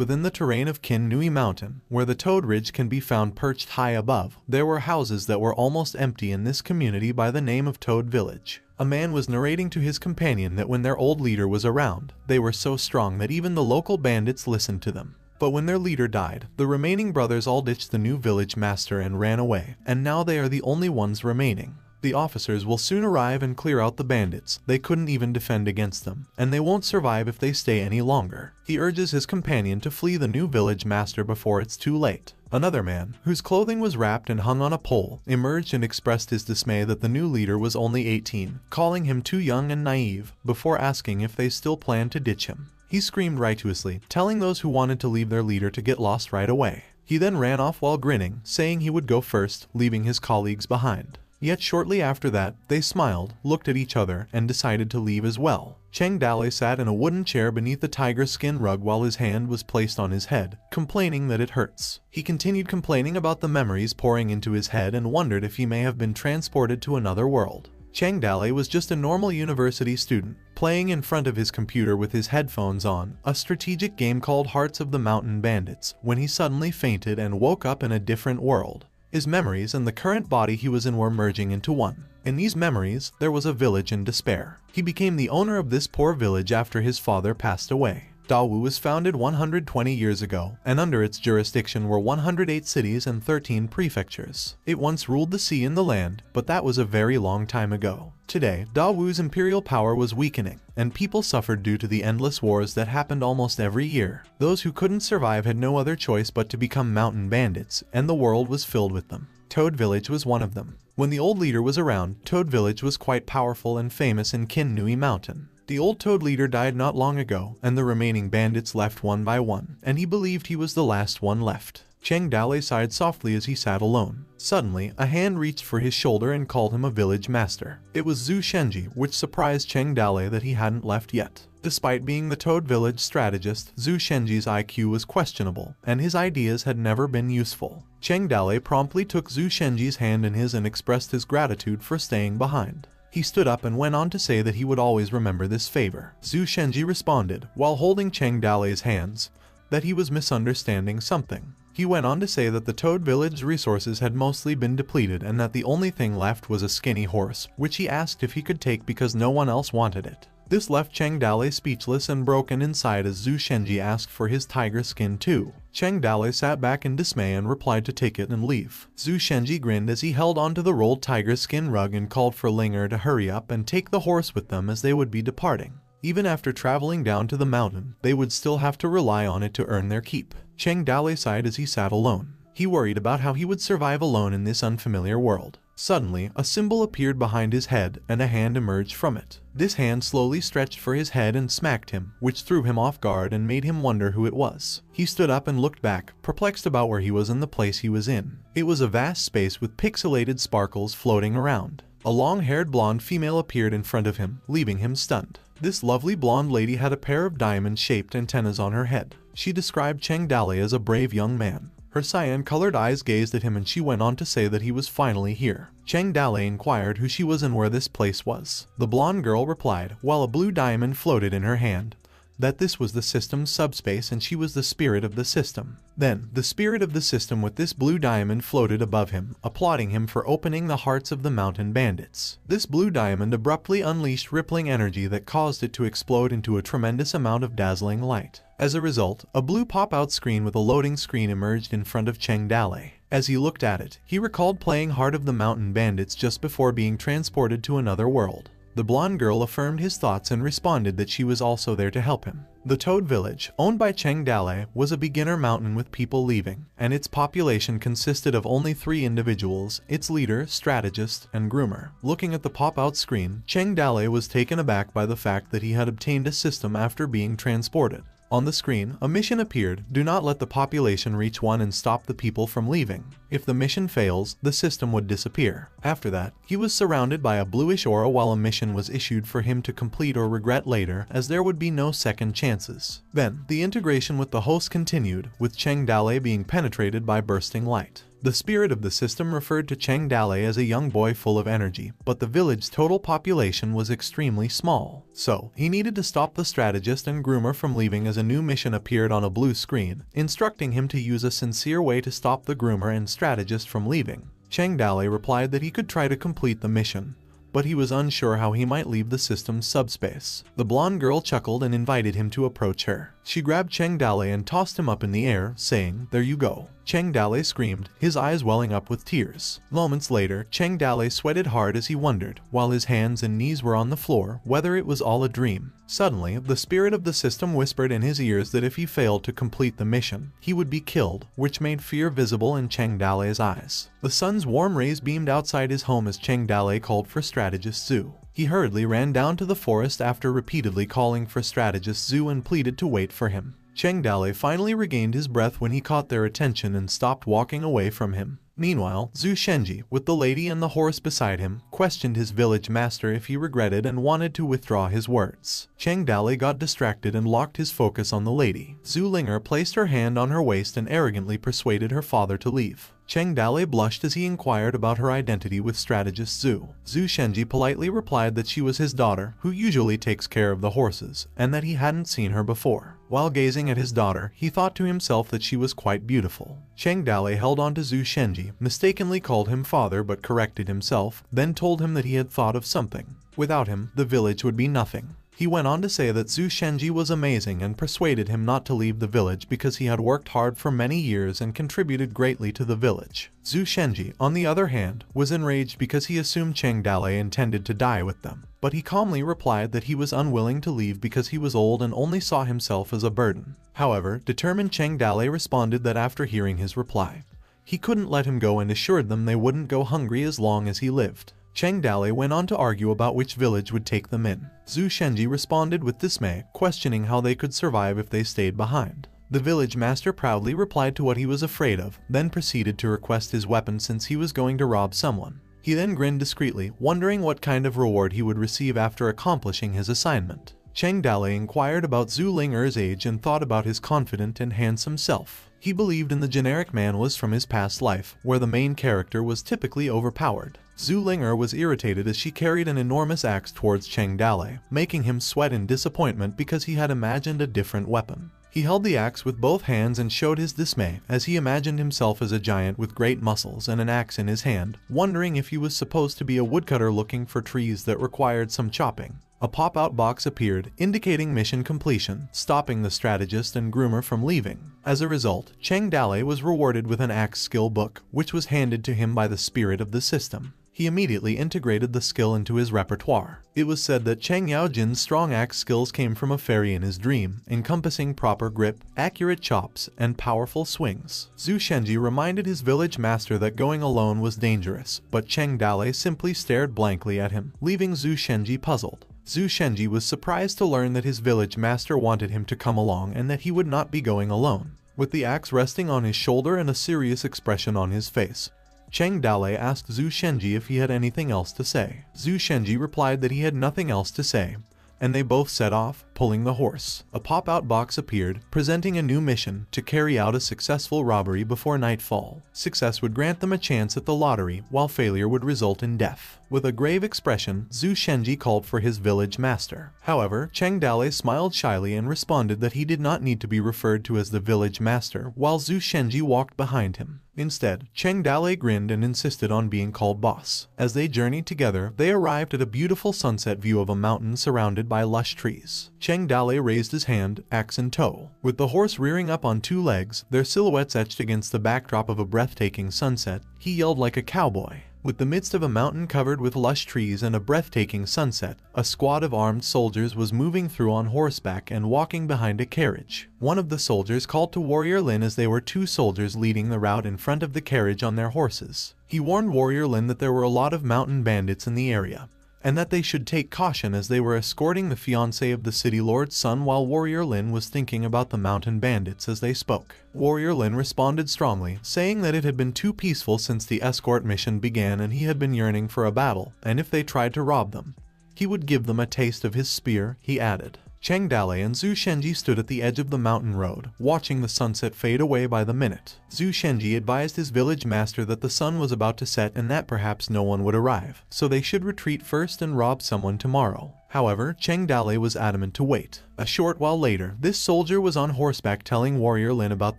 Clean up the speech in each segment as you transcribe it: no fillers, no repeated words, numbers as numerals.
Within the terrain of Kin Nui Mountain, where the Toad Ridge can be found perched high above, there were houses that were almost empty in this community by the name of Toad Village. A man was narrating to his companion that when their old leader was around, they were so strong that even the local bandits listened to them. But when their leader died, the remaining brothers all ditched the new village master and ran away, and now they are the only ones remaining. The officers will soon arrive and clear out the bandits. They couldn't even defend against them, and they won't survive if they stay any longer. He urges his companion to flee the new village master before it's too late. Another man, whose clothing was wrapped and hung on a pole, emerged and expressed his dismay that the new leader was only 18, calling him too young and naive, before asking if they still planned to ditch him. He screamed righteously, telling those who wanted to leave their leader to get lost right away. He then ran off while grinning, saying he would go first, leaving his colleagues behind. Yet shortly after that, they smiled, looked at each other, and decided to leave as well. Cheng Dale sat in a wooden chair beneath the tiger skin rug while his hand was placed on his head, complaining that it hurts. He continued complaining about the memories pouring into his head and wondered if he may have been transported to another world. Cheng Dale was just a normal university student, playing in front of his computer with his headphones on, a strategic game called Hearts of the Mountain Bandits, when he suddenly fainted and woke up in a different world. His memories and the current body he was in were merging into one. In these memories, there was a village in despair. He became the owner of this poor village after his father passed away. Dawu was founded 120 years ago, and under its jurisdiction were 108 cities and 13 prefectures. It once ruled the sea and the land, but that was a very long time ago. Today, Dawu's imperial power was weakening, and people suffered due to the endless wars that happened almost every year. Those who couldn't survive had no other choice but to become mountain bandits, and the world was filled with them. Toad Village was one of them. When the old leader was around, Toad Village was quite powerful and famous in Kin Nui Mountain. The old Toad leader died not long ago, and the remaining bandits left one by one, and he believed he was the last one left. Cheng Dale sighed softly as he sat alone. Suddenly, a hand reached for his shoulder and called him a village master. It was Zhu Shenji, which surprised Cheng Dale that he hadn't left yet. Despite being the Toad Village strategist, Zhu Shenji's IQ was questionable, and his ideas had never been useful. Cheng Dale promptly took Zhu Shenji's hand in his and expressed his gratitude for staying behind. He stood up and went on to say that he would always remember this favor. Zhu Shenji responded, while holding Cheng Dale's hands, that he was misunderstanding something. He went on to say that the Toad Village resources had mostly been depleted and that the only thing left was a skinny horse, which he asked if he could take because no one else wanted it. This left Cheng Dale speechless and broken inside as Zhu Shenji asked for his tiger skin too. Cheng Dale sat back in dismay and replied to take it and leave. Zhu Shenji grinned as he held onto the rolled tiger skin rug and called for Linger to hurry up and take the horse with them as they would be departing. Even after traveling down to the mountain, they would still have to rely on it to earn their keep. Cheng Dale sighed as he sat alone. He worried about how he would survive alone in this unfamiliar world. Suddenly, a symbol appeared behind his head, and a hand emerged from it. This hand slowly stretched for his head and smacked him, which threw him off guard and made him wonder who it was. He stood up and looked back, perplexed about where he was and the place he was in. It was a vast space with pixelated sparkles floating around. A long-haired blonde female appeared in front of him, leaving him stunned. This lovely blonde lady had a pair of diamond-shaped antennas on her head. She described Cheng Dale as a brave young man. Her cyan-colored eyes gazed at him and she went on to say that he was finally here. Cheng Dale inquired who she was and where this place was. The blonde girl replied, while a blue diamond floated in her hand, that this was the system's subspace and she was the spirit of the system. Then, the spirit of the system with this blue diamond floated above him, applauding him for opening the hearts of the mountain bandits. This blue diamond abruptly unleashed rippling energy that caused it to explode into a tremendous amount of dazzling light. As a result, a blue pop-out screen with a loading screen emerged in front of Cheng Dale. As he looked at it, he recalled playing Heart of the Mountain Bandits just before being transported to another world. The blonde girl affirmed his thoughts and responded that she was also there to help him. The Toad Village, owned by Cheng Dale, was a beginner mountain with people leaving, and its population consisted of only 3 individuals, its leader, strategist, and groomer. Looking at the pop-out screen, Cheng Dale was taken aback by the fact that he had obtained a system after being transported. On the screen, a mission appeared: do not let the population reach 1 and stop the people from leaving. If the mission fails, the system would disappear. After that, he was surrounded by a bluish aura while a mission was issued for him to complete or regret later, as there would be no second chances. Then, the integration with the host continued, with Cheng Dale being penetrated by bursting light. The spirit of the system referred to Cheng Dale as a young boy full of energy, but the village's total population was extremely small. So, he needed to stop the strategist and groomer from leaving as a new mission appeared on a blue screen, instructing him to use a sincere way to stop the groomer and strategist from leaving. Cheng Dale replied that he could try to complete the mission, but he was unsure how he might leave the system's subspace. The blonde girl chuckled and invited him to approach her. She grabbed Cheng Dale and tossed him up in the air, saying, "There you go." Cheng Dale screamed, his eyes welling up with tears. Moments later, Cheng Dale sweated hard as he wondered, while his hands and knees were on the floor, whether it was all a dream. Suddenly, the spirit of the system whispered in his ears that if he failed to complete the mission, he would be killed, which made fear visible in Cheng Dale's eyes. The sun's warm rays beamed outside his home as Cheng Dale called for strategist Zhu. He hurriedly ran down to the forest after repeatedly calling for strategist Zhu and pleaded to wait for him. Cheng Dale finally regained his breath when he caught their attention and stopped walking away from him. Meanwhile, Zhu Shenji, with the lady and the horse beside him, questioned his village master if he regretted and wanted to withdraw his words. Cheng Dale got distracted and locked his focus on the lady. Zhu Linger placed her hand on her waist and arrogantly persuaded her father to leave. Cheng Dale blushed as he inquired about her identity with strategist Zhu. Zhu Shenji politely replied that she was his daughter, who usually takes care of the horses, and that he hadn't seen her before. While gazing at his daughter, he thought to himself that she was quite beautiful. Cheng Dale held on to Zhu Shenji, mistakenly called him father but corrected himself, then told him that he had thought of something. Without him, the village would be nothing. He went on to say that Zhu Shenji was amazing and persuaded him not to leave the village because he had worked hard for many years and contributed greatly to the village. Zhu Shenji, on the other hand, was enraged because he assumed Cheng Dale intended to die with them. But he calmly replied that he was unwilling to leave because he was old and only saw himself as a burden. However, determined Cheng Dale responded that after hearing his reply, he couldn't let him go and assured them they wouldn't go hungry as long as he lived. Cheng Dale went on to argue about which village would take them in. Zhu Shenji responded with dismay, questioning how they could survive if they stayed behind. The village master proudly replied to what he was afraid of, then proceeded to request his weapon since he was going to rob someone. He then grinned discreetly, wondering what kind of reward he would receive after accomplishing his assignment. Cheng Dale inquired about Zhu Linger's age and thought about his confident and handsome self. He believed in the generic manhwas from his past life, where the main character was typically overpowered. Zhu Linger was irritated as she carried an enormous axe towards Cheng Dale, making him sweat in disappointment because he had imagined a different weapon. He held the axe with both hands and showed his dismay as he imagined himself as a giant with great muscles and an axe in his hand, wondering if he was supposed to be a woodcutter looking for trees that required some chopping. A pop-out box appeared, indicating mission completion, stopping the strategist and groomer from leaving. As a result, Cheng Dale was rewarded with an axe skill book, which was handed to him by the spirit of the system. He immediately integrated the skill into his repertoire. It was said that Cheng Yaojin's strong axe skills came from a fairy in his dream, encompassing proper grip, accurate chops, and powerful swings. Zhu Shenji reminded his village master that going alone was dangerous, but Cheng Dale simply stared blankly at him, leaving Zhu Shenji puzzled. Zhu Shenji was surprised to learn that his village master wanted him to come along and that he would not be going alone. With the axe resting on his shoulder and a serious expression on his face, Cheng Dale asked Zhu Shenji if he had anything else to say. Zhu Shenji replied that he had nothing else to say, and they both set off, pulling the horse. A pop-out box appeared, presenting a new mission to carry out a successful robbery before nightfall. Success would grant them a chance at the lottery, while failure would result in death. With a grave expression, Zhu Shenji called for his village master. However, Cheng Dale smiled shyly and responded that he did not need to be referred to as the village master, while Zhu Shenji walked behind him. Instead, Cheng Dale grinned and insisted on being called boss. As they journeyed together, they arrived at a beautiful sunset view of a mountain surrounded by lush trees. Cheng Dale raised his hand, axe in tow. With the horse rearing up on two legs, their silhouettes etched against the backdrop of a breathtaking sunset, he yelled like a cowboy. With the midst of a mountain covered with lush trees and a breathtaking sunset, a squad of armed soldiers was moving through on horseback and walking behind a carriage. One of the soldiers called to Warrior Lin as they were two soldiers leading the route in front of the carriage on their horses. He warned Warrior Lin that there were a lot of mountain bandits in the area, and that they should take caution as they were escorting the fiancé of the city lord's son while Warrior Lin was thinking about the mountain bandits as they spoke. Warrior Lin responded strongly, saying that it had been too peaceful since the escort mission began and he had been yearning for a battle, and if they tried to rob them, he would give them a taste of his spear, he added. Cheng Dalei and Zhu Shenji stood at the edge of the mountain road, watching the sunset fade away by the minute. Zhu Shenji advised his village master that the sun was about to set and that perhaps no one would arrive, so they should retreat first and rob someone tomorrow. However, Cheng Dalei was adamant to wait. A short while later, this soldier was on horseback telling Warrior Lin about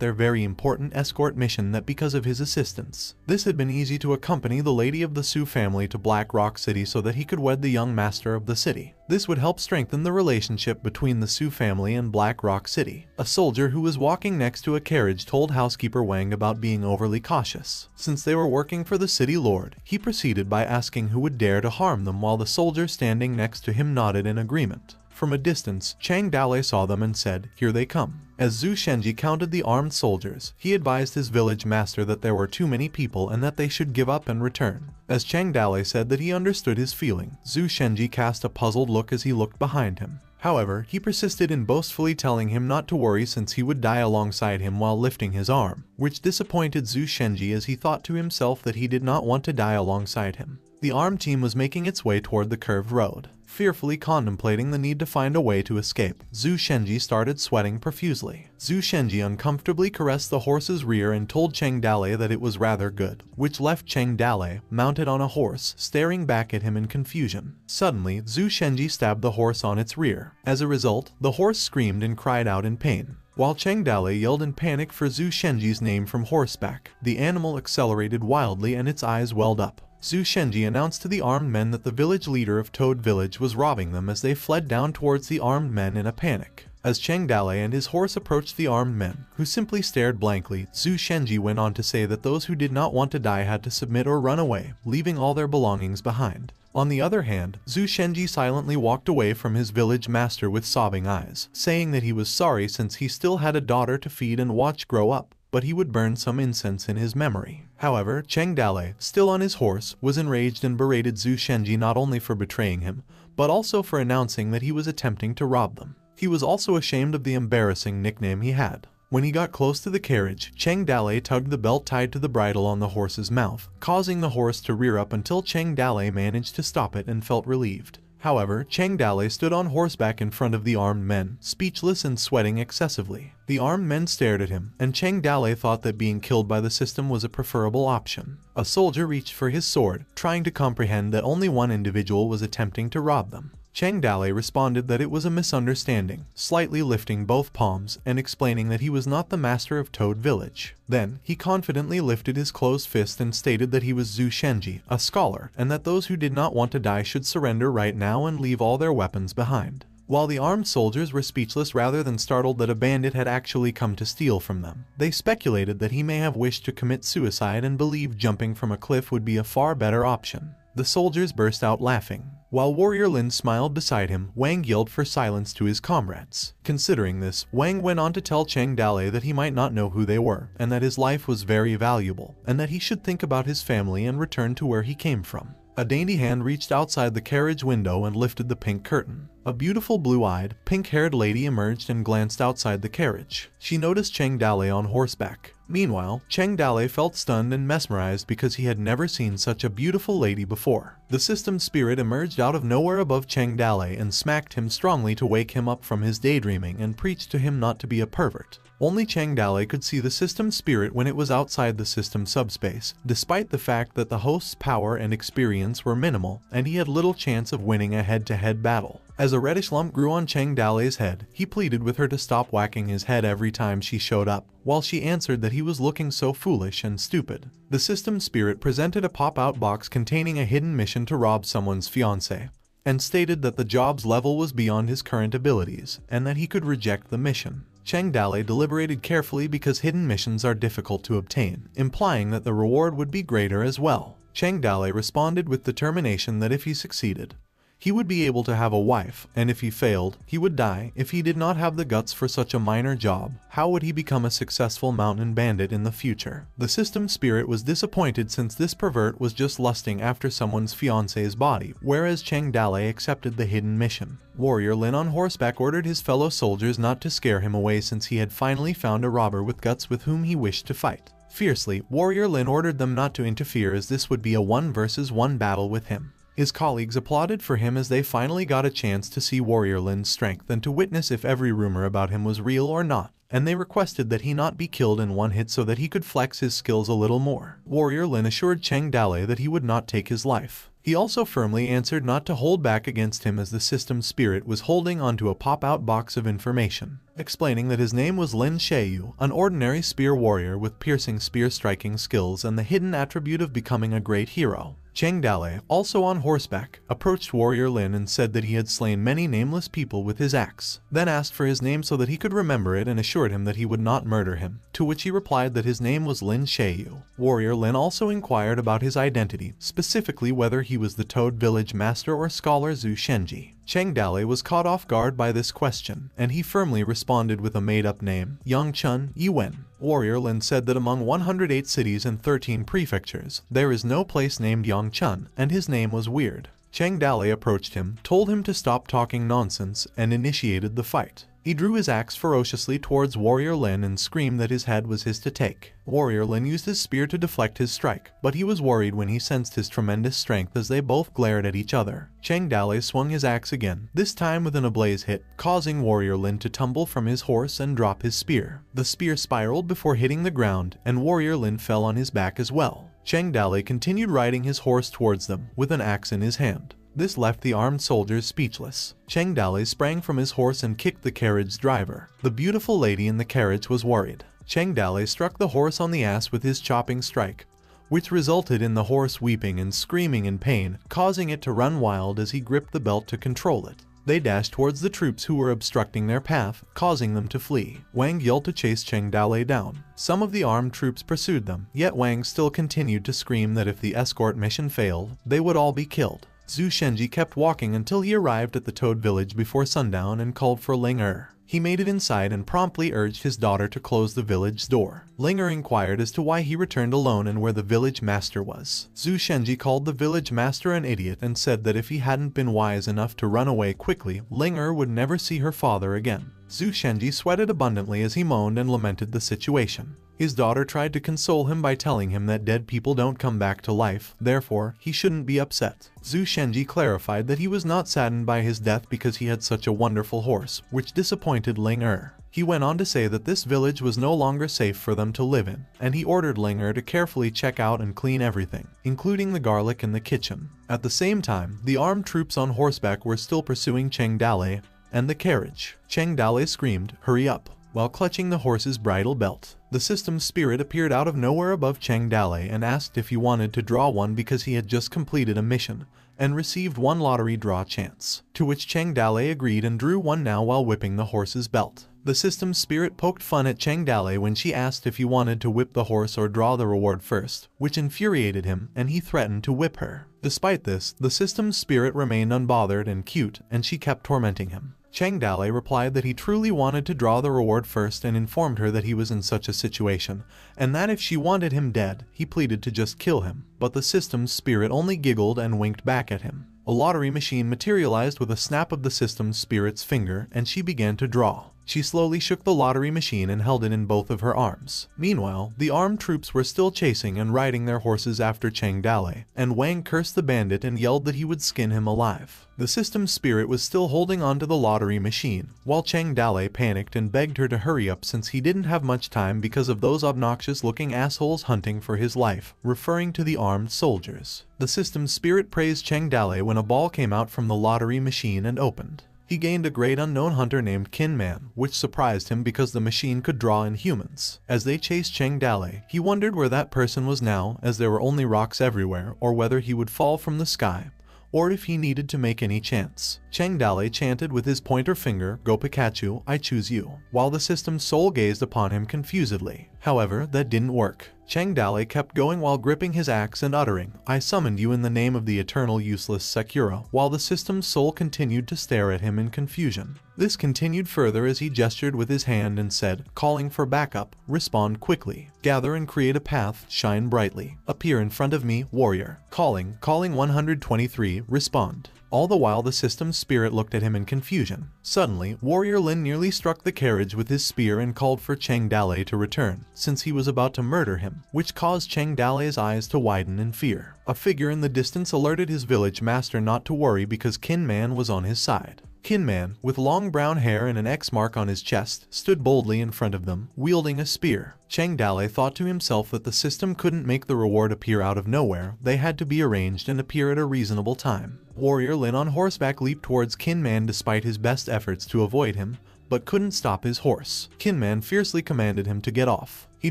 their very important escort mission, that because of his assistance, this had been easy to accompany the lady of the Su family to Black Rock City so that he could wed the young master of the city. This would help strengthen the relationship between the Su family and Black Rock City. A soldier who was walking next to a carriage told housekeeper Wang about being overly cautious. Since they were working for the city lord, he proceeded by asking who would dare to harm them, while the soldier standing next to him nodded in agreement. From a distance, Cheng Dalei saw them and said, "Here they come." As Zhu Shenji counted the armed soldiers, he advised his village master that there were too many people and that they should give up and return. As Cheng Dalei said that he understood his feeling, Zhu Shenji cast a puzzled look as he looked behind him. However, he persisted in boastfully telling him not to worry since he would die alongside him while lifting his arm, which disappointed Zhu Shenji as he thought to himself that he did not want to die alongside him. The armed team was making its way toward the curved road. Fearfully contemplating the need to find a way to escape, Zhu Shenji started sweating profusely. Zhu Shenji uncomfortably caressed the horse's rear and told Cheng Dalei that it was rather good, which left Cheng Dalei, mounted on a horse, staring back at him in confusion. Suddenly, Zhu Shenji stabbed the horse on its rear. As a result, the horse screamed and cried out in pain. While Cheng Dalei yelled in panic for Zhu Shenji's name from horseback, the animal accelerated wildly and its eyes welled up. Zhu Shenji announced to the armed men that the village leader of Toad Village was robbing them as they fled down towards the armed men in a panic. As Cheng Dalei and his horse approached the armed men, who simply stared blankly, Zhu Shenji went on to say that those who did not want to die had to submit or run away, leaving all their belongings behind. On the other hand, Zhu Shenji silently walked away from his village master with sobbing eyes, saying that he was sorry since he still had a daughter to feed and watch grow up, but he would burn some incense in his memory. However, Cheng Dalei, still on his horse, was enraged and berated Zhu Shenji not only for betraying him, but also for announcing that he was attempting to rob them. He was also ashamed of the embarrassing nickname he had. When he got close to the carriage, Cheng Dalei tugged the belt tied to the bridle on the horse's mouth, causing the horse to rear up until Cheng Dalei managed to stop it and felt relieved. However, Cheng Dalei stood on horseback in front of the armed men, speechless and sweating excessively. The armed men stared at him, and Cheng Dalei thought that being killed by the system was a preferable option. A soldier reached for his sword, trying to comprehend that only one individual was attempting to rob them. Cheng Dalei responded that it was a misunderstanding, slightly lifting both palms and explaining that he was not the master of Toad Village. Then, he confidently lifted his closed fist and stated that he was Zhu Shenji, a scholar, and that those who did not want to die should surrender right now and leave all their weapons behind. While the armed soldiers were speechless rather than startled that a bandit had actually come to steal from them, they speculated that he may have wished to commit suicide and believed jumping from a cliff would be a far better option. The soldiers burst out laughing. While Warrior Lin smiled beside him, Wang yelled for silence to his comrades. Considering this, Wang went on to tell Cheng Dalei that he might not know who they were, and that his life was very valuable, and that he should think about his family and return to where he came from. A dainty hand reached outside the carriage window and lifted the pink curtain. A beautiful blue-eyed, pink-haired lady emerged and glanced outside the carriage. She noticed Cheng Dalei on horseback. Meanwhile, Cheng Dalei felt stunned and mesmerized because he had never seen such a beautiful lady before. The system spirit emerged out of nowhere above Cheng Dalei and smacked him strongly to wake him up from his daydreaming and preached to him not to be a pervert. Only Cheng Dalei could see the system spirit when it was outside the system subspace, despite the fact that the host's power and experience were minimal, and he had little chance of winning a head-to-head battle. As a reddish lump grew on Cheng Dalei's head, he pleaded with her to stop whacking his head every time she showed up, while she answered that he was looking so foolish and stupid. The system spirit presented a pop-out box containing a hidden mission to rob someone's fiancé, and stated that the job's level was beyond his current abilities, and that he could reject the mission. Cheng Dalei deliberated carefully because hidden missions are difficult to obtain, implying that the reward would be greater as well. Cheng Dalei responded with determination that if he succeeded, he would be able to have a wife, and if he failed, he would die. If he did not have the guts for such a minor job, how would he become a successful mountain bandit in the future? The system spirit was disappointed since this pervert was just lusting after someone's fiance's body, whereas Cheng Dalei accepted the hidden mission. Warrior Lin on horseback ordered his fellow soldiers not to scare him away since he had finally found a robber with guts with whom he wished to fight. Fiercely, Warrior Lin ordered them not to interfere as this would be a 1 versus 1 battle with him. His colleagues applauded for him as they finally got a chance to see Warrior Lin's strength and to witness if every rumor about him was real or not, and they requested that he not be killed in one hit so that he could flex his skills a little more. Warrior Lin assured Cheng Dale that he would not take his life. He also firmly answered not to hold back against him as the system spirit was holding onto a pop-out box of information, explaining that his name was Lin Sheyu, an ordinary spear warrior with piercing spear striking skills and the hidden attribute of becoming a great hero. Cheng Dale, also on horseback, approached Warrior Lin and said that he had slain many nameless people with his axe, then asked for his name so that he could remember it and assured him that he would not murder him, to which he replied that his name was Lin Sheyu. Warrior Lin also inquired about his identity, specifically whether he was the Toad Village Master or Scholar Zhu Shenji. Cheng Dale was caught off guard by this question, and he firmly responded with a made-up name, Yangchun Yuwen. Warrior Lin said that among 108 cities and 13 prefectures, there is no place named Yangchun, and his name was weird. Cheng Dale approached him, told him to stop talking nonsense, and initiated the fight. He drew his axe ferociously towards Warrior Lin and screamed that his head was his to take. Warrior Lin used his spear to deflect his strike, but he was worried when he sensed his tremendous strength as they both glared at each other. Cheng Dale swung his axe again, this time with an ablaze hit, causing Warrior Lin to tumble from his horse and drop his spear. The spear spiraled before hitting the ground, and Warrior Lin fell on his back as well. Cheng Dale continued riding his horse towards them, with an axe in his hand. This left the armed soldiers speechless. Cheng Dale sprang from his horse and kicked the carriage's driver. The beautiful lady in the carriage was worried. Cheng Dale struck the horse on the ass with his chopping strike, which resulted in the horse weeping and screaming in pain, causing it to run wild as he gripped the belt to control it. They dashed towards the troops who were obstructing their path, causing them to flee. Wang yelled to chase Cheng Dale down. Some of the armed troops pursued them, yet Wang still continued to scream that if the escort mission failed, they would all be killed. Zhu Shenji kept walking until he arrived at the Toad Village before sundown and called for Ling Er. He made it inside and promptly urged his daughter to close the village's door. Ling Er inquired as to why he returned alone and where the village master was. Zhu Shenji called the village master an idiot and said that if he hadn't been wise enough to run away quickly, Ling Er would never see her father again. Zhu Shenji sweated abundantly as he moaned and lamented the situation. His daughter tried to console him by telling him that dead people don't come back to life, therefore, he shouldn't be upset. Zhu Shenji clarified that he was not saddened by his death because he had such a wonderful horse, which disappointed Ling Er. He went on to say that this village was no longer safe for them to live in, and he ordered Ling Er to carefully check out and clean everything, including the garlic in the kitchen. At the same time, the armed troops on horseback were still pursuing Cheng Dale and the carriage. Cheng Dale screamed, "Hurry up," while clutching the horse's bridle belt. The system's spirit appeared out of nowhere above Cheng Dale and asked if he wanted to draw one because he had just completed a mission and received one lottery draw chance, to which Cheng Dale agreed and drew one now while whipping the horse's belt. The system's spirit poked fun at Cheng Dale when she asked if he wanted to whip the horse or draw the reward first, which infuriated him, and he threatened to whip her. Despite this, the system's spirit remained unbothered and cute, and she kept tormenting him. Cheng Dale replied that he truly wanted to draw the reward first and informed her that he was in such a situation, and that if she wanted him dead, he pleaded to just kill him, but the system's spirit only giggled and winked back at him. A lottery machine materialized with a snap of the system's spirit's finger, and she began to draw. She slowly shook the lottery machine and held it in both of her arms. Meanwhile, the armed troops were still chasing and riding their horses after Cheng Dale, and Wang cursed the bandit and yelled that he would skin him alive. The system's spirit was still holding onto the lottery machine, while Cheng Dale panicked and begged her to hurry up since he didn't have much time because of those obnoxious-looking assholes hunting for his life, referring to the armed soldiers. The system's spirit praised Cheng Dale when a ball came out from the lottery machine and opened. He gained a great unknown hunter named Kin Man, which surprised him because the machine could draw in humans. As they chased Cheng Dale, he wondered where that person was now, as there were only rocks everywhere, or whether he would fall from the sky, or if he needed to make any chance. Cheng Dale chanted with his pointer finger, "Go Pikachu, I choose you," while the system's soul gazed upon him confusedly. However, that didn't work. Cheng Dale kept going while gripping his axe and uttering, "I summoned you in the name of the eternal useless Sakura," while the system's soul continued to stare at him in confusion. This continued further as he gestured with his hand and said, "Calling for backup, respond quickly. Gather and create a path, shine brightly. Appear in front of me, warrior. Calling 123, respond." All the while the system's spirit looked at him in confusion. Suddenly, Warrior Lin nearly struck the carriage with his spear and called for Cheng Dalei to return, since he was about to murder him, which caused Cheng Dalei's eyes to widen in fear. A figure in the distance alerted his village master not to worry because Kin Man was on his side. Kin Man, with long brown hair and an X mark on his chest, stood boldly in front of them, wielding a spear. Cheng Dalei thought to himself that the system couldn't make the reward appear out of nowhere, they had to be arranged and appear at a reasonable time. Warrior Lin on horseback leaped towards Kin Man despite his best efforts to avoid him, but couldn't stop his horse. Kin Man fiercely commanded him to get off. He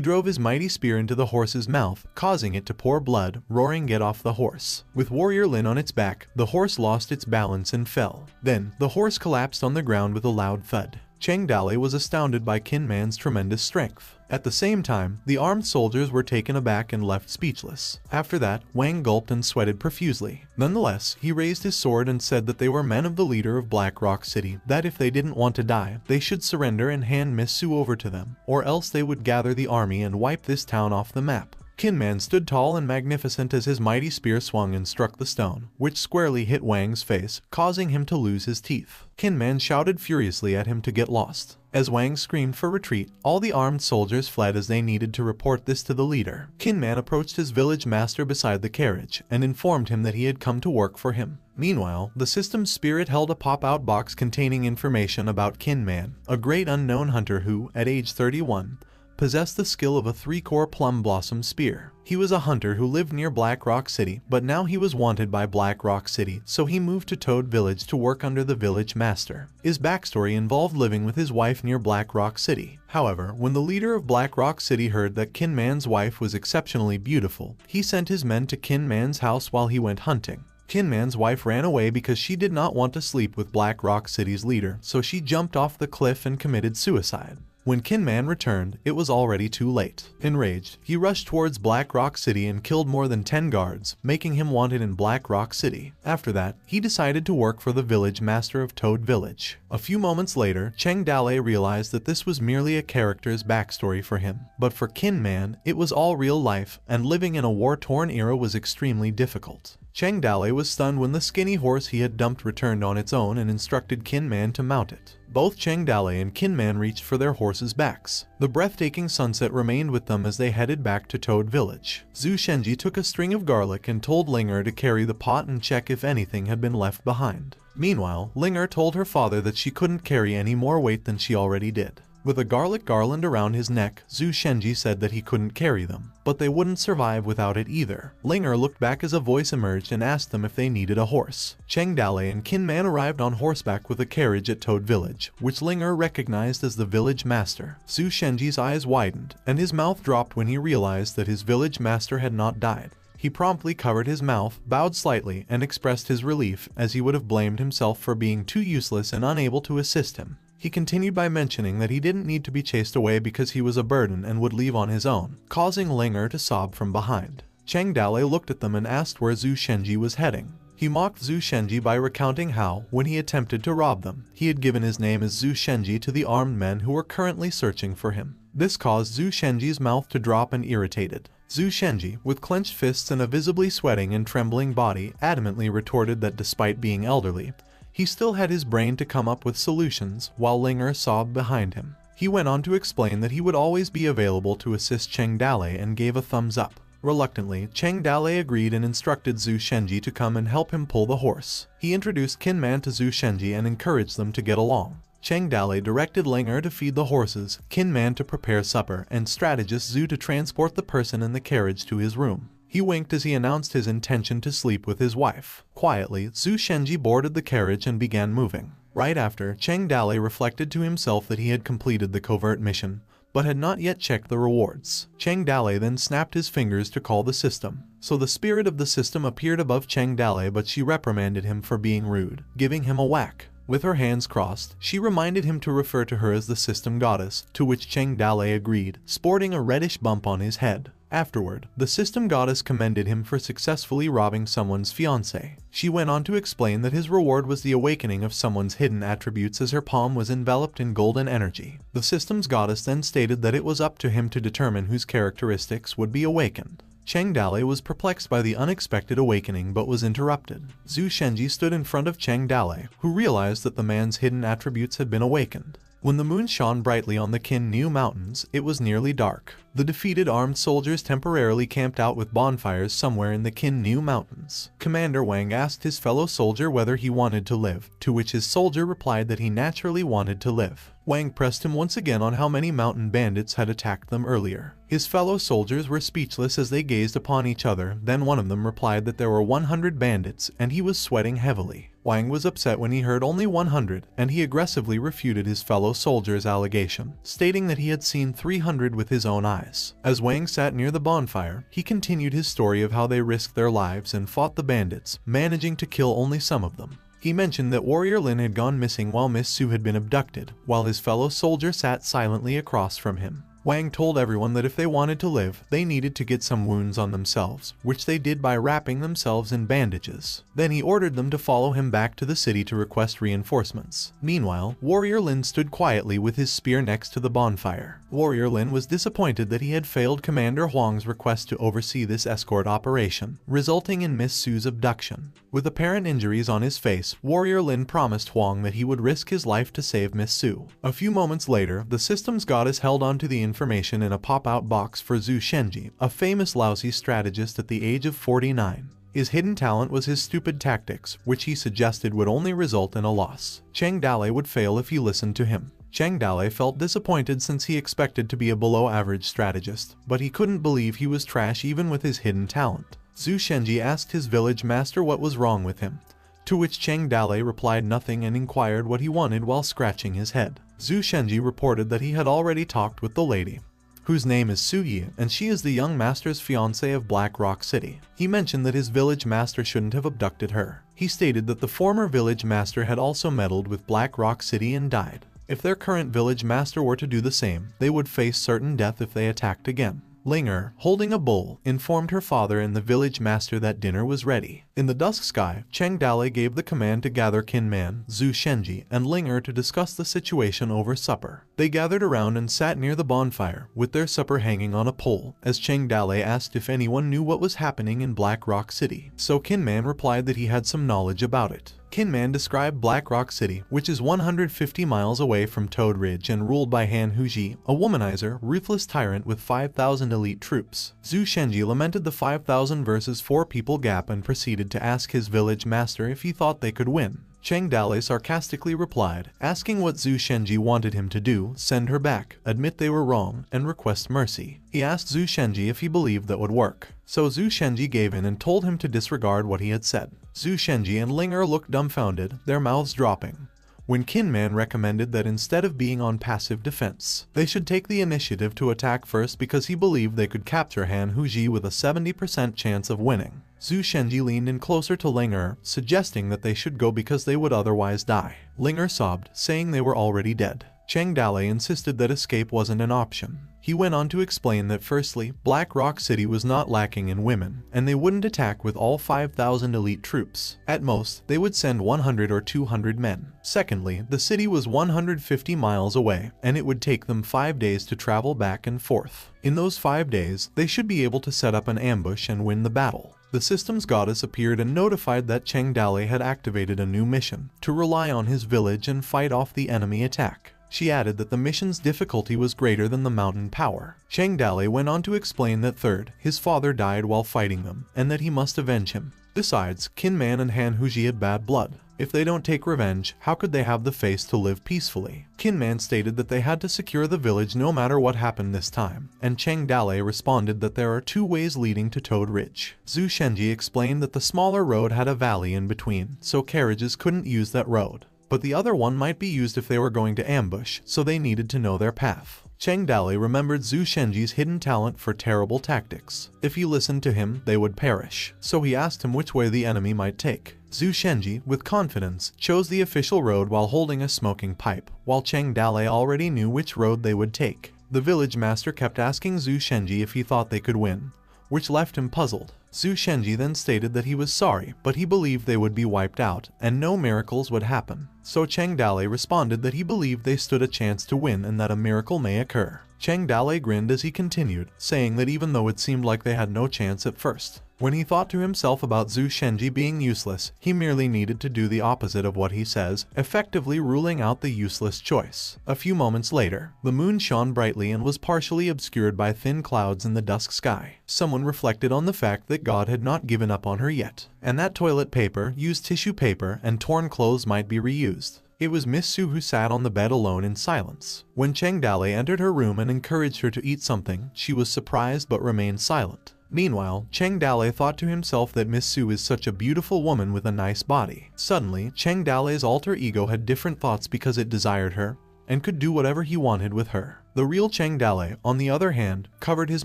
drove his mighty spear into the horse's mouth, causing it to pour blood, roaring "Get off the horse." With Warrior Lin on its back, the horse lost its balance and fell. Then, the horse collapsed on the ground with a loud thud. Cheng Dalei was astounded by Kin Man's tremendous strength. At the same time, the armed soldiers were taken aback and left speechless. After that, Wang gulped and sweated profusely. Nonetheless, he raised his sword and said that they were men of the leader of Black Rock City, that if they didn't want to die, they should surrender and hand Miss Su over to them, or else they would gather the army and wipe this town off the map. Kin Man stood tall and magnificent as his mighty spear swung and struck the stone, which squarely hit Wang's face, causing him to lose his teeth. Kin Man shouted furiously at him to get lost. As Wang screamed for retreat, all the armed soldiers fled as they needed to report this to the leader. Kin Man approached his village master beside the carriage and informed him that he had come to work for him. Meanwhile, the system's spirit held a pop-out box containing information about Kin Man, a great unknown hunter who, at age 31, possessed the skill of a 3-core plum blossom spear. He was a hunter who lived near Black Rock City, but now he was wanted by Black Rock City, so he moved to Toad Village to work under the village master. His backstory involved living with his wife near Black Rock City. However, when the leader of Black Rock City heard that Kin Man's wife was exceptionally beautiful, he sent his men to Kin Man's house while he went hunting. Kin Man's wife ran away because she did not want to sleep with Black Rock City's leader, so she jumped off the cliff and committed suicide. When Kin Man returned, it was already too late. Enraged, he rushed towards Black Rock City and killed more than 10 guards, making him wanted in Black Rock City. After that, he decided to work for the village master of Toad Village. A few moments later, Cheng Dalei realized that this was merely a character's backstory for him, but for Kin Man, it was all real life, and living in a war-torn era was extremely difficult. Cheng Dalei was stunned when the skinny horse he had dumped returned on its own and instructed Kin Man to mount it. Both Cheng Dalei and Kin Man reached for their horses' backs. The breathtaking sunset remained with them as they headed back to Toad Village. Zhu Shenji took a string of garlic and told Linger to carry the pot and check if anything had been left behind. Meanwhile, Linger told her father that she couldn't carry any more weight than she already did. With a garlic garland around his neck, Zhu Shenji said that he couldn't carry them, but they wouldn't survive without it either. Linger looked back as a voice emerged and asked them if they needed a horse. Cheng Dalei and Kin Man arrived on horseback with a carriage at Toad Village, which Linger recognized as the village master. Zhu Shenji's eyes widened, and his mouth dropped when he realized that his village master had not died. He promptly covered his mouth, bowed slightly, and expressed his relief, as he would have blamed himself for being too useless and unable to assist him. He continued by mentioning that he didn't need to be chased away because he was a burden and would leave on his own, causing Linger to sob from behind. Cheng Dalei looked at them and asked where Zhu Shenji was heading. He mocked Zhu Shenji by recounting how, when he attempted to rob them, he had given his name as Zhu Shenji to the armed men who were currently searching for him. This caused Zhu Shenji's mouth to drop and irritated. Zhu Shenji, with clenched fists and a visibly sweating and trembling body, adamantly retorted that despite being elderly, he still had his brain to come up with solutions, while Linger sobbed behind him. He went on to explain that he would always be available to assist Cheng Dalei and gave a thumbs up. Reluctantly, Cheng Dalei agreed and instructed Zhu Shenji to come and help him pull the horse. He introduced Kin Man to Zhu Shenji and encouraged them to get along. Cheng Dalei directed Linger to feed the horses, Kin Man to prepare supper, and strategist Zhu to transport the person in the carriage to his room. He winked as he announced his intention to sleep with his wife. Quietly, Zhu Shenji boarded the carriage and began moving. Right after, Cheng Dalei reflected to himself that he had completed the covert mission, but had not yet checked the rewards. Cheng Dalei then snapped his fingers to call the system. So the spirit of the system appeared above Cheng Dalei, but she reprimanded him for being rude, giving him a whack. With her hands crossed, she reminded him to refer to her as the system goddess, to which Cheng Dalei agreed, sporting a reddish bump on his head. Afterward, the system goddess commended him for successfully robbing someone's fiancé. She went on to explain that his reward was the awakening of someone's hidden attributes as her palm was enveloped in golden energy. The system's goddess then stated that it was up to him to determine whose characteristics would be awakened. Cheng Dale was perplexed by the unexpected awakening but was interrupted. Zhu Shenji stood in front of Cheng Dale, who realized that the man's hidden attributes had been awakened. When the moon shone brightly on the Qin Niu Mountains, it was nearly dark. The defeated armed soldiers temporarily camped out with bonfires somewhere in the Qin Niu Mountains. Commander Wang asked his fellow soldier whether he wanted to live, to which his soldier replied that he naturally wanted to live. Wang pressed him once again on how many mountain bandits had attacked them earlier. His fellow soldiers were speechless as they gazed upon each other. Then one of them replied that there were 100 bandits, and he was sweating heavily. Wang was upset when he heard only 100, and he aggressively refuted his fellow soldier's allegation, stating that he had seen 300 with his own eyes. As Wang sat near the bonfire, he continued his story of how they risked their lives and fought the bandits, managing to kill only some of them. He mentioned that Warrior Lin had gone missing while Miss Su had been abducted, while his fellow soldier sat silently across from him. Wang told everyone that if they wanted to live, they needed to get some wounds on themselves, which they did by wrapping themselves in bandages. Then he ordered them to follow him back to the city to request reinforcements. Meanwhile, Warrior Lin stood quietly with his spear next to the bonfire. Warrior Lin was disappointed that he had failed Commander Huang's request to oversee this escort operation, resulting in Miss Su's abduction. With apparent injuries on his face, Warrior Lin promised Huang that he would risk his life to save Miss Su. A few moments later, the systems goddess held onto the information in a pop-out box for Zhu Shenji, a famous lousy strategist at the age of 49. His hidden talent was his stupid tactics, which he suggested would only result in a loss. Cheng Dale would fail if he listened to him. Cheng Dale felt disappointed since he expected to be a below-average strategist, but he couldn't believe he was trash even with his hidden talent. Zhu Shenji asked his village master what was wrong with him, to which Cheng Dale replied nothing and inquired what he wanted while scratching his head. Zhu Shenji reported that he had already talked with the lady, whose name is Su Yi, and she is the young master's fiancée of Black Rock City. He mentioned that his village master shouldn't have abducted her. He stated that the former village master had also meddled with Black Rock City and died. If their current village master were to do the same, they would face certain death if they attacked again. Linger, holding a bowl, informed her father and the village master that dinner was ready. In the dusk sky, Cheng Dale gave the command to gather Kinman, Zhu Shenji, and Linger to discuss the situation over supper. They gathered around and sat near the bonfire, with their supper hanging on a pole, as Cheng Dale asked if anyone knew what was happening in Black Rock City. So Kinman replied that he had some knowledge about it. Kinman described Black Rock City, which is 150 miles away from Toad Ridge and ruled by Han Huji, a womanizer, ruthless tyrant with 5,000 elite troops. Zhu Shenji lamented the 5,000 versus 4 people gap and proceeded to ask his village master if he thought they could win. Cheng Dale sarcastically replied, asking what Zhu Shenji wanted him to do: send her back, admit they were wrong, and request mercy. He asked Zhu Shenji if he believed that would work. So Zhu Shenji gave in and told him to disregard what he had said. Zhu Shenji and Linger looked dumbfounded, their mouths dropping, when Kinman recommended that instead of being on passive defense, they should take the initiative to attack first because he believed they could capture Han Huji with a 70% chance of winning. Zhu Shenji leaned in closer to Linger, suggesting that they should go because they would otherwise die. Linger sobbed, saying they were already dead. Cheng Dale insisted that escape wasn't an option. He went on to explain that firstly, Black Rock City was not lacking in women, and they wouldn't attack with all 5,000 elite troops. At most, they would send 100 or 200 men. Secondly, the city was 150 miles away, and it would take them 5 days to travel back and forth. In those 5 days, they should be able to set up an ambush and win the battle. The systems goddess appeared and notified that Cheng Dale had activated a new mission, to rely on his village and fight off the enemy attack. She added that the mission's difficulty was greater than the mountain power. Cheng Dale went on to explain that third, his father died while fighting them, and that he must avenge him. Besides, Kinman and Han Huji had bad blood. If they don't take revenge, how could they have the face to live peacefully? Kinman stated that they had to secure the village no matter what happened this time, and Cheng Dale responded that there are 2 ways leading to Toad Ridge. Zhu Shenji explained that the smaller road had a valley in between, so carriages couldn't use that road. But the other one might be used if they were going to ambush, so they needed to know their path. Cheng Dale remembered Zhu Shenji's hidden talent for terrible tactics. If he listened to him, they would perish. So he asked him which way the enemy might take. Zhu Shenji, with confidence, chose the official road while holding a smoking pipe, while Cheng Dale already knew which road they would take. The village master kept asking Zhu Shenji if he thought they could win, which left him puzzled. Zhu Shenji then stated that he was sorry, but he believed they would be wiped out, and no miracles would happen. So Cheng Dale responded that he believed they stood a chance to win and that a miracle may occur. Cheng Dale grinned as he continued, saying that even though it seemed like they had no chance at first, when he thought to himself about Zhu Shenji being useless, he merely needed to do the opposite of what he says, effectively ruling out the useless choice. A few moments later, the moon shone brightly and was partially obscured by thin clouds in the dusk sky. Someone reflected on the fact that God had not given up on her yet, and that toilet paper, used tissue paper, and torn clothes might be reused. It was Miss Su who sat on the bed alone in silence. When Cheng Dale entered her room and encouraged her to eat something, she was surprised but remained silent. Meanwhile, Cheng Dale thought to himself that Miss Su is such a beautiful woman with a nice body. Suddenly, Cheng Dale's alter ego had different thoughts because it desired her, and could do whatever he wanted with her. The real Cheng Dale, on the other hand, covered his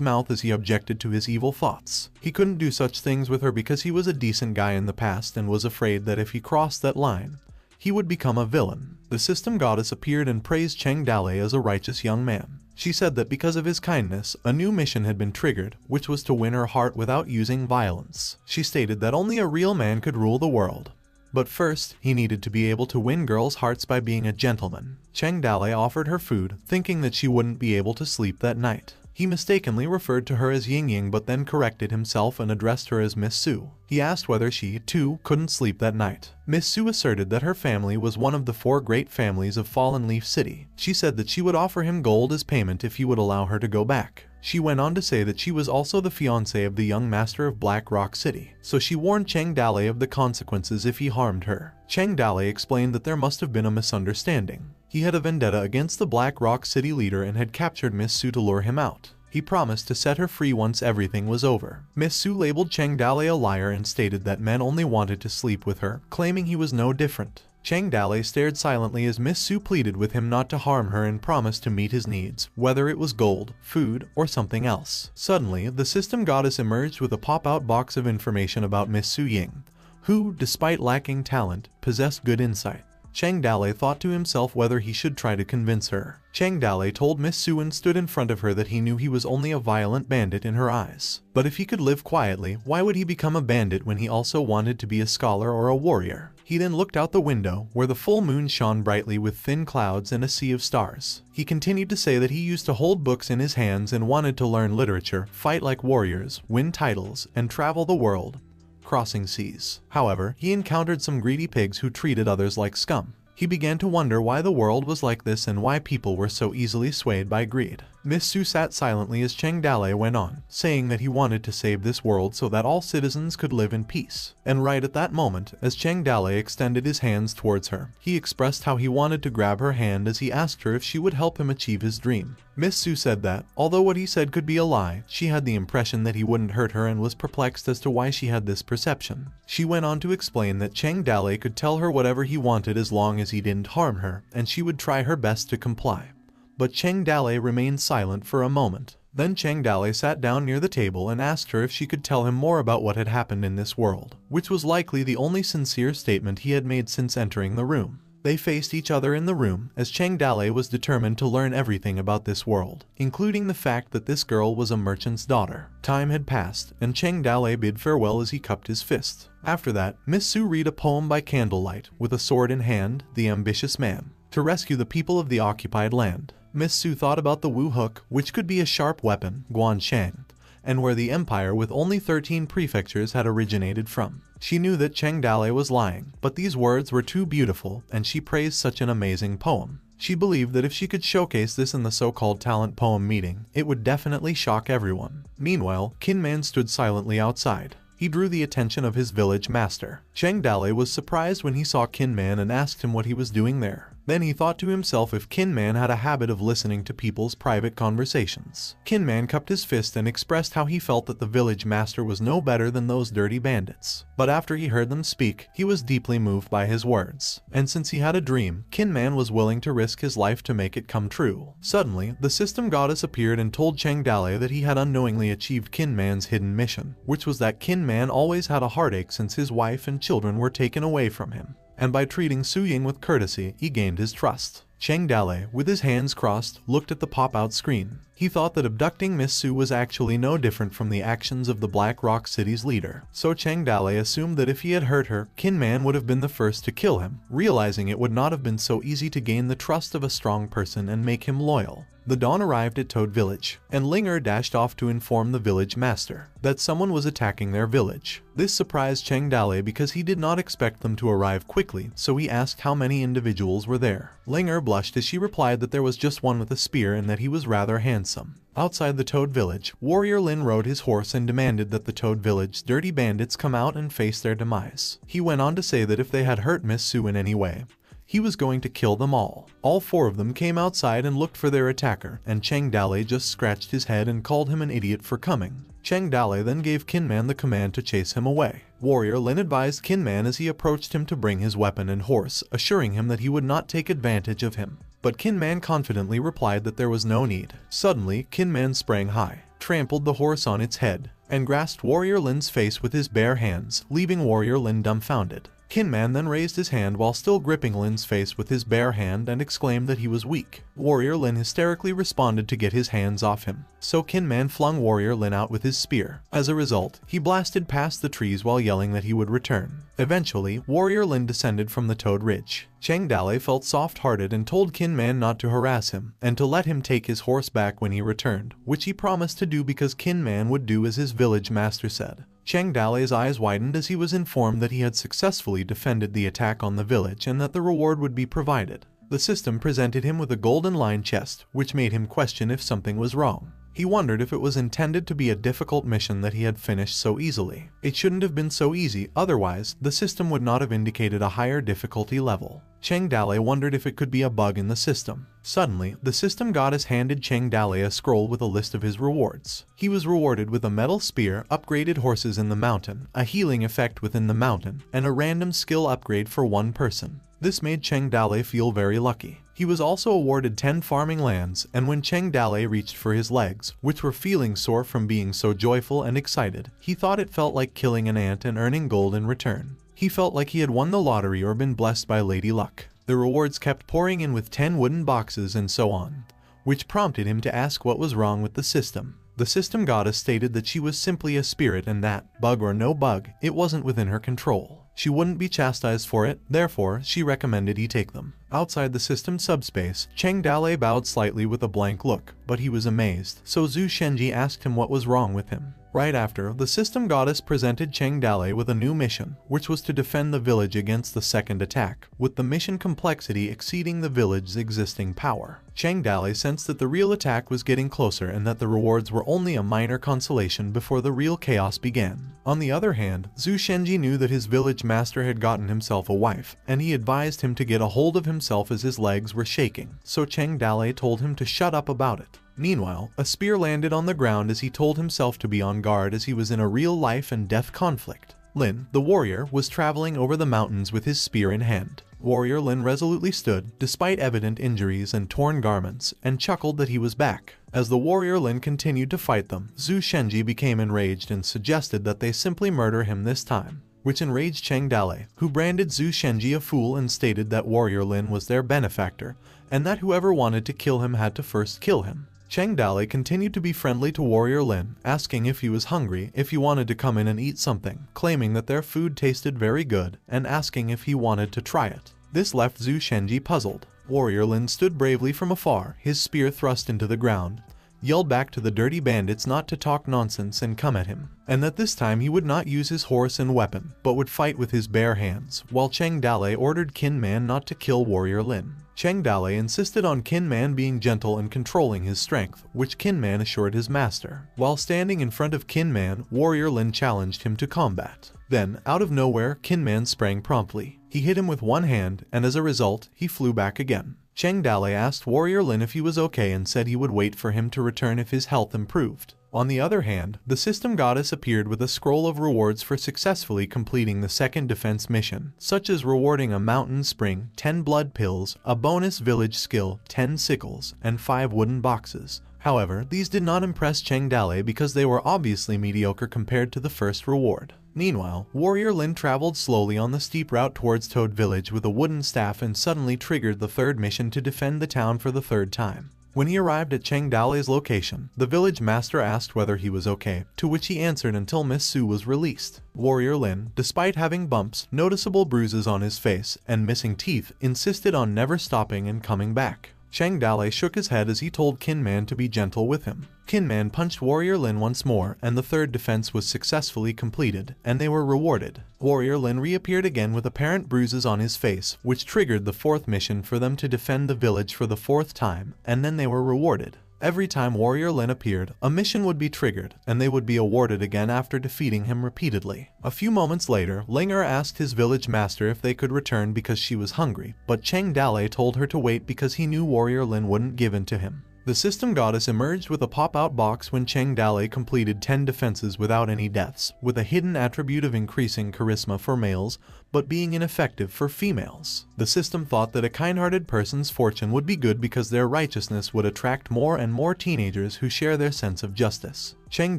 mouth as he objected to his evil thoughts. He couldn't do such things with her because he was a decent guy in the past and was afraid that if he crossed that line, he would become a villain. The system goddess appeared and praised Cheng Dale as a righteous young man. She said that because of his kindness, a new mission had been triggered, which was to win her heart without using violence. She stated that only a real man could rule the world. But first, he needed to be able to win girls' hearts by being a gentleman. Cheng Dale offered her food, thinking that she wouldn't be able to sleep that night. He mistakenly referred to her as Ying Ying but then corrected himself and addressed her as Miss Su. He asked whether she, too, couldn't sleep that night. Miss Su asserted that her family was one of the 4 great families of Fallen Leaf City. She said that she would offer him gold as payment if he would allow her to go back. She went on to say that she was also the fiancée of the young master of Black Rock City, so she warned Cheng Dale of the consequences if he harmed her. Cheng Dale explained that there must have been a misunderstanding. He had a vendetta against the Black Rock City leader and had captured Miss Su to lure him out. He promised to set her free once everything was over. Miss Su labeled Cheng Dale a liar and stated that men only wanted to sleep with her, claiming he was no different. Cheng Dale stared silently as Miss Su pleaded with him not to harm her and promised to meet his needs, whether it was gold, food, or something else. Suddenly, the system goddess emerged with a pop-out box of information about Miss Su Ying, who, despite lacking talent, possessed good insight. Cheng Dale thought to himself whether he should try to convince her. Cheng Dale told Miss Su and stood in front of her that he knew he was only a violent bandit in her eyes. But if he could live quietly, why would he become a bandit when he also wanted to be a scholar or a warrior? He then looked out the window, where the full moon shone brightly with thin clouds and a sea of stars. He continued to say that he used to hold books in his hands and wanted to learn literature, fight like warriors, win titles, and travel the world, crossing seas. However, he encountered some greedy pigs who treated others like scum. He began to wonder why the world was like this and why people were so easily swayed by greed. Miss Su sat silently as Cheng Dale went on, saying that he wanted to save this world so that all citizens could live in peace. And right at that moment, as Cheng Dale extended his hands towards her, he expressed how he wanted to grab her hand as he asked her if she would help him achieve his dream. Miss Su said that, although what he said could be a lie, she had the impression that he wouldn't hurt her and was perplexed as to why she had this perception. She went on to explain that Cheng Dale could tell her whatever he wanted as long as he didn't harm her, and she would try her best to comply. But Cheng Dale remained silent for a moment. Then Cheng Dale sat down near the table and asked her if she could tell him more about what had happened in this world, which was likely the only sincere statement he had made since entering the room. They faced each other in the room, as Cheng Dale was determined to learn everything about this world, including the fact that this girl was a merchant's daughter. Time had passed, and Cheng Dale bid farewell as he cupped his fist. After that, Miss Su read a poem by candlelight, with a sword in hand, the ambitious man, to rescue the people of the occupied land. Miss Su thought about the Wu Hook, which could be a sharp weapon, Guan Shang, and where the empire with only 13 prefectures had originated from. She knew that Cheng Dale was lying, but these words were too beautiful, and she praised such an amazing poem. She believed that if she could showcase this in the so-called talent poem meeting, it would definitely shock everyone. Meanwhile, Qin Man stood silently outside. He drew the attention of his village master. Cheng Dale was surprised when he saw Qin Man and asked him what he was doing there. Then he thought to himself if Qin Man had a habit of listening to people's private conversations. Qin Man cupped his fist and expressed how he felt that the village master was no better than those dirty bandits. But after he heard them speak, he was deeply moved by his words. And since he had a dream, Qin Man was willing to risk his life to make it come true. Suddenly, the system goddess appeared and told Cheng Dale that he had unknowingly achieved Qin Man's hidden mission, which was that Qin Man always had a heartache since his wife and children were taken away from him. and by treating Su Ying with courtesy, he gained his trust. Cheng Dale, with his hands crossed, looked at the pop-out screen. He thought that abducting Miss Su was actually no different from the actions of the Black Rock City's leader. So Cheng Dale assumed that if he had hurt her, Kin Man would have been the first to kill him, realizing it would not have been so easy to gain the trust of a strong person and make him loyal. The dawn arrived at Toad Village, and Linger dashed off to inform the village master that someone was attacking their village. This surprised Cheng Dale because he did not expect them to arrive quickly, so he asked how many individuals were there. Linger blushed as she replied that there was just one with a spear and that he was rather handsome. Outside the Toad Village, Warrior Lin rode his horse and demanded that the Toad Village's dirty bandits come out and face their demise. He went on to say that if they had hurt Miss Su in any way, he was going to kill them all. All four of them came outside and looked for their attacker, and Cheng Dale just scratched his head and called him an idiot for coming. Cheng Dale then gave Kin Man the command to chase him away. Warrior Lin advised Kin Man as he approached him to bring his weapon and horse, assuring him that he would not take advantage of him. But Kin Man confidently replied that there was no need. Suddenly, Kin Man sprang high, trampled the horse on its head, and grasped Warrior Lin's face with his bare hands, leaving Warrior Lin dumbfounded. Kin Man then raised his hand while still gripping Lin's face with his bare hand and exclaimed that he was weak. Warrior Lin hysterically responded to get his hands off him, so Kin Man flung Warrior Lin out with his spear. As a result, he blasted past the trees while yelling that he would return. Eventually, Warrior Lin descended from the Toad Ridge. Cheng Dale felt soft-hearted and told Kin Man not to harass him, and to let him take his horse back when he returned, which he promised to do because Kin Man would do as his village master said. Cheng Dale's eyes widened as he was informed that he had successfully defended the attack on the village and that the reward would be provided. The system presented him with a golden line chest, which made him question if something was wrong. He wondered if it was intended to be a difficult mission that he had finished so easily. It shouldn't have been so easy, otherwise, the system would not have indicated a higher difficulty level. Cheng Dale wondered if it could be a bug in the system. Suddenly, the system goddess handed Cheng Dale a scroll with a list of his rewards. He was rewarded with a metal spear, upgraded horses in the mountain, a healing effect within the mountain, and a random skill upgrade for one person. This made Cheng Dale feel very lucky. He was also awarded 10 farming lands, and when Cheng Dale reached for his legs, which were feeling sore from being so joyful and excited, he thought it felt like killing an ant and earning gold in return. He felt like he had won the lottery or been blessed by Lady Luck. The rewards kept pouring in with 10 wooden boxes and so on, which prompted him to ask what was wrong with the system. The system goddess stated that she was simply a spirit and that, bug or no bug, it wasn't within her control. She wouldn't be chastised for it, therefore, she recommended he take them. Outside the system subspace, Cheng Dale bowed slightly with a blank look, but he was amazed, so Zhu Shenji asked him what was wrong with him. Right after, the system goddess presented Cheng Dale with a new mission, which was to defend the village against the second attack, with the mission complexity exceeding the village's existing power. Cheng Dale sensed that the real attack was getting closer and that the rewards were only a minor consolation before the real chaos began. On the other hand, Zhu Shenji knew that his village master had gotten himself a wife, and he advised him to get a hold of himself as his legs were shaking, so Cheng Dale told him to shut up about it. Meanwhile, a spear landed on the ground as he told himself to be on guard as he was in a real life and death conflict. Lin, the warrior, was traveling over the mountains with his spear in hand. Warrior Lin resolutely stood, despite evident injuries and torn garments, and chuckled that he was back. As the warrior Lin continued to fight them, Zhu Shenji became enraged and suggested that they simply murder him this time, which enraged Cheng Dale, who branded Zhu Shenji a fool and stated that Warrior Lin was their benefactor, and that whoever wanted to kill him had to first kill him. Cheng Dale continued to be friendly to Warrior Lin, asking if he was hungry, if he wanted to come in and eat something, claiming that their food tasted very good, and asking if he wanted to try it. This left Zhu Shenji puzzled. Warrior Lin stood bravely from afar, his spear thrust into the ground, yelled back to the dirty bandits not to talk nonsense and come at him, and that this time he would not use his horse and weapon, but would fight with his bare hands, while Cheng Dale ordered Kin Man not to kill Warrior Lin. Cheng Dale insisted on Kin Man being gentle and controlling his strength, which Kin Man assured his master. While standing in front of Kin Man, Warrior Lin challenged him to combat. Then, out of nowhere, Kin Man sprang promptly. He hit him with one hand, and as a result, he flew back again. Cheng Dale asked Warrior Lin if he was okay and said he would wait for him to return if his health improved. On the other hand, the system goddess appeared with a scroll of rewards for successfully completing the second defense mission, such as rewarding a mountain spring, 10 blood pills, a bonus village skill, 10 sickles, and 5 wooden boxes, However, these did not impress Cheng Dale because they were obviously mediocre compared to the first reward. Meanwhile, Warrior Lin traveled slowly on the steep route towards Toad Village with a wooden staff and suddenly triggered the third mission to defend the town for the third time. When he arrived at Cheng Dale's location, the village master asked whether he was okay, to which he answered until Miss Su was released. Warrior Lin, despite having bumps, noticeable bruises on his face, and missing teeth, insisted on never stopping and coming back. Cheng Dale shook his head as he told Kin Man to be gentle with him. Kin Man punched Warrior Lin once more, and the third defense was successfully completed, and they were rewarded. Warrior Lin reappeared again with apparent bruises on his face, which triggered the fourth mission for them to defend the village for the fourth time, and then they were rewarded. Every time Warrior Lin appeared, a mission would be triggered, and they would be awarded again after defeating him repeatedly. A few moments later, Linger asked his village master if they could return because she was hungry, but Cheng Dale told her to wait because he knew Warrior Lin wouldn't give in to him. The system goddess emerged with a pop-out box when Cheng Dale completed 10 defenses without any deaths, with a hidden attribute of increasing charisma for males, but being ineffective for females. The system thought that a kind-hearted person's fortune would be good because their righteousness would attract more and more teenagers who share their sense of justice. Cheng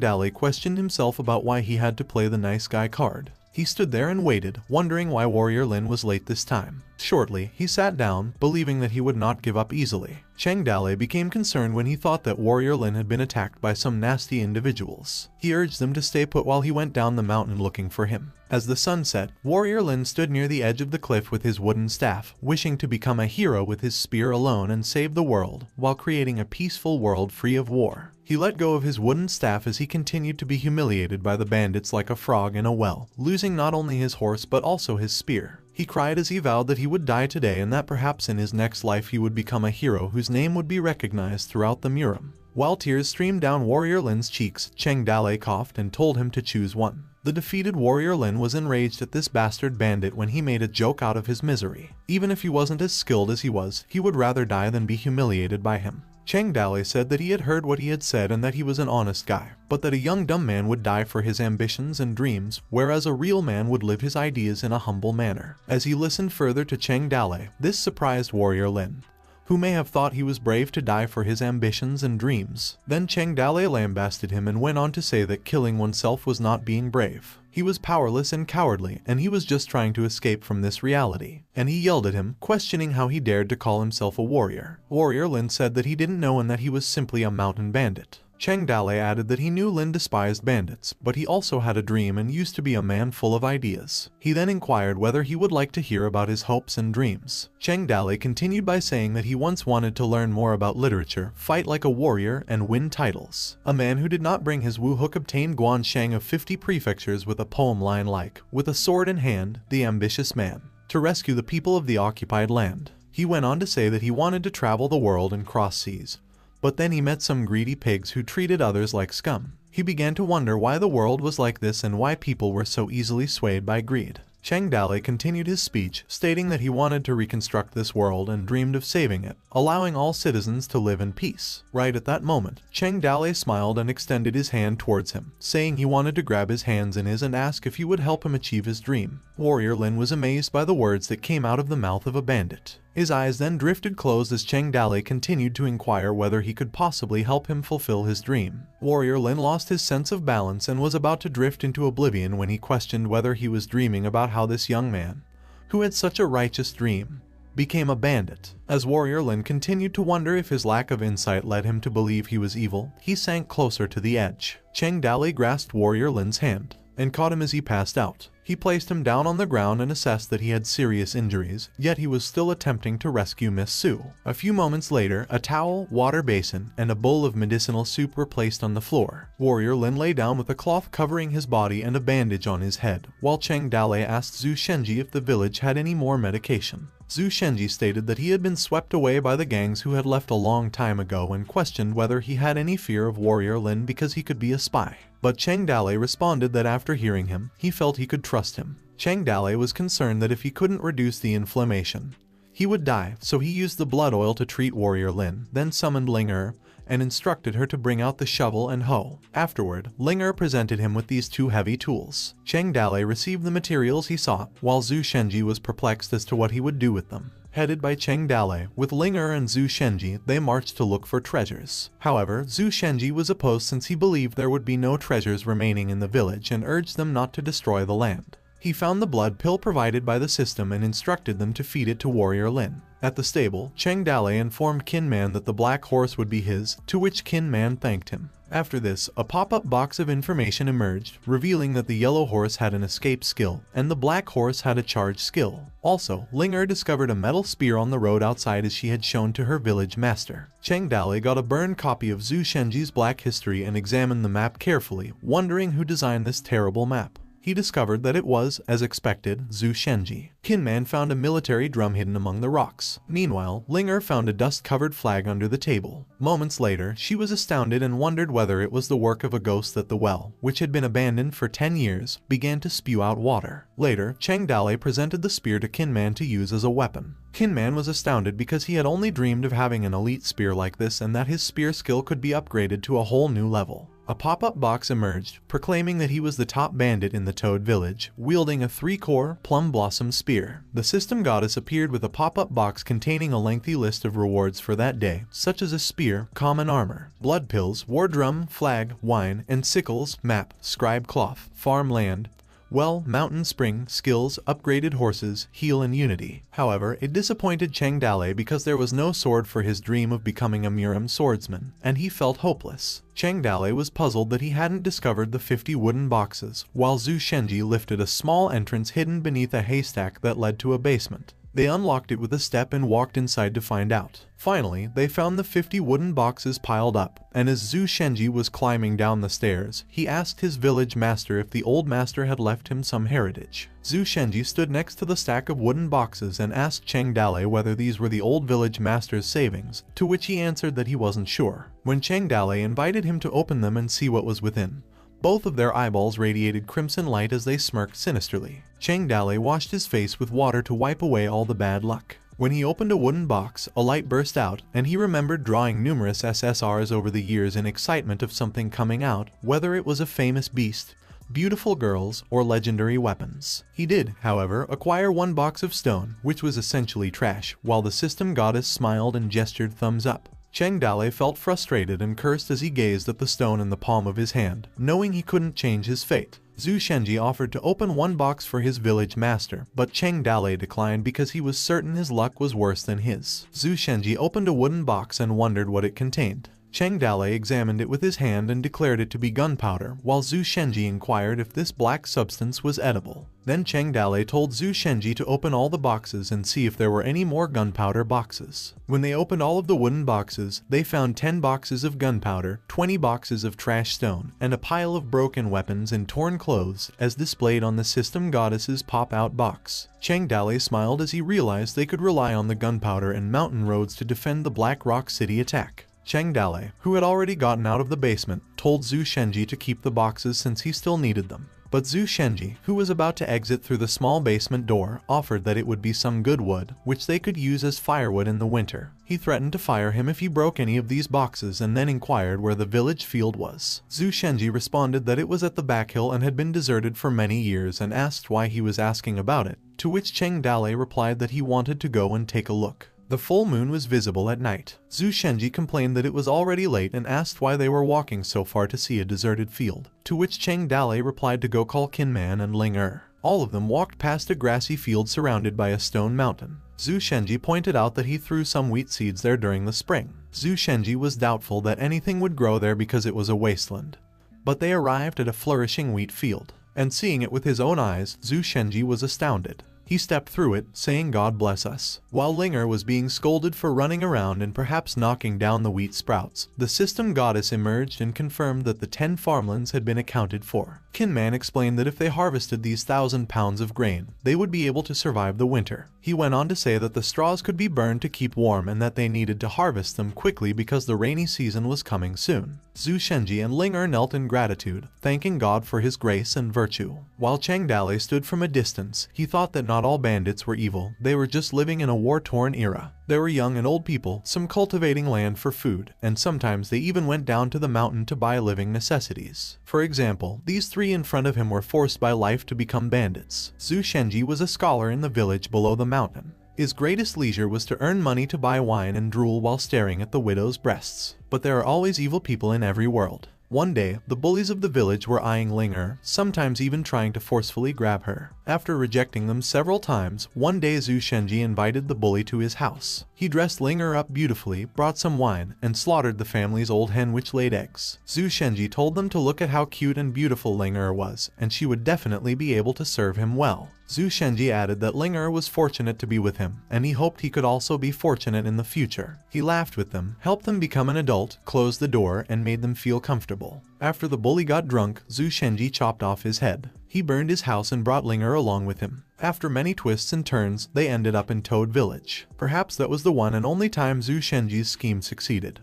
Dale questioned himself about why he had to play the nice guy card. He stood there and waited, wondering why Warrior Lin was late this time. Shortly, he sat down, believing that he would not give up easily. Cheng Dale became concerned when he thought that Warrior Lin had been attacked by some nasty individuals. He urged them to stay put while he went down the mountain looking for him. As the sun set, Warrior Lin stood near the edge of the cliff with his wooden staff, wishing to become a hero with his spear alone and save the world, while creating a peaceful world free of war. He let go of his wooden staff as he continued to be humiliated by the bandits like a frog in a well, losing not only his horse but also his spear. He cried as he vowed that he would die today and that perhaps in his next life he would become a hero whose name would be recognized throughout the Murim. While tears streamed down Warrior Lin's cheeks, Cheng Dale coughed and told him to choose one. The defeated Warrior Lin was enraged at this bastard bandit when he made a joke out of his misery. Even if he wasn't as skilled as he was, he would rather die than be humiliated by him. Cheng Dale said that he had heard what he had said and that he was an honest guy, but that a young dumb man would die for his ambitions and dreams, whereas a real man would live his ideas in a humble manner. As he listened further to Cheng Dale, this surprised Warrior Lin, who may have thought he was brave to die for his ambitions and dreams. Then Cheng Dale lambasted him and went on to say that killing oneself was not being brave. He was powerless and cowardly, and he was just trying to escape from this reality. And he yelled at him, questioning how he dared to call himself a warrior. Warrior Lin said that he didn't know and that he was simply a mountain bandit. Cheng Dale added that he knew Lin despised bandits, but he also had a dream and used to be a man full of ideas. He then inquired whether he would like to hear about his hopes and dreams. Cheng Dale continued by saying that he once wanted to learn more about literature, fight like a warrior, and win titles. A man who did not bring his Wu Hook obtained Guan Shang of 50 prefectures with a poem line like, "With a sword in hand, the ambitious man," to rescue the people of the occupied land. He went on to say that he wanted to travel the world and cross seas. But then he met some greedy pigs who treated others like scum. He began to wonder why the world was like this and why people were so easily swayed by greed. Cheng Dale continued his speech, stating that he wanted to reconstruct this world and dreamed of saving it, allowing all citizens to live in peace. Right at that moment, Cheng Dale smiled and extended his hand towards him, saying he wanted to grab his hands in his and ask if he would help him achieve his dream. Warrior Lin was amazed by the words that came out of the mouth of a bandit. His eyes then drifted closed as Cheng Dale continued to inquire whether he could possibly help him fulfill his dream. Warrior Lin lost his sense of balance and was about to drift into oblivion when he questioned whether he was dreaming about how this young man, who had such a righteous dream, became a bandit. As Warrior Lin continued to wonder if his lack of insight led him to believe he was evil, he sank closer to the edge. Cheng Dale grasped Warrior Lin's hand and caught him as he passed out. He placed him down on the ground and assessed that he had serious injuries, yet he was still attempting to rescue Miss Su. A few moments later, a towel, water basin, and a bowl of medicinal soup were placed on the floor. Warrior Lin lay down with a cloth covering his body and a bandage on his head, while Cheng Dale asked Zhu Shenji if the village had any more medication. Zhu Shenji stated that he had been swept away by the gangs who had left a long time ago and questioned whether he had any fear of Warrior Lin because he could be a spy. But Cheng Dale responded that after hearing him, he felt he could trust him. Cheng Dale was concerned that if he couldn't reduce the inflammation, he would die, so he used the blood oil to treat Warrior Lin, then summoned Ling Er and instructed her to bring out the shovel and hoe. Afterward, Ling presented him with these two heavy tools. Cheng Dale received the materials he sought, while Zhu Shenji was perplexed as to what he would do with them. Headed by Cheng Dale, with Ling and Zhu Shenji, they marched to look for treasures. However, Zhu Shenji was opposed since he believed there would be no treasures remaining in the village and urged them not to destroy the land. He found the blood pill provided by the system and instructed them to feed it to Warrior Lin. At the stable, Cheng Dale informed Qin Man that the black horse would be his, to which Qin Man thanked him. After this, a pop-up box of information emerged, revealing that the yellow horse had an escape skill, and the black horse had a charge skill. Also, Ling discovered a metal spear on the road outside as she had shown to her village master. Cheng Dale got a burned copy of Zhu Shenji's Black History and examined the map carefully, wondering who designed this terrible map. He discovered that it was, as expected, Zhu Shenji. Qin Man found a military drum hidden among the rocks. Meanwhile, Ling found a dust-covered flag under the table. Moments later, she was astounded and wondered whether it was the work of a ghost that the well, which had been abandoned for 10 years, began to spew out water. Later, Cheng Dale presented the spear to Qin Man to use as a weapon. Qin Man was astounded because he had only dreamed of having an elite spear like this and that his spear skill could be upgraded to a whole new level. A pop-up box emerged, proclaiming that he was the top bandit in the Toad Village, wielding a 3-core, plum blossom spear. The system goddess appeared with a pop-up box containing a lengthy list of rewards for that day, such as a spear, common armor, blood pills, war drum, flag, wine, and sickles, map, scribe cloth, farmland, well, mountain spring, skills, upgraded horses, heal and unity. However, it disappointed Cheng Dale because there was no sword for his dream of becoming a Murim swordsman, and he felt hopeless. Cheng Dale was puzzled that he hadn't discovered the 50 wooden boxes, while Zhu Shenji lifted a small entrance hidden beneath a haystack that led to a basement. They unlocked it with a step and walked inside to find out. Finally, they found the 50 wooden boxes piled up, and as Zhu Shenji was climbing down the stairs, he asked his village master if the old master had left him some heritage. Zhu Shenji stood next to the stack of wooden boxes and asked Cheng Dale whether these were the old village master's savings, to which he answered that he wasn't sure. When Cheng Dale invited him to open them and see what was within, both of their eyeballs radiated crimson light as they smirked sinisterly. Cheng Dale washed his face with water to wipe away all the bad luck. When he opened a wooden box, a light burst out, and he remembered drawing numerous SSRs over the years in excitement of something coming out, whether it was a famous beast, beautiful girls, or legendary weapons. He did, however, acquire one box of stone, which was essentially trash, while the system goddess smiled and gestured thumbs up. Cheng Dale felt frustrated and cursed as he gazed at the stone in the palm of his hand, knowing he couldn't change his fate. Zhu Shenji offered to open one box for his village master, but Cheng Dale declined because he was certain his luck was worse than his. Zhu Shenji opened a wooden box and wondered what it contained. Cheng Dale examined it with his hand and declared it to be gunpowder, while Zhu Shenji inquired if this black substance was edible. Then Cheng Dale told Zhu Shenji to open all the boxes and see if there were any more gunpowder boxes. When they opened all of the wooden boxes, they found 10 boxes of gunpowder, 20 boxes of trash stone, and a pile of broken weapons and torn clothes, as displayed on the system goddess's pop-out box. Cheng Dale smiled as he realized they could rely on the gunpowder and mountain roads to defend the Black Rock City attack. Cheng Dale, who had already gotten out of the basement, told Zhu Shenji to keep the boxes since he still needed them. But Zhu Shenji, who was about to exit through the small basement door, offered that it would be some good wood, which they could use as firewood in the winter. He threatened to fire him if he broke any of these boxes and then inquired where the village field was. Zhu Shenji responded that it was at the back hill and had been deserted for many years and asked why he was asking about it, to which Cheng Dale replied that he wanted to go and take a look. The full moon was visible at night. Zhu Shenji complained that it was already late and asked why they were walking so far to see a deserted field, to which Cheng Dale replied to go call Qin Man and Ling. All of them walked past a grassy field surrounded by a stone mountain. Zhu Shenji pointed out that he threw some wheat seeds there during the spring. Zhu Shenji was doubtful that anything would grow there because it was a wasteland. But they arrived at a flourishing wheat field, and seeing it with his own eyes, Zhu Shenji was astounded. He stepped through it, saying God bless us. While Ling was being scolded for running around and perhaps knocking down the wheat sprouts, the system goddess emerged and confirmed that the 10 farmlands had been accounted for. Qin Man explained that if they harvested these 1,000 pounds of grain, they would be able to survive the winter. He went on to say that the straws could be burned to keep warm and that they needed to harvest them quickly because the rainy season was coming soon. Zhu Shenji and Ling Er knelt in gratitude, thanking God for his grace and virtue. While Chang Dale stood from a distance, he thought that not all bandits were evil, they were just living in a war-torn era. There were young and old people, some cultivating land for food, and sometimes they even went down to the mountain to buy living necessities. For example, these three in front of him were forced by life to become bandits. Zhu Shenji was a scholar in the village below the mountain. His greatest leisure was to earn money to buy wine and drool while staring at the widow's breasts. But there are always evil people in every world. One day, the bullies of the village were eyeing Ling Er, sometimes even trying to forcefully grab her. After rejecting them several times, one day Zhu Shenji invited the bully to his house. He dressed Ling Er up beautifully, brought some wine, and slaughtered the family's old hen which laid eggs. Zhu Shenji told them to look at how cute and beautiful Ling Er was, and she would definitely be able to serve him well. Zhu Shenji added that Ling Er was fortunate to be with him, and he hoped he could also be fortunate in the future. He laughed with them, helped them become an adult, closed the door, and made them feel comfortable. After the bully got drunk, Zhu Shenji chopped off his head. He burned his house and brought Ling Er along with him. After many twists and turns, they ended up in Toad Village. Perhaps that was the one and only time Zhu Shenji's scheme succeeded.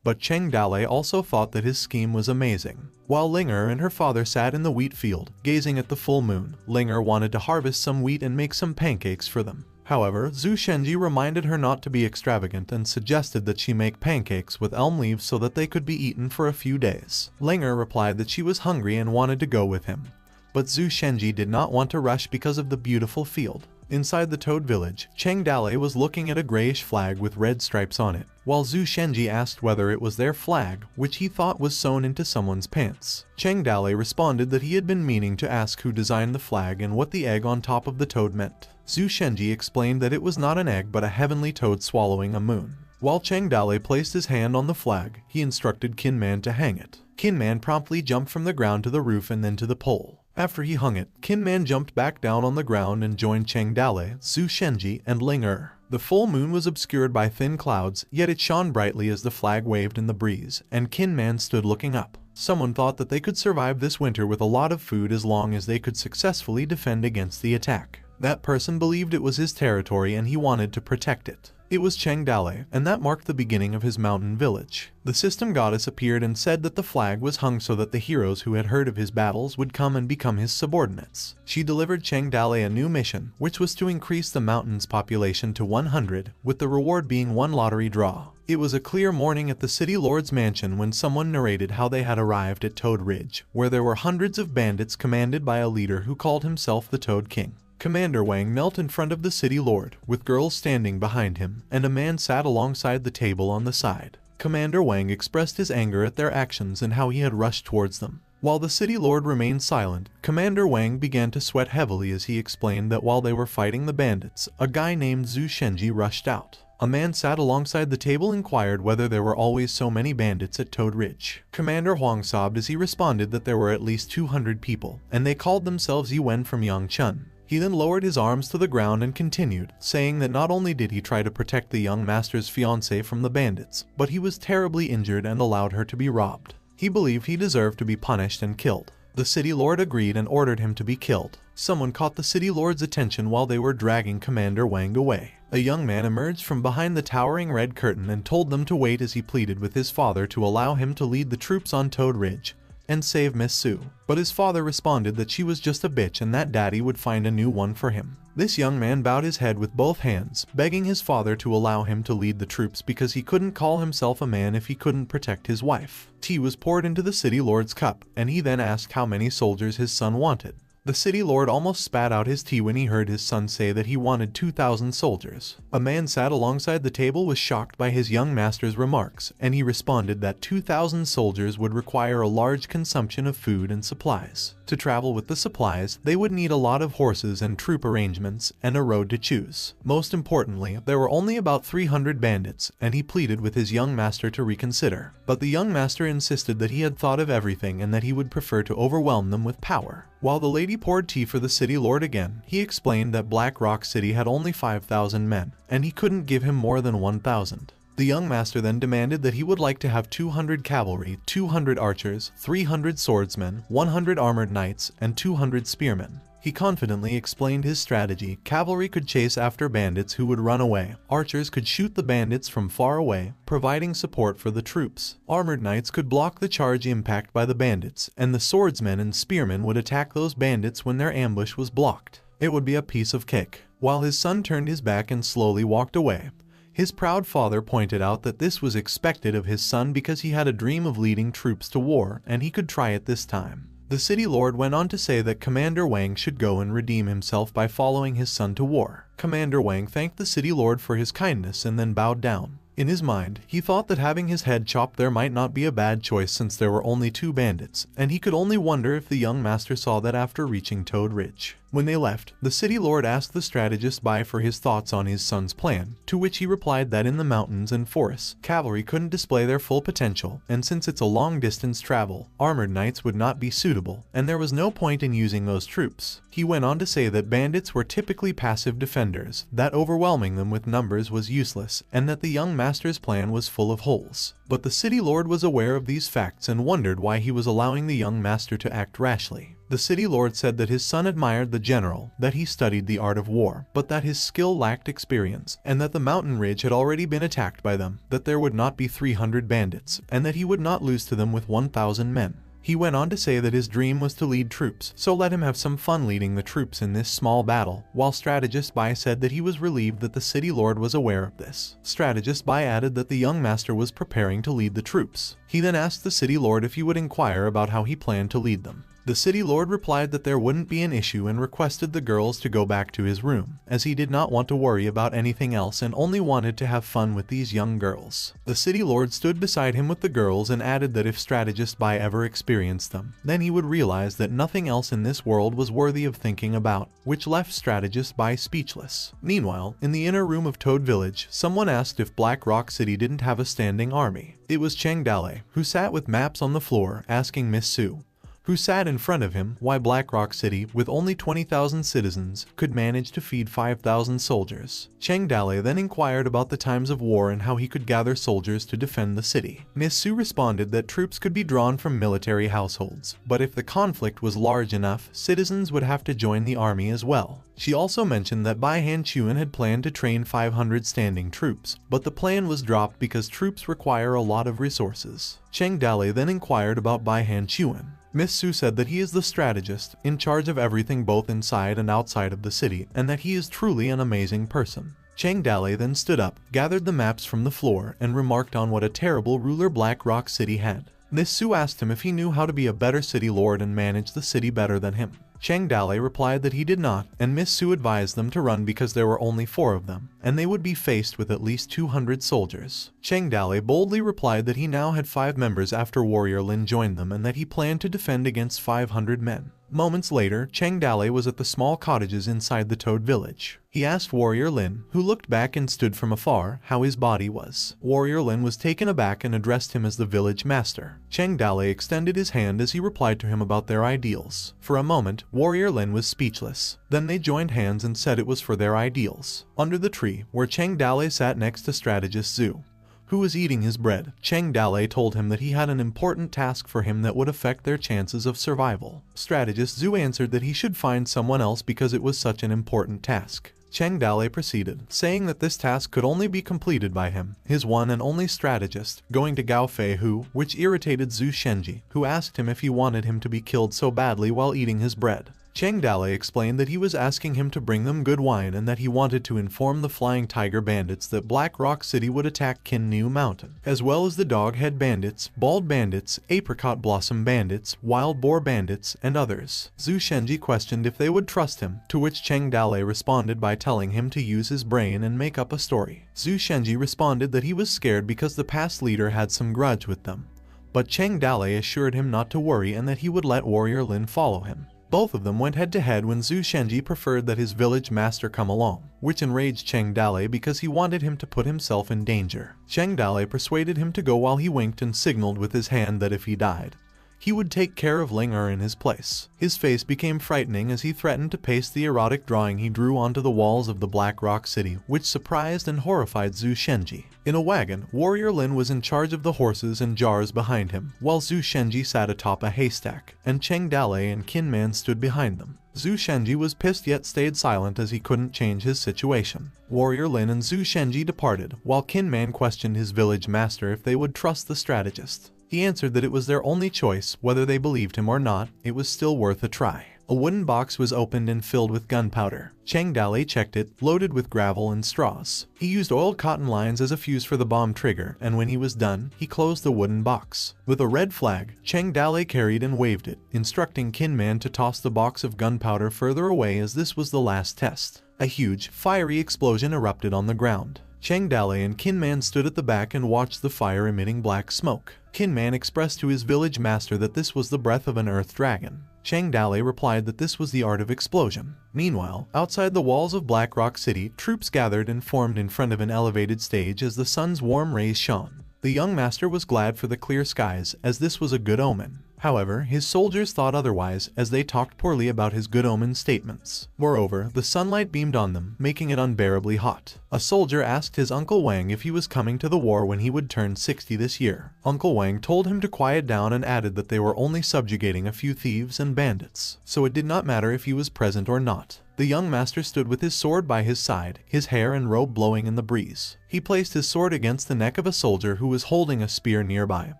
But Chang Dale also thought that his scheme was amazing. While Ling Er and her father sat in the wheat field, gazing at the full moon, Ling Er wanted to harvest some wheat and make some pancakes for them. However, Zhu Shenji reminded her not to be extravagant and suggested that she make pancakes with elm leaves so that they could be eaten for a few days. Ling Er replied that she was hungry and wanted to go with him. But Zhu Shenji did not want to rush because of the beautiful field. Inside the Toad Village, Chang Dale was looking at a grayish flag with red stripes on it, while Zhu Shenji asked whether it was their flag, which he thought was sewn into someone's pants. Chang Dale responded that he had been meaning to ask who designed the flag and what the egg on top of the toad meant. Zhu Shenji explained that it was not an egg but a heavenly toad swallowing a moon. While Chang Dale placed his hand on the flag, he instructed Kin Man to hang it. Kin Man promptly jumped from the ground to the roof and then to the pole. After he hung it, Kin Man jumped back down on the ground and joined Chang Dale, Zhu Shenji, and Ling Er. The full moon was obscured by thin clouds, yet it shone brightly as the flag waved in the breeze, and Kin Man stood looking up. Someone thought that they could survive this winter with a lot of food as long as they could successfully defend against the attack. That person believed it was his territory and he wanted to protect it. It was Chang Dale, and that marked the beginning of his mountain village. The system goddess appeared and said that the flag was hung so that the heroes who had heard of his battles would come and become his subordinates. She delivered Chang Dale a new mission, which was to increase the mountain's population to 100, with the reward being one lottery draw. It was a clear morning at the city lord's mansion when someone narrated how they had arrived at Toad Ridge, where there were hundreds of bandits commanded by a leader who called himself the Toad King. Commander Wang knelt in front of the city lord, with girls standing behind him, and a man sat alongside the table on the side. Commander Wang expressed his anger at their actions and how he had rushed towards them. While the city lord remained silent, Commander Wang began to sweat heavily as he explained that while they were fighting the bandits, a guy named Zhu Shenji rushed out. A man sat alongside the table inquired whether there were always so many bandits at Toad Ridge. Commander Huang sobbed as he responded that there were at least 200 people, and they called themselves Yuan from Yangchun. He then lowered his arms to the ground and continued, saying that not only did he try to protect the young master's fiancée from the bandits, but he was terribly injured and allowed her to be robbed. He believed he deserved to be punished and killed. The city lord agreed and ordered him to be killed. Someone caught the city lord's attention while they were dragging Commander Wang away. A young man emerged from behind the towering red curtain and told them to wait as he pleaded with his father to allow him to lead the troops on Toad Ridge and save Miss Sue. But his father responded that she was just a bitch and that daddy would find a new one for him. This young man bowed his head with both hands, begging his father to allow him to lead the troops because he couldn't call himself a man if he couldn't protect his wife. Tea was poured into the city lord's cup, and he then asked how many soldiers his son wanted. The city lord almost spat out his tea when he heard his son say that he wanted 2,000 soldiers. A man sat alongside the table was shocked by his young master's remarks, and he responded that 2,000 soldiers would require a large consumption of food and supplies. To travel with the supplies, they would need a lot of horses and troop arrangements, and a road to choose. Most importantly, there were only about 300 bandits, and he pleaded with his young master to reconsider. But the young master insisted that he had thought of everything and that he would prefer to overwhelm them with power. While the lady poured tea for the city lord again, he explained that Black Rock City had only 5,000 men, and he couldn't give him more than 1,000. The young master then demanded that he would like to have 200 cavalry, 200 archers, 300 swordsmen, 100 armored knights, and 200 spearmen. He confidently explained his strategy. Cavalry could chase after bandits who would run away. Archers could shoot the bandits from far away, providing support for the troops. Armored knights could block the charge impact by the bandits, and the swordsmen and spearmen would attack those bandits when their ambush was blocked. It would be a piece of cake. While his son turned his back and slowly walked away, his proud father pointed out that this was expected of his son because he had a dream of leading troops to war, and he could try it this time. The city lord went on to say that Commander Wang should go and redeem himself by following his son to war. Commander Wang thanked the city lord for his kindness and then bowed down. In his mind, he thought that having his head chopped there might not be a bad choice since there were only 2 bandits, and he could only wonder if the young master saw that after reaching Toad Ridge. When they left, the city lord asked the strategist Bai for his thoughts on his son's plan, to which he replied that in the mountains and forests, cavalry couldn't display their full potential, and since it's a long-distance travel, armored knights would not be suitable, and there was no point in using those troops. He went on to say that bandits were typically passive defenders, that overwhelming them with numbers was useless, and that the young master's plan was full of holes. But the city lord was aware of these facts and wondered why he was allowing the young master to act rashly. The city lord said that his son admired the general, that he studied the art of war, but that his skill lacked experience, and that the mountain ridge had already been attacked by them, that there would not be 300 bandits, and that he would not lose to them with 1,000 men. He went on to say that his dream was to lead troops, so let him have some fun leading the troops in this small battle, while strategist Bai said that he was relieved that the city lord was aware of this. Strategist Bai added that the young master was preparing to lead the troops. He then asked the city lord if he would inquire about how he planned to lead them. The city lord replied that there wouldn't be an issue and requested the girls to go back to his room, as he did not want to worry about anything else and only wanted to have fun with these young girls. The city lord stood beside him with the girls and added that if strategist Bai ever experienced them, then he would realize that nothing else in this world was worthy of thinking about, which left strategist Bai speechless. Meanwhile, in the inner room of Toad Village, someone asked if Black Rock City didn't have a standing army. It was Cheng Dale, who sat with maps on the floor, asking Miss Su, who sat in front of him, why Black Rock City, with only 20,000 citizens, could manage to feed 5,000 soldiers. Cheng Dale then inquired about the times of war and how he could gather soldiers to defend the city. Miss Su responded that troops could be drawn from military households, but if the conflict was large enough, citizens would have to join the army as well. She also mentioned that Bai Han-Chuan had planned to train 500 standing troops, but the plan was dropped because troops require a lot of resources. Cheng Dale then inquired about Bai Han-Chuan. Miss Su said that he is the strategist, in charge of everything both inside and outside of the city, and that he is truly an amazing person. Cheng Dale then stood up, gathered the maps from the floor, and remarked on what a terrible ruler Black Rock City had. Miss Su asked him if he knew how to be a better city lord and manage the city better than him. Cheng Dale replied that he did not, and Miss Su advised them to run because there were only 4 of them, and they would be faced with at least 200 soldiers. Cheng Dale boldly replied that he now had 5 members after Warrior Lin joined them and that he planned to defend against 500 men. Moments later, Cheng Dale was at the small cottages inside the Toad Village. He asked Warrior Lin, who looked back and stood from afar, how his body was. Warrior Lin was taken aback and addressed him as the village master. Cheng Dale extended his hand as he replied to him about their ideals. For a moment, Warrior Lin was speechless. Then they joined hands and said it was for their ideals. Under the tree, where Cheng Dale sat next to strategist Zhu, who was eating his bread, Cheng Dale told him that he had an important task for him that would affect their chances of survival. Strategist Zhu answered that he should find someone else because it was such an important task. Cheng Dale proceeded, saying that this task could only be completed by him, his one and only strategist, going to Gao Fei which irritated Zhu Shenji, who asked him if he wanted him to be killed so badly while eating his bread. Cheng Dale explained that he was asking him to bring them good wine and that he wanted to inform the Flying Tiger bandits that Black Rock City would attack Kinnu Mountain, as well as the Doghead bandits, Bald bandits, Apricot Blossom bandits, Wild Boar bandits, and others. Zhu Shenji questioned if they would trust him, to which Cheng Dale responded by telling him to use his brain and make up a story. Zhu Shenji responded that he was scared because the past leader had some grudge with them, but Cheng Dale assured him not to worry and that he would let Warrior Lin follow him. Both of them went head-to-head when Zhu Shenji preferred that his village master come along, which enraged Cheng Dale because he wanted him to put himself in danger. Cheng Dale persuaded him to go while he winked and signaled with his hand that if he died, he would take care of Ling Er in his place. His face became frightening as he threatened to paste the erotic drawing he drew onto the walls of the Black Rock City, which surprised and horrified Zhu Shenji. In a wagon, Warrior Lin was in charge of the horses and jars behind him, while Zhu Shenji sat atop a haystack, and Cheng Dale and Qin Man stood behind them. Zhu Shenji was pissed yet stayed silent as he couldn't change his situation. Warrior Lin and Zhu Shenji departed, while Qin Man questioned his village master if they would trust the strategist. He answered that it was their only choice, whether they believed him or not, it was still worth a try. A wooden box was opened and filled with gunpowder. Cheng Dalei checked it, loaded with gravel and straws. He used oiled cotton lines as a fuse for the bomb trigger, and when he was done, he closed the wooden box. With a red flag, Cheng Dalei carried and waved it, instructing Qin Man to toss the box of gunpowder further away as this was the last test. A huge, fiery explosion erupted on the ground. Cheng Dalei and Qin Man stood at the back and watched the fire emitting black smoke. Qin Man expressed to his village master that this was the breath of an earth dragon. Cheng Dalei replied that this was the art of explosion. Meanwhile, outside the walls of Black Rock City, troops gathered and formed in front of an elevated stage as the sun's warm rays shone. The young master was glad for the clear skies, as this was a good omen. However, his soldiers thought otherwise, as they talked poorly about his good omen statements. Moreover, the sunlight beamed on them, making it unbearably hot. A soldier asked his Uncle Wang if he was coming to the war when he would turn 60 this year. Uncle Wang told him to quiet down and added that they were only subjugating a few thieves and bandits, so it did not matter if he was present or not. The young master stood with his sword by his side, his hair and robe blowing in the breeze. He placed his sword against the neck of a soldier who was holding a spear nearby,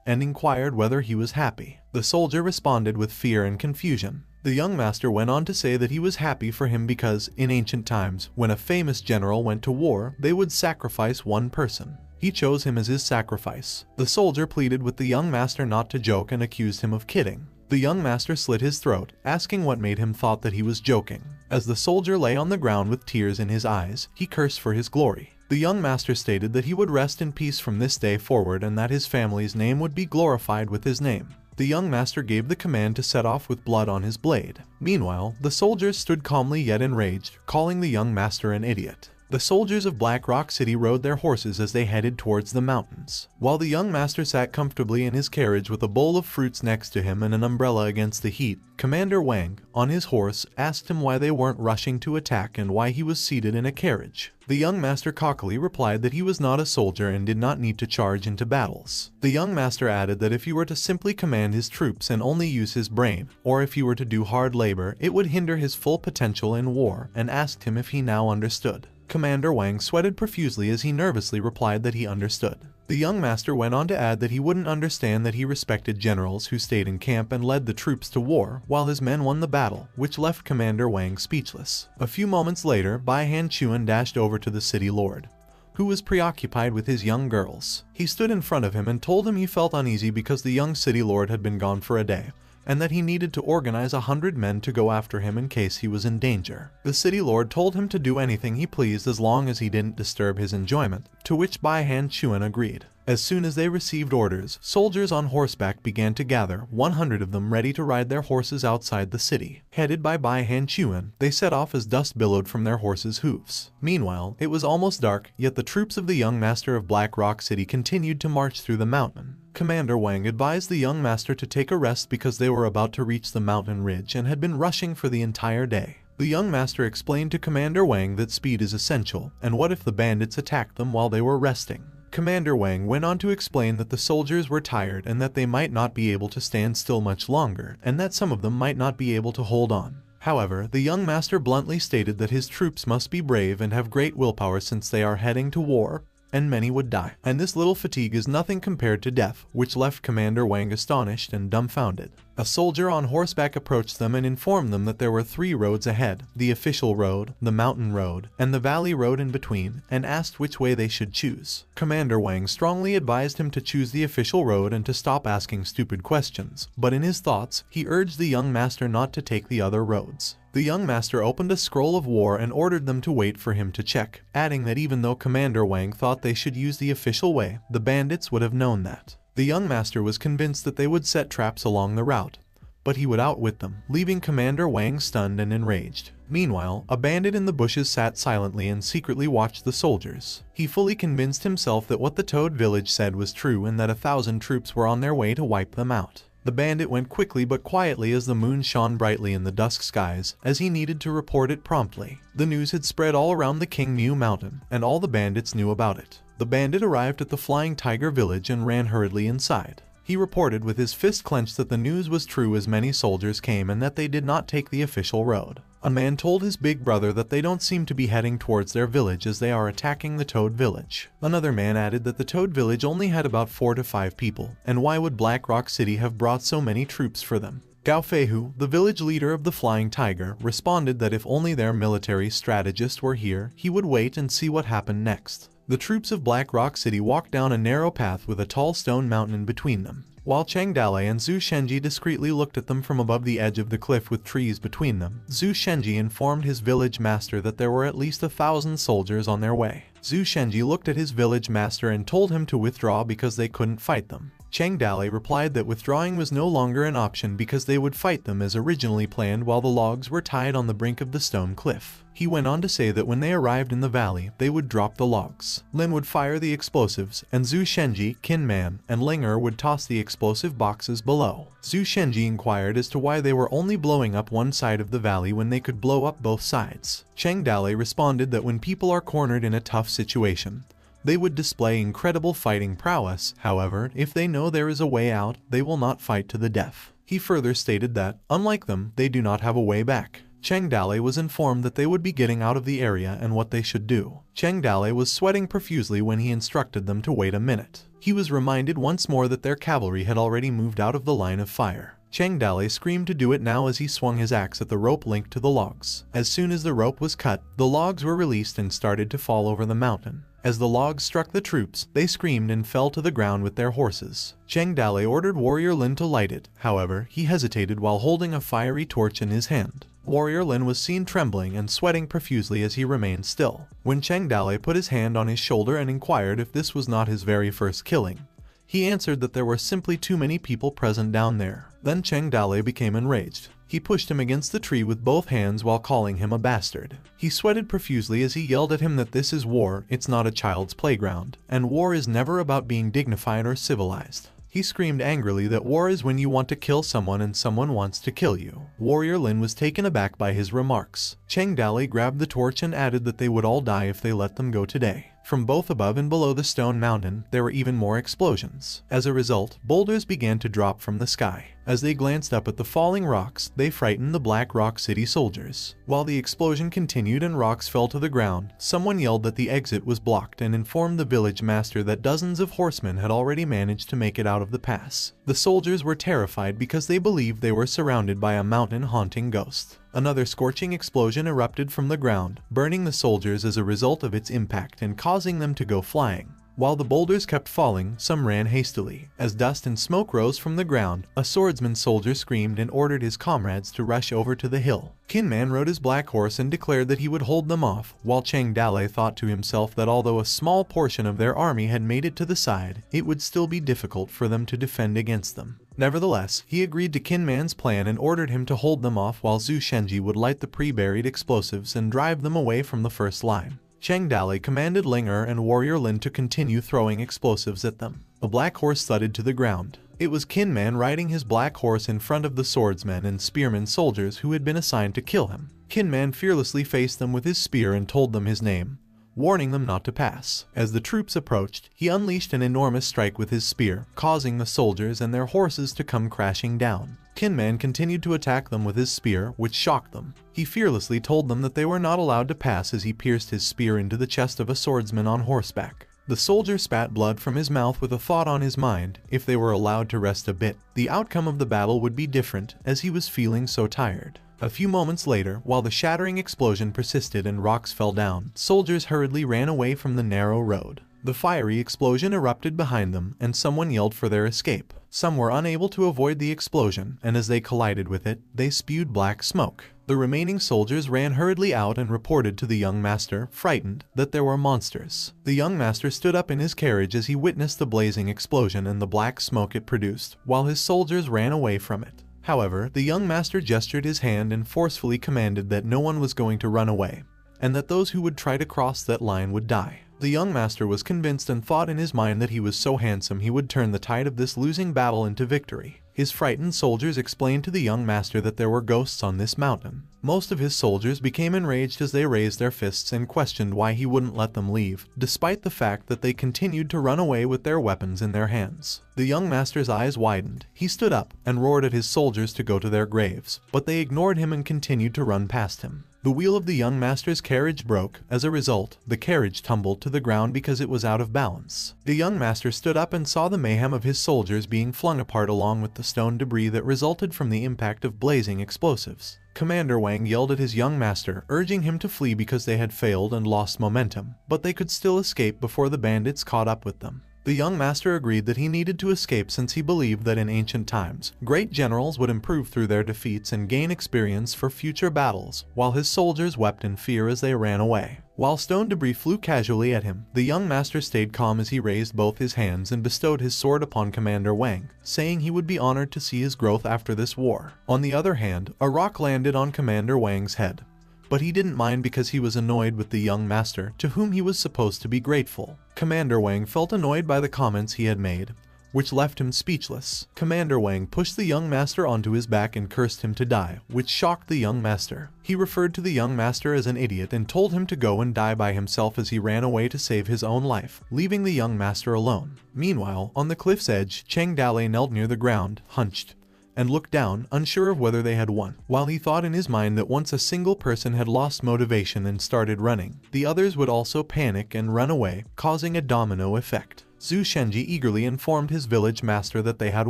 and inquired whether he was happy. The soldier responded with fear and confusion. The young master went on to say that he was happy for him because, in ancient times, when a famous general went to war, they would sacrifice one person. He chose him as his sacrifice. The soldier pleaded with the young master not to joke and accused him of kidding. The young master slit his throat, asking what made him thought that he was joking. As the soldier lay on the ground with tears in his eyes, he cursed for his glory. The young master stated that he would rest in peace from this day forward and that his family's name would be glorified with his name. The young master gave the command to set off with blood on his blade. Meanwhile, the soldiers stood calmly yet enraged, calling the young master an idiot. The soldiers of Black Rock City rode their horses as they headed towards the mountains, while the young master sat comfortably in his carriage with a bowl of fruits next to him and an umbrella against the heat. Commander Wang, on his horse, asked him why they weren't rushing to attack and why he was seated in a carriage. The young master cockily replied that he was not a soldier and did not need to charge into battles. The young master added that if he were to simply command his troops and only use his brain, or if he were to do hard labor, it would hinder his full potential in war, and asked him if he now understood. Commander Wang sweated profusely as he nervously replied that he understood. The young master went on to add that he wouldn't understand that he respected generals who stayed in camp and led the troops to war, while his men won the battle, which left Commander Wang speechless. A few moments later, Bai Han Chuan dashed over to the city lord, who was preoccupied with his young girls. He stood in front of him and told him he felt uneasy because the young city lord had been gone for a day, and that he needed to organize 100 men to go after him in case he was in danger. The city lord told him to do anything he pleased as long as he didn't disturb his enjoyment, to which Bai Han Chuan agreed. As soon as they received orders, soldiers on horseback began to gather, 100 of them ready to ride their horses outside the city. Headed by Bai Han Chuan, they set off as dust billowed from their horses' hooves. Meanwhile, it was almost dark, yet the troops of the young master of Black Rock City continued to march through the mountain. Commander Wang advised the young master to take a rest because they were about to reach the mountain ridge and had been rushing for the entire day. The young master explained to Commander Wang that speed is essential, and what if the bandits attacked them while they were resting? Commander Wang went on to explain that the soldiers were tired and that they might not be able to stand still much longer, and that some of them might not be able to hold on. However, the young master bluntly stated that his troops must be brave and have great willpower since they are heading to war, and many would die. And this little fatigue is nothing compared to death, which left Commander Wang astonished and dumbfounded. A soldier on horseback approached them and informed them that there were 3 roads ahead, the official road, the mountain road, and the valley road in between, and asked which way they should choose. Commander Wang strongly advised him to choose the official road and to stop asking stupid questions, but in his thoughts, he urged the young master not to take the other roads. The young master opened a scroll of war and ordered them to wait for him to check, adding that even though Commander Wang thought they should use the official way, the bandits would have known that. The young master was convinced that they would set traps along the route, but he would outwit them, leaving Commander Wang stunned and enraged. Meanwhile, a bandit in the bushes sat silently and secretly watched the soldiers. He fully convinced himself that what the Toad village said was true and that 1,000 troops were on their way to wipe them out. The bandit went quickly but quietly as the moon shone brightly in the dusk skies, as he needed to report it promptly. The news had spread all around the King Mu Mountain, and all the bandits knew about it. The bandit arrived at the Flying Tiger village and ran hurriedly inside. He reported with his fist clenched that the news was true as many soldiers came and that they did not take the official road. A man told his big brother that they don't seem to be heading towards their village as they are attacking the Toad Village. Another man added that the Toad Village only had about 4 to 5 people, and why would Black Rock City have brought so many troops for them? Gao Feihu, the village leader of the Flying Tiger, responded that if only their military strategist were here, he would wait and see what happened next. The troops of Black Rock City walked down a narrow path with a tall stone mountain in between them. While Chang Dalei and Zhu Shenji discreetly looked at them from above the edge of the cliff with trees between them, Zhu Shenji informed his village master that there were at least 1,000 soldiers on their way. Zhu Shenji looked at his village master and told him to withdraw because they couldn't fight them. Chang Dalei replied that withdrawing was no longer an option because they would fight them as originally planned while the logs were tied on the brink of the stone cliff. He went on to say that when they arrived in the valley, they would drop the logs. Lin would fire the explosives, and Zhu Shenji, Qin Man, and Linger would toss the explosive boxes below. Zhu Shenji inquired as to why they were only blowing up one side of the valley when they could blow up both sides. Chang Dalei responded that when people are cornered in a tough situation, they would display incredible fighting prowess. However, if they know there is a way out, they will not fight to the death. He further stated that, unlike them, they do not have a way back. Chang Dalei was informed that they would be getting out of the area and what they should do. Chang Dalei was sweating profusely when he instructed them to wait a minute. He was reminded once more that their cavalry had already moved out of the line of fire. Chang Dalei screamed to do it now as he swung his axe at the rope linked to the logs. As soon as the rope was cut, the logs were released and started to fall over the mountain. As the logs struck the troops, they screamed and fell to the ground with their horses. Chang Dalei ordered Warrior Lin to light it. However, he hesitated while holding a fiery torch in his hand. Warrior Lin was seen trembling and sweating profusely as he remained still. When Chang Dalei put his hand on his shoulder and inquired if this was not his very first killing, he answered that there were simply too many people present down there. Then Chang Dalei became enraged. He pushed him against the tree with both hands while calling him a bastard. He sweated profusely as he yelled at him that this is war, it's not a child's playground, and war is never about being dignified or civilized. He screamed angrily that war is when you want to kill someone and someone wants to kill you. Warrior Lin was taken aback by his remarks. Chang Dalei grabbed the torch and added that they would all die if they let them go today. From both above and below the stone mountain, there were even more explosions. As a result, boulders began to drop from the sky. As they glanced up at the falling rocks, they frightened the Black Rock City soldiers. While the explosion continued and rocks fell to the ground, someone yelled that the exit was blocked and informed the village master that dozens of horsemen had already managed to make it out of the pass. The soldiers were terrified because they believed they were surrounded by a mountain-haunting ghost. Another scorching explosion erupted from the ground, burning the soldiers as a result of its impact and causing them to go flying. While the boulders kept falling, some ran hastily. As dust and smoke rose from the ground, a swordsman soldier screamed and ordered his comrades to rush over to the hill. Qin Man rode his black horse and declared that he would hold them off, while Chang Dalei thought to himself that although a small portion of their army had made it to the side, it would still be difficult for them to defend against them. Nevertheless, he agreed to Qin Man's plan and ordered him to hold them off while Zhu Shenji would light the pre-buried explosives and drive them away from the first line. Chang Dalei commanded Linger and Warrior Lin to continue throwing explosives at them. A black horse thudded to the ground. It was Qin Man riding his black horse in front of the swordsmen and spearmen soldiers who had been assigned to kill him. Qin Man fearlessly faced them with his spear and told them his name, warning them not to pass. As the troops approached, he unleashed an enormous strike with his spear, causing the soldiers and their horses to come crashing down. Qin Man continued to attack them with his spear, which shocked them. He fearlessly told them that they were not allowed to pass as he pierced his spear into the chest of a swordsman on horseback. The soldier spat blood from his mouth with a thought on his mind: if they were allowed to rest a bit, the outcome of the battle would be different, as he was feeling so tired. A few moments later, while the shattering explosion persisted and rocks fell down, soldiers hurriedly ran away from the narrow road. The fiery explosion erupted behind them, and someone yelled for their escape. Some were unable to avoid the explosion, and as they collided with it, they spewed black smoke. The remaining soldiers ran hurriedly out and reported to the young master, frightened, that there were monsters. The young master stood up in his carriage as he witnessed the blazing explosion and the black smoke it produced, while his soldiers ran away from it. However, the young master gestured his hand and forcefully commanded that no one was going to run away, and that those who would try to cross that line would die. The young master was convinced and thought in his mind that he was so handsome he would turn the tide of this losing battle into victory. His frightened soldiers explained to the young master that there were ghosts on this mountain. Most of his soldiers became enraged as they raised their fists and questioned why he wouldn't let them leave, despite the fact that they continued to run away with their weapons in their hands. The young master's eyes widened. He stood up and roared at his soldiers to go to their graves, but they ignored him and continued to run past him. The wheel of the young master's carriage broke. As a result, the carriage tumbled to the ground because it was out of balance. The young master stood up and saw the mayhem of his soldiers being flung apart along with the stone debris that resulted from the impact of blazing explosives. Commander Wang yelled at his young master, urging him to flee because they had failed and lost momentum, but they could still escape before the bandits caught up with them. The young master agreed that he needed to escape since he believed that in ancient times, great generals would improve through their defeats and gain experience for future battles, while his soldiers wept in fear as they ran away. While stone debris flew casually at him, the young master stayed calm as he raised both his hands and bestowed his sword upon Commander Wang, saying he would be honored to see his growth after this war. On the other hand, a rock landed on Commander Wang's head. But he didn't mind because he was annoyed with the young master, to whom he was supposed to be grateful. Commander Wang felt annoyed by the comments he had made, which left him speechless. Commander Wang pushed the young master onto his back and cursed him to die, which shocked the young master. He referred to the young master as an idiot and told him to go and die by himself as he ran away to save his own life, leaving the young master alone. Meanwhile, on the cliff's edge, Cheng Dalei knelt near the ground, hunched, and looked down, unsure of whether they had won. While he thought in his mind that once a single person had lost motivation and started running, the others would also panic and run away, causing a domino effect. Zhu Shenji eagerly informed his village master that they had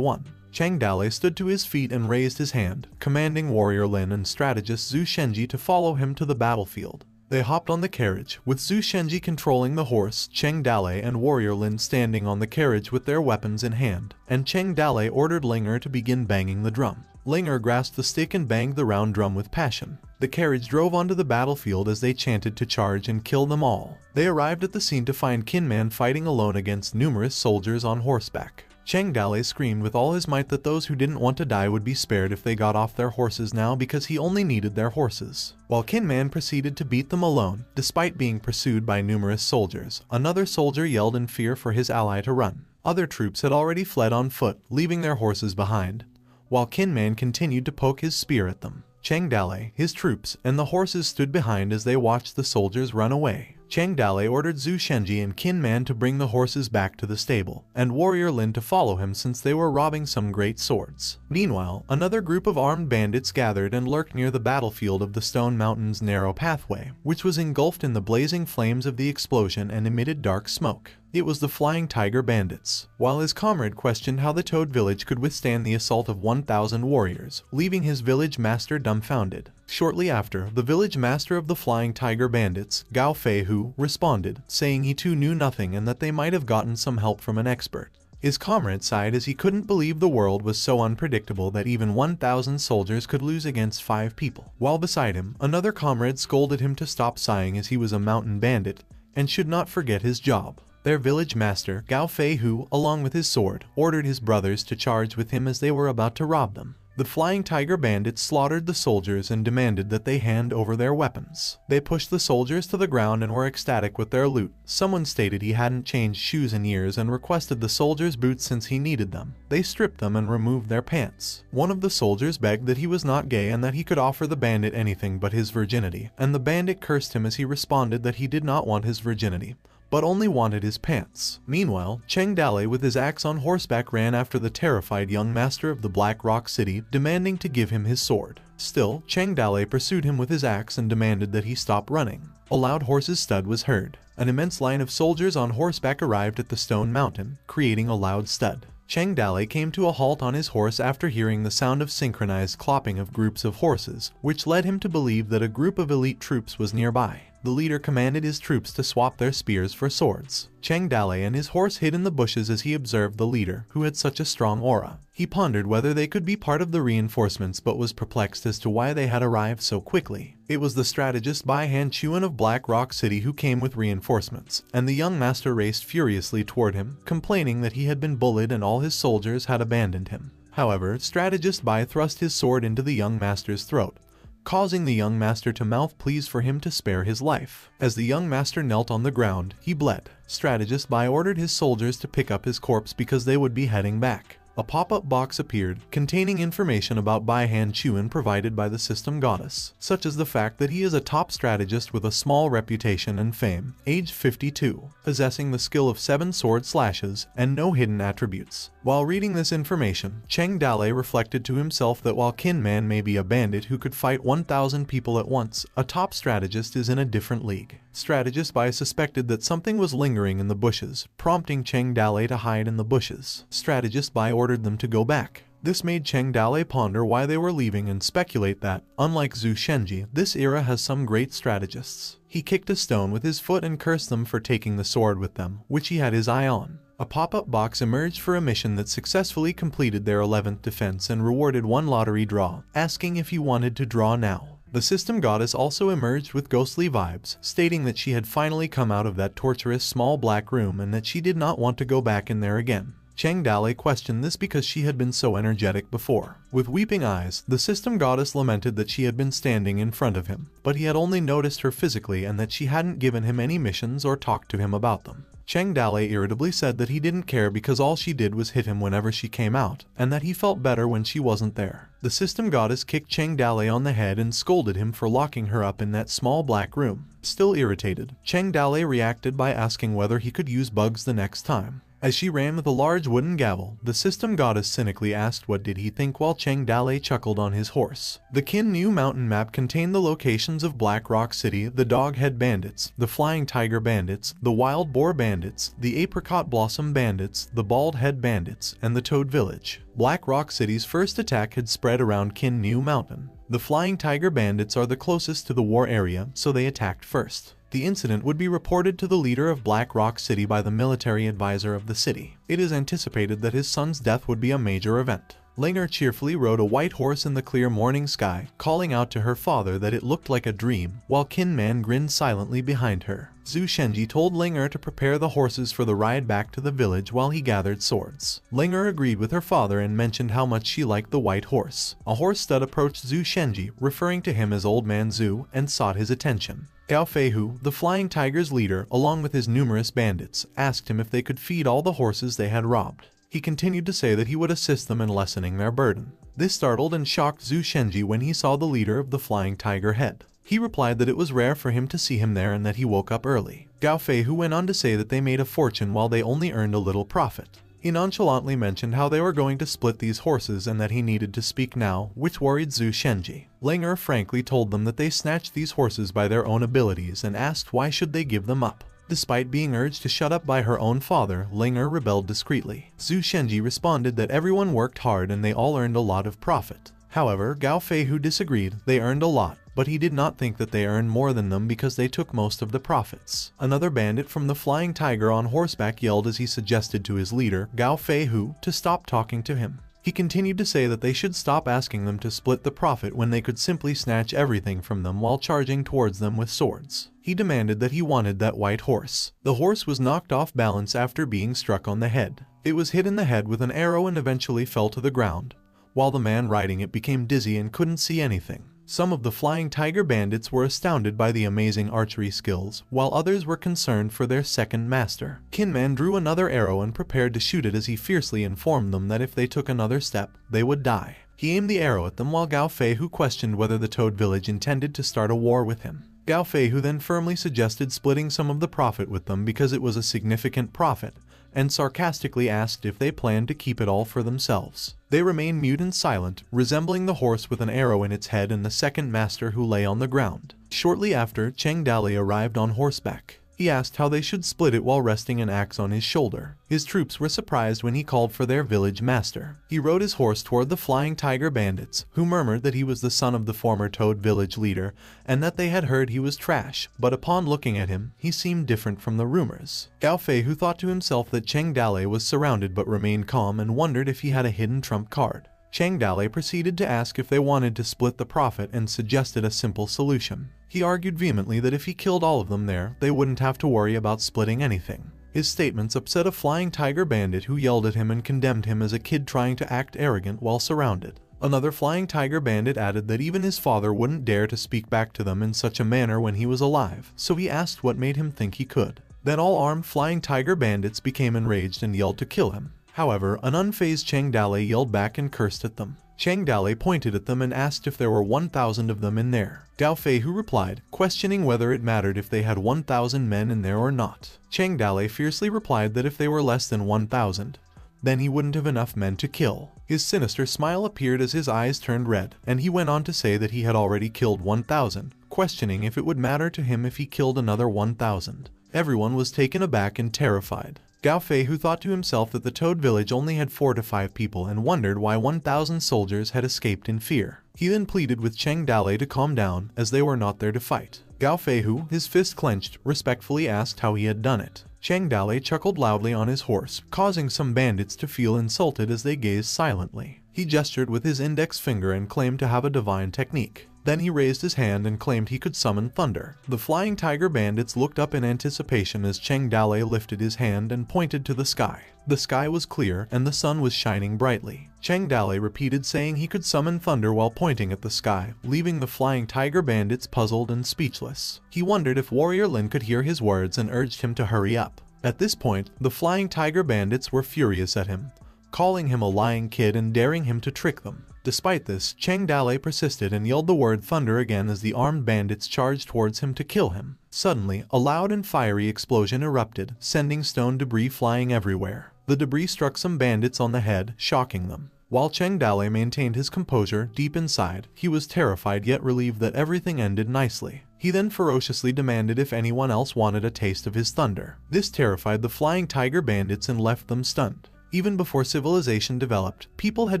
won. Cheng Dalei stood to his feet and raised his hand, commanding warrior Lin and strategist Zhu Shenji to follow him to the battlefield. They hopped on the carriage, with Zhu Shenji controlling the horse, Cheng Dalei and warrior Lin standing on the carriage with their weapons in hand, and Cheng Dalei ordered Linger to begin banging the drum. Linger grasped the stick and banged the round drum with passion. The carriage drove onto the battlefield as they chanted to charge and kill them all. They arrived at the scene to find Kinman fighting alone against numerous soldiers on horseback. Cheng Dalei screamed with all his might that those who didn't want to die would be spared if they got off their horses now because he only needed their horses. While Kinman proceeded to beat them alone, despite being pursued by numerous soldiers, another soldier yelled in fear for his ally to run. Other troops had already fled on foot, leaving their horses behind, while Kinman continued to poke his spear at them. Cheng Dalei, his troops, and the horses stood behind as they watched the soldiers run away. Cheng Dalei ordered Zhu Shenji and Kinman to bring the horses back to the stable, and warrior Lin to follow him since they were robbing some great swords. Meanwhile, another group of armed bandits gathered and lurked near the battlefield of the Stone Mountain's narrow pathway, which was engulfed in the blazing flames of the explosion and emitted dark smoke. It was the Flying Tiger Bandits. While his comrade questioned how the Toad village could withstand the assault of 1,000 warriors, leaving his village master dumbfounded. Shortly after, the village master of the Flying Tiger Bandits, Gao Feihu, responded, saying he too knew nothing and that they might have gotten some help from an expert. His comrade sighed as he couldn't believe the world was so unpredictable that even 1,000 soldiers could lose against 5 people. While beside him, another comrade scolded him to stop sighing as he was a mountain bandit and should not forget his job. Their village master, Gao Feihu, along with his sword, ordered his brothers to charge with him as they were about to rob them. The Flying Tiger Bandits slaughtered the soldiers and demanded that they hand over their weapons. They pushed the soldiers to the ground and were ecstatic with their loot. Someone stated he hadn't changed shoes in years and requested the soldiers' boots since he needed them. They stripped them and removed their pants. One of the soldiers begged that he was not gay and that he could offer the bandit anything but his virginity, and the bandit cursed him as he responded that he did not want his virginity, but only wanted his pants. Meanwhile, Cheng Dalei with his axe on horseback ran after the terrified young master of the Black Rock City, demanding to give him his sword. Still, Cheng Dalei pursued him with his axe and demanded that he stop running. A loud horse's stud was heard. An immense line of soldiers on horseback arrived at the Stone Mountain, creating a loud stud. Cheng Dalei came to a halt on his horse after hearing the sound of synchronized clopping of groups of horses, which led him to believe that a group of elite troops was nearby. The leader commanded his troops to swap their spears for swords. Cheng Dalei and his horse hid in the bushes as he observed the leader, who had such a strong aura. He pondered whether they could be part of the reinforcements but was perplexed as to why they had arrived so quickly. It was the strategist Bai Han Chuan of Black Rock City who came with reinforcements, and the young master raced furiously toward him, complaining that he had been bullied and all his soldiers had abandoned him. However, strategist Bai thrust his sword into the young master's throat, causing the young master to mouth pleas for him to spare his life. As the young master knelt on the ground, he bled. Strategist Bai ordered his soldiers to pick up his corpse because they would be heading back. A pop-up box appeared, containing information about Bai Han Chuan provided by the system goddess, such as the fact that he is a top strategist with a small reputation and fame, age 52, possessing the skill of 7 sword slashes, and no hidden attributes. While reading this information, Cheng Dalei reflected to himself that while Qin Man may be a bandit who could fight 1,000 people at once, a top strategist is in a different league. Strategist Bai suspected that something was lingering in the bushes, prompting Cheng Dalei to hide in the bushes. Strategist Bai ordered them to go back. This made Cheng Dalei ponder why they were leaving and speculate that, unlike Zhu Shenji, this era has some great strategists. He kicked a stone with his foot and cursed them for taking the sword with them, which he had his eye on. A pop-up box emerged for a mission that successfully completed their 11th defense and rewarded 1 lottery draw, asking if he wanted to draw now. The system goddess also emerged with ghostly vibes, stating that she had finally come out of that torturous small black room and that she did not want to go back in there again. Cheng Dalei questioned this because she had been so energetic before. With weeping eyes, the system goddess lamented that she had been standing in front of him, but he had only noticed her physically and that she hadn't given him any missions or talked to him about them. Cheng Dalei irritably said that he didn't care because all she did was hit him whenever she came out, and that he felt better when she wasn't there. The system goddess kicked Cheng Dalei on the head and scolded him for locking her up in that small black room. Still irritated, Cheng Dalei reacted by asking whether he could use bugs the next time. As she ran with a large wooden gavel, the system goddess cynically asked what did he think while Cheng Dalei chuckled on his horse. The Qin New Mountain map contained the locations of Black Rock City, the Doghead Bandits, the Flying Tiger Bandits, the Wild Boar Bandits, the Apricot Blossom Bandits, the Bald Head Bandits, and the Toad Village. Black Rock City's first attack had spread around Qin New Mountain. The Flying Tiger Bandits are the closest to the war area, so they attacked first. The incident would be reported to the leader of Black Rock City by the military advisor of the city. It is anticipated that his son's death would be a major event. Linger cheerfully rode a white horse in the clear morning sky, calling out to her father that it looked like a dream, while Qin Man grinned silently behind her. Zhu Shenji told Linger to prepare the horses for the ride back to the village while he gathered swords. Linger agreed with her father and mentioned how much she liked the white horse. A horse stud approached Zhu Shenji, referring to him as Old Man Zhu, and sought his attention. Gao Feihu, the Flying Tiger's leader, along with his numerous bandits, asked him if they could feed all the horses they had robbed. He continued to say that he would assist them in lessening their burden. This startled and shocked Zhu Shenji when he saw the leader of the Flying Tiger head. He replied that it was rare for him to see him there and that he woke up early. Gao Feihu went on to say that they made a fortune while they only earned a little profit. He nonchalantly mentioned how they were going to split these horses and that he needed to speak now, which worried Zhu Shenji. Linger frankly told them that they snatched these horses by their own abilities and asked why should they give them up. Despite being urged to shut up by her own father, Linger rebelled discreetly. Zhu Shenji responded that everyone worked hard and they all earned a lot of profit. However, Gao Feihu disagreed. They earned a lot, but he did not think that they earned more than them because they took most of the profits. Another bandit from the Flying Tiger on horseback yelled as he suggested to his leader, Gao Feihu, to stop talking to him. He continued to say that they should stop asking them to split the profit when they could simply snatch everything from them while charging towards them with swords. He demanded that he wanted that white horse. The horse was knocked off balance after being struck on the head. It was hit in the head with an arrow and eventually fell to the ground, while the man riding it became dizzy and couldn't see anything. Some of the Flying Tiger bandits were astounded by the amazing archery skills, while others were concerned for their second master. Qin Man drew another arrow and prepared to shoot it as he fiercely informed them that if they took another step, they would die. He aimed the arrow at them while Gao Feihu questioned whether the Toad Village intended to start a war with him. Gao Feihu then firmly suggested splitting some of the profit with them because it was a significant profit, and sarcastically asked if they planned to keep it all for themselves. They remained mute and silent, resembling the horse with an arrow in its head and the second master who lay on the ground. Shortly after, Cheng Dalei arrived on horseback. He asked how they should split it while resting an axe on his shoulder. His troops were surprised when he called for their village master. He rode his horse toward the Flying Tiger bandits, who murmured that he was the son of the former Toad village leader, and that they had heard he was trash, but upon looking at him, he seemed different from the rumors. Gao Feihu thought to himself that Cheng Dalei was surrounded but remained calm and wondered if he had a hidden trump card. Cheng Dalei proceeded to ask if they wanted to split the profit and suggested a simple solution. He argued vehemently that if he killed all of them there, they wouldn't have to worry about splitting anything. His statements upset a Flying Tiger bandit who yelled at him and condemned him as a kid trying to act arrogant while surrounded. Another flying tiger bandit added that even his father wouldn't dare to speak back to them in such a manner when he was alive, so he asked what made him think he could. Then all armed flying tiger bandits became enraged and yelled to kill him. However, an unfazed Chang Dale yelled back and cursed at them. Chang Dale pointed at them and asked if there were 1,000 of them in there. Gao Fei Hu replied, questioning whether it mattered if they had 1,000 men in there or not. Chang Dale fiercely replied that if they were less than 1,000, then he wouldn't have enough men to kill. His sinister smile appeared as his eyes turned red, and he went on to say that he had already killed 1,000, questioning if it would matter to him if he killed another 1,000. Everyone was taken aback and terrified. Gao Fei Hu thought to himself that the Toad village only had 4 to 5 people and wondered why 1,000 soldiers had escaped in fear. He then pleaded with Chang Dale to calm down, as they were not there to fight. Gao Fei Hu, his fist clenched, respectfully asked how he had done it. Chang Dale chuckled loudly on his horse, causing some bandits to feel insulted as they gazed silently. He gestured with his index finger and claimed to have a divine technique. Then he raised his hand and claimed he could summon thunder. The flying tiger bandits looked up in anticipation as Chang Dale lifted his hand and pointed to the sky. The sky was clear and the sun was shining brightly. Chang Dale repeated saying he could summon thunder while pointing at the sky, leaving the flying tiger bandits puzzled and speechless. He wondered if Warrior Lin could hear his words and urged him to hurry up. At this point, the flying tiger bandits were furious at him, calling him a lying kid and daring him to trick them. Despite this, Chang Dale persisted and yelled the word thunder again as the armed bandits charged towards him to kill him. Suddenly, a loud and fiery explosion erupted, sending stone debris flying everywhere. The debris struck some bandits on the head, shocking them. While Chang Dale maintained his composure, deep inside, he was terrified yet relieved that everything ended nicely. He then ferociously demanded if anyone else wanted a taste of his thunder. This terrified the flying tiger bandits and left them stunned. Even before civilization developed, people had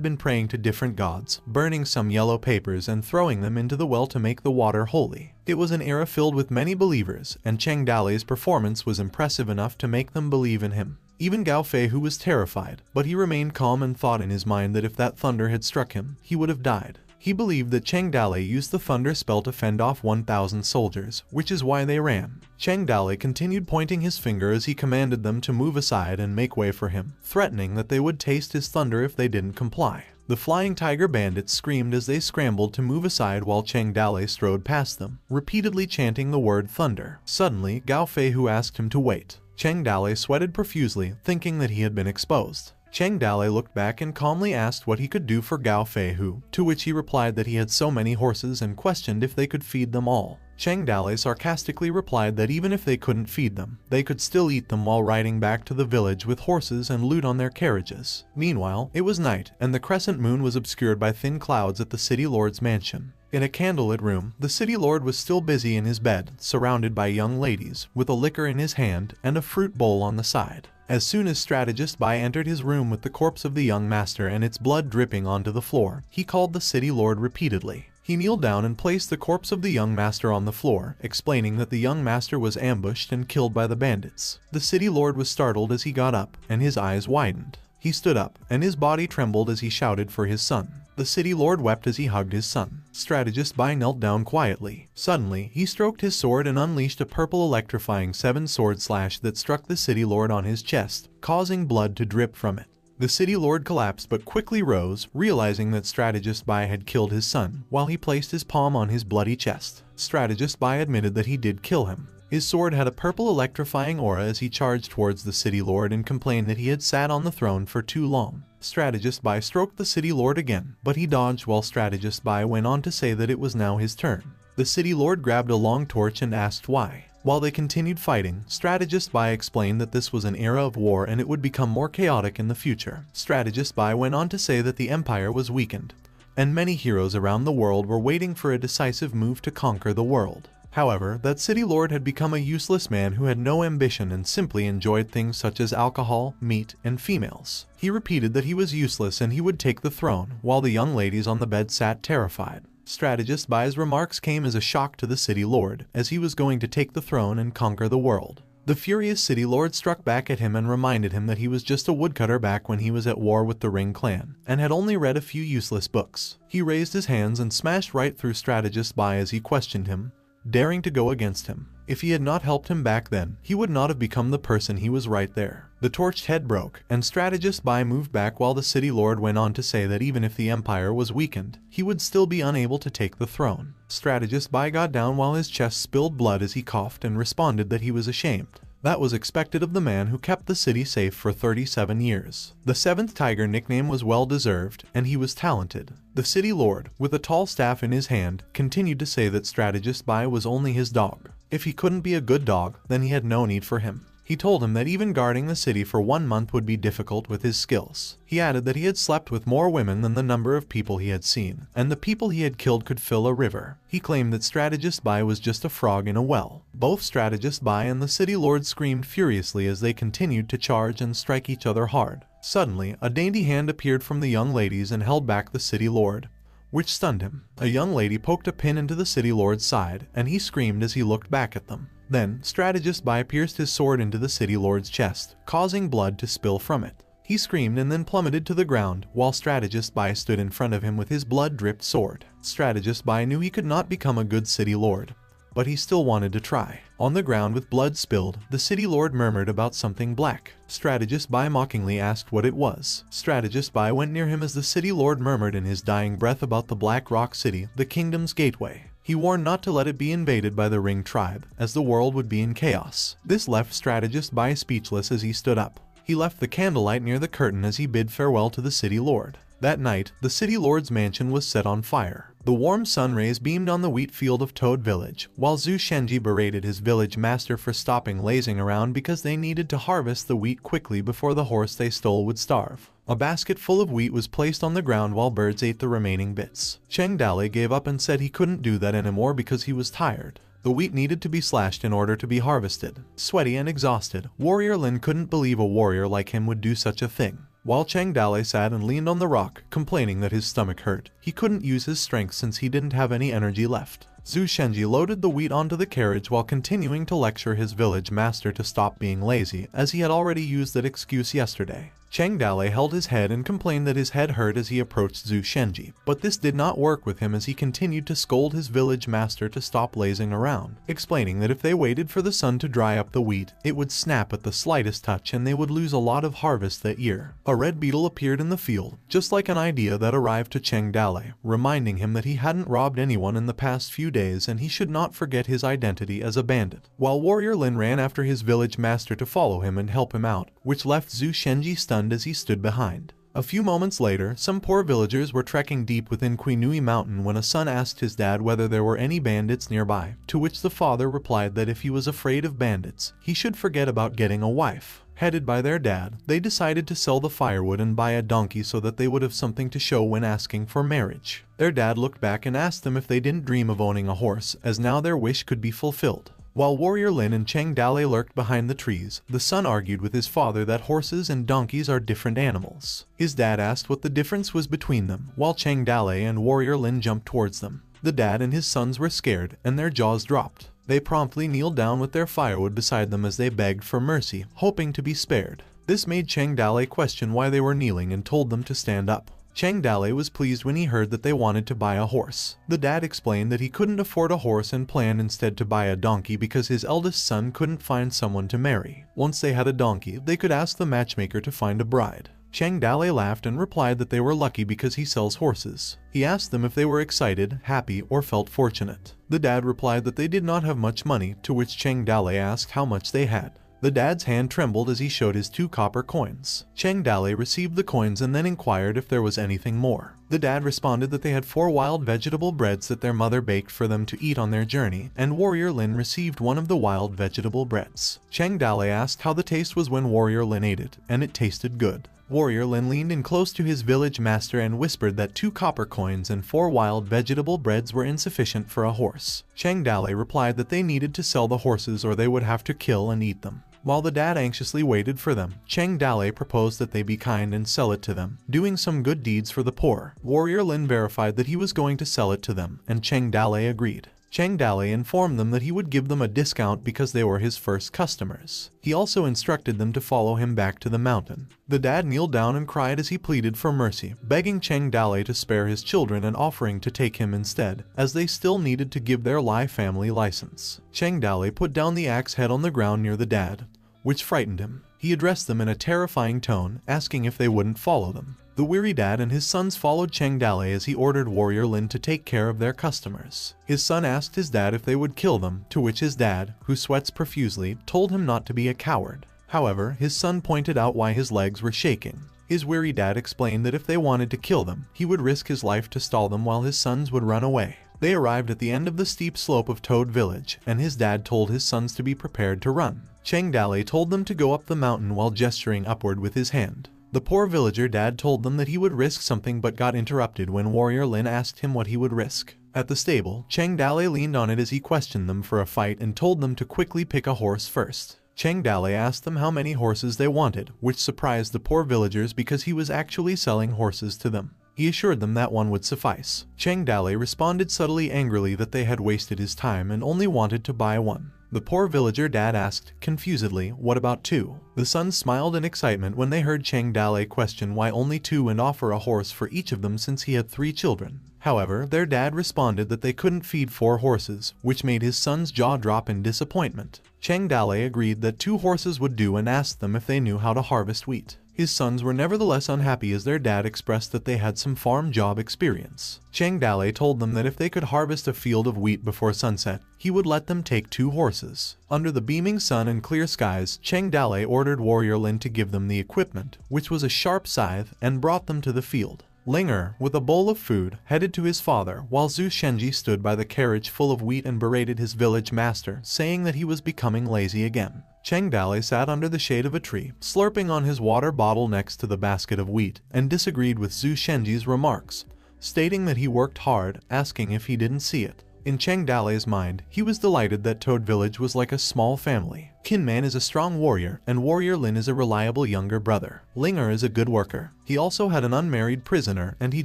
been praying to different gods, burning some yellow papers and throwing them into the well to make the water holy. It was an era filled with many believers, and Chang Dale's performance was impressive enough to make them believe in him. Even Gao Fei Hu was terrified, but he remained calm and thought in his mind that if that thunder had struck him, he would have died. He believed that Chang Dale used the thunder spell to fend off 1,000 soldiers, which is why they ran. Chang Dale continued pointing his finger as he commanded them to move aside and make way for him, threatening that they would taste his thunder if they didn't comply. The flying tiger bandits screamed as they scrambled to move aside while Chang Dale strode past them, repeatedly chanting the word thunder. Suddenly, Gao Fei Hu asked him to wait. Chang Dale sweated profusely, thinking that he had been exposed. Chang Dale looked back and calmly asked what he could do for Gao Fei Hu, to which he replied that he had so many horses and questioned if they could feed them all. Chang Dale sarcastically replied that even if they couldn't feed them, they could still eat them while riding back to the village with horses and loot on their carriages. Meanwhile, it was night, and the crescent moon was obscured by thin clouds at the city lord's mansion. In a candlelit room, the city lord was still busy in his bed, surrounded by young ladies, with a liquor in his hand and a fruit bowl on the side. As soon as Strategist Bai entered his room with the corpse of the young master and its blood dripping onto the floor, he called the city lord repeatedly. He kneeled down and placed the corpse of the young master on the floor, explaining that the young master was ambushed and killed by the bandits. The city lord was startled as he got up, and his eyes widened. He stood up, and his body trembled as he shouted for his son. The city lord wept as he hugged his son. Strategist Bai knelt down quietly. Suddenly, he stroked his sword and unleashed a purple electrifying 7-sword slash that struck the city lord on his chest, causing blood to drip from it. The city lord collapsed but quickly rose, realizing that Strategist Bai had killed his son, while he placed his palm on his bloody chest. Strategist Bai admitted that he did kill him. His sword had a purple electrifying aura as he charged towards the city lord and complained that he had sat on the throne for too long. Strategist Bai stroked the city lord again, but he dodged while Strategist Bai went on to say that it was now his turn. The city lord grabbed a long torch and asked why. While they continued fighting, Strategist Bai explained that this was an era of war and it would become more chaotic in the future. Strategist Bai went on to say that the empire was weakened, and many heroes around the world were waiting for a decisive move to conquer the world. However, that city lord had become a useless man who had no ambition and simply enjoyed things such as alcohol, meat, and females. He repeated that he was useless and he would take the throne, while the young ladies on the bed sat terrified. Strategist Bai's remarks came as a shock to the city lord, as he was going to take the throne and conquer the world. The furious city lord struck back at him and reminded him that he was just a woodcutter back when he was at war with the Ring clan, and had only read a few useless books. He raised his hands and smashed right through Strategist Bai as he questioned him. daring to go against him. If he had not helped him back then, he would not have become the person he was right there. The torched head broke, and Strategist Bai moved back while the city lord went on to say that even if the empire was weakened, he would still be unable to take the throne. Strategist Bai got down while his chest spilled blood as he coughed and responded that he was ashamed. That was expected of the man who kept the city safe for 37 years. The seventh tiger nickname was well deserved, and he was talented. The city lord, with a tall staff in his hand, continued to say that Strategist Bai was only his dog. If he couldn't be a good dog, then he had no need for him. He told him that even guarding the city for 1 month would be difficult with his skills. He added that he had slept with more women than the number of people he had seen, and the people he had killed could fill a river. He claimed that Strategist Bai was just a frog in a well. Both Strategist Bai and the city lord screamed furiously as they continued to charge and strike each other hard. Suddenly, a dainty hand appeared from the young ladies and held back the city lord, which stunned him. A young lady poked a pin into the city lord's side, and he screamed as he looked back at them. Then, Strategist Bai pierced his sword into the city lord's chest, causing blood to spill from it. He screamed and then plummeted to the ground, while Strategist Bai stood in front of him with his blood-dripped sword. Strategist Bai knew he could not become a good city lord, but he still wanted to try. On the ground with blood spilled, the city lord murmured about something black. Strategist Bai mockingly asked what it was. Strategist Bai went near him as the city lord murmured in his dying breath about the Black Rock City, the kingdom's gateway. He warned not to let it be invaded by the Ring tribe, as the world would be in chaos. This left Strategist Bai speechless as he stood up. He left the candlelight near the curtain as he bid farewell to the city lord. That night, the city lord's mansion was set on fire. The warm sun rays beamed on the wheat field of Toad Village, while Zhu Shenji berated his village master for stopping lazing around because they needed to harvest the wheat quickly before the horse they stole would starve. A basket full of wheat was placed on the ground while birds ate the remaining bits. Cheng Dale gave up and said he couldn't do that anymore because he was tired. The wheat needed to be slashed in order to be harvested. Sweaty and exhausted, Warrior Lin couldn't believe a warrior like him would do such a thing. While Cheng Dale sat and leaned on the rock, complaining that his stomach hurt, he couldn't use his strength since he didn't have any energy left. Zhu Shenji loaded the wheat onto the carriage while continuing to lecture his village master to stop being lazy, as he had already used that excuse yesterday. Cheng Dale held his head and complained that his head hurt as he approached Zhu Shenji, but this did not work with him as he continued to scold his village master to stop lazing around, explaining that if they waited for the sun to dry up the wheat, it would snap at the slightest touch and they would lose a lot of harvest that year. A red beetle appeared in the field, just like an idea that arrived to Cheng Dale, reminding him that he hadn't robbed anyone in the past few days and he should not forget his identity as a bandit. While Warrior Lin ran after his village master to follow him and help him out, which left Zhu Shenji stunned as he stood behind. A few moments later, some poor villagers were trekking deep within Quinui Mountain when a son asked his dad whether there were any bandits nearby, to which the father replied that if he was afraid of bandits, he should forget about getting a wife. Headed by their dad, they decided to sell the firewood and buy a donkey so that they would have something to show when asking for marriage. Their dad looked back and asked them if they didn't dream of owning a horse, as now their wish could be fulfilled. While Warrior Lin and Cheng Dale lurked behind the trees, the son argued with his father that horses and donkeys are different animals. His dad asked what the difference was between them, while Cheng Dale and Warrior Lin jumped towards them. The dad and his sons were scared, and their jaws dropped. They promptly kneeled down with their firewood beside them as they begged for mercy, hoping to be spared. This made Cheng Dale question why they were kneeling and told them to stand up. Cheng Dale was pleased when he heard that they wanted to buy a horse. The dad explained that he couldn't afford a horse and planned instead to buy a donkey because his eldest son couldn't find someone to marry. Once they had a donkey, they could ask the matchmaker to find a bride. Cheng Dale laughed and replied that they were lucky because he sells horses. He asked them if they were excited, happy, or felt fortunate. The dad replied that they did not have much money, to which Cheng Dale asked how much they had. The dad's hand trembled as he showed his 2 copper coins. Cheng Dale received the coins and then inquired if there was anything more. The dad responded that they had 4 wild vegetable breads that their mother baked for them to eat on their journey, and Warrior Lin received one of the wild vegetable breads. Cheng Dale asked how the taste was when Warrior Lin ate it, and it tasted good. Warrior Lin leaned in close to his village master and whispered that 2 copper coins and 4 wild vegetable breads were insufficient for a horse. Cheng Dale replied that they needed to sell the horses or they would have to kill and eat them. While the dad anxiously waited for them, Cheng Dale proposed that they be kind and sell it to them, doing some good deeds for the poor. Warrior Lin verified that he was going to sell it to them, and Cheng Dale agreed. Cheng Dalei informed them that he would give them a discount because they were his first customers. He also instructed them to follow him back to the mountain. The dad kneeled down and cried as he pleaded for mercy, begging Cheng Dalei to spare his children and offering to take him instead, as they still needed to give their Lai family license. Cheng Dalei put down the axe head on the ground near the dad, which frightened him. He addressed them in a terrifying tone, asking if they wouldn't follow them. The weary dad and his sons followed Cheng Dalei as he ordered Warrior Lin to take care of their customers. His son asked his dad if they would kill them, to which his dad, who sweats profusely, told him not to be a coward. However, his son pointed out why his legs were shaking. His weary dad explained that if they wanted to kill them, he would risk his life to stall them while his sons would run away. They arrived at the end of the steep slope of Toad Village, and his dad told his sons to be prepared to run. Cheng Dalei told them to go up the mountain while gesturing upward with his hand. The poor villager dad told them that he would risk something but got interrupted when Warrior Lin asked him what he would risk. At the stable, Cheng Dalei leaned on it as he questioned them for a fight and told them to quickly pick a horse first. Cheng Dalei asked them how many horses they wanted, which surprised the poor villagers because he was actually selling horses to them. He assured them that one would suffice. Cheng Dalei responded subtly angrily that they had wasted his time and only wanted to buy one. The poor villager dad asked, confusedly, what about two? The sons smiled in excitement when they heard Cheng Dalei question why only two and offer a horse for each of them since he had 3 children. However, their dad responded that they couldn't feed 4 horses, which made his son's jaw drop in disappointment. Cheng Dalei agreed that 2 horses would do and asked them if they knew how to harvest wheat. His sons were nevertheless unhappy as their dad expressed that they had some farm job experience. Cheng Dalei told them that if they could harvest a field of wheat before sunset, he would let them take 2 horses. Under the beaming sun and clear skies, Cheng Dalei ordered Warrior Lin to give them the equipment, which was a sharp scythe, and brought them to the field. Linger, with a bowl of food, headed to his father, while Zhu Shenji stood by the carriage full of wheat and berated his village master, saying that he was becoming lazy again. Cheng Dalei sat under the shade of a tree, slurping on his water bottle next to the basket of wheat, and disagreed with Zhu Shenji's remarks, stating that he worked hard, asking if he didn't see it. In Cheng Dalei's mind, he was delighted that Toad Village was like a small family. Kinman is a strong warrior, and Warrior Lin is a reliable younger brother. Linger is a good worker. He also had an unmarried prisoner, and he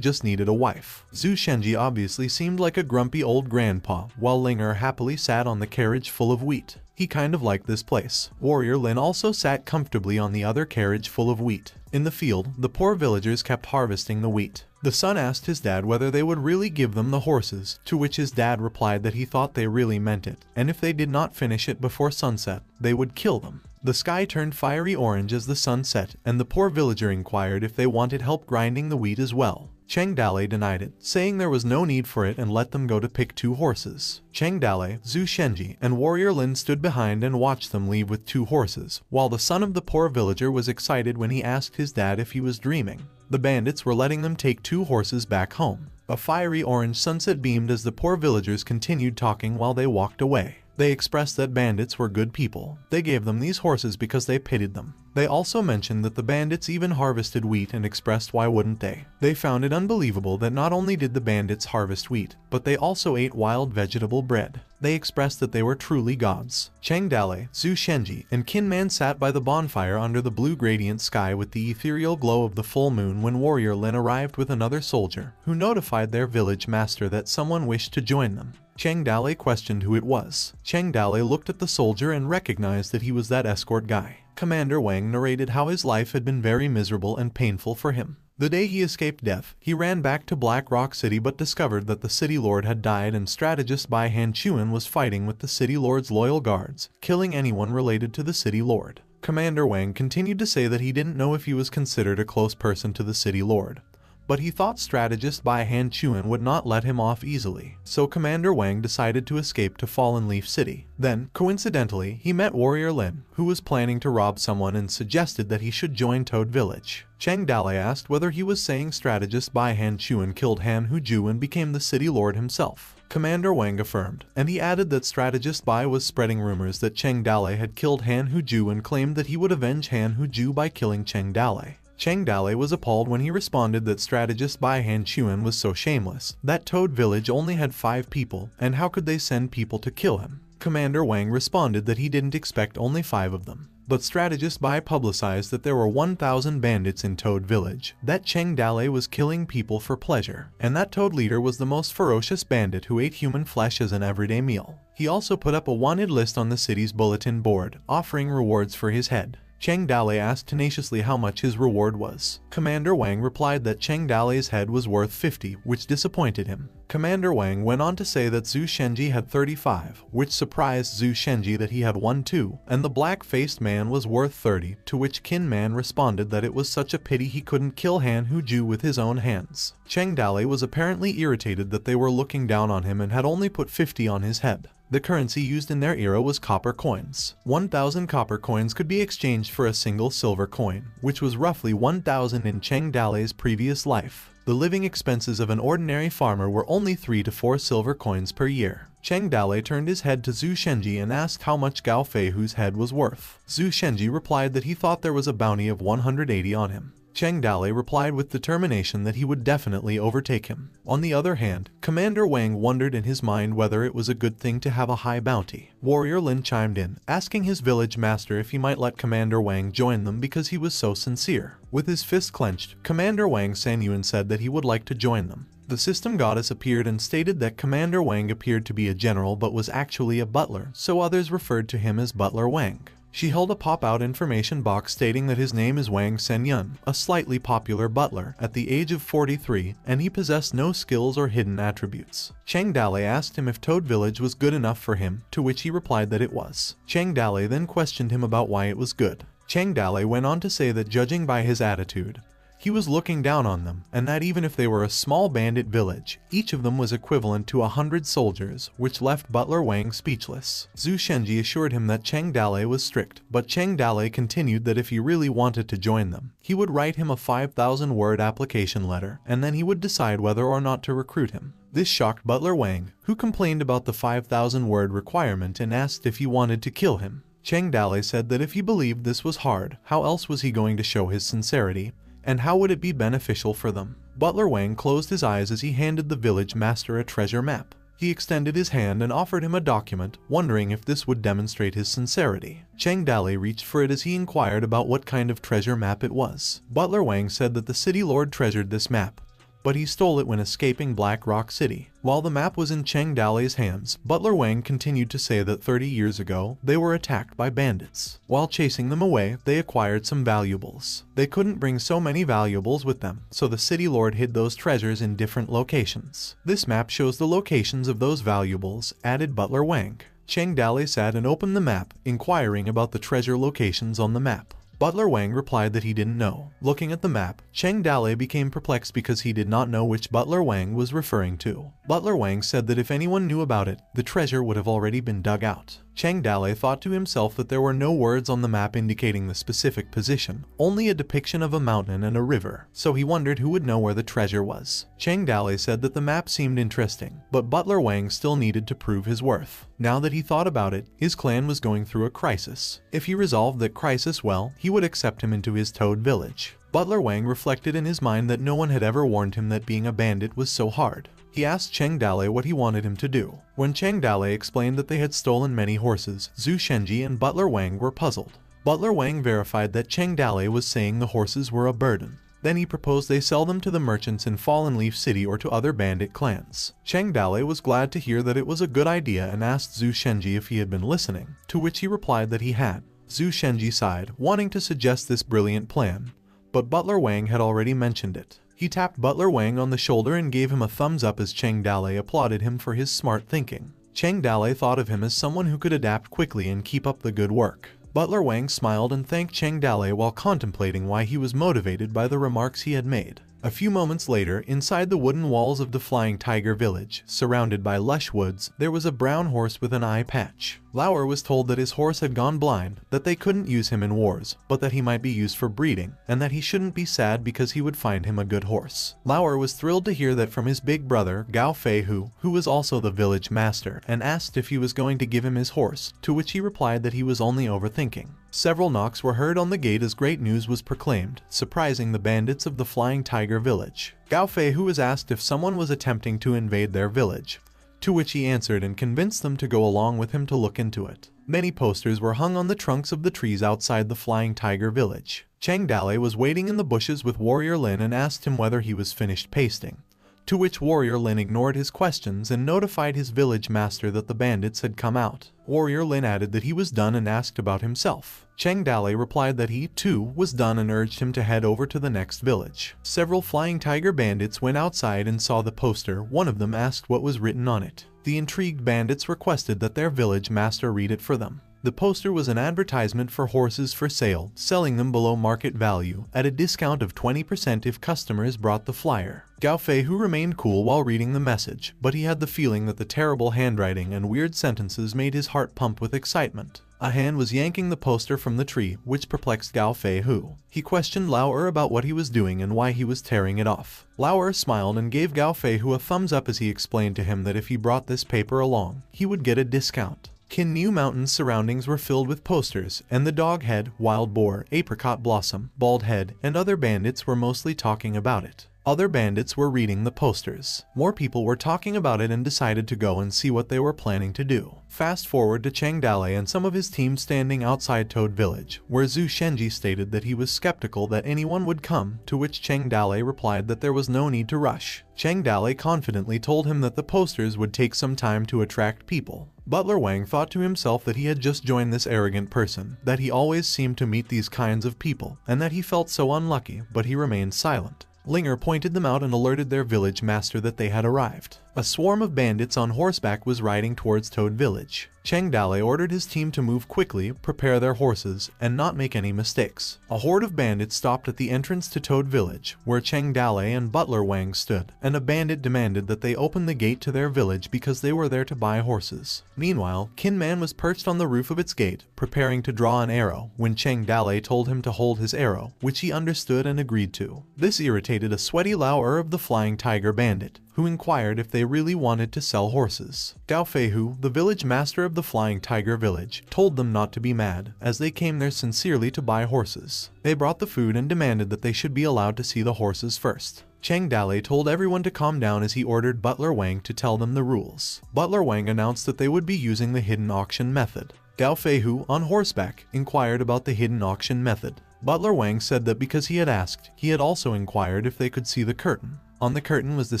just needed a wife. Zhu Shenji obviously seemed like a grumpy old grandpa, while Linger happily sat on the carriage full of wheat. He kind of liked this place. Warrior Lin also sat comfortably on the other carriage full of wheat. In the field, the poor villagers kept harvesting the wheat. The son asked his dad whether they would really give them the horses, to which his dad replied that he thought they really meant it, and if they did not finish it before sunset, they would kill them. The sky turned fiery orange as the sun set, and the poor villager inquired if they wanted help grinding the wheat as well. Cheng Dalei denied it, saying there was no need for it and let them go to pick 2 horses. Cheng Dalei, Zhu Shenji, and Warrior Lin stood behind and watched them leave with 2 horses, while the son of the poor villager was excited when he asked his dad if he was dreaming. The bandits were letting them take 2 horses back home. A fiery orange sunset beamed as the poor villagers continued talking while they walked away. They expressed that bandits were good people. They gave them these horses because they pitied them. They also mentioned that the bandits even harvested wheat and expressed why wouldn't they. They found it unbelievable that not only did the bandits harvest wheat, but they also ate wild vegetable bread. They expressed that they were truly gods. Cheng Dalei, Zhu Shenji, and Kinman sat by the bonfire under the blue gradient sky with the ethereal glow of the full moon when Warrior Lin arrived with another soldier, who notified their village master that someone wished to join them. Cheng Dalei questioned who it was. Cheng Dalei looked at the soldier and recognized that he was that escort guy. Commander Wang narrated how his life had been very miserable and painful for him. The day he escaped death, he ran back to Black Rock City but discovered that the city lord had died and strategist Bai Hanchuan was fighting with the city lord's loyal guards, killing anyone related to the city lord. Commander Wang continued to say that he didn't know if he was considered a close person to the city lord, but he thought strategist Bai Hanchuan would not let him off easily, so Commander Wang decided to escape to Fallen Leaf City. Then, coincidentally, he met Warrior Lin, who was planning to rob someone and suggested that he should join Toad Village. Cheng Dalei asked whether he was saying strategist Bai Hanchuan killed Han Huju and became the city lord himself. Commander Wang affirmed, and he added that strategist Bai was spreading rumors that Cheng Dalei had killed Han Huju and claimed that he would avenge Han Huju by killing Cheng Dalei. Cheng Dalei was appalled when he responded that strategist Bai Hanchuan was so shameless, that Toad Village only had 5 people, and how could they send people to kill him? Commander Wang responded that he didn't expect only 5 of them. But strategist Bai publicized that there were 1,000 bandits in Toad Village, that Cheng Dale was killing people for pleasure, and that Toad Leader was the most ferocious bandit who ate human flesh as an everyday meal. He also put up a wanted list on the city's bulletin board, offering rewards for his head. Cheng Dale asked tenaciously how much his reward was. Commander Wang replied that Cheng Dale's head was worth 50, which disappointed him. Commander Wang went on to say that Zhu Shenji had 35, which surprised Zhu Shenji that he had one too, and the black-faced man was worth 30, to which Qin Man responded that it was such a pity he couldn't kill Han Huju with his own hands. Cheng Dale was apparently irritated that they were looking down on him and had only put 50 on his head. The currency used in their era was copper coins. 1,000 copper coins could be exchanged for a single silver coin, which was roughly 1,000 in Cheng Dale's previous life. The living expenses of an ordinary farmer were only 3 to 4 silver coins per year. Cheng Dale turned his head to Zhu Shenji and asked how much Gao Fei whose head was worth. Zhu Shenji replied that he thought there was a bounty of 180 on him. Cheng Dale replied with determination that he would definitely overtake him. On the other hand, Commander Wang wondered in his mind whether it was a good thing to have a high bounty. Warrior Lin chimed in, asking his village master if he might let Commander Wang join them because he was so sincere. With his fist clenched, Commander Wang Sanyuan said that he would like to join them. The system goddess appeared and stated that Commander Wang appeared to be a general but was actually a butler, so others referred to him as Butler Wang. She held a pop-out information box stating that his name is Wang Senyun, a slightly popular butler, at the age of 43, and he possessed no skills or hidden attributes. Cheng Dale asked him if Toad Village was good enough for him, to which he replied that it was. Cheng Dale then questioned him about why it was good. Cheng Dale went on to say that judging by his attitude, he was looking down on them, and that even if they were a small bandit village, each of them was equivalent to 100 soldiers, which left Butler Wang speechless. Zhu Shenji assured him that Cheng Dale was strict, but Cheng Dale continued that if he really wanted to join them, he would write him a 5,000-word application letter, and then he would decide whether or not to recruit him. This shocked Butler Wang, who complained about the 5,000-word requirement and asked if he wanted to kill him. Cheng Dale said that if he believed this was hard, how else was he going to show his sincerity? And how would it be beneficial for them? Butler Wang closed his eyes as he handed the village master a treasure map. He extended his hand and offered him a document, wondering if this would demonstrate his sincerity. Cheng Dale reached for it as he inquired about what kind of treasure map it was. Butler Wang said that the city lord treasured this map, but he stole it when escaping Black Rock City. While the map was in Cheng Dale's hands, Butler Wang continued to say that 30 years ago, they were attacked by bandits. While chasing them away, they acquired some valuables. They couldn't bring so many valuables with them, so the city lord hid those treasures in different locations. This map shows the locations of those valuables, added Butler Wang. Cheng Dale sat and opened the map, inquiring about the treasure locations on the map. Butler Wang replied that he didn't know. Looking at the map, Cheng Dale became perplexed because he did not know which Butler Wang was referring to. Butler Wang said that if anyone knew about it, the treasure would have already been dug out. Cheng Dale thought to himself that there were no words on the map indicating the specific position, only a depiction of a mountain and a river, so he wondered who would know where the treasure was. Cheng Dale said that the map seemed interesting, but Butler Wang still needed to prove his worth. Now that he thought about it, his clan was going through a crisis. If he resolved that crisis well, he would accept him into his Toad Village. Butler Wang reflected in his mind that no one had ever warned him that being a bandit was so hard. He asked Cheng Dale what he wanted him to do. When Cheng Dale explained that they had stolen many horses, Zhu Shenji and Butler Wang were puzzled. Butler Wang verified that Cheng Dale was saying the horses were a burden. Then he proposed they sell them to the merchants in Fallen Leaf City or to other bandit clans. Cheng Dale was glad to hear that it was a good idea and asked Zhu Shenji if he had been listening, to which he replied that he had. Zhu Shenji sighed, wanting to suggest this brilliant plan, but Butler Wang had already mentioned it. He tapped Butler Wang on the shoulder and gave him a thumbs up as Cheng Dale applauded him for his smart thinking. Cheng Dale thought of him as someone who could adapt quickly and keep up the good work. Butler Wang smiled and thanked Cheng Dale while contemplating why he was motivated by the remarks he had made. A few moments later, inside the wooden walls of the Flying Tiger Village, surrounded by lush woods, there was a brown horse with an eye patch. Lauer was told that his horse had gone blind, that they couldn't use him in wars, but that he might be used for breeding, and that he shouldn't be sad because he would find him a good horse. Lauer was thrilled to hear that from his big brother, Gao Fei who was also the village master, and asked if he was going to give him his horse, to which he replied that he was only overthinking. Several knocks were heard on the gate as great news was proclaimed, surprising the bandits of the Flying Tiger Village. Gao Fei was asked if someone was attempting to invade their village, to which he answered and convinced them to go along with him to look into it. Many posters were hung on the trunks of the trees outside the Flying Tiger village. Chang Dale was waiting in the bushes with Warrior Lin and asked him whether he was finished pasting, to which Warrior Lin ignored his questions and notified his village master that the bandits had come out. Warrior Lin added that he was done and asked about himself. Chang Dale replied that he, too, was done and urged him to head over to the next village. Several Flying Tiger bandits went outside and saw the poster. One of them asked what was written on it. The intrigued bandits requested that their village master read it for them. The poster was an advertisement for horses for sale, selling them below market value, at a discount of 20% if customers brought the flyer. Gao Fei, who remained cool while reading the message, but he had the feeling that the terrible handwriting and weird sentences made his heart pump with excitement. A hand was yanking the poster from the tree, which perplexed Gao Fei, who. He questioned Lao about what he was doing and why he was tearing it off. Lao smiled and gave Gao Fei a thumbs up as he explained to him that if he brought this paper along, he would get a discount. New Mountain's surroundings were filled with posters, and the Doghead, Wild Boar, Apricot Blossom, Bald Head, and other bandits were mostly talking about it. Other bandits were reading the posters. More people were talking about it and decided to go and see what they were planning to do. Fast forward to Chang Dale and some of his team standing outside Toad Village, where Zhu Shenji stated that he was skeptical that anyone would come, to which Chang Dale replied that there was no need to rush. Chang Dale confidently told him that the posters would take some time to attract people. Butler Wang thought to himself that he had just joined this arrogant person, that he always seemed to meet these kinds of people, and that he felt so unlucky, but he remained silent. Linger pointed them out and alerted their village master that they had arrived. A swarm of bandits on horseback was riding towards Toad Village. Chang Dale ordered his team to move quickly, prepare their horses, and not make any mistakes. A horde of bandits stopped at the entrance to Toad Village, where Chang Dale and Butler Wang stood, and a bandit demanded that they open the gate to their village because they were there to buy horses. Meanwhile, Kin Man was perched on the roof of its gate, preparing to draw an arrow, when Chang Dale told him to hold his arrow, which he understood and agreed to. This irritated a sweaty Lao of the Flying Tiger bandit, who inquired if they really wanted to sell horses. Gao Feihu, the village master of the Flying Tiger village, told them not to be mad, as they came there sincerely to buy horses. They brought the food and demanded that they should be allowed to see the horses first. Chang Dale told everyone to calm down as he ordered Butler Wang to tell them the rules. Butler Wang announced that they would be using the hidden auction method. Gao Feihu, on horseback, inquired about the hidden auction method. Butler Wang said that because he had asked, he had also inquired if they could see the curtain. On the curtain was the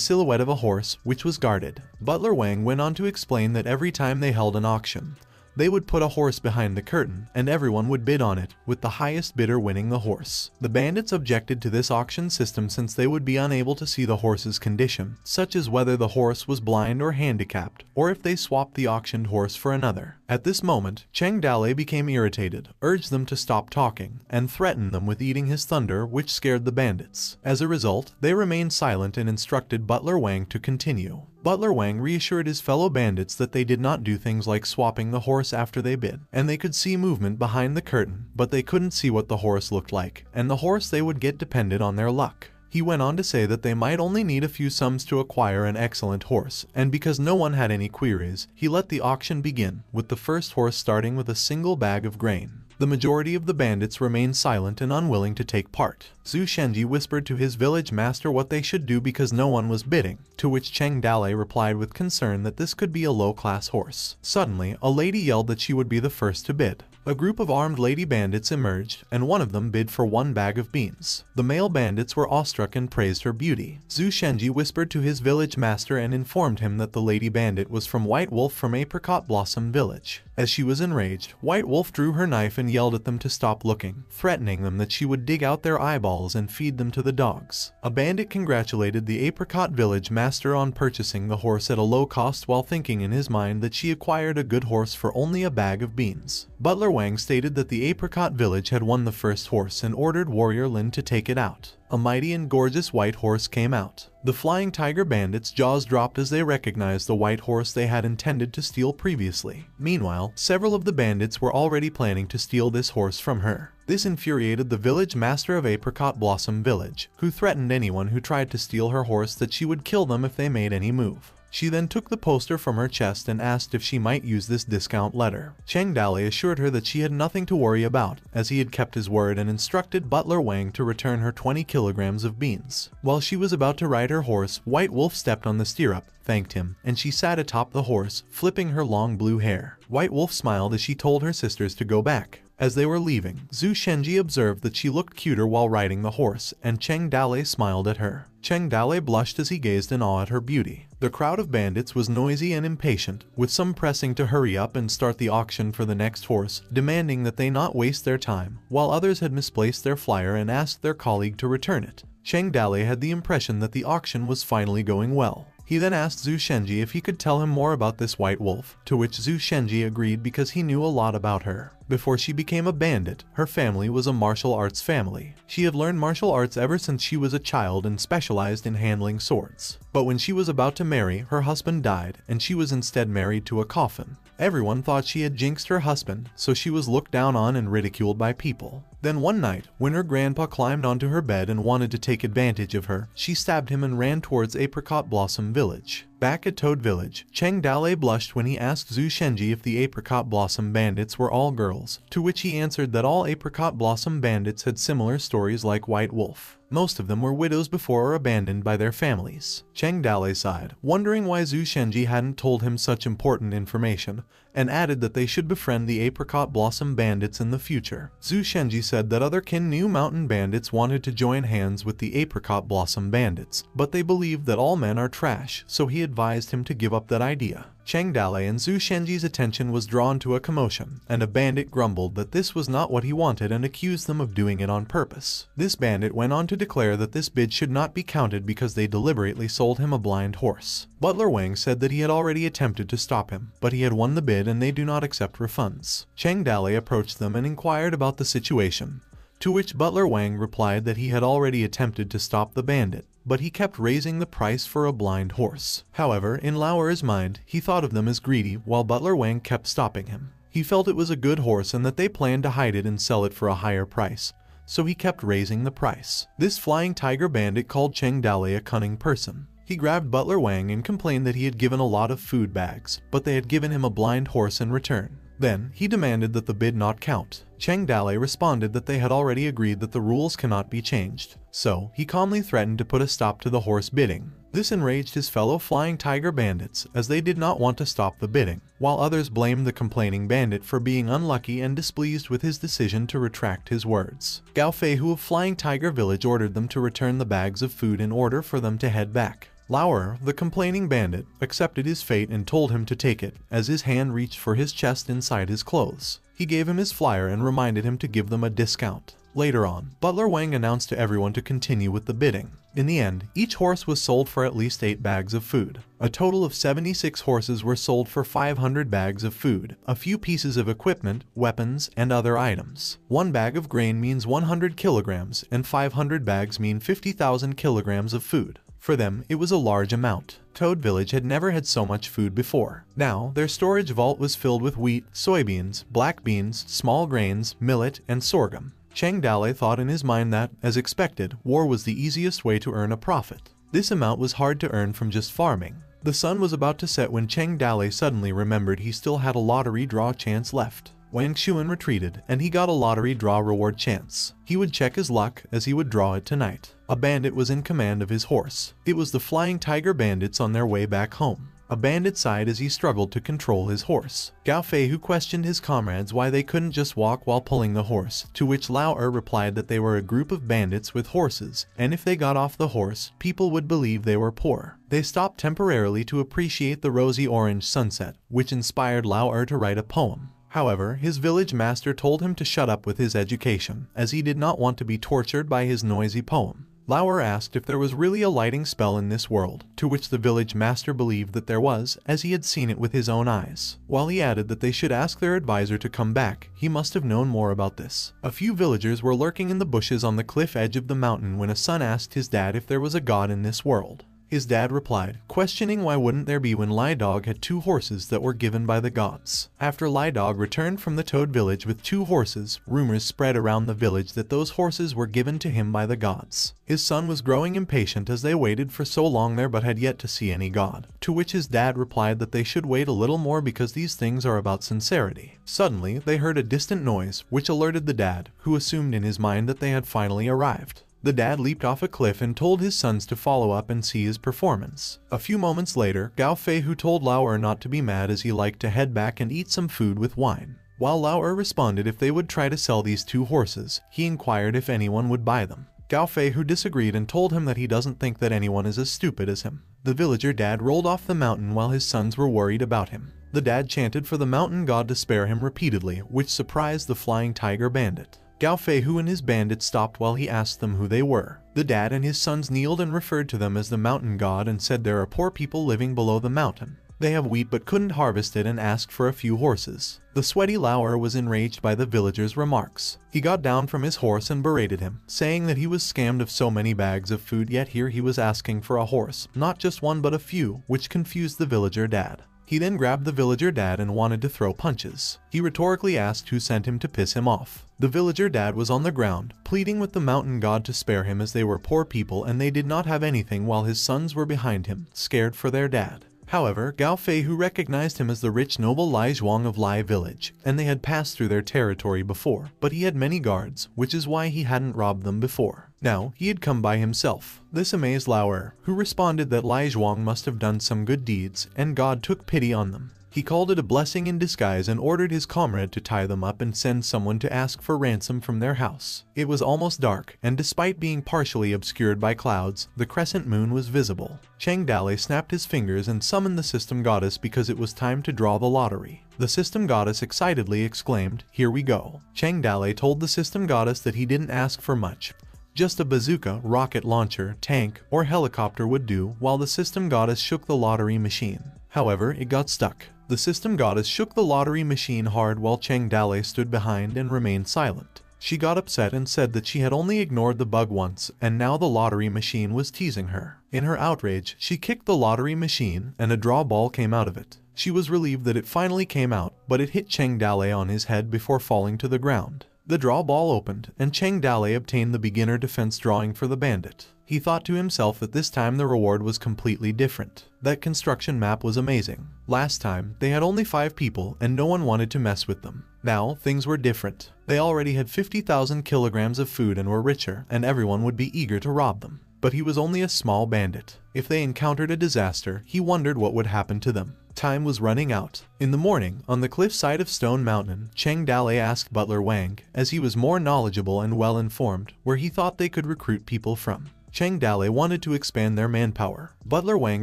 silhouette of a horse, which was guarded. Butler Wang went on to explain that every time they held an auction, they would put a horse behind the curtain, and everyone would bid on it, with the highest bidder winning the horse. The bandits objected to this auction system since they would be unable to see the horse's condition, such as whether the horse was blind or handicapped, or if they swapped the auctioned horse for another. At this moment, Chang Dale became irritated, urged them to stop talking, and threatened them with eating his thunder, which scared the bandits. As a result, they remained silent and instructed Butler Wang to continue. Butler Wang reassured his fellow bandits that they did not do things like swapping the horse after they bid, and they could see movement behind the curtain, but they couldn't see what the horse looked like, and the horse they would get depended on their luck. He went on to say that they might only need a few sums to acquire an excellent horse, and because no one had any queries, he let the auction begin, with the first horse starting with a single bag of grain. The majority of the bandits remained silent and unwilling to take part. Zhu Shenji whispered to his village master what they should do because no one was bidding, to which Chang Dale replied with concern that this could be a low-class horse. Suddenly, a lady yelled that she would be the first to bid. A group of armed lady bandits emerged, and one of them bid for 1 bag of beans. The male bandits were awestruck and praised her beauty. Zhu Shenji whispered to his village master and informed him that the lady bandit was from White Wolf from Apricot Blossom Village. As she was enraged, White Wolf drew her knife and yelled at them to stop looking, threatening them that she would dig out their eyeballs and feed them to the dogs. A bandit congratulated the Apricot village master on purchasing the horse at a low cost while thinking in his mind that she acquired a good horse for only a bag of beans. Butler Wang stated that the Apricot village had won the first horse and ordered Warrior Lin to take it out. A mighty and gorgeous white horse came out. The Flying Tiger bandits' jaws dropped as they recognized the white horse they had intended to steal previously. Meanwhile, several of the bandits were already planning to steal this horse from her. This infuriated the village master of Apricot Blossom Village, who threatened anyone who tried to steal her horse that she would kill them if they made any move. She then took the poster from her chest and asked if she might use this discount letter. Cheng Dali assured her that she had nothing to worry about, as he had kept his word and instructed Butler Wang to return her 20 kilograms of beans. While she was about to ride her horse, White Wolf stepped on the stirrup, thanked him, and she sat atop the horse, flipping her long blue hair. White Wolf smiled as she told her sisters to go back. As they were leaving, Zhu Shenji observed that she looked cuter while riding the horse, and Cheng Dali smiled at her. Cheng Dali blushed as he gazed in awe at her beauty. The crowd of bandits was noisy and impatient, with some pressing to hurry up and start the auction for the next horse, demanding that they not waste their time, while others had misplaced their flyer and asked their colleague to return it. Cheng Dali had the impression that the auction was finally going well. He then asked Zhu Shenji if he could tell him more about this White Wolf, to which Zhu Shenji agreed because he knew a lot about her. Before she became a bandit, her family was a martial arts family. She had learned martial arts ever since she was a child and specialized in handling swords. But when she was about to marry, her husband died, and she was instead married to a coffin. Everyone thought she had jinxed her husband, so she was looked down on and ridiculed by people. Then one night, when her grandpa climbed onto her bed and wanted to take advantage of her, she stabbed him and ran towards Apricot Blossom Village. Back at Toad Village, Cheng Dali blushed when he asked Zhu Shenji if the Apricot Blossom bandits were all girls, to which he answered that all Apricot Blossom bandits had similar stories like White Wolf. Most of them were widows before or abandoned by their families. Cheng Dali sighed, wondering why Zhu Shenji hadn't told him such important information, and added that they should befriend the Apricot Blossom bandits in the future. Zhu Shenji said that other New Mountain bandits wanted to join hands with the Apricot Blossom bandits, but they believed that all men are trash, so he advised him to give up that idea. Cheng Dali and Zhu Shenji's attention was drawn to a commotion, and a bandit grumbled that this was not what he wanted and accused them of doing it on purpose. This bandit went on to declare that this bid should not be counted because they deliberately sold him a blind horse. Butler Wang said that he had already attempted to stop him, but he had won the bid and they do not accept refunds. Cheng Dali approached them and inquired about the situation, to which Butler Wang replied that he had already attempted to stop the bandit, but he kept raising the price for a blind horse. However, in Lauer's mind, he thought of them as greedy, while Butler Wang kept stopping him. He felt it was a good horse and that they planned to hide it and sell it for a higher price, so he kept raising the price. This flying tiger bandit called Cheng Dali a cunning person. He grabbed Butler Wang and complained that he had given a lot of food bags, but they had given him a blind horse in return. Then, he demanded that the bid not count. Cheng Dali responded that they had already agreed that the rules cannot be changed, so he calmly threatened to put a stop to the horse bidding. This enraged his fellow flying tiger bandits, as they did not want to stop the bidding, while others blamed the complaining bandit for being unlucky and displeased with his decision to retract his words. Gao Feihu of Flying Tiger Village ordered them to return the bags of food in order for them to head back. Lauer, the complaining bandit, accepted his fate and told him to take it, as his hand reached for his chest inside his clothes. He gave him his flyer and reminded him to give them a discount. Later on, Butler Wang announced to everyone to continue with the bidding. In the end, each horse was sold for at least 8 bags of food. A total of 76 horses were sold for 500 bags of food, a few pieces of equipment, weapons, and other items. 1 bag of grain means 100 kilograms, and 500 bags mean 50,000 kilograms of food. For them, it was a large amount. Toad Village had never had so much food before. Now, their storage vault was filled with wheat, soybeans, black beans, small grains, millet, and sorghum. Cheng Dali thought in his mind that, as expected, war was the easiest way to earn a profit. This amount was hard to earn from just farming. The sun was about to set when Cheng Dali suddenly remembered he still had a lottery draw chance left. Wang Xuan retreated, and he got a lottery draw reward chance. He would check his luck, as he would draw it tonight. A bandit was in command of his horse. It was the Flying Tiger bandits on their way back home. A bandit sighed as he struggled to control his horse. Gao Feihu questioned his comrades why they couldn't just walk while pulling the horse, to which Lauer replied that they were a group of bandits with horses, and if they got off the horse, people would believe they were poor. They stopped temporarily to appreciate the rosy orange sunset, which inspired Lauer to write a poem. However, his village master told him to shut up with his education, as he did not want to be tortured by his noisy poem. Lauer asked if there was really a lighting spell in this world, to which the village master believed that there was, as he had seen it with his own eyes. While he added that they should ask their advisor to come back, he must have known more about this. A few villagers were lurking in the bushes on the cliff edge of the mountain when a son asked his dad if there was a god in this world. His dad replied, questioning why wouldn't there be when Lai Dog had 2 horses that were given by the gods. After Lai Dog returned from the Toad village with 2 horses, rumors spread around the village that those horses were given to him by the gods. His son was growing impatient as they waited for so long there but had yet to see any god, to which his dad replied that they should wait a little more because these things are about sincerity. Suddenly, they heard a distant noise, which alerted the dad, who assumed in his mind that they had finally arrived. The dad leaped off a cliff and told his sons to follow up and see his performance. A few moments later, Gao Fei Hu told Lao Er not to be mad as he liked to head back and eat some food with wine. While Lao Er responded if they would try to sell these 2 horses, he inquired if anyone would buy them. Gao Fei Hu disagreed and told him that he doesn't think that anyone is as stupid as him. The villager dad rolled off the mountain while his sons were worried about him. The dad chanted for the mountain god to spare him repeatedly, which surprised the flying tiger bandit. Gao Fei Hu and his bandit stopped while he asked them who they were. The dad and his sons kneeled and referred to them as the mountain god and said there are poor people living below the mountain. They have wheat but couldn't harvest it and asked for a few horses. The sweaty Lao Er was enraged by the villager's remarks. He got down from his horse and berated him, saying that he was scammed of so many bags of food, yet here he was asking for a horse, not just one but a few, which confused the villager dad. He then grabbed the villager dad and wanted to throw punches. He rhetorically asked who sent him to piss him off. The villager dad was on the ground, pleading with the mountain god to spare him as they were poor people and they did not have anything while his sons were behind him, scared for their dad. However, Gao Fei Hu recognized him as the rich noble Lai Zhuang of Lai village, and they had passed through their territory before, but he had many guards, which is why he hadn't robbed them before. Now, he had come by himself. This amazed Lao Er, who responded that Lai Zhuang must have done some good deeds, and God took pity on them. He called it a blessing in disguise and ordered his comrade to tie them up and send someone to ask for ransom from their house. It was almost dark, and despite being partially obscured by clouds, the crescent moon was visible. Cheng Dale snapped his fingers and summoned the system goddess because it was time to draw the lottery. The system goddess excitedly exclaimed, "Here we go." Cheng Dale told the system goddess that he didn't ask for much. Just a bazooka, rocket launcher, tank, or helicopter would do, while the system goddess shook the lottery machine. However, it got stuck. The system goddess shook the lottery machine hard while Cheng Dale stood behind and remained silent. She got upset and said that she had only ignored the bug once, and now the lottery machine was teasing her. In her outrage, she kicked the lottery machine, and a draw ball came out of it. She was relieved that it finally came out, but it hit Cheng Dale on his head before falling to the ground. The draw ball opened, and Cheng Dale obtained the beginner defense drawing for the bandit. He thought to himself that this time the reward was completely different. That construction map was amazing. Last time, they had only 5 people and no one wanted to mess with them. Now, things were different. They already had 50,000 kilograms of food and were richer, and everyone would be eager to rob them. But he was only a small bandit. If they encountered a disaster, he wondered what would happen to them. Time was running out. In the morning, on the cliffside of Stone Mountain, Cheng Dale asked Butler Wang, as he was more knowledgeable and well-informed, where he thought they could recruit people from. Cheng Dale wanted to expand their manpower. Butler Wang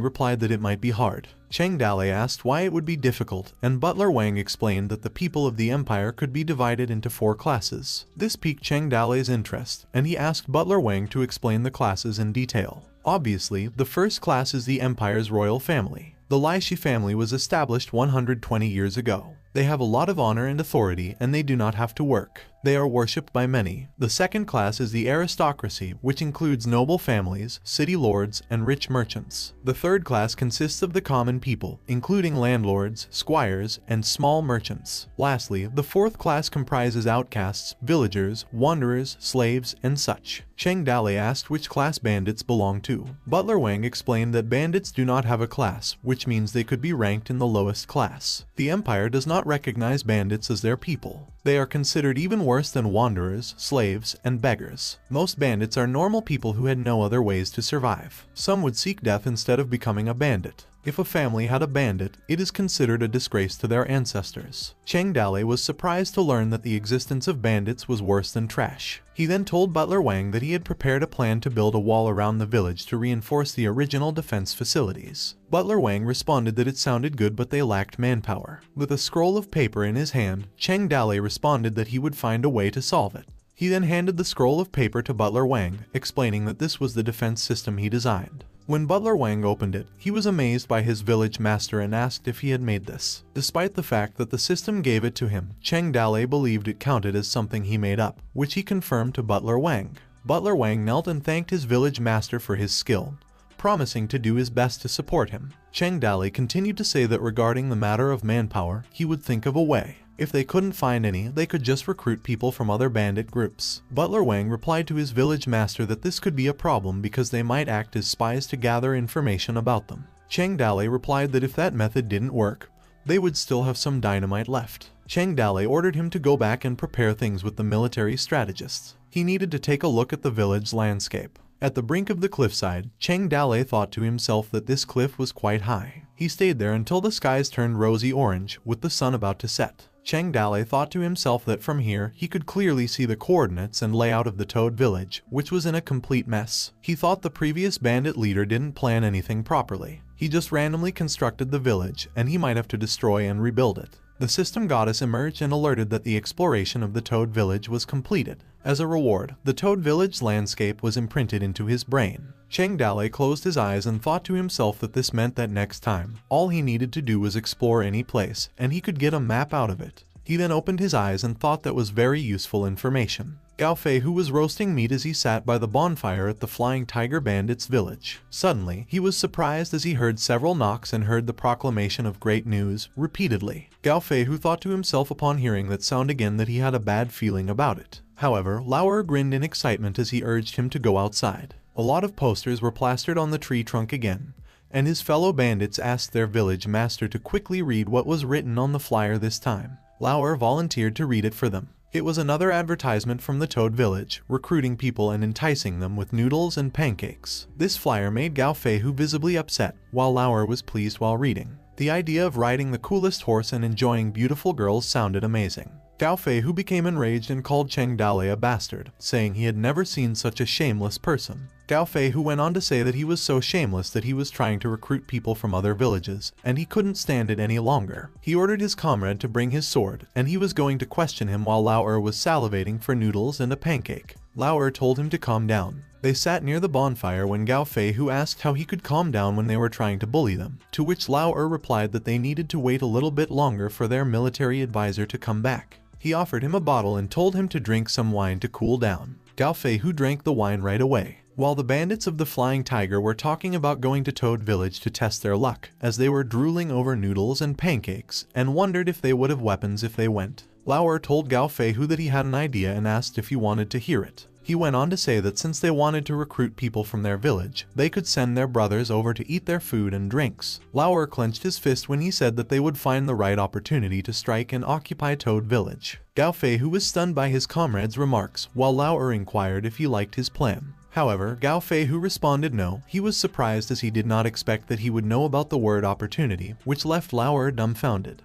replied that it might be hard. Cheng Dale asked why it would be difficult, and Butler Wang explained that the people of the empire could be divided into 4 classes. This piqued Cheng Dale's interest, and he asked Butler Wang to explain the classes in detail. Obviously, the first class is the empire's royal family. The Lai Shi family was established 120 years ago. They have a lot of honor and authority, and they do not have to work. They are worshipped by many. The second class is the aristocracy, which includes noble families, city lords, and rich merchants. The third class consists of the common people, including landlords, squires, and small merchants. Lastly, the fourth class comprises outcasts, villagers, wanderers, slaves, and such. Cheng Dale asked which class bandits belong to. Butler Wang explained that bandits do not have a class, which means they could be ranked in the lowest class. The empire does not recognize bandits as their people. They are considered even worse than wanderers, slaves, and beggars. Most bandits are normal people who had no other ways to survive. Some would seek death instead of becoming a bandit. If a family had a bandit, it is considered a disgrace to their ancestors. Cheng Dale was surprised to learn that the existence of bandits was worse than trash. He then told Butler Wang that he had prepared a plan to build a wall around the village to reinforce the original defense facilities. Butler Wang responded that it sounded good but they lacked manpower. With a scroll of paper in his hand, Cheng Dale responded that he would find a way to solve it. He then handed the scroll of paper to Butler Wang, explaining that this was the defense system he designed. When Butler Wang opened it, he was amazed by his village master and asked if he had made this. Despite the fact that the system gave it to him, Cheng Dale believed it counted as something he made up, which he confirmed to Butler Wang. Butler Wang knelt and thanked his village master for his skill. promising to do his best to support him. Cheng Dali continued to say that regarding the matter of manpower, he would think of a way. If they couldn't find any, they could just recruit people from other bandit groups. Butler Wang replied to his village master that this could be a problem because they might act as spies to gather information about them. Cheng Dali replied that if that method didn't work, they would still have some dynamite left. Cheng Dali ordered him to go back and prepare things with the military strategists. He needed to take a look at the village landscape. At the brink of the cliffside, Cheng Dali thought to himself that this cliff was quite high. He stayed there until the skies turned rosy orange, with the sun about to set. Cheng Dali thought to himself that from here he could clearly see the coordinates and layout of the Toad village, which was in a complete mess. He thought the previous bandit leader didn't plan anything properly. He just randomly constructed the village, and he might have to destroy and rebuild it. The system goddess emerged and alerted that the exploration of the Toad village was completed. As a reward, the Toad village landscape was imprinted into his brain. Cheng Dali closed his eyes and thought to himself that this meant that next time, all he needed to do was explore any place, and he could get a map out of it. He then opened his eyes and thought that was very useful information. Gao Fei, who was roasting meat as he sat by the bonfire at the Flying Tiger Bandits village. Suddenly, he was surprised as he heard several knocks and heard the proclamation of great news, repeatedly. Gao Fei, who thought to himself upon hearing that sound again that he had a bad feeling about it. However, Lauer grinned in excitement as he urged him to go outside. A lot of posters were plastered on the tree trunk again, and his fellow bandits asked their village master to quickly read what was written on the flyer this time. Lauer volunteered to read it for them. It was another advertisement from the Toad village, recruiting people and enticing them with noodles and pancakes. This flyer made Gao Fei visibly upset, while Lauer was pleased while reading. The idea of riding the coolest horse and enjoying beautiful girls sounded amazing. Gao Fei became enraged and called Cheng Dali a bastard, saying he had never seen such a shameless person. Gao Fei went on to say that he was so shameless that he was trying to recruit people from other villages, and he couldn't stand it any longer. He ordered his comrade to bring his sword, and he was going to question him while Lauer was salivating for noodles and a pancake. Lauer told him to calm down. They sat near the bonfire when Gao Fei asked how he could calm down when they were trying to bully them, to which Lauer replied that they needed to wait a little bit longer for their military advisor to come back. He offered him a bottle and told him to drink some wine to cool down. Gao Fei drank the wine right away, while the bandits of the Flying Tiger were talking about going to Toad Village to test their luck, as they were drooling over noodles and pancakes, and wondered if they would have weapons if they went. Lauer told Gao Fei that he had an idea and asked if he wanted to hear it. He went on to say that since they wanted to recruit people from their village, they could send their brothers over to eat their food and drinks. Lauer clenched his fist when he said that they would find the right opportunity to strike and occupy Toad Village. Gao Fei was stunned by his comrade's remarks, while Lauer inquired if he liked his plan. However, Gao Fei responded no. He was surprised as he did not expect that he would know about the word opportunity, which left Lauer dumbfounded.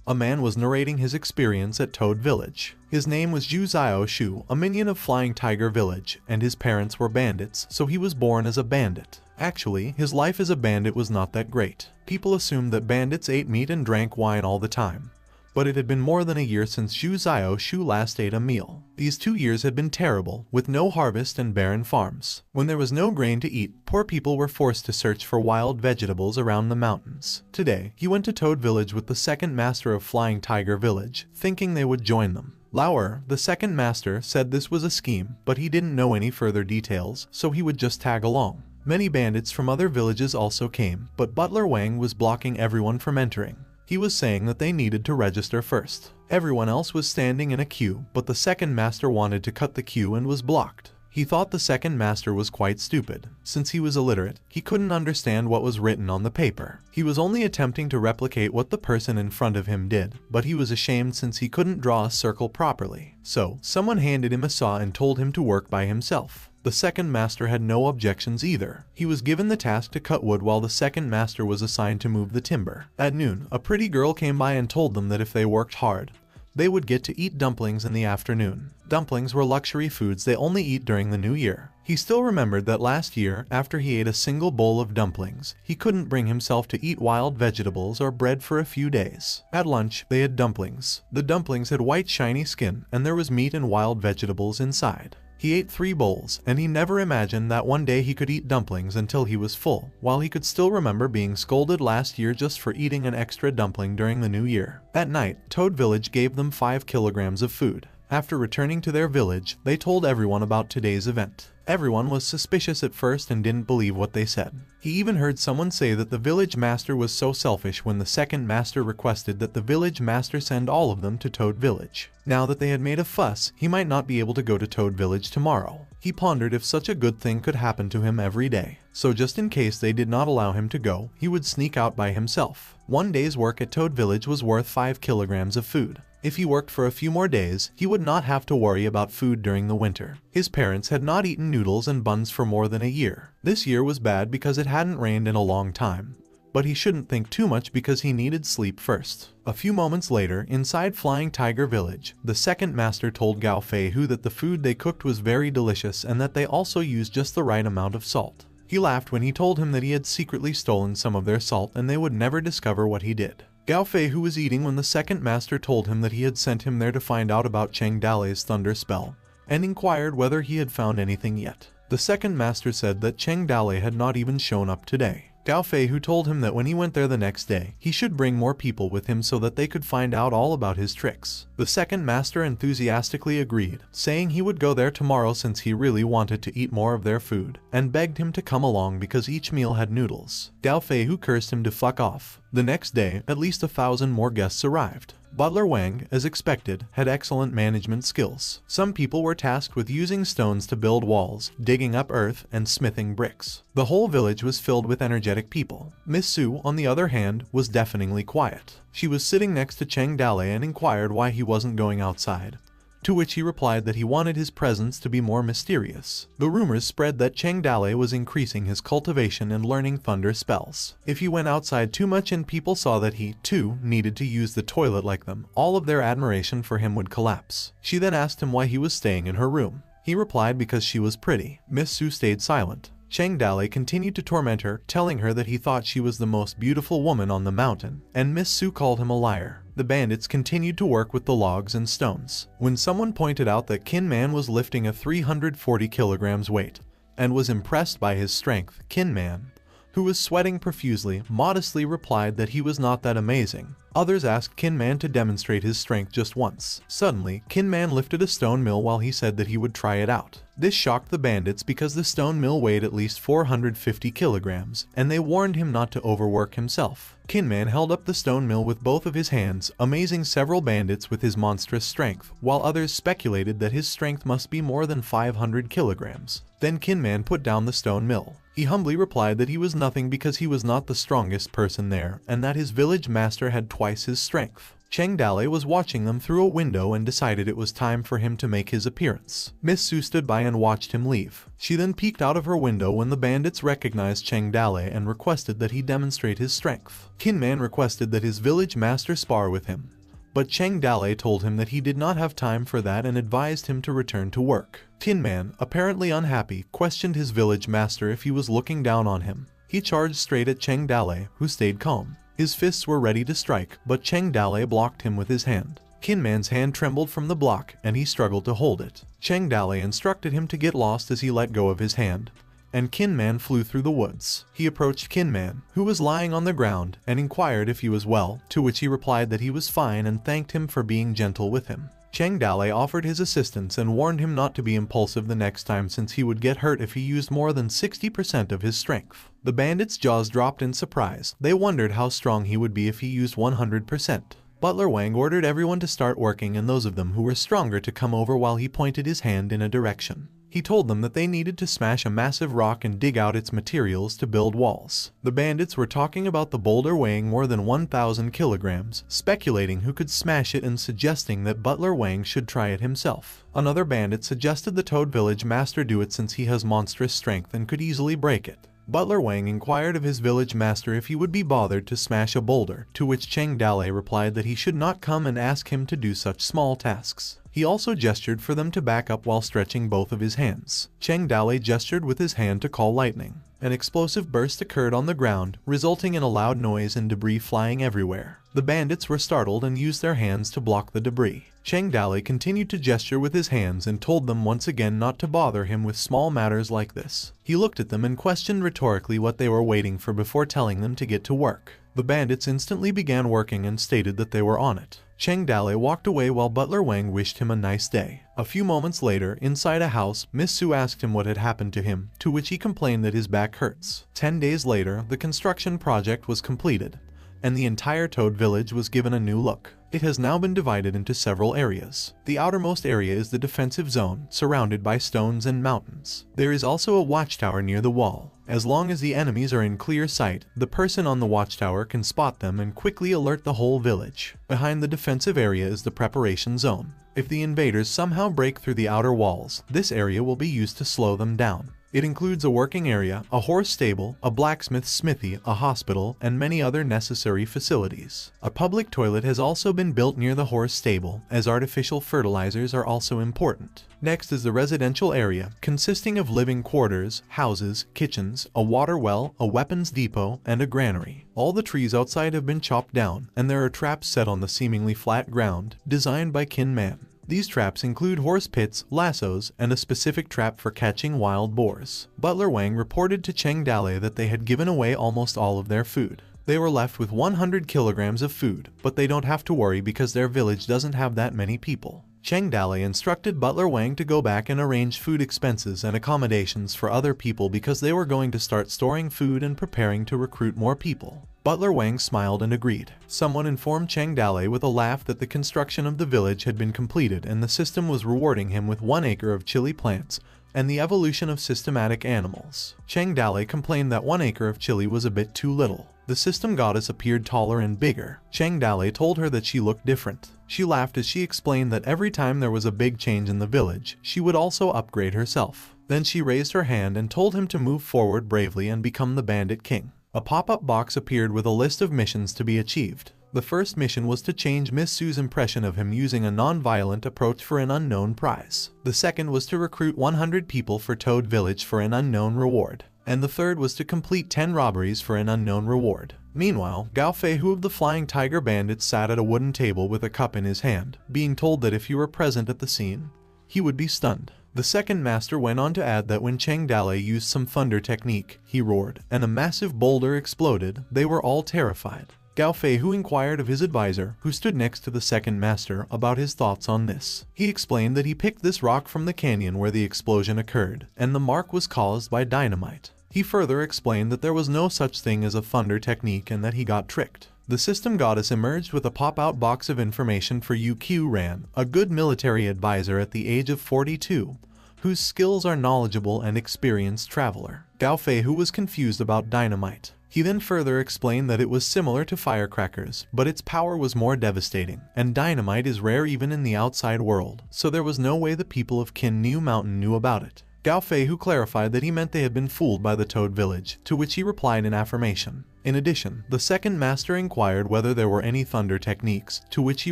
A man was narrating his experience at Toad Village. His name was Zhu Xiao Shu, a minion of Flying Tiger Village, and his parents were bandits, so he was born as a bandit. Actually, his life as a bandit was not that great. People assumed that bandits ate meat and drank wine all the time. But it had been more than a year since Zhu Xiao Shu last ate a meal. These 2 years had been terrible, with no harvest and barren farms. When there was no grain to eat, poor people were forced to search for wild vegetables around the mountains. Today, he went to Toad Village with the second master of Flying Tiger Village, thinking they would join them. Lauer, the second master, said this was a scheme, but he didn't know any further details, so he would just tag along. Many bandits from other villages also came, but Butler Wang was blocking everyone from entering. He was saying that they needed to register first. Everyone else was standing in a queue, but the second master wanted to cut the queue and was blocked. He thought the second master was quite stupid. Since he was illiterate, he couldn't understand what was written on the paper. He was only attempting to replicate what the person in front of him did, but he was ashamed since he couldn't draw a circle properly. So, someone handed him a saw and told him to work by himself. The second master had no objections either. He was given the task to cut wood while the second master was assigned to move the timber. At noon, a pretty girl came by and told them that if they worked hard, they would get to eat dumplings in the afternoon. Dumplings were luxury foods they only eat during the new year. He still remembered that last year, after he ate a single bowl of dumplings, he couldn't bring himself to eat wild vegetables or bread for a few days. At lunch, they had dumplings. The dumplings had white shiny skin, and there was meat and wild vegetables inside. He ate 3 bowls, and he never imagined that one day he could eat dumplings until he was full, while he could still remember being scolded last year just for eating an extra dumpling during the new year. At night, Toad Village gave them 5 kilograms of food. After returning to their village, they told everyone about today's event. Everyone was suspicious at first and didn't believe what they said. He even heard someone say that the village master was so selfish when the second master requested that the village master send all of them to Toad Village. Now that they had made a fuss, he might not be able to go to Toad Village tomorrow. He pondered if such a good thing could happen to him every day. So just in case they did not allow him to go, he would sneak out by himself. One day's work at Toad Village was worth 5 kilograms of food. If he worked for a few more days, he would not have to worry about food during the winter. His parents had not eaten noodles and buns for more than a year. This year was bad because it hadn't rained in a long time. But he shouldn't think too much because he needed sleep first. A few moments later, inside Flying Tiger Village, the second master told Gao Feihu that the food they cooked was very delicious and that they also used just the right amount of salt. He laughed when he told him that he had secretly stolen some of their salt and they would never discover what he did. Gao Feihu was eating when the second master told him that he had sent him there to find out about Cheng Dale's thunder spell, and inquired whether he had found anything yet. The second master said that Cheng Dale had not even shown up today. Gao Feihu told him that when he went there the next day, he should bring more people with him so that they could find out all about his tricks. The second master enthusiastically agreed, saying he would go there tomorrow since he really wanted to eat more of their food, and begged him to come along because each meal had noodles. Gao Feihu cursed him to fuck off. The next day, at least 1,000 more guests arrived. Butler Wang, as expected, had excellent management skills. Some people were tasked with using stones to build walls, digging up earth, and smithing bricks. The whole village was filled with energetic people. Miss Su, on the other hand, was deafeningly quiet. She was sitting next to Cheng Dale and inquired why he wasn't going outside, to which he replied that he wanted his presence to be more mysterious. The rumors spread that Cheng Dale was increasing his cultivation and learning thunder spells. If he went outside too much and people saw that he, too, needed to use the toilet like them, all of their admiration for him would collapse. She then asked him why he was staying in her room. He replied because she was pretty. Miss Su stayed silent. Cheng Dale continued to torment her, telling her that he thought she was the most beautiful woman on the mountain, and Miss Su called him a liar. The bandits continued to work with the logs and stones. When someone pointed out that Kin Man was lifting a 340 kilograms weight, and was impressed by his strength, Kin Man, who was sweating profusely, modestly replied that he was not that amazing. Others asked Kin Man to demonstrate his strength just once. Suddenly, Kin Man lifted a stone mill while he said that he would try it out. This shocked the bandits because the stone mill weighed at least 450 kilograms, and they warned him not to overwork himself. Kin Man held up the stone mill with both of his hands, amazing several bandits with his monstrous strength, while others speculated that his strength must be more than 500 kilograms. Then Kin Man put down the stone mill. He humbly replied that he was nothing because he was not the strongest person there, and that his village master had twice his strength. Cheng Dale was watching them through a window and decided it was time for him to make his appearance. Miss Su stood by and watched him leave. She then peeked out of her window when the bandits recognized Cheng Dale and requested that he demonstrate his strength. Kin Man requested that his village master spar with him, but Cheng Dale told him that he did not have time for that and advised him to return to work. Kin Man, apparently unhappy, questioned his village master if he was looking down on him. He charged straight at Cheng Dale, who stayed calm. His fists were ready to strike, but Cheng Dale blocked him with his hand. Kin Man's hand trembled from the block, and he struggled to hold it. Cheng Dale instructed him to get lost as he let go of his hand, and Kin Man flew through the woods. He approached Kin Man, who was lying on the ground, and inquired if he was well, to which he replied that he was fine and thanked him for being gentle with him. Cheng Dale offered his assistance and warned him not to be impulsive the next time since he would get hurt if he used more than 60% of his strength. The bandits' jaws dropped in surprise. They wondered how strong he would be if he used 100%. Butler Wang ordered everyone to start working and those of them who were stronger to come over while he pointed his hand in a direction. He told them that they needed to smash a massive rock and dig out its materials to build walls. The bandits were talking about the boulder weighing more than 1,000 kilograms, speculating who could smash it and suggesting that Butler Wang should try it himself. Another bandit suggested the Toad Village master do it since he has monstrous strength and could easily break it. Butler Wang inquired of his village master if he would be bothered to smash a boulder, to which Cheng Dale replied that he should not come and ask him to do such small tasks. He also gestured for them to back up while stretching both of his hands. Cheng Dale gestured with his hand to call lightning. An explosive burst occurred on the ground, resulting in a loud noise and debris flying everywhere. The bandits were startled and used their hands to block the debris. Cheng Dale continued to gesture with his hands and told them once again not to bother him with small matters like this. He looked at them and questioned rhetorically what they were waiting for before telling them to get to work. The bandits instantly began working and stated that they were on it. Cheng Dale walked away while Butler Wang wished him a nice day. A few moments later, inside a house, Miss Su asked him what had happened to him, to which he complained that his back hurts. 10 days later, the construction project was completed, and the entire Toad Village was given a new look. It has now been divided into several areas. The outermost area is the defensive zone, surrounded by stones and mountains. There is also a watchtower near the wall. As long as the enemies are in clear sight, the person on the watchtower can spot them and quickly alert the whole village. Behind the defensive area is the preparation zone. If the invaders somehow break through the outer walls, this area will be used to slow them down. It includes a working area, a horse stable, a blacksmith's smithy, a hospital, and many other necessary facilities. A public toilet has also been built near the horse stable, as artificial fertilizers are also important. Next is the residential area, consisting of living quarters, houses, kitchens, a water well, a weapons depot, and a granary. All the trees outside have been chopped down, and there are traps set on the seemingly flat ground, designed by Kin Man. These traps include horse pits, lassos, and a specific trap for catching wild boars. Butler Wang reported to Cheng Dale that they had given away almost all of their food. They were left with 100 kilograms of food, but they don't have to worry because their village doesn't have that many people. Cheng Dale instructed Butler Wang to go back and arrange food expenses and accommodations for other people because they were going to start storing food and preparing to recruit more people. Butler Wang smiled and agreed. Someone informed Cheng Dale with a laugh that the construction of the village had been completed and the system was rewarding him with 1 acre of chili plants and the evolution of systematic animals. Cheng Dale complained that 1 acre of chili was a bit too little. The system goddess appeared taller and bigger. Cheng Dale told her that she looked different. She laughed as she explained that every time there was a big change in the village, she would also upgrade herself. Then she raised her hand and told him to move forward bravely and become the Bandit King. A pop-up box appeared with a list of missions to be achieved. The first mission was to change Miss Su's impression of him using a non-violent approach for an unknown prize. The second was to recruit 100 people for Toad Village for an unknown reward. And the third was to complete 10 robberies for an unknown reward. Meanwhile, Gao Feihu of the Flying Tiger Bandits sat at a wooden table with a cup in his hand, being told that if he were present at the scene, he would be stunned. The second master went on to add that when Cheng Dale used some thunder technique, he roared, and a massive boulder exploded. They were all terrified. Gao Feihu inquired of his advisor, who stood next to the second master, about his thoughts on this. He explained that he picked this rock from the canyon where the explosion occurred, and the mark was caused by dynamite. He further explained that there was no such thing as a thunder technique and that he got tricked. The system goddess emerged with a pop-out box of information for Yu Ran, a good military advisor at the age of 42, whose skills are knowledgeable and experienced traveler. Gao Feihu was confused about dynamite. He then further explained that it was similar to firecrackers, but its power was more devastating, and dynamite is rare even in the outside world, so there was no way the people of Kin New Mountain knew about it. Gao Feihu clarified that he meant they had been fooled by the Toad Village, to which he replied in affirmation. In addition, the second master inquired whether there were any thunder techniques, to which he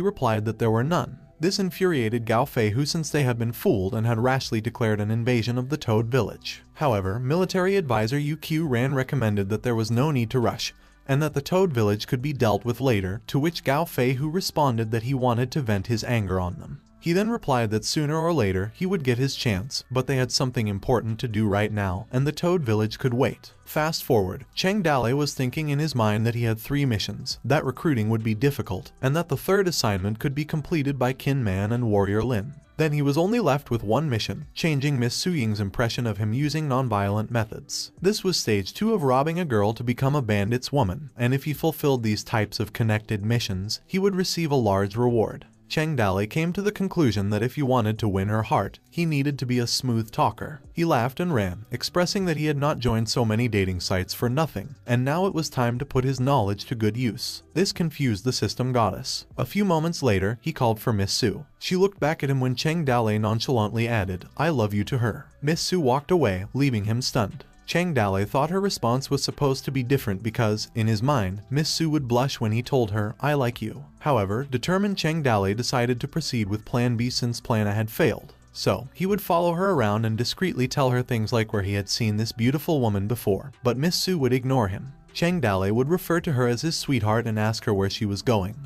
replied that there were none. This infuriated Gao Feihu since they had been fooled and had rashly declared an invasion of the Toad Village. However, military advisor Yu Ran recommended that there was no need to rush, and that the Toad Village could be dealt with later, to which Gao Feihu responded that he wanted to vent his anger on them. He then replied that sooner or later he would get his chance, but they had something important to do right now, and the Toad Village could wait. Fast forward, Cheng Dale was thinking in his mind that he had 3 missions, that recruiting would be difficult, and that the third assignment could be completed by Kin Man and Warrior Lin. Then he was only left with 1 mission, changing Miss Su Ying's impression of him using non-violent methods. This was stage 2 of robbing a girl to become a bandit's woman, and if he fulfilled these types of connected missions, he would receive a large reward. Cheng Dale came to the conclusion that if he wanted to win her heart, he needed to be a smooth talker. He laughed and ran, expressing that he had not joined so many dating sites for nothing, and now it was time to put his knowledge to good use. This confused the system goddess. A few moments later, he called for Miss Su. She looked back at him when Cheng Dale nonchalantly added, "I love you" to her. Miss Su walked away, leaving him stunned. Cheng Dale thought her response was supposed to be different because, in his mind, Miss Su would blush when he told her, "I like you." However, determined Cheng Dale decided to proceed with Plan B since Plan A had failed. So, he would follow her around and discreetly tell her things like where he had seen this beautiful woman before, but Miss Su would ignore him. Cheng Dale would refer to her as his sweetheart and ask her where she was going,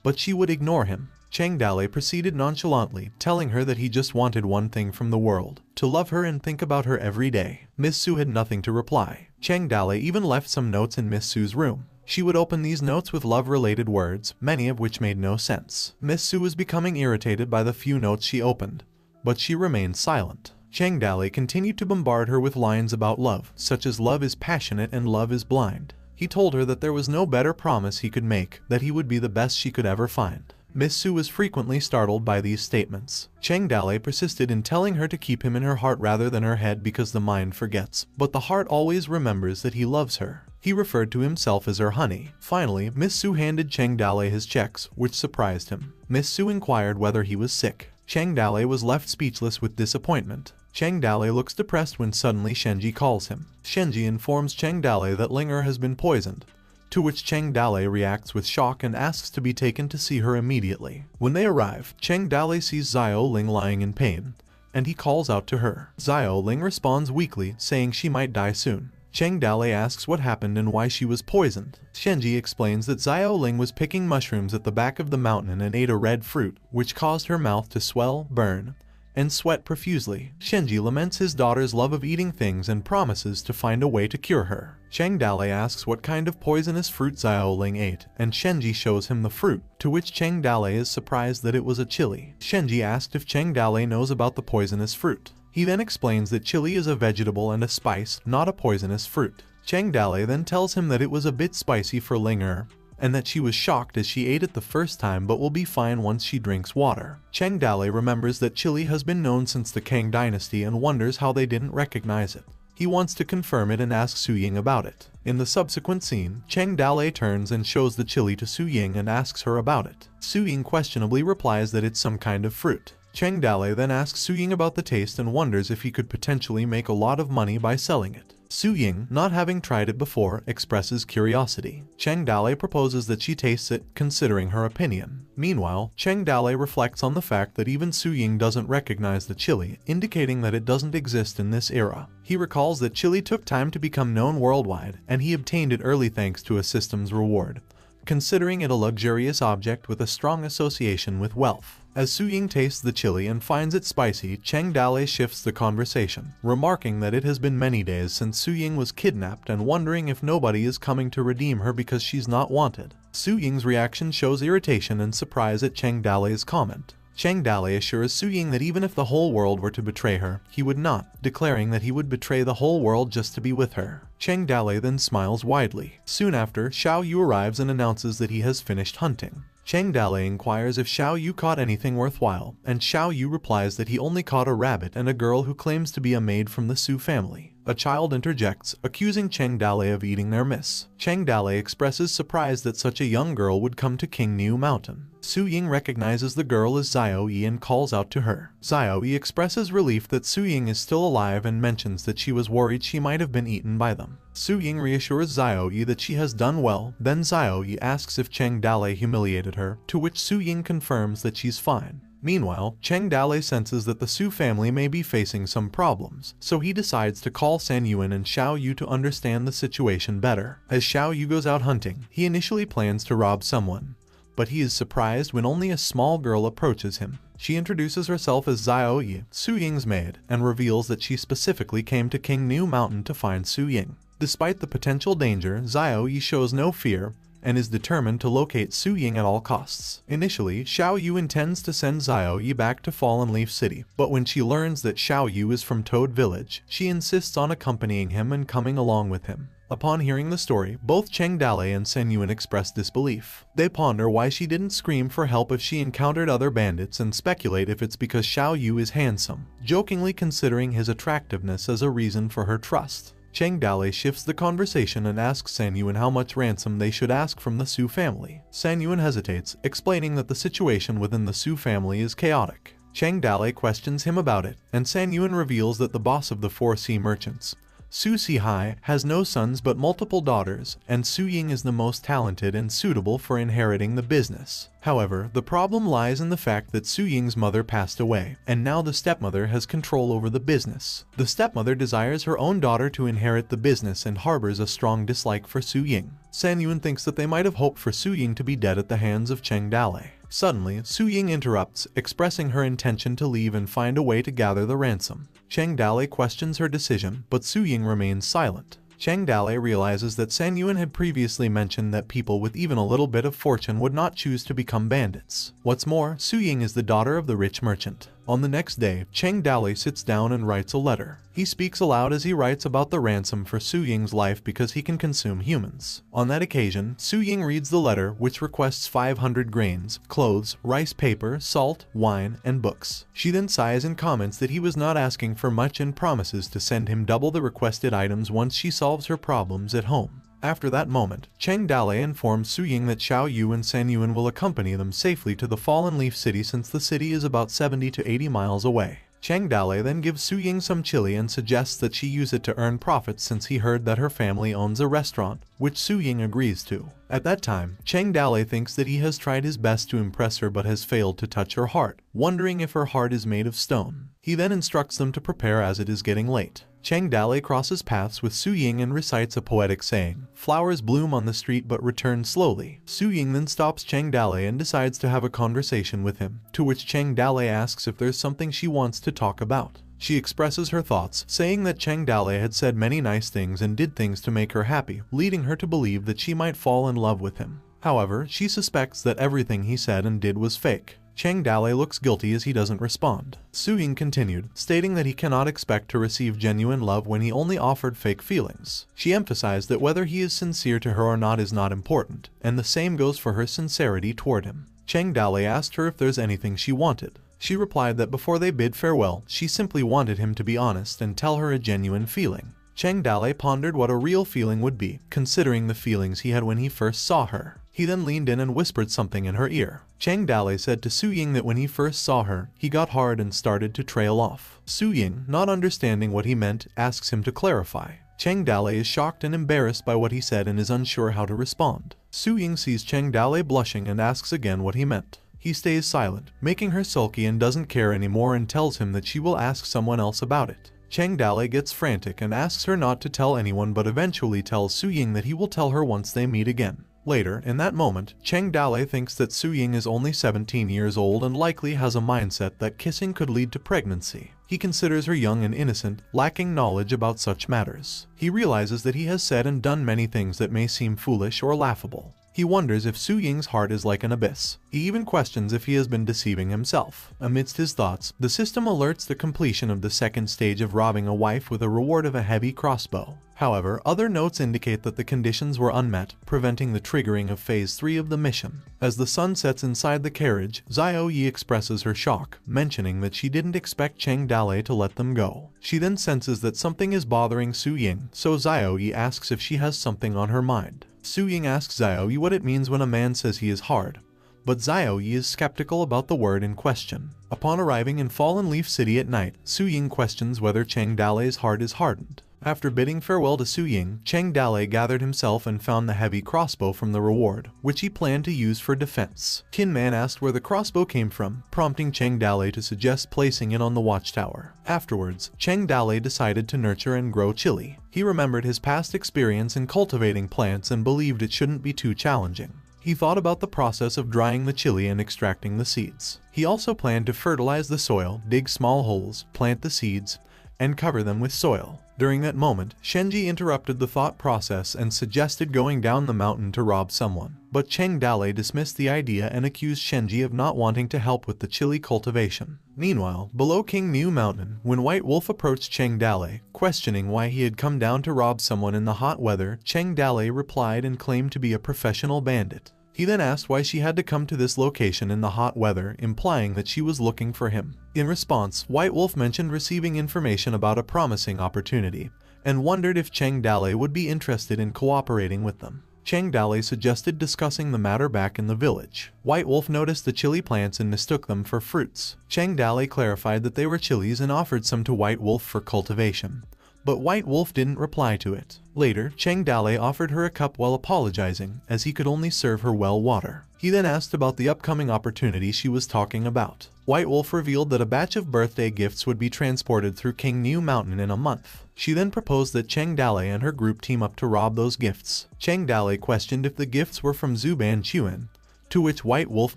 but she would ignore him. Cheng Dale proceeded nonchalantly, telling her that he just wanted one thing from the world, to love her and think about her every day. Miss Su had nothing to reply. Cheng Dale even left some notes in Miss Su's room. She would open these notes with love-related words, many of which made no sense. Miss Su was becoming irritated by the few notes she opened, but she remained silent. Chang Dali continued to bombard her with lines about love, such as love is passionate and love is blind. He told her that there was no better promise he could make, that he would be the best she could ever find. Miss Su was frequently startled by these statements. Chang Dali persisted in telling her to keep him in her heart rather than her head because the mind forgets, but the heart always remembers that he loves her. He referred to himself as her honey. Finally, Miss Su handed Chang Dali his checks, which surprised him. Miss Su inquired whether he was sick. Chang Dali was left speechless with disappointment. Chang Dali looks depressed when suddenly Shenji calls him. Shenji informs Chang Dali that Linger has been poisoned, to which Chang Dali reacts with shock and asks to be taken to see her immediately. When they arrive, Chang Dali sees Xiao Ling lying in pain, and he calls out to her. Xiao Ling responds weakly, saying she might die soon. Chang Dali asks what happened and why she was poisoned. Shenji explains that Xiao Ling was picking mushrooms at the back of the mountain and ate a red fruit, which caused her mouth to swell, burn, and sweat profusely. Shenji laments his daughter's love of eating things and promises to find a way to cure her. Chang Dali asks what kind of poisonous fruit Xiao Ling ate, and Shenji shows him the fruit, to which Chang Dali is surprised that it was a chili. Shenji asked if Chang Dali knows about the poisonous fruit. He then explains that chili is a vegetable and a spice, not a poisonous fruit. Chang Dali then tells him that it was a bit spicy for Linger, and that she was shocked as she ate it the first time but will be fine once she drinks water. Chang Dali remembers that chili has been known since the Kang dynasty and wonders how they didn't recognize it. He wants to confirm it and asks Su Ying about it. In the subsequent scene, Chang Dali turns and shows the chili to Su Ying and asks her about it. Su Ying questionably replies that it's some kind of fruit. Chang Dali then asks Su Ying about the taste and wonders if he could potentially make a lot of money by selling it. Su Ying, not having tried it before, expresses curiosity. Chang Dali proposes that she tastes it, considering her opinion. Meanwhile, Chang Dali reflects on the fact that even Su Ying doesn't recognize the chili, indicating that it doesn't exist in this era. He recalls that chili took time to become known worldwide, and he obtained it early thanks to a system's reward, considering it a luxurious object with a strong association with wealth. As Su Ying tastes the chili and finds it spicy, Chang Dali shifts the conversation, remarking that it has been many days since Su Ying was kidnapped and wondering if nobody is coming to redeem her because she's not wanted. Su Ying's reaction shows irritation and surprise at Chang Dali's comment. Chang Dali assures Su Ying that even if the whole world were to betray her, he would not, declaring that he would betray the whole world just to be with her. Chang Dali then smiles widely. Soon after, Xiao Yu arrives and announces that he has finished hunting. Chang Dali inquires if Xiao Yu caught anything worthwhile, and Xiao Yu replies that he only caught a rabbit and a girl who claims to be a maid from the Su family. A child interjects, accusing Chang Dali of eating their miss. Chang Dali expresses surprise that such a young girl would come to King New Mountain. Su Ying recognizes the girl as Xiao Yi and calls out to her. Xiao Yi expresses relief that Su Ying is still alive and mentions that she was worried she might have been eaten by them. Su Ying reassures Xiao Yi that she has done well, then Xiao Yi asks if Chang Dali humiliated her, to which Su Ying confirms that she's fine. Meanwhile, Chang Dali senses that the Su family may be facing some problems, so he decides to call San Yuan and Xiao Yu to understand the situation better. As Xiao Yu goes out hunting, he initially plans to rob someone, but he is surprised when only a small girl approaches him. She introduces herself as Xiao Yi, Su Ying's maid, and reveals that she specifically came to King New Mountain to find Su Ying. Despite the potential danger, Xiao Yi shows no fear and is determined to locate Su Ying at all costs. Initially, Xiao Yu intends to send Xiao Yi back to Fallen Leaf City, but when she learns that Xiao Yu is from Toad Village, she insists on accompanying him and coming along with him. Upon hearing the story, both Chang Dali and Sen Yuan express disbelief. They ponder why she didn't scream for help if she encountered other bandits and speculate if it's because Xiao Yu is handsome, jokingly considering his attractiveness as a reason for her trust. Chang Dali shifts the conversation and asks San Yuan how much ransom they should ask from the Su family. San Yuan hesitates, explaining that the situation within the Su family is chaotic. Chang Dali questions him about it, and San Yuan reveals that the boss of the 4 sea merchants, Su Sihai, has no sons but multiple daughters, and Su Ying is the most talented and suitable for inheriting the business. However, the problem lies in the fact that Su Ying's mother passed away, and now the stepmother has control over the business. The stepmother desires her own daughter to inherit the business and harbors a strong dislike for Su Ying. San Yuan thinks that they might have hoped for Su Ying to be dead at the hands of Chang Dali. Suddenly, Su Ying interrupts, expressing her intention to leave and find a way to gather the ransom. Chang Dali questions her decision, but Su Ying remains silent. Cheng Dale realizes that San Yuan had previously mentioned that people with even a little bit of fortune would not choose to become bandits. What's more, Su Ying is the daughter of the rich merchant. On the next day, Cheng Dale sits down and writes a letter. He speaks aloud as he writes about the ransom for Su Ying's life because he can consume humans. On that occasion, Su Ying reads the letter, which requests 500 grains, clothes, rice paper, salt, wine, and books. She then sighs and comments that he was not asking for much and promises to send him double the requested items once she solves her problems at home. After that moment, Cheng Dale informs Su Ying that Xiao Yu and San Yuan will accompany them safely to the Fallen Leaf City since the city is about 70 to 80 miles away. Cheng Dale then gives Su Ying some chili and suggests that she use it to earn profits since he heard that her family owns a restaurant, which Su Ying agrees to. At that time, Cheng Dale thinks that he has tried his best to impress her but has failed to touch her heart, wondering if her heart is made of stone. He then instructs them to prepare as it is getting late. Cheng Dale crosses paths with Su Ying and recites a poetic saying, "Flowers bloom on the street but return slowly." Su Ying then stops Cheng Dale and decides to have a conversation with him, to which Cheng Dale asks if there's something she wants to talk about. She expresses her thoughts, saying that Cheng Dale had said many nice things and did things to make her happy, leading her to believe that she might fall in love with him. However, she suspects that everything he said and did was fake. Cheng Dale looks guilty as he doesn't respond. Su Ying continued, stating that he cannot expect to receive genuine love when he only offered fake feelings. She emphasized that whether he is sincere to her or not is not important, and the same goes for her sincerity toward him. Cheng Dale asked her if there's anything she wanted. She replied that before they bid farewell, she simply wanted him to be honest and tell her a genuine feeling. Cheng Dale pondered what a real feeling would be, considering the feelings he had when he first saw her. He then leaned in and whispered something in her ear. Cheng Dale said to Su Ying that when he first saw her, he got hard and started to trail off. Su Ying, not understanding what he meant, asks him to clarify. Cheng Dale is shocked and embarrassed by what he said and is unsure how to respond. Su Ying sees Cheng Dale blushing and asks again what he meant. He stays silent, making her sulky and doesn't care anymore and tells him that she will ask someone else about it. Cheng Dale gets frantic and asks her not to tell anyone but eventually tells Su Ying that he will tell her once they meet again. Later, in that moment, Cheng Dale thinks that Su Ying is only 17 years old and likely has a mindset that kissing could lead to pregnancy. He considers her young and innocent, lacking knowledge about such matters. He realizes that he has said and done many things that may seem foolish or laughable. He wonders if Su Ying's heart is like an abyss. He even questions if he has been deceiving himself. Amidst his thoughts, the system alerts the completion of the second stage of robbing a wife with a reward of a heavy crossbow. However, other notes indicate that the conditions were unmet, preventing the triggering of Phase 3 of the mission. As the sun sets inside the carriage, Xiao Yi expresses her shock, mentioning that she didn't expect Cheng Dale to let them go. She then senses that something is bothering Su Ying, so Xiao Yi asks if she has something on her mind. Su Ying asks Xiao Yi what it means when a man says he is hard, but Xiao Yi is skeptical about the word in question. Upon arriving in Fallen Leaf City at night, Su Ying questions whether Cheng Dale's heart is hardened. After bidding farewell to Su Ying, Cheng Dale gathered himself and found the heavy crossbow from the reward, which he planned to use for defense. Tin Man asked where the crossbow came from, prompting Cheng Dale to suggest placing it on the watchtower. Afterwards, Cheng Dale decided to nurture and grow chili. He remembered his past experience in cultivating plants and believed it shouldn't be too challenging. He thought about the process of drying the chili and extracting the seeds. He also planned to fertilize the soil, dig small holes, plant the seeds, and cover them with soil. During that moment, Shenji interrupted the thought process and suggested going down the mountain to rob someone. But Cheng Dale dismissed the idea and accused Shenji of not wanting to help with the chili cultivation. Meanwhile, below King Mu Mountain, when White Wolf approached Cheng Dale, questioning why he had come down to rob someone in the hot weather, Cheng Dale replied and claimed to be a professional bandit. He then asked why she had to come to this location in the hot weather, implying that she was looking for him. In response, White Wolf mentioned receiving information about a promising opportunity, and wondered if Cheng Dale would be interested in cooperating with them. Cheng Dale suggested discussing the matter back in the village. White Wolf noticed the chili plants and mistook them for fruits. Cheng Dale clarified that they were chilies and offered some to White Wolf for cultivation, but White Wolf didn't reply to it. Later, Cheng Dale offered her a cup while apologizing, as he could only serve her well water. He then asked about the upcoming opportunity she was talking about. White Wolf revealed that a batch of birthday gifts would be transported through King Mu Mountain in a month. She then proposed that Cheng Dale and her group team up to rob those gifts. Cheng Dale questioned if the gifts were from Zuban Chuan, To which White Wolf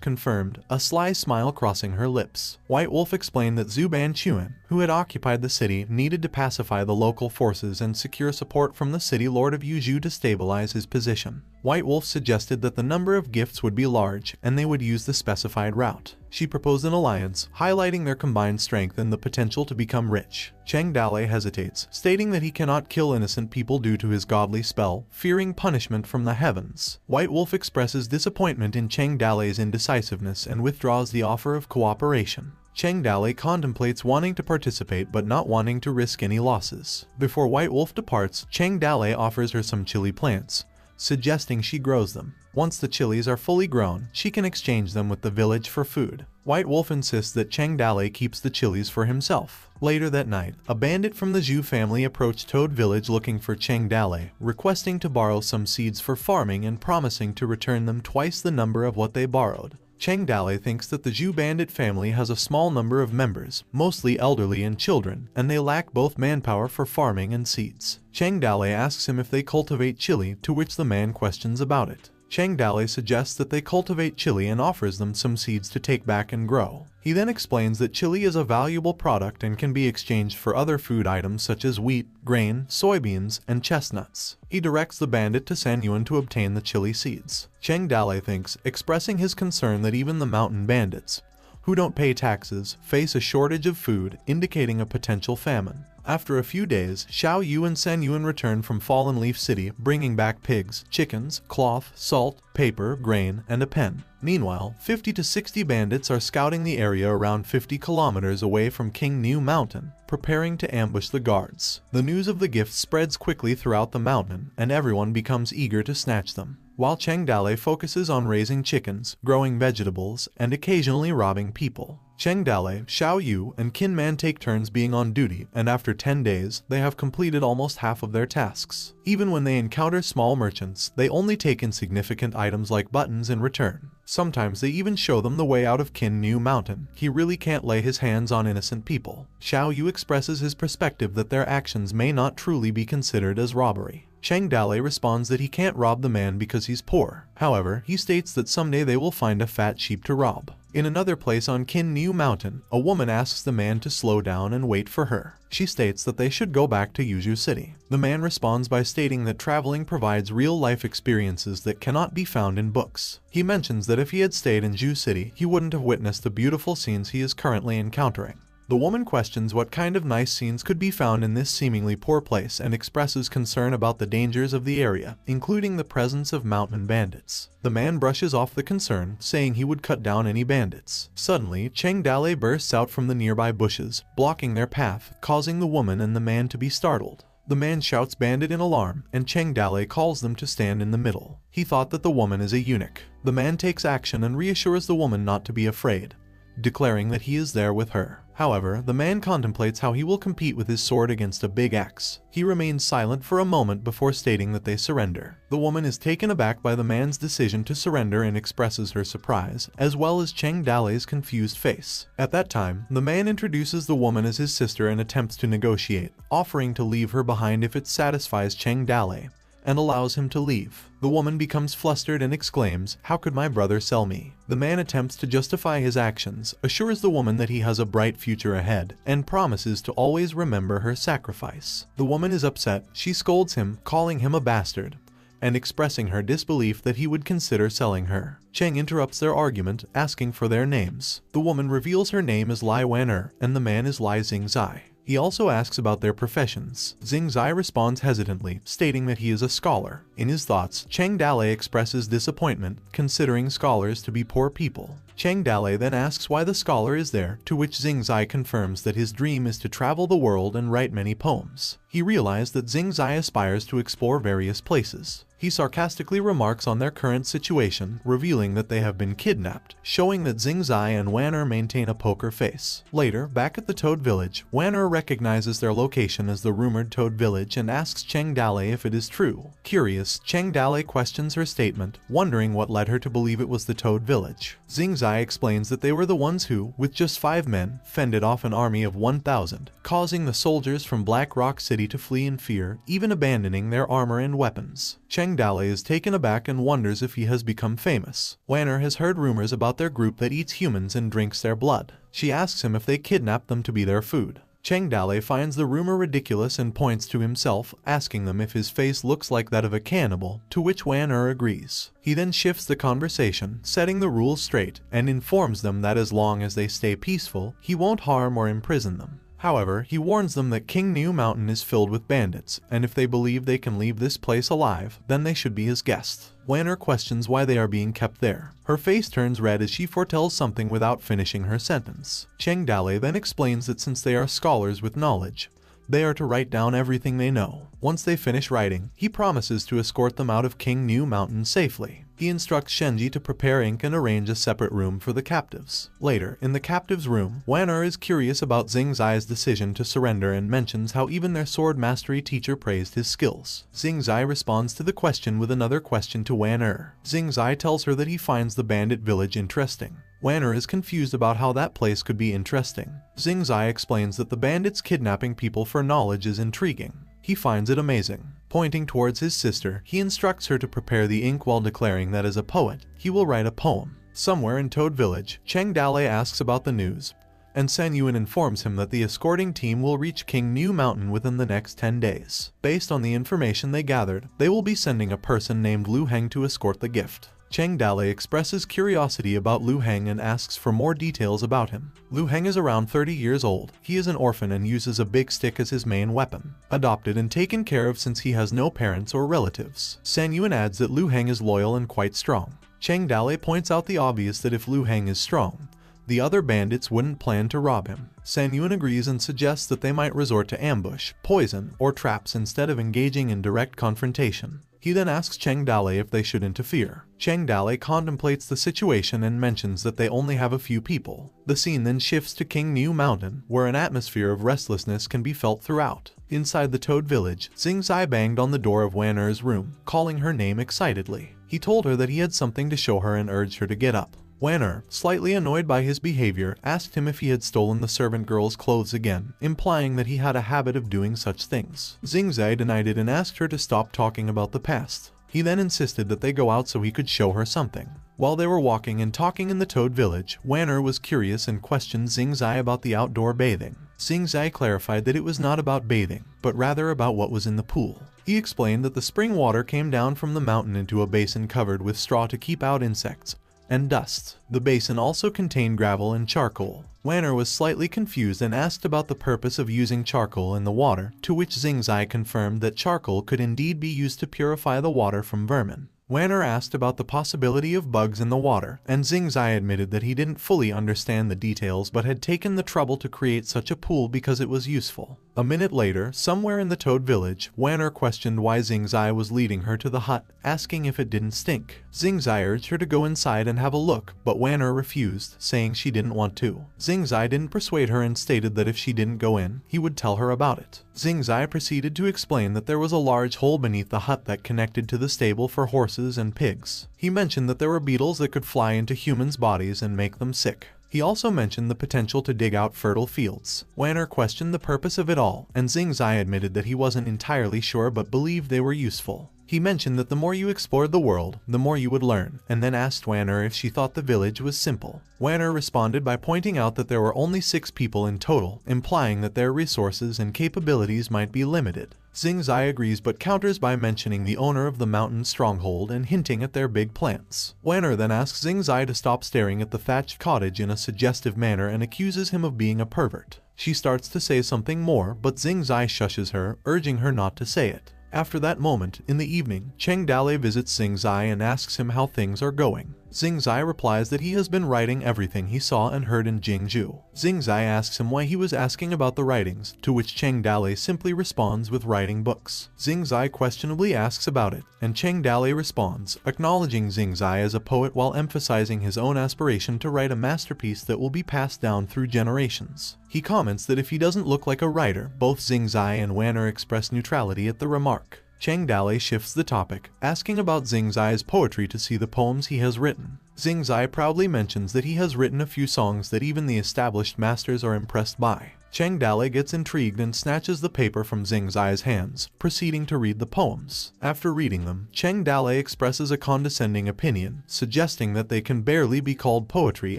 confirmed, a sly smile crossing her lips. White Wolf explained that Zhu Banquan, who had occupied the city, needed to pacify the local forces and secure support from the city lord of Yuzhou to stabilize his position. White Wolf suggested that the number of gifts would be large and they would use the specified route. She proposed an alliance, highlighting their combined strength and the potential to become rich. Cheng Dalei hesitates, stating that he cannot kill innocent people due to his godly spell, fearing punishment from the heavens. White Wolf expresses disappointment in Cheng Dalei's indecisiveness and withdraws the offer of cooperation. Cheng Dalei contemplates wanting to participate but not wanting to risk any losses. Before White Wolf departs, Cheng Dalei offers her some chili plants, suggesting she grows them. Once the chilies are fully grown, she can exchange them with the village for food. White Wolf insists that Cheng Dalei keeps the chilies for himself. Later that night, a bandit from the Zhu family approached Toad Village looking for Cheng Dalei, requesting to borrow some seeds for farming and promising to return them twice the number of what they borrowed. Cheng Dalei thinks that the Zhu bandit family has a small number of members, mostly elderly and children, and they lack both manpower for farming and seeds. Cheng Dalei asks him if they cultivate chili, to which the man questions about it. Cheng Dalei suggests that they cultivate chili and offers them some seeds to take back and grow. He then explains that chili is a valuable product and can be exchanged for other food items such as wheat, grain, soybeans, and chestnuts. He directs the bandit to San Yuan to obtain the chili seeds. Cheng Dalei thinks, expressing his concern that even the mountain bandits, who don't pay taxes, face a shortage of food, indicating a potential famine. After a few days, Xiao Yu and San Yuan return from Fallen Leaf City, bringing back pigs, chickens, cloth, salt, paper, grain, and a pen. Meanwhile, 50 to 60 bandits are scouting the area around 50 kilometers away from King New Mountain, preparing to ambush the guards. The news of the gifts spreads quickly throughout the mountain, and everyone becomes eager to snatch them. While Cheng Dalei focuses on raising chickens, growing vegetables, and occasionally robbing people. Cheng Dalei, Xiao Yu, and Qin Man take turns being on duty, and after 10 days, they have completed almost half of their tasks. Even when they encounter small merchants, they only take insignificant items like buttons in return. Sometimes they even show them the way out of Qin New Mountain. He really can't lay his hands on innocent people. Xiao Yu expresses his perspective that their actions may not truly be considered as robbery. Cheng Dalei responds that he can't rob the man because he's poor. However, he states that someday they will find a fat sheep to rob. In another place on Qin New Mountain, a woman asks the man to slow down and wait for her. She states that they should go back to Yuzhou City. The man responds by stating that traveling provides real-life experiences that cannot be found in books. He mentions that if he had stayed in Yuzhou City, he wouldn't have witnessed the beautiful scenes he is currently encountering. The woman questions what kind of nice scenes could be found in this seemingly poor place and expresses concern about the dangers of the area, including the presence of mountain bandits. The man brushes off the concern, saying he would cut down any bandits. Suddenly, Cheng Dalei bursts out from the nearby bushes, blocking their path, causing the woman and the man to be startled. The man shouts bandit in alarm, and Cheng Dalei calls them to stand in the middle. He thought that the woman is a eunuch. The man takes action and reassures the woman not to be afraid, declaring that he is there with her. However, the man contemplates how he will compete with his sword against a big axe. He remains silent for a moment before stating that they surrender. The woman is taken aback by the man's decision to surrender and expresses her surprise, as well as Cheng Dalei's confused face. At that time, the man introduces the woman as his sister and attempts to negotiate, offering to leave her behind if it satisfies Cheng Dalei, and allows him to leave. The woman becomes flustered and exclaims, "How could my brother sell me?" The man attempts to justify his actions, assures the woman that he has a bright future ahead, and promises to always remember her sacrifice. The woman is upset. She scolds him, calling him a bastard, and expressing her disbelief that he would consider selling her. Cheng interrupts their argument, asking for their names. The woman reveals her name is Lai Wan'er, and the man is Lai Xingzai. He also asks about their professions. Xingzai responds hesitantly, stating that he is a scholar. In his thoughts, Cheng Dalei expresses disappointment, considering scholars to be poor people. Cheng Dalei then asks why the scholar is there, to which Xingzai confirms that his dream is to travel the world and write many poems. He realized that Xingzai aspires to explore various places. He sarcastically remarks on their current situation, revealing that they have been kidnapped, showing that Xingzai and Wan'er maintain a poker face. Later, back at the Toad Village, Wan'er recognizes their location as the rumored Toad Village and asks Cheng Dalei if it is true. Curious, Cheng Dalei questions her statement, wondering what led her to believe it was the Toad Village. Xingzai Zai explains that they were the ones who, with just 5 men, fended off an army of 1,000, causing the soldiers from Black Rock City to flee in fear, even abandoning their armor and weapons. Cheng Dale is taken aback and wonders if he has become famous. Wanner has heard rumors about their group that eats humans and drinks their blood. She asks him if they kidnapped them to be their food. Cheng Dale finds the rumor ridiculous and points to himself, asking them if his face looks like that of a cannibal, to which Wanner agrees. He then shifts the conversation, setting the rules straight, and informs them that as long as they stay peaceful, he won't harm or imprison them. However, he warns them that King New Mountain is filled with bandits, and if they believe they can leave this place alive, then they should be his guests. Wanner questions why they are being kept there. Her face turns red as she foretells something without finishing her sentence. Cheng Dale then explains that since they are scholars with knowledge, they are to write down everything they know. Once they finish writing, he promises to escort them out of King New Mountain safely. He instructs Shenji to prepare ink and arrange a separate room for the captives. Later, in the captives' room, Wanner is curious about Xing Zai's decision to surrender and mentions how even their sword mastery teacher praised his skills. Xing Zai responds to the question with another question to Wanner. Xing Zai tells her that he finds the bandit village interesting. Wanner is confused about how that place could be interesting. Xing Zai explains that the bandits kidnapping people for knowledge is intriguing. He finds it amazing. Pointing towards his sister, he instructs her to prepare the ink while declaring that as a poet, he will write a poem. Somewhere in Toad Village, Cheng Dale asks about the news, and San Yuan informs him that the escorting team will reach King New Mountain within the next 10 days. Based on the information they gathered, they will be sending a person named Lu Heng to escort the gift. Cheng Dale expresses curiosity about Lu Heng and asks for more details about him. Lu Heng is around 30 years old. He is an orphan and uses a big stick as his main weapon. Adopted and taken care of since he has no parents or relatives. San Yuan adds that Lu Heng is loyal and quite strong. Cheng Dale points out the obvious that if Lu Heng is strong, the other bandits wouldn't plan to rob him. San Yuan agrees and suggests that they might resort to ambush, poison, or traps instead of engaging in direct confrontation. He then asks Cheng Dale if they should interfere. Cheng Dale contemplates the situation and mentions that they only have a few people. The scene then shifts to King New Mountain, where an atmosphere of restlessness can be felt throughout. Inside the Toad Village, Xing Zai banged on the door of Wanner's room, calling her name excitedly. He told her that he had something to show her and urged her to get up. Wanner, slightly annoyed by his behavior, asked him if he had stolen the servant girl's clothes again, implying that he had a habit of doing such things. Xing Zai denied it and asked her to stop talking about the past. He then insisted that they go out so he could show her something. While they were walking and talking in the Toad Village, Wanner was curious and questioned Xing Zai about the outdoor bathing. Xing Zai clarified that it was not about bathing, but rather about what was in the pool. He explained that the spring water came down from the mountain into a basin covered with straw to keep out insects and dust. The basin also contained gravel and charcoal. Wanner was slightly confused and asked about the purpose of using charcoal in the water, to which Xing Zai confirmed that charcoal could indeed be used to purify the water from vermin. Wanner asked about the possibility of bugs in the water, and Xing Zai admitted that he didn't fully understand the details but had taken the trouble to create such a pool because it was useful. A minute later, somewhere in the Toad Village, Wanner questioned why Xing Zai was leading her to the hut, asking if it didn't stink. Xing Zai urged her to go inside and have a look, but Wanner refused, saying she didn't want to. Xing Zai didn't persuade her and stated that if she didn't go in, he would tell her about it. Xing Zai proceeded to explain that there was a large hole beneath the hut that connected to the stable for horses and pigs. He mentioned that there were beetles that could fly into humans' bodies and make them sick. He also mentioned the potential to dig out fertile fields. Wanner questioned the purpose of it all, and Xing Zai admitted that he wasn't entirely sure but believed they were useful. He mentioned that the more you explored the world, the more you would learn, and then asked Wanner if she thought the village was simple. Wanner responded by pointing out that there were only 6 people in total, implying that their resources and capabilities might be limited. Xing Zai agrees but counters by mentioning the owner of the mountain stronghold and hinting at their big plans. Wanner then asks Xing Zai to stop staring at the thatched cottage in a suggestive manner and accuses him of being a pervert. She starts to say something more, but Xing Zai shushes her, urging her not to say it. After that moment, in the evening, Cheng Dale visits Xing Zai and asks him how things are going. Xing Zai replies that he has been writing everything he saw and heard in Jingzhou. Xing Zai asks him why he was asking about the writings, to which Cheng Dale simply responds with writing books. Xing Zai questionably asks about it, and Cheng Dale responds, acknowledging Xing Zai as a poet while emphasizing his own aspiration to write a masterpiece that will be passed down through generations. He comments that if he doesn't look like a writer, both Xing Zai and Wanner express neutrality at the remark. Cheng Dale shifts the topic, asking about Xing Zai's poetry to see the poems he has written. Xing Zai proudly mentions that he has written a few songs that even the established masters are impressed by. Cheng Dale gets intrigued and snatches the paper from Xing Zai's hands, proceeding to read the poems. After reading them, Cheng Dale expresses a condescending opinion, suggesting that they can barely be called poetry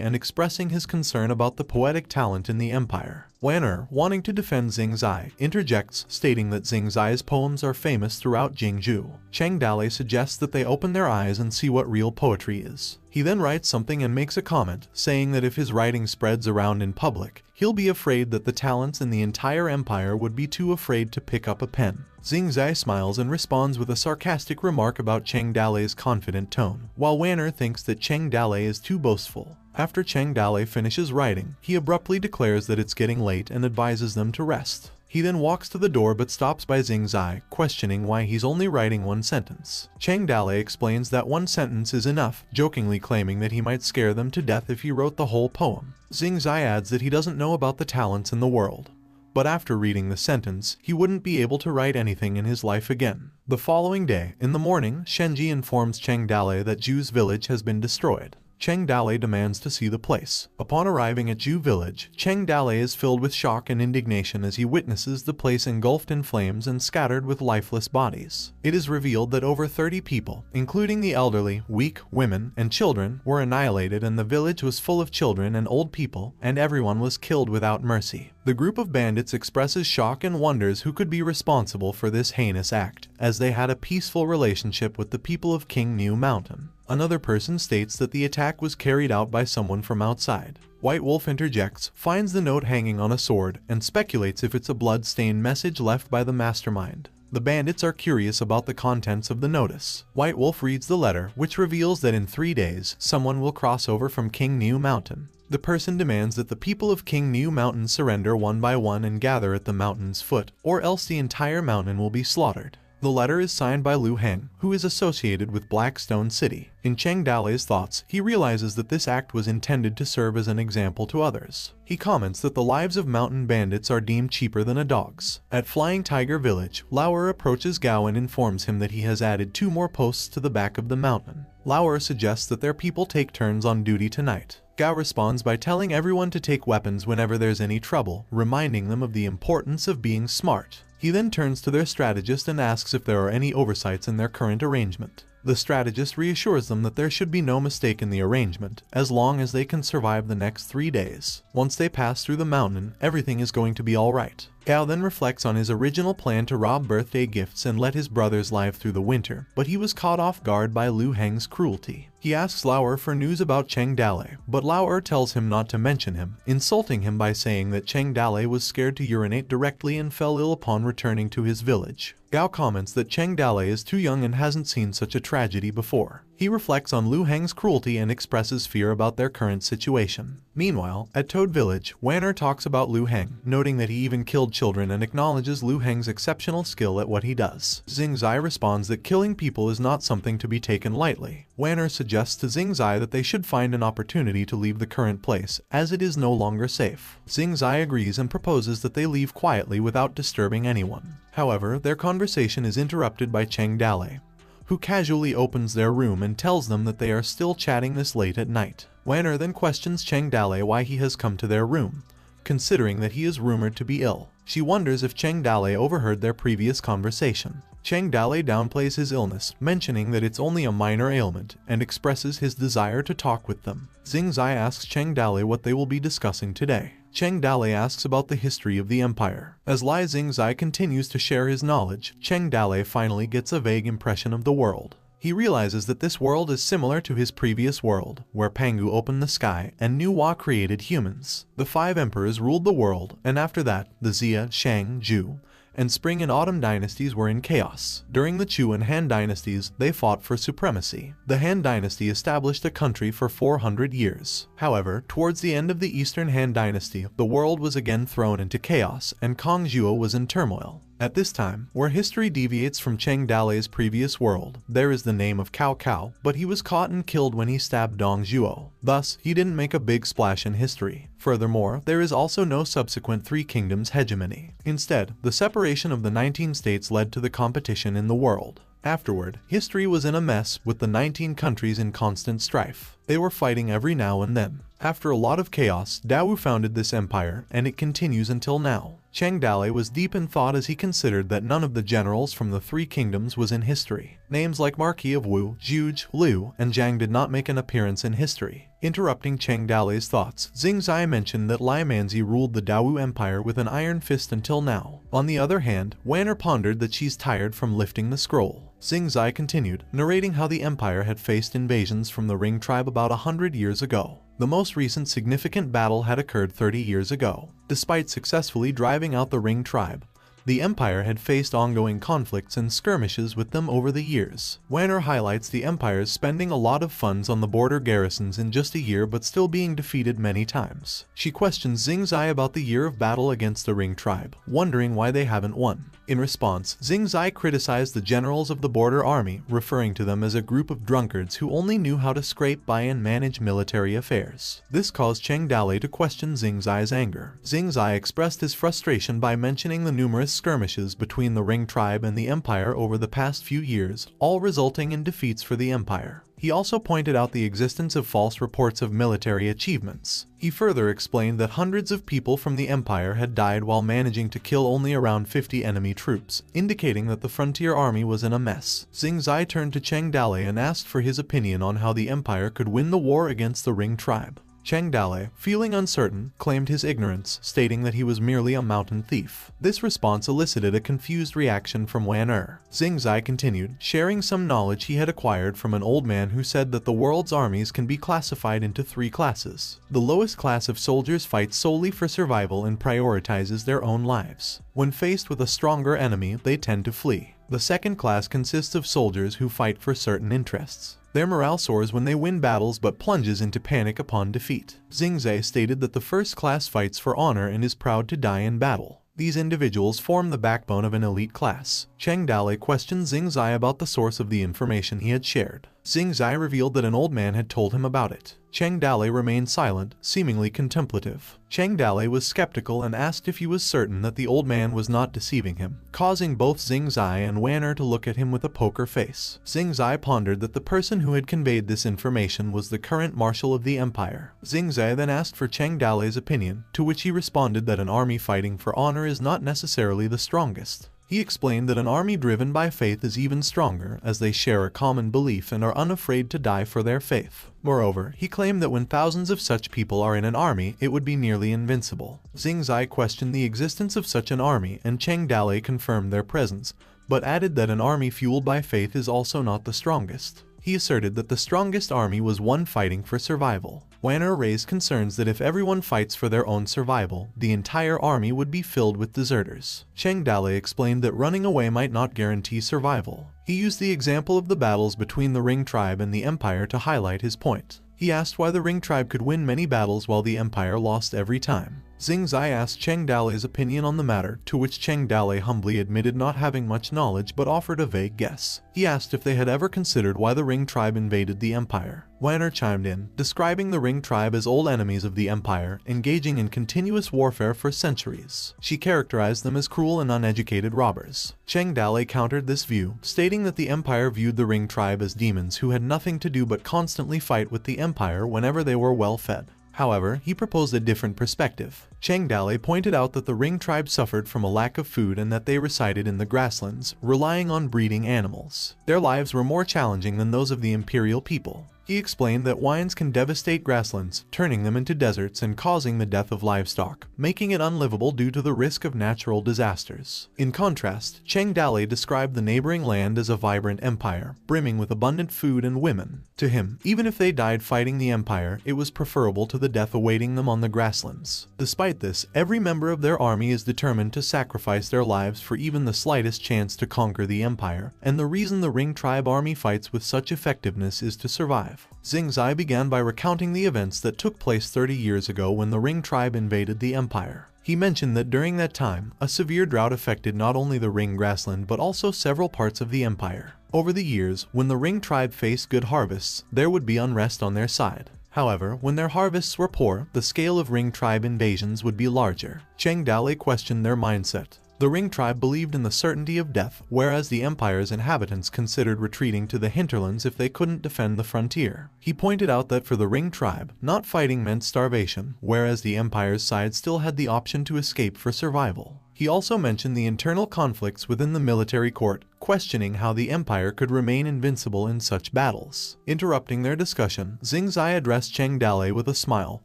and expressing his concern about the poetic talent in the empire. Wan'er, wanting to defend Xing Zai, interjects, stating that Xing Zai's poems are famous throughout Jingzhou. Cheng Dale suggests that they open their eyes and see what real poetry is. He then writes something and makes a comment, saying that if his writing spreads around in public, he'll be afraid that the talents in the entire empire would be too afraid to pick up a pen. Xing Zai smiles and responds with a sarcastic remark about Cheng Dale's confident tone, while Wan'er thinks that Cheng Dale is too boastful. After Cheng Dale finishes writing, he abruptly declares that it's getting late and advises them to rest. He then walks to the door but stops by Xing Zai, questioning why he's only writing one sentence. Cheng Dale explains that one sentence is enough, jokingly claiming that he might scare them to death if he wrote the whole poem. Xing Zai adds that he doesn't know about the talents in the world, but after reading the sentence, he wouldn't be able to write anything in his life again. The following day, in the morning, Shenji informs Cheng Dale that Zhu's village has been destroyed. Cheng Dale demands to see the place. Upon arriving at Zhu village, Cheng Dale is filled with shock and indignation as he witnesses the place engulfed in flames and scattered with lifeless bodies. It is revealed that over 30 people, including the elderly, weak, women, and children, were annihilated, and the village was full of children and old people, and everyone was killed without mercy. The group of bandits expresses shock and wonders who could be responsible for this heinous act, as they had a peaceful relationship with the people of King New Mountain. Another person states that the attack was carried out by someone from outside. White Wolf interjects, finds the note hanging on a sword, and speculates if it's a blood-stained message left by the mastermind. The bandits are curious about the contents of the notice. White Wolf reads the letter, which reveals that in 3 days, someone will cross over from King New Mountain. The person demands that the people of King New Mountain surrender one by one and gather at the mountain's foot, or else the entire mountain will be slaughtered. The letter is signed by Lu Heng, who is associated with Blackstone City. In Cheng Dale's thoughts, he realizes that this act was intended to serve as an example to others. He comments that the lives of mountain bandits are deemed cheaper than a dog's. At Flying Tiger Village, Lauer approaches Gao and informs him that he has added 2 more posts to the back of the mountain. Lauer suggests that their people take turns on duty tonight. Gao responds by telling everyone to take weapons whenever there's any trouble, reminding them of the importance of being smart. He then turns to their strategist and asks if there are any oversights in their current arrangement. The strategist reassures them that there should be no mistake in the arrangement, as long as they can survive the next 3 days. Once they pass through the mountain, everything is going to be alright. Gao then reflects on his original plan to rob birthday gifts and let his brothers live through the winter, but he was caught off guard by Lu Heng's cruelty. He asks Lauer for news about Cheng Dale, but Lauer tells him not to mention him, insulting him by saying that Cheng Dale was scared to urinate directly and fell ill upon returning to his village. Gao comments that Cheng Dale is too young and hasn't seen such a tragedy before. He reflects on Lu Heng's cruelty and expresses fear about their current situation. Meanwhile, at Toad Village, Wan'er talks about Lu Heng, noting that he even killed children and acknowledges Lu Heng's exceptional skill at what he does. Xing Zai responds that killing people is not something to be taken lightly. Wan'er suggests to Xing Zai that they should find an opportunity to leave the current place, as it is no longer safe. Xing Zai agrees and proposes that they leave quietly without disturbing anyone. However, their conversation is interrupted by Cheng Dale, who casually opens their room and tells them that they are still chatting this late at night. Wan'er then questions Cheng Dale why he has come to their room, considering that he is rumored to be ill. She wonders if Cheng Dale overheard their previous conversation. Cheng Dale downplays his illness, mentioning that it's only a minor ailment, and expresses his desire to talk with them. Xing Zai asks Cheng Dale what they will be discussing today. Cheng Dale asks about the history of the empire. As Lai Xing Zai continues to share his knowledge, Cheng Dale finally gets a vague impression of the world. He realizes that this world is similar to his previous world, where Pangu opened the sky and Nuwa created humans. The 5 emperors ruled the world, and after that, the Xia, Shang, Zhu, and Spring and Autumn dynasties were in chaos. During the Chu and Han dynasties, they fought for supremacy. The Han dynasty established a country for 400 years. However, towards the end of the Eastern Han dynasty, the world was again thrown into chaos, and Kongzhuo was in turmoil. At this time, where history deviates from Cheng Dale's previous world, there is the name of Cao Cao, but he was caught and killed when he stabbed Dong Zhuo. Thus, he didn't make a big splash in history. Furthermore, there is also no subsequent 3 kingdoms hegemony. Instead, the separation of the 19 states led to the competition in the world. Afterward, history was in a mess, with the 19 countries in constant strife. They were fighting every now and then. After a lot of chaos, Dawu founded this empire, and it continues until now. Cheng Dale was deep in thought as he considered that none of the generals from the three kingdoms was in history. Names like Marquis of Wu, Zhuge, Liu, and Zhang did not make an appearance in history. Interrupting Cheng Dale's thoughts, Xing Zai mentioned that Lai Manzi ruled the Dawu Empire with an iron fist until now. On the other hand, Wanner pondered that she's tired from lifting the scroll. Xing Zai continued, narrating how the empire had faced invasions from the Ring tribe about 100 years ago. The most recent significant battle had occurred 30 years ago. Despite successfully driving out the Ring tribe, the empire had faced ongoing conflicts and skirmishes with them over the years. Wanner highlights the empire's spending a lot of funds on the border garrisons in just a year but still being defeated many times. She questions Xing Zai about the year of battle against the Ring tribe, wondering why they haven't won. In response, Xing Zai criticized the generals of the border army, referring to them as a group of drunkards who only knew how to scrape by and manage military affairs. This caused Cheng Dale to question Xing Zai's anger. Xing Zai expressed his frustration by mentioning the numerous skirmishes between the Ring tribe and the empire over the past few years, all resulting in defeats for the empire. He also pointed out the existence of false reports of military achievements. He further explained that hundreds of people from the empire had died while managing to kill only around 50 enemy troops, indicating that the frontier army was in a mess. Xing Zai turned to Cheng Dale and asked for his opinion on how the empire could win the war against the Ring tribe. Cheng Dale, feeling uncertain, claimed his ignorance, stating that he was merely a mountain thief. This response elicited a confused reaction from Wanner. Xing Zai continued, sharing some knowledge he had acquired from an old man who said that the world's armies can be classified into three classes. The lowest class of soldiers fights solely for survival and prioritizes their own lives. When faced with a stronger enemy, they tend to flee. The second class consists of soldiers who fight for certain interests. Their morale soars when they win battles but plunges into panic upon defeat. Xing Zai stated that the first class fights for honor and is proud to die in battle. These individuals form the backbone of an elite class. Cheng Dale questioned Xing Zai about the source of the information he had shared. Xing Zai revealed that an old man had told him about it. Cheng Dale remained silent, seemingly contemplative. Cheng Dale was skeptical and asked if he was certain that the old man was not deceiving him, causing both Xing Zai and Wanner to look at him with a poker face. Xing Zai pondered that the person who had conveyed this information was the current marshal of the empire. Xing Zai then asked for Cheng Dale's opinion, to which he responded that an army fighting for honor is not necessarily the strongest. He explained that an army driven by faith is even stronger, as they share a common belief and are unafraid to die for their faith. Moreover, he claimed that when thousands of such people are in an army, it would be nearly invincible. Xing Zai questioned the existence of such an army, and Cheng Dale confirmed their presence, but added that an army fueled by faith is also not the strongest. He asserted that the strongest army was one fighting for survival. Wanner raised concerns that if everyone fights for their own survival, the entire army would be filled with deserters. Cheng Dale explained that running away might not guarantee survival. He used the example of the battles between the Ring tribe and the Empire to highlight his point. He asked why the Ring tribe could win many battles while the Empire lost every time. Xing Zai asked Cheng Dale's opinion on the matter, to which Cheng Dale humbly admitted not having much knowledge but offered a vague guess. He asked if they had ever considered why the Ring tribe invaded the Empire. Wanner chimed in, describing the Ring tribe as old enemies of the Empire, engaging in continuous warfare for centuries. She characterized them as cruel and uneducated robbers. Cheng Dale countered this view, stating that the Empire viewed the Ring tribe as demons who had nothing to do but constantly fight with the Empire whenever they were well fed. However, he proposed a different perspective. Cheng Dale pointed out that the Ring tribe suffered from a lack of food and that they resided in the grasslands, relying on breeding animals. Their lives were more challenging than those of the imperial people. He explained that wines can devastate grasslands, turning them into deserts and causing the death of livestock, making it unlivable due to the risk of natural disasters. In contrast, Cheng Dale described the neighboring land as a vibrant empire, brimming with abundant food and women. To him, even if they died fighting the empire, it was preferable to the death awaiting them on the grasslands. Despite this, every member of their army is determined to sacrifice their lives for even the slightest chance to conquer the empire, and the reason the Ring tribe army fights with such effectiveness is to survive. Xing Zai began by recounting the events that took place 30 years ago when the Ring tribe invaded the empire. He mentioned that during that time, a severe drought affected not only the Ring grassland but also several parts of the empire. Over the years, when the Ring tribe faced good harvests, there would be unrest on their side. However, when their harvests were poor, the scale of Ring tribe invasions would be larger. Cheng Dale questioned their mindset. The Ring tribe believed in the certainty of death, whereas the Empire's inhabitants considered retreating to the hinterlands if they couldn't defend the frontier. He pointed out that for the Ring tribe, not fighting meant starvation, whereas the Empire's side still had the option to escape for survival. He also mentioned the internal conflicts within the military court, questioning how the Empire could remain invincible in such battles. Interrupting their discussion, Xing Zai addressed Cheng Dale with a smile,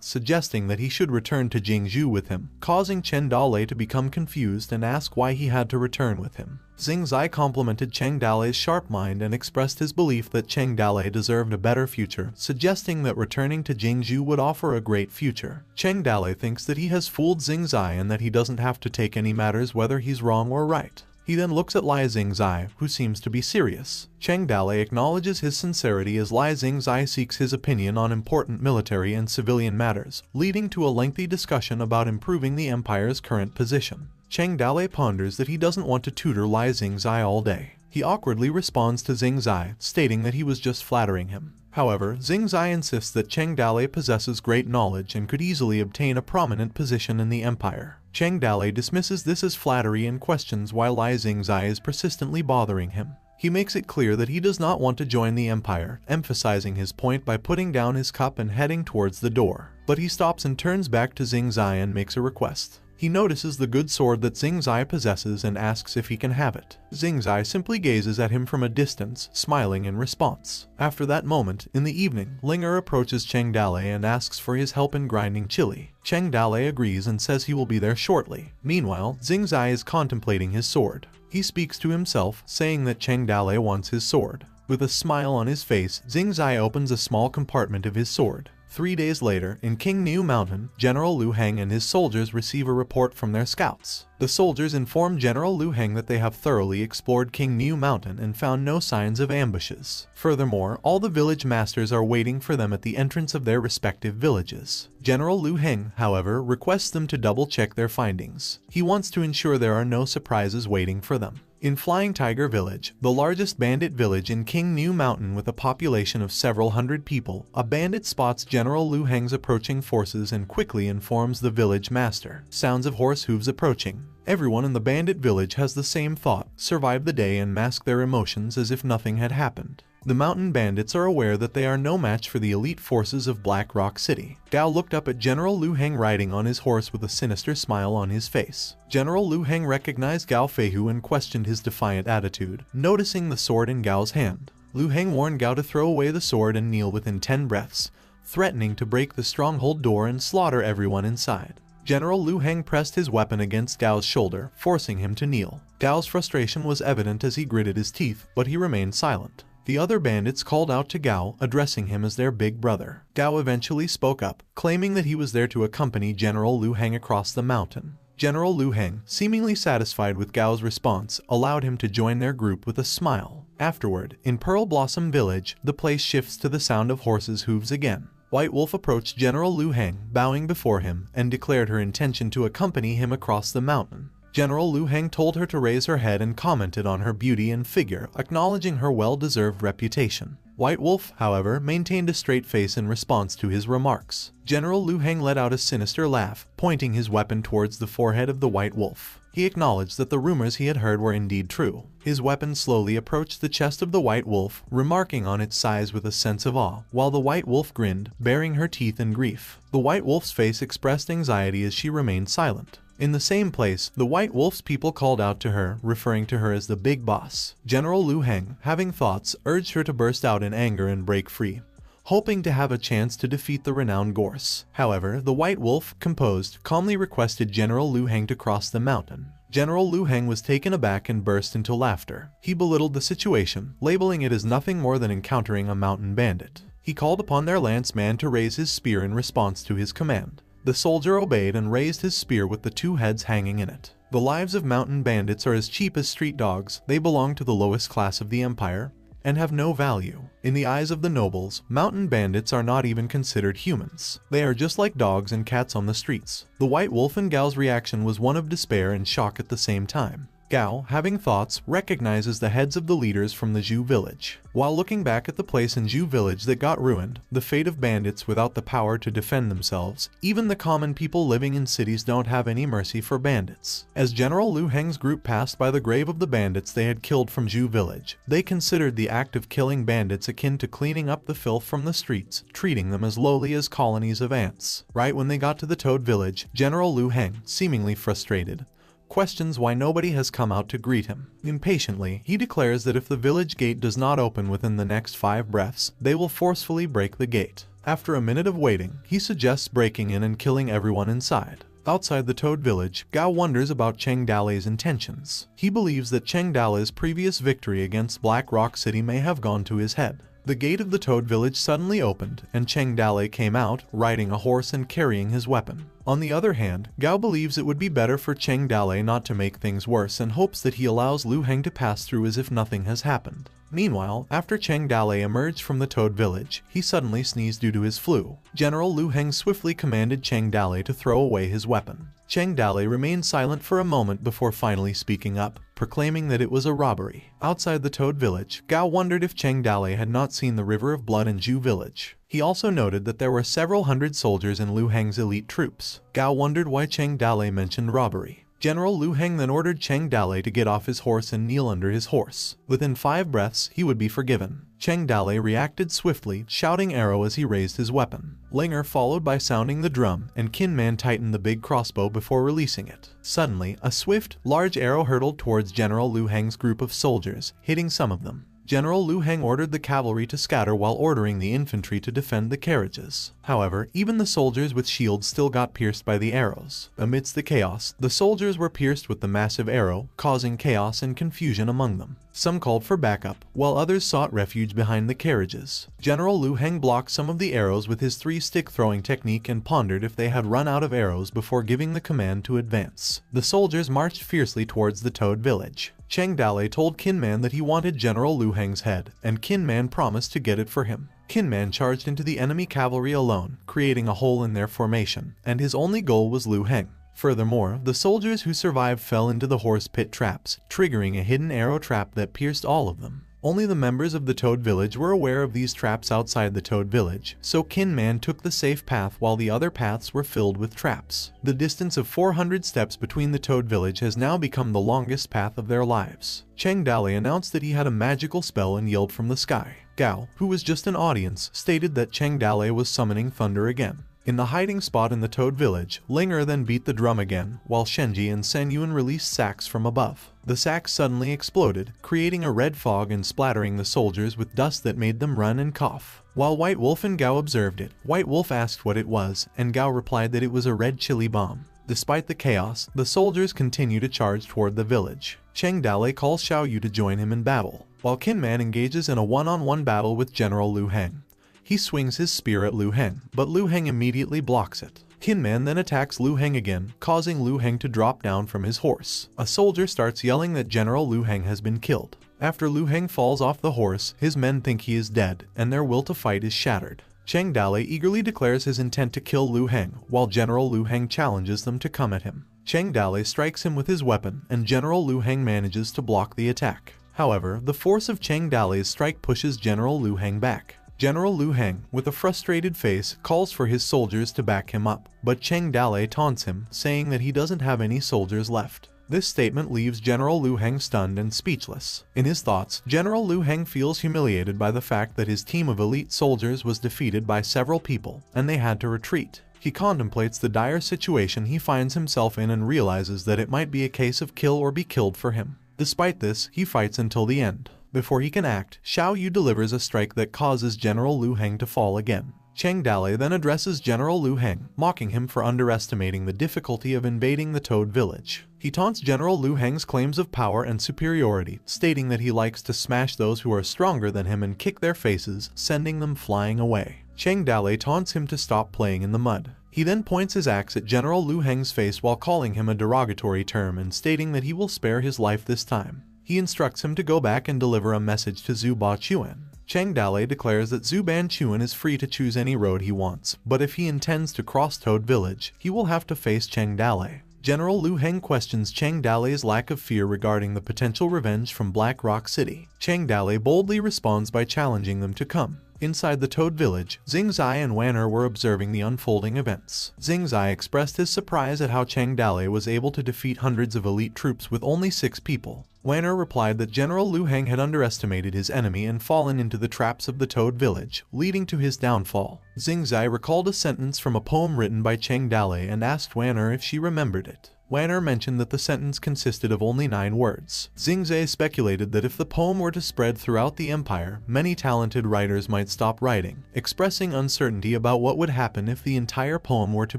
suggesting that he should return to Jingzhou with him, causing Chen Dale to become confused and ask why he had to return with him. Xing Zai complimented Cheng Dale's sharp mind and expressed his belief that Cheng Dale deserved a better future, suggesting that returning to Jingzhou would offer a great future. Cheng Dale thinks that he has fooled Xing Zai and that he doesn't have to take any matters whether he's wrong or right. He then looks at Lai Xing Zai, who seems to be serious. Cheng Dale acknowledges his sincerity as Lai Xing Zai seeks his opinion on important military and civilian matters, leading to a lengthy discussion about improving the Empire's current position. Cheng Dale ponders that he doesn't want to tutor Lai Xing Zai all day. He awkwardly responds to Xing Zai, stating that he was just flattering him. However, Xing Zai insists that Cheng Dale possesses great knowledge and could easily obtain a prominent position in the Empire. Cheng Dale dismisses this as flattery and questions why Lai Xing Zai is persistently bothering him. He makes it clear that he does not want to join the Empire, emphasizing his point by putting down his cup and heading towards the door. But he stops and turns back to Xing Zai and makes a request. He notices the good sword that Xing Zai possesses and asks if he can have it. Xing Zai simply gazes at him from a distance, smiling in response. After that moment, in the evening, Linger approaches Cheng Dale and asks for his help in grinding chili. Cheng Dale agrees and says he will be there shortly. Meanwhile, Xing Zai is contemplating his sword. He speaks to himself, saying that Cheng Dale wants his sword. With a smile on his face, Xing Zai opens a small compartment of his sword. 3 days later, in King Niu Mountain, General Liu Heng and his soldiers receive a report from their scouts. The soldiers inform General Liu Heng that they have thoroughly explored King Niu Mountain and found no signs of ambushes. Furthermore, all the village masters are waiting for them at the entrance of their respective villages. General Liu Heng, however, requests them to double-check their findings. He wants to ensure there are no surprises waiting for them. In Flying Tiger Village, the largest bandit village in King Niu Mountain with a population of several hundred people, a bandit spots General Liu Heng's approaching forces and quickly informs the village master. Sounds of horse hooves approaching. Everyone in the bandit village has the same thought, survive the day and mask their emotions as if nothing had happened. The mountain bandits are aware that they are no match for the elite forces of Black Rock City. Gao looked up at General Liu Heng riding on his horse with a sinister smile on his face. General Liu Heng recognized Gao Feihu and questioned his defiant attitude, noticing the sword in Gao's hand. Liu Heng warned Gao to throw away the sword and kneel within 10 breaths, threatening to break the stronghold door and slaughter everyone inside. General Liu Heng pressed his weapon against Gao's shoulder, forcing him to kneel. Gao's frustration was evident as he gritted his teeth, but he remained silent. The other bandits called out to Gao, addressing him as their big brother. Gao eventually spoke up, claiming that he was there to accompany General Liu Heng across the mountain. General Liu Heng, seemingly satisfied with Gao's response, allowed him to join their group with a smile. Afterward, in Pearl Blossom Village, the place shifts to the sound of horses' hooves again. White Wolf approached General Liu Heng, bowing before him, and declared her intention to accompany him across the mountain. General Liu Heng told her to raise her head and commented on her beauty and figure, acknowledging her well-deserved reputation. White Wolf, however, maintained a straight face in response to his remarks. General Liu Heng let out a sinister laugh, pointing his weapon towards the forehead of the White Wolf. He acknowledged that the rumors he had heard were indeed true. His weapon slowly approached the chest of the White Wolf, remarking on its size with a sense of awe, while the White Wolf grinned, baring her teeth in grief. The White Wolf's face expressed anxiety as she remained silent. In the same place, the White Wolf's people called out to her, referring to her as the Big Boss. General Liu Heng, having thoughts, urged her to burst out in anger and break free, hoping to have a chance to defeat the renowned Gorse. However, the White Wolf, composed, calmly requested General Liu Heng to cross the mountain. General Liu Heng was taken aback and burst into laughter. He belittled the situation, labeling it as nothing more than encountering a mountain bandit. He called upon their lanceman to raise his spear in response to his command. The soldier obeyed and raised his spear with the 2 heads hanging in it. The lives of mountain bandits are as cheap as street dogs. They belong to the lowest class of the empire and have no value. In the eyes of the nobles, mountain bandits are not even considered humans. They are just like dogs and cats on the streets. The White Wolf and Gao's reaction was one of despair and shock at the same time. Gao, having thoughts, recognizes the heads of the leaders from the Zhu village. While looking back at the place in Zhu village that got ruined, the fate of bandits without the power to defend themselves, even the common people living in cities don't have any mercy for bandits. As General Liu Heng's group passed by the grave of the bandits they had killed from Zhu village, they considered the act of killing bandits akin to cleaning up the filth from the streets, treating them as lowly as colonies of ants. Right when they got to the Toad village, General Liu Heng, seemingly frustrated, questions why nobody has come out to greet him. Impatiently, he declares that if the village gate does not open within the next 5 breaths, they will forcefully break the gate. After a minute of waiting, he suggests breaking in and killing everyone inside. Outside the Toad village, Gao wonders about Cheng Dale's intentions. He believes that Cheng Dale's previous victory against Black Rock City may have gone to his head. The gate of the Toad village suddenly opened, and Cheng Dale came out, riding a horse and carrying his weapon. On the other hand, Gao believes it would be better for Cheng Dale not to make things worse and hopes that he allows Liu Heng to pass through as if nothing has happened. Meanwhile, after Cheng Dale emerged from the Toad village, he suddenly sneezed due to his flu. General Liu Heng swiftly commanded Cheng Dale to throw away his weapon. Cheng Dale remained silent for a moment before finally speaking up, proclaiming that it was a robbery. Outside the Toad village, Gao wondered if Cheng Dale had not seen the river of blood in Zhu village. He also noted that there were several hundred soldiers in Liu Heng's elite troops. Gao wondered why Cheng Dale mentioned robbery. General Liu Heng then ordered Cheng Dale to get off his horse and kneel under his horse. Within 5 breaths, he would be forgiven. Cheng Dale reacted swiftly, shouting arrow as he raised his weapon. Linger followed by sounding the drum, and Qin Man tightened the big crossbow before releasing it. Suddenly, a swift, large arrow hurtled towards General Liu Heng's group of soldiers, hitting some of them. General Liu Heng ordered the cavalry to scatter while ordering the infantry to defend the carriages. However, even the soldiers with shields still got pierced by the arrows. Amidst the chaos, the soldiers were pierced with the massive arrow, causing chaos and confusion among them. Some called for backup, while others sought refuge behind the carriages. General Liu Heng blocked some of the arrows with his 3-stick throwing technique and pondered if they had run out of arrows before giving the command to advance. The soldiers marched fiercely towards the Toad village. Cheng Dale told Qin Man that he wanted General Liu Heng's head, and Qin Man promised to get it for him. Qin Man charged into the enemy cavalry alone, creating a hole in their formation, and his only goal was Liu Heng. Furthermore, the soldiers who survived fell into the horse pit traps, triggering a hidden arrow trap that pierced all of them. Only the members of the Toad village were aware of these traps outside the Toad village, so Qin Man took the safe path while the other paths were filled with traps. The distance of 400 steps between the Toad village has now become the longest path of their lives. Cheng Dale announced that he had a magical spell and yelled from the sky. Gao, who was just an audience, stated that Cheng Dale was summoning thunder again. In the hiding spot in the Toad village, Linger then beat the drum again, while Shenji and Sen Yuan released sacks from above. The sacks suddenly exploded, creating a red fog and splattering the soldiers with dust that made them run and cough. While White Wolf and Gao observed it, White Wolf asked what it was, and Gao replied that it was a red chili bomb. Despite the chaos, the soldiers continue to charge toward the village. Cheng Dale calls Xiao Yu to join him in battle, while Qin Man engages in a one-on-one battle with General Liu Heng. He swings his spear at Liu Heng, but Liu Heng immediately blocks it. Qin Man then attacks Liu Heng again, causing Liu Heng to drop down from his horse. A soldier starts yelling that General Liu Heng has been killed. After Liu Heng falls off the horse, his men think he is dead, and their will to fight is shattered. Cheng Dale eagerly declares his intent to kill Liu Heng, while General Liu Heng challenges them to come at him. Cheng Dale strikes him with his weapon, and General Liu Heng manages to block the attack. However, the force of Cheng Dale's strike pushes General Liu Heng back. General Liu Heng, with a frustrated face, calls for his soldiers to back him up, but Cheng Dale taunts him, saying that he doesn't have any soldiers left. This statement leaves General Liu Heng stunned and speechless. In his thoughts, General Liu Heng feels humiliated by the fact that his team of elite soldiers was defeated by several people, and they had to retreat. He contemplates the dire situation he finds himself in and realizes that it might be a case of kill or be killed for him. Despite this, he fights until the end. Before he can act, Xiao Yu delivers a strike that causes General Liu Heng to fall again. Cheng Dale then addresses General Liu Heng, mocking him for underestimating the difficulty of invading the Toad village. He taunts General Liu Heng's claims of power and superiority, stating that he likes to smash those who are stronger than him and kick their faces, sending them flying away. Cheng Dale taunts him to stop playing in the mud. He then points his axe at General Liu Heng's face while calling him a derogatory term and stating that he will spare his life this time. He instructs him to go back and deliver a message to Zhu Bachuan. Cheng Dale declares that Zhu Bachuan is free to choose any road he wants, but if he intends to cross Toad village, he will have to face Cheng Dale. General Liu Heng questions Cheng Dale's lack of fear regarding the potential revenge from Black Rock City. Cheng Dale boldly responds by challenging them to come. Inside the Toad Village, Xing Zai and Wanner were observing the unfolding events. Xing Zai expressed his surprise at how Cheng Dale was able to defeat hundreds of elite troops with only 6 people. Wanner replied that General Liu Heng had underestimated his enemy and fallen into the traps of the Toad Village, leading to his downfall. Xing Zai recalled a sentence from a poem written by Cheng Dale and asked Wanner if she remembered it. Wanner mentioned that the sentence consisted of only 9 words. Xing Zai speculated that if the poem were to spread throughout the empire, many talented writers might stop writing, expressing uncertainty about what would happen if the entire poem were to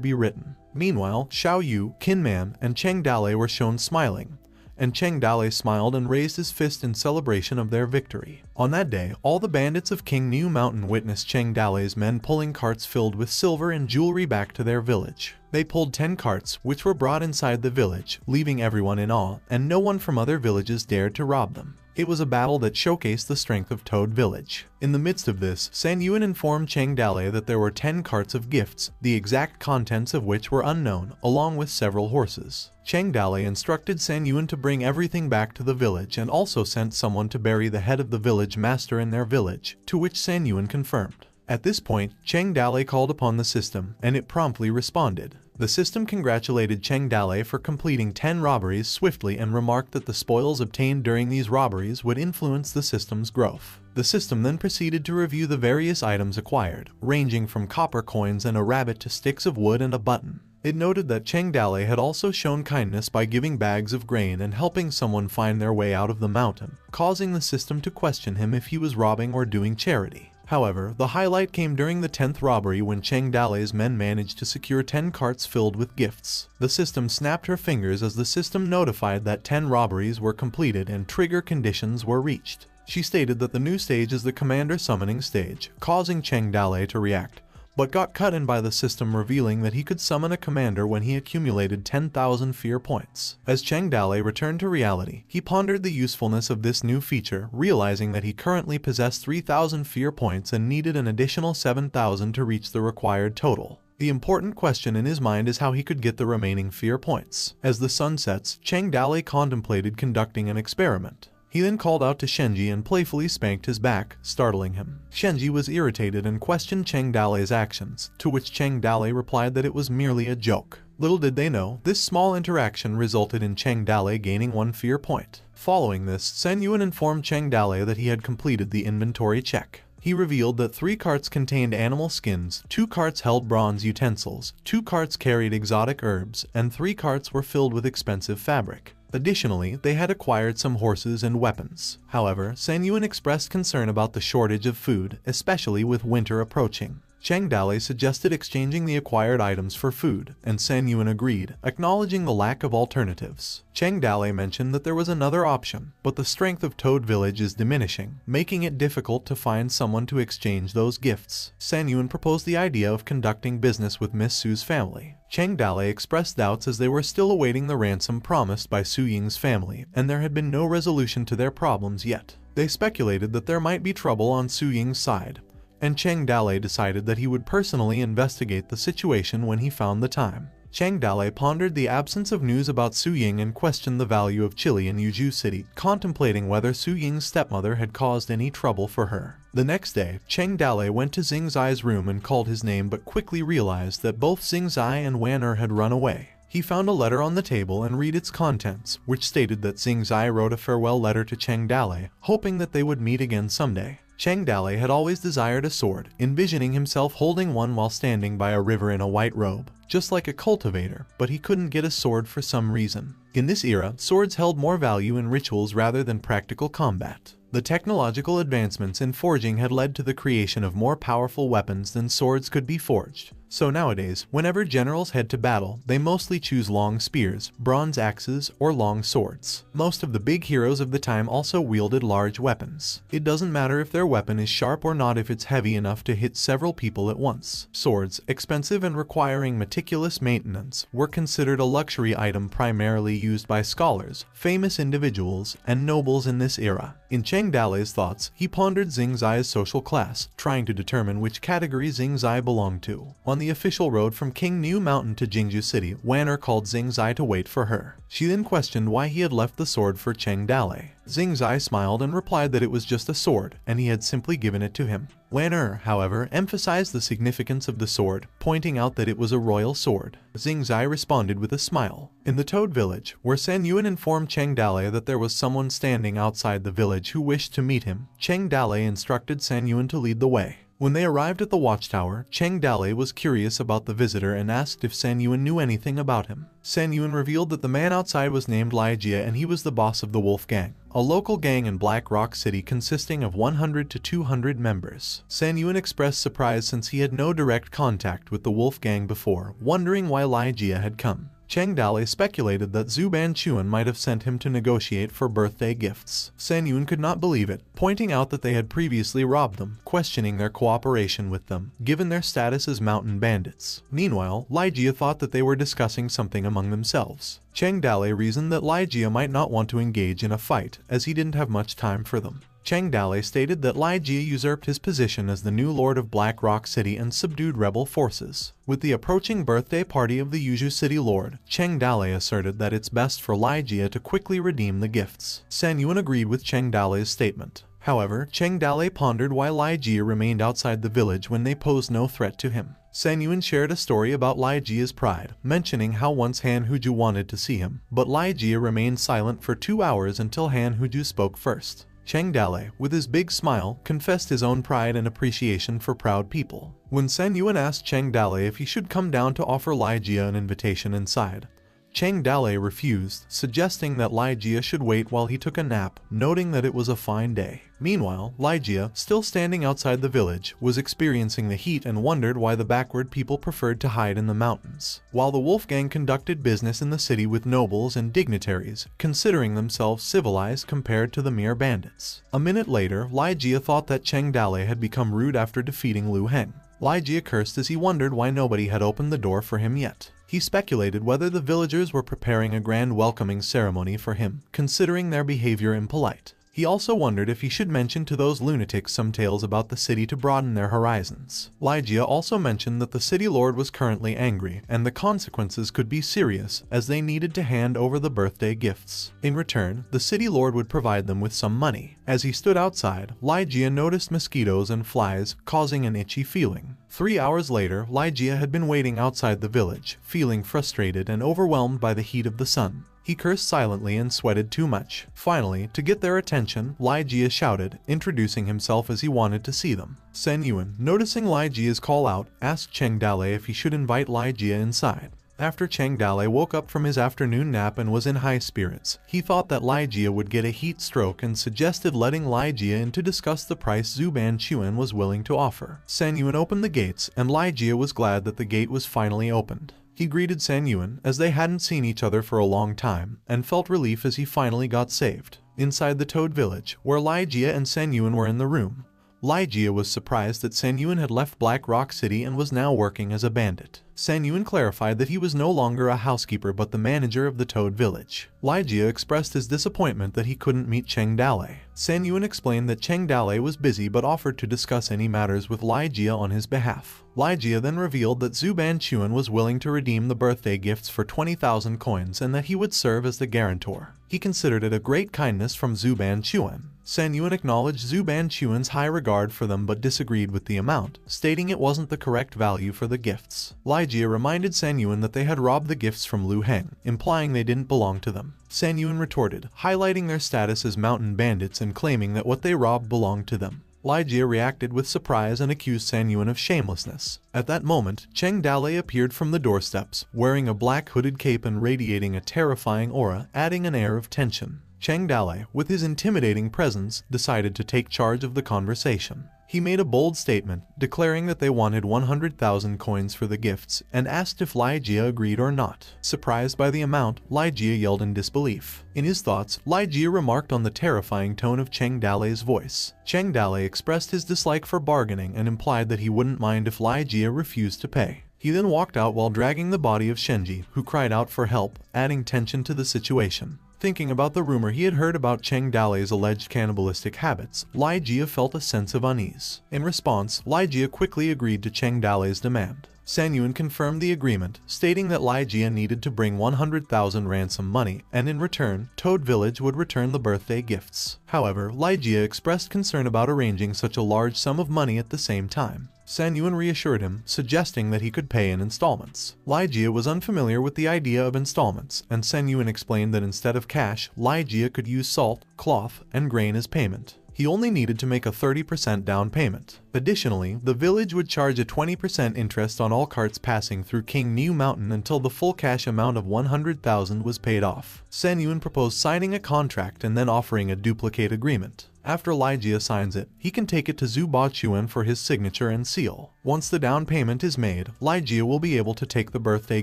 be written. Meanwhile, Xiao Yu, Qin Man, and Cheng Dale were shown smiling, and Cheng Dale smiled and raised his fist in celebration of their victory. On that day, all the bandits of King New Mountain witnessed Cheng Dale's men pulling carts filled with silver and jewelry back to their village. They pulled 10 carts, which were brought inside the village, leaving everyone in awe, and no one from other villages dared to rob them. It was a battle that showcased the strength of Toad Village. In the midst of this, San Yuan informed Cheng Dale that there were 10 carts of gifts, the exact contents of which were unknown, along with several horses. Cheng Dale instructed San Yuan to bring everything back to the village and also sent someone to bury the head of the village master in their village, to which San Yuan confirmed. At this point, Cheng Dale called upon the system, and it promptly responded. The system congratulated Cheng Dale for completing 10 robberies swiftly and remarked that the spoils obtained during these robberies would influence the system's growth. The system then proceeded to review the various items acquired, ranging from copper coins and a rabbit to sticks of wood and a button. It noted that Cheng Dale had also shown kindness by giving bags of grain and helping someone find their way out of the mountain, causing the system to question him if he was robbing or doing charity. However, the highlight came during the 10th robbery when Cheng Dale's men managed to secure 10 carts filled with gifts. The system snapped her fingers as the system notified that 10 robberies were completed and trigger conditions were reached. She stated that the new stage is the commander summoning stage, causing Cheng Dale to react, but got cut in by the system revealing that he could summon a commander when he accumulated 10,000 fear points. As Cheng Dale returned to reality, he pondered the usefulness of this new feature, realizing that he currently possessed 3,000 fear points and needed an additional 7,000 to reach the required total. The important question in his mind is how he could get the remaining fear points. As the sun sets, Cheng Dale contemplated conducting an experiment. He then called out to Shenji and playfully spanked his back, startling him. Shenji was irritated and questioned Cheng Dale's actions, to which Cheng Dale replied that it was merely a joke. Little did they know, this small interaction resulted in Cheng Dale gaining 1 fear point. Following this, San Yuan informed Cheng Dale that he had completed the inventory check. He revealed that 3 carts contained animal skins, 2 carts held bronze utensils, 2 carts carried exotic herbs, and 3 carts were filled with expensive fabric. Additionally, they had acquired some horses and weapons. However, San Yuan expressed concern about the shortage of food, especially with winter approaching. Cheng Dale suggested exchanging the acquired items for food, and San Yuan agreed, acknowledging the lack of alternatives. Cheng Dale mentioned that there was another option, but the strength of Toad Village is diminishing, making it difficult to find someone to exchange those gifts. San Yuan proposed the idea of conducting business with Miss Su's family. Cheng Dale expressed doubts as they were still awaiting the ransom promised by Su Ying's family, and there had been no resolution to their problems yet. They speculated that there might be trouble on Su Ying's side, and Cheng Dale decided that he would personally investigate the situation when he found the time. Cheng Dale pondered the absence of news about Su Ying and questioned the value of chili in Yuzhu City, contemplating whether Su Ying's stepmother had caused any trouble for her. The next day, Cheng Dale went to Xing Zai's room and called his name but quickly realized that both Xing Zai and Wanner had run away. He found a letter on the table and read its contents, which stated that Xing Zai wrote a farewell letter to Cheng Dale, hoping that they would meet again someday. Cheng Dale had always desired a sword, envisioning himself holding one while standing by a river in a white robe, just like a cultivator, but he couldn't get a sword for some reason. In this era, swords held more value in rituals rather than practical combat. The technological advancements in forging had led to the creation of more powerful weapons than swords could be forged. So nowadays, whenever generals head to battle, they mostly choose long spears, bronze axes, or long swords. Most of the big heroes of the time also wielded large weapons. It doesn't matter if their weapon is sharp or not if it's heavy enough to hit several people at once. Swords, expensive and requiring meticulous maintenance, were considered a luxury item primarily used by scholars, famous individuals, and nobles in this era. In Cheng Dale's thoughts, he pondered Xing Zai's social class, trying to determine which category Xing Zai belonged to. On the official road from King New Mountain to Jingju City, Wan'er called Xing Zai to wait for her. She then questioned why he had left the sword for Cheng Dale. Xing Zai smiled and replied that it was just a sword, and he had simply given it to him. Wan'er, however, emphasized the significance of the sword, pointing out that it was a royal sword. Xing Zai responded with a smile. In the Toad Village, where San Yuan informed Cheng Dale that there was someone standing outside the village who wished to meet him, Cheng Dale instructed San Yuan to lead the way. When they arrived at the watchtower, Cheng Dale was curious about the visitor and asked if San Yuan knew anything about him. San Yuan revealed that the man outside was named Lai Jia and he was the boss of the Wolf Gang, a local gang in Black Rock City consisting of 100 to 200 members. San Yuan expressed surprise since he had no direct contact with the Wolf Gang before, wondering why Lai Jia had come. Cheng Dale speculated that Zuban Chuan might have sent him to negotiate for birthday gifts. San Yuan could not believe it, pointing out that they had previously robbed them, questioning their cooperation with them, given their status as mountain bandits. Meanwhile, Lai Jia thought that they were discussing something among themselves. Cheng Dale reasoned that Lai Jia might not want to engage in a fight, as he didn't have much time for them. Cheng Dale stated that Lai Jia usurped his position as the new lord of Black Rock City and subdued rebel forces. With the approaching birthday party of the Yuzhu City Lord, Cheng Dale asserted that it's best for Lai Jia to quickly redeem the gifts. San Yuan agreed with Cheng Dale's statement. However, Cheng Dale pondered why Lai Jia remained outside the village when they posed no threat to him. San Yuan shared a story about Lai Jia's pride, mentioning how once Han Huju wanted to see him, but Lai Jia remained silent for 2 hours until Han Huju spoke first. Cheng Dale, with his big smile, confessed his own pride and appreciation for proud people. When San Yuan asked Cheng Dale if he should come down to offer Lai Jia an invitation inside, Cheng Dale refused, suggesting that Lai Jia should wait while he took a nap, noting that it was a fine day. Meanwhile, Lai Jia, still standing outside the village, was experiencing the heat and wondered why the backward people preferred to hide in the mountains, while the Wolf Gang conducted business in the city with nobles and dignitaries, considering themselves civilized compared to the mere bandits. A minute later, Lai Jia thought that Cheng Dale had become rude after defeating Lu Heng. Lai Jia cursed as he wondered why nobody had opened the door for him yet. He speculated whether the villagers were preparing a grand welcoming ceremony for him, considering their behavior impolite. He also wondered if he should mention to those lunatics some tales about the city to broaden their horizons. Lai Jia also mentioned that the city lord was currently angry, and the consequences could be serious, as they needed to hand over the birthday gifts. In return, the city lord would provide them with some money. As he stood outside, Lai Jia noticed mosquitoes and flies, causing an itchy feeling. 3 hours later, Lai Jia had been waiting outside the village, feeling frustrated and overwhelmed by the heat of the sun. He cursed silently and sweated too much. Finally, to get their attention, Lai Jia shouted, introducing himself as he wanted to see them. San Yuan, noticing Lai Jia's call out, asked Cheng Dale if he should invite Lai Jia inside. After Cheng Dale woke up from his afternoon nap and was in high spirits, he thought that Lai Jia would get a heat stroke and suggested letting Lai Jia in to discuss the price Zuban Chuan was willing to offer. San Yuan opened the gates, and Lai Jia was glad that the gate was finally opened. He greeted San Yuan, as they hadn't seen each other for a long time, and felt relief as he finally got saved. Inside the Toad Village, where Lai Jia and San Yuan were in the room, Lai Jia was surprised that San Yuan had left Black Rock City and was now working as a bandit. San Yuan clarified that he was no longer a housekeeper but the manager of the Toad Village. Lai Jia expressed his disappointment that he couldn't meet Cheng Dale. San Yuan explained that Cheng Dale was busy but offered to discuss any matters with Lai Jia on his behalf. Lai Jia then revealed that Zuban Chuan was willing to redeem the birthday gifts for 20,000 coins and that he would serve as the guarantor. He considered it a great kindness from Zuban Chuan. San Yuan acknowledged Zuban Chuan's high regard for them but disagreed with the amount, stating it wasn't the correct value for the gifts. Lai Jia reminded San Yuan that they had robbed the gifts from Lu Heng, implying they didn't belong to them. San Yuan retorted, highlighting their status as mountain bandits and claiming that what they robbed belonged to them. Lai Jia reacted with surprise and accused San Yuan of shamelessness. At that moment, Cheng Dale appeared from the doorsteps, wearing a black hooded cape and radiating a terrifying aura, adding an air of tension. Cheng Dale, with his intimidating presence, decided to take charge of the conversation. He made a bold statement, declaring that they wanted 100,000 coins for the gifts, and asked if Lai Jia agreed or not. Surprised by the amount, Lai Jia yelled in disbelief. In his thoughts, Lai Jia remarked on the terrifying tone of Cheng Dale's voice. Cheng Dale expressed his dislike for bargaining and implied that he wouldn't mind if Lai Jia refused to pay. He then walked out while dragging the body of Shenji, who cried out for help, adding tension to the situation. Thinking about the rumor he had heard about Cheng Dale's alleged cannibalistic habits, Lai Jia felt a sense of unease. In response, Lai Jia quickly agreed to Cheng Dale's demand. San Yuan confirmed the agreement, stating that Lai Jia needed to bring 100,000 ransom money, and in return, Toad Village would return the birthday gifts. However, Lai Jia expressed concern about arranging such a large sum of money at the same time. San Yuan reassured him, suggesting that he could pay in installments. Lai Jia was unfamiliar with the idea of installments, and San Yuan explained that instead of cash, Lai Jia could use salt, cloth, and grain as payment. He only needed to make a 30% down payment. Additionally, the village would charge a 20% interest on all carts passing through King New Mountain until the full cash amount of 100,000 was paid off. San Yuan proposed signing a contract and then offering a duplicate agreement. After Lai Jia signs it, he can take it to Zhu Baochuan for his signature and seal. Once the down payment is made, Lai Jia will be able to take the birthday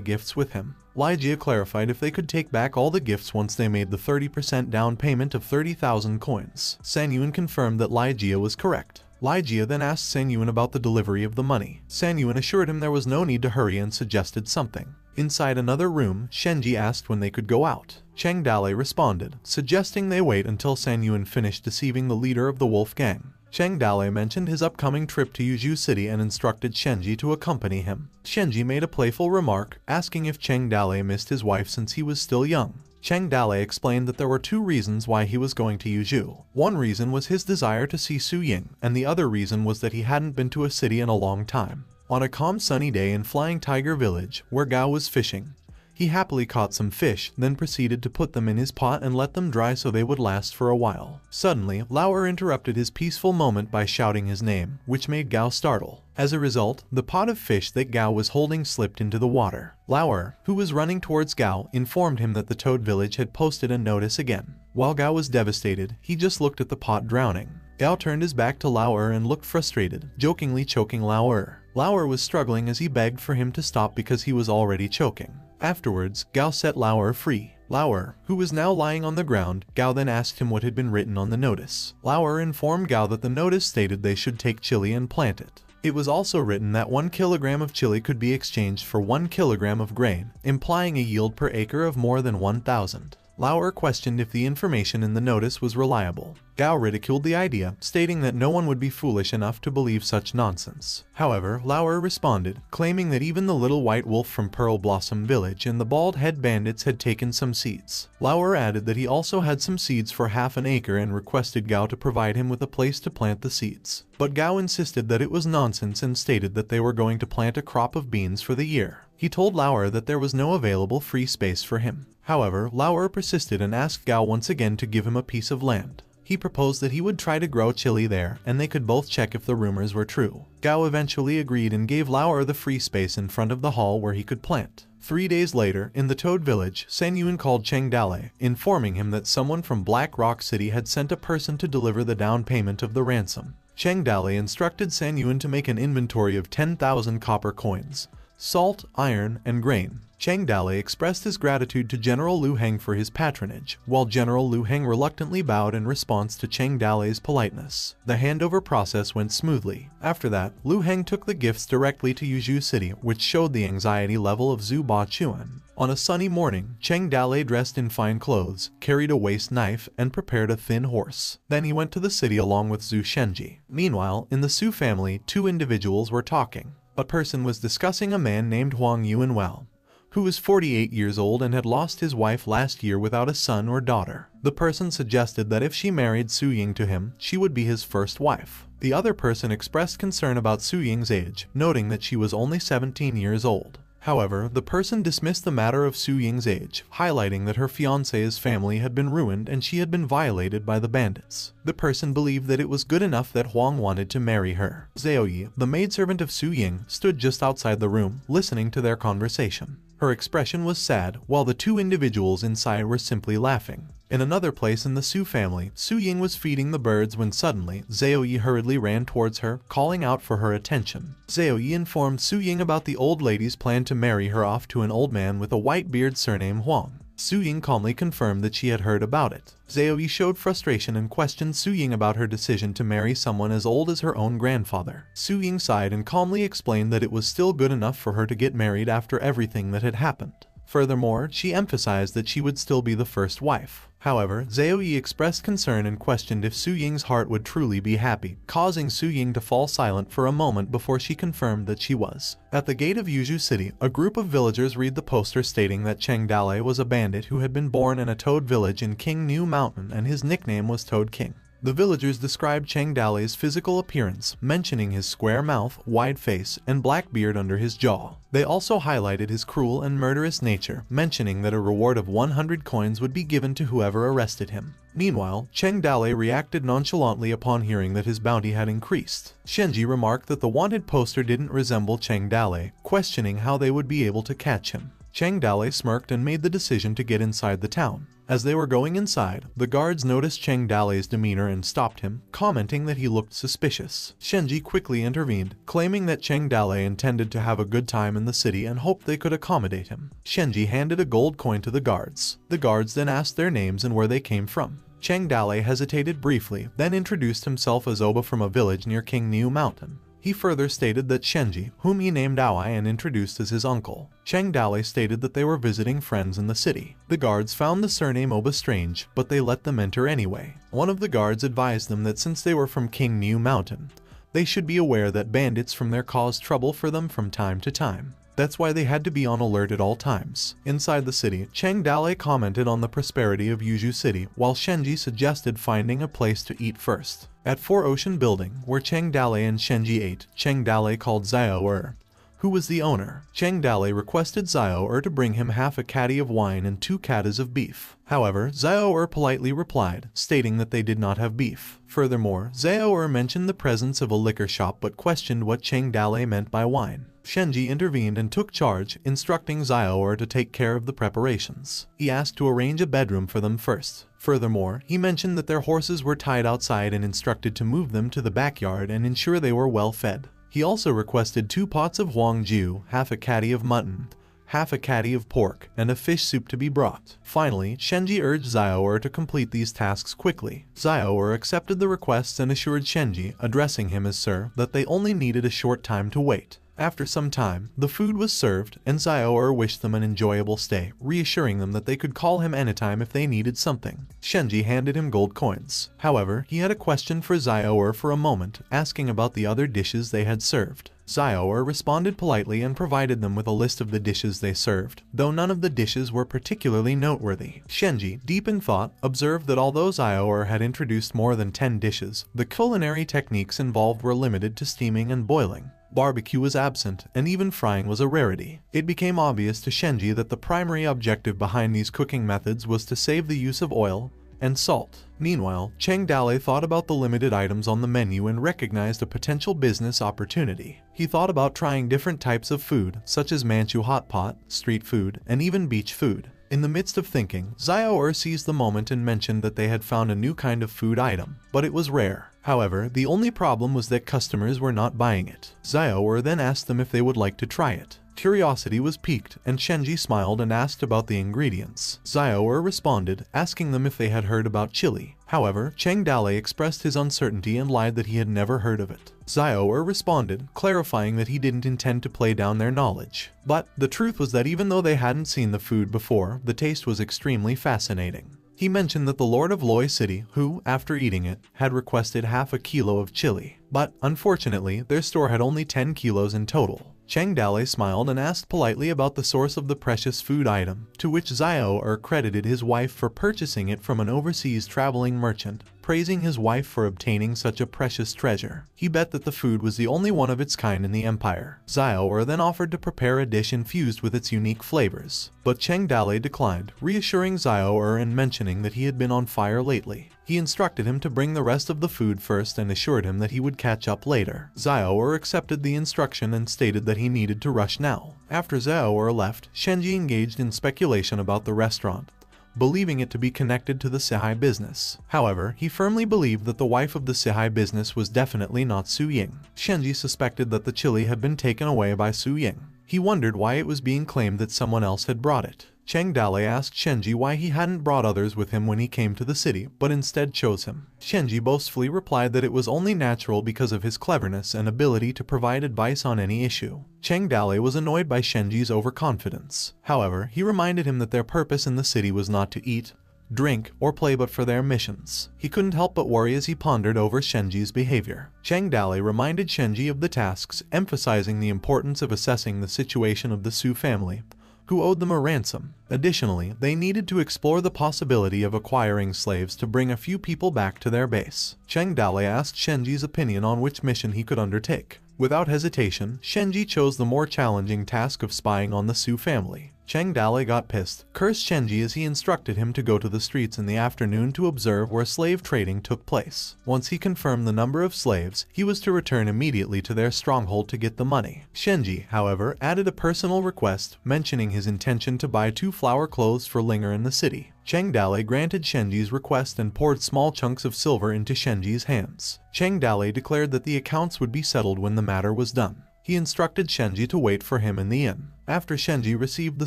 gifts with him. Lai Jia clarified if they could take back all the gifts once they made the 30% down payment of 30,000 coins. San Yuan confirmed that Lai Jia was correct. Lai Jia then asked San Yuan about the delivery of the money. San Yuan assured him there was no need to hurry and suggested something. Inside another room, Shenji asked when they could go out. Cheng Dale responded, suggesting they wait until San Yuan finished deceiving the leader of the wolf gang. Cheng Dale mentioned his upcoming trip to Yuzhou City and instructed Shenji to accompany him. Shenji made a playful remark, asking if Cheng Dale missed his wife since he was still young. Cheng Dale explained that there were two reasons why he was going to Yuzhou. One reason was his desire to see Su Ying, and the other reason was that he hadn't been to a city in a long time. On a calm sunny day in Flying Tiger Village, where Gao was fishing, he happily caught some fish, then proceeded to put them in his pot and let them dry so they would last for a while. Suddenly, Lauer interrupted his peaceful moment by shouting his name, which made Gao startle. As a result, the pot of fish that Gao was holding slipped into the water. Lauer, who was running towards Gao, informed him that the Toad Village had posted a notice again. While Gao was devastated, he just looked at the pot drowning. Gao turned his back to Lauer and looked frustrated, jokingly choking Lauer. Lauer was struggling as he begged for him to stop because he was already choking. Afterwards, Gao set Lauer free. Lauer, who was now lying on the ground, Gao then asked him what had been written on the notice. Lauer informed Gao that the notice stated they should take chili and plant it. It was also written that 1 kilogram of chili could be exchanged for 1 kilogram of grain, implying a yield per acre of more than 1,000. Lauer questioned if the information in the notice was reliable. Gao ridiculed the idea, stating that no one would be foolish enough to believe such nonsense. However, Lauer responded, claiming that even the little white wolf from Pearl Blossom Village and the bald head bandits had taken some seeds. Lauer added that he also had some seeds for half an acre and requested Gao to provide him with a place to plant the seeds. But Gao insisted that it was nonsense and stated that they were going to plant a crop of beans for the year. He told Lauer that there was no available free space for him. However, Lauer persisted and asked Gao once again to give him a piece of land. He proposed that he would try to grow chili there, and they could both check if the rumors were true. Gao eventually agreed and gave Lauer the free space in front of the hall where he could plant. 3 days later, in the Toad Village, San Yuan called Cheng Dale, informing him that someone from Black Rock City had sent a person to deliver the down payment of the ransom. Cheng Dale instructed San Yuan to make an inventory of 10,000 copper coins, salt, iron, and grain. Cheng Dale expressed his gratitude to General Lu Heng for his patronage, while General Lu Heng reluctantly bowed in response to Cheng Dale's politeness. The handover process went smoothly. After that, Lu Heng took the gifts directly to Yuzhou City, which showed the anxiety level of Zhu Baochuan. On a sunny morning, Cheng Dale dressed in fine clothes, carried a waist knife, and prepared a thin horse. Then he went to the city along with Zhu Shenji. Meanwhile, in the Su family, 2 individuals were talking. A person was discussing a man named Huang Yuanwao, who was 48 years old and had lost his wife last year without a son or daughter. The person suggested that if she married Su Ying to him, she would be his first wife. The other person expressed concern about Su Ying's age, noting that she was only 17 years old. However, the person dismissed the matter of Su Ying's age, highlighting that her fiancé's family had been ruined and she had been violated by the bandits. The person believed that it was good enough that Huang wanted to marry her. Zhaoyi, the maidservant of Su Ying, stood just outside the room, listening to their conversation. Her expression was sad, while the 2 individuals inside were simply laughing. In another place in the Su family, Su Ying was feeding the birds when suddenly, Zhaoyi hurriedly ran towards her, calling out for her attention. Zhaoyi informed Su Ying about the old lady's plan to marry her off to an old man with a white beard surnamed Huang. Su Ying calmly confirmed that she had heard about it. Zhaoyi showed frustration and questioned Su Ying about her decision to marry someone as old as her own grandfather. Su Ying sighed and calmly explained that it was still good enough for her to get married after everything that had happened. Furthermore, she emphasized that she would still be the first wife. However, Zhao Yi expressed concern and questioned if Su Ying's heart would truly be happy, causing Su Ying to fall silent for a moment before she confirmed that she was. At the gate of Yuzhu City, a group of villagers read the poster stating that Cheng Dale was a bandit who had been born in a toad village in King New Mountain and his nickname was Toad King. The villagers described Cheng Dale's physical appearance, mentioning his square mouth, wide face, and black beard under his jaw. They also highlighted his cruel and murderous nature, mentioning that a reward of 100 coins would be given to whoever arrested him. Meanwhile, Cheng Dale reacted nonchalantly upon hearing that his bounty had increased. Shenji remarked that the wanted poster didn't resemble Cheng Dale, questioning how they would be able to catch him. Cheng Dale smirked and made the decision to get inside the town. As they were going inside, the guards noticed Cheng Dale's demeanor and stopped him, commenting that he looked suspicious. Shenji quickly intervened, claiming that Cheng Dale intended to have a good time in the city and hoped they could accommodate him. Shenji handed a gold coin to the guards. The guards then asked their names and where they came from. Cheng Dale hesitated briefly, then introduced himself as Oba from a village near King New Mountain. He further stated that Shenji, whom he named Aoi and introduced as his uncle. Cheng Dale stated that they were visiting friends in the city. The guards found the surname Oba strange, but they let them enter anyway. One of the guards advised them that since they were from King New Mountain, they should be aware that bandits from there cause trouble for them from time to time. That's why they had to be on alert at all times. Inside the city, Cheng Dale commented on the prosperity of Yuzhu City, while Shenji suggested finding a place to eat first. At Four Ocean Building, where Cheng Dale and Shenji ate, Cheng Dale called Zhao who was the owner. Cheng Dale requested Zhao to bring him half a caddy of wine and 2 cattas of beef. However, Zhao politely replied, stating that they did not have beef. Furthermore, Zhao mentioned the presence of a liquor shop but questioned what Cheng Dale meant by wine. Shenji intervened and took charge, instructing Zhao to take care of the preparations. He asked to arrange a bedroom for them first. Furthermore, he mentioned that their horses were tied outside and instructed to move them to the backyard and ensure they were well fed. He also requested 2 pots of huangjiu, half a caddy of mutton, half a caddy of pork, and a fish soup to be brought. Finally, Shenji urged Zhao to complete these tasks quickly. Zhao accepted the requests and assured Shenji, addressing him as Sir, that they only needed a short time to wait. After some time, the food was served, and Zhao wished them an enjoyable stay, reassuring them that they could call him anytime if they needed something. Shenji handed him gold coins. However, he had a question for Zhao for a moment, asking about the other dishes they had served. Zhao responded politely and provided them with a list of the dishes they served, though none of the dishes were particularly noteworthy. Shenji, deep in thought, observed that although Zhao had introduced more than 10 dishes, the culinary techniques involved were limited to steaming and boiling. Barbecue was absent, and even frying was a rarity. It became obvious to Shenji that the primary objective behind these cooking methods was to save the use of oil and salt. Meanwhile, Cheng Dale thought about the limited items on the menu and recognized a potential business opportunity. He thought about trying different types of food, such as Manchu hot pot, street food, and even beach food. In the midst of thinking, Zhao seized the moment and mentioned that they had found a new kind of food item, but it was rare. However, the only problem was that customers were not buying it. Zhao then asked them if they would like to try it. Curiosity was piqued, and Shenji smiled and asked about the ingredients. Zhao responded, asking them if they had heard about chili. However, Cheng Dale expressed his uncertainty and lied that he had never heard of it. Zhao responded, clarifying that he didn't intend to play down their knowledge. But the truth was that even though they hadn't seen the food before, the taste was extremely fascinating. He mentioned that the Lord of Loi City, who, after eating it, had requested half a kilo of chili. But, unfortunately, their store had only 10 kilos in total. Cheng Dale smiled and asked politely about the source of the precious food item, to which Zhao credited his wife for purchasing it from an overseas traveling merchant, praising his wife for obtaining such a precious treasure. He bet that the food was the only one of its kind in the empire. Zhao then offered to prepare a dish infused with its unique flavors, but Cheng Dale declined, reassuring Zhao and mentioning that he had been on fire lately. He instructed him to bring the rest of the food first and assured him that he would catch up later. Zhao accepted the instruction and stated that he needed to rush now. After Zhao left, Shenji engaged in speculation about the restaurant, believing it to be connected to the Sehai business. However, he firmly believed that the wife of the Sehai business was definitely not Su Ying. Shenji suspected that the chili had been taken away by Su Ying. He wondered why it was being claimed that someone else had brought it. Cheng Dale asked Shenji why he hadn't brought others with him when he came to the city, but instead chose him. Shenji boastfully replied that it was only natural because of his cleverness and ability to provide advice on any issue. Cheng Dale was annoyed by Shenji's overconfidence. However, he reminded him that their purpose in the city was not to eat, drink, or play but for their missions. He couldn't help but worry as he pondered over Shenji's behavior. Chang Dali reminded Shenji of the tasks, emphasizing the importance of assessing the situation of the Su family, who owed them a ransom. Additionally, they needed to explore the possibility of acquiring slaves to bring a few people back to their base. Chang Dali asked Shenji's opinion on which mission he could undertake. Without hesitation, Shenji chose the more challenging task of spying on the Su family. Chang Dali got pissed, cursed Shenji as he instructed him to go to the streets in the afternoon to observe where slave trading took place. Once he confirmed the number of slaves, he was to return immediately to their stronghold to get the money. Shenji, however, added a personal request, mentioning his intention to buy 2 flower clothes for Linger in the city. Chang Dali granted Shenji's request and poured small chunks of silver into Shenji's hands. Chang Dali declared that the accounts would be settled when the matter was done. He instructed Shenji to wait for him in the inn. After Shenji received the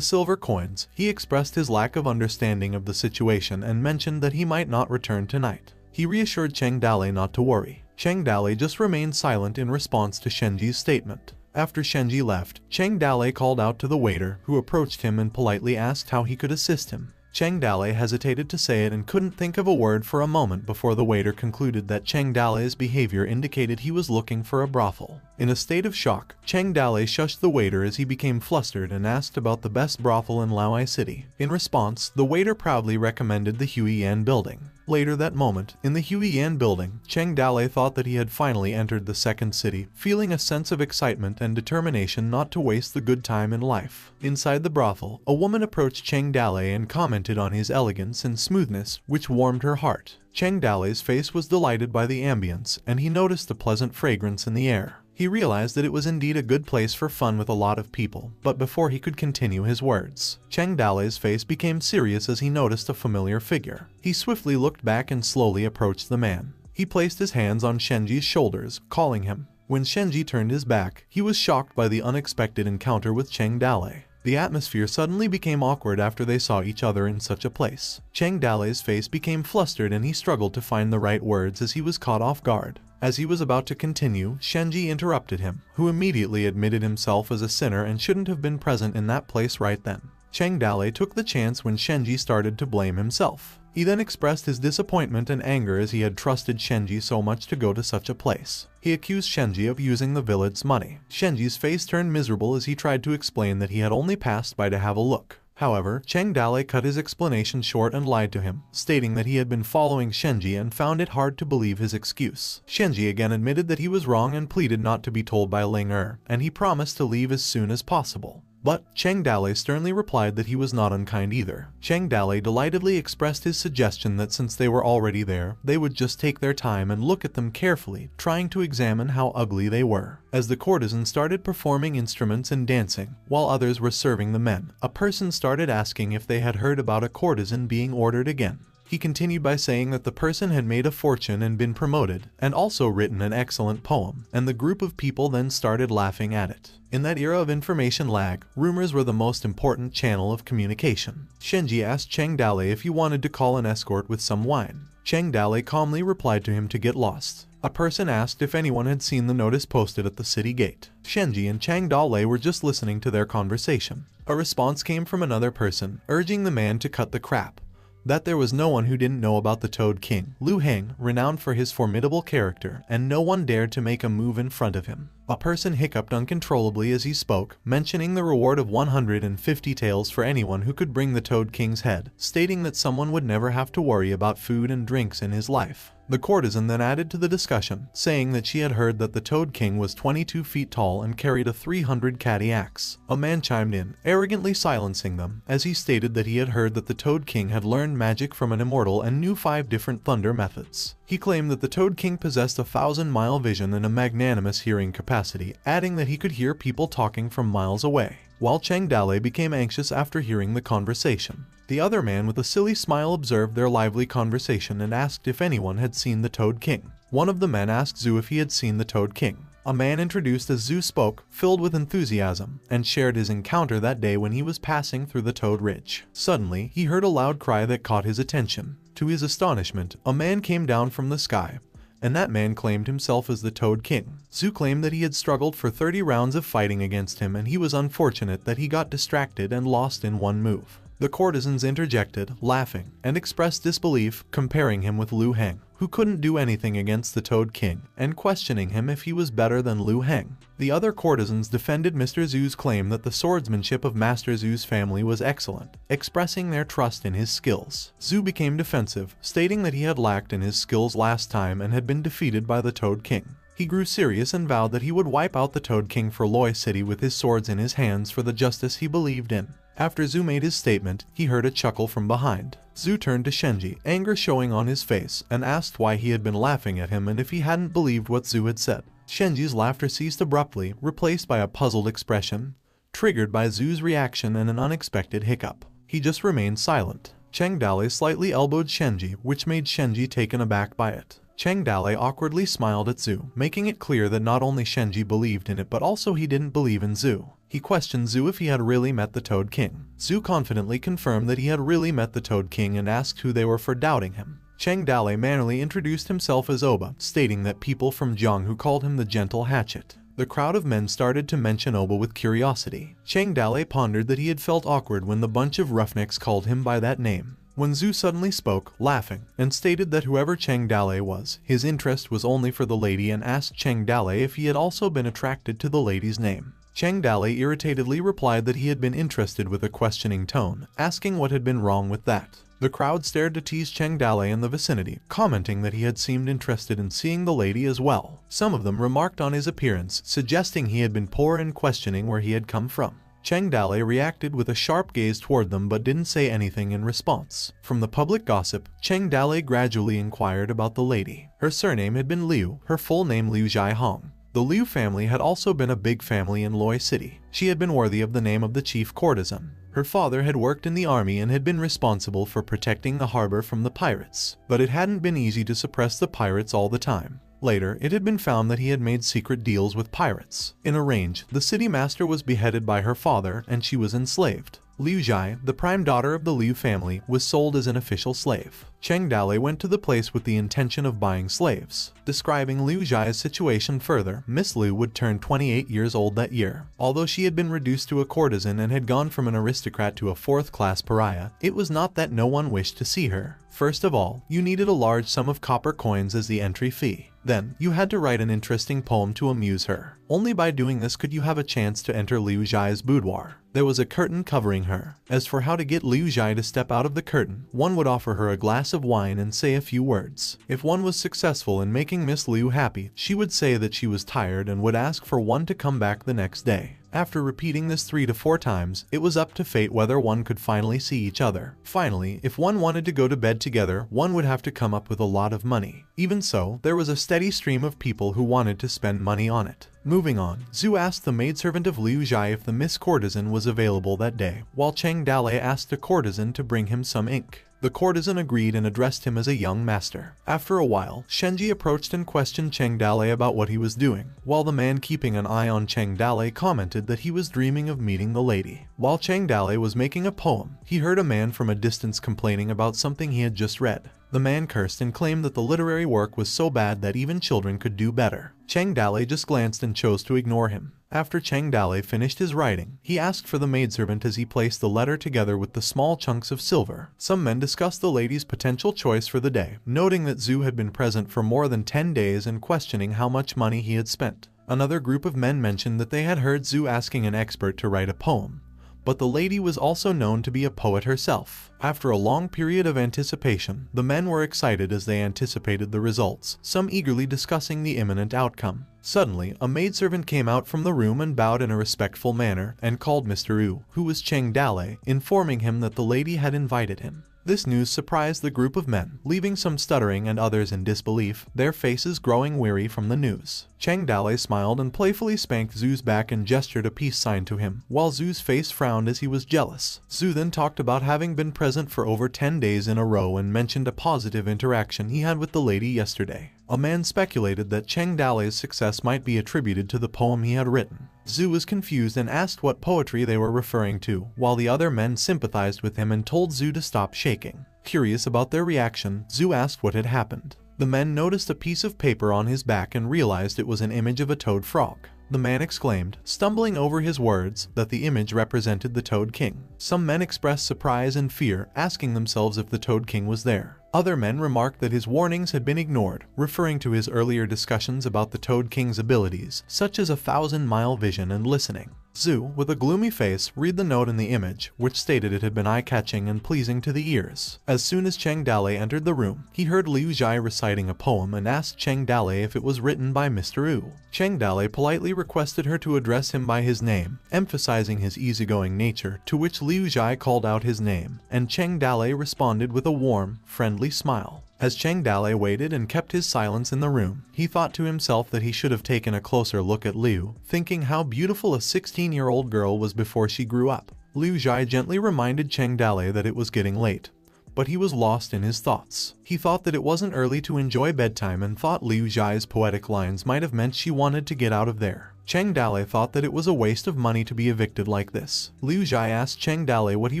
silver coins, he expressed his lack of understanding of the situation and mentioned that he might not return tonight. He reassured Chang Dali not to worry. Chang Dali just remained silent in response to Shenji's statement. After Shenji left, Chang Dali called out to the waiter, who approached him and politely asked how he could assist him. Chang Dali hesitated to say it and couldn't think of a word for a moment before the waiter concluded that Chang Dali's behavior indicated he was looking for a brothel. In a state of shock, Chang Dali shushed the waiter as he became flustered and asked about the best brothel in Laoai City. In response, the waiter proudly recommended the Huiyan building. Later that moment, in the Huiyan building, Chang Dali thought that he had finally entered the second city, feeling a sense of excitement and determination not to waste the good time in life. Inside the brothel, a woman approached Chang Dali and commented on his elegance and smoothness, which warmed her heart. Chang Dali's face was delighted by the ambience, and he noticed the pleasant fragrance in the air. He realized that it was indeed a good place for fun with a lot of people, but before he could continue his words, Chang Dali's face became serious as he noticed a familiar figure. He swiftly looked back and slowly approached the man. He placed his hands on Shenji's shoulders, calling him. When Shenji turned his back, he was shocked by the unexpected encounter with Chang Dali. The atmosphere suddenly became awkward after they saw each other in such a place. Chang Dali's face became flustered and he struggled to find the right words as he was caught off guard. As he was about to continue, Shenji interrupted him, who immediately admitted himself as a sinner and shouldn't have been present in that place right then. Chang Dali took the chance when Shenji started to blame himself. He then expressed his disappointment and anger as he had trusted Shenji so much to go to such a place. He accused Shenji of using the village's money. Shenji's face turned miserable as he tried to explain that he had only passed by to have a look. However, Chang Dali cut his explanation short and lied to him, stating that he had been following Shenji and found it hard to believe his excuse. Shenji again admitted that he was wrong and pleaded not to be told by Ling Er, and he promised to leave as soon as possible. But Chang Dali sternly replied that he was not unkind either. Chang Dali delightedly expressed his suggestion that since they were already there, they would just take their time and look at them carefully, trying to examine how ugly they were. As the courtesans started performing instruments and dancing, while others were serving the men, a person started asking if they had heard about a courtesan being ordered again. He continued by saying that the person had made a fortune and been promoted, and also written an excellent poem, and the group of people then started laughing at it. In that era of information lag, rumors were the most important channel of communication. Shenji asked Chang Dali if he wanted to call an escort with some wine. Chang Dali calmly replied to him to get lost. A person asked if anyone had seen the notice posted at the city gate. Shenji and Chang Dali were just listening to their conversation. A response came from another person, urging the man to cut the crap. That there was no one who didn't know about the Toad King, Lu Heng, renowned for his formidable character, and no one dared to make a move in front of him. A person hiccuped uncontrollably as he spoke, mentioning the reward of 150 taels for anyone who could bring the Toad King's head, stating that someone would never have to worry about food and drinks in his life. The courtesan then added to the discussion, saying that she had heard that the Toad King was 22 feet tall and carried a 300 catty axe. A man chimed in, arrogantly silencing them, as he stated that he had heard that the Toad King had learned magic from an immortal and knew 5 different thunder methods. He claimed that the Toad King possessed a 1,000-mile vision and a magnanimous hearing capacity, adding that he could hear people talking from miles away. While Chang Dali became anxious after hearing the conversation. The other man with a silly smile observed their lively conversation and asked if anyone had seen the Toad King. One of the men asked Zhu if he had seen the Toad King. A man introduced as Zhu spoke, filled with enthusiasm, and shared his encounter that day when he was passing through the Toad Ridge. Suddenly, he heard a loud cry that caught his attention. To his astonishment, a man came down from the sky, and that man claimed himself as the Toad King. Zhu claimed that he had struggled for 30 rounds of fighting against him and he was unfortunate that he got distracted and lost in one move. The courtesans interjected, laughing, and expressed disbelief, comparing him with Liu Heng, who couldn't do anything against the Toad King, and questioning him if he was better than Liu Heng. The other courtesans defended Mr. Zhu's claim that the swordsmanship of Master Zhu's family was excellent, expressing their trust in his skills. Zhu became defensive, stating that he had lacked in his skills last time and had been defeated by the Toad King. He grew serious and vowed that he would wipe out the Toad King for Loi City with his swords in his hands for the justice he believed in. After Zhu made his statement, he heard a chuckle from behind. Zhu turned to Shenji, anger showing on his face, and asked why he had been laughing at him and if he hadn't believed what Zhu had said. Shenji's laughter ceased abruptly, replaced by a puzzled expression, triggered by Zhu's reaction and an unexpected hiccup. He just remained silent. Cheng Dale slightly elbowed Shenji, which made Shenji taken aback by it. Cheng Dale awkwardly smiled at Zhu, making it clear that not only Shenji believed in it but also he didn't believe in Zhu. He questioned Zhu if he had really met the Toad King. Zhu confidently confirmed that he had really met the Toad King and asked who they were for doubting him. Cheng Dale mannerly introduced himself as Oba, stating that people from Jianghu called him the Gentle Hatchet. The crowd of men started to mention Oba with curiosity. Cheng Dale pondered that he had felt awkward when the bunch of roughnecks called him by that name. When Zhu suddenly spoke, laughing, and stated that whoever Cheng Dale was, his interest was only for the lady, and asked Cheng Dale if he had also been attracted to the lady's name. Cheng Dale irritatedly replied that he had been interested with a questioning tone, asking what had been wrong with that. The crowd stared to tease Cheng Dale in the vicinity, commenting that he had seemed interested in seeing the lady as well. Some of them remarked on his appearance, suggesting he had been poor and questioning where he had come from. Cheng Dale reacted with a sharp gaze toward them but didn't say anything in response. From the public gossip, Cheng Dale gradually inquired about the lady. Her surname had been Liu, her full name Liu Jiahong. The Liu family had also been a big family in Loi City. She had been worthy of the name of the chief courtesan. Her father had worked in the army and had been responsible for protecting the harbor from the pirates, but it hadn't been easy to suppress the pirates all the time. Later, it had been found that he had made secret deals with pirates. In a range, the city master was beheaded by her father and she was enslaved. Liu Jai, the prime daughter of the Liu family, was sold as an official slave. Cheng Dale went to the place with the intention of buying slaves. Describing Liu Jai's situation further, Miss Liu would turn 28 years old that year. Although she had been reduced to a courtesan and had gone from an aristocrat to a fourth-class pariah, it was not that no one wished to see her. First of all, you needed a large sum of copper coins as the entry fee. Then, you had to write an interesting poem to amuse her. Only by doing this could you have a chance to enter Liu Jai's boudoir. There was a curtain covering her. As for how to get Liu Jai to step out of the curtain, one would offer her a glass of wine and say a few words. If one was successful in making Miss Liu happy, she would say that she was tired and would ask for one to come back the next day. After repeating this 3 to 4 times, it was up to fate whether one could finally see each other. Finally, if one wanted to go to bed together, one would have to come up with a lot of money. Even so, there was a steady stream of people who wanted to spend money on it. Moving on, Zhu asked the maidservant of Liu Jai if the Miss Courtesan was available that day, while Cheng Dale asked the courtesan to bring him some ink. The courtesan agreed and addressed him as a young master. After a while, Shenji approached and questioned Cheng Dale about what he was doing, while the man keeping an eye on Cheng Dale commented that he was dreaming of meeting the lady. While Cheng Dale was making a poem, he heard a man from a distance complaining about something he had just read. The man cursed and claimed that the literary work was so bad that even children could do better. Cheng Dale just glanced and chose to ignore him. After Cheng Dale finished his writing, he asked for the maidservant as he placed the letter together with the small chunks of silver. Some men discussed the lady's potential choice for the day, noting that Zhu had been present for more than 10 days and questioning how much money he had spent. Another group of men mentioned that they had heard Zhu asking an expert to write a poem, but the lady was also known to be a poet herself. After a long period of anticipation, the men were excited as they anticipated the results, some eagerly discussing the imminent outcome. Suddenly, a maidservant came out from the room and bowed in a respectful manner and called Mr. Yu, who was Cheng Dale, informing him that the lady had invited him. This news surprised the group of men, leaving some stuttering and others in disbelief, their faces growing weary from the news. Cheng Dale smiled and playfully spanked Zhu's back and gestured a peace sign to him, while Zhu's face frowned as he was jealous. Zhu then talked about having been present for over 10 days in a row and mentioned a positive interaction he had with the lady yesterday. A man speculated that Cheng Dale's success might be attributed to the poem he had written. Zhu was confused and asked what poetry they were referring to, while the other men sympathized with him and told Zhu to stop shaking. Curious about their reaction, Zhu asked what had happened. The men noticed a piece of paper on his back and realized it was an image of a toad frog. the man exclaimed, stumbling over his words, that the image represented the Toad King. Some men expressed surprise and fear, asking themselves if the Toad King was there. Other men remarked that his warnings had been ignored, referring to his earlier discussions about the Toad King's abilities, such as 1,000-mile vision and listening. Zhu, with a gloomy face, read the note in the image, which stated it had been eye-catching and pleasing to the ears. As soon as Cheng Dale entered the room, he heard Liu Zhai reciting a poem and asked Cheng Dale if it was written by Mr. Wu. Cheng Dale politely requested her to address him by his name, emphasizing his easygoing nature, to which Liu Zhai called out his name, and Cheng Dale responded with a warm, friendly smile. As Cheng Dale waited and kept his silence in the room, he thought to himself that he should have taken a closer look at Liu, thinking how beautiful a 16-year-old girl was before she grew up. Liu Zhai gently reminded Cheng Dale that it was getting late, but he was lost in his thoughts. He thought that it wasn't early to enjoy bedtime and thought Liu Zhai's poetic lines might have meant she wanted to get out of there. Cheng Dale thought that it was a waste of money to be evicted like this. Liu Zhai asked Cheng Dale what he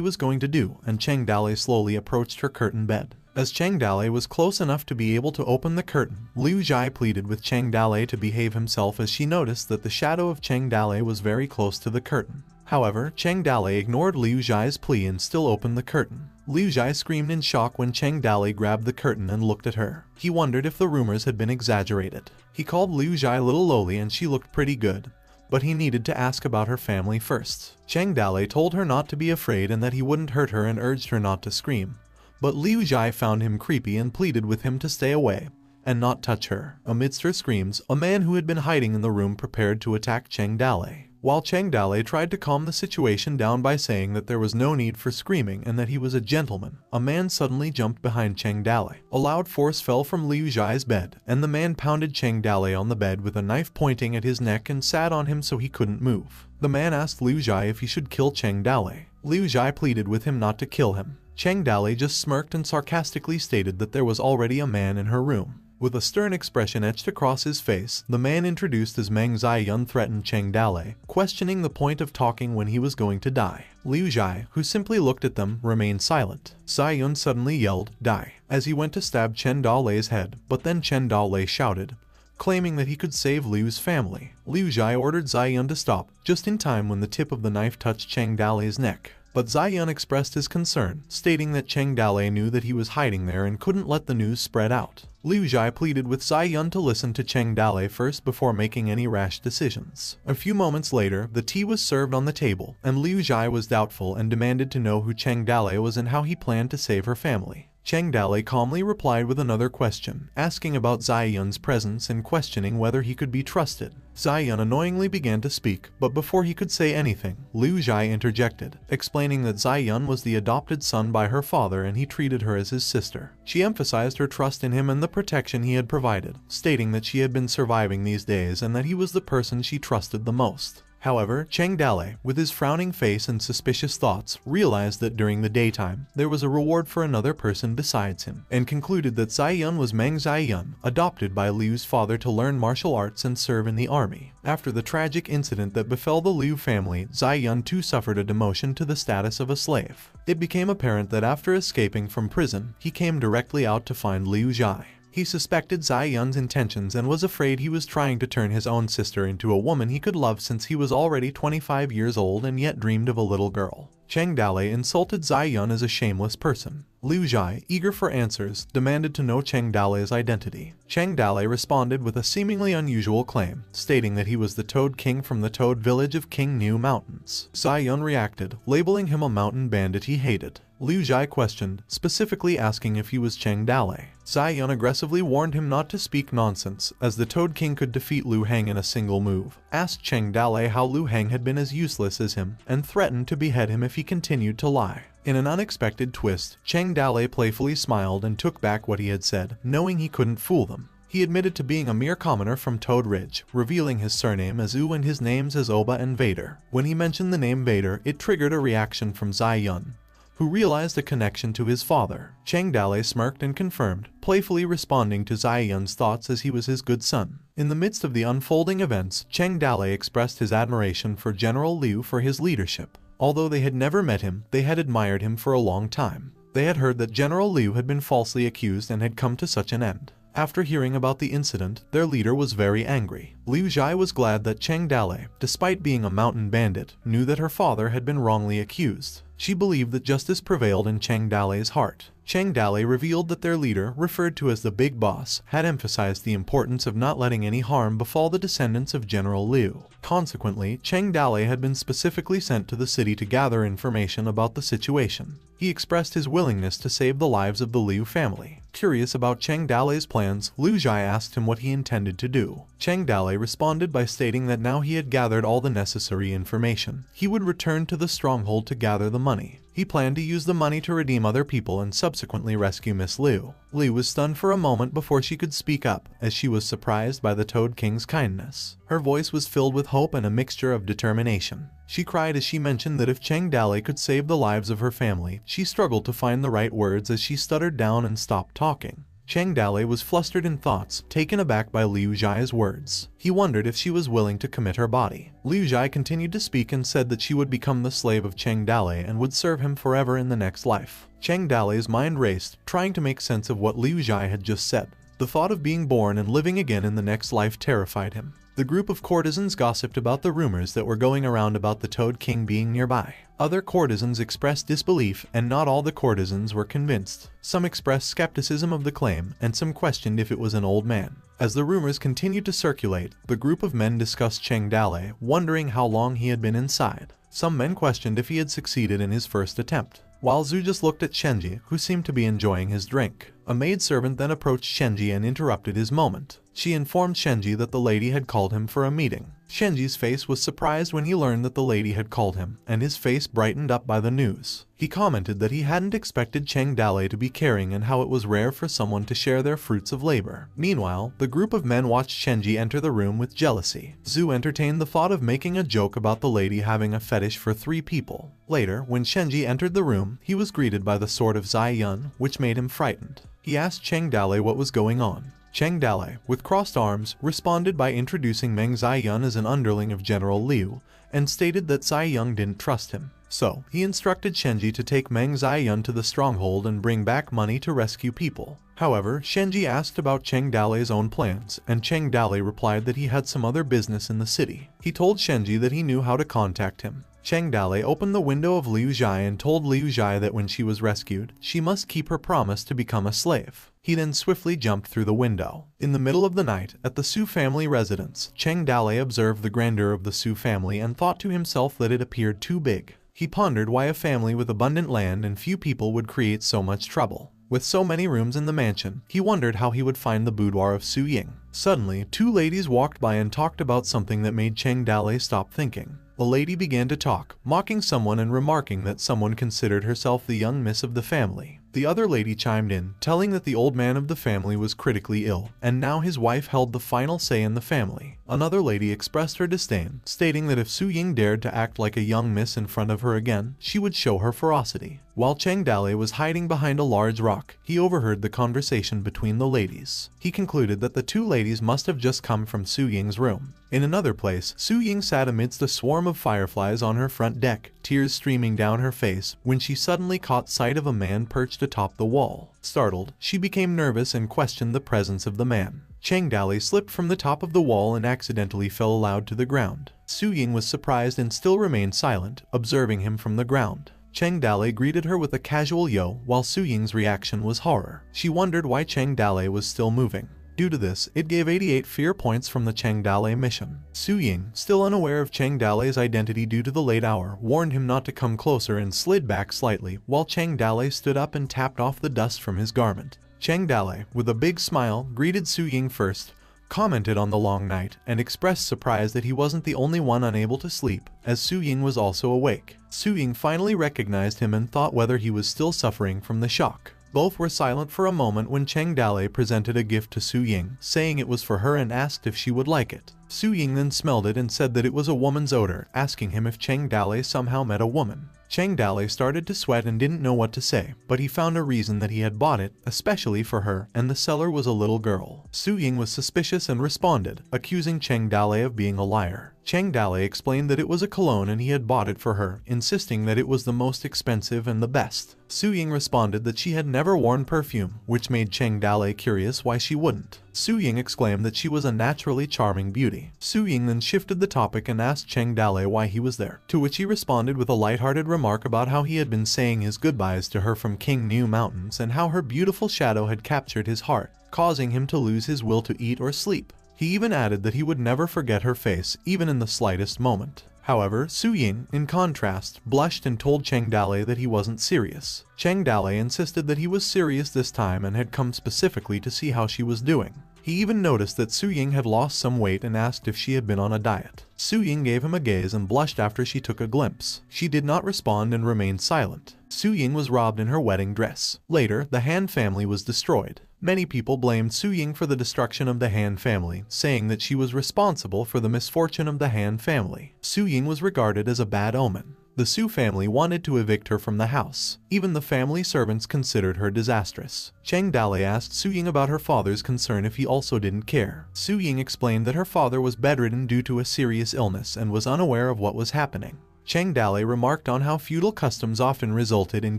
was going to do, and Cheng Dale slowly approached her curtain bed. As Cheng Dale was close enough to be able to open the curtain, Liu Zhai pleaded with Cheng Dale to behave himself as she noticed that the shadow of Cheng Dale was very close to the curtain. However, Cheng Dale ignored Liu Zhai's plea and still opened the curtain. Liu Zhai screamed in shock when Cheng Dale grabbed the curtain and looked at her. He wondered if the rumors had been exaggerated. He called Liu Zhai Little Loli and she looked pretty good, but he needed to ask about her family first. Cheng Dale told her not to be afraid and that he wouldn't hurt her and urged her not to scream. But Liu Zhai found him creepy and pleaded with him to stay away and not touch her. Amidst her screams, a man who had been hiding in the room prepared to attack Cheng Dale. While Cheng Dale tried to calm the situation down by saying that there was no need for screaming and that he was a gentleman, a man suddenly jumped behind Cheng Dale. A loud force fell from Liu Zhai's bed, and the man pounded Cheng Dale on the bed with a knife pointing at his neck and sat on him so he couldn't move. The man asked Liu Zhai if he should kill Cheng Dale. Liu Zhai pleaded with him not to kill him. Cheng Dale just smirked and sarcastically stated that there was already a man in her room. With a stern expression etched across his face, the man introduced as Meng Ziyun threatened Cheng Dale, questioning the point of talking when he was going to die. Liu Zhai, who simply looked at them, remained silent. Ziyun suddenly yelled, "Die," as he went to stab Cheng Dale's head, but then Cheng Dale shouted, claiming that he could save Liu's family. Liu Zhai ordered Ziyun to stop, just in time when the tip of the knife touched Cheng Dale's neck. But Ziyun expressed his concern, stating that Cheng Dale knew that he was hiding there and couldn't let the news spread out. Liu Zhai pleaded with Ziyun to listen to Cheng Dale first before making any rash decisions. A few moments later, the tea was served on the table, and Liu Zhai was doubtful and demanded to know who Cheng Dale was and how he planned to save her family. Cheng Dale calmly replied with another question, asking about Ziyun's presence and questioning whether he could be trusted. Ziyun annoyingly began to speak, but before he could say anything, Liu Zhai interjected, explaining that Ziyun was the adopted son by her father and he treated her as his sister. She emphasized her trust in him and the protection he had provided, stating that she had been surviving these days and that he was the person she trusted the most. However, Cheng Dale, with his frowning face and suspicious thoughts, realized that during the daytime, there was a reward for another person besides him, and concluded that Ziyun was Meng Ziyun, adopted by Liu's father to learn martial arts and serve in the army. After the tragic incident that befell the Liu family, Ziyun too suffered a demotion to the status of a slave. It became apparent that after escaping from prison, he came directly out to find Liu Zhai. He suspected Ziyun's intentions and was afraid he was trying to turn his own sister into a woman he could love since he was already 25 years old and yet dreamed of a little girl. Cheng Dale insulted Ziyun as a shameless person. Liu Zhai, eager for answers, demanded to know Cheng Dale's identity. Cheng Dale responded with a seemingly unusual claim, stating that he was the Toad King from the Toad village of King New Mountains. Ziyun reacted, labeling him a mountain bandit he hated. Liu Zhai questioned, specifically asking if he was Cheng Dale. Ziyun aggressively warned him not to speak nonsense, as the Toad King could defeat Liu Heng in a single move, asked Cheng Dale how Liu Heng had been as useless as him, and threatened to behead him if he continued to lie. In an unexpected twist, Cheng Dale playfully smiled and took back what he had said, knowing he couldn't fool them. He admitted to being a mere commoner from Toad Ridge, revealing his surname as U and his names as Oba and Vader. When he mentioned the name Vader, it triggered a reaction from Ziyun, who realized a connection to his father. Cheng Dale smirked and confirmed, playfully responding to Ziyun's thoughts as he was his good son. In the midst of the unfolding events, Cheng Dale expressed his admiration for General Liu for his leadership. Although they had never met him, they had admired him for a long time. They had heard that General Liu had been falsely accused and had come to such an end. After hearing about the incident, their leader was very angry. Liu Zhai was glad that Cheng Dale, despite being a mountain bandit, knew that her father had been wrongly accused. She believed that justice prevailed in Cheng Dale's heart. Cheng Dale revealed that their leader, referred to as the Big Boss, had emphasized the importance of not letting any harm befall the descendants of General Liu. Consequently, Cheng Dale had been specifically sent to the city to gather information about the situation. He expressed his willingness to save the lives of the Liu family. Curious about Cheng Dale's plans, Liu Zhai asked him what he intended to do. Cheng Dale responded by stating that now he had gathered all the necessary information, he would return to the stronghold to gather the money. He planned to use the money to redeem other people and subsequently rescue Miss Liu. Liu was stunned for a moment before she could speak up, as she was surprised by the Toad King's kindness. Her voice was filled with hope and a mixture of determination. She cried as she mentioned that if Cheng Dale could save the lives of her family. She struggled to find the right words as she stuttered down and stopped talking. Cheng Dale was flustered in thoughts, taken aback by Liu Zhai's words. He wondered if she was willing to commit her body. Liu Zhai continued to speak and said that she would become the slave of Cheng Dale and would serve him forever in the next life. Cheng Dale's mind raced, trying to make sense of what Liu Zhai had just said. The thought of being born and living again in the next life terrified him. The group of courtesans gossiped about the rumors that were going around about the Toad King being nearby. Other courtesans expressed disbelief, and not all the courtesans were convinced. Some expressed skepticism of the claim, and some questioned if it was an old man. As the rumors continued to circulate, the group of men discussed Cheng Dale, wondering how long he had been inside. Some men questioned if he had succeeded in his first attempt, while Zhu just looked at Shenji, who seemed to be enjoying his drink. A maidservant then approached Shenji and interrupted his moment. She informed Shenji that the lady had called him for a meeting. Shenji's face was surprised when he learned that the lady had called him, and his face brightened up by the news. He commented that he hadn't expected Cheng Dale to be caring and how it was rare for someone to share their fruits of labor. Meanwhile, the group of men watched Shenji enter the room with jealousy. Zhu entertained the thought of making a joke about the lady having a fetish for 3 people. Later, when Shenji entered the room, he was greeted by the sword of Zai Yun, which made him frightened. He asked Cheng Dale what was going on. Cheng Dale, with crossed arms, responded by introducing Meng Ziyun as an underling of General Liu, and stated that Ziyun didn't trust him. So, he instructed Shenji to take Meng Ziyun to the stronghold and bring back money to rescue people. However, Shenji asked about Cheng Dale's own plans, and Cheng Dale replied that he had some other business in the city. He told Shenji that he knew how to contact him. Cheng Dale opened the window of Liu Zhai and told Liu Zhai that when she was rescued, she must keep her promise to become a slave. He then swiftly jumped through the window. In the middle of the night, at the Su family residence, Cheng Dale observed the grandeur of the Su family and thought to himself that it appeared too big. He pondered why a family with abundant land and few people would create so much trouble. With so many rooms in the mansion, he wondered how he would find the boudoir of Su Ying. Suddenly, 2 ladies walked by and talked about something that made Cheng Dale stop thinking. A lady began to talk, mocking someone and remarking that someone considered herself the young miss of the family. The other lady chimed in, telling that the old man of the family was critically ill, and now his wife held the final say in the family. Another lady expressed her disdain, stating that if Su Ying dared to act like a young miss in front of her again, she would show her ferocity. While Cheng Dale was hiding behind a large rock, he overheard the conversation between the ladies. He concluded that the 2 ladies must have just come from Su Ying's room. In another place, Su Ying sat amidst a swarm of fireflies on her front deck, tears streaming down her face, when she suddenly caught sight of a man perched atop the wall. Startled, she became nervous and questioned the presence of the man. Cheng Dale slipped from the top of the wall and accidentally fell aloud to the ground. Su Ying was surprised and still remained silent, observing him from the ground. Cheng Dale greeted her with a casual yo, while Su Ying's reaction was horror. She wondered why Cheng Dale was still moving. Due to this, it gave 88 fear points from the Cheng Dale mission. Su Ying, still unaware of Cheng Dale's identity due to the late hour, warned him not to come closer and slid back slightly, while Cheng Dale stood up and tapped off the dust from his garment. Cheng Dale, with a big smile, greeted Su Ying first, commented on the long night, and expressed surprise that he wasn't the only one unable to sleep, as Su Ying was also awake. Su Ying finally recognized him and thought whether he was still suffering from the shock. Both were silent for a moment when Cheng Dale presented a gift to Su Ying, saying it was for her and asked if she would like it. Su Ying then smelled it and said that it was a woman's odor, asking him if Cheng Dale somehow met a woman. Cheng Dale started to sweat and didn't know what to say, but he found a reason that he had bought it, especially for her, and the seller was a little girl. Su Ying was suspicious and responded, accusing Cheng Dale of being a liar. Cheng Dale explained that it was a cologne and he had bought it for her, insisting that it was the most expensive and the best. Su Ying responded that she had never worn perfume, which made Cheng Dale curious why she wouldn't. Su Ying exclaimed that she was a naturally charming beauty. Su Ying then shifted the topic and asked Cheng Dale why he was there, to which he responded with a lighthearted remark about how he had been saying his goodbyes to her from King New Mountains and how her beautiful shadow had captured his heart, causing him to lose his will to eat or sleep. He even added that he would never forget her face, even in the slightest moment. However, Su Ying, in contrast, blushed and told Cheng Dale that he wasn't serious. Cheng Dale insisted that he was serious this time and had come specifically to see how she was doing. He even noticed that Su Ying had lost some weight and asked if she had been on a diet. Su Ying gave him a gaze and blushed after she took a glimpse. She did not respond and remained silent. Su Ying was robbed in her wedding dress. Later, the Han family was destroyed. Many people blamed Su Ying for the destruction of the Han family, saying that she was responsible for the misfortune of the Han family. Su Ying was regarded as a bad omen. The Su family wanted to evict her from the house. Even the family servants considered her disastrous. Cheng Dale asked Su Ying about her father's concern if he also didn't care. Su Ying explained that her father was bedridden due to a serious illness and was unaware of what was happening. Cheng Dale remarked on how feudal customs often resulted in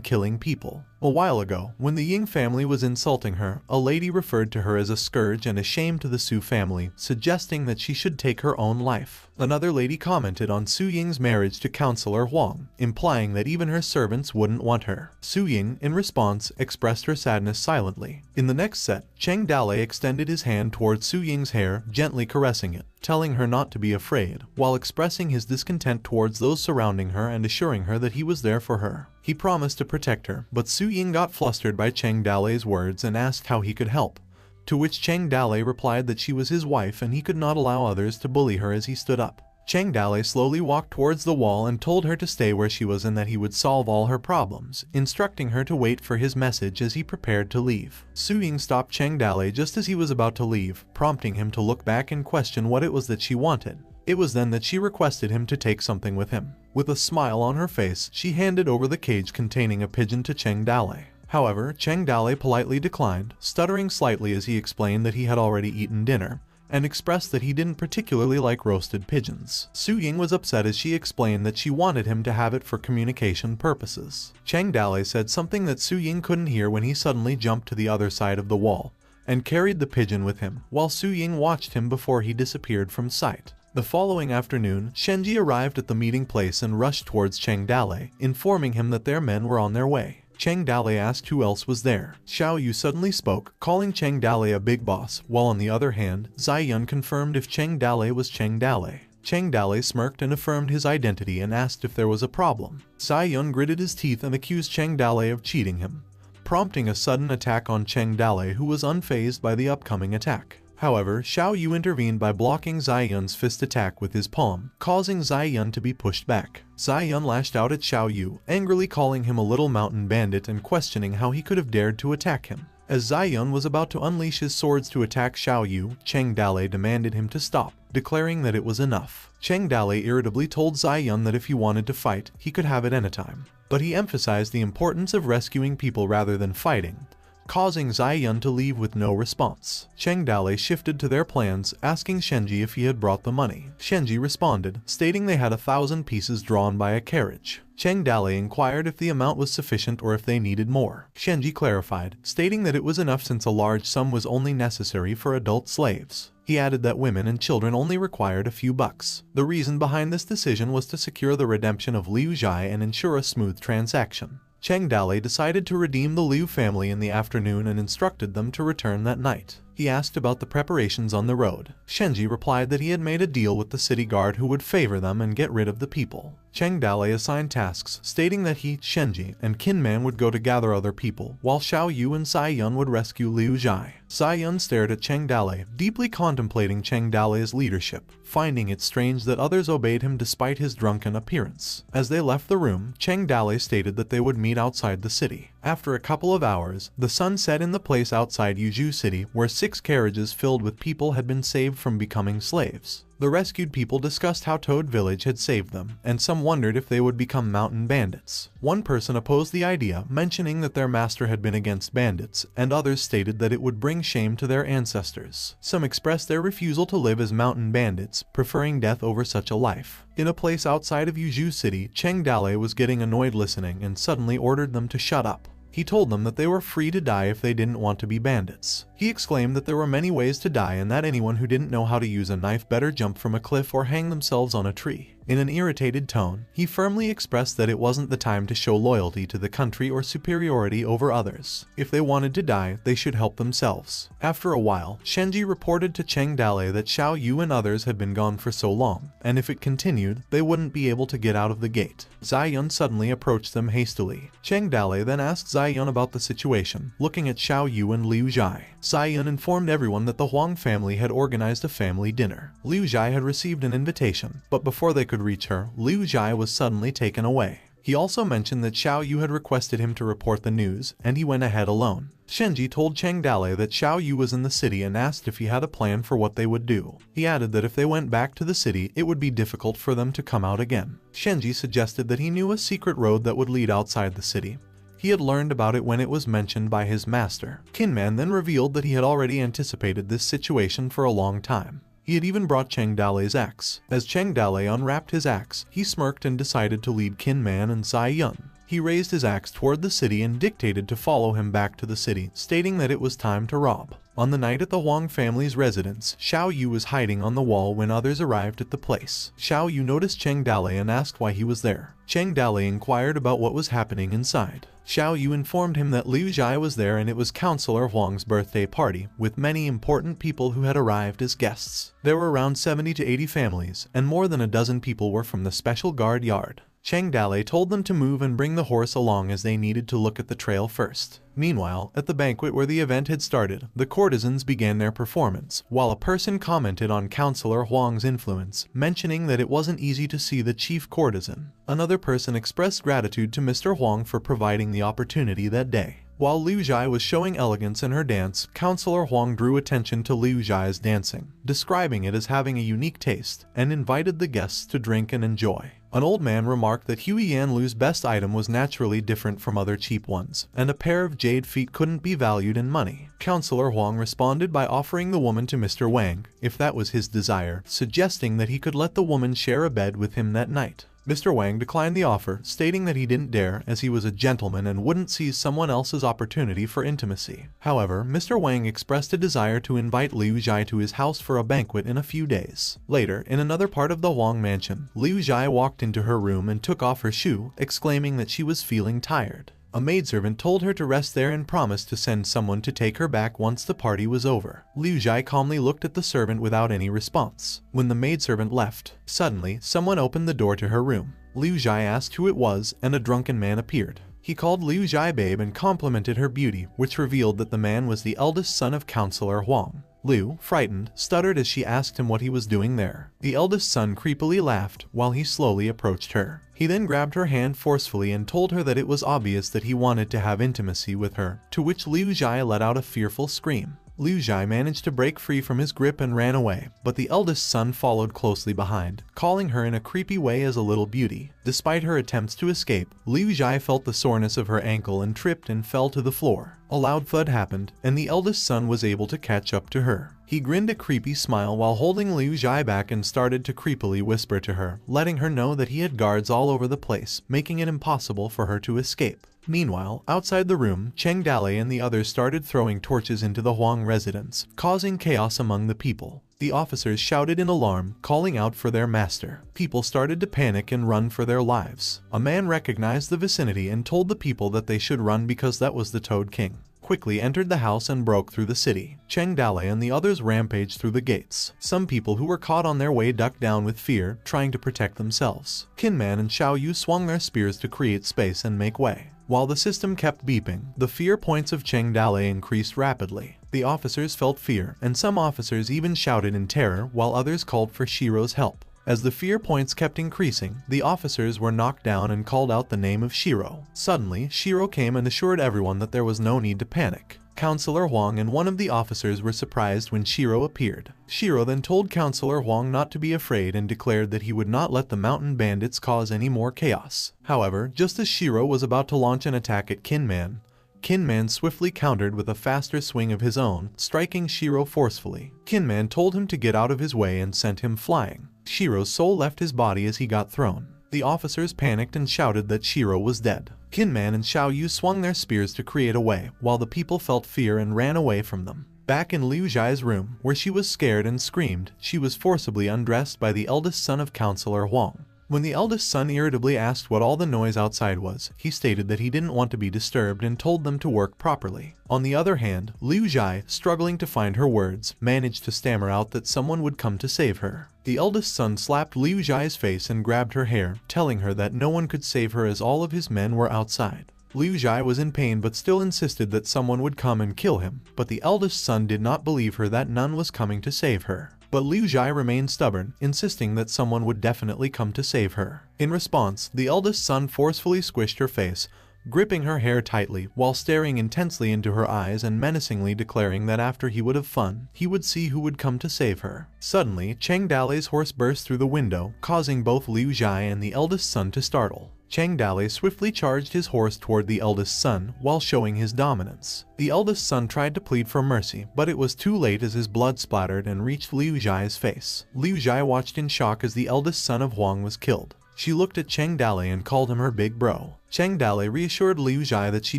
killing people. A while ago, when the Ying family was insulting her, a lady referred to her as a scourge and a shame to the Su family, suggesting that she should take her own life. Another lady commented on Su Ying's marriage to Counselor Huang, implying that even her servants wouldn't want her. Su Ying, in response, expressed her sadness silently. In the next set, Cheng Dale extended his hand towards Su Ying's hair, gently caressing it, telling her not to be afraid, while expressing his discontent towards those surrounding her and assuring her that he was there for her. He promised to protect her, but Su Ying got flustered by Cheng Dale's words and asked how he could help, to which Cheng Dale replied that she was his wife and he could not allow others to bully her as he stood up. Cheng Dale slowly walked towards the wall and told her to stay where she was and that he would solve all her problems, instructing her to wait for his message as he prepared to leave. Su Ying stopped Cheng Dale just as he was about to leave, prompting him to look back and question what it was that she wanted. It was then that she requested him to take something with him. With a smile on her face, she handed over the cage containing a pigeon to Cheng Dale. However, Cheng Dale politely declined, stuttering slightly as he explained that he had already eaten dinner, and expressed that he didn't particularly like roasted pigeons. Su Ying was upset as she explained that she wanted him to have it for communication purposes. Cheng Dale said something that Su Ying couldn't hear when he suddenly jumped to the other side of the wall, and carried the pigeon with him, while Su Ying watched him before he disappeared from sight. The following afternoon, Shenji arrived at the meeting place and rushed towards Cheng Dale, informing him that their men were on their way. Cheng Dale asked who else was there. Xiao Yu suddenly spoke, calling Cheng Dale a big boss, while on the other hand, Zai Yun confirmed if Cheng Dale was Cheng Dale. Cheng Dale smirked and affirmed his identity and asked if there was a problem. Zai Yun gritted his teeth and accused Cheng Dale of cheating him, prompting a sudden attack on Cheng Dale, who was unfazed by the upcoming attack. However, Xiao Yu intervened by blocking Zai Yun's fist attack with his palm, causing Zai Yun to be pushed back. Zai Yun lashed out at Xiao Yu, angrily calling him a little mountain bandit and questioning how he could have dared to attack him. As Zai Yun was about to unleash his swords to attack Xiao Yu, Cheng Dale demanded him to stop, declaring that it was enough. Cheng Dale irritably told Zai Yun that if he wanted to fight, he could have it anytime. But he emphasized the importance of rescuing people rather than fighting, causing Zai Yun to leave with no response. Cheng Dale shifted to their plans, asking Shenji if he had brought the money. Shenji responded, stating they had 1,000 pieces drawn by a carriage. Cheng Dale inquired if the amount was sufficient or if they needed more. Shenji clarified, stating that it was enough since a large sum was only necessary for adult slaves. He added that women and children only required a few bucks. The reason behind this decision was to secure the redemption of Liu Zhai and ensure a smooth transaction. Cheng Dale decided to redeem the Liu family in the afternoon and instructed them to return that night. He asked about the preparations on the road. Shenji replied that he had made a deal with the city guard who would favor them and get rid of the people. Cheng Dale assigned tasks, stating that he, Shenji, and Kinman would go to gather other people, while Xiao Yu and Zai Yun would rescue Liu Zhai. Zai Yun stared at Cheng Dale, deeply contemplating Cheng Dale's leadership, finding it strange that others obeyed him despite his drunken appearance. As they left the room, Cheng Dale stated that they would meet outside the city. After a couple of hours, the sun set in the place outside Yuzhou City where 6 carriages filled with people had been saved from becoming slaves. The rescued people discussed how Toad Village had saved them, and some wondered if they would become mountain bandits. One person opposed the idea, mentioning that their master had been against bandits, and others stated that it would bring shame to their ancestors. Some expressed their refusal to live as mountain bandits, preferring death over such a life. In a place outside of Yuzhou City, Cheng Dale was getting annoyed listening and suddenly ordered them to shut up. He told them that they were free to die if they didn't want to be bandits. He exclaimed that there were many ways to die and that anyone who didn't know how to use a knife better jump from a cliff or hang themselves on a tree. In an irritated tone, he firmly expressed that it wasn't the time to show loyalty to the country or superiority over others. If they wanted to die, they should help themselves. After a while, Shenji reported to Cheng Dale that Xiao Yu and others had been gone for so long, and if it continued, they wouldn't be able to get out of the gate. Zai Yun suddenly approached them hastily. Cheng Dale then asked Zai Yun about the situation, looking at Xiao Yu and Liu Zhai. Zai Yun informed everyone that the Huang family had organized a family dinner. Liu Zhai had received an invitation, but before they could reach her, Liu Zhai was suddenly taken away. He also mentioned that Xiao Yu had requested him to report the news, and he went ahead alone. Shenji told Cheng Dale that Xiao Yu was in the city and asked if he had a plan for what they would do. He added that if they went back to the city, it would be difficult for them to come out again. Shenji suggested that he knew a secret road that would lead outside the city. He had learned about it when it was mentioned by his master. Kinman then revealed that he had already anticipated this situation for a long time. He had even brought Cheng Dale's axe. As Cheng Dale unwrapped his axe, he smirked and decided to lead Kinman and Zai Yun. He raised his axe toward the city and dictated to follow him back to the city, stating that it was time to rob. On the night at the Huang family's residence, Xiao Yu was hiding on the wall when others arrived at the place. Xiao Yu noticed Cheng Dale and asked why he was there. Cheng Dale inquired about what was happening inside. Xiao Yu informed him that Liu Zhai was there and it was Counselor Huang's birthday party, with many important people who had arrived as guests. There were around 70 to 80 families, and more than a dozen people were from the special guard yard. Cheng Dale told them to move and bring the horse along as they needed to look at the trail first. Meanwhile, at the banquet where the event had started, the courtesans began their performance, while a person commented on Counselor Huang's influence, mentioning that it wasn't easy to see the chief courtesan. Another person expressed gratitude to Mr. Huang for providing the opportunity that day. While Liu Zhai was showing elegance in her dance, Counselor Huang drew attention to Liu Zhai's dancing, describing it as having a unique taste, and invited the guests to drink and enjoy. An old man remarked that Hui Yanlu's best item was naturally different from other cheap ones, and a pair of jade feet couldn't be valued in money. Counselor Huang responded by offering the woman to Mr. Wang, if that was his desire, suggesting that he could let the woman share a bed with him that night. Mr. Wang declined the offer, stating that he didn't dare as he was a gentleman and wouldn't seize someone else's opportunity for intimacy. However, Mr. Wang expressed a desire to invite Liu Zhai to his house for a banquet in a few days. Later, in another part of the Huang mansion, Liu Zhai walked into her room and took off her shoe, exclaiming that she was feeling tired. A maidservant told her to rest there and promised to send someone to take her back once the party was over. Liu Zhai calmly looked at the servant without any response. When the maidservant left, suddenly, someone opened the door to her room. Liu Zhai asked who it was, and a drunken man appeared. He called Liu Zhai babe and complimented her beauty, which revealed that the man was the eldest son of Counselor Huang. Liu, frightened, stuttered as she asked him what he was doing there. The eldest son creepily laughed while he slowly approached her. He then grabbed her hand forcefully and told her that it was obvious that he wanted to have intimacy with her, to which Liu Zhai let out a fearful scream. Liu Zhai managed to break free from his grip and ran away, but the eldest son followed closely behind, calling her in a creepy way as a little beauty. Despite her attempts to escape, Liu Zhai felt the soreness of her ankle and tripped and fell to the floor. A loud thud happened, and the eldest son was able to catch up to her. He grinned a creepy smile while holding Liu Zhai back and started to creepily whisper to her, letting her know that he had guards all over the place, making it impossible for her to escape. Meanwhile, outside the room, Cheng Dale and the others started throwing torches into the Huang residence, causing chaos among the people. The officers shouted in alarm, calling out for their master. People started to panic and run for their lives. A man recognized the vicinity and told the people that they should run because that was the Toad King. Quickly entered the house and broke through the city. Cheng Dale and the others rampaged through the gates. Some people who were caught on their way ducked down with fear, trying to protect themselves. Kinman and Xiao Yu swung their spears to create space and make way. While the system kept beeping, the fear points of Cheng Dale increased rapidly. The officers felt fear, and some officers even shouted in terror while others called for Shiro's help. As the fear points kept increasing, the officers were knocked down and called out the name of Shiro. Suddenly, Shiro came and assured everyone that there was no need to panic. Counselor Huang and one of the officers were surprised when Shiro appeared. Shiro then told Counselor Huang not to be afraid and declared that he would not let the mountain bandits cause any more chaos. However, just as Shiro was about to launch an attack at Kinman, Kinman swiftly countered with a faster swing of his own, striking Shiro forcefully. Kinman told him to get out of his way and sent him flying. Shiro's soul left his body as he got thrown. The officers panicked and shouted that Shiro was dead. Kinman and Xiao Yu swung their spears to create a way, while the people felt fear and ran away from them. Back in Liu Zhai's room, where she was scared and screamed, she was forcibly undressed by the eldest son of Counselor Huang. When the eldest son irritably asked what all the noise outside was, he stated that he didn't want to be disturbed and told them to work properly. On the other hand, Liu Zhai, struggling to find her words, managed to stammer out that someone would come to save her. The eldest son slapped Liu Zhai's face and grabbed her hair, telling her that no one could save her as all of his men were outside. Liu Zhai was in pain but still insisted that someone would come and kill him, but the eldest son did not believe her that none was coming to save her. But Liu Zhai remained stubborn, insisting that someone would definitely come to save her. In response, the eldest son forcefully squished her face, gripping her hair tightly while staring intensely into her eyes and menacingly declaring that after he would have fun, he would see who would come to save her. Suddenly, Cheng Dali's horse burst through the window, causing both Liu Zhai and the eldest son to startle. Cheng Dali swiftly charged his horse toward the eldest son while showing his dominance. The eldest son tried to plead for mercy, but it was too late as his blood splattered and reached Liu Zhai's face. Liu Zhai watched in shock as the eldest son of Huang was killed. She looked at Cheng Dali and called him her big bro. Cheng Dali reassured Liu Zhai that she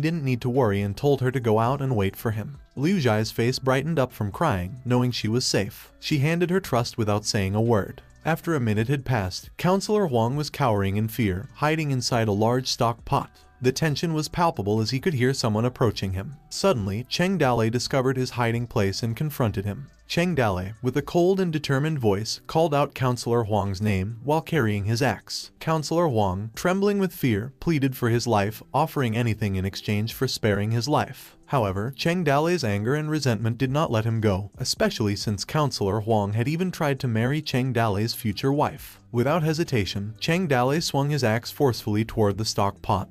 didn't need to worry and told her to go out and wait for him. Liu Zhai's face brightened up from crying, knowing she was safe. She handed her trust without saying a word. After a minute had passed, Counselor Huang was cowering in fear, hiding inside a large stock pot. The tension was palpable as he could hear someone approaching him. Suddenly, Cheng Dali discovered his hiding place and confronted him. Cheng Dali, with a cold and determined voice, called out Counselor Huang's name while carrying his axe. Counselor Huang, trembling with fear, pleaded for his life, offering anything in exchange for sparing his life. However, Cheng Dali's anger and resentment did not let him go, especially since Counselor Huang had even tried to marry Cheng Dali's future wife. Without hesitation, Cheng Dali swung his axe forcefully toward the stock pot,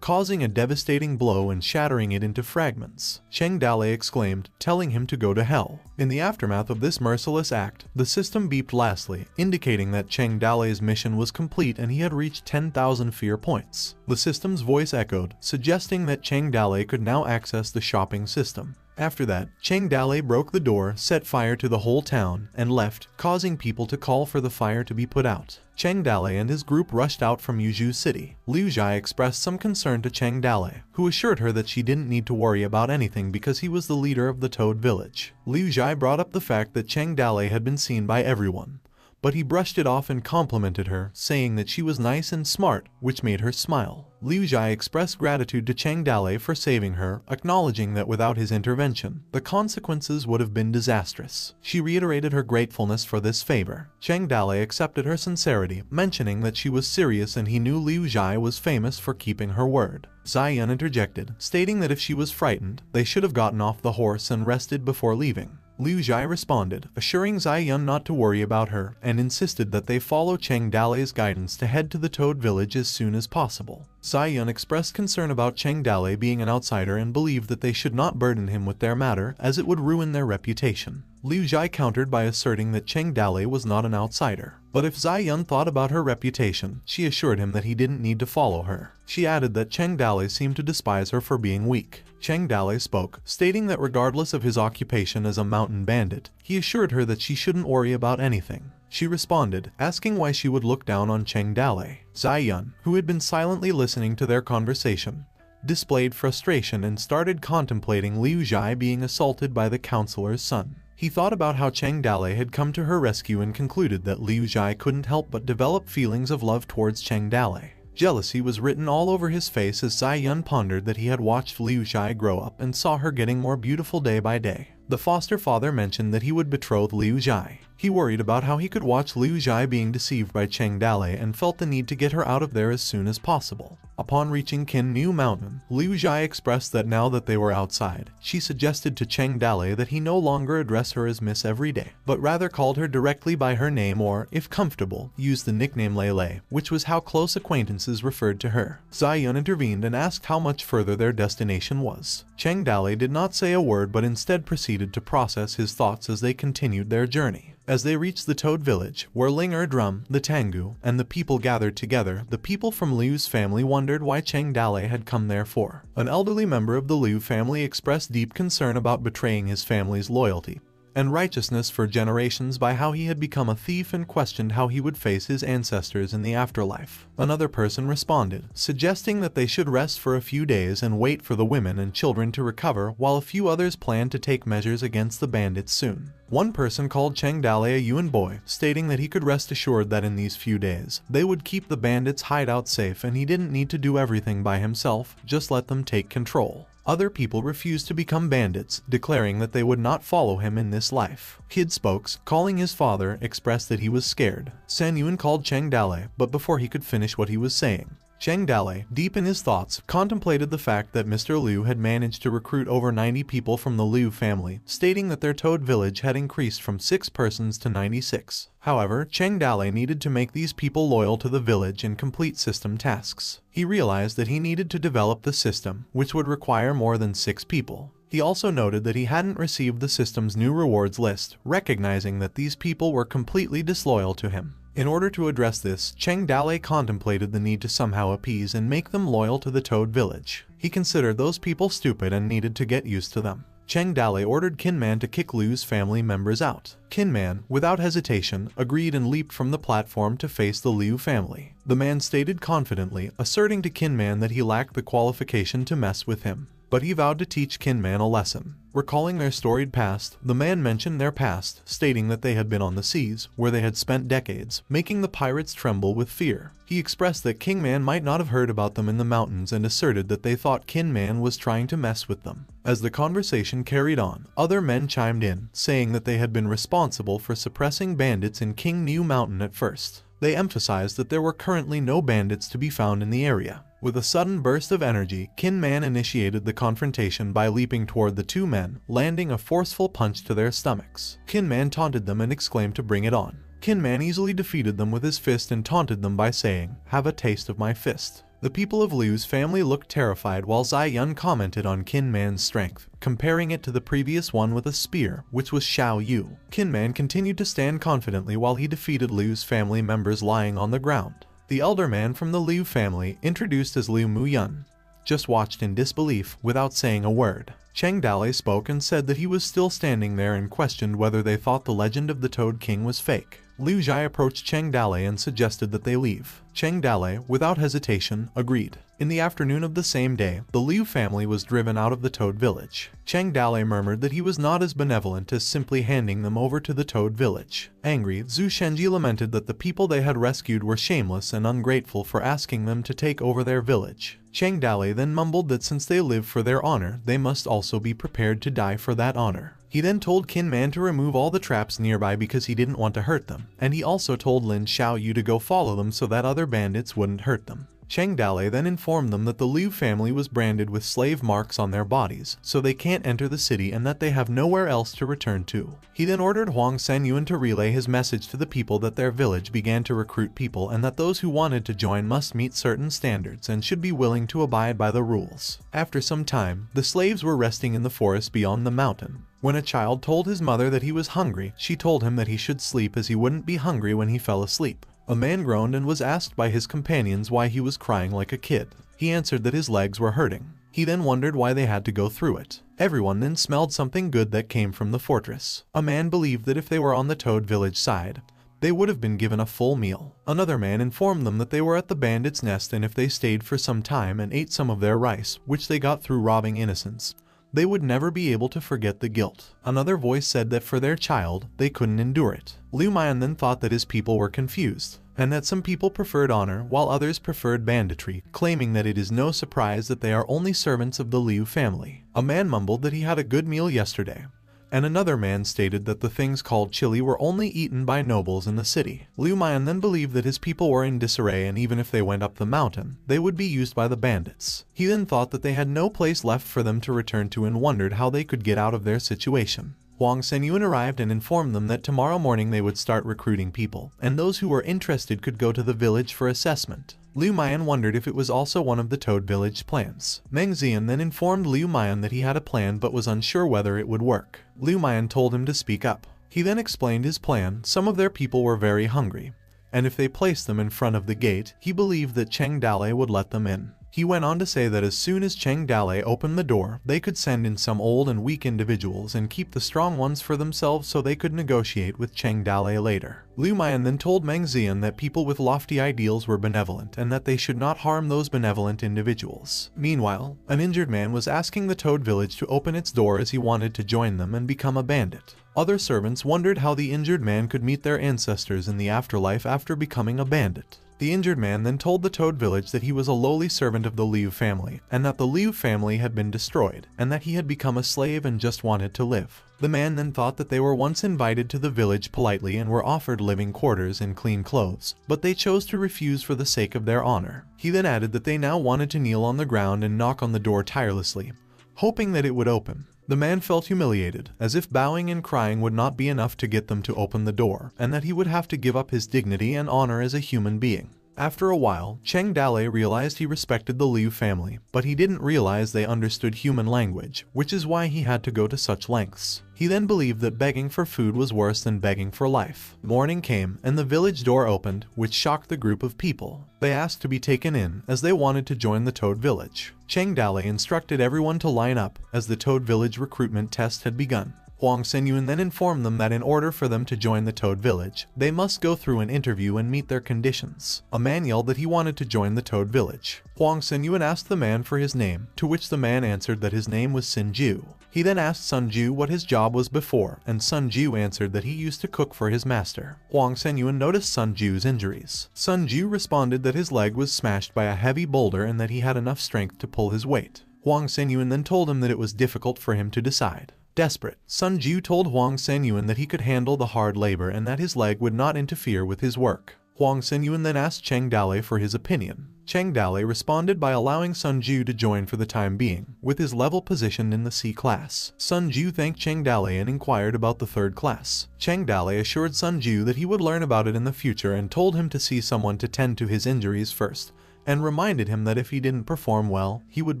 causing a devastating blow and shattering it into fragments. Cheng Dali exclaimed, telling him to go to hell. In the aftermath of this merciless act, the system beeped lastly, indicating that Cheng Dali's mission was complete and he had reached 10,000 fear points. The system's voice echoed, suggesting that Cheng Dali could now access the shopping system. After that, Cheng Dali broke the door, set fire to the whole town, and left, causing people to call for the fire to be put out. Cheng Dali and his group rushed out from Yuzhu City. Liu Zhai expressed some concern to Cheng Dali, who assured her that she didn't need to worry about anything because he was the leader of the Toad Village. Liu Zhai brought up the fact that Cheng Dali had been seen by everyone, but he brushed it off and complimented her, saying that she was nice and smart, which made her smile. Liu Zhai expressed gratitude to Cheng Dali for saving her, acknowledging that without his intervention, the consequences would have been disastrous. She reiterated her gratefulness for this favor. Cheng Dali accepted her sincerity, mentioning that she was serious and he knew Liu Zhai was famous for keeping her word. Ziyan interjected, stating that if she was frightened, they should have gotten off the horse and rested before leaving. Liu Zhai responded, assuring Ziyan not to worry about her, and insisted that they follow Cheng Dali's guidance to head to the Toad Village as soon as possible. Ziyan expressed concern about Cheng Dali being an outsider and believed that they should not burden him with their matter, as it would ruin their reputation. Liu Zhai countered by asserting that Cheng Dali was not an outsider. But if Ziyan thought about her reputation, she assured him that he didn't need to follow her. She added that Cheng Dali seemed to despise her for being weak. Cheng Dali spoke, stating that regardless of his occupation as a mountain bandit, he assured her that she shouldn't worry about anything. She responded, asking why she would look down on Cheng Dali. Ziyan, who had been silently listening to their conversation, displayed frustration and started contemplating Liu Zhai being assaulted by the counselor's son. He thought about how Cheng Dali had come to her rescue and concluded that Liu Zhai couldn't help but develop feelings of love towards Cheng Dali. Jealousy was written all over his face as Ziyan pondered that he had watched Liu Zhai grow up and saw her getting more beautiful day by day. The foster father mentioned that he would betroth Liu Zhai. He worried about how he could watch Liu Zhai being deceived by Cheng Dali and felt the need to get her out of there as soon as possible. Upon reaching Kin New Mountain, Liu Zhai expressed that now that they were outside, she suggested to Cheng Dale that he no longer address her as Miss Everyday, but rather called her directly by her name or, if comfortable, use the nickname Lele, which was how close acquaintances referred to her. Zai Yun intervened and asked how much further their destination was. Cheng Dale did not say a word but instead proceeded to process his thoughts as they continued their journey. As they reached the Toad Village, where Ling Drum, the Tengu, and the people gathered together, the people from Liu's family wondered why Cheng Dale had come there for. An elderly member of the Liu family expressed deep concern about betraying his family's loyalty and righteousness for generations by how he had become a thief and questioned how he would face his ancestors in the afterlife. Another person responded, suggesting that they should rest for a few days and wait for the women and children to recover, while a few others planned to take measures against the bandits soon. One person called Cheng Dale a Yuan boy, stating that he could rest assured that in these few days, they would keep the bandits' hideout safe and he didn't need to do everything by himself, just let them take control. Other people refused to become bandits, declaring that they would not follow him in this life. Kid Spokes, calling his father, expressed that he was scared. San Yuan called Cheng Dale, but before he could finish what he was saying, Cheng Dale, deep in his thoughts, contemplated the fact that Mr. Liu had managed to recruit over 90 people from the Liu family, stating that their Toad village had increased from 6 persons to 96. However, Cheng Dale needed to make these people loyal to the village and complete system tasks. He realized that he needed to develop the system, which would require more than 6 people. He also noted that he hadn't received the system's new rewards list, recognizing that these people were completely disloyal to him. In order to address this, Cheng Dale contemplated the need to somehow appease and make them loyal to the Toad village. He considered those people stupid and needed to get used to them. Cheng Dale ordered Kinman to kick Liu's family members out. Kinman, without hesitation, agreed and leaped from the platform to face the Liu family. The man stated confidently, asserting to Kinman that he lacked the qualification to mess with him. But he vowed to teach Kinman a lesson. Recalling their storied past, the man mentioned their past, stating that they had been on the seas, where they had spent decades, making the pirates tremble with fear. He expressed that Kingman might not have heard about them in the mountains and asserted that they thought Kinman was trying to mess with them. As the conversation carried on, other men chimed in, saying that they had been responsible for suppressing bandits in King New Mountain at first. They emphasized that there were currently no bandits to be found in the area. With a sudden burst of energy, Kinman initiated the confrontation by leaping toward the two men, landing a forceful punch to their stomachs. Kinman taunted them and exclaimed to bring it on. Kinman easily defeated them with his fist and taunted them by saying, "Have a taste of my fist." The people of Liu's family looked terrified while Zai Yun commented on Kinman's strength, comparing it to the previous one with a spear, which was Xiao Yu. Kinman continued to stand confidently while he defeated Liu's family members lying on the ground. The elder man from the Liu family, introduced as Liu Muyun, just watched in disbelief without saying a word. Cheng Dale spoke and said that he was still standing there and questioned whether they thought the legend of the Toad King was fake. Liu Zhai approached Cheng Dale and suggested that they leave. Cheng Dale, without hesitation, agreed. In the afternoon of the same day, the Liu family was driven out of the Toad village. Cheng Dale murmured that he was not as benevolent as simply handing them over to the Toad village. Angry, Zhu Shenji lamented that the people they had rescued were shameless and ungrateful for asking them to take over their village. Cheng Dale then mumbled that since they live for their honor, they must also be prepared to die for that honor. He then told Kinman to remove all the traps nearby because he didn't want to hurt them, and he also told Lin Xiaoyu to go follow them so that other bandits wouldn't hurt them. Cheng Dale then informed them that the Liu family was branded with slave marks on their bodies, so they can't enter the city and that they have nowhere else to return to. He then ordered Huang Senyuan to relay his message to the people that their village began to recruit people and that those who wanted to join must meet certain standards and should be willing to abide by the rules. After some time, the slaves were resting in the forest beyond the mountain. When a child told his mother that he was hungry, she told him that he should sleep as he wouldn't be hungry when he fell asleep. A man groaned and was asked by his companions why he was crying like a kid. He answered that his legs were hurting. He then wondered why they had to go through it. Everyone then smelled something good that came from the fortress. A man believed that if they were on the Toad village side, they would have been given a full meal. Another man informed them that they were at the bandits' nest and if they stayed for some time and ate some of their rice, which they got through robbing innocents, they would never be able to forget the guilt. Another voice said that for their child, they couldn't endure it. Liu Mayan then thought that his people were confused, and that some people preferred honor while others preferred banditry, claiming that it is no surprise that they are only servants of the Liu family. A man mumbled that he had a good meal yesterday, and another man stated that the things called chili were only eaten by nobles in the city. Liu Mian then believed that his people were in disarray, and even if they went up the mountain, they would be used by the bandits. He then thought that they had no place left for them to return to and wondered how they could get out of their situation. Huang Senyuan arrived and informed them that tomorrow morning they would start recruiting people, and those who were interested could go to the village for assessment. Liu Mian wondered if it was also one of the Toad Village's plans. Meng Xian then informed Liu Mian that he had a plan but was unsure whether it would work. Liu Mian told him to speak up. He then explained his plan. Some of their people were very hungry, and if they placed them in front of the gate, he believed that Cheng Dalei would let them in. He went on to say that as soon as Cheng Dalei opened the door, they could send in some old and weak individuals and keep the strong ones for themselves so they could negotiate with Cheng Dalei later. Liu Mian then told Meng Xian that people with lofty ideals were benevolent and that they should not harm those benevolent individuals. Meanwhile, an injured man was asking the Toad Village to open its door as he wanted to join them and become a bandit. Other servants wondered how the injured man could meet their ancestors in the afterlife after becoming a bandit. The injured man then told the Toad Village that he was a lowly servant of the Liu family, and that the Liu family had been destroyed, and that he had become a slave and just wanted to live. The man then thought that they were once invited to the village politely and were offered living quarters and clean clothes, but they chose to refuse for the sake of their honor. He then added that they now wanted to kneel on the ground and knock on the door tirelessly, hoping that it would open. The man felt humiliated, as if bowing and crying would not be enough to get them to open the door, and that he would have to give up his dignity and honor as a human being. After a while, Cheng Dalei realized he respected the Liu family, but he didn't realize they understood human language, which is why he had to go to such lengths. He then believed that begging for food was worse than begging for life. Morning came, and the village door opened, which shocked the group of people. They asked to be taken in, as they wanted to join the Toad Village. Cheng Dalei instructed everyone to line up, as the Toad Village recruitment test had begun. Huang Senyuan then informed them that in order for them to join the Toad Village, they must go through an interview and meet their conditions. A man yelled that he wanted to join the Toad Village. Huang Senyuan asked the man for his name, to which the man answered that his name was Sun Ju. He then asked Sun Ju what his job was before, and Sun Ju answered that he used to cook for his master. Huang Senyuan noticed Sun Ju's injuries. Sun Ju responded that his leg was smashed by a heavy boulder and that he had enough strength to pull his weight. Huang Senyuan then told him that it was difficult for him to decide. Desperate, Sun Ju told Huang Senyuan that he could handle the hard labor and that his leg would not interfere with his work. Huang Senyuan then asked Cheng Dalei for his opinion. Cheng Dalei responded by allowing Sun Ju to join for the time being, with his level positioned in the C class. Sun Ju thanked Cheng Dalei and inquired about the third class. Cheng Dalei assured Sun Ju that he would learn about it in the future and told him to see someone to tend to his injuries first, and reminded him that if he didn't perform well, he would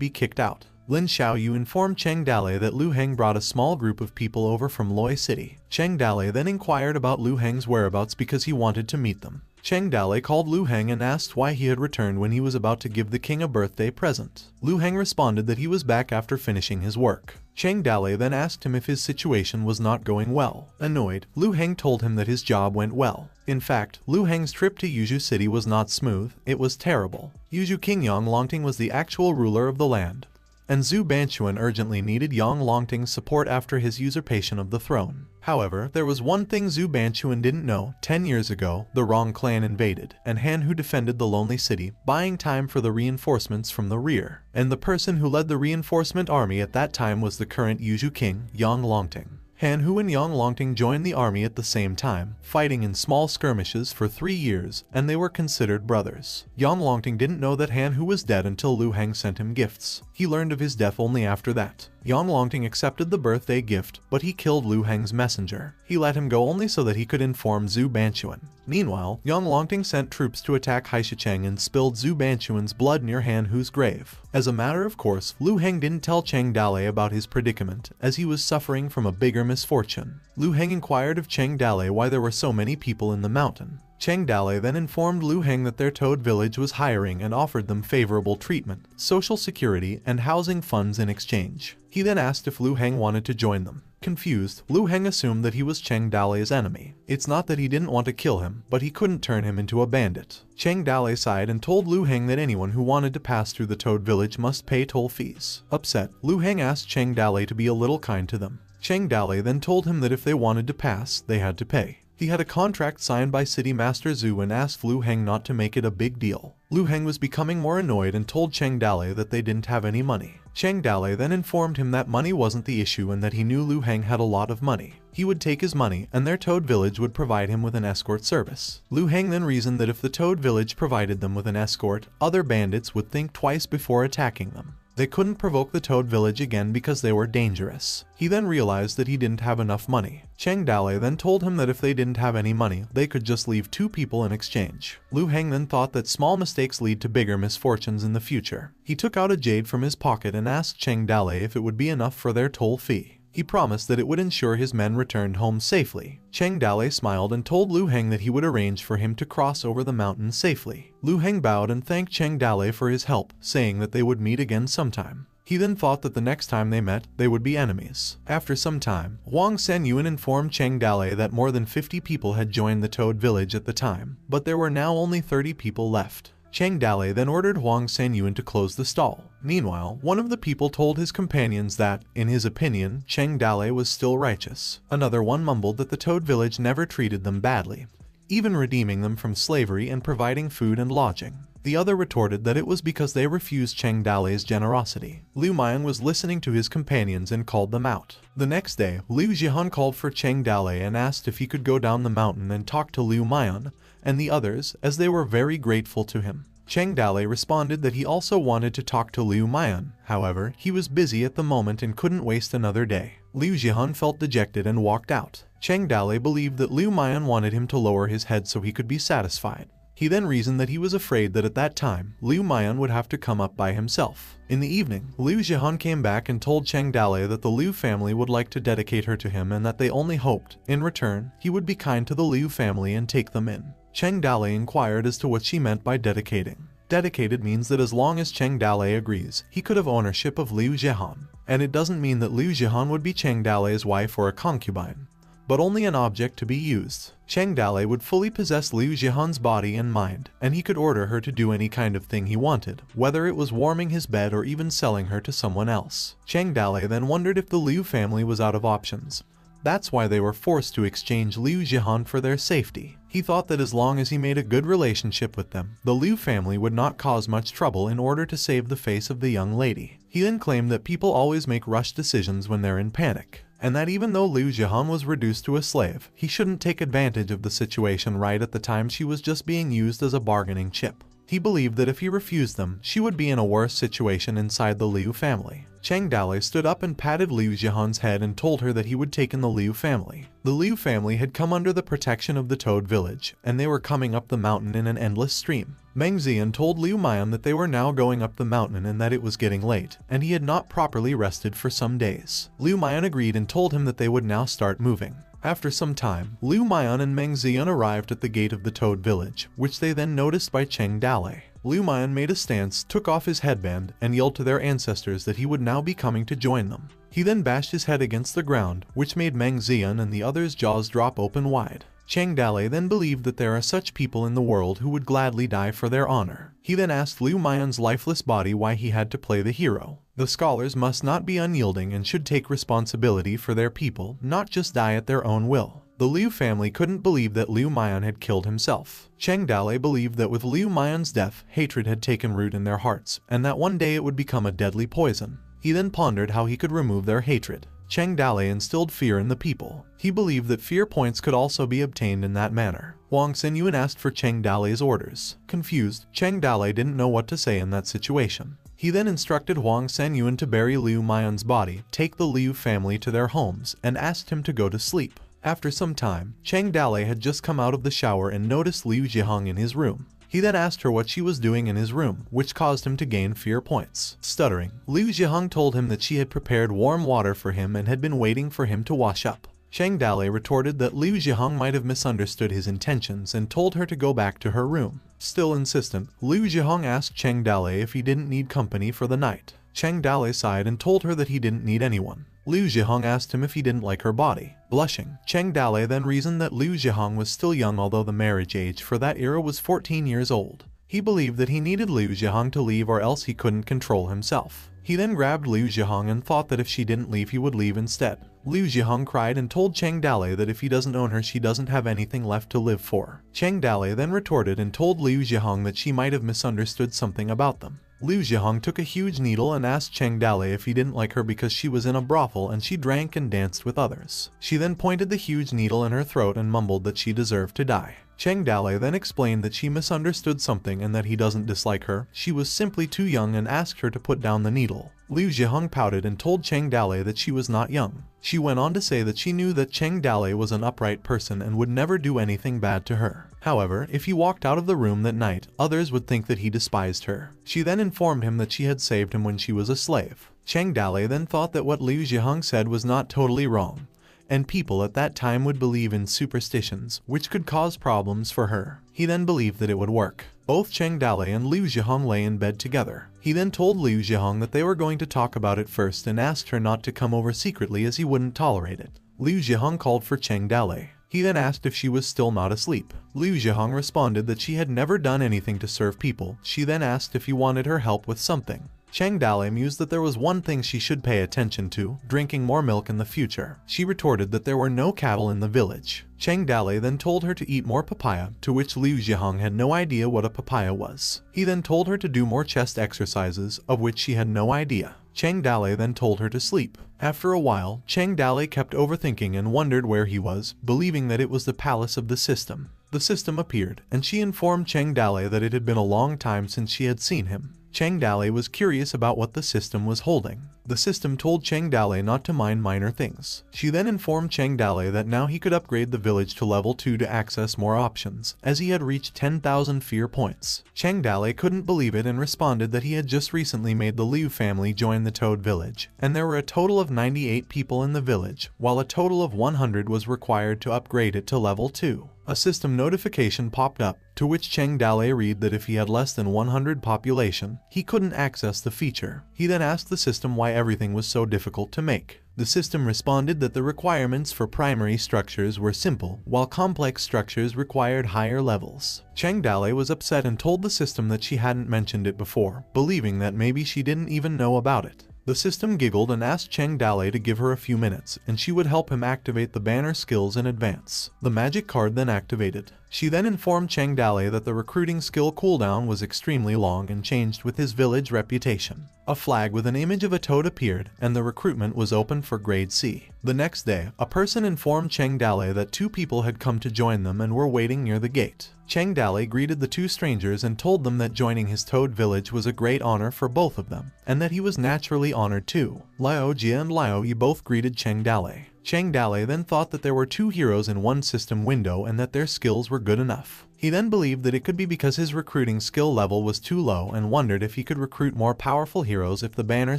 be kicked out. Lin Xiaoyu informed Cheng Dalei that Lu Heng brought a small group of people over from Loi City. Cheng Dalei then inquired about Lu Heng's whereabouts because he wanted to meet them. Cheng Dalei called Lu Heng and asked why he had returned when he was about to give the king a birthday present. Lu Heng responded that he was back after finishing his work. Cheng Dalei then asked him if his situation was not going well. Annoyed, Lu Heng told him that his job went well. In fact, Lu Heng's trip to Yuzhu City was not smooth, it was terrible. Yuzhu King Yang Longting was the actual ruler of the land, and Zhu Banquan urgently needed Yang Longting's support after his usurpation of the throne. However, there was one thing Zhu Banquan didn't know. 10 years ago, the Wrong clan invaded, and Han Hu defended the lonely city, buying time for the reinforcements from the rear. And the person who led the reinforcement army at that time was the current Yuzhu king, Yang Longting. Han Hu and Yang Longting joined the army at the same time, fighting in small skirmishes for 3 years, and they were considered brothers. Yang Longting didn't know that Han Hu was dead until Lu Heng sent him gifts. He learned of his death only after that. Yang Longting accepted the birthday gift, but he killed Lu Heng's messenger. He let him go only so that he could inform Zhu Banquan. Meanwhile, Yang Longting sent troops to attack Haishicheng and spilled Zhu Banquan's blood near Han Hu's grave. As a matter of course, Lu Heng didn't tell Cheng Dalei about his predicament, as he was suffering from a bigger misfortune. Lu Heng inquired of Cheng Dalei why there were so many people in the mountain. Cheng Dalei then informed Lu Heng that their Toad village was hiring and offered them favorable treatment, social security, and housing funds in exchange. He then asked if Lu Heng wanted to join them. Confused, Lu Heng assumed that he was Cheng Dalei's enemy. It's not that he didn't want to kill him, but he couldn't turn him into a bandit. Cheng Dalei sighed and told Lu Heng that anyone who wanted to pass through the Toad village must pay toll fees. Upset, Lu Heng asked Cheng Dalei to be a little kind to them. Cheng Dalei then told him that if they wanted to pass, they had to pay. He had a contract signed by City Master Zhu and asked Lu Heng not to make it a big deal. Lu Heng was becoming more annoyed and told Cheng Dalei that they didn't have any money. Cheng Dalei then informed him that money wasn't the issue and that he knew Liu Heng had a lot of money. He would take his money and their Toad village would provide him with an escort service. Liu Heng then reasoned that if the Toad village provided them with an escort, other bandits would think twice before attacking them. They couldn't provoke the Toad village again because they were dangerous. He then realized that he didn't have enough money. Cheng Dalei then told him that if they didn't have any money, they could just leave 2 people in exchange. Liu Heng then thought that small mistakes lead to bigger misfortunes in the future. He took out a jade from his pocket and asked Cheng Dalei if it would be enough for their toll fee. He promised that it would ensure his men returned home safely. Cheng Dalei smiled and told Liu Heng that he would arrange for him to cross over the mountain safely. Liu Heng bowed and thanked Cheng Dalei for his help, saying that they would meet again sometime. He then thought that the next time they met, they would be enemies. After some time, Huang Senyuan informed Cheng Dalei that more than 50 people had joined the Toad village at the time, but there were now only 30 people left. Cheng Dalei then ordered Huang Senyuan to close the stall. Meanwhile, one of the people told his companions that, in his opinion, Cheng Dalei was still righteous. Another one mumbled that the Toad village never treated them badly, even redeeming them from slavery and providing food and lodging. The other retorted that it was because they refused Cheng Dalei's generosity. Liu Mian was listening to his companions and called them out. The next day, Liu Jihan called for Cheng Dalei and asked if he could go down the mountain and talk to Liu Mian and the others, as they were very grateful to him. Cheng Dalei responded that he also wanted to talk to Liu Mian. However, he was busy at the moment and couldn't waste another day. Liu Jihan felt dejected and walked out. Cheng Dalei believed that Liu Mian wanted him to lower his head so he could be satisfied. He then reasoned that he was afraid that at that time, Liu Mian would have to come up by himself. In the evening, Liu Jihan came back and told Cheng Dalei that the Liu family would like to dedicate her to him and that they only hoped, in return, he would be kind to the Liu family and take them in. Cheng Dalei inquired as to what she meant by dedicating. Dedicated means that as long as Cheng Dalei agrees, he could have ownership of Liu Jihan. And it doesn't mean that Liu Jihan would be Cheng Dalei's wife or a concubine, but only an object to be used. Cheng Dalei would fully possess Liu Jihan's body and mind, and he could order her to do any kind of thing he wanted, whether it was warming his bed or even selling her to someone else. Cheng Dalei then wondered if the Liu family was out of options. That's why they were forced to exchange Liu Jihan for their safety. He thought that as long as he made a good relationship with them, the Liu family would not cause much trouble in order to save the face of the young lady. He then claimed that people always make rushed decisions when they're in panic, and that even though Liu Jihan was reduced to a slave, he shouldn't take advantage of the situation right at the time she was just being used as a bargaining chip. He believed that if he refused them, she would be in a worse situation inside the Liu family. Cheng Dalei stood up and patted Liu Jihan's head and told her that he would take in the Liu family. The Liu family had come under the protection of the Toad village, and they were coming up the mountain in an endless stream. Meng Zian told Liu Mian that they were now going up the mountain and that it was getting late, and he had not properly rested for some days. Liu Mian agreed and told him that they would now start moving. After some time, Liu Mian and Meng Zian arrived at the gate of the Toad village, which they then noticed by Cheng Dalei. Liu Mian made a stance, took off his headband, and yelled to their ancestors that he would now be coming to join them. He then bashed his head against the ground, which made Meng Zian and the others' jaws drop open wide. Cheng Dalei then believed that there are such people in the world who would gladly die for their honor. He then asked Liu Mian's lifeless body why he had to play the hero. The scholars must not be unyielding and should take responsibility for their people, not just die at their own will. The Liu family couldn't believe that Liu Mian had killed himself. Cheng Dalei believed that with Liu Mian's death, hatred had taken root in their hearts, and that one day it would become a deadly poison. He then pondered how he could remove their hatred. Cheng Dalei instilled fear in the people. He believed that fear points could also be obtained in that manner. Huang Senyuan asked for Cheng Dalei's orders. Confused, Cheng Dalei didn't know what to say in that situation. He then instructed Huang Senyuan to bury Liu Mian's body, take the Liu family to their homes, and asked him to go to sleep. After some time, Cheng Dalei had just come out of the shower and noticed Liu Jihang in his room. He then asked her what she was doing in his room, which caused him to gain fear points. Stuttering, Liu Jihang told him that she had prepared warm water for him and had been waiting for him to wash up. Cheng Dalei retorted that Liu Jihang might have misunderstood his intentions and told her to go back to her room. Still insistent, Liu Jihang asked Cheng Dalei if he didn't need company for the night. Cheng Dalei sighed and told her that he didn't need anyone. Liu Jihang asked him if he didn't like her body. Blushing, Cheng Dalei then reasoned that Liu Jihang was still young, although the marriage age for that era was 14 years old. He believed that he needed Liu Jihang to leave or else he couldn't control himself. He then grabbed Liu Jihang and thought that if she didn't leave he would leave instead. Liu Zhihong cried and told Cheng Dale that if he doesn't own her, she doesn't have anything left to live for. Cheng Dale then retorted and told Liu Zhihong that she might have misunderstood something about them. Liu Zhihong took a huge needle and asked Cheng Dale if he didn't like her because she was in a brothel and she drank and danced with others. She then pointed the huge needle in her throat and mumbled that she deserved to die. Cheng Dale then explained that she misunderstood something and that he doesn't dislike her, she was simply too young, and asked her to put down the needle. Liu Zhihong pouted and told Cheng Dale that she was not young. She went on to say that she knew that Cheng Dale was an upright person and would never do anything bad to her. However, if he walked out of the room that night, others would think that he despised her. She then informed him that she had saved him when she was a slave. Cheng Dale then thought that what Liu Zhihong said was not totally wrong, and people at that time would believe in superstitions, which could cause problems for her. He then believed that it would work. Both Cheng Dale and Liu Zhihong lay in bed together. He then told Liu Zhihong that they were going to talk about it first and asked her not to come over secretly as he wouldn't tolerate it. Liu Zhihong called for Cheng Dale. He then asked if she was still not asleep. Liu Zhihong responded that she had never done anything to serve people. She then asked if he wanted her help with something. Cheng Dale mused that there was one thing she should pay attention to: drinking more milk in the future. She retorted that there were no cattle in the village. Cheng Dale then told her to eat more papaya, to which Liu Zhihong had no idea what a papaya was. He then told her to do more chest exercises, of which she had no idea. Cheng Dale then told her to sleep. After a while, Cheng Dale kept overthinking and wondered where he was, believing that it was the palace of the system. The system appeared, and she informed Cheng Dale that it had been a long time since she had seen him. Cheng Dale was curious about what the system was holding. The system told Cheng Dale not to mind minor things. She then informed Cheng Dale that now he could upgrade the village to level 2 to access more options, as he had reached 10,000 fear points. Cheng Dale couldn't believe it and responded that he had just recently made the Liu family join the Toad village, and there were a total of 98 people in the village, while a total of 100 was required to upgrade it to level 2. A system notification popped up, to which Cheng Dale read that if he had less than 100 population, he couldn't access the feature. He then asked the system why everything was so difficult to make. The system responded that the requirements for primary structures were simple, while complex structures required higher levels. Cheng Dale was upset and told the system that she hadn't mentioned it before, believing that maybe she didn't even know about it. The system giggled and asked Cheng Dale to give her a few minutes, and she would help him activate the banner skills in advance. The magic card then activated. She then informed Cheng Dale that the recruiting skill cooldown was extremely long and changed with his village reputation. A flag with an image of a toad appeared, and the recruitment was open for grade C. The next day, a person informed Cheng Dale that 2 people had come to join them and were waiting near the gate. Cheng Dale greeted the 2 strangers and told them that joining his toad village was a great honor for both of them, and that he was naturally honored too. Liao Jia and Liao Yi both greeted Cheng Dale. Cheng Dale then thought that there were 2 heroes in one system window and that their skills were good enough. He then believed that it could be because his recruiting skill level was too low and wondered if he could recruit more powerful heroes if the banner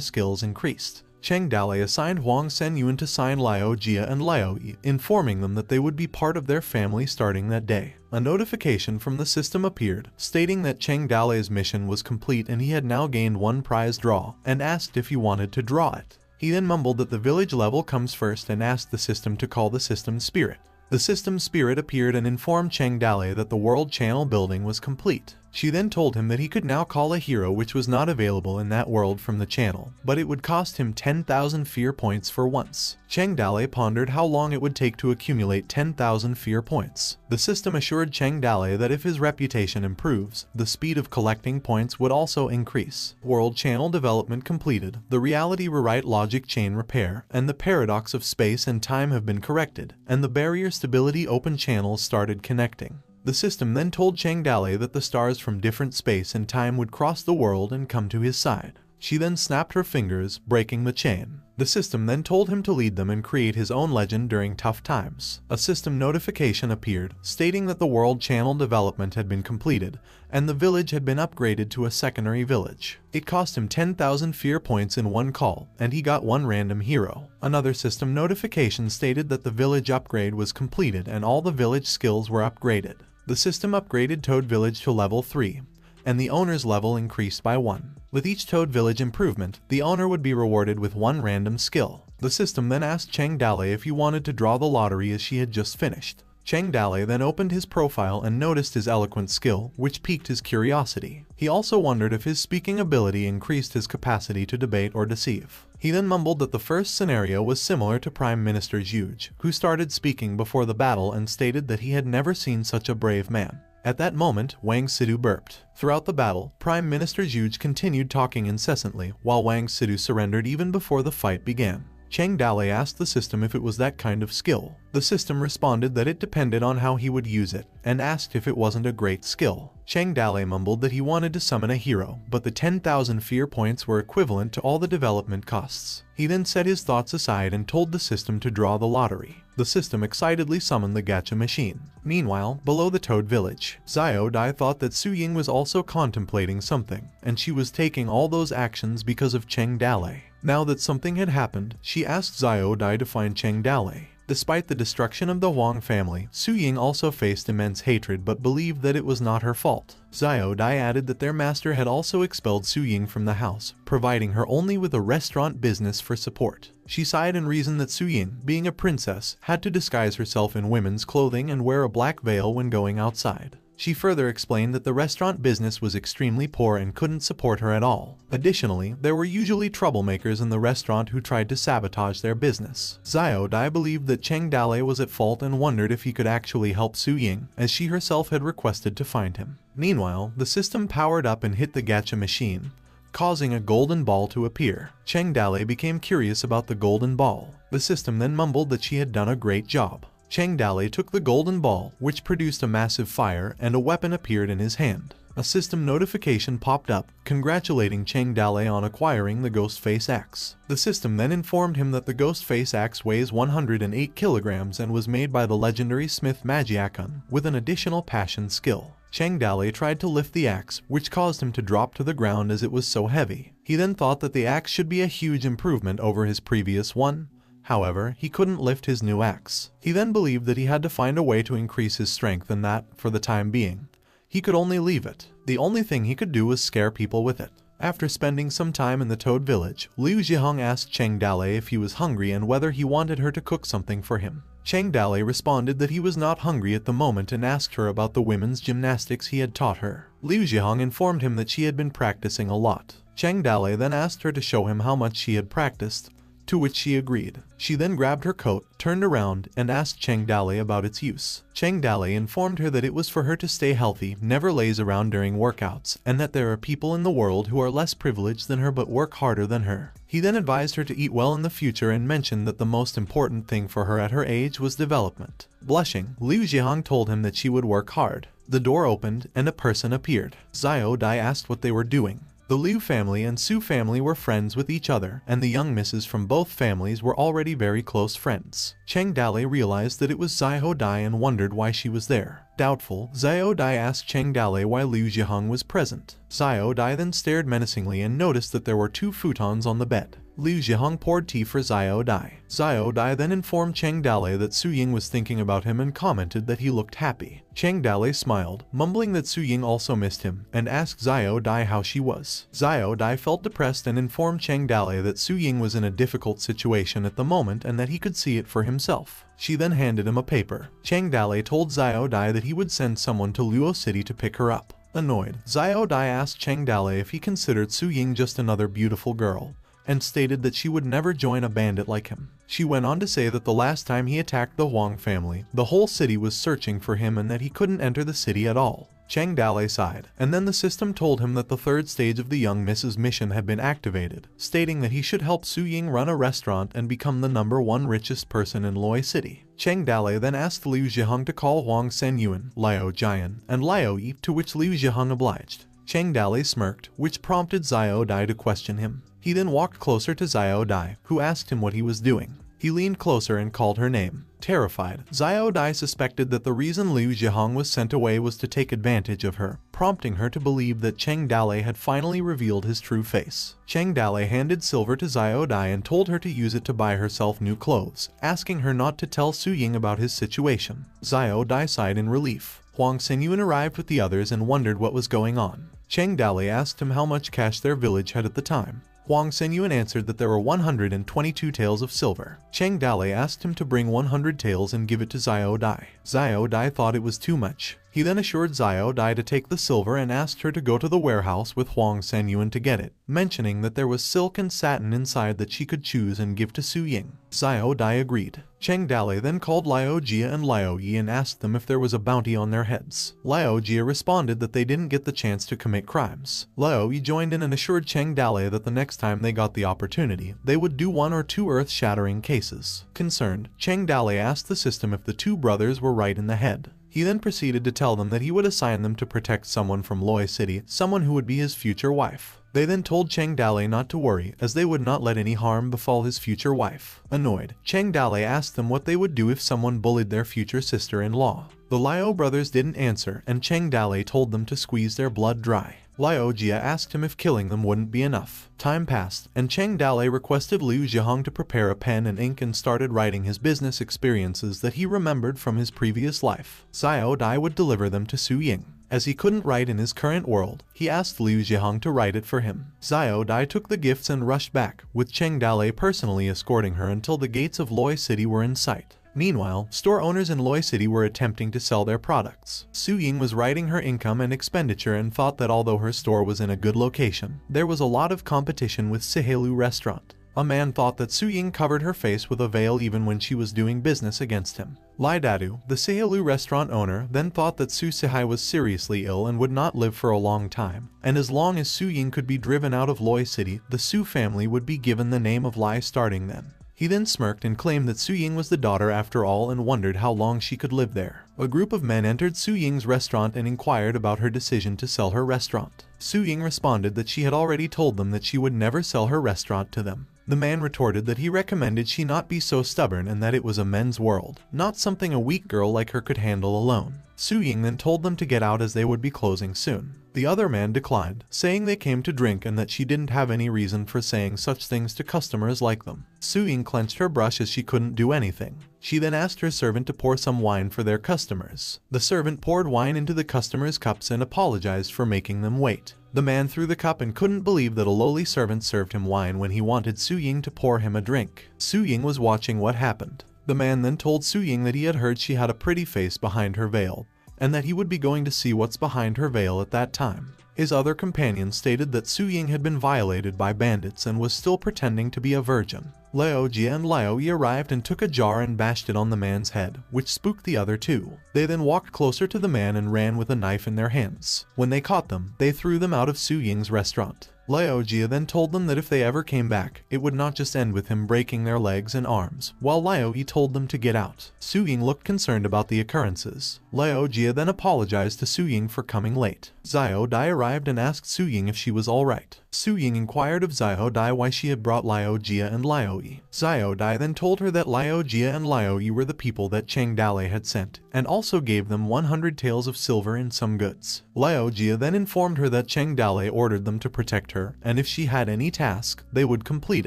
skills increased. Cheng Dale assigned Huang Senyuan to sign Liao Jia and Liao Yi, informing them that they would be part of their family starting that day. A notification from the system appeared, stating that Cheng Dale's mission was complete and he had now gained 1 prize draw, and asked if he wanted to draw it. He then mumbled that the village level comes first and asked the system to call the system spirit. The system spirit appeared and informed Cheng Dale that the world channel building was complete. She then told him that he could now call a hero which was not available in that world from the channel, but it would cost him 10,000 fear points for once. Cheng Dale pondered how long it would take to accumulate 10,000 fear points. The system assured Cheng Dale that if his reputation improves, the speed of collecting points would also increase. World channel development completed, the reality rewrite logic chain repair, and the paradox of space and time have been corrected, and the barrier stability open channels started connecting. The system then told Cheng Dale that the stars from different space and time would cross the world and come to his side. She then snapped her fingers, breaking the chain. The system then told him to lead them and create his own legend during tough times. A system notification appeared, stating that the world channel development had been completed, and the village had been upgraded to a secondary village. It cost him 10,000 fear points in 1 call, and he got 1 random hero. Another system notification stated that the village upgrade was completed and all the village skills were upgraded. The system upgraded Toad Village to level 3, and the owner's level increased by 1. With each Toad Village improvement, the owner would be rewarded with 1 random skill. The system then asked Cheng Dale if he wanted to draw the lottery as she had just finished. Cheng Dale then opened his profile and noticed his eloquent skill, which piqued his curiosity. He also wondered if his speaking ability increased his capacity to debate or deceive. He then mumbled that the first scenario was similar to Prime Minister Juge, who started speaking before the battle and stated that he had never seen such a brave man. At that moment, Wang Sidu burped. Throughout the battle, Prime Minister Juge continued talking incessantly, while Wang Sidu surrendered even before the fight began. Cheng Dale asked the system if it was that kind of skill. The system responded that it depended on how he would use it, and asked if it wasn't a great skill. Cheng Dale mumbled that he wanted to summon a hero, but the 10,000 fear points were equivalent to all the development costs. He then set his thoughts aside and told the system to draw the lottery. The system excitedly summoned the gacha machine. Meanwhile, below the Toad Village, Xiao Dai thought that Su Ying was also contemplating something, and she was taking all those actions because of Cheng Dale. Now that something had happened, she asked Xiao Dai to find Cheng Dale. Despite the destruction of the Huang family, Su Ying also faced immense hatred but believed that it was not her fault. Xiao Dai added that their master had also expelled Su Ying from the house, providing her only with a restaurant business for support. She sighed and reasoned that Su Ying, being a princess, had to disguise herself in women's clothing and wear a black veil when going outside. She further explained that the restaurant business was extremely poor and couldn't support her at all. Additionally, there were usually troublemakers in the restaurant who tried to sabotage their business. Xiao Dai believed that Cheng Dale was at fault and wondered if he could actually help Su Ying, as she herself had requested to find him. Meanwhile, the system powered up and hit the gacha machine, causing a golden ball to appear. Cheng Dale became curious about the golden ball. The system then mumbled that she had done a great job. Cheng Dale took the golden ball, which produced a massive fire, and a weapon appeared in his hand. A system notification popped up, congratulating Cheng Dale on acquiring the Ghostface Axe. The system then informed him that the Ghostface Axe weighs 108 kilograms and was made by the legendary smith Magiakon, with an additional passion skill. Cheng Dale tried to lift the axe, which caused him to drop to the ground as it was so heavy. He then thought that the axe should be a huge improvement over his previous one. However, he couldn't lift his new axe. He then believed that he had to find a way to increase his strength and that, for the time being, he could only leave it. The only thing he could do was scare people with it. After spending some time in the Toad Village, Liu Zhihong asked Cheng Dale if he was hungry and whether he wanted her to cook something for him. Cheng Dale responded that he was not hungry at the moment and asked her about the women's gymnastics he had taught her. Liu Zhihong informed him that she had been practicing a lot. Cheng Dale then asked her to show him how much she had practiced, to which she agreed. She then grabbed her coat, turned around, and asked Cheng Dale about its use. Cheng Dale informed her that it was for her to stay healthy, never laze around during workouts, and that there are people in the world who are less privileged than her but work harder than her. He then advised her to eat well in the future and mentioned that the most important thing for her at her age was development. Blushing, Liu Zhihong told him that she would work hard. The door opened, and a person appeared. Xiao Dai asked what they were doing. The Liu family and Su family were friends with each other, and the young misses from both families were already very close friends. Cheng Dale realized that it was Xiao Dai and wondered why she was there. Doubtful, Xiao Dai asked Cheng Dale why Liu Zhihong was present. Xiao Dai then stared menacingly and noticed that there were 2 futons on the bed. Liu Zhihong poured tea for Xiao Dai. Xiao Dai then informed Cheng Dale that Su Ying was thinking about him and commented that he looked happy. Cheng Dale smiled, mumbling that Su Ying also missed him, and asked Xiao Dai how she was. Xiao Dai felt depressed and informed Cheng Dale that Su Ying was in a difficult situation at the moment and that he could see it for himself. She then handed him a paper. Cheng Dale told Xiao Dai that he would send someone to Luo City to pick her up. Annoyed, Xiao Dai asked Cheng Dale if he considered Su Ying just another beautiful girl, and stated that she would never join a bandit like him. She went on to say that the last time he attacked the Huang family, the whole city was searching for him and that he couldn't enter the city at all. Cheng Dale sighed, and then the system told him that the 3rd stage of the young Mrs. mission had been activated, stating that he should help Su Ying run a restaurant and become the #1 richest person in Loi City. Cheng Dale then asked Liu Zhihong to call Huang Senyuan, Liao Jian, and Liao Yi, to which Liu Zhihong obliged. Cheng Dale smirked, which prompted Xiao Dai to question him. He then walked closer to Xiao Dai, who asked him what he was doing. He leaned closer and called her name. Terrified, Xiao Dai suspected that the reason Liu Zhihong was sent away was to take advantage of her, prompting her to believe that Cheng Dale had finally revealed his true face. Cheng Dale handed silver to Xiao Dai and told her to use it to buy herself new clothes, asking her not to tell Su Ying about his situation. Xiao Dai sighed in relief. Huang Senyuan arrived with the others and wondered what was going on. Cheng Dale asked him how much cash their village had at the time. Huang Senyuan answered that there were 122 taels of silver. Cheng Dalei asked him to bring 100 taels and give it to Xiao Dai. Xiao Dai thought it was too much. He then assured Xiao Dai to take the silver and asked her to go to the warehouse with Huang Senyuan to get it, mentioning that there was silk and satin inside that she could choose and give to Su Ying. Xiao Dai agreed. Cheng Dalei then called Liao Jia and Liao Yi and asked them if there was a bounty on their heads. Liao Jia responded that they didn't get the chance to commit crimes. Liao Yi joined in and assured Cheng Dalei that the next time they got the opportunity, they would do 1 or 2 earth-shattering cases. Concerned, Cheng Dalei asked the system if the 2 brothers were right in the head. He then proceeded to tell them that he would assign them to protect someone from Loi City, someone who would be his future wife. They then told Cheng Dalei not to worry, as they would not let any harm befall his future wife. Annoyed, Cheng Dalei asked them what they would do if someone bullied their future sister-in-law. The Liao brothers didn't answer, and Cheng Dalei told them to squeeze their blood dry. Liao Jia asked him if killing them wouldn't be enough. Time passed, and Cheng Dalei requested Liu Zhihong to prepare a pen and ink and started writing his business experiences that he remembered from his previous life. Xiao Dai would deliver them to Su Ying. As he couldn't write in his current world, he asked Liu Zhihong to write it for him. Xiao Dai took the gifts and rushed back, with Cheng Dalei personally escorting her until the gates of Loi City were in sight. Meanwhile, store owners in Loi City were attempting to sell their products. Su Ying was writing her income and expenditure and thought that although her store was in a good location, there was a lot of competition with Sihelu restaurant. A man thought that Su Ying covered her face with a veil even when she was doing business against him. Lai Dadu, the Sihelu restaurant owner, then thought that Su Sihai was seriously ill and would not live for a long time, and as long as Su Ying could be driven out of Loi City, the Su family would be given the name of Lai starting then. He then smirked and claimed that Su Ying was the daughter after all and wondered how long she could live there. A group of men entered Su Ying's restaurant and inquired about her decision to sell her restaurant. Su Ying responded that she had already told them that she would never sell her restaurant to them. The man retorted that he recommended she not be so stubborn and that it was a men's world, not something a weak girl like her could handle alone. Su Ying then told them to get out as they would be closing soon. The other man declined, saying they came to drink and that she didn't have any reason for saying such things to customers like them. Su Ying clenched her brush as she couldn't do anything. She then asked her servant to pour some wine for their customers. The servant poured wine into the customers' cups and apologized for making them wait. The man threw the cup and couldn't believe that a lowly servant served him wine when he wanted Su Ying to pour him a drink. Su Ying was watching what happened. The man then told Su Ying that he had heard she had a pretty face behind her veil, and that he would be going to see what's behind her veil at that time. His other companion stated that Su Ying had been violated by bandits and was still pretending to be a virgin. Liao Jia and Liao Yi arrived and took a jar and bashed it on the man's head, which spooked the other two. They then walked closer to the man and ran with a knife in their hands. When they caught them, they threw them out of Su Ying's restaurant. Liao Jia then told them that if they ever came back, it would not just end with him breaking their legs and arms, while Liao Yi told them to get out. Su Ying looked concerned about the occurrences. Liao Jia then apologized to Su Ying for coming late. Xiao Dai arrived and asked Su Ying if she was alright. Su Ying inquired of Xiao Dai why she had brought Liao Jia and Liao Yi. Xiao Dai then told her that Liao Jia and Liao Yi were the people that Cheng Dalei had sent, and also gave them 100 taels of silver and some goods. Liao Jia then informed her that Cheng Dalei ordered them to protect her, and if she had any task, they would complete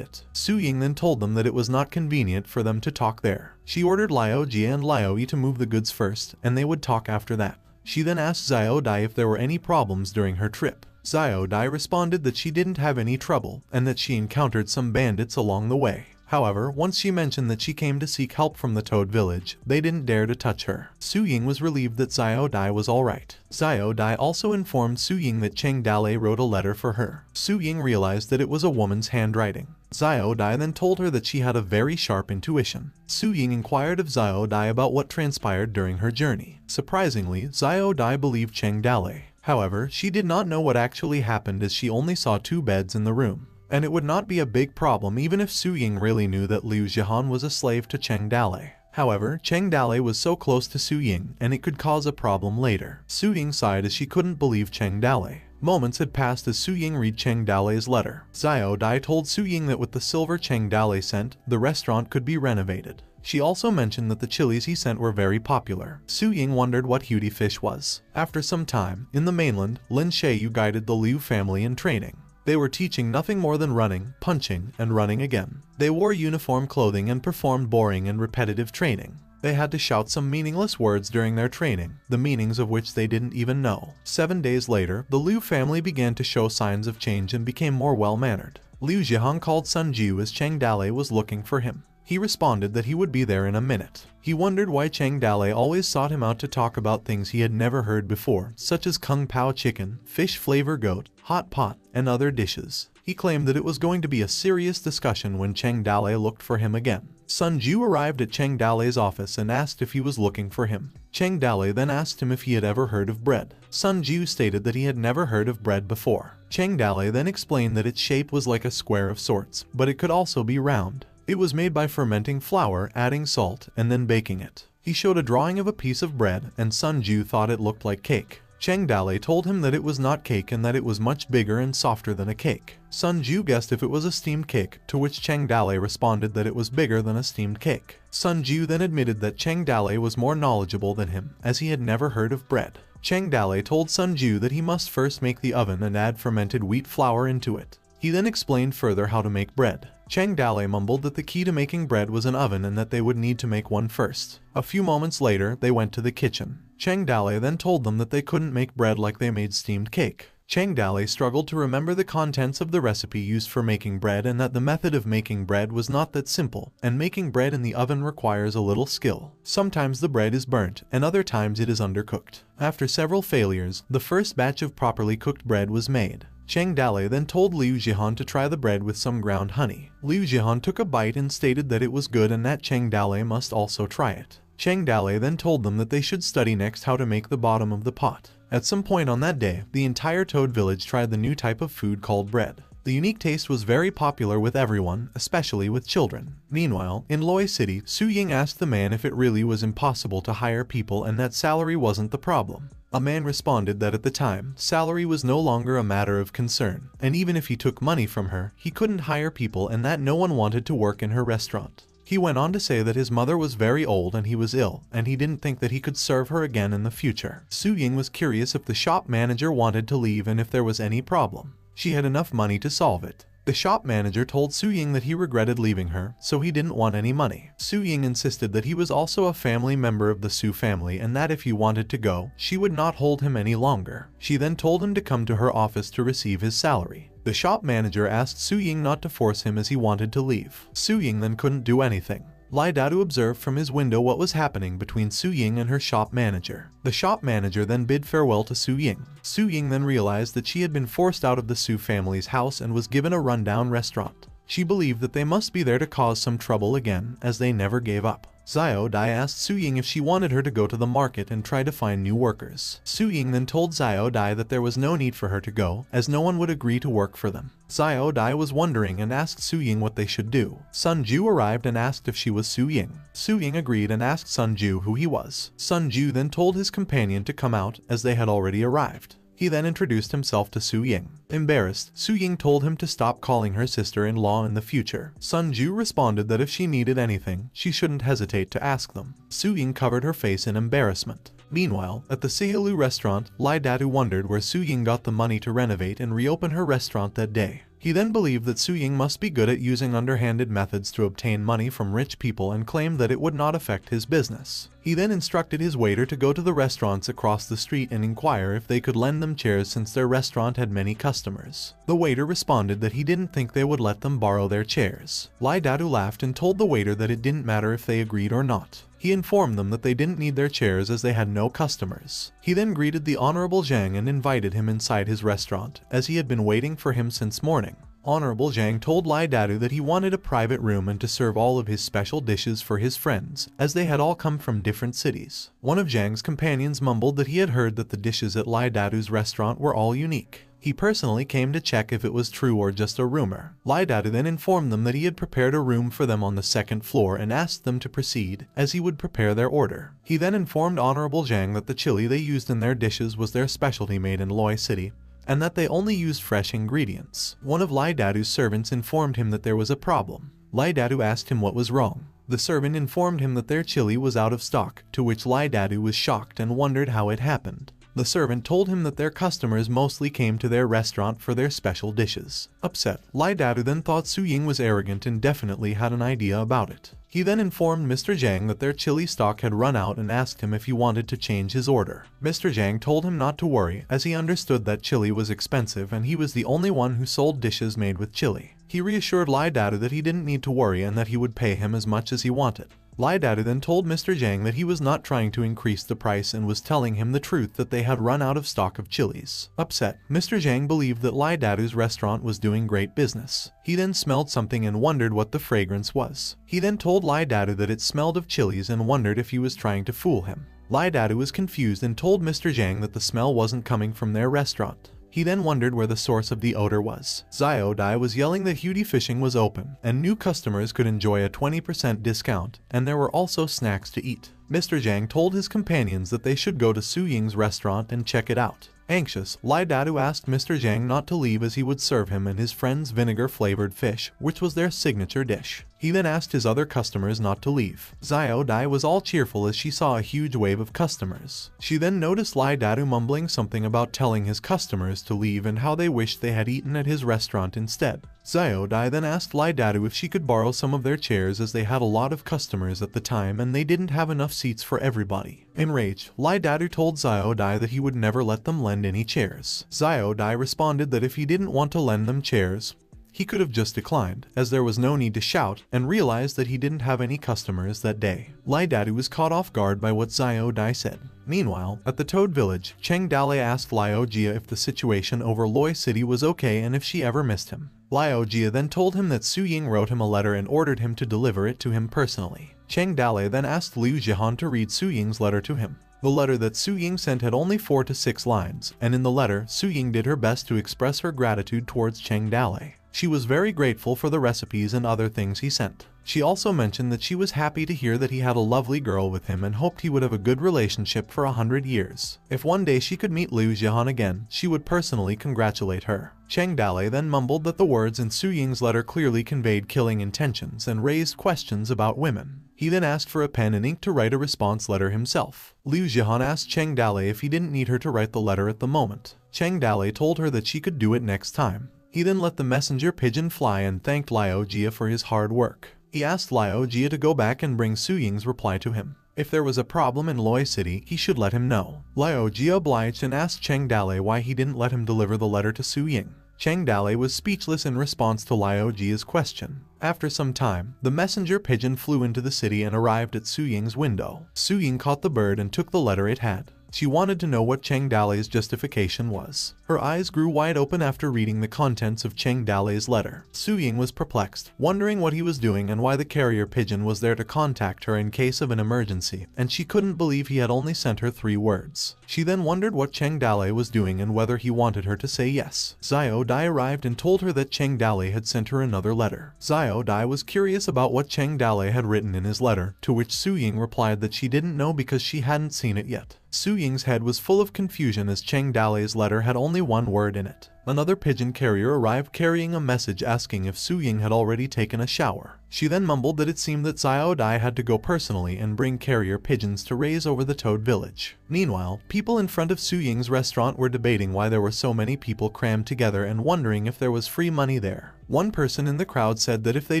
it. Su Ying then told them that it was not convenient for them to talk there. She ordered Liao Jia and Liao Yi to move the goods first, and they would talk after that. She then asked Xiao Dai if there were any problems during her trip. Xiao Dai responded that she didn't have any trouble, and that she encountered some bandits along the way. However, once she mentioned that she came to seek help from the Toad village, they didn't dare to touch her. Su Ying was relieved that Xiao Dai was alright. Xiao Dai also informed Su Ying that Cheng Dalei wrote a letter for her. Su Ying realized that it was a woman's handwriting. Xiao Dai then told her that she had a very sharp intuition. Su Ying inquired of Xiao Dai about what transpired during her journey. Surprisingly, Xiao Dai believed Cheng Dalei. However, she did not know what actually happened as she only saw 2 beds in the room. And it would not be a big problem even if Su Ying really knew that Liu Zhihan was a slave to Cheng Dalei. However, Cheng Dalei was so close to Su Ying, and it could cause a problem later. Su Ying sighed as she couldn't believe Cheng Dalei. Moments had passed as Su Ying read Cheng Dalei's letter. Xiao Dai told Su Ying that with the silver Cheng Dalei sent, the restaurant could be renovated. She also mentioned that the chilies he sent were very popular. Su Ying wondered what Hudy fish was. After some time, in the mainland, Lin Sheiyu guided the Liu family in training. They were teaching nothing more than running, punching, and running again. They wore uniform clothing and performed boring and repetitive training. They had to shout some meaningless words during their training, the meanings of which they didn't even know. 7 days later, the Liu family began to show signs of change and became more well-mannered. Liu Zhihan called Sun Jiu as Cheng Dalei was looking for him. He responded that he would be there in a minute. He wondered why Cheng Dalei always sought him out to talk about things he had never heard before, such as kung pao chicken, fish flavor goat, hot pot, and other dishes. He claimed that it was going to be a serious discussion when Cheng Dalei looked for him again. Sun Jiu arrived at Cheng Dalei's office and asked if he was looking for him. Cheng Dalei then asked him if he had ever heard of bread. Sun Jiu stated that he had never heard of bread before. Cheng Dalei then explained that its shape was like a square of sorts, but it could also be round. It was made by fermenting flour, adding salt, and then baking it. He showed a drawing of a piece of bread, and Sun Jiu thought it looked like cake. Cheng Dalei told him that it was not cake and that it was much bigger and softer than a cake. Sun Jiu guessed if it was a steamed cake, to which Cheng Dalei responded that it was bigger than a steamed cake. Sun Jiu then admitted that Cheng Dalei was more knowledgeable than him, as he had never heard of bread. Cheng Dalei told Sun Jiu that he must first make the oven and add fermented wheat flour into it. He then explained further how to make bread. Cheng Dalei mumbled that the key to making bread was an oven and that they would need to make one first. A few moments later, they went to the kitchen. Cheng Dalei then told them that they couldn't make bread like they made steamed cake. Cheng Dalei struggled to remember the contents of the recipe used for making bread and that the method of making bread was not that simple, and making bread in the oven requires a little skill. Sometimes the bread is burnt, and other times it is undercooked. After several failures, the first batch of properly cooked bread was made. Cheng Dalei then told Liu Zhihan to try the bread with some ground honey. Liu Zhihan took a bite and stated that it was good and that Cheng Dalei must also try it. Cheng Dalei then told them that they should study next how to make the bottom of the pot. At some point on that day, the entire Toad village tried the new type of food called bread. The unique taste was very popular with everyone, especially with children. Meanwhile, in Loi City, Su Ying asked the man if it really was impossible to hire people and that salary wasn't the problem. A man responded that at the time, salary was no longer a matter of concern, and even if he took money from her, he couldn't hire people and that no one wanted to work in her restaurant. He went on to say that his mother was very old and he was ill, and he didn't think that he could serve her again in the future. Su Ying was curious if the shop manager wanted to leave and if there was any problem. She had enough money to solve it. The shop manager told Su Ying that he regretted leaving her, so he didn't want any money. Su Ying insisted that he was also a family member of the Su family and that if he wanted to go, she would not hold him any longer. She then told him to come to her office to receive his salary. The shop manager asked Su Ying not to force him as he wanted to leave. Su Ying then couldn't do anything. Lai Dadu observed from his window what was happening between Su Ying and her shop manager. The shop manager then bid farewell to Su Ying. Su Ying then realized that she had been forced out of the Su family's house and was given a rundown restaurant. She believed that they must be there to cause some trouble again, as they never gave up. Xiao Dai asked Su Ying if she wanted her to go to the market and try to find new workers. Su Ying then told Xiao Dai that there was no need for her to go, as no one would agree to work for them. Xiao Dai was wondering and asked Su Ying what they should do. Sun Jiu arrived and asked if she was Su Ying. Su Ying agreed and asked Sun Jiu who he was. Sun Jiu then told his companion to come out, as they had already arrived. He then introduced himself to Su Ying. Embarrassed, Su Ying told him to stop calling her sister-in-law in the future. Sun Jiu responded that if she needed anything, she shouldn't hesitate to ask them. Su Ying covered her face in embarrassment. Meanwhile, at the Seihalu restaurant, Lai Dadu wondered where Su Ying got the money to renovate and reopen her restaurant that day. He then believed that Su Ying must be good at using underhanded methods to obtain money from rich people and claimed that it would not affect his business. He then instructed his waiter to go to the restaurants across the street and inquire if they could lend them chairs since their restaurant had many customers. The waiter responded that he didn't think they would let them borrow their chairs. Lai Dadu laughed and told the waiter that it didn't matter if they agreed or not. He informed them that they didn't need their chairs as they had no customers. He then greeted the Honorable Zhang and invited him inside his restaurant, as he had been waiting for him since morning. Honorable Zhang told Lai Dadu that he wanted a private room and to serve all of his special dishes for his friends, as they had all come from different cities. One of Zhang's companions mumbled that he had heard that the dishes at Lai Dadu's restaurant were all unique. He personally came to check if it was true or just a rumor. Lai Dadu then informed them that he had prepared a room for them on the second floor and asked them to proceed, as he would prepare their order. He then informed Honorable Zhang that the chili they used in their dishes was their specialty made in Loi City, and that they only used fresh ingredients. One of Lai Dadu's servants informed him that there was a problem. Lai Dadu asked him what was wrong. The servant informed him that their chili was out of stock, to which Lai Dadu was shocked and wondered how it happened. The servant told him that their customers mostly came to their restaurant for their special dishes. Upset, Lai Dadu then thought Su Ying was arrogant and definitely had an idea about it. He then informed Mr. Zhang that their chili stock had run out and asked him if he wanted to change his order. Mr. Zhang told him not to worry, as he understood that chili was expensive and he was the only one who sold dishes made with chili. He reassured Lai Dadu that he didn't need to worry and that he would pay him as much as he wanted. Lai Dadu then told Mr. Zhang that he was not trying to increase the price and was telling him the truth that they had run out of stock of chilies. Upset, Mr. Zhang believed that Lai Dadu's restaurant was doing great business. He then smelled something and wondered what the fragrance was. He then told Lai Dadu that it smelled of chilies and wondered if he was trying to fool him. Lai Dadu was confused and told Mr. Zhang that the smell wasn't coming from their restaurant. He then wondered where the source of the odor was. Xiao Dai was yelling that Hudi Fishing was open, and new customers could enjoy a 20% discount, and there were also snacks to eat. Mr. Zhang told his companions that they should go to Su Ying's restaurant and check it out. Anxious, Lai Dadu asked Mr. Zhang not to leave as he would serve him and his friends vinegar-flavored fish, which was their signature dish. He then asked his other customers not to leave. Xiao Dai was all cheerful as she saw a huge wave of customers. She then noticed Lai Dadu mumbling something about telling his customers to leave and how they wished they had eaten at his restaurant instead. Xiao Dai then asked Lai Dadu if she could borrow some of their chairs as they had a lot of customers at the time and they didn't have enough seats for everybody. Enraged, Lai Dadu told Xiao Dai that he would never let them lend any chairs. Xiao Dai responded that if he didn't want to lend them chairs, he could have just declined, as there was no need to shout, and realized that he didn't have any customers that day. Lai Dadu was caught off guard by what Xiao Dai said. Meanwhile, at the Toad Village, Cheng Dale asked Liao Jia if the situation over Loi City was okay and if she ever missed him. Liao Jia then told him that Su Ying wrote him a letter and ordered him to deliver it to him personally. Cheng Dale then asked Liu Jihan to read Su Ying's letter to him. The letter that Su Ying sent had only 4 to 6 lines, and in the letter, Su Ying did her best to express her gratitude towards Cheng Dale. She was very grateful for the recipes and other things he sent. She also mentioned that she was happy to hear that he had a lovely girl with him and hoped he would have a good relationship for 100 years. If one day she could meet Liu Jihan again, she would personally congratulate her. Cheng Dale then mumbled that the words in Su Ying's letter clearly conveyed killing intentions and raised questions about women. He then asked for a pen and ink to write a response letter himself. Liu Jihan asked Cheng Dale if he didn't need her to write the letter at the moment. Cheng Dale told her that she could do it next time. He then let the messenger pigeon fly and thanked Liao Jia for his hard work. He asked Liao Jia to go back and bring Su Ying's reply to him. If there was a problem in Loi City, he should let him know. Liao Jia obliged and asked Cheng Dale why he didn't let him deliver the letter to Su Ying. Cheng Dale was speechless in response to Liao Jia's question. After some time, the messenger pigeon flew into the city and arrived at Su Ying's window. Su Ying caught the bird and took the letter it had. She wanted to know what Cheng Dale's justification was. Her eyes grew wide open after reading the contents of Cheng Dale's letter. Su Ying was perplexed, wondering what he was doing and why the carrier pigeon was there to contact her in case of an emergency, and she couldn't believe he had only sent her 3 words. She then wondered what Cheng Dale was doing and whether he wanted her to say yes. Xiao Dai arrived and told her that Cheng Dale had sent her another letter. Xiao Dai was curious about what Cheng Dale had written in his letter, to which Su Ying replied that she didn't know because she hadn't seen it yet. Su Ying's head was full of confusion as Cheng Dale's letter had only 1 word in it. Another pigeon carrier arrived carrying a message asking if Su Ying had already taken a shower. She then mumbled that it seemed that Xiao Dai had to go personally and bring carrier pigeons to raise over the Toad Village. Meanwhile, people in front of Su Ying's restaurant were debating why there were so many people crammed together and wondering if there was free money there. One person in the crowd said that if they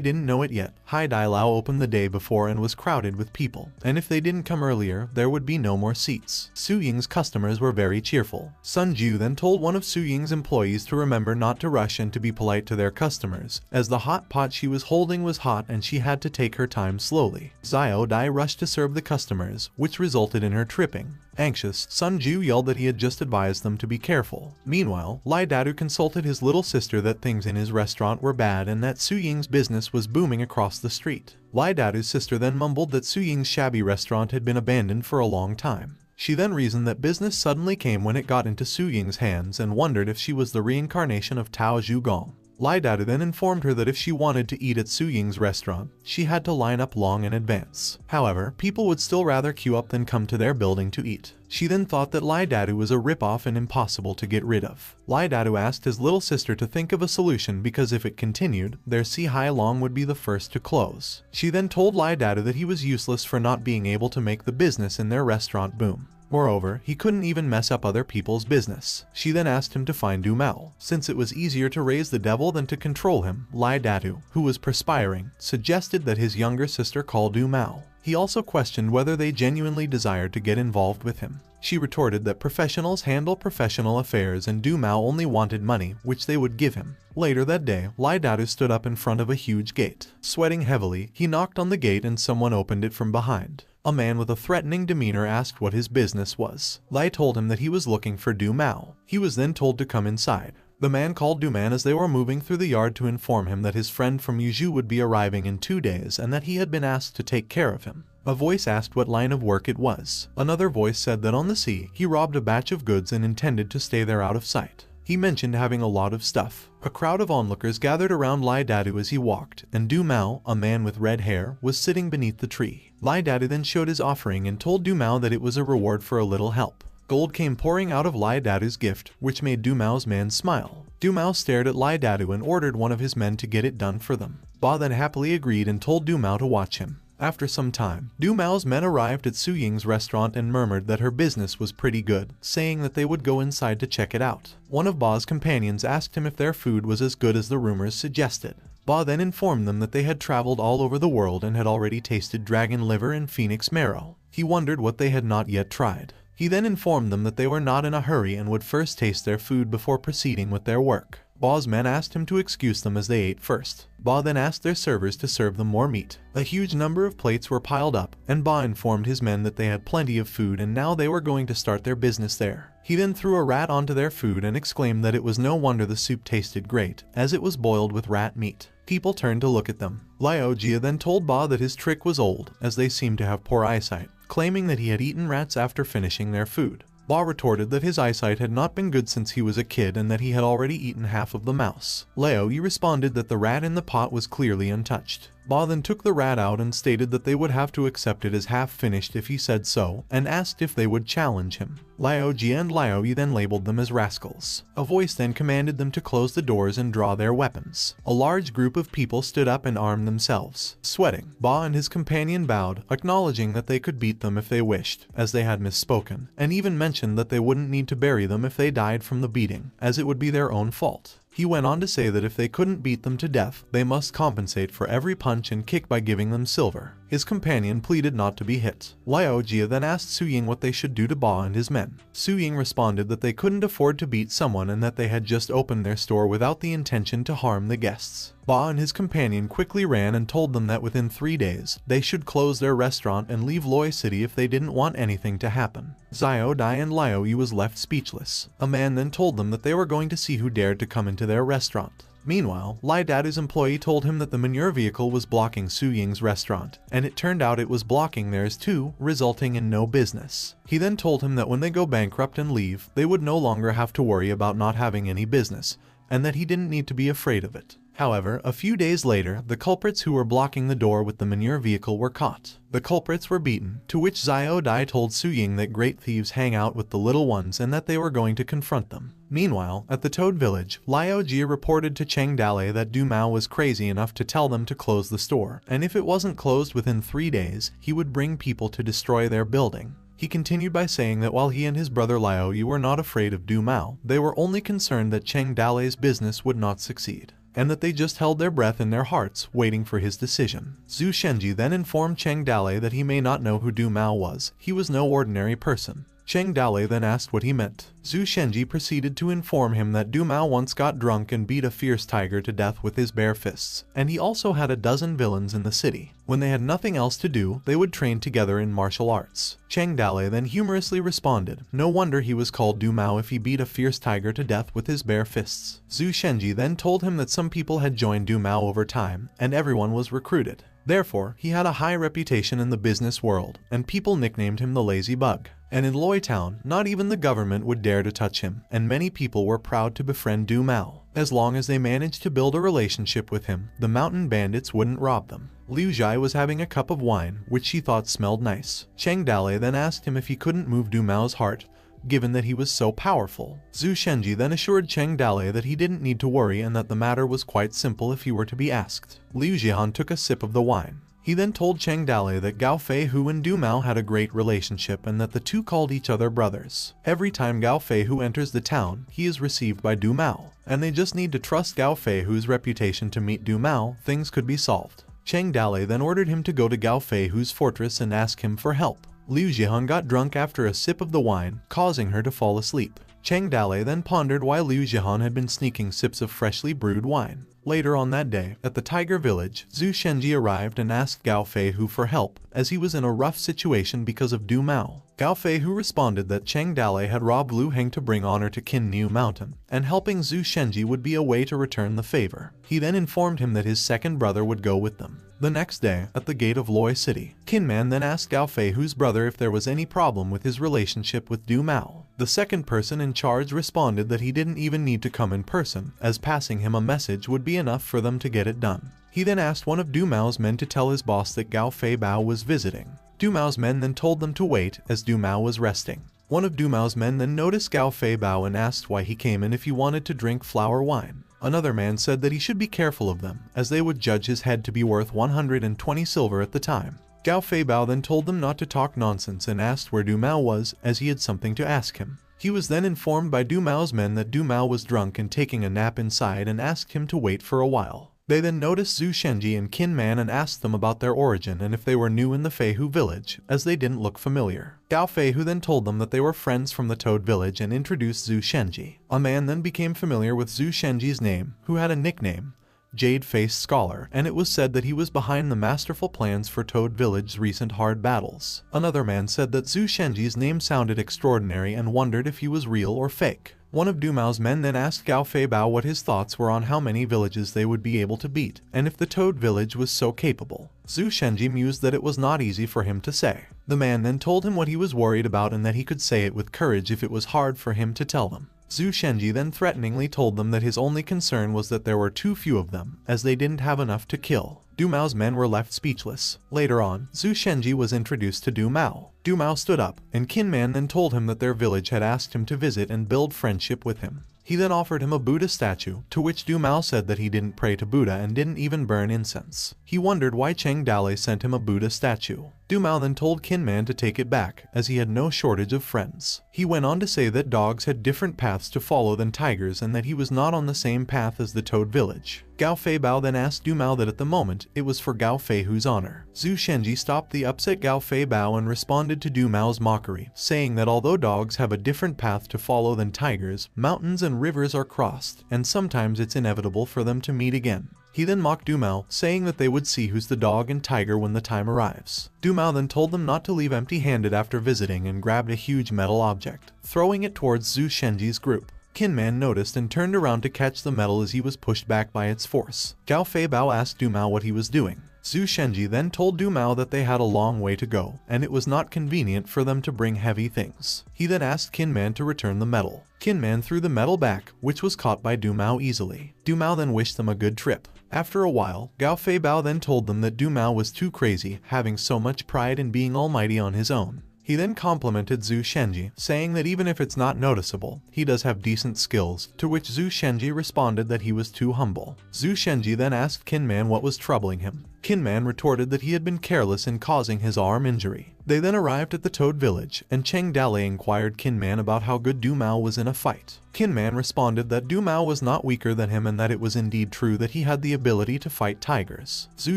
didn't know it yet, Hai Dai Lao opened the day before and was crowded with people, and if they didn't come earlier, there would be no more seats. Su Ying's customers were very cheerful. Sun Ju then told one of Su Ying's employees to remember not to rush and to be polite to their customers, as the hot pot she was holding was hot and she had to take her time slowly. Xiao Dai rushed to serve the customers, which resulted in her tripping. Anxious, Sun Ju yelled that he had just advised them to be careful. Meanwhile, Lai Dadu consulted his little sister that things in his restaurant were bad and that Su Ying's business was booming across the street. Lai Dadu's sister then mumbled that Su Ying's shabby restaurant had been abandoned for a long time. She then reasoned that business suddenly came when it got into Su Ying's hands and wondered if she was the reincarnation of Tao Zhugong. Lai Dadu then informed her that if she wanted to eat at Su Ying's restaurant, she had to line up long in advance. However, people would still rather queue up than come to their building to eat. She then thought that Lai Dadu was a rip-off and impossible to get rid of. Lai Dadu asked his little sister to think of a solution because if it continued, their Si Hai Long would be the first to close. She then told Lai Dadu that he was useless for not being able to make the business in their restaurant boom. Moreover, he couldn't even mess up other people's business. She then asked him to find Du Mao. Since it was easier to raise the devil than to control him, Lai Datu, who was perspiring, suggested that his younger sister call Du Mao. He also questioned whether they genuinely desired to get involved with him. She retorted that professionals handle professional affairs and Du Mao only wanted money, which they would give him. Later that day, Lai Datu stood up in front of a huge gate. Sweating heavily, he knocked on the gate and someone opened it from behind. A man with a threatening demeanor asked what his business was. Lai told him that he was looking for Du Mao. He was then told to come inside. The man called Du Man as they were moving through the yard to inform him that his friend from Yuzhou would be arriving in 2 days and that he had been asked to take care of him. A voice asked what line of work it was. Another voice said that on the sea, he robbed a batch of goods and intended to stay there out of sight. He mentioned having a lot of stuff. A crowd of onlookers gathered around Lai Datu as he walked, and Du Mao, a man with red hair, was sitting beneath the tree. Lai Datu then showed his offering and told Du Mao that it was a reward for a little help. Gold came pouring out of Lai Datu's gift, which made Du Mao's man smile. Du Mao stared at Lai Datu and ordered one of his men to get it done for them. Ba then happily agreed and told Du Mao to watch him. After some time, Du Mao's men arrived at Su Ying's restaurant and murmured that her business was pretty good, saying that they would go inside to check it out. One of Ba's companions asked him if their food was as good as the rumors suggested. Ba then informed them that they had traveled all over the world and had already tasted dragon liver and phoenix marrow. He wondered what they had not yet tried. He then informed them that they were not in a hurry and would first taste their food before proceeding with their work. Ba's men asked him to excuse them as they ate first. Ba then asked their servers to serve them more meat. A huge number of plates were piled up, and Ba informed his men that they had plenty of food and now they were going to start their business there. He then threw a rat onto their food and exclaimed that it was no wonder the soup tasted great, as it was boiled with rat meat. People turned to look at them. Liao Jia then told Ba that his trick was old, as they seemed to have poor eyesight, claiming that he had eaten rats after finishing their food. Ba retorted that his eyesight had not been good since he was a kid and that he had already eaten half of the mouse. Liao Yi responded that the rat in the pot was clearly untouched. Ba then took the rat out and stated that they would have to accept it as half-finished if he said so, and asked if they would challenge him. Liao Jia and Liao Yi then labeled them as rascals. A voice then commanded them to close the doors and draw their weapons. A large group of people stood up and armed themselves. Sweating, Ba and his companion bowed, acknowledging that they could beat them if they wished, as they had misspoken, and even mentioned that they wouldn't need to bury them if they died from the beating, as it would be their own fault. He went on to say that if they couldn't beat them to death, they must compensate for every punch and kick by giving them silver. His companion pleaded not to be hit. Liao Jia then asked Su Ying what they should do to Ba and his men. Su Ying responded that they couldn't afford to beat someone and that they had just opened their store without the intention to harm the guests. Ba and his companion quickly ran and told them that within 3 days, they should close their restaurant and leave Loi City if they didn't want anything to happen. Xiao Dai and Liao Yi was left speechless. A man then told them that they were going to see who dared to come into their restaurant. Meanwhile, Lai Datu's employee told him that the manure vehicle was blocking Su Ying's restaurant, and it turned out it was blocking theirs too, resulting in no business. He then told him that when they go bankrupt and leave, they would no longer have to worry about not having any business, and that he didn't need to be afraid of it. However, a few days later, the culprits who were blocking the door with the manure vehicle were caught. The culprits were beaten, to which Xiao Dai told Su Ying that great thieves hang out with the little ones and that they were going to confront them. Meanwhile, at the Toad Village, Liao Jia reported to Cheng Dale that Du Mao was crazy enough to tell them to close the store, and if it wasn't closed within 3 days, he would bring people to destroy their building. He continued by saying that while he and his brother Liao Yi were not afraid of Du Mao, they were only concerned that Cheng Dale's business would not succeed, and that they just held their breath in their hearts, waiting for his decision. Zhu Shenji then informed Cheng Dale that he may not know who Du Mao was. He was no ordinary person. Cheng Dale then asked what he meant. Zhu Shenji proceeded to inform him that Du Mao once got drunk and beat a fierce tiger to death with his bare fists, and he also had a dozen villains in the city. When they had nothing else to do, they would train together in martial arts. Cheng Dale then humorously responded, no wonder he was called Du Mao if he beat a fierce tiger to death with his bare fists. Zhu Shenji then told him that some people had joined Du Mao over time, and everyone was recruited. Therefore, he had a high reputation in the business world, and people nicknamed him the Lazy Bug. And in Loi Town, not even the government would dare to touch him, and many people were proud to befriend Du Mao. As long as they managed to build a relationship with him, the mountain bandits wouldn't rob them. Liu Zhai was having a cup of wine, which she thought smelled nice. Cheng Dale then asked him if he couldn't move Du Mao's heart, given that he was so powerful. Zhu Shenji then assured Cheng Dale that he didn't need to worry and that the matter was quite simple if he were to be asked. Liu Jian took a sip of the wine. He then told Cheng Dale that Gao Fei Hu and Du Mao had a great relationship and that the two called each other brothers. Every time Gao Fei Hu enters the town, he is received by Du Mao, and they just need to trust Gao Fei Hu's reputation to meet Du Mao, things could be solved. Cheng Dale then ordered him to go to Gao Fei Hu's fortress and ask him for help. Liu Zhihan got drunk after a sip of the wine, causing her to fall asleep. Cheng Dale then pondered why Liu Zhihan had been sneaking sips of freshly brewed wine. Later on that day, at the Tiger Village, Zhu Shenji arrived and asked Gao Fei Hu for help, as he was in a rough situation because of Du Mao. Gao Fei Hu responded that Cheng Dale had robbed Lu Heng to bring honor to Qin Niu Mountain, and helping Zhu Shenji would be a way to return the favor. He then informed him that his second brother would go with them. The next day, at the gate of Loi City, Qin Man then asked Gao Fei Hu's brother if there was any problem with his relationship with Du Mao. The second person in charge responded that he didn't even need to come in person, as passing him a message would be enough for them to get it done. He then asked one of Du Mao's men to tell his boss that Gao Fei Bao was visiting. Du Mao's men then told them to wait, as Du Mao was resting. One of Du Mao's men then noticed Gao Fei Bao and asked why he came and if he wanted to drink flower wine. Another man said that he should be careful of them, as they would judge his head to be worth 120 silver at the time. Gao Fei Bao then told them not to talk nonsense and asked where Du Mao was, as he had something to ask him. He was then informed by Du Mao's men that Du Mao was drunk and taking a nap inside and asked him to wait for a while. They then noticed Zhu Shenji and Qin Man and asked them about their origin and if they were new in the Fei Hu village, as they didn't look familiar. Gao Fei Hu then told them that they were friends from the Toad village and introduced Zhu Shenji. A man then became familiar with Zhu Shenji's name, who had a nickname, Jade-Faced Scholar, and it was said that he was behind the masterful plans for Toad Village's recent hard battles. Another man said that Zhu Shenji's name sounded extraordinary and wondered if he was real or fake. One of Du Mao's men then asked Gao Fei Bao what his thoughts were on how many villages they would be able to beat, and if the Toad village was so capable. Zhu Shenji mused that it was not easy for him to say. The man then told him what he was worried about and that he could say it with courage if it was hard for him to tell them. Zhu Shenji then threateningly told them that his only concern was that there were too few of them, as they didn't have enough to kill. Du Mao's men were left speechless. Later on, Zhu Shenji was introduced to Du Mao. Du Mao stood up, and Qin Man then told him that their village had asked him to visit and build friendship with him. He then offered him a Buddha statue, to which Du Mao said that he didn't pray to Buddha and didn't even burn incense. He wondered why Cheng Dale sent him a Buddha statue. Du Mao then told Qin Man to take it back, as he had no shortage of friends. He went on to say that dogs had different paths to follow than tigers and that he was not on the same path as the Toad village. Gao Fei Bao then asked Du Mao that at the moment, it was for Gao Fei Hu's honor. Zhu Shenji stopped the upset Gao Fei Bao and responded to Du Mao's mockery, saying that although dogs have a different path to follow than tigers, mountains and rivers are crossed, and sometimes it's inevitable for them to meet again. He then mocked Du Mao, saying that they would see who's the dog and tiger when the time arrives. Du Mao then told them not to leave empty-handed after visiting and grabbed a huge metal object, throwing it towards Zhu Shenji's group. Qin Man noticed and turned around to catch the metal as he was pushed back by its force. Gao Fei Bao asked Du Mao what he was doing. Zhu Shenji then told Du Mao that they had a long way to go, and it was not convenient for them to bring heavy things. He then asked Qin Man to return the metal. Qin Man threw the metal back, which was caught by Du Mao easily. Du Mao then wished them a good trip. After a while, Gao Fei Bao then told them that Du Mao was too crazy, having so much pride in being almighty on his own. He then complimented Zhu Shenji, saying that even if it's not noticeable, he does have decent skills, to which Zhu Shenji responded that he was too humble. Zhu Shenji then asked Qin Man what was troubling him. Qin Man retorted that he had been careless in causing his arm injury. They then arrived at the Toad village, and Cheng Dale inquired Qin Man about how good Du Mao was in a fight. Qin Man responded that Du Mao was not weaker than him and that it was indeed true that he had the ability to fight tigers. Zhu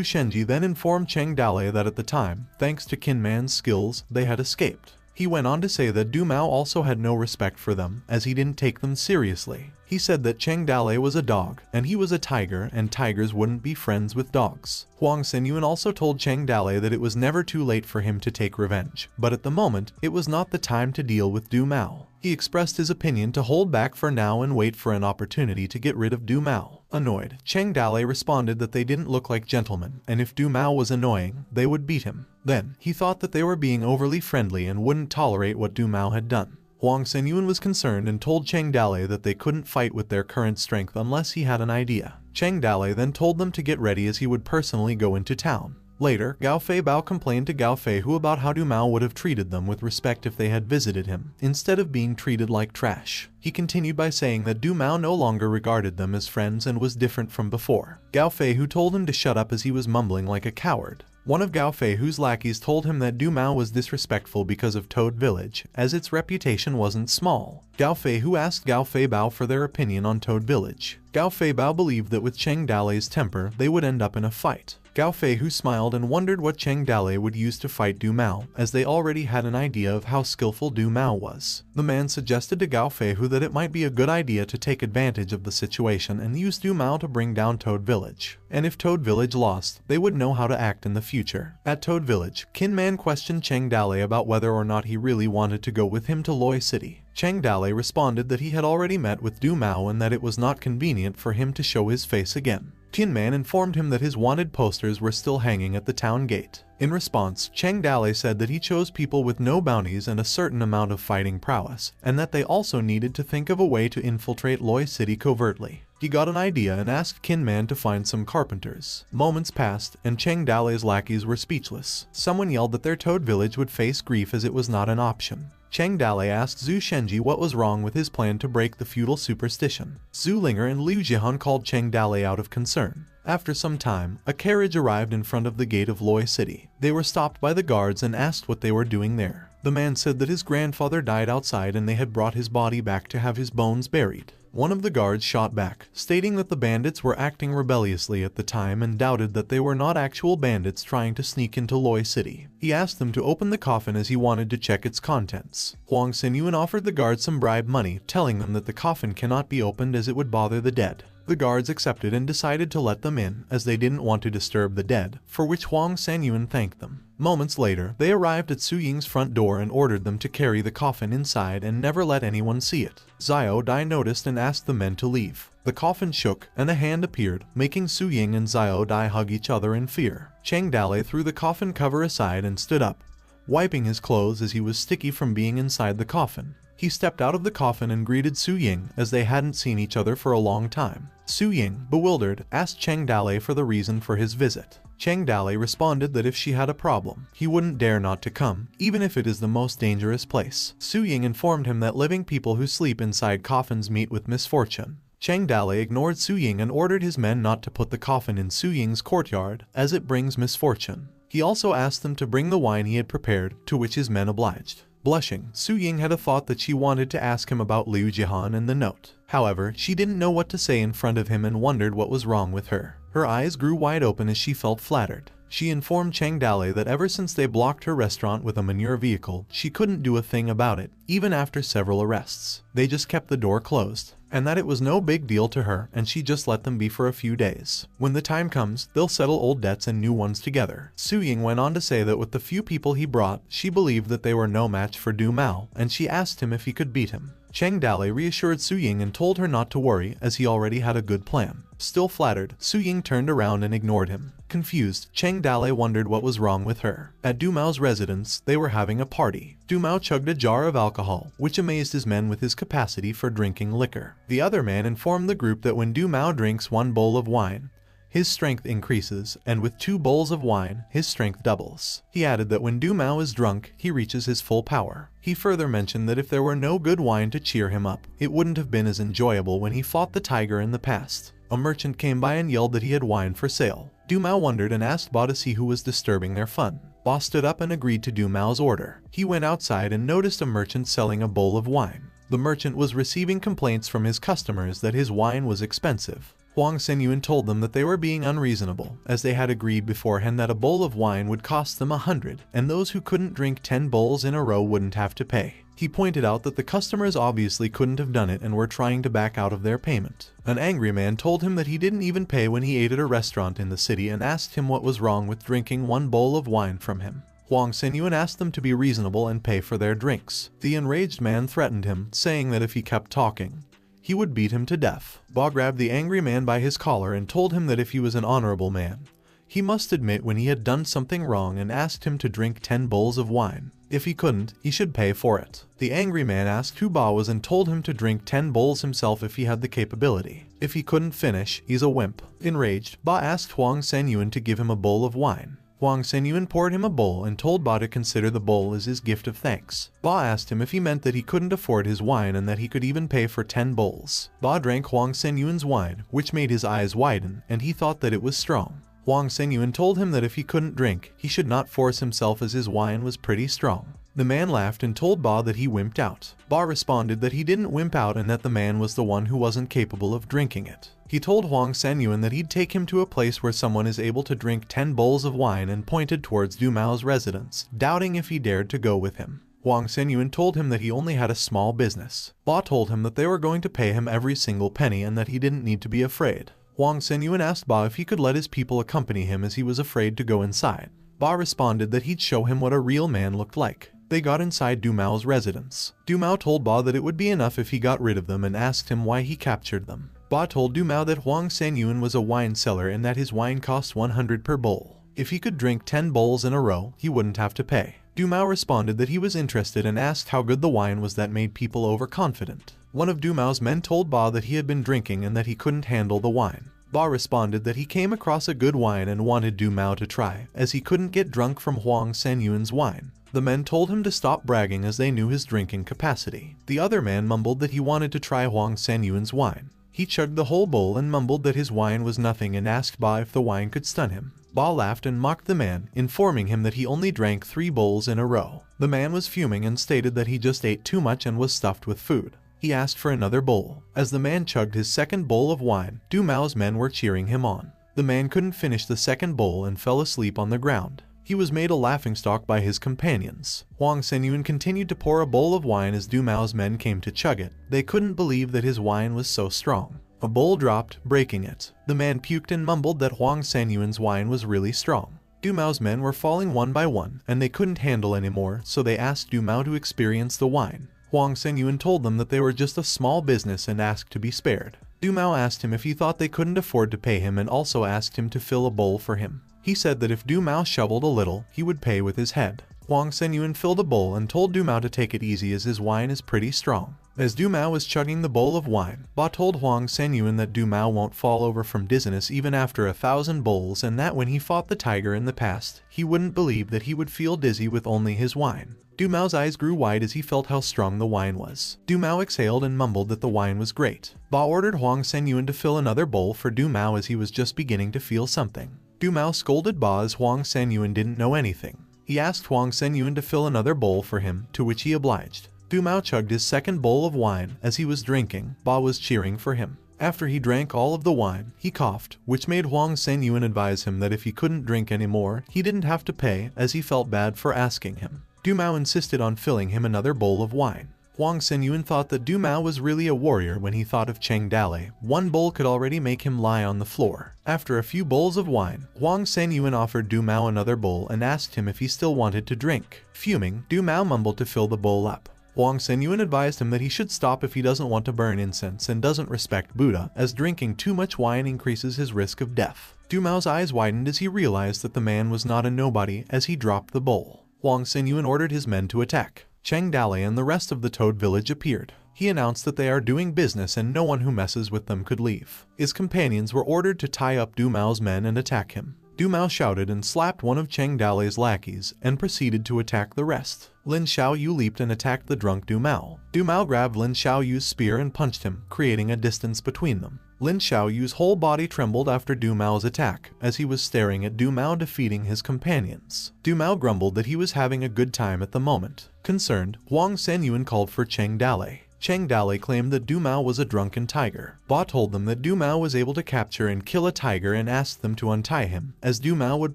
Shenji then informed Cheng Dale that at the time, thanks to Qin Man's skills, they had escaped. He went on to say that Du Mao also had no respect for them, as he didn't take them seriously. He said that Cheng Dale was a dog, and he was a tiger, and tigers wouldn't be friends with dogs. Huang Xinyuan also told Cheng Dale that it was never too late for him to take revenge, but at the moment, it was not the time to deal with Du Mao. He expressed his opinion to hold back for now and wait for an opportunity to get rid of Du Mao. Annoyed, Cheng Dale responded that they didn't look like gentlemen, and if Du Mao was annoying, they would beat him. Then, he thought that they were being overly friendly and wouldn't tolerate what Du Mao had done. Huang Xinyuan was concerned and told Cheng Dale that they couldn't fight with their current strength unless he had an idea. Cheng Dale then told them to get ready as he would personally go into town. Later, Gao Fei Bao complained to Gao Fei Hu about how Du Mao would have treated them with respect if they had visited him, instead of being treated like trash. He continued by saying that Du Mao no longer regarded them as friends and was different from before. Gao Fei Hu told him to shut up as he was mumbling like a coward. One of Gao Fei Hu's lackeys told him that Du Mao was disrespectful because of Toad Village, as its reputation wasn't small. Gao Fei Hu asked Gao Fei Bao for their opinion on Toad Village. Gao Fei Bao believed that with Cheng Dalei's temper, they would end up in a fight. Gao Fei Hu smiled and wondered what Cheng Dalei would use to fight Du Mao, as they already had an idea of how skillful Du Mao was. The man suggested to Gao Fei Hu that it might be a good idea to take advantage of the situation and use Du Mao to bring down Toad Village. And if Toad Village lost, they would know how to act in the future. At Toad Village, Qin Man questioned Cheng Dalei about whether or not he really wanted to go with him to Loi City. Cheng Dalei responded that he had already met with Du Mao and that it was not convenient for him to show his face again. Qin Man informed him that his wanted posters were still hanging at the town gate. In response, Cheng Dalei said that he chose people with no bounties and a certain amount of fighting prowess, and that they also needed to think of a way to infiltrate Loi City covertly. He got an idea and asked Qin Man to find some carpenters. Moments passed, and Cheng Dalei's lackeys were speechless. Someone yelled that their Toad Village would face grief as it was not an option. Cheng Dalei asked Zhu Shenji what was wrong with his plan to break the feudal superstition. Zhu Linger and Liu Jihan called Cheng Dalei out of concern. After some time, a carriage arrived in front of the gate of Loi City. They were stopped by the guards and asked what they were doing there. The man said that his grandfather died outside and they had brought his body back to have his bones buried. One of the guards shot back, stating that the bandits were acting rebelliously at the time and doubted that they were not actual bandits trying to sneak into Loi City. He asked them to open the coffin as he wanted to check its contents. Huang Xinyuan offered the guards some bribe money, telling them that the coffin cannot be opened as it would bother the dead. The guards accepted and decided to let them in, as they didn't want to disturb the dead, for which Huang Xinyuan thanked them. Moments later, they arrived at Su Ying's front door and ordered them to carry the coffin inside and never let anyone see it. Xiao Dai noticed and asked the men to leave. The coffin shook, and a hand appeared, making Su Ying and Xiao Dai hug each other in fear. Cheng Dalei threw the coffin cover aside and stood up, wiping his clothes as he was sticky from being inside the coffin. He stepped out of the coffin and greeted Su Ying, as they hadn't seen each other for a long time. Su Ying, bewildered, asked Cheng Dalei for the reason for his visit. Cheng Dalei responded that if she had a problem, he wouldn't dare not to come, even if it is the most dangerous place. Su Ying informed him that living people who sleep inside coffins meet with misfortune. Cheng Dalei ignored Su Ying and ordered his men not to put the coffin in Su Ying's courtyard, as it brings misfortune. He also asked them to bring the wine he had prepared, to which his men obliged. Blushing, Su Ying had a thought that she wanted to ask him about Liu Jihan and the note. However, she didn't know what to say in front of him and wondered what was wrong with her. Her eyes grew wide open as she felt flattered. She informed Cheng Dalei that ever since they blocked her restaurant with a manure vehicle, she couldn't do a thing about it, even after several arrests. They just kept the door closed, and that it was no big deal to her and she just let them be for a few days. When the time comes, they'll settle old debts and new ones together. Su Ying went on to say that with the few people he brought, she believed that they were no match for Du Mao, and she asked him if he could beat him. Cheng Dalei reassured Su Ying and told her not to worry, as he already had a good plan. Still flattered, Su Ying turned around and ignored him. Confused, Cheng Dalei wondered what was wrong with her. At Du Mao's residence, they were having a party. Du Mao chugged a jar of alcohol, which amazed his men with his capacity for drinking liquor. The other man informed the group that when Du Mao drinks 1 bowl of wine, his strength increases, and with 2 bowls of wine, his strength doubles. He added that when Du Mao is drunk, he reaches his full power. He further mentioned that if there were no good wine to cheer him up, it wouldn't have been as enjoyable when he fought the tiger in the past. A merchant came by and yelled that he had wine for sale. Du Mao wondered and asked Ba to see who was disturbing their fun. Ba stood up and agreed to Du Mao's order. He went outside and noticed a merchant selling a bowl of wine. The merchant was receiving complaints from his customers that his wine was expensive. Huang Xinyuan told them that they were being unreasonable, as they had agreed beforehand that a bowl of wine would cost them 100, and those who couldn't drink 10 bowls in a row wouldn't have to pay. He pointed out that the customers obviously couldn't have done it and were trying to back out of their payment. An angry man told him that he didn't even pay when he ate at a restaurant in the city and asked him what was wrong with drinking 1 bowl of wine from him. Huang Xinyuan asked them to be reasonable and pay for their drinks. The enraged man threatened him, saying that if he kept talking, he would beat him to death. Ba grabbed the angry man by his collar and told him that if he was an honorable man, he must admit when he had done something wrong and asked him to drink 10 bowls of wine. If he couldn't, he should pay for it. The angry man asked who Ba was and told him to drink 10 bowls himself if he had the capability. If he couldn't finish, he's a wimp. Enraged, Ba asked Huang Xinyuan to give him a bowl of wine. Huang Xinyuan poured him a bowl and told Ba to consider the bowl as his gift of thanks. Ba asked him if he meant that he couldn't afford his wine and that he could even pay for 10 bowls. Ba drank Huang Xinyuan's wine, which made his eyes widen, and he thought that it was strong. Huang Senyuan told him that if he couldn't drink, he should not force himself as his wine was pretty strong. The man laughed and told Ba that he wimped out. Ba responded that he didn't wimp out and that the man was the one who wasn't capable of drinking it. He told Huang Senyuan that he'd take him to a place where someone is able to drink 10 bowls of wine and pointed towards Du Mao's residence, doubting if he dared to go with him. Huang Senyuan told him that he only had a small business. Ba told him that they were going to pay him every single penny and that he didn't need to be afraid. Huang Senyuan asked Ba if he could let his people accompany him as he was afraid to go inside. Ba responded that he'd show him what a real man looked like. They got inside Du Mao's residence. Du Mao told Ba that it would be enough if he got rid of them and asked him why he captured them. Ba told Du Mao that Huang Senyuan was a wine seller and that his wine cost 100 per bowl. If he could drink 10 bowls in a row, he wouldn't have to pay. Du Mao responded that he was interested and asked how good the wine was that made people overconfident. One of Du Mao's men told Ba that he had been drinking and that he couldn't handle the wine. Ba responded that he came across a good wine and wanted Du Mao to try, as he couldn't get drunk from Huang Senyuan's wine. The men told him to stop bragging as they knew his drinking capacity. The other man mumbled that he wanted to try Huang Senyuan's wine. He chugged the whole bowl and mumbled that his wine was nothing and asked Ba if the wine could stun him. Ba laughed and mocked the man, informing him that he only drank 3 bowls in a row. The man was fuming and stated that he just ate too much and was stuffed with food. He asked for another bowl. As the man chugged his second bowl of wine, Du Mao's men were cheering him on. The man couldn't finish the second bowl and fell asleep on the ground. He was made a laughingstock by his companions. Huang Senyuan continued to pour a bowl of wine as Du Mao's men came to chug it. They couldn't believe that his wine was so strong. A bowl dropped, breaking it. The man puked and mumbled that Huang Senyuan's wine was really strong. Du Mao's men were falling one by one, and they couldn't handle anymore, so they asked Du Mao to experience the wine. Huang Senyuan told them that they were just a small business and asked to be spared. Du Mao asked him if he thought they couldn't afford to pay him and also asked him to fill a bowl for him. He said that if Du Mao shoveled a little, he would pay with his head. Huang Senyuan filled a bowl and told Du Mao to take it easy as his wine is pretty strong. As Du Mao was chugging the bowl of wine, Ba told Huang Senyuan that Du Mao won't fall over from dizziness even after 1,000 bowls and that when he fought the tiger in the past, he wouldn't believe that he would feel dizzy with only his wine. Du Mao's eyes grew wide as he felt how strong the wine was. Du Mao exhaled and mumbled that the wine was great. Ba ordered Huang Senyuan to fill another bowl for Du Mao as he was just beginning to feel something. Du Mao scolded Ba as Huang Senyuan didn't know anything. He asked Huang Senyuan to fill another bowl for him, to which he obliged. Du Mao chugged his second bowl of wine. As he was drinking, Ba was cheering for him. After he drank all of the wine, he coughed, which made Huang Senyuan advise him that if he couldn't drink anymore, he didn't have to pay, as he felt bad for asking him. Du Mao insisted on filling him another bowl of wine. Huang Senyuan thought that Du Mao was really a warrior when he thought of Cheng Dale. One bowl could already make him lie on the floor. After a few bowls of wine, Huang Senyuan offered Du Mao another bowl and asked him if he still wanted to drink. Fuming, Du Mao mumbled to fill the bowl up. Huang Senyuan advised him that he should stop if he doesn't want to burn incense and doesn't respect Buddha, as drinking too much wine increases his risk of death. Du Mao's eyes widened as he realized that the man was not a nobody as he dropped the bowl. Huang Senyuan ordered his men to attack. Cheng Dale and the rest of the Toad village appeared. He announced that they are doing business and no one who messes with them could leave. His companions were ordered to tie up Du Mao's men and attack him. Du Mao shouted and slapped one of Cheng Dale's lackeys and proceeded to attack the rest. Lin Xiaoyu leaped and attacked the drunk Du Mao. Du Mao grabbed Lin Xiaoyu's spear and punched him, creating a distance between them. Lin Xiaoyu's whole body trembled after Du Mao's attack, as he was staring at Du Mao defeating his companions. Du Mao grumbled that he was having a good time at the moment. Concerned, Huang Senyuan called for Cheng Dale. Cheng Dale claimed that Du Mao was a drunken tiger. Ba told them that Du Mao was able to capture and kill a tiger and asked them to untie him, as Du Mao would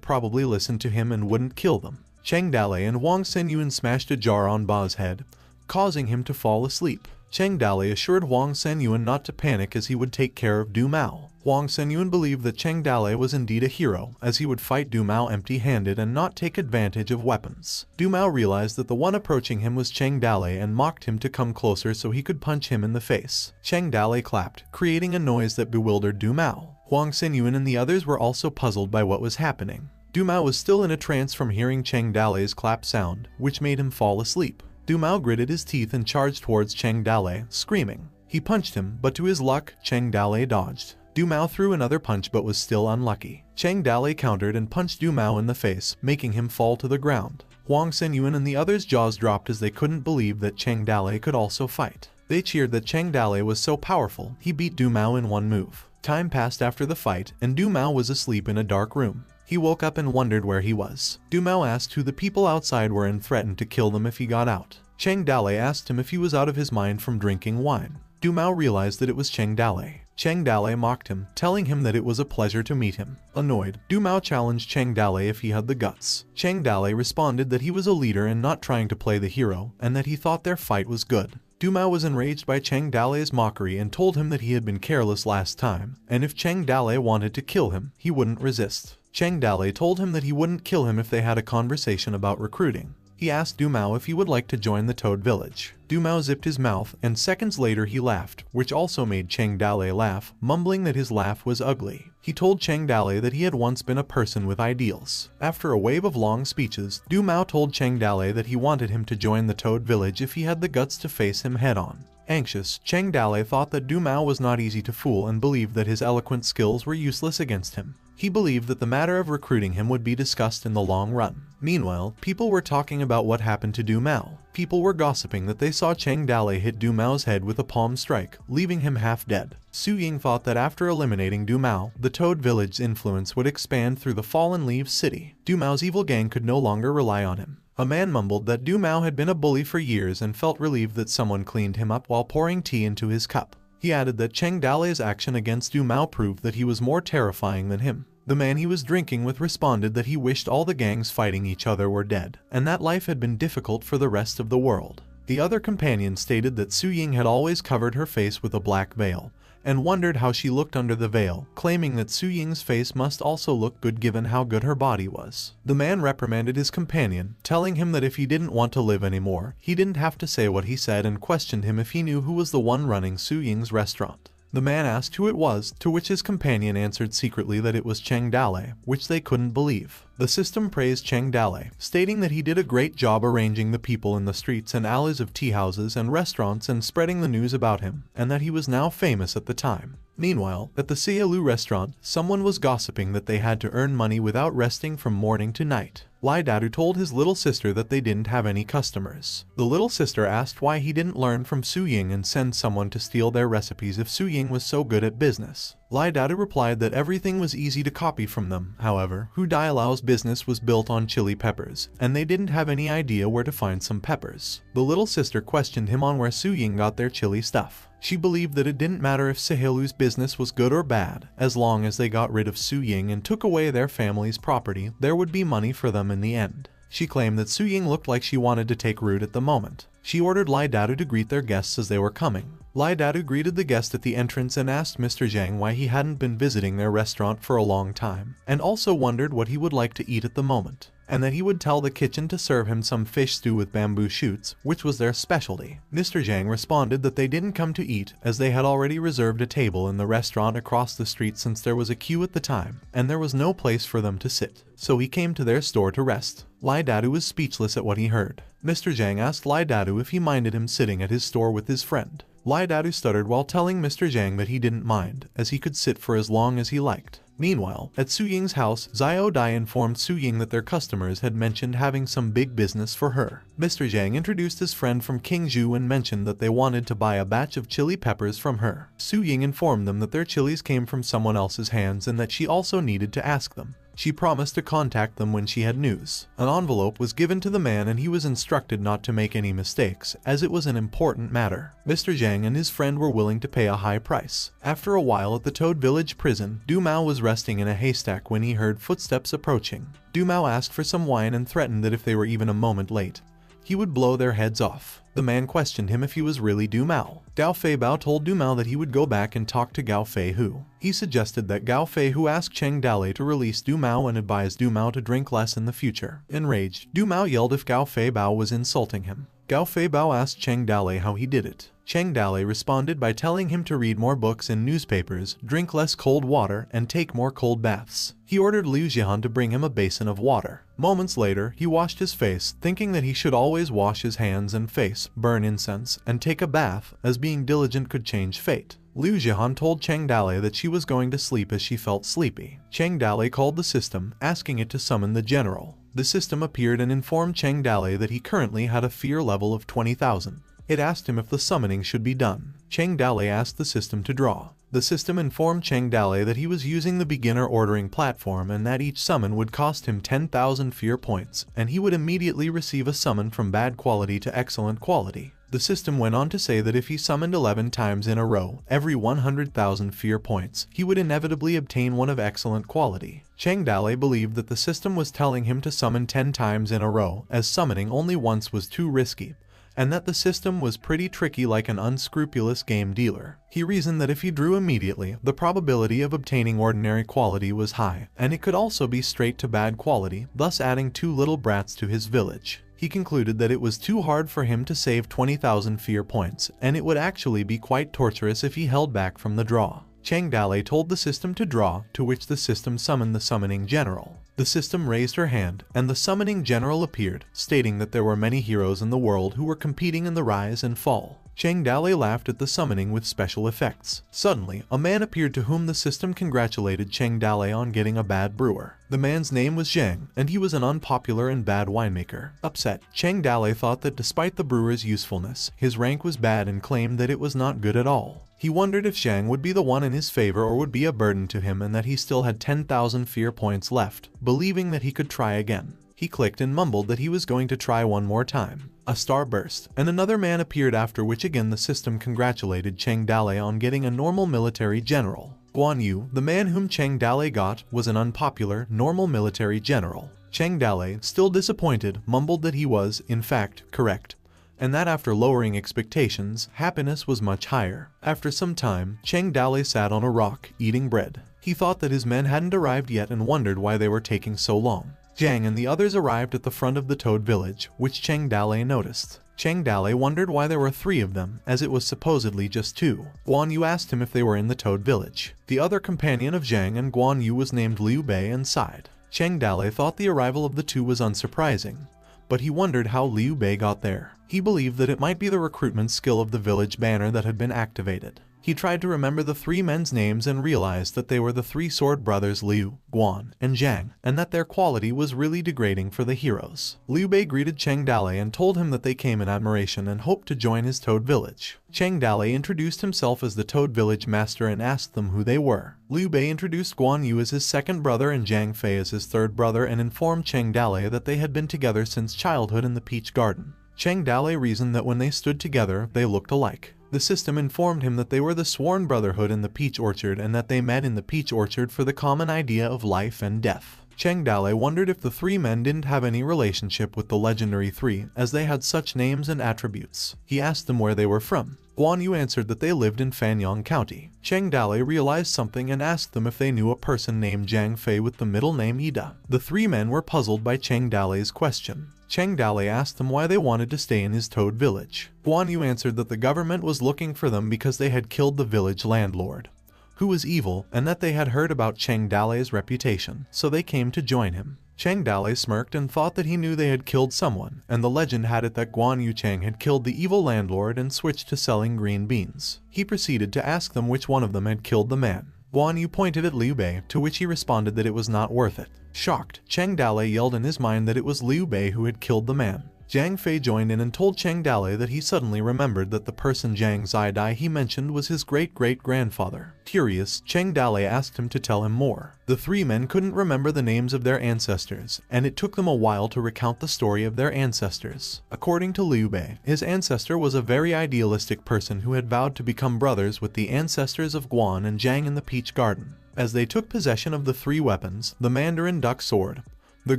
probably listen to him and wouldn't kill them. Cheng Dale and Huang Senyuan smashed a jar on Ba's head, causing him to fall asleep. Cheng Dale assured Huang Senyuan not to panic as he would take care of Du Mao. Huang Senyuan believed that Cheng Dale was indeed a hero, as he would fight Du Mao empty-handed and not take advantage of weapons. Du Mao realized that the one approaching him was Cheng Dale and mocked him to come closer so he could punch him in the face. Cheng Dale clapped, creating a noise that bewildered Du Mao. Huang Senyuan and the others were also puzzled by what was happening. Du Mao was still in a trance from hearing Cheng Dale's clap sound, which made him fall asleep. Du Mao gritted his teeth and charged towards Cheng Dale, screaming. He punched him, but to his luck, Cheng Dale dodged. Du Mao threw another punch but was still unlucky. Cheng Dale countered and punched Du Mao in the face, making him fall to the ground. Huang Senyuan and the others' jaws dropped as they couldn't believe that Cheng Dale could also fight. They cheered that Cheng Dale was so powerful, he beat Du Mao in one move. Time passed after the fight, and Du Mao was asleep in a dark room. He woke up and wondered where he was. Du Mao asked who the people outside were and threatened to kill them if he got out. Cheng Dale asked him if he was out of his mind from drinking wine. Du Mao realized that it was Cheng Dale. Cheng Dale mocked him, telling him that it was a pleasure to meet him. Annoyed, Du Mao challenged Cheng Dale if he had the guts. Cheng Dale responded that he was a leader and not trying to play the hero, and that he thought their fight was good. Du Mao was enraged by Cheng Dale's mockery and told him that he had been careless last time, and if Cheng Dale wanted to kill him, he wouldn't resist. Cheng Dale told him that he wouldn't kill him if they had a conversation about recruiting. He asked Du Mao if he would like to join the Toad Village. Du Mao zipped his mouth, and seconds later he laughed, which also made Cheng Dale laugh, mumbling that his laugh was ugly. He told Cheng Dale that he had once been a person with ideals. After a wave of long speeches, Du Mao told Cheng Dale that he wanted him to join the Toad Village if he had the guts to face him head-on. Anxious, Cheng Dale thought that Du Mao was not easy to fool and believed that his eloquent skills were useless against him. He believed that the matter of recruiting him would be discussed in the long run. Meanwhile, people were talking about what happened to Du Mao. People were gossiping that they saw Cheng Dale hit Du Mao's head with a palm strike, leaving him half dead. Su Ying thought that after eliminating Du Mao, the Toad Village's influence would expand through the Fallen Leaves city. Du Mao's evil gang could no longer rely on him. A man mumbled that Du Mao had been a bully for years and felt relieved that someone cleaned him up while pouring tea into his cup. He added that Cheng Dale's action against Du Mao proved that he was more terrifying than him. The man he was drinking with responded that he wished all the gangs fighting each other were dead, and that life had been difficult for the rest of the world. The other companion stated that Su Ying had always covered her face with a black veil, and wondered how she looked under the veil, claiming that Su Ying's face must also look good given how good her body was. The man reprimanded his companion, telling him that if he didn't want to live anymore, he didn't have to say what he said, and questioned him if he knew who was the one running Su Ying's restaurant. The man asked who it was, to which his companion answered secretly that it was Cheng Dale, which they couldn't believe. The system praised Cheng Dale, stating that he did a great job arranging the people in the streets and alleys of tea houses and restaurants and spreading the news about him, and that he was now famous at the time. Meanwhile, at the Sialu restaurant, someone was gossiping that they had to earn money without resting from morning to night. Lai Dadu told his little sister that they didn't have any customers. The little sister asked why he didn't learn from Su Ying and send someone to steal their recipes if Su Ying was so good at business. Lai Dadu replied that everything was easy to copy from them. However, Hu Dialao's business was built on chili peppers, and they didn't have any idea where to find some peppers. The little sister questioned him on where Su Ying got their chili stuff. She believed that it didn't matter if Sahelu's business was good or bad, as long as they got rid of Su Ying and took away their family's property, there would be money for them in the end. She claimed that Su Ying looked like she wanted to take root at the moment. She ordered Lai Dadu to greet their guests as they were coming. Lai Dadu greeted the guest at the entrance and asked Mr. Zhang why he hadn't been visiting their restaurant for a long time, and also wondered what he would like to eat at the moment, and that he would tell the kitchen to serve him some fish stew with bamboo shoots, which was their specialty. Mr. Zhang responded that they didn't come to eat, as they had already reserved a table in the restaurant across the street since there was a queue at the time, and there was no place for them to sit. So he came to their store to rest. Lai Dadu was speechless at what he heard. Mr. Zhang asked Lai Dadu if he minded him sitting at his store with his friend. Lai Dadu stuttered while telling Mr. Zhang that he didn't mind, as he could sit for as long as he liked. Meanwhile, at Su Ying's house, Xiao Dai informed Su Ying that their customers had mentioned having some big business for her. Mr. Zhang introduced his friend from Qingzhou and mentioned that they wanted to buy a batch of chili peppers from her. Su Ying informed them that their chilies came from someone else's hands and that she also needed to ask them. She promised to contact them when she had news. An envelope was given to the man and he was instructed not to make any mistakes, as it was an important matter. Mr. Zhang and his friend were willing to pay a high price. After a while at the Toad Village prison, Du Mao was resting in a haystack when he heard footsteps approaching. Du Mao asked for some wine and threatened that if they were even a moment late, he would blow their heads off. The man questioned him if he was really Du Mao. Gao Fei Bao told Du Mao that he would go back and talk to Gao Fei Hu. He suggested that Gao Fei Hu ask Cheng Dale to release Du Mao and advise Du Mao to drink less in the future. Enraged, Du Mao yelled if Gao Fei Bao was insulting him. Gao Fei Bao asked Cheng Dale how he did it. Cheng Dale responded by telling him to read more books and newspapers, drink less cold water, and take more cold baths. He ordered Liu Jihan to bring him a basin of water. Moments later, he washed his face, thinking that he should always wash his hands and face, burn incense, and take a bath, as being diligent could change fate. Liu Jihan told Cheng Dale that she was going to sleep as she felt sleepy. Cheng Dale called the system, asking it to summon the general. The system appeared and informed Cheng Dale that he currently had a fear level of 20,000. It asked him if the summoning should be done. Cheng Dale asked the system to draw. The system informed Cheng Dale that he was using the beginner ordering platform and that each summon would cost him 10,000 fear points, and he would immediately receive a summon from bad quality to excellent quality. The system went on to say that if he summoned 11 times in a row, every 100,000 fear points, he would inevitably obtain one of excellent quality. Cheng Dale believed that the system was telling him to summon 10 times in a row, as summoning only once was too risky, and that the system was pretty tricky like an unscrupulous game dealer. He reasoned that if he drew immediately, the probability of obtaining ordinary quality was high, and it could also be straight to bad quality, thus adding 2 little brats to his village. He concluded that it was too hard for him to save 20,000 fear points, and it would actually be quite torturous if he held back from the draw. Cheng Dale told the system to draw, to which the system summoned the summoning general. The system raised her hand, and the summoning general appeared, stating that there were many heroes in the world who were competing in the rise and fall. Cheng Dale laughed at the summoning with special effects. Suddenly, a man appeared to whom the system congratulated Cheng Dale on getting a bad brewer. The man's name was Zhang, and he was an unpopular and bad winemaker. Upset, Cheng Dale thought that despite the brewer's usefulness, his rank was bad and claimed that it was not good at all. He wondered if Zhang would be the one in his favor or would be a burden to him, and that he still had 10,000 fear points left, believing that he could try again. He clicked and mumbled that he was going to try one more time. A star burst, and another man appeared, after which again the system congratulated Cheng Dale on getting a normal military general. Guan Yu, the man whom Cheng Dale got, was an unpopular, normal military general. Cheng Dale, still disappointed, mumbled that he was, in fact, correct, and that after lowering expectations, happiness was much higher. After some time, Cheng Dale sat on a rock, eating bread. He thought that his men hadn't arrived yet and wondered why they were taking so long. Zhang and the others arrived at the front of the Toad village, which Cheng Dale noticed. Cheng Dale wondered why there were 3 of them, as it was supposedly just 2. Guan Yu asked him if they were in the Toad village. The other companion of Zhang and Guan Yu was named Liu Bei and sighed. Cheng Dale thought the arrival of the 2 was unsurprising, but he wondered how Liu Bei got there. He believed that it might be the recruitment skill of the village banner that had been activated. He tried to remember the 3 men's names and realized that they were the 3 sword brothers Liu, Guan, and Zhang, and that their quality was really degrading for the heroes. Liu Bei greeted Cheng Dale and told him that they came in admiration and hoped to join his Toad village. Cheng Dale introduced himself as the Toad village master and asked them who they were. Liu Bei introduced Guan Yu as his 2nd brother and Zhang Fei as his 3rd brother and informed Cheng Dale that they had been together since childhood in the Peach Garden. Cheng Dale reasoned that when they stood together, they looked alike. The system informed him that they were the sworn brotherhood in the Peach Orchard and that they met in the Peach Orchard for the common idea of life and death. Cheng Dale wondered if the 3 men didn't have any relationship with the legendary 3, as they had such names and attributes. He asked them where they were from. Guan Yu answered that they lived in Fanyang County. Cheng Dale realized something and asked them if they knew a person named Zhang Fei with the middle name Ida. The 3 men were puzzled by Cheng Dale's question. Cheng Dale asked them why they wanted to stay in his Toad village. Guan Yu answered that the government was looking for them because they had killed the village landlord, who was evil, and that they had heard about Cheng Dale's reputation, so they came to join him. Cheng Dale smirked and thought that he knew they had killed someone, and the legend had it that Guan Yu Cheng had killed the evil landlord and switched to selling green beans. He proceeded to ask them which one of them had killed the man. Guan Yu pointed at Liu Bei, to which he responded that it was not worth it. Shocked, Cheng Dale yelled in his mind that it was Liu Bei who had killed the man. Zhang Fei joined in and told Cheng Dale that he suddenly remembered that the person Zhang Zidai he mentioned was his great-great-grandfather. Curious, Cheng Dale asked him to tell him more. The 3 men couldn't remember the names of their ancestors, and it took them a while to recount the story of their ancestors. According to Liu Bei, his ancestor was a very idealistic person who had vowed to become brothers with the ancestors of Guan and Zhang in the Peach Garden. As they took possession of the 3 weapons, the Mandarin Duck Sword, the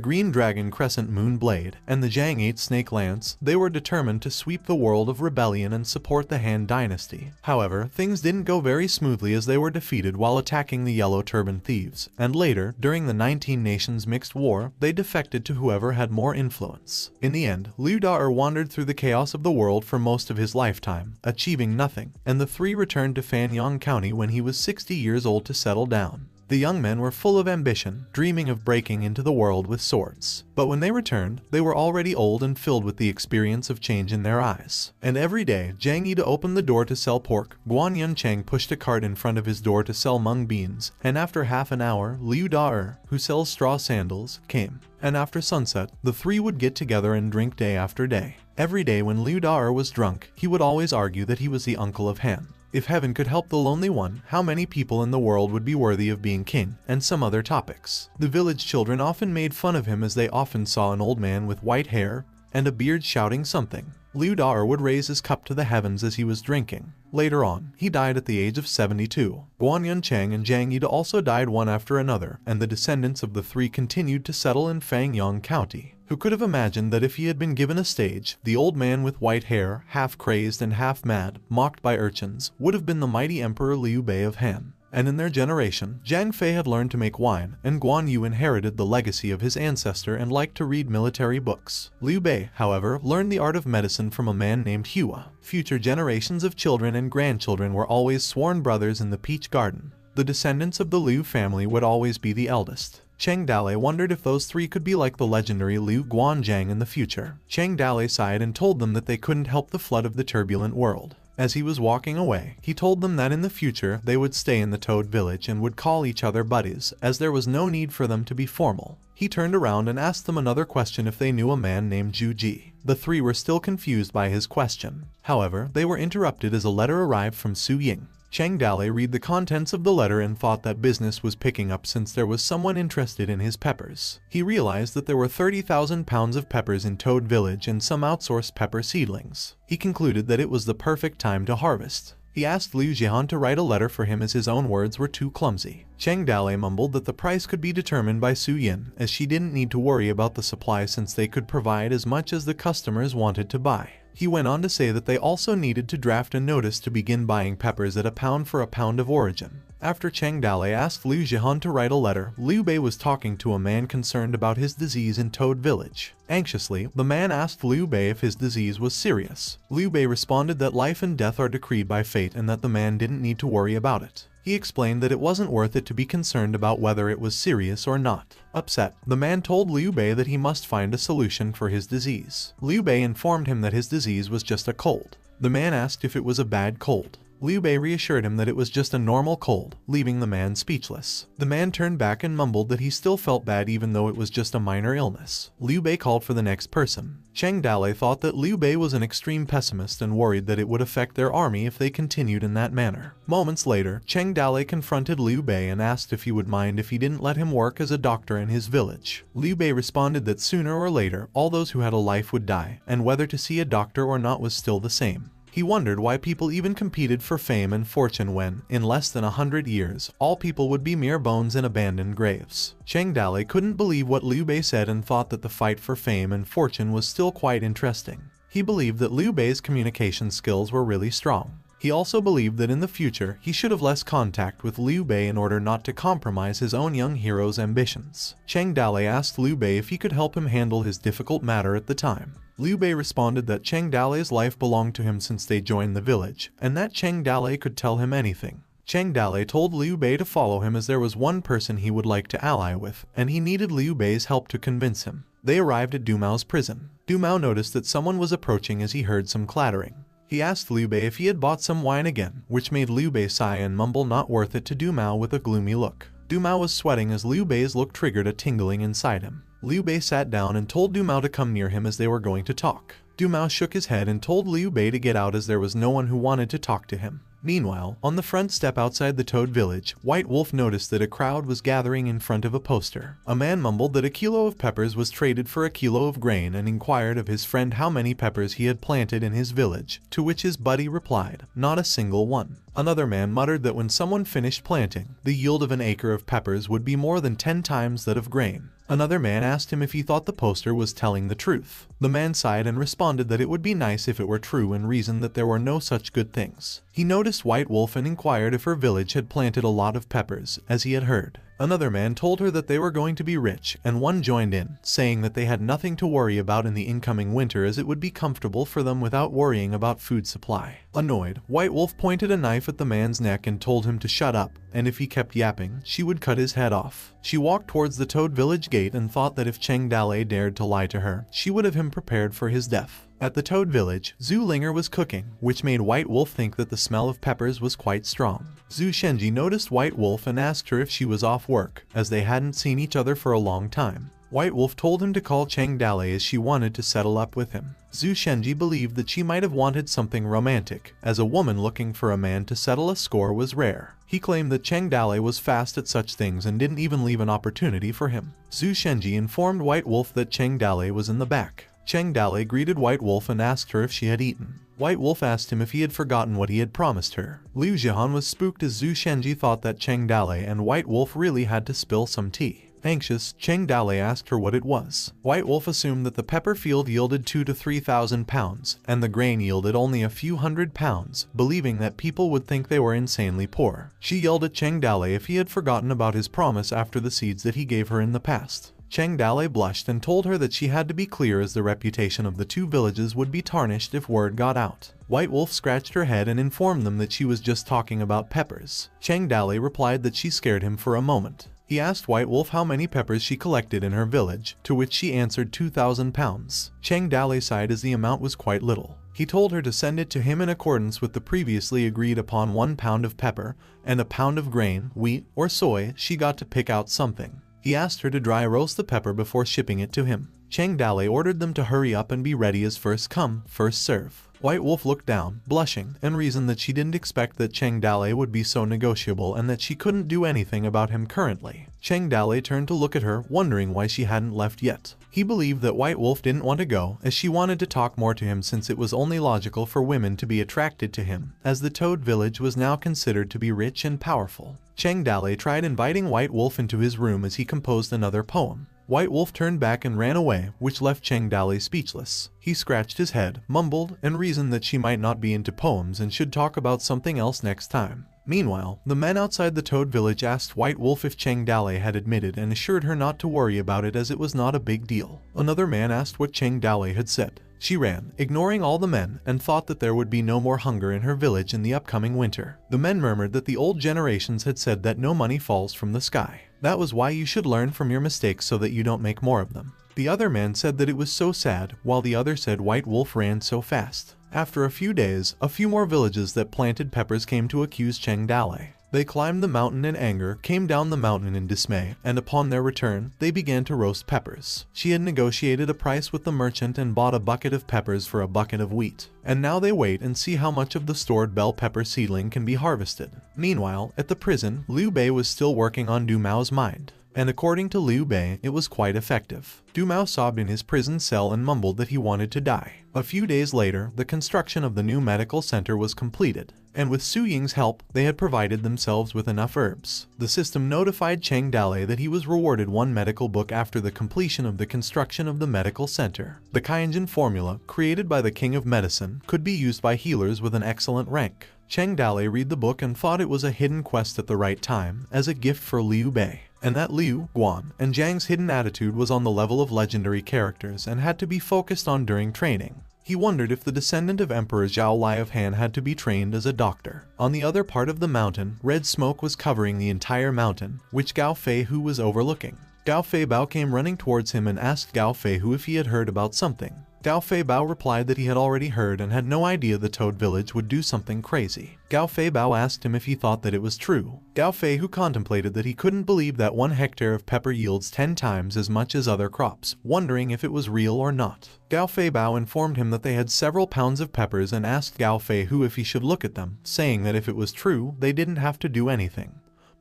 Green Dragon Crescent Moon Blade, and the Zhang 8 Snake Lance, they were determined to sweep the world of rebellion and support the Han Dynasty. However, things didn't go very smoothly as they were defeated while attacking the Yellow Turban Thieves, and later, during the 19 Nations Mixed War, they defected to whoever had more influence. In the end, Liu Da'er wandered through the chaos of the world for most of his lifetime, achieving nothing, and the 3 returned to Fanyang County when he was 60 years old to settle down. The young men were full of ambition, dreaming of breaking into the world with swords. But when they returned, they were already old and filled with the experience of change in their eyes. And every day, Zhang Ida opened the door to sell pork, Guan Yun Cheng pushed a cart in front of his door to sell mung beans, and after half an hour, Liu Da'er, who sells straw sandals, came. And after sunset, the 3 would get together and drink day after day. Every day when Liu Da'er was drunk, he would always argue that he was the uncle of Han. if heaven could help the lonely one, how many people in the world would be worthy of being king, and some other topics. The village children often made fun of him as they often saw an old man with white hair and a beard shouting something. Liu Dao would raise his cup to the heavens as he was drinking. Later on, he died at the age of 72. Guan Yuncheng and Zhang Yi also died one after another, and the descendants of the three continued to settle in Fangyang County. Who could have imagined that if he had been given a stage, the old man with white hair, half crazed and half mad, mocked by urchins, would have been the mighty Emperor Liu Bei of Han. And in their generation, Zhang Fei had learned to make wine, and Guan Yu inherited the legacy of his ancestor and liked to read military books. Liu Bei, however, learned the art of medicine from a man named Hua. Future generations of children and grandchildren were always sworn brothers in the Peach Garden. The descendants of the Liu family would always be the eldest. Cheng Dale wondered if those three could be like the legendary Liu Guanzhang in the future. Cheng Dale sighed and told them that they couldn't help the flood of the turbulent world. As he was walking away, he told them that in the future they would stay in the Toad Village and would call each other buddies, as there was no need for them to be formal. He turned around and asked them another question if they knew a man named Zhu Ji. The three were still confused by his question. However, they were interrupted as a letter arrived from Su Ying. Cheng Dale read the contents of the letter and thought that business was picking up since there was someone interested in his peppers. He realized that there were 30,000 pounds of peppers in Toad Village and some outsourced pepper seedlings. He concluded that it was the perfect time to harvest. He asked Liu Jian to write a letter for him as his own words were too clumsy. Cheng Dale mumbled that the price could be determined by Su Yin, as she didn't need to worry about the supply since they could provide as much as the customers wanted to buy. He went on to say that they also needed to draft a notice to begin buying peppers at £1 for a pound of origin. After Cheng Dale asked Liu Jian to write a letter, Liu Bei was talking to a man concerned about his disease in Toad Village. Anxiously, the man asked Liu Bei if his disease was serious. Liu Bei responded that life and death are decreed by fate and that the man didn't need to worry about it. He explained that it wasn't worth it to be concerned about whether it was serious or not. Upset, the man told Liu Bei that he must find a solution for his disease. Liu Bei informed him that his disease was just a cold. The man asked if it was a bad cold. Liu Bei reassured him that it was just a normal cold, leaving the man speechless. The man turned back and mumbled that he still felt bad even though it was just a minor illness. Liu Bei called for the next person. Cheng Dale thought that Liu Bei was an extreme pessimist and worried that it would affect their army if they continued in that manner. Moments later, Cheng Dale confronted Liu Bei and asked if he would mind if he didn't let him work as a doctor in his village. Liu Bei responded that sooner or later, all those who had a life would die, and whether to see a doctor or not was still the same. He wondered why people even competed for fame and fortune when, in less than 100 years, all people would be mere bones in abandoned graves. Cheng Dale couldn't believe what Liu Bei said and thought that the fight for fame and fortune was still quite interesting. He believed that Liu Bei's communication skills were really strong. He also believed that in the future, he should have less contact with Liu Bei in order not to compromise his own young hero's ambitions. Cheng Dale asked Liu Bei if he could help him handle his difficult matter at the time. Liu Bei responded that Cheng Dale's life belonged to him since they joined the village, and that Cheng Dale could tell him anything. Cheng Dale told Liu Bei to follow him as there was one person he would like to ally with, and he needed Liu Bei's help to convince him. They arrived at Du Mao's prison. Du Mao noticed that someone was approaching as he heard some clattering. He asked Liu Bei if he had bought some wine again, which made Liu Bei sigh and mumble not worth it to Du Mao with a gloomy look. Du Mao was sweating as Liu Bei's look triggered a tingling inside him. Liu Bei sat down and told Du Mao to come near him as they were going to talk. Du Mao shook his head and told Liu Bei to get out as there was no one who wanted to talk to him. Meanwhile, on the front step outside the Toad Village, White Wolf noticed that a crowd was gathering in front of a poster. A man mumbled that a kilo of peppers was traded for a kilo of grain and inquired of his friend how many peppers he had planted in his village, to which his buddy replied, "Not a single one." Another man muttered that when someone finished planting, the yield of an acre of peppers would be more than 10 times that of grain. Another man asked him if he thought the poster was telling the truth. The man sighed and responded that it would be nice if it were true and reasoned that there were no such good things. He noticed White Wolf and inquired if her village had planted a lot of peppers, as he had heard. Another man told her that they were going to be rich, and one joined in, saying that they had nothing to worry about in the incoming winter as it would be comfortable for them without worrying about food supply. Annoyed, White Wolf pointed a knife at the man's neck and told him to shut up, and if he kept yapping, she would cut his head off. She walked towards the Toad Village gate and thought that if Cheng Dale dared to lie to her, she would have him prepared for his death. At the Toad Village, Zhu Linger was cooking, which made White Wolf think that the smell of peppers was quite strong. Zhu Shenji noticed White Wolf and asked her if she was off work, as they hadn't seen each other for a long time. White Wolf told him to call Cheng Dale as she wanted to settle up with him. Zhu Shenji believed that she might have wanted something romantic, as a woman looking for a man to settle a score was rare. He claimed that Cheng Dale was fast at such things and didn't even leave an opportunity for him. Zhu Shenji informed White Wolf that Cheng Dale was in the back. Cheng Dale greeted White Wolf and asked her if she had eaten. White Wolf asked him if he had forgotten what he had promised her. Liu Jihan was spooked as Zhu Shenji thought that Cheng Dale and White Wolf really had to spill some tea. Anxious, Cheng Dale asked her what it was. White Wolf assumed that the pepper field yielded 2,000 to 3,000 pounds, and the grain yielded only a few hundred pounds, believing that people would think they were insanely poor. She yelled at Cheng Dale if he had forgotten about his promise after the seeds that he gave her in the past. Cheng Dale blushed and told her that she had to be clear as the reputation of the two villages would be tarnished if word got out. White Wolf scratched her head and informed them that she was just talking about peppers. Cheng Dale replied that she scared him for a moment. He asked White Wolf how many peppers she collected in her village, to which she answered 2,000 pounds. Cheng Dale sighed as the amount was quite little. He told her to send it to him in accordance with the previously agreed upon 1 pound of pepper, and a pound of grain, wheat, or soy. She got to pick out something. He asked her to dry roast the pepper before shipping it to him. Cheng Dale ordered them to hurry up and be ready as first come, first serve. White Wolf looked down, blushing, and reasoned that she didn't expect that Cheng Dale would be so negotiable and that she couldn't do anything about him currently. Cheng Dale turned to look at her, wondering why she hadn't left yet. He believed that White Wolf didn't want to go, as she wanted to talk more to him since it was only logical for women to be attracted to him, as the Toad village was now considered to be rich and powerful. Cheng Dale tried inviting White Wolf into his room as he composed another poem. White Wolf turned back and ran away, which left Cheng Dale speechless. He scratched his head, mumbled, and reasoned that she might not be into poems and should talk about something else next time. Meanwhile, the men outside the Toad village asked White Wolf if Cheng Dale had admitted and assured her not to worry about it as it was not a big deal. Another man asked what Cheng Dale had said. She ran, ignoring all the men, and thought that there would be no more hunger in her village in the upcoming winter. The men murmured that the old generations had said that no money falls from the sky. That was why you should learn from your mistakes so that you don't make more of them. The other man said that it was so sad, while the other said White Wolf ran so fast. After a few days, a few more villages that planted peppers came to accuse Cheng Dale. They climbed the mountain in anger, came down the mountain in dismay, and upon their return, they began to roast peppers. She had negotiated a price with the merchant and bought a bucket of peppers for a bucket of wheat. And now they wait and see how much of the stored bell pepper seedling can be harvested. Meanwhile, at the prison, Liu Bei was still working on Du Mao's mind. And according to Liu Bei, it was quite effective. Du Mao sobbed in his prison cell and mumbled that he wanted to die. A few days later, the construction of the new medical center was completed, and with Su Ying's help, they had provided themselves with enough herbs. The system notified Cheng Dale that he was rewarded 1 medical book after the completion of the construction of the medical center. The Kainjin formula, created by the King of Medicine, could be used by healers with an excellent rank. Cheng Dale read the book and thought it was a hidden quest at the right time, as a gift for Liu Bei, and that Liu, Guan, and Zhang's hidden attitude was on the level of legendary characters and had to be focused on during training. He wondered if the descendant of Emperor Zhao Lai of Han had to be trained as a doctor. On the other part of the mountain, red smoke was covering the entire mountain, which Gao Feihu was overlooking. Gao Feibao came running towards him and asked Gao Feihu if he had heard about something. Gao Feibao replied that he had already heard and had no idea the Toad village would do something crazy. Gao Feibao asked him if he thought that it was true. Gao Feihu contemplated that he couldn't believe that 1 hectare of pepper yields 10 times as much as other crops, wondering if it was real or not. Gao Feibao informed him that they had several pounds of peppers and asked Gao Feihu if he should look at them, saying that if it was true, they didn't have to do anything.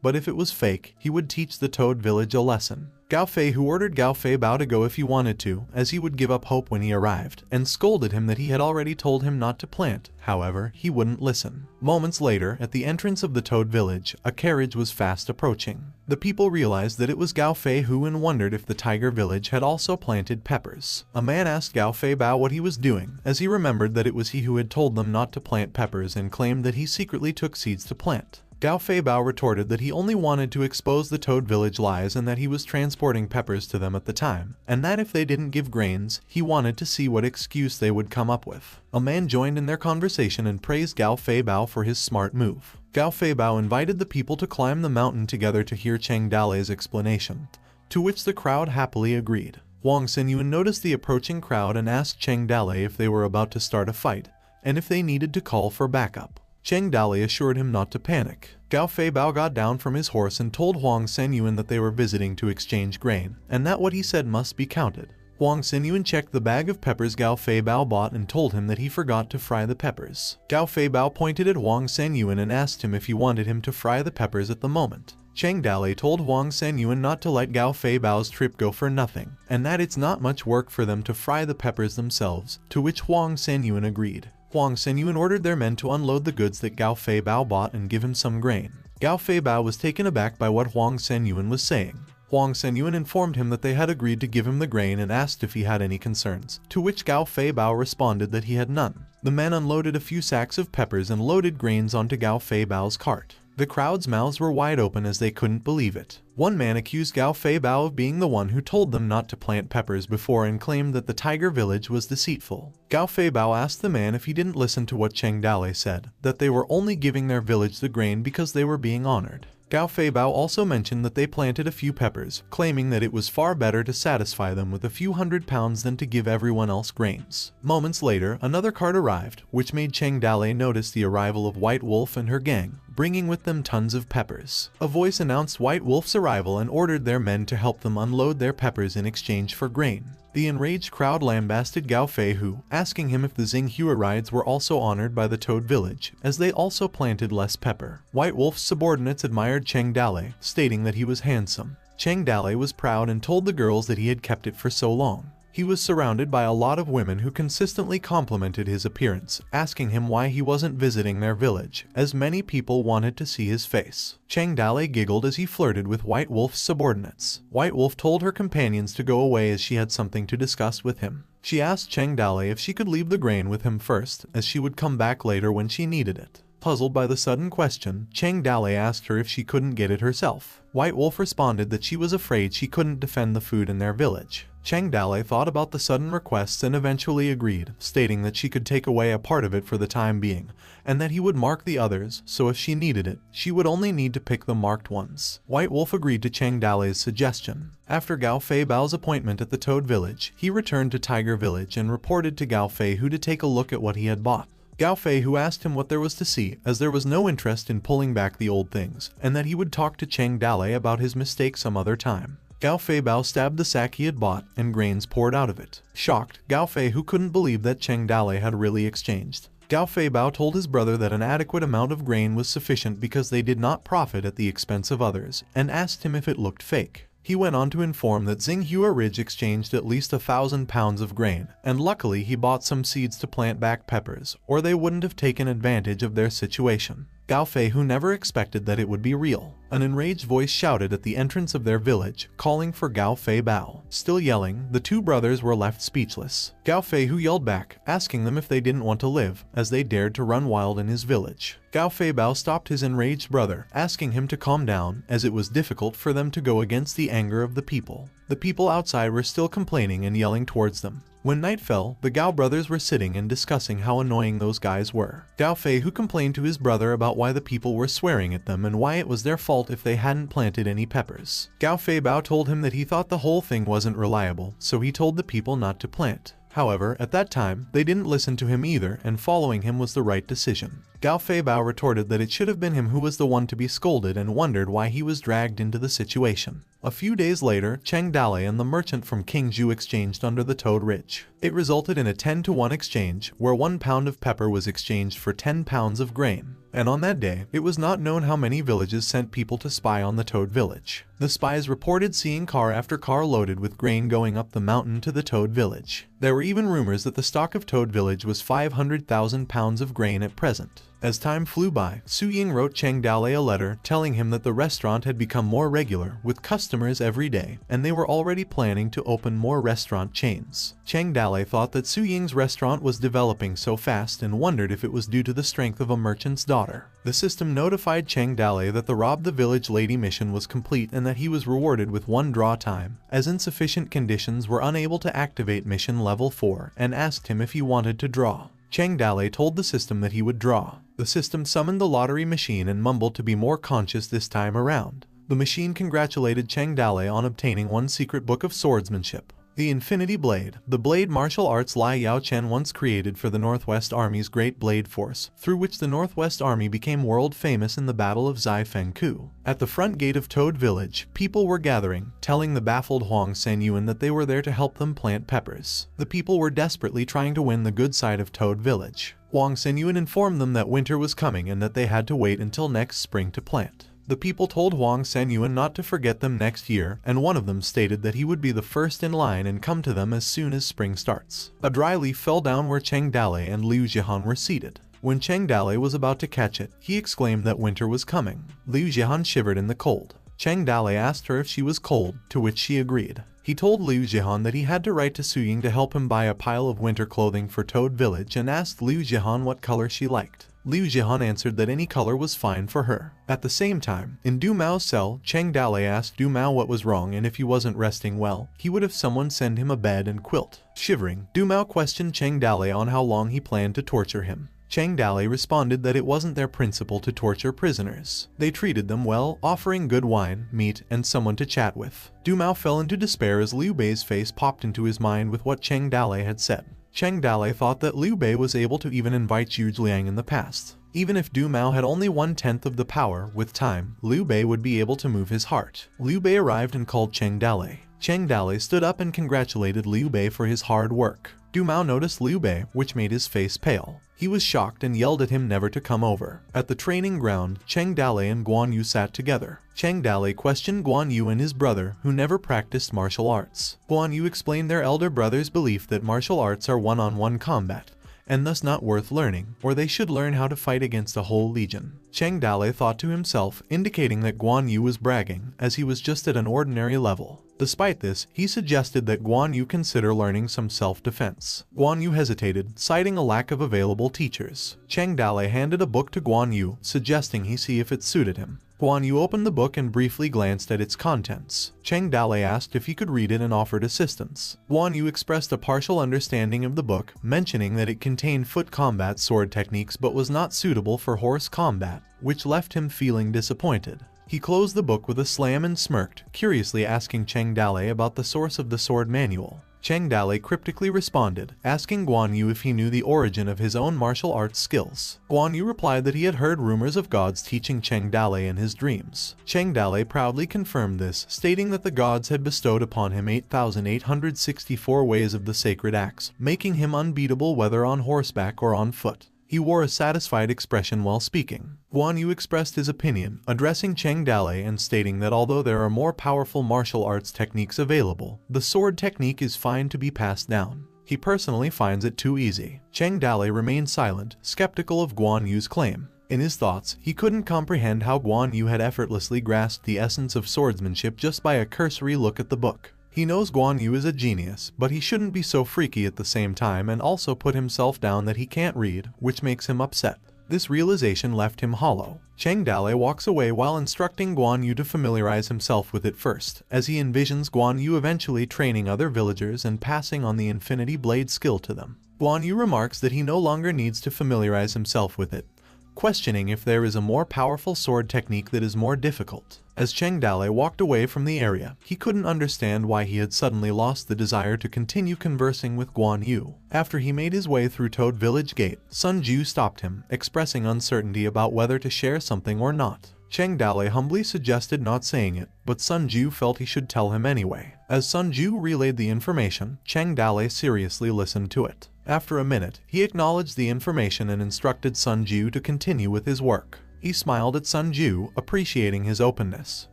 But if it was fake, he would teach the Toad village a lesson. Gao Feihu ordered Gao Feibao to go if he wanted to, as he would give up hope when he arrived, and scolded him that he had already told him not to plant. However, he wouldn't listen. Moments later, at the entrance of the Toad village, a carriage was fast approaching. The people realized that it was Gao Feihu and wondered if the Tiger village had also planted peppers. A man asked Gao Feibao what he was doing, as he remembered that it was he who had told them not to plant peppers and claimed that he secretly took seeds to plant. Gao Feibao retorted that he only wanted to expose the Toad village lies and that he was transporting peppers to them at the time, and that if they didn't give grains, he wanted to see what excuse they would come up with. A man joined in their conversation and praised Gao Feibao for his smart move. Gao Feibao invited the people to climb the mountain together to hear Cheng Dale's explanation, to which the crowd happily agreed. Wang Xinyuan noticed the approaching crowd and asked Cheng Dale if they were about to start a fight, and if they needed to call for backup. Cheng Dale assured him not to panic. Gao Feibao got down from his horse and told Huang Xinyuan that they were visiting to exchange grain, and that what he said must be counted. Huang Xinyuan checked the bag of peppers Gao Fei Bao bought and told him that he forgot to fry the peppers. Gao Fei Bao pointed at Huang Xinyuan and asked him if he wanted him to fry the peppers at the moment. Cheng Dalei told Huang Xinyuan not to let Gao Fei Bao's trip go for nothing, and that it's not much work for them to fry the peppers themselves, to which Huang Xinyuan agreed. Huang Xinyuan ordered their men to unload the goods that Gao Fei Bao bought and give him some grain. Gao Fei Bao was taken aback by what Huang Xinyuan was saying. Huang Xinyuan informed him that they had agreed to give him the grain and asked if he had any concerns, to which Gao Fei Bao responded that he had none. The men unloaded a few sacks of peppers and loaded grains onto Gao Fei Bao's cart. The crowd's mouths were wide open as they couldn't believe it. One man accused Gao Fei Bao of being the one who told them not to plant peppers before and claimed that the tiger village was deceitful. Gao Fei Bao asked the man if he didn't listen to what Cheng Dalei said, that they were only giving their village the grain because they were being honored. Gao Fei Bao also mentioned that they planted a few peppers, claiming that it was far better to satisfy them with a few £100 than to give everyone else grains. Moments later, another cart arrived, which made Cheng Dalei notice the arrival of White Wolf and her gang, bringing with them tons of peppers. A voice announced White Wolf's arrival and ordered their men to help them unload their peppers in exchange for grain. The enraged crowd lambasted Gao Fei Hu, asking him if the Xinghua rides were also honored by the Toad village, as they also planted less pepper. White Wolf's subordinates admired Cheng Dalei, stating that he was handsome. Cheng Dalei was proud and told the girls that he had kept it for so long. He was surrounded by a lot of women who consistently complimented his appearance, asking him why he wasn't visiting their village, as many people wanted to see his face. Cheng Dalei giggled as he flirted with White Wolf's subordinates. White Wolf told her companions to go away as she had something to discuss with him. She asked Cheng Dalei if she could leave the grain with him first, as she would come back later when she needed it. Puzzled by the sudden question, Cheng Dalei asked her if she couldn't get it herself. White Wolf responded that she was afraid she couldn't defend the food in their village. Cheng Dalei thought about the sudden requests and eventually agreed, stating that she could take away a part of it for the time being, and that he would mark the others, so if she needed it, she would only need to pick the marked ones. White Wolf agreed to Cheng Dalei's suggestion. After Gao Fei Bao's appointment at the Toad village, he returned to Tiger village and reported to Gao Fei Hu to take a look at what he had bought. Gao Fei Hu asked him what there was to see, as there was no interest in pulling back the old things, and that he would talk to Cheng Dalei about his mistake some other time. Gao Fei Bao stabbed the sack he had bought, and grains poured out of it. Shocked, Gao Fei Hu couldn't believe that Cheng Dalei had really exchanged. Gao Fei Bao told his brother that an adequate amount of grain was sufficient because they did not profit at the expense of others, and asked him if it looked fake. He went on to inform that Xinghua Ridge exchanged at least 1,000 pounds of grain, and luckily he bought some seeds to plant back peppers, or they wouldn't have taken advantage of their situation. Gao Fei Hu never expected that it would be real. An enraged voice shouted at the entrance of their village, calling for Gao Fei Bao. Still yelling, the two brothers were left speechless. Gao Fei Hu yelled back, asking them if they didn't want to live, as they dared to run wild in his village. Gao Fei Bao stopped his enraged brother, asking him to calm down, as it was difficult for them to go against the anger of the people. The people outside were still complaining and yelling towards them. When night fell, the Gao brothers were sitting and discussing how annoying those guys were. Gao Fei Hu complained to his brother about why the people were swearing at them and why it was their fault if they hadn't planted any peppers. Gao Fei Bao told him that he thought the whole thing wasn't reliable, so he told the people not to plant. However, at that time, they didn't listen to him either, and following him was the right decision. Gao Fei Bao retorted that it should have been him who was the one to be scolded and wondered why he was dragged into the situation. A few days later, Cheng Dalei and the merchant from Qingzhou exchanged under the Toad Ridge. It resulted in a 10-to-1 exchange, where 1 pound of pepper was exchanged for 10 pounds of grain. And on that day, it was not known how many villages sent people to spy on the Toad village. The spies reported seeing car after car loaded with grain going up the mountain to the Toad village. There were even rumors that the stock of Toad village was 500,000 pounds of grain at present. As time flew by, Su Ying wrote Cheng Dalei a letter telling him that the restaurant had become more regular, with customers every day, and they were already planning to open more restaurant chains. Cheng Dalei thought that Su Ying's restaurant was developing so fast and wondered if it was due to the strength of a merchant's daughter. The system notified Cheng Dalei that the Rob the Village Lady mission was complete and that he was rewarded with 1 draw time, as insufficient conditions were unable to activate mission level 4, and asked him if he wanted to draw. Cheng Dalei told the system that he would draw. The system summoned the lottery machine and mumbled to be more conscious this time around. The machine congratulated Cheng Dalei on obtaining 1 secret book of swordsmanship. The Infinity Blade. The blade martial arts Lai Yao Chen once created for the Northwest Army's Great Blade Force, through which the Northwest Army became world famous in the Battle of Zai Feng Ku. At the front gate of Toad Village, people were gathering, telling the baffled Huang Senyuan that they were there to help them plant peppers. The people were desperately trying to win the good side of Toad Village. Huang Senyuan informed them that winter was coming and that they had to wait until next spring to plant. The people told Huang Senyuan not to forget them next year, and one of them stated that he would be the first in line and come to them as soon as spring starts. A dry leaf fell down where Cheng Dale and Liu Jihan were seated. When Cheng Dale was about to catch it, he exclaimed that winter was coming. Liu Jihan shivered in the cold. Cheng Dale asked her if she was cold, to which she agreed. He told Liu Jihan that he had to write to Su Ying to help him buy a pile of winter clothing for Toad Village and asked Liu Jihan what color she liked. Liu Jihan answered that any color was fine for her. At the same time, in Du Mao's cell, Cheng Dale asked Du Mao what was wrong and if he wasn't resting well, he would have someone send him a bed and quilt. Shivering, Du Mao questioned Cheng Dale on how long he planned to torture him. Cheng Dale responded that it wasn't their principle to torture prisoners. They treated them well, offering good wine, meat, and someone to chat with. Du Mao fell into despair as Liu Bei's face popped into his mind with what Cheng Dale had said. Cheng Dale thought that Liu Bei was able to even invite Yu Liang in the past. Even if Du Mao had only 1/10 of the power, with time, Liu Bei would be able to move his heart. Liu Bei arrived and called Cheng Dale. Cheng Dale stood up and congratulated Liu Bei for his hard work. Du Mao noticed Liu Bei, which made his face pale. He was shocked and yelled at him never to come over. At the training ground, Cheng Dale and Guan Yu sat together. Cheng Dale questioned Guan Yu and his brother, who never practiced martial arts. Guan Yu explained their elder brother's belief that martial arts are one-on-one combat, and thus not worth learning, or they should learn how to fight against a whole legion. Cheng Dale thought to himself, indicating that Guan Yu was bragging, as he was just at an ordinary level. Despite this, he suggested that Guan Yu consider learning some self-defense. Guan Yu hesitated, citing a lack of available teachers. Cheng Dale handed a book to Guan Yu, suggesting he see if it suited him. Guan Yu opened the book and briefly glanced at its contents. Cheng Dale asked if he could read it and offered assistance. Guan Yu expressed a partial understanding of the book, mentioning that it contained foot combat sword techniques but was not suitable for horse combat, which left him feeling disappointed. He closed the book with a slam and smirked, curiously asking Cheng Dale about the source of the sword manual. Cheng Dale cryptically responded, asking Guan Yu if he knew the origin of his own martial arts skills. Guan Yu replied that he had heard rumors of gods teaching Cheng Dale in his dreams. Cheng Dale proudly confirmed this, stating that the gods had bestowed upon him 8,864 ways of the sacred axe, making him unbeatable whether on horseback or on foot. He wore a satisfied expression while speaking. Guan Yu expressed his opinion, addressing Cheng Dale and stating that although there are more powerful martial arts techniques available, the sword technique is fine to be passed down. He personally finds it too easy. Cheng Dale remained silent, skeptical of Guan Yu's claim. In his thoughts, he couldn't comprehend how Guan Yu had effortlessly grasped the essence of swordsmanship just by a cursory look at the book. He knows Guan Yu is a genius, but he shouldn't be so freaky at the same time and also put himself down that he can't read, which makes him upset. This realization left him hollow. Cheng Dale walks away while instructing Guan Yu to familiarize himself with it first, as he envisions Guan Yu eventually training other villagers and passing on the Infinity Blade skill to them. Guan Yu remarks that he no longer needs to familiarize himself with it, questioning if there is a more powerful sword technique that is more difficult. As Cheng Dale walked away from the area, he couldn't understand why he had suddenly lost the desire to continue conversing with Guan Yu. After he made his way through Toad Village Gate, Sun Ju stopped him, expressing uncertainty about whether to share something or not. Cheng Dale humbly suggested not saying it, but Sun Ju felt he should tell him anyway. As Sun Ju relayed the information, Cheng Dale seriously listened to it. After a minute, he acknowledged the information and instructed Sun Ju to continue with his work. He smiled at Sun Ju, appreciating his openness.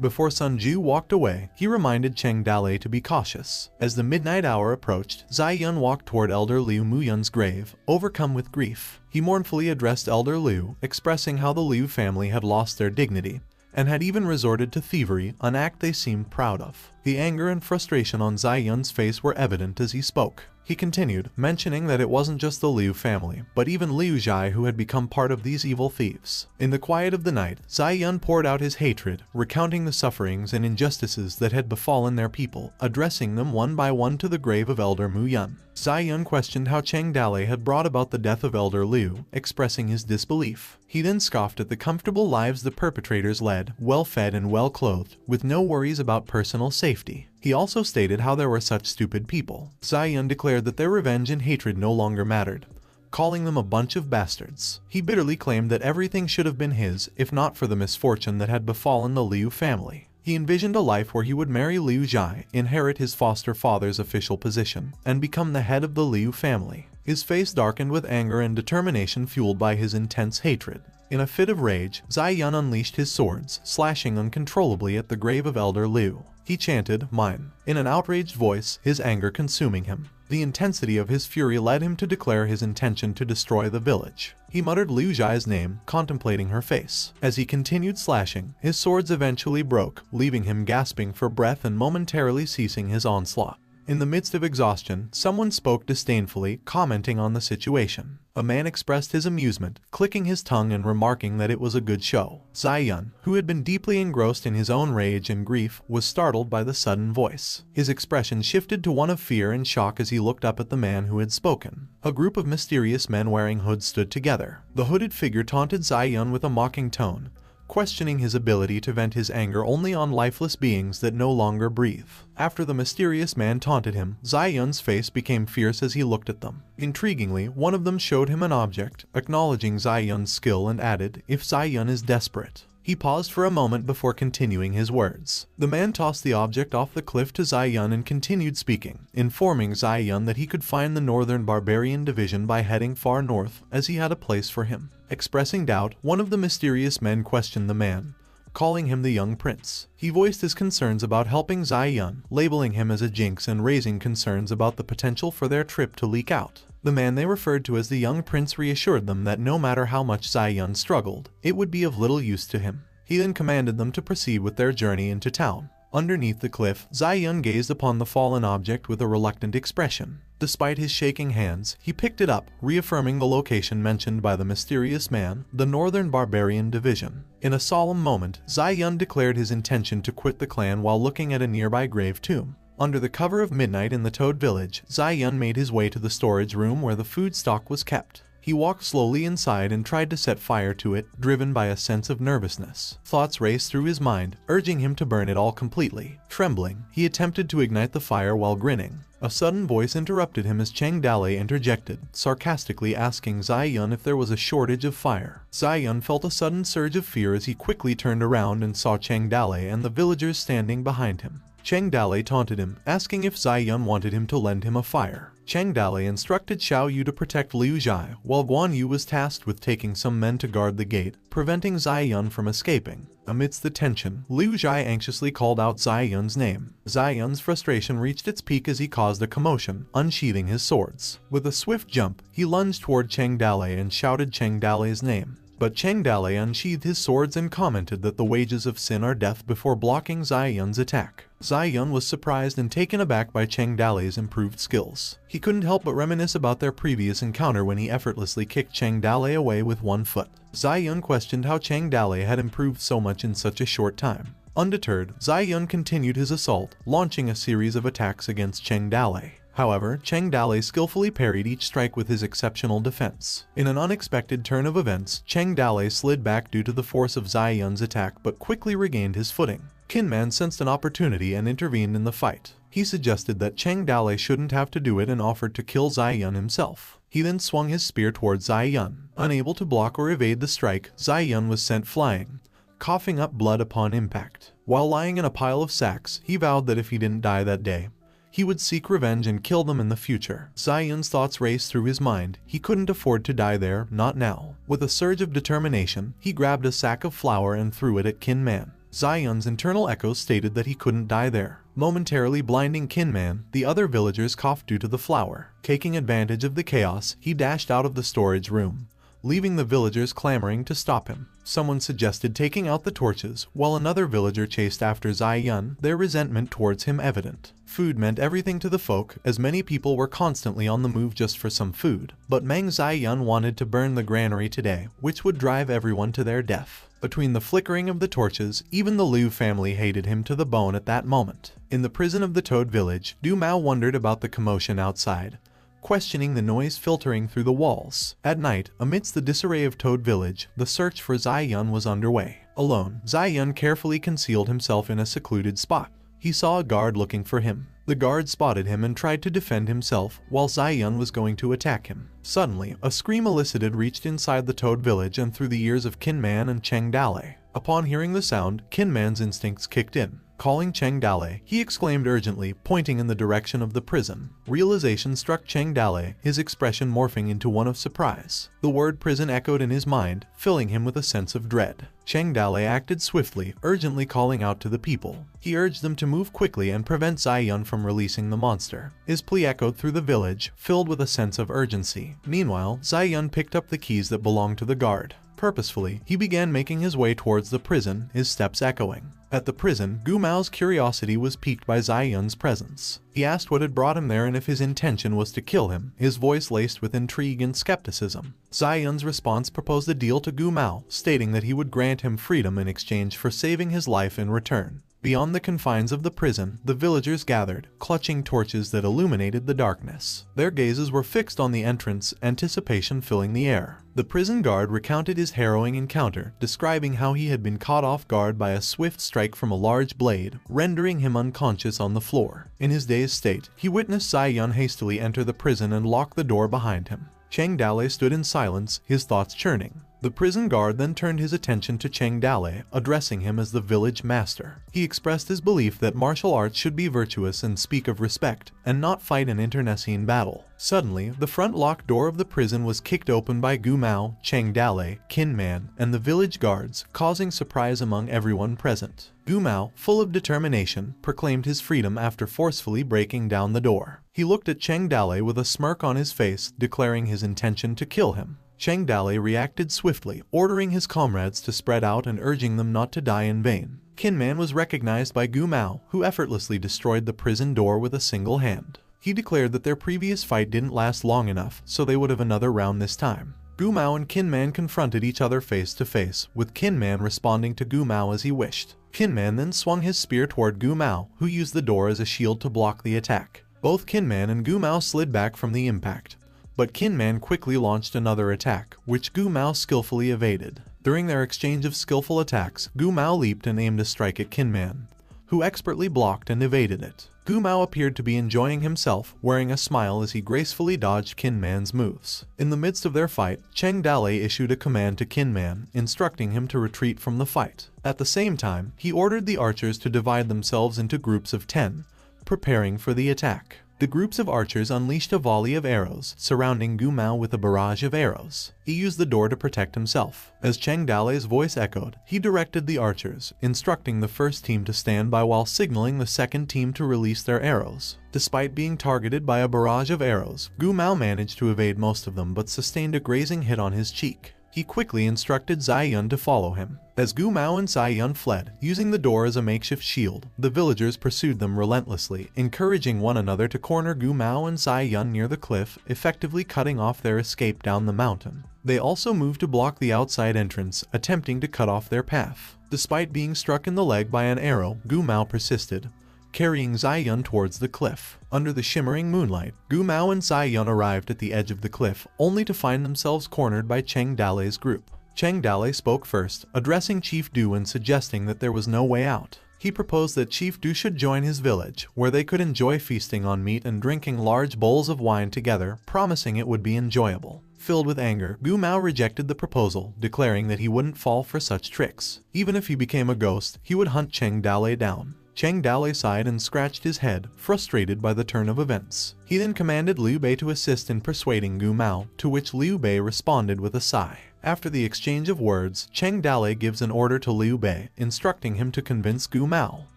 Before Sun Ju walked away, he reminded Cheng Dale to be cautious. As the midnight hour approached, Zai Yun walked toward Elder Liu Muyun's grave, overcome with grief. He mournfully addressed Elder Liu, expressing how the Liu family had lost their dignity, and had even resorted to thievery, an act they seemed proud of. The anger and frustration on Zai Yun's face were evident as he spoke. He continued, mentioning that it wasn't just the Liu family, but even Liu Zhai who had become part of these evil thieves. In the quiet of the night, Zai Yun poured out his hatred, recounting the sufferings and injustices that had befallen their people, addressing them one by one to the grave of Elder Mu Yun. Zai Yun questioned how Cheng Dale had brought about the death of Elder Liu, expressing his disbelief. He then scoffed at the comfortable lives the perpetrators led, well-fed and well-clothed, with no worries about personal safety. He also stated how there were such stupid people. Zion declared that their revenge and hatred no longer mattered, calling them a bunch of bastards. He bitterly claimed that everything should have been his, if not for the misfortune that had befallen the Liu family. He envisioned a life where he would marry Liu Jai, inherit his foster father's official position, and become the head of the Liu family. His face darkened with anger and determination fueled by his intense hatred. In a fit of rage, Zion unleashed his swords, slashing uncontrollably at the grave of Elder Liu. He chanted, "Mine," in an outraged voice, his anger consuming him. The intensity of his fury led him to declare his intention to destroy the village. He muttered Liu Jai's name, contemplating her face. As he continued slashing, his swords eventually broke, leaving him gasping for breath and momentarily ceasing his onslaught. In the midst of exhaustion, someone spoke disdainfully, commenting on the situation. A man expressed his amusement, clicking his tongue and remarking that it was a good show. Zion, who had been deeply engrossed in his own rage and grief, was startled by the sudden voice. His expression shifted to one of fear and shock as he looked up at the man who had spoken. A group of mysterious men wearing hoods stood together. The hooded figure taunted Zion with a mocking tone, questioning his ability to vent his anger only on lifeless beings that no longer breathe. After the mysterious man taunted him, Zion's face became fierce as he looked at them. Intriguingly, one of them showed him an object, acknowledging Zion's skill, and added, "If Zion is desperate." He paused for a moment before continuing his words. The man tossed the object off the cliff to Zion and continued speaking, informing Zion that he could find the Northern Barbarian Division by heading far north, as he had a place for him. Expressing doubt, one of the mysterious men questioned the man, calling him the young prince. He voiced his concerns about helping Zion, labeling him as a jinx and raising concerns about the potential for their trip to leak out. The man they referred to as the young prince reassured them that no matter how much Zion struggled, it would be of little use to him. He then commanded them to proceed with their journey into town. Underneath the cliff, Zion gazed upon the fallen object with a reluctant expression. Despite his shaking hands, he picked it up, reaffirming the location mentioned by the mysterious man, the Northern Barbarian Division. In a solemn moment, Zion declared his intention to quit the clan while looking at a nearby grave tomb. Under the cover of midnight in the Toad Village, Zion made his way to the storage room where the food stock was kept. He walked slowly inside and tried to set fire to it, driven by a sense of nervousness. Thoughts raced through his mind, urging him to burn it all completely. Trembling, he attempted to ignite the fire while grinning. A sudden voice interrupted him as Cheng Dale interjected, sarcastically asking Zion if there was a shortage of fire. Zion felt a sudden surge of fear as he quickly turned around and saw Cheng Dale and the villagers standing behind him. Cheng Dale taunted him, asking if Zion wanted him to lend him a fire. Cheng Dale instructed Xiao Yu to protect Liu Jai, while Guan Yu was tasked with taking some men to guard the gate, preventing Zion from escaping. Amidst the tension, Liu Jai anxiously called out Zion's name. Zion's frustration reached its peak as he caused a commotion, unsheathing his swords. With a swift jump, he lunged toward Cheng Dale and shouted Cheng Dale's name. But Cheng Dale unsheathed his swords and commented that the wages of sin are death before blocking Zion's attack. Zion was surprised and taken aback by Cheng Dale's improved skills. He couldn't help but reminisce about their previous encounter when he effortlessly kicked Cheng Dale away with one foot. Zion questioned how Cheng Dale had improved so much in such a short time. Undeterred, Zion continued his assault, launching a series of attacks against Cheng Dale. However, Cheng Dale skillfully parried each strike with his exceptional defense. In an unexpected turn of events, Cheng Dale slid back due to the force of Zion's attack but quickly regained his footing. Kinman sensed an opportunity and intervened in the fight. He suggested that Cheng Dale shouldn't have to do it and offered to kill Zion himself. He then swung his spear towards Zion. Unable to block or evade the strike, Zion was sent flying, coughing up blood upon impact. While lying in a pile of sacks, he vowed that if he didn't die that day, he would seek revenge and kill them in the future. Zion's thoughts raced through his mind. He couldn't afford to die there, not now. With a surge of determination, he grabbed a sack of flour and threw it at Kinman. Zion's internal echoes stated that he couldn't die there. Momentarily blinding Kinman, the other villagers coughed due to the flour. Taking advantage of the chaos, he dashed out of the storage room, leaving the villagers clamoring to stop him. Someone suggested taking out the torches, while another villager chased after Zion, their resentment towards him evident. Food meant everything to the folk, as many people were constantly on the move just for some food. But Meng Zion wanted to burn the granary today, which would drive everyone to their death. Between the flickering of the torches, even the Liu family hated him to the bone at that moment. In the prison of the Toad Village, Du Mao wondered about the commotion outside, questioning the noise filtering through the walls. At night, amidst the disarray of Toad Village, the search for Zion was underway. Alone, Zion carefully concealed himself in a secluded spot. He saw a guard looking for him. The guard spotted him and tried to defend himself while Zai-yun was going to attack him. Suddenly, a scream elicited reached inside the Toad village and through the ears of Kin Man and Cheng Dale. Upon hearing the sound, Kin Man's instincts kicked in. Calling Cheng Dale, he exclaimed urgently, pointing in the direction of the prison. Realization struck Cheng Dale, his expression morphing into one of surprise. The word prison echoed in his mind, filling him with a sense of dread. Cheng Dale acted swiftly, urgently calling out to the people. He urged them to move quickly and prevent Zai-yun from releasing the monster. His plea echoed through the village, filled with a sense of urgency. Meanwhile, Zai-yun picked up the keys that belonged to the guard. Purposefully, he began making his way towards the prison, his steps echoing. At the prison, Gu Mao's curiosity was piqued by Zai-yun's presence. He asked what had brought him there and if his intention was to kill him, his voice laced with intrigue and skepticism. Zai-yun's response proposed a deal to Gu Mao, stating that he would grant him freedom in exchange for saving his life in return. Beyond the confines of the prison, the villagers gathered, clutching torches that illuminated the darkness. Their gazes were fixed on the entrance, anticipation filling the air. The prison guard recounted his harrowing encounter, describing how he had been caught off guard by a swift strike from a large blade, rendering him unconscious on the floor. In his dazed state, he witnessed Zai-yun hastily enter the prison and lock the door behind him. Cheng Dale stood in silence, his thoughts churning. The prison guard then turned his attention to Cheng Dale, addressing him as the village master. He expressed his belief that martial arts should be virtuous and speak of respect, and not fight an internecine battle. Suddenly, the front locked door of the prison was kicked open by Gu Mao, Cheng Dale, Kin Man, and the village guards, causing surprise among everyone present. Gu Mao, full of determination, proclaimed his freedom after forcefully breaking down the door. He looked at Cheng Dale with a smirk on his face, declaring his intention to kill him. Cheng Dale reacted swiftly, ordering his comrades to spread out and urging them not to die in vain. Kin Man was recognized by Gu Mao, who effortlessly destroyed the prison door with a single hand. He declared that their previous fight didn't last long enough, so they would have another round this time. Gu Mao and Kin Man confronted each other face to face, with Kin Man responding to Gu Mao as he wished. Kin Man then swung his spear toward Gu Mao, who used the door as a shield to block the attack. Both Kin Man and Gu Mao slid back from the impact. But Kin Man quickly launched another attack, which Gu Mao skillfully evaded. During their exchange of skillful attacks, Gu Mao leaped and aimed a strike at Kin Man, who expertly blocked and evaded it. Gu Mao appeared to be enjoying himself, wearing a smile as he gracefully dodged Kin Man's moves. In the midst of their fight, Cheng Dale issued a command to Kin Man, instructing him to retreat from the fight. At the same time, he ordered the archers to divide themselves into groups of 10, preparing for the attack. The groups of archers unleashed a volley of arrows, surrounding Gu Mao with a barrage of arrows. He used the door to protect himself. As Cheng Dale's voice echoed, he directed the archers, instructing the first team to stand by while signaling the second team to release their arrows. Despite being targeted by a barrage of arrows, Gu Mao managed to evade most of them but sustained a grazing hit on his cheek. He quickly instructed Zai-yun to follow him. As Gu Mao and Zai-yun fled, using the door as a makeshift shield, the villagers pursued them relentlessly, encouraging one another to corner Gu Mao and Zai-yun near the cliff, effectively cutting off their escape down the mountain. They also moved to block the outside entrance, attempting to cut off their path. Despite being struck in the leg by an arrow, Gu Mao persisted, carrying Zai-yun towards the cliff. Under the shimmering moonlight, Gu Mao and Zai-yun arrived at the edge of the cliff, only to find themselves cornered by Cheng Dale's group. Cheng Dale spoke first, addressing Chief Du and suggesting that there was no way out. He proposed that Chief Du should join his village, where they could enjoy feasting on meat and drinking large bowls of wine together, promising it would be enjoyable. Filled with anger, Gu Mao rejected the proposal, declaring that he wouldn't fall for such tricks. Even if he became a ghost, he would hunt Cheng Dale down. Cheng Dale sighed and scratched his head, frustrated by the turn of events. He then commanded Liu Bei to assist in persuading Gu Mao, to which Liu Bei responded with a sigh. After the exchange of words, Cheng Dale gives an order to Liu Bei, instructing him to convince Gu Mao.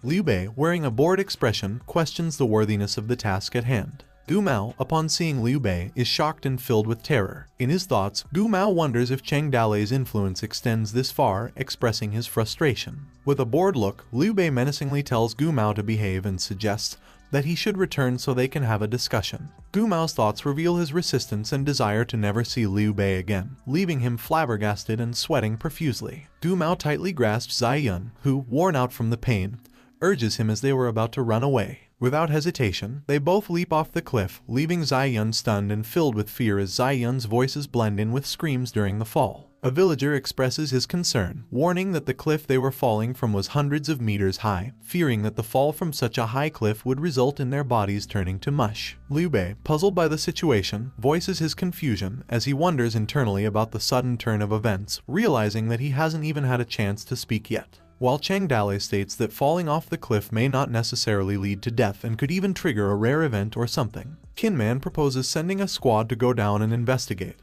Liu Bei, wearing a bored expression, questions the worthiness of the task at hand. Gu Mao, upon seeing Liu Bei, is shocked and filled with terror. In his thoughts, Gu Mao wonders if Cheng Dale's influence extends this far, expressing his frustration. With a bored look, Liu Bei menacingly tells Gu Mao to behave and suggests that he should return so they can have a discussion. Gu Mao's thoughts reveal his resistance and desire to never see Liu Bei again, leaving him flabbergasted and sweating profusely. Gu Mao tightly grasps Zai-yun, who, worn out from the pain, urges him as they were about to run away. Without hesitation, they both leap off the cliff, leaving Zai-yun stunned and filled with fear as Zai-yun's voices blend in with screams during the fall. A villager expresses his concern, warning that the cliff they were falling from was hundreds of meters high, fearing that the fall from such a high cliff would result in their bodies turning to mush. Liu Bei, puzzled by the situation, voices his confusion as he wonders internally about the sudden turn of events, realizing that he hasn't even had a chance to speak yet. While Cheng Dale states that falling off the cliff may not necessarily lead to death and could even trigger a rare event or something, Kinman proposes sending a squad to go down and investigate.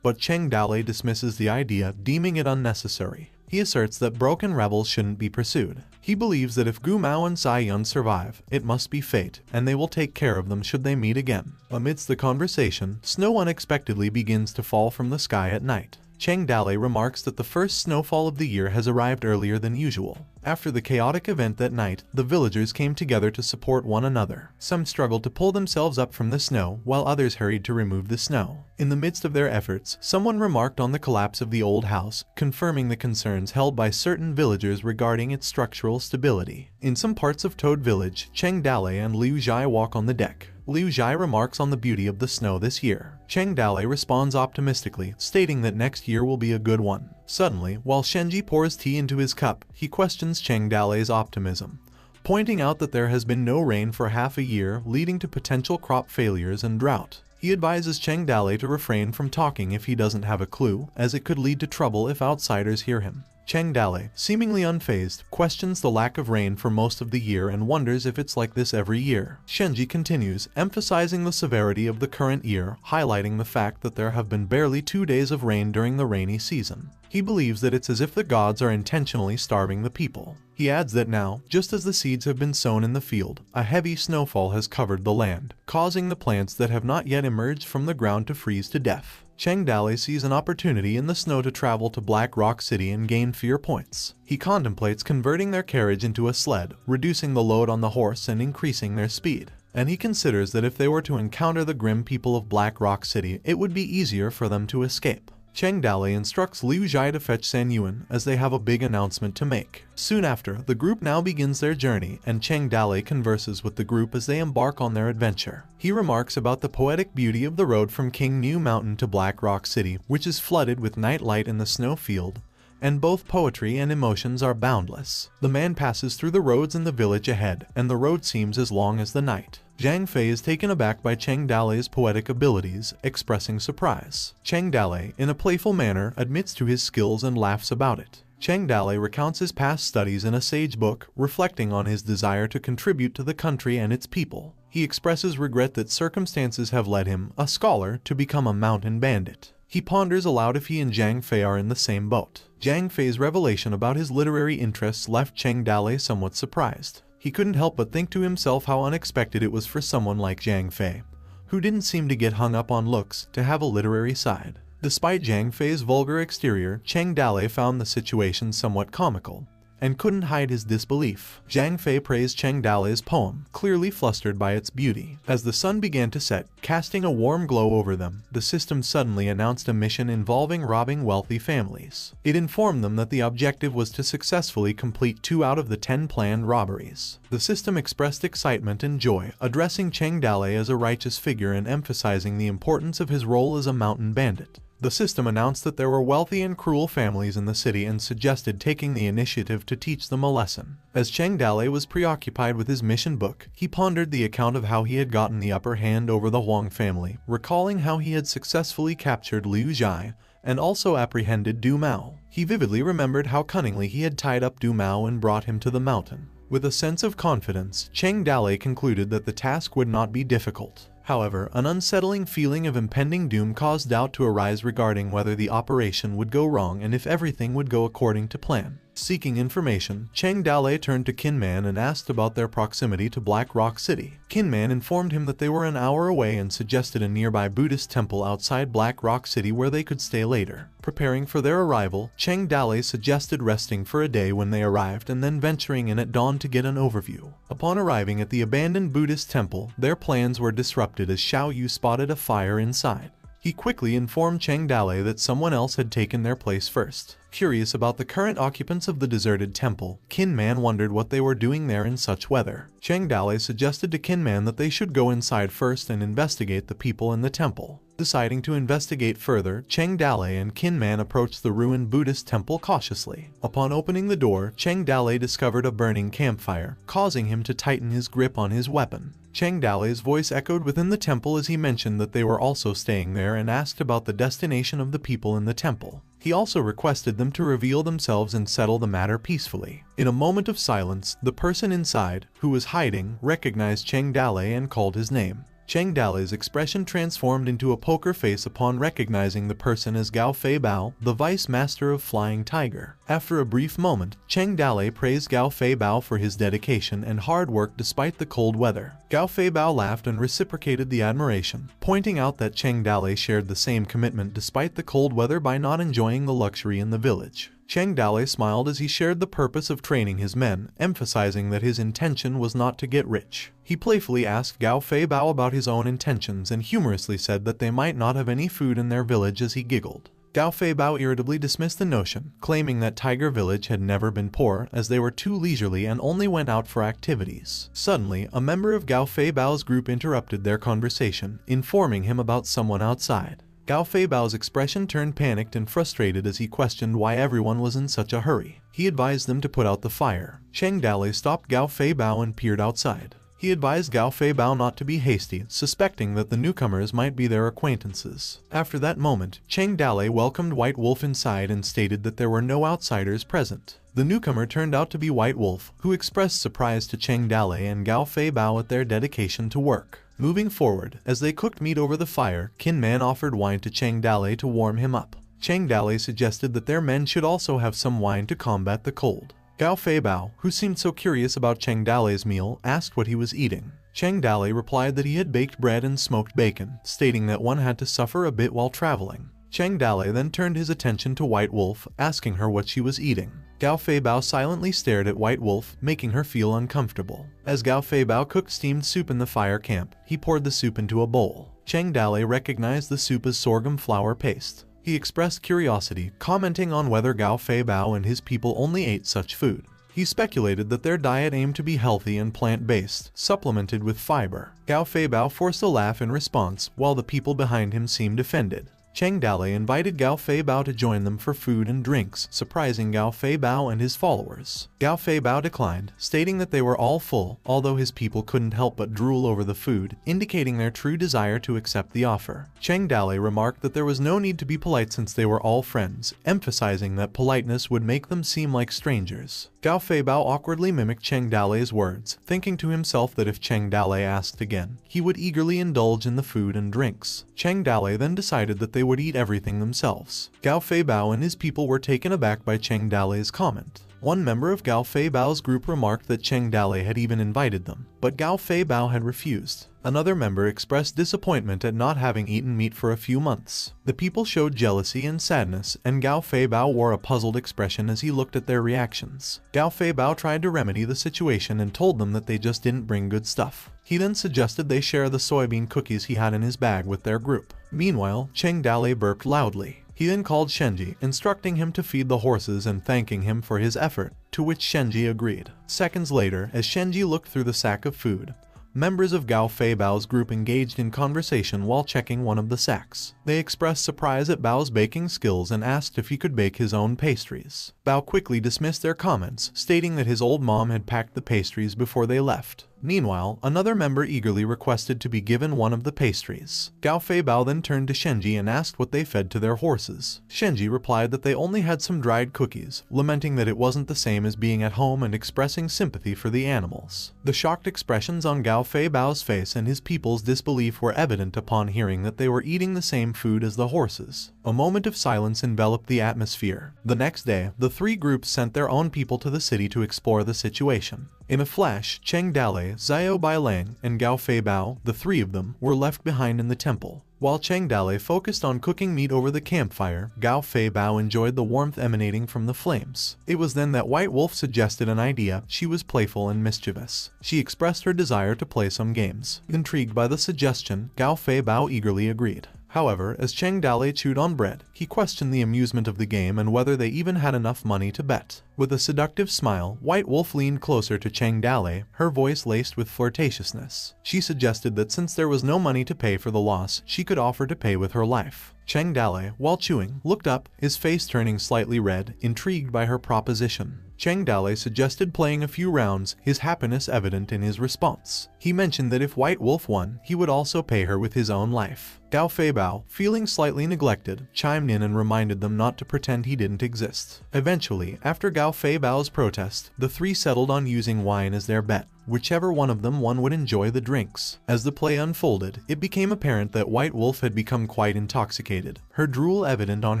But Cheng Dale dismisses the idea, deeming it unnecessary. He asserts that broken rebels shouldn't be pursued. He believes that if Gu Mao and Sai Yun survive, it must be fate, and they will take care of them should they meet again. Amidst the conversation, snow unexpectedly begins to fall from the sky at night. Cheng Dale remarks that the first snowfall of the year has arrived earlier than usual. After the chaotic event that night, the villagers came together to support one another. Some struggled to pull themselves up from the snow, while others hurried to remove the snow. In the midst of their efforts, someone remarked on the collapse of the old house, confirming the concerns held by certain villagers regarding its structural stability. In some parts of Toad Village, Cheng Dale and Liu Zhai walk on the deck. Liu Zhai remarks on the beauty of the snow this year. Cheng Dale responds optimistically, stating that next year will be a good one. Suddenly, while Shenji pours tea into his cup, he questions Cheng Dale's optimism, pointing out that there has been no rain for half a year, leading to potential crop failures and drought. He advises Cheng Dale to refrain from talking if he doesn't have a clue, as it could lead to trouble if outsiders hear him. Cheng Dale, seemingly unfazed, questions the lack of rain for most of the year and wonders if it's like this every year. Shenji continues, emphasizing the severity of the current year, highlighting the fact that there have been barely 2 days of rain during the rainy season. He believes that it's as if the gods are intentionally starving the people. He adds that now, just as the seeds have been sown in the field, a heavy snowfall has covered the land, causing the plants that have not yet emerged from the ground to freeze to death. Cheng Dale sees an opportunity in the snow to travel to Black Rock City and gain fear points. He contemplates converting their carriage into a sled, reducing the load on the horse and increasing their speed. And he considers that if they were to encounter the grim people of Black Rock City, it would be easier for them to escape. Cheng Dale instructs Liu Zhai to fetch San Yuan as they have a big announcement to make. Soon after, the group now begins their journey, and Cheng Dale converses with the group as they embark on their adventure. He remarks about the poetic beauty of the road from King New Mountain to Black Rock City, which is flooded with night light in the snow field, and both poetry and emotions are boundless. The man passes through the roads in the village ahead, and the road seems as long as the night. Zhang Fei is taken aback by Cheng Dale's poetic abilities, expressing surprise. Cheng Dale, in a playful manner, admits to his skills and laughs about it. Cheng Dale recounts his past studies in a sage book, reflecting on his desire to contribute to the country and its people. He expresses regret that circumstances have led him, a scholar, to become a mountain bandit. He ponders aloud if he and Zhang Fei are in the same boat. Zhang Fei's revelation about his literary interests left Cheng Dale somewhat surprised. He couldn't help but think to himself how unexpected it was for someone like Zhang Fei, who didn't seem to get hung up on looks, to have a literary side. Despite Zhang Fei's vulgar exterior, Cheng Dale found the situation somewhat comical, and couldn't hide his disbelief. Zhang Fei praised Cheng Dale's poem, clearly flustered by its beauty. As the sun began to set, casting a warm glow over them, the system suddenly announced a mission involving robbing wealthy families. It informed them that the objective was to successfully complete 2 out of the 10 planned robberies. The system expressed excitement and joy, addressing Cheng Dale as a righteous figure and emphasizing the importance of his role as a mountain bandit. The system announced that there were wealthy and cruel families in the city and suggested taking the initiative to teach them a lesson. As Cheng Dale was preoccupied with his mission book, he pondered the account of how he had gotten the upper hand over the Huang family, recalling how he had successfully captured Liu Zhai and also apprehended Du Mao. He vividly remembered how cunningly he had tied up Du Mao and brought him to the mountain. With a sense of confidence, Cheng Dale concluded that the task would not be difficult. However, an unsettling feeling of impending doom caused doubt to arise regarding whether the operation would go wrong and if everything would go according to plan. Seeking information, Cheng Dale turned to Kinman and asked about their proximity to Black Rock City. Kinman informed him that they were an hour away and suggested a nearby Buddhist temple outside Black Rock City where they could stay later. Preparing for their arrival, Cheng Dale suggested resting for a day when they arrived and then venturing in at dawn to get an overview. Upon arriving at the abandoned Buddhist temple, their plans were disrupted as Xiao Yu spotted a fire inside. He quickly informed Cheng Dale that someone else had taken their place first. Curious about the current occupants of the deserted temple, Kin Man wondered what they were doing there in such weather. Cheng Dale suggested to Kin Man that they should go inside first and investigate the people in the temple. Deciding to investigate further, Cheng Dale and Kin Man approached the ruined Buddhist temple cautiously. Upon opening the door, Cheng Dale discovered a burning campfire, causing him to tighten his grip on his weapon. Cheng Dale's voice echoed within the temple as he mentioned that they were also staying there and asked about the destination of the people in the temple. He also requested them to reveal themselves and settle the matter peacefully. In a moment of silence, the person inside, who was hiding, recognized Cheng Dale and called his name. Cheng Dale's expression transformed into a poker face upon recognizing the person as Gao Fei Bao, the Vice Master of Flying Tiger. After a brief moment, Cheng Dale praised Gao Fei Bao for his dedication and hard work despite the cold weather. Gao Fei Bao laughed and reciprocated the admiration, pointing out that Cheng Dale shared the same commitment despite the cold weather by not enjoying the luxury in the village. Cheng Dale smiled as he shared the purpose of training his men, emphasizing that his intention was not to get rich. He playfully asked Gao Fei Bao about his own intentions and humorously said that they might not have any food in their village as he giggled. Gao Fei Bao irritably dismissed the notion, claiming that Tiger Village had never been poor as they were too leisurely and only went out for activities. Suddenly, a member of Gao Fei Bao's group interrupted their conversation, informing him about someone outside. Gao Fei Bao's expression turned panicked and frustrated as he questioned why everyone was in such a hurry. He advised them to put out the fire. Cheng Dale stopped Gao Fei Bao and peered outside. He advised Gao Fei Bao not to be hasty, suspecting that the newcomers might be their acquaintances. After that moment, Cheng Dale welcomed White Wolf inside and stated that there were no outsiders present. The newcomer turned out to be White Wolf, who expressed surprise to Cheng Dale and Gao Fei Bao at their dedication to work. Moving forward, as they cooked meat over the fire, Kin Man offered wine to Cheng Dale to warm him up. Cheng Dale suggested that their men should also have some wine to combat the cold. Gao Fei Bao, who seemed so curious about Cheng Dale's meal, asked what he was eating. Cheng Dale replied that he had baked bread and smoked bacon, stating that one had to suffer a bit while traveling. Cheng Dale then turned his attention to White Wolf, asking her what she was eating. Gao Fei Bao silently stared at White Wolf, making her feel uncomfortable. As Gao Fei Bao cooked steamed soup in the fire camp, he poured the soup into a bowl. Cheng Dale recognized the soup as sorghum flour paste. He expressed curiosity, commenting on whether Gao Fei Bao and his people only ate such food. He speculated that their diet aimed to be healthy and plant-based, supplemented with fiber. Gao Fei Bao forced a laugh in response, while the people behind him seemed offended. Cheng Dale invited Gao Fei Bao to join them for food and drinks, surprising Gao Fei Bao and his followers. Gao Fei Bao declined, stating that they were all full, although his people couldn't help but drool over the food, indicating their true desire to accept the offer. Cheng Dale remarked that there was no need to be polite since they were all friends, emphasizing that politeness would make them seem like strangers. Gao Fei Bao awkwardly mimicked Cheng Dale's words, thinking to himself that if Cheng Dale asked again, he would eagerly indulge in the food and drinks. Cheng Dale then decided that they would eat everything themselves. Gao Fei Bao and his people were taken aback by Cheng Dale's comment. One member of Gao Fei Bao's group remarked that Cheng Dale had even invited them, but Gao Fei Bao had refused. Another member expressed disappointment at not having eaten meat for a few months. The people showed jealousy and sadness, and Gao Fei Bao wore a puzzled expression as he looked at their reactions. Gao Fei Bao tried to remedy the situation and told them that they just didn't bring good stuff. He then suggested they share the soybean cookies he had in his bag with their group. Meanwhile, Cheng Dale burped loudly. He then called Shenji, instructing him to feed the horses and thanking him for his effort, to which Shenji agreed. Seconds later, as Shenji looked through the sack of food, members of Gao Fei Bao's group engaged in conversation while checking one of the sacks. They expressed surprise at Bao's baking skills and asked if he could bake his own pastries. Bao quickly dismissed their comments, stating that his old mom had packed the pastries before they left. Meanwhile, another member eagerly requested to be given one of the pastries. Gao Fei Bao then turned to Shenji and asked what they fed to their horses. Shenji replied that they only had some dried cookies, lamenting that it wasn't the same as being at home and expressing sympathy for the animals. The shocked expressions on Gao Fei Bao's face and his people's disbelief were evident upon hearing that they were eating the same food as the horses. A moment of silence enveloped the atmosphere. The next day, the three groups sent their own people to the city to explore the situation. In a flash, Cheng Dale, Xiao Bailang, and Gao Fei Bao, the three of them, were left behind in the temple. While Cheng Dale focused on cooking meat over the campfire, Gao Fei Bao enjoyed the warmth emanating from the flames. It was then that White Wolf suggested an idea. She was playful and mischievous. She expressed her desire to play some games. Intrigued by the suggestion, Gao Fei Bao eagerly agreed. However, as Cheng Dale chewed on bread, he questioned the amusement of the game and whether they even had enough money to bet. With a seductive smile, White Wolf leaned closer to Cheng Dale, her voice laced with flirtatiousness. She suggested that since there was no money to pay for the loss, she could offer to pay with her life. Cheng Dale, while chewing, looked up, his face turning slightly red, intrigued by her proposition. Cheng Dale suggested playing a few rounds, his happiness evident in his response. He mentioned that if White Wolf won, he would also pay her with his own life. Gao Feibao, feeling slightly neglected, chimed in and reminded them not to pretend he didn't exist. Eventually, after Gao Feibao's protest, the three settled on using wine as their bet. Whichever one of them won would enjoy the drinks. As the play unfolded, it became apparent that White Wolf had become quite intoxicated, her drool evident on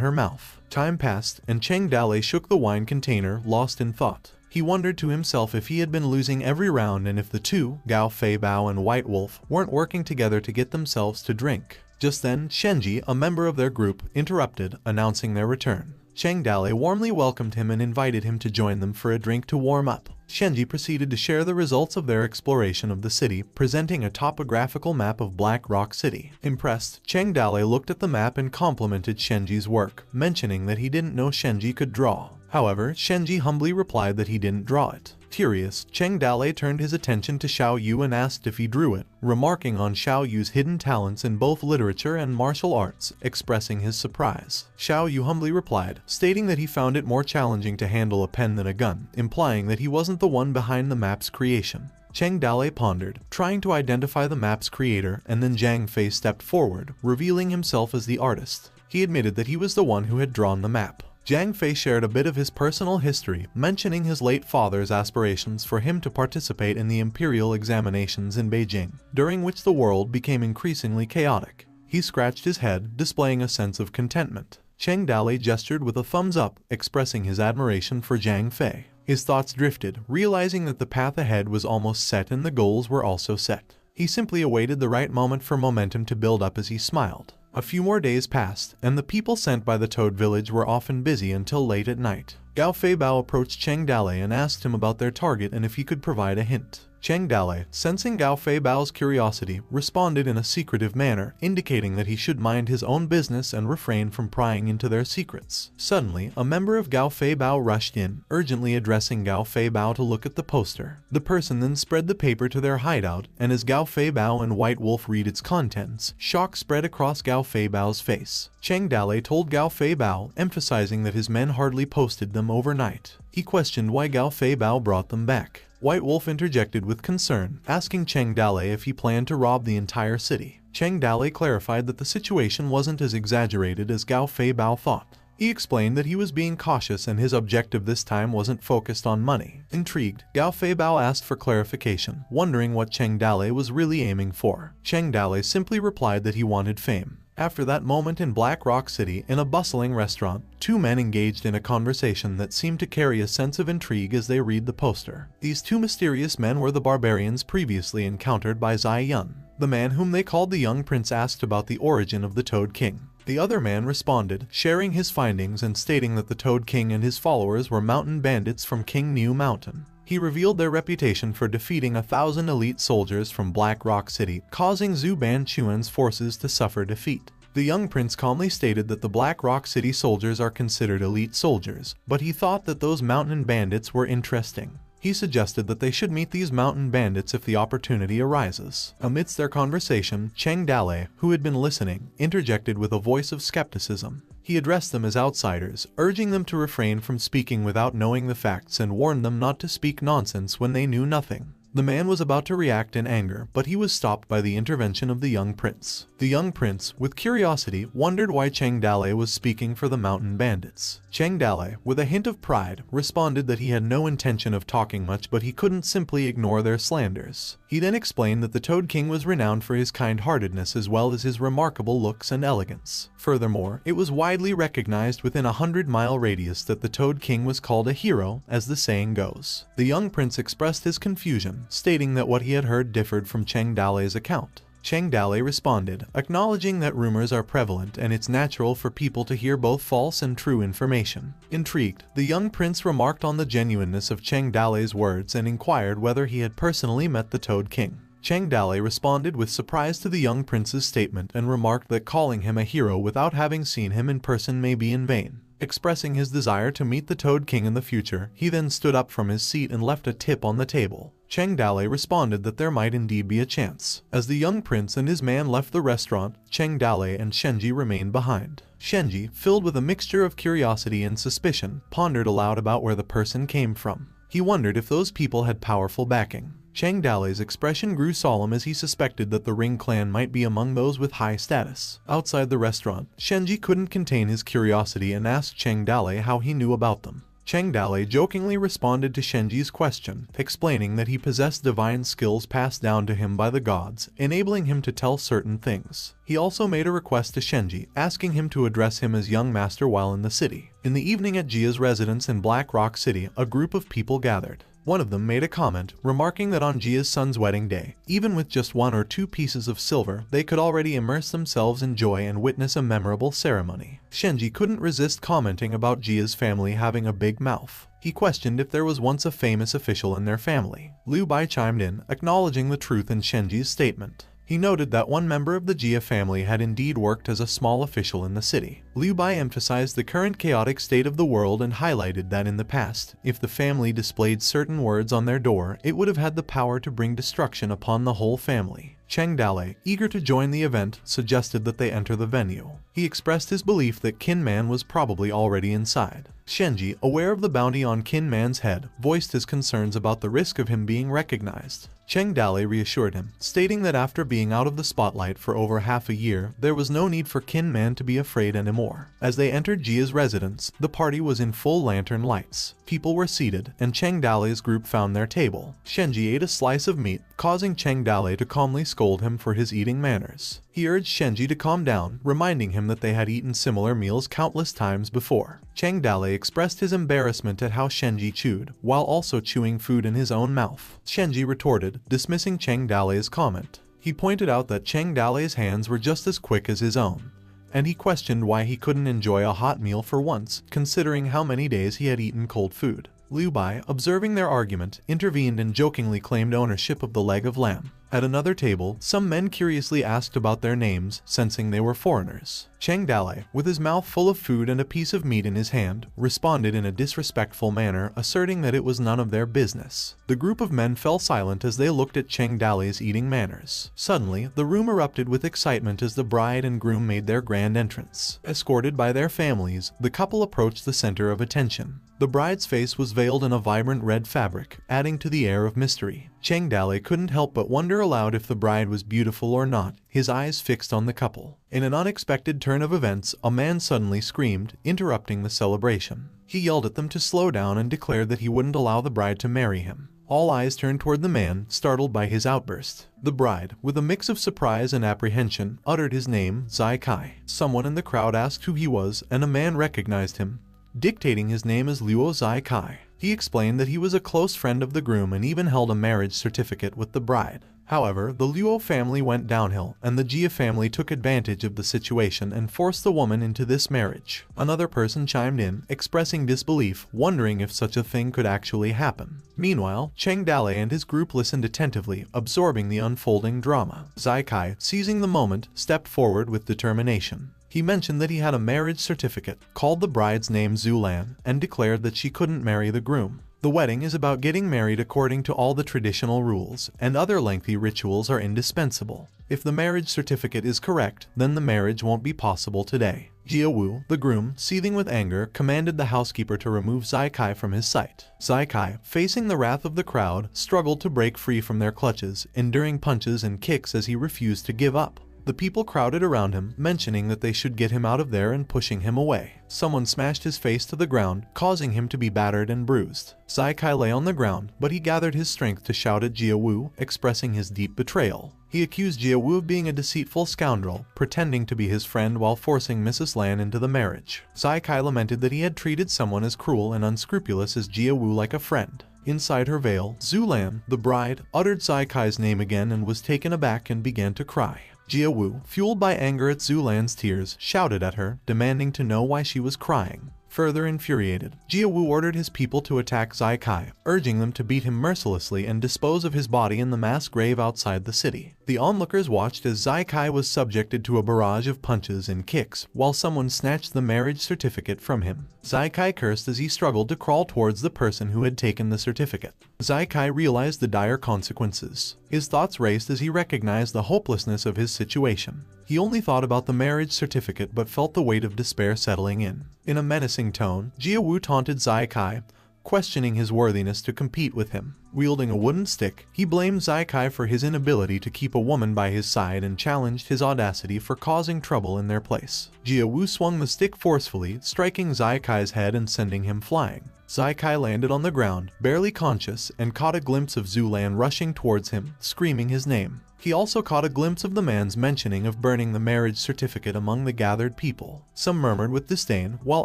her mouth. Time passed, and Cheng Dale shook the wine container, lost in thought. He wondered to himself if he had been losing every round and if the two, Gao Feibao and White Wolf, weren't working together to get themselves to drink. Just then, Shenji, a member of their group, interrupted, announcing their return. Cheng Dale warmly welcomed him and invited him to join them for a drink to warm up. Shenji proceeded to share the results of their exploration of the city, presenting a topographical map of Black Rock City. Impressed, Cheng Dale looked at the map and complimented Shenji's work, mentioning that he didn't know Shenji could draw. However, Shenji humbly replied that he didn't draw it. Curious, Cheng Dale turned his attention to Xiao Yu and asked if he drew it, remarking on Xiao Yu's hidden talents in both literature and martial arts, expressing his surprise. Xiao Yu humbly replied, stating that he found it more challenging to handle a pen than a gun, implying that he wasn't the one behind the map's creation. Cheng Dale pondered, trying to identify the map's creator, and then Zhang Fei stepped forward, revealing himself as the artist. He admitted that he was the one who had drawn the map. Zhang Fei shared a bit of his personal history, mentioning his late father's aspirations for him to participate in the imperial examinations in Beijing, during which the world became increasingly chaotic. He scratched his head, displaying a sense of contentment. Cheng Dale gestured with a thumbs up, expressing his admiration for Zhang Fei. His thoughts drifted, realizing that the path ahead was almost set and the goals were also set. He simply awaited the right moment for momentum to build up as he smiled. A few more days passed, and the people sent by the Toad Village were often busy until late at night. Gao Feibao approached Cheng Dale and asked him about their target and if he could provide a hint. Cheng Dale, sensing Gao Feibao's curiosity, responded in a secretive manner, indicating that he should mind his own business and refrain from prying into their secrets. Suddenly, a member of Gao Feibao rushed in, urgently addressing Gao Feibao to look at the poster. The person then spread the paper to their hideout, and as Gao Feibao and White Wolf read its contents, shock spread across Gao Feibao's face. Cheng Dale told Gao Feibao, emphasizing that his men hardly posted them overnight. He questioned why Gao Feibao brought them back. White Wolf interjected with concern, asking Cheng Dale if he planned to rob the entire city. Cheng Dale clarified that the situation wasn't as exaggerated as Gao Feibao thought. He explained that he was being cautious and his objective this time wasn't focused on money. Intrigued, Gao Feibao asked for clarification, wondering what Cheng Dale was really aiming for. Cheng Dale simply replied that he wanted fame. After that moment in Black Rock City, in a bustling restaurant, two men engaged in a conversation that seemed to carry a sense of intrigue as they read the poster. These two mysterious men were the barbarians previously encountered by Zai Yun. The man whom they called the young prince asked about the origin of the Toad King. The other man responded, sharing his findings and stating that the Toad King and his followers were mountain bandits from King New Mountain. He revealed their reputation for defeating 1,000 elite soldiers from Black Rock City, causing Zhu Banquan's forces to suffer defeat. The young prince calmly stated that the Black Rock City soldiers are considered elite soldiers, but he thought that those mountain bandits were interesting. He suggested that they should meet these mountain bandits if the opportunity arises. Amidst their conversation, Cheng Dale, who had been listening, interjected with a voice of skepticism. He addressed them as outsiders, urging them to refrain from speaking without knowing the facts and warned them not to speak nonsense when they knew nothing. The man was about to react in anger, but he was stopped by the intervention of the young prince. The young prince, with curiosity, wondered why Cheng Dale was speaking for the mountain bandits. Cheng Dale, with a hint of pride, responded that he had no intention of talking much, but he couldn't simply ignore their slanders. He then explained that the Toad King was renowned for his kind-heartedness as well as his remarkable looks and elegance. Furthermore, it was widely recognized within a 100-mile radius that the Toad King was called a hero, as the saying goes. The young prince expressed his confusion, stating that what he had heard differed from Cheng Dale's account. Cheng Dale responded, acknowledging that rumors are prevalent and it's natural for people to hear both false and true information. Intrigued, the young prince remarked on the genuineness of Cheng Dale's words and inquired whether he had personally met the Toad King. Cheng Dale responded with surprise to the young prince's statement and remarked that calling him a hero without having seen him in person may be in vain. Expressing his desire to meet the Toad King in the future, he then stood up from his seat and left a tip on the table. Cheng Dale responded that there might indeed be a chance. As the young prince and his man left the restaurant, Cheng Dale and Shenji remained behind. Shenji, filled with a mixture of curiosity and suspicion, pondered aloud about where the person came from. He wondered if those people had powerful backing. Cheng Dale's expression grew solemn as he suspected that the Ring clan might be among those with high status. Outside the restaurant, Shenji couldn't contain his curiosity and asked Cheng Dale how he knew about them. Cheng Dale jokingly responded to Shenji's question, explaining that he possessed divine skills passed down to him by the gods, enabling him to tell certain things. He also made a request to Shenji, asking him to address him as young master while in the city. In the evening at Jia's residence in Black Rock City, a group of people gathered. One of them made a comment, remarking that on Jia's son's wedding day, even with just 1 or 2 pieces of silver, they could already immerse themselves in joy and witness a memorable ceremony. Shenji couldn't resist commenting about Jia's family having a big mouth. He questioned if there was once a famous official in their family. Liu Bai chimed in, acknowledging the truth in Shenji's statement. He noted that one member of the Jia family had indeed worked as a small official in the city. Liu Bai emphasized the current chaotic state of the world and highlighted that in the past, if the family displayed certain words on their door, it would have had the power to bring destruction upon the whole family. Cheng Dale, eager to join the event, suggested that they enter the venue. He expressed his belief that Qin Man was probably already inside. Shenji, aware of the bounty on Qin Man's head, voiced his concerns about the risk of him being recognized. Cheng Dale reassured him, stating that after being out of the spotlight for over half a year, there was no need for Qin Man to be afraid anymore. As they entered Jia's residence, the party was in full lantern lights. People were seated, and Cheng Dale's group found their table. Shenji ate a slice of meat, causing Cheng Dale to calmly scold him for his eating manners. He urged Shenji to calm down, reminding him that they had eaten similar meals countless times before. Cheng Dale expressed his embarrassment at how Shenji chewed, while also chewing food in his own mouth. Shenji retorted, dismissing Cheng Dale's comment. He pointed out that Cheng Dale's hands were just as quick as his own, and he questioned why he couldn't enjoy a hot meal for once, considering how many days he had eaten cold food. Liu Bai, observing their argument, intervened and jokingly claimed ownership of the leg of lamb. At another table, some men curiously asked about their names, sensing they were foreigners. Cheng Dale, with his mouth full of food and a piece of meat in his hand, responded in a disrespectful manner, asserting that it was none of their business. The group of men fell silent as they looked at Cheng Dale's eating manners. Suddenly, the room erupted with excitement as the bride and groom made their grand entrance. Escorted by their families, the couple approached the center of attention. The bride's face was veiled in a vibrant red fabric, adding to the air of mystery. Cheng Dale couldn't help but wonder aloud if the bride was beautiful or not, his eyes fixed on the couple. In an unexpected turn of events, a man suddenly screamed, interrupting the celebration. He yelled at them to slow down and declared that he wouldn't allow the bride to marry him. All eyes turned toward the man, startled by his outburst. The bride, with a mix of surprise and apprehension, uttered his name, Zai Kai. Someone in the crowd asked who he was, and a man recognized him, dictating his name as Luo Zai Kai. He explained that he was a close friend of the groom and even held a marriage certificate with the bride. However, the Luo family went downhill, and the Jia family took advantage of the situation and forced the woman into this marriage. Another person chimed in, expressing disbelief, wondering if such a thing could actually happen. Meanwhile, Cheng Dale and his group listened attentively, absorbing the unfolding drama. Zai Kai, seizing the moment, stepped forward with determination. He mentioned that he had a marriage certificate, called the bride's name Zulan, and declared that she couldn't marry the groom. The wedding is about getting married according to all the traditional rules, and other lengthy rituals are indispensable. If the marriage certificate is correct, then the marriage won't be possible today. Jia Wu, the groom, seething with anger, commanded the housekeeper to remove Zai Kai from his sight. Zai Kai, facing the wrath of the crowd, struggled to break free from their clutches, enduring punches and kicks as he refused to give up. The people crowded around him, mentioning that they should get him out of there and pushing him away. Someone smashed his face to the ground, causing him to be battered and bruised. Zai Kai lay on the ground, but he gathered his strength to shout at Jia Wu, expressing his deep betrayal. He accused Jia Wu of being a deceitful scoundrel, pretending to be his friend while forcing Mrs. Lan into the marriage. Zai Kai lamented that he had treated someone as cruel and unscrupulous as Jia Wu like a friend. Inside her veil, Zhu Lan, the bride, uttered Zai Kai's name again and was taken aback and began to cry. Jia Wu, fueled by anger at Zhu Lan's tears, shouted at her, demanding to know why she was crying. Further infuriated, Jia Wu ordered his people to attack Zai Kai, urging them to beat him mercilessly and dispose of his body in the mass grave outside the city. The onlookers watched as Zai Kai was subjected to a barrage of punches and kicks, while someone snatched the marriage certificate from him. Zai Kai cursed as he struggled to crawl towards the person who had taken the certificate. Zai Kai realized the dire consequences. His thoughts raced as he recognized the hopelessness of his situation. He only thought about the marriage certificate but felt the weight of despair settling in. In a menacing tone, Jia Wu taunted Zai Kai, questioning his worthiness to compete with him. Wielding a wooden stick, he blamed Zai Kai for his inability to keep a woman by his side and challenged his audacity for causing trouble in their place. Jia Wu swung the stick forcefully, striking Zai Kai's head and sending him flying. Zai Kai landed on the ground, barely conscious, and caught a glimpse of Zhu Lan rushing towards him, screaming his name. He also caught a glimpse of the man's mentioning of burning the marriage certificate among the gathered people. Some murmured with disdain, while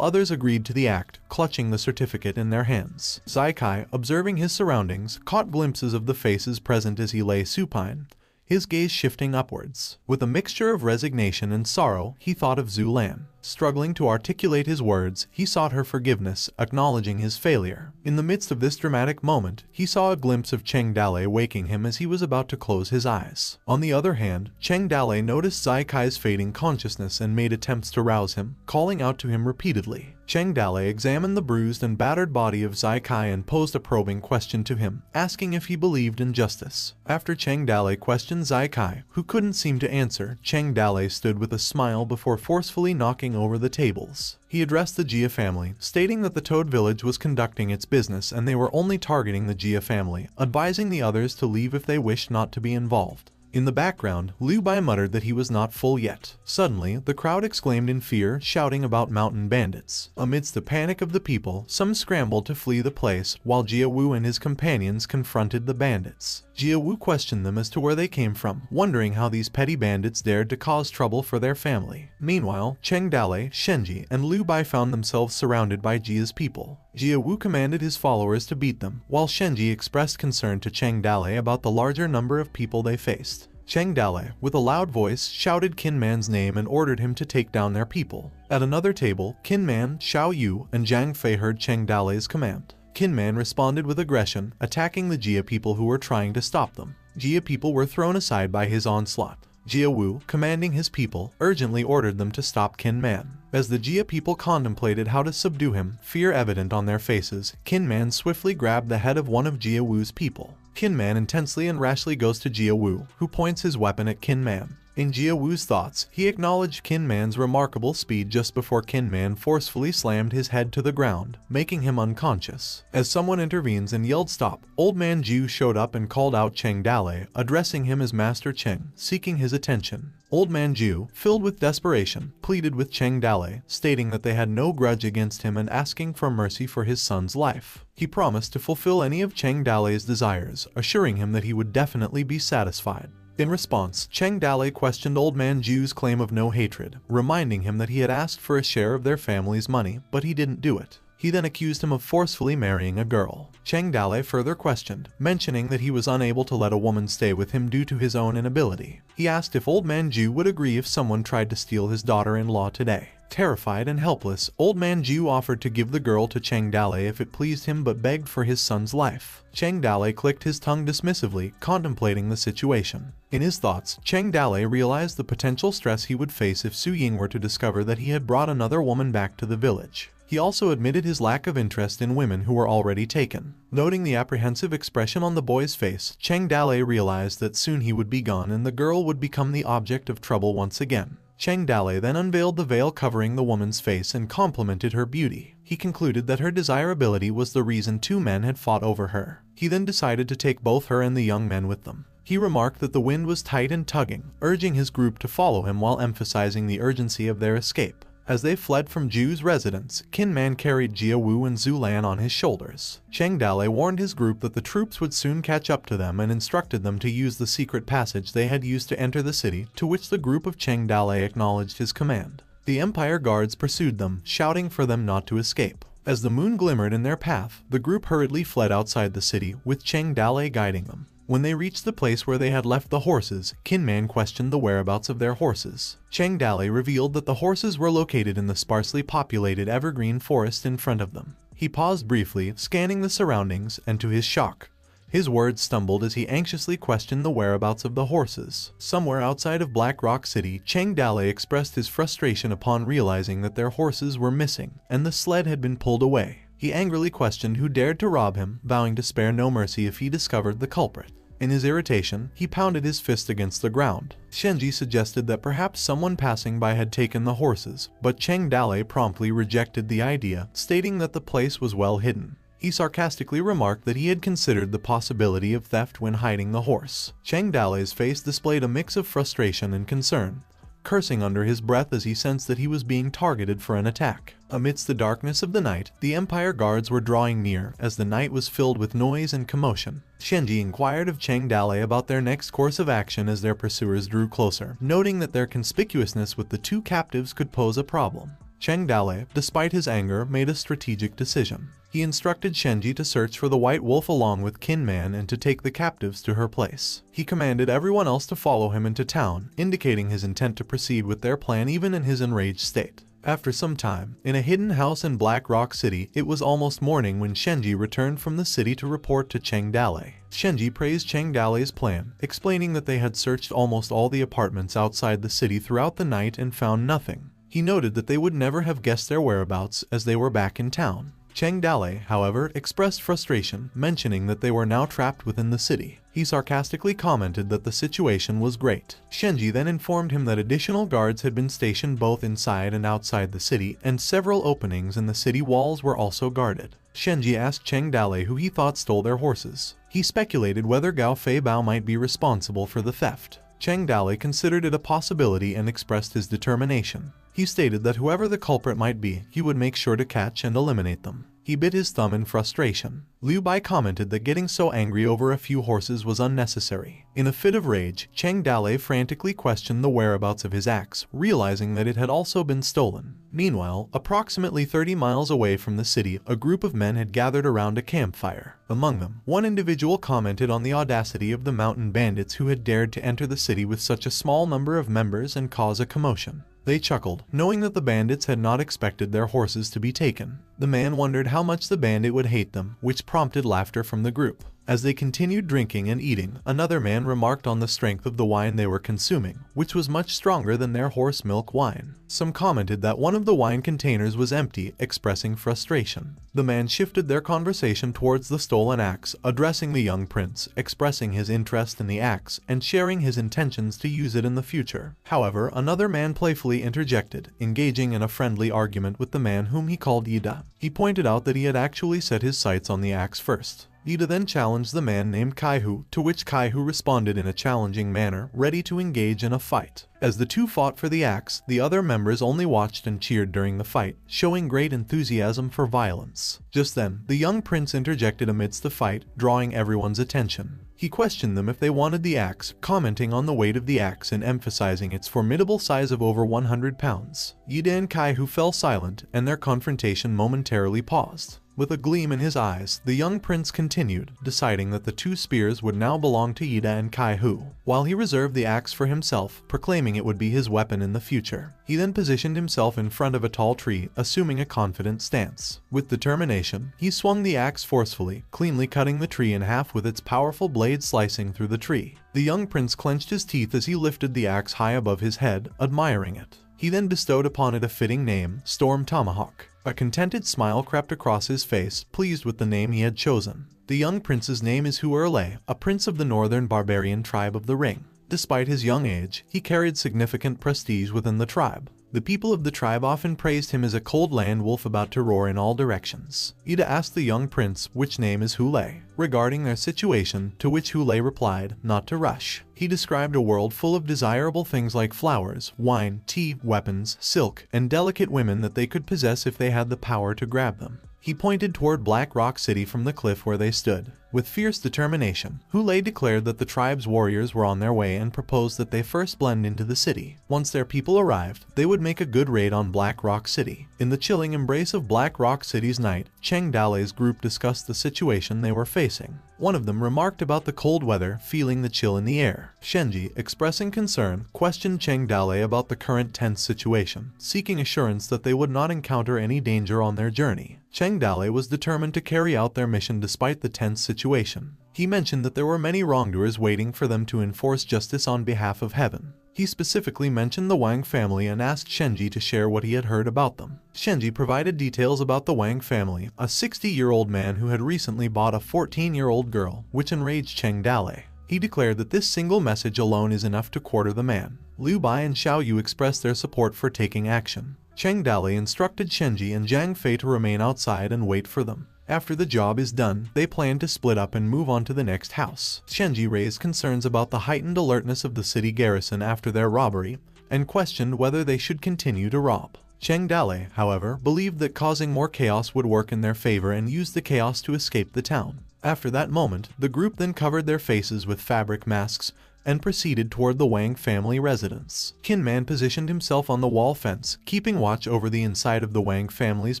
others agreed to the act, clutching the certificate in their hands. Zai Kai, observing his surroundings, caught glimpses of the faces present as he lay supine, his gaze shifting upwards. With a mixture of resignation and sorrow, he thought of Zhu Lan. Struggling to articulate his words, he sought her forgiveness, acknowledging his failure. In the midst of this dramatic moment, he saw a glimpse of Cheng Dale waking him as he was about to close his eyes. On the other hand, Cheng Dale noticed Zai Kai's fading consciousness and made attempts to rouse him, calling out to him repeatedly. Cheng Dale examined the bruised and battered body of Zai Kai and posed a probing question to him, asking if he believed in justice. After Cheng Dale questioned Zai Kai, who couldn't seem to answer, Cheng Dale stood with a smile before forcefully knocking over the tables. He addressed the Jia family, stating that the Toad village was conducting its business and they were only targeting the Jia family, advising the others to leave if they wished not to be involved. In the background, Liu Bai muttered that he was not full yet. Suddenly, the crowd exclaimed in fear, shouting about mountain bandits. Amidst the panic of the people, some scrambled to flee the place, while Jia Wu and his companions confronted the bandits. Jia Wu questioned them as to where they came from, wondering how these petty bandits dared to cause trouble for their family. Meanwhile, Cheng Dale, Shenji, and Liu Bai found themselves surrounded by Jia's people. Jia Wu commanded his followers to beat them, while Shenji expressed concern to Cheng Dale about the larger number of people they faced. Cheng Dale, with a loud voice, shouted Qin Man's name and ordered him to take down their people. At another table, Qin Man, Xiao Yu, and Zhang Fei heard Cheng Dale's command. Qin Man responded with aggression, attacking the Jia people who were trying to stop them. Jia people were thrown aside by his onslaught. Jia Wu, commanding his people, urgently ordered them to stop Qin Man. As the Jia people contemplated how to subdue him, fear evident on their faces, Qin Man swiftly grabbed the head of one of Jia Wu's people. Qin Man intensely and rashly goes to Jia Wu, who points his weapon at Qin Man. In Jia Wu's thoughts, he acknowledged Qin Man's remarkable speed just before Qin Man forcefully slammed his head to the ground, making him unconscious. As someone intervenes and yelled stop, Old Man Ju showed up and called out Cheng Dale, addressing him as Master Cheng, seeking his attention. Old Man Ju, filled with desperation, pleaded with Cheng Dale, stating that they had no grudge against him and asking for mercy for his son's life. He promised to fulfill any of Cheng Dale's desires, assuring him that he would definitely be satisfied. In response, Cheng Dale questioned Old Man Ju's claim of no hatred, reminding him that he had asked for a share of their family's money, but he didn't do it. He then accused him of forcefully marrying a girl. Cheng Dale further questioned, mentioning that he was unable to let a woman stay with him due to his own inability. He asked if Old Man Ju would agree if someone tried to steal his daughter-in-law today. Terrified and helpless, Old Man Ju offered to give the girl to Cheng Dale if it pleased him but begged for his son's life. Cheng Dale clicked his tongue dismissively, contemplating the situation. In his thoughts, Cheng Dale realized the potential stress he would face if Su Ying were to discover that he had brought another woman back to the village. He also admitted his lack of interest in women who were already taken. Noting the apprehensive expression on the boy's face, Cheng Dale realized that soon he would be gone and the girl would become the object of trouble once again. Cheng Dale then unveiled the veil covering the woman's face and complimented her beauty. He concluded that her desirability was the reason two men had fought over her. He then decided to take both her and the young men with them. He remarked that the wind was tight and tugging, urging his group to follow him while emphasizing the urgency of their escape. As they fled from Ju's residence, Qin Man carried Jia Wu and Zhu Lan on his shoulders. Cheng Dale warned his group that the troops would soon catch up to them and instructed them to use the secret passage they had used to enter the city, to which the group of Cheng Dale acknowledged his command. The Empire guards pursued them, shouting for them not to escape. As the moon glimmered in their path, the group hurriedly fled outside the city, with Cheng Dale guiding them. When they reached the place where they had left the horses, Kinman questioned the whereabouts of their horses. Cheng Dale revealed that the horses were located in the sparsely populated evergreen forest in front of them. He paused briefly, scanning the surroundings, and to his shock, his words stumbled as he anxiously questioned the whereabouts of the horses. Somewhere outside of Black Rock City, Cheng Dale expressed his frustration upon realizing that their horses were missing, and the sled had been pulled away. He angrily questioned who dared to rob him, vowing to spare no mercy if he discovered the culprit. In his irritation, he pounded his fist against the ground. Shenji suggested that perhaps someone passing by had taken the horses, but Cheng Dale promptly rejected the idea, stating that the place was well hidden. He sarcastically remarked that he had considered the possibility of theft when hiding the horse. Cheng Dale's face displayed a mix of frustration and concern, cursing under his breath as he sensed that he was being targeted for an attack. Amidst the darkness of the night, the Empire guards were drawing near as the night was filled with noise and commotion. Shenji inquired of Cheng Dale about their next course of action as their pursuers drew closer, noting that their conspicuousness with the two captives could pose a problem. Cheng Dale, despite his anger, made a strategic decision. He instructed Shenji to search for the White Wolf along with Kinman and to take the captives to her place. He commanded everyone else to follow him into town, indicating his intent to proceed with their plan even in his enraged state. After some time, in a hidden house in Black Rock City, it was almost morning when Shenji returned from the city to report to Cheng Dale. Shenji praised Cheng Dale's plan, explaining that they had searched almost all the apartments outside the city throughout the night and found nothing. He noted that they would never have guessed their whereabouts as they were back in town. Cheng Dale, however, expressed frustration, mentioning that they were now trapped within the city. He sarcastically commented that the situation was great. Shenji then informed him that additional guards had been stationed both inside and outside the city, and several openings in the city walls were also guarded. Shenji asked Cheng Dale who he thought stole their horses. He speculated whether Gao Fei Bao might be responsible for the theft. Cheng Dale considered it a possibility and expressed his determination. He stated that whoever the culprit might be, he would make sure to catch and eliminate them. He bit his thumb in frustration. Liu Bai commented that getting so angry over a few horses was unnecessary. In a fit of rage, Cheng Dale frantically questioned the whereabouts of his axe, realizing that it had also been stolen. Meanwhile, approximately 30 miles away from the city, a group of men had gathered around a campfire. Among them, one individual commented on the audacity of the mountain bandits who had dared to enter the city with such a small number of members and cause a commotion. They chuckled, knowing that the bandits had not expected their horses to be taken. The man wondered how much the bandit would hate them, which prompted laughter from the group. As they continued drinking and eating, another man remarked on the strength of the wine they were consuming, which was much stronger than their horse milk wine. Some commented that one of the wine containers was empty, expressing frustration. The man shifted their conversation towards the stolen axe, addressing the young prince, expressing his interest in the axe, and sharing his intentions to use it in the future. However, another man playfully interjected, engaging in a friendly argument with the man whom he called Ida. He pointed out that he had actually set his sights on the axe first. Ida then challenged the man named Kaihu, to which Kaihu responded in a challenging manner, ready to engage in a fight. As the two fought for the axe, the other members only watched and cheered during the fight, showing great enthusiasm for violence. Just then, the young prince interjected amidst the fight, drawing everyone's attention. He questioned them if they wanted the axe, commenting on the weight of the axe and emphasizing its formidable size of over 100 pounds. Ida and Kaihu fell silent, and their confrontation momentarily paused. With a gleam in his eyes, the young prince continued, deciding that the two spears would now belong to Ida and Kaihu, while he reserved the axe for himself, proclaiming it would be his weapon in the future. He then positioned himself in front of a tall tree, assuming a confident stance. With determination, he swung the axe forcefully, cleanly cutting the tree in half with its powerful blade slicing through the tree. The young prince clenched his teeth as he lifted the axe high above his head, admiring it. He then bestowed upon it a fitting name, Storm Tomahawk. A contented smile crept across his face, pleased with the name he had chosen. The young prince's name is Huerle, a prince of the northern barbarian tribe of the Ring. Despite his young age, he carried significant prestige within the tribe. The people of the tribe often praised him as a cold land wolf about to roar in all directions. Ida asked the young prince which name is Hule, regarding their situation, to which Hule replied, not to rush. He described a world full of desirable things like flowers, wine, tea, weapons, silk, and delicate women that they could possess if they had the power to grab them. He pointed toward Black Rock City from the cliff where they stood. With fierce determination, Hule declared that the tribe's warriors were on their way and proposed that they first blend into the city. Once their people arrived, they would make a good raid on Black Rock City. In the chilling embrace of Black Rock City's night, Cheng Dale's group discussed the situation they were facing. One of them remarked about the cold weather, feeling the chill in the air. Shenji, expressing concern, questioned Cheng Dale about the current tense situation, seeking assurance that they would not encounter any danger on their journey. Cheng Dale was determined to carry out their mission despite the tense situation. He mentioned that there were many wrongdoers waiting for them to enforce justice on behalf of heaven. He specifically mentioned the Wang family and asked Shenji to share what he had heard about them. Shenji provided details about the Wang family, a 60-year-old man who had recently bought a 14-year-old girl, which enraged Cheng Dale. He declared that this single message alone is enough to quarter the man. Liu Bai and Xiao Yu expressed their support for taking action. Cheng Dale instructed Shenji and Zhang Fei to remain outside and wait for them. After the job is done, they plan to split up and move on to the next house. Shenji raised concerns about the heightened alertness of the city garrison after their robbery, and questioned whether they should continue to rob. Cheng Dale, however, believed that causing more chaos would work in their favor and used the chaos to escape the town. After that moment, the group then covered their faces with fabric masks and proceeded toward the Wang family residence. Qin Man positioned himself on the wall fence, keeping watch over the inside of the Wang family's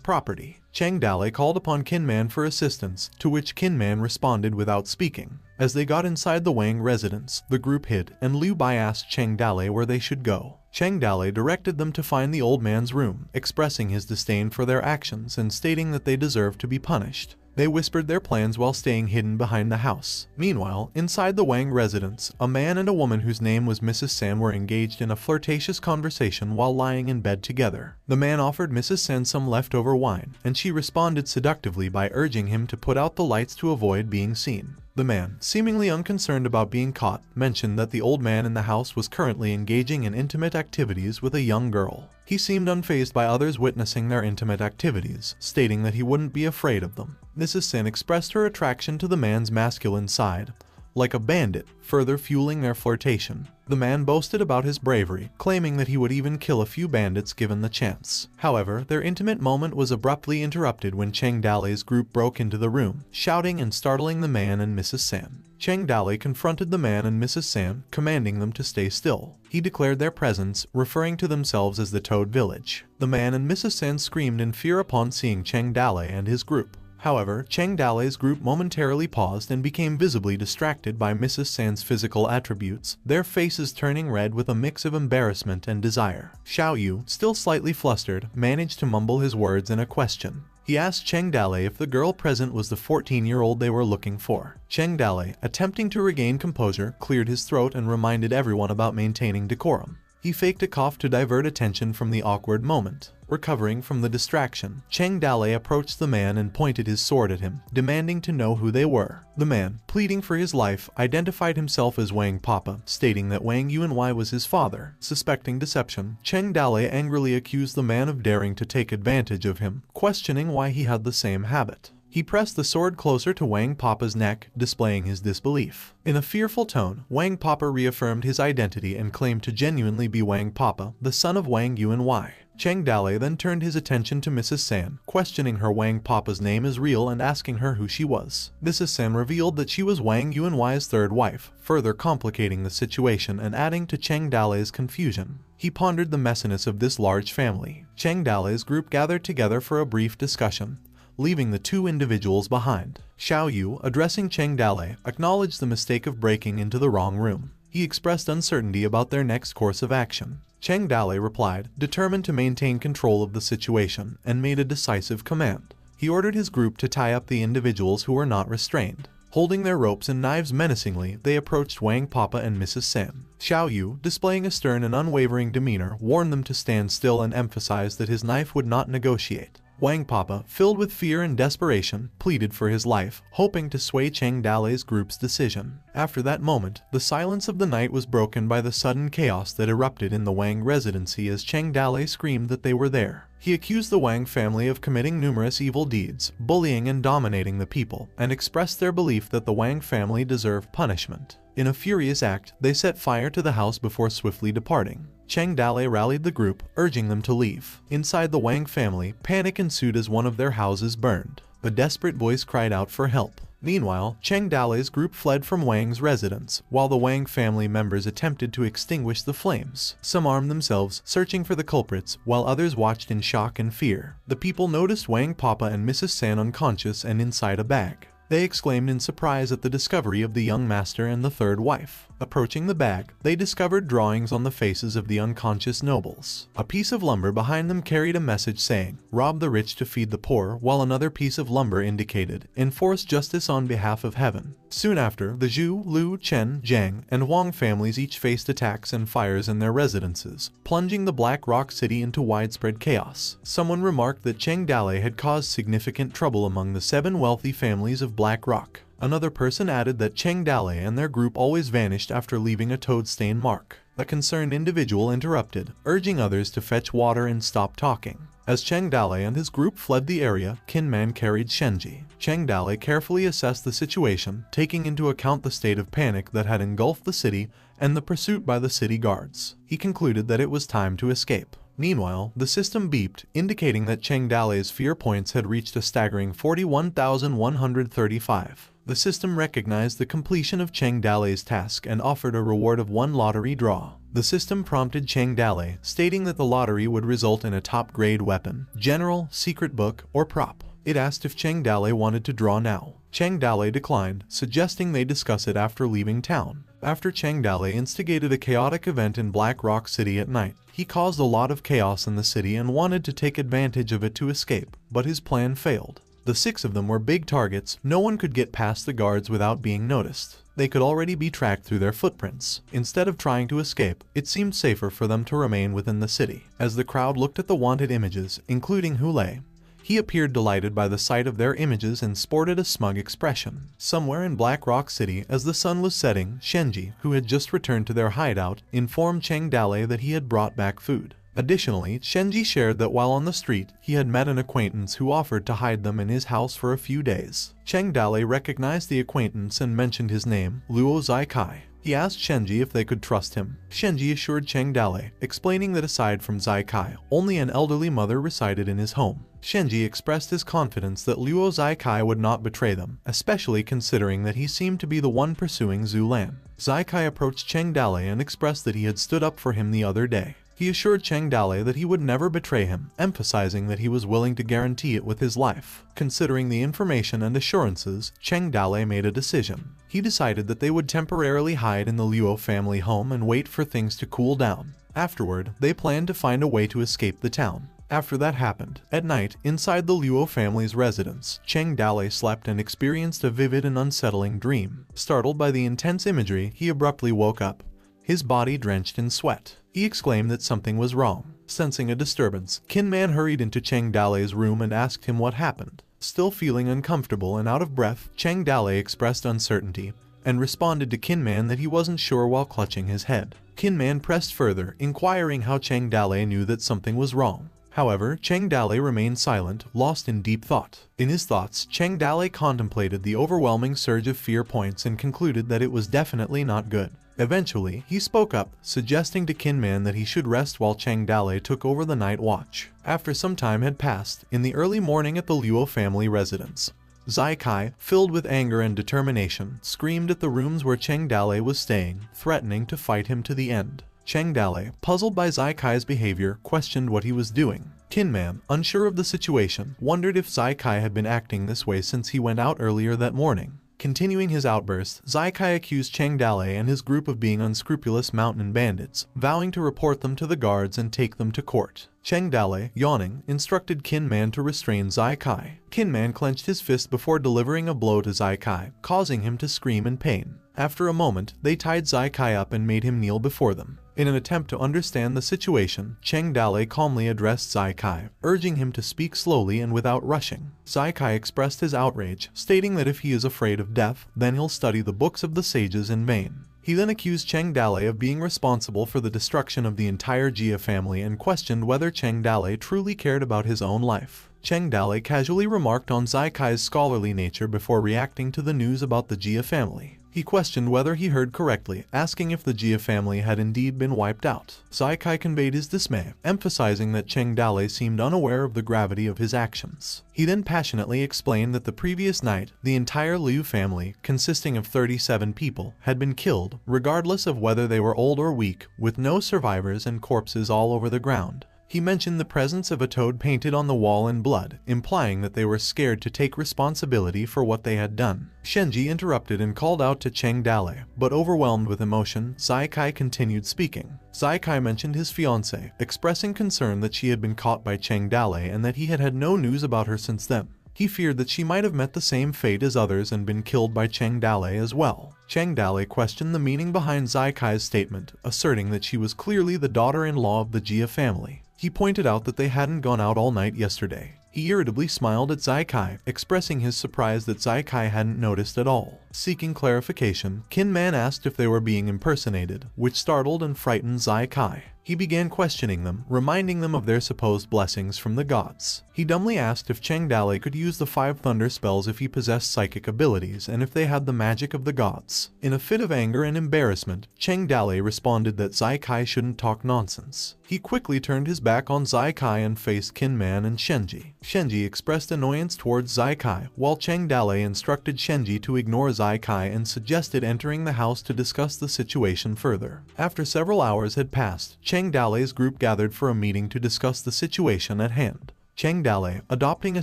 property. Cheng Dale called upon Qin Man for assistance, to which Qin Man responded without speaking. As they got inside the Wang residence, the group hid, and Liu Bai asked Cheng Dale where they should go. Cheng Dale directed them to find the old man's room, expressing his disdain for their actions and stating that they deserved to be punished. They whispered their plans while staying hidden behind the house. Meanwhile, inside the Wang residence, a man and a woman whose name was Mrs. San were engaged in a flirtatious conversation while lying in bed together. The man offered Mrs. San some leftover wine, and she responded seductively by urging him to put out the lights to avoid being seen. The man, seemingly unconcerned about being caught, mentioned that the old man in the house was currently engaging in intimate activities with a young girl. He seemed unfazed by others witnessing their intimate activities, stating that he wouldn't be afraid of them. Mrs. Sin expressed her attraction to the man's masculine side, like a bandit, further fueling their flirtation. The man boasted about his bravery, claiming that he would even kill a few bandits given the chance. However, their intimate moment was abruptly interrupted when Cheng Dale's group broke into the room, shouting and startling the man and Mrs. San. Cheng Dale confronted the man and Mrs. San, commanding them to stay still. He declared their presence, referring to themselves as the Toad Village. The man and Mrs. San screamed in fear upon seeing Cheng Dale and his group. However, Cheng Dale's group momentarily paused and became visibly distracted by Mrs. San's physical attributes, their faces turning red with a mix of embarrassment and desire. Xiao Yu, still slightly flustered, managed to mumble his words in a question. He asked Cheng Dale if the girl present was the 14-year-old they were looking for. Cheng Dale, attempting to regain composure, cleared his throat and reminded everyone about maintaining decorum. He faked a cough to divert attention from the awkward moment. Recovering from the distraction, Cheng Dale approached the man and pointed his sword at him, demanding to know who they were. The man, pleading for his life, identified himself as Wang Papa, stating that Wang Yuanwei was his father. Suspecting deception, Cheng Dale angrily accused the man of daring to take advantage of him, questioning why he had the same habit. He pressed the sword closer to Wang Papa's neck, displaying his disbelief. In a fearful tone, Wang Papa reaffirmed his identity and claimed to genuinely be Wang Papa, the son of Wang Yuanwei. Cheng Dale then turned his attention to Mrs. San, questioning her Wang Papa's name as real and asking her who she was. Mrs. San revealed that she was Wang Yuanwei's third wife, further complicating the situation and adding to Cheng Dale's confusion. He pondered the messiness of this large family. Cheng Dale's group gathered together for a brief discussion, leaving the two individuals behind. Xiao Yu, addressing Cheng Dale, acknowledged the mistake of breaking into the wrong room. He expressed uncertainty about their next course of action. Cheng Dale replied, determined to maintain control of the situation, and made a decisive command. He ordered his group to tie up the individuals who were not restrained. Holding their ropes and knives menacingly, they approached Wang Papa and Mrs. San. Xiao Yu, displaying a stern and unwavering demeanor, warned them to stand still and emphasized that his knife would not negotiate. Wang Papa, filled with fear and desperation, pleaded for his life, hoping to sway Cheng Dale's group's decision. After that moment, the silence of the night was broken by the sudden chaos that erupted in the Wang residency as Cheng Dale screamed that they were there. He accused the Wang family of committing numerous evil deeds, bullying and dominating the people, and expressed their belief that the Wang family deserved punishment. In a furious act, they set fire to the house before swiftly departing. Cheng Dale rallied the group, urging them to leave. Inside the Wang family, panic ensued as one of their houses burned. A desperate voice cried out for help. Meanwhile, Cheng Dale's group fled from Wang's residence, while the Wang family members attempted to extinguish the flames. Some armed themselves, searching for the culprits, while others watched in shock and fear. The people noticed Wang Papa and Mrs. San unconscious and inside a bag. They exclaimed in surprise at the discovery of the young master and the third wife. Approaching the bag, they discovered drawings on the faces of the unconscious nobles. A piece of lumber behind them carried a message saying, "Rob the rich to feed the poor," while another piece of lumber indicated, "Enforce justice on behalf of heaven." Soon after, the Zhu, Lu, Chen, Jiang, and Wang families each faced attacks and fires in their residences, plunging the Black Rock City into widespread chaos. Someone remarked that Cheng Dale had caused significant trouble among the 7 wealthy families of Black Rock. Another person added that Cheng Dale and their group always vanished after leaving a toad stain mark. A concerned individual interrupted, urging others to fetch water and stop talking. As Cheng Dale and his group fled the area, Kinman carried Shenji. Cheng Dale carefully assessed the situation, taking into account the state of panic that had engulfed the city and the pursuit by the city guards. He concluded that it was time to escape. Meanwhile, the system beeped, indicating that Cheng Dale's fear points had reached a staggering 41,135. The system recognized the completion of Cheng Dale's task and offered a reward of 1 lottery draw. The system prompted Cheng Dale, stating that the lottery would result in a top-grade weapon, general, secret book, or prop. It asked if Cheng Dale wanted to draw now. Cheng Dale declined, suggesting they discuss it after leaving town. After Cheng Dale instigated a chaotic event in Black Rock City at night, he caused a lot of chaos in the city and wanted to take advantage of it to escape, but his plan failed. The 6 of them were big targets. No one could get past the guards without being noticed. They could already be tracked through their footprints. Instead of trying to escape, it seemed safer for them to remain within the city. As the crowd looked at the wanted images, including Hule, he appeared delighted by the sight of their images and sported a smug expression. Somewhere in Black Rock City, as the sun was setting, Shenji, who had just returned to their hideout, informed Cheng Dale that he had brought back food. Additionally, Shenji shared that while on the street, he had met an acquaintance who offered to hide them in his house for a few days. Cheng Dale recognized the acquaintance and mentioned his name, Luo Zaikai. He asked Shenji if they could trust him. Shenji assured Cheng Dale, explaining that aside from Zaikai, only an elderly mother resided in his home. Shenji expressed his confidence that Luo Zaikai would not betray them, especially considering that he seemed to be the one pursuing Zulan. Zaikai approached Cheng Dale and expressed that he had stood up for him the other day. He assured Cheng Dale that he would never betray him, emphasizing that he was willing to guarantee it with his life. Considering the information and assurances, Cheng Dale made a decision. He decided that they would temporarily hide in the Luo family home and wait for things to cool down. Afterward, they planned to find a way to escape the town. After that happened, at night, inside the Luo family's residence, Cheng Dale slept and experienced a vivid and unsettling dream. Startled by the intense imagery, he abruptly woke up, his body drenched in sweat. He exclaimed that something was wrong. Sensing a disturbance, Kinman hurried into Cheng Dale's room and asked him what happened. Still feeling uncomfortable and out of breath, Cheng Dale expressed uncertainty and responded to Kinman that he wasn't sure while clutching his head. Kinman pressed further, inquiring how Cheng Dale knew that something was wrong. However, Cheng Dale remained silent, lost in deep thought. In his thoughts, Cheng Dale contemplated the overwhelming surge of fear points and concluded that it was definitely not good. Eventually, he spoke up, suggesting to Kinman that he should rest while Cheng Dale took over the night watch. After some time had passed, in the early morning at the Luo family residence, Zaikai, filled with anger and determination, screamed at the rooms where Cheng Dale was staying, threatening to fight him to the end. Cheng Dale, puzzled by Zaikai's behavior, questioned what he was doing. Kinman, unsure of the situation, wondered if Zaikai had been acting this way since he went out earlier that morning. Continuing his outburst, Zaikai accused Cheng Dale and his group of being unscrupulous mountain bandits, vowing to report them to the guards and take them to court. Cheng Dale, yawning, instructed Kinman to restrain Zaikai. Kinman clenched his fist before delivering a blow to Zaikai, causing him to scream in pain. After a moment, they tied Zaikai up and made him kneel before them. In an attempt to understand the situation, Cheng Dale calmly addressed Zaikai, urging him to speak slowly and without rushing. Zaikai expressed his outrage, stating that if he is afraid of death, then he'll study the books of the sages in vain. He then accused Cheng Dale of being responsible for the destruction of the entire Jia family and questioned whether Cheng Dale truly cared about his own life. Cheng Dale casually remarked on Zaikai's scholarly nature before reacting to the news about the Jia family. He He questioned whether he heard correctly, asking if the Jia family had indeed been wiped out. Zai Kai conveyed his dismay, emphasizing that Cheng Dale seemed unaware of the gravity of his actions. He then passionately explained that the previous night, the entire Liu family, consisting of 37 people, had been killed, regardless of whether they were old or weak, with no survivors and corpses all over the ground. He mentioned the presence of a toad painted on the wall in blood, implying that they were scared to take responsibility for what they had done. Shenji interrupted and called out to Cheng Dale, but overwhelmed with emotion, Zai Kai continued speaking. Zai Kai mentioned his fiancée, expressing concern that she had been caught by Cheng Dale and that he had had no news about her since then. He feared that she might have met the same fate as others and been killed by Cheng Dale as well. Cheng Dale questioned the meaning behind Zai Kai's statement, asserting that she was clearly the daughter-in-law of the Jia family. He pointed out that they hadn't gone out all night yesterday. He irritably smiled at Zai Kai, expressing his surprise that Zai Kai hadn't noticed at all. Seeking clarification, Qin Man asked if they were being impersonated, which startled and frightened Zai Kai. He began questioning them, reminding them of their supposed blessings from the gods. He dumbly asked if Cheng Dale could use the 5 thunder spells if he possessed psychic abilities and if they had the magic of the gods. In a fit of anger and embarrassment, Cheng Dale responded that Zai Kai shouldn't talk nonsense. He quickly turned his back on Zai Kai and faced Qin Man and Shenji. Shenji expressed annoyance towards Zai Kai, while Cheng Dale instructed Shenji to ignore Zai Kai and suggested entering the house to discuss the situation further. After several hours had passed, Cheng Dale's group gathered for a meeting to discuss the situation at hand. Cheng Dale, adopting a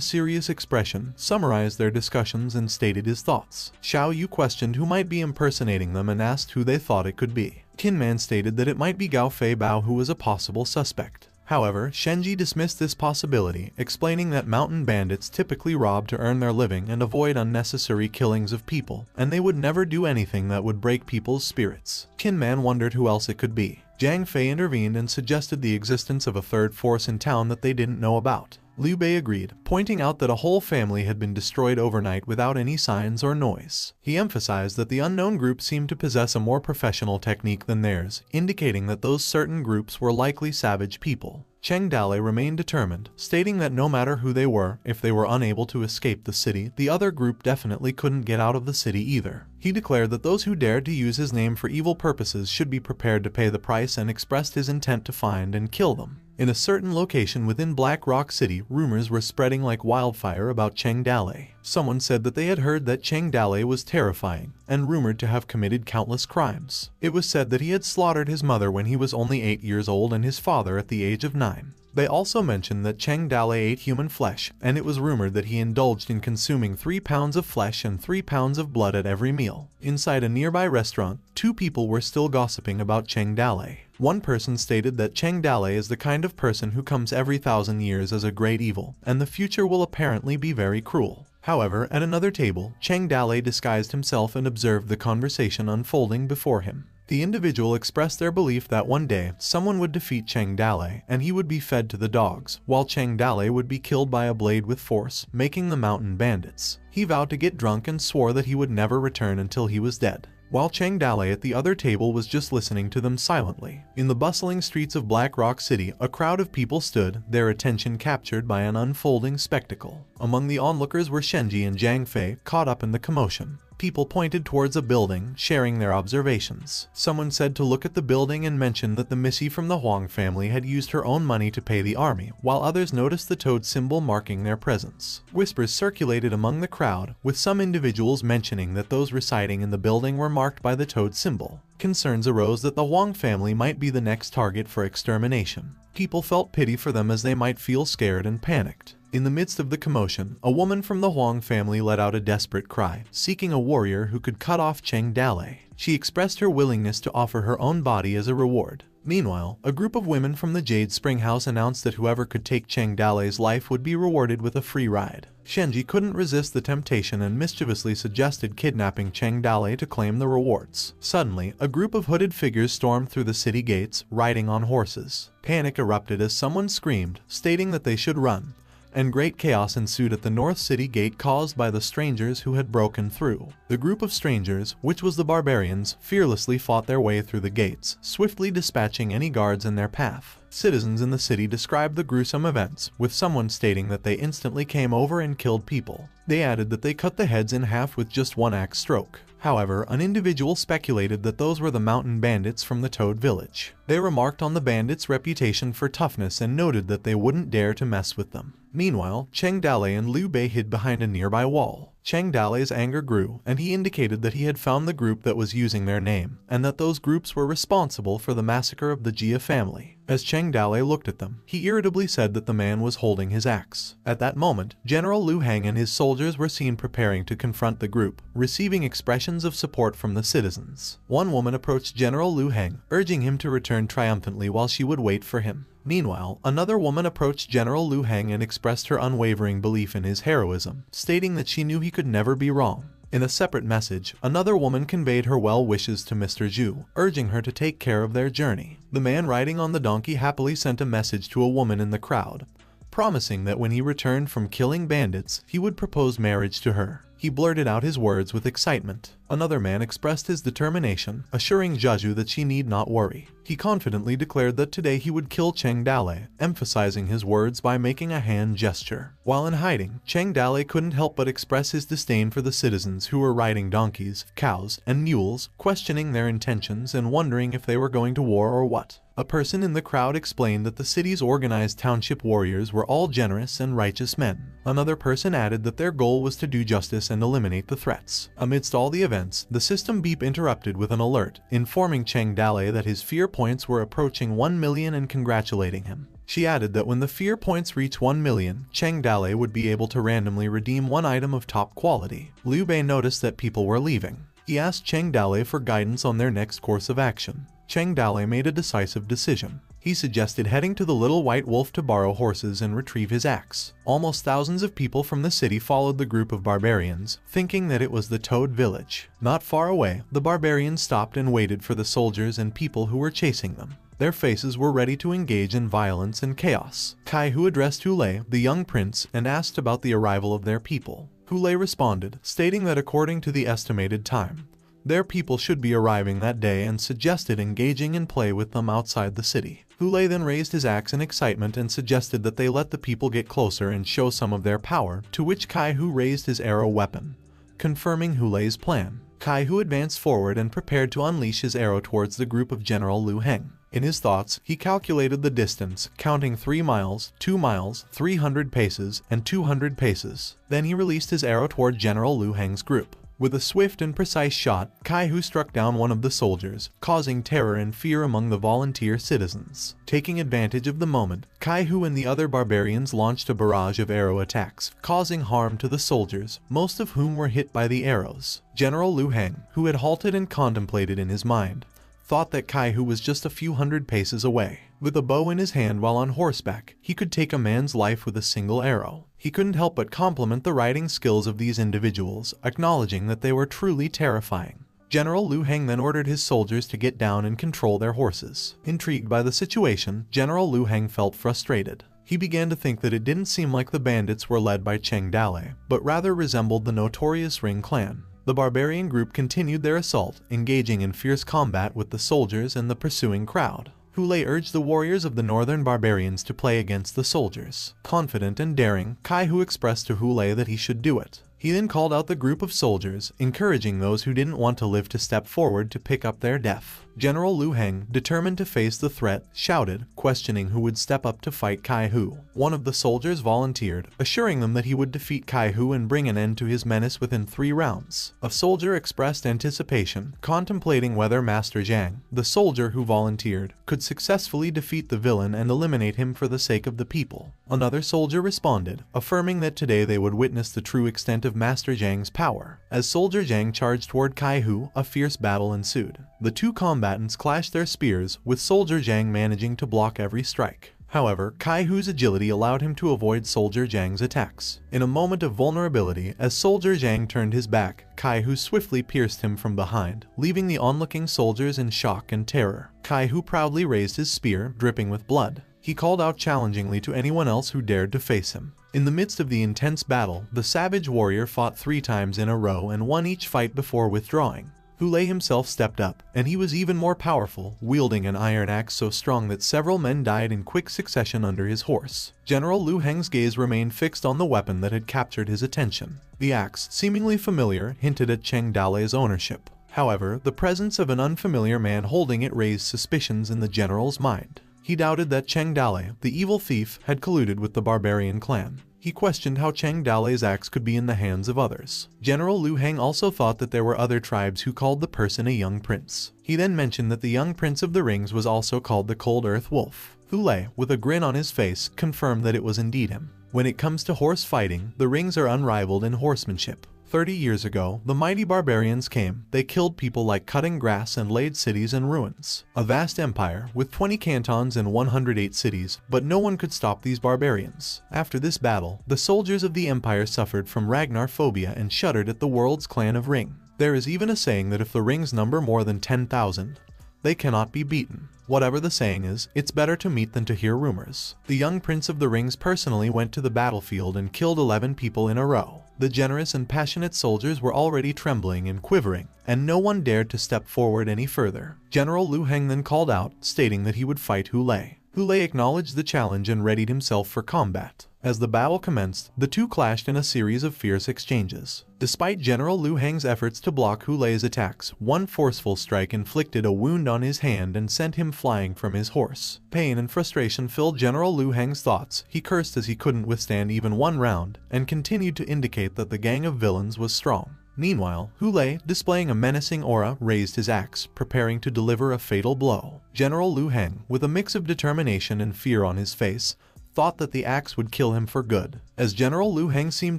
serious expression, summarized their discussions and stated his thoughts. Xiao Yu questioned who might be impersonating them and asked who they thought it could be. Qin Man stated that it might be Gao Fei Bao who was a possible suspect. However, Shenji dismissed this possibility, explaining that mountain bandits typically rob to earn their living and avoid unnecessary killings of people, and they would never do anything that would break people's spirits. Qin Man wondered who else it could be. Jiang Fei intervened and suggested the existence of a third force in town that they didn't know about. Liu Bei agreed, pointing out that a whole family had been destroyed overnight without any signs or noise. He emphasized that the unknown group seemed to possess a more professional technique than theirs, indicating that those certain groups were likely savage people. Cheng Dale remained determined, stating that no matter who they were, if they were unable to escape the city, the other group definitely couldn't get out of the city either. He declared that those who dared to use his name for evil purposes should be prepared to pay the price and expressed his intent to find and kill them. In a certain location within Black Rock City, rumors were spreading like wildfire about Cheng Dale. Someone said that they had heard that Cheng Dale was terrifying and rumored to have committed countless crimes. It was said that he had slaughtered his mother when he was only 8 years old and his father at the age of 9. They also mentioned that Cheng Dale ate human flesh, and it was rumored that he indulged in consuming 3 pounds of flesh and 3 pounds of blood at every meal. Inside a nearby restaurant, 2 people were still gossiping about Cheng Dale. One person stated that Cheng Dale is the kind of person who comes every 1,000 years as a great evil, and the future will apparently be very cruel. However, at another table, Cheng Dale disguised himself and observed the conversation unfolding before him. The individual expressed their belief that one day, someone would defeat Cheng Dale, and he would be fed to the dogs, while Cheng Dale would be killed by a blade with force, making the mountain bandits. He vowed to get drunk and swore that he would never return until he was dead. While Cheng Dale at the other table was just listening to them silently. In the bustling streets of Black Rock City, a crowd of people stood, their attention captured by an unfolding spectacle. Among the onlookers were Shenji and Jiang Fei, caught up in the commotion. People pointed towards a building, sharing their observations. Someone said to look at the building and mentioned that the Missy from the Huang family had used her own money to pay the army, while others noticed the toad symbol marking their presence. Whispers circulated among the crowd, with some individuals mentioning that those residing in the building were marked by the toad symbol. Concerns arose that the Huang family might be the next target for extermination. People felt pity for them as they might feel scared and panicked. In the midst of the commotion, a woman from the Huang family let out a desperate cry, seeking a warrior who could cut off Cheng Dale. She expressed her willingness to offer her own body as a reward. Meanwhile, a group of women from the Jade Spring House announced that whoever could take Cheng Dale's life would be rewarded with a free ride. Shenji couldn't resist the temptation and mischievously suggested kidnapping Cheng Dale to claim the rewards. Suddenly, a group of hooded figures stormed through the city gates, riding on horses. Panic erupted as someone screamed, stating that they should run. and great chaos ensued at the North City Gate caused by the strangers who had broken through. The group of strangers, which was the barbarians, fearlessly fought their way through the gates, swiftly dispatching any guards in their path. Citizens in the city described the gruesome events, with someone stating that they instantly came over and killed people. They added that they cut the heads in half with just one axe stroke. However, an individual speculated that those were the mountain bandits from the Toad Village. They remarked on the bandits' reputation for toughness and noted that they wouldn't dare to mess with them. Meanwhile, Cheng Dalei and Liu Bei hid behind a nearby wall. Cheng Dalei's anger grew, and he indicated that he had found the group that was using their name, and that those groups were responsible for the massacre of the Jia family. As Cheng Dalei looked at them, he irritably said that the man was holding his axe. At that moment, General Liu Heng and his soldiers were seen preparing to confront the group, receiving expressions of support from the citizens. One woman approached General Liu Heng, urging him to return triumphantly while she would wait for him. Meanwhile, another woman approached General Liu Heng and expressed her unwavering belief in his heroism, stating that she knew he could never be wrong. In a separate message, another woman conveyed her well wishes to Mr. Zhu, urging her to take care of their journey. The man riding on the donkey happily sent a message to a woman in the crowd, promising that when he returned from killing bandits, he would propose marriage to her. He blurted out his words with excitement. Another man expressed his determination, assuring Zhaju that she need not worry. He confidently declared that today he would kill Cheng Dalei, emphasizing his words by making a hand gesture. While in hiding, Cheng Dalei couldn't help but express his disdain for the citizens who were riding donkeys, cows, and mules, questioning their intentions and wondering if they were going to war or what. A person in the crowd explained that the city's organized township warriors were all generous and righteous men. Another person added that their goal was to do justice and eliminate the threats. Amidst all the events, the system beep interrupted with an alert, informing Cheng Dalei that his fear points were approaching 1 million and congratulating him. She added that when the fear points reach 1 million, Cheng Dalei would be able to randomly redeem one item of top quality. Liu Bei noticed that people were leaving. He asked Cheng Dalei for guidance on their next course of action. Cheng Dalei made a decisive decision. He suggested heading to the Little White Wolf to borrow horses and retrieve his axe. Almost thousands of people from the city followed the group of barbarians, thinking that it was the Toad Village. Not far away, the barbarians stopped and waited for the soldiers and people who were chasing them. Their faces were ready to engage in violence and chaos. Kai Hu addressed Hulei, the young prince, and asked about the arrival of their people. Hulei responded, stating that according to the estimated time, their people should be arriving that day and suggested engaging in play with them outside the city. Hulei then raised his axe in excitement and suggested that they let the people get closer and show some of their power, to which Kai Hu raised his arrow weapon, confirming Hulei's plan. Kai Hu advanced forward and prepared to unleash his arrow towards the group of General Liu Heng. In his thoughts, he calculated the distance, counting 3 miles, 2 miles, 300 paces, and 200 paces. Then he released his arrow toward General Liu Heng's group. With a swift and precise shot, Kai Hu struck down one of the soldiers, causing terror and fear among the volunteer citizens. Taking advantage of the moment, Kai Hu and the other barbarians launched a barrage of arrow attacks, causing harm to the soldiers, most of whom were hit by the arrows. General Liu Heng, who had halted and contemplated in his mind, thought that Kai Hu was just a few hundred paces away. With a bow in his hand while on horseback, he could take a man's life with a single arrow. He couldn't help but compliment the riding skills of these individuals, acknowledging that they were truly terrifying. General Liu Heng then ordered his soldiers to get down and control their horses. Intrigued by the situation, General Liu Heng felt frustrated. He began to think that it didn't seem like the bandits were led by Cheng Dalei, but rather resembled the notorious Ring clan. The barbarian group continued their assault, engaging in fierce combat with the soldiers and the pursuing crowd. Hulei urged the warriors of the northern barbarians to play against the soldiers. Confident and daring, Kai Hu expressed to Hulei that he should do it. He then called out the group of soldiers, encouraging those who didn't want to live to step forward to pick up their death. General Liu Heng, determined to face the threat, shouted, questioning who would step up to fight Kai Hu. One of the soldiers volunteered, assuring them that he would defeat Kai Hu and bring an end to his menace within 3 rounds. A soldier expressed anticipation, contemplating whether Master Zhang, the soldier who volunteered, could successfully defeat the villain and eliminate him for the sake of the people. Another soldier responded, affirming that today they would witness the true extent of Master Zhang's power. As Soldier Zhang charged toward Kai Hu, a fierce battle ensued. The two combatants clashed their spears, with Soldier Zhang managing to block every strike. However, Kai Hu's agility allowed him to avoid Soldier Zhang's attacks. In a moment of vulnerability, as Soldier Zhang turned his back, Kai Hu swiftly pierced him from behind, leaving the onlooking soldiers in shock and terror. Kai Hu proudly raised his spear, dripping with blood. He called out challengingly to anyone else who dared to face him. In the midst of the intense battle, the savage warrior fought 3 times in a row and won each fight before withdrawing. Hulei himself stepped up, and he was even more powerful, wielding an iron axe so strong that several men died in quick succession under his horse. General Lu Heng's gaze remained fixed on the weapon that had captured his attention. The axe, seemingly familiar, hinted at Cheng Dalei's ownership. However, the presence of an unfamiliar man holding it raised suspicions in the general's mind. He doubted that Cheng Dalei, the evil thief, had colluded with the barbarian clan. He questioned how Cheng Dalei's axe could be in the hands of others. General Lu Heng also thought that there were other tribes who called the person a young prince. He then mentioned that the young prince of the rings was also called the Cold Earth Wolf. Hulei, with a grin on his face, confirmed that it was indeed him. When it comes to horse fighting, the rings are unrivaled in horsemanship. 30 years ago, the mighty barbarians came. They killed people like cutting grass and laid cities in ruins. A vast empire, with 20 cantons and 108 cities, but no one could stop these barbarians. After this battle, the soldiers of the empire suffered from Ragnar phobia and shuddered at the world's clan of Ring. There is even a saying that if the rings number more than 10,000, they cannot be beaten. Whatever the saying is, it's better to meet than to hear rumors. The young prince of the rings personally went to the battlefield and killed 11 people in a row. The generous and passionate soldiers were already trembling and quivering, and no one dared to step forward any further. General Lu Heng then called out, stating that he would fight Hulei. Hulei acknowledged the challenge and readied himself for combat. As the battle commenced, the two clashed in a series of fierce exchanges. Despite General Lu Heng's efforts to block Hulei's attacks, one forceful strike inflicted a wound on his hand and sent him flying from his horse. Pain and frustration filled General Lu Heng's thoughts. He cursed as he couldn't withstand even one round, and continued to indicate that the gang of villains was strong. Meanwhile, Hulei, displaying a menacing aura, raised his axe, preparing to deliver a fatal blow. General Lu Heng, with a mix of determination and fear on his face, thought that the axe would kill him for good. As General Lu Heng seemed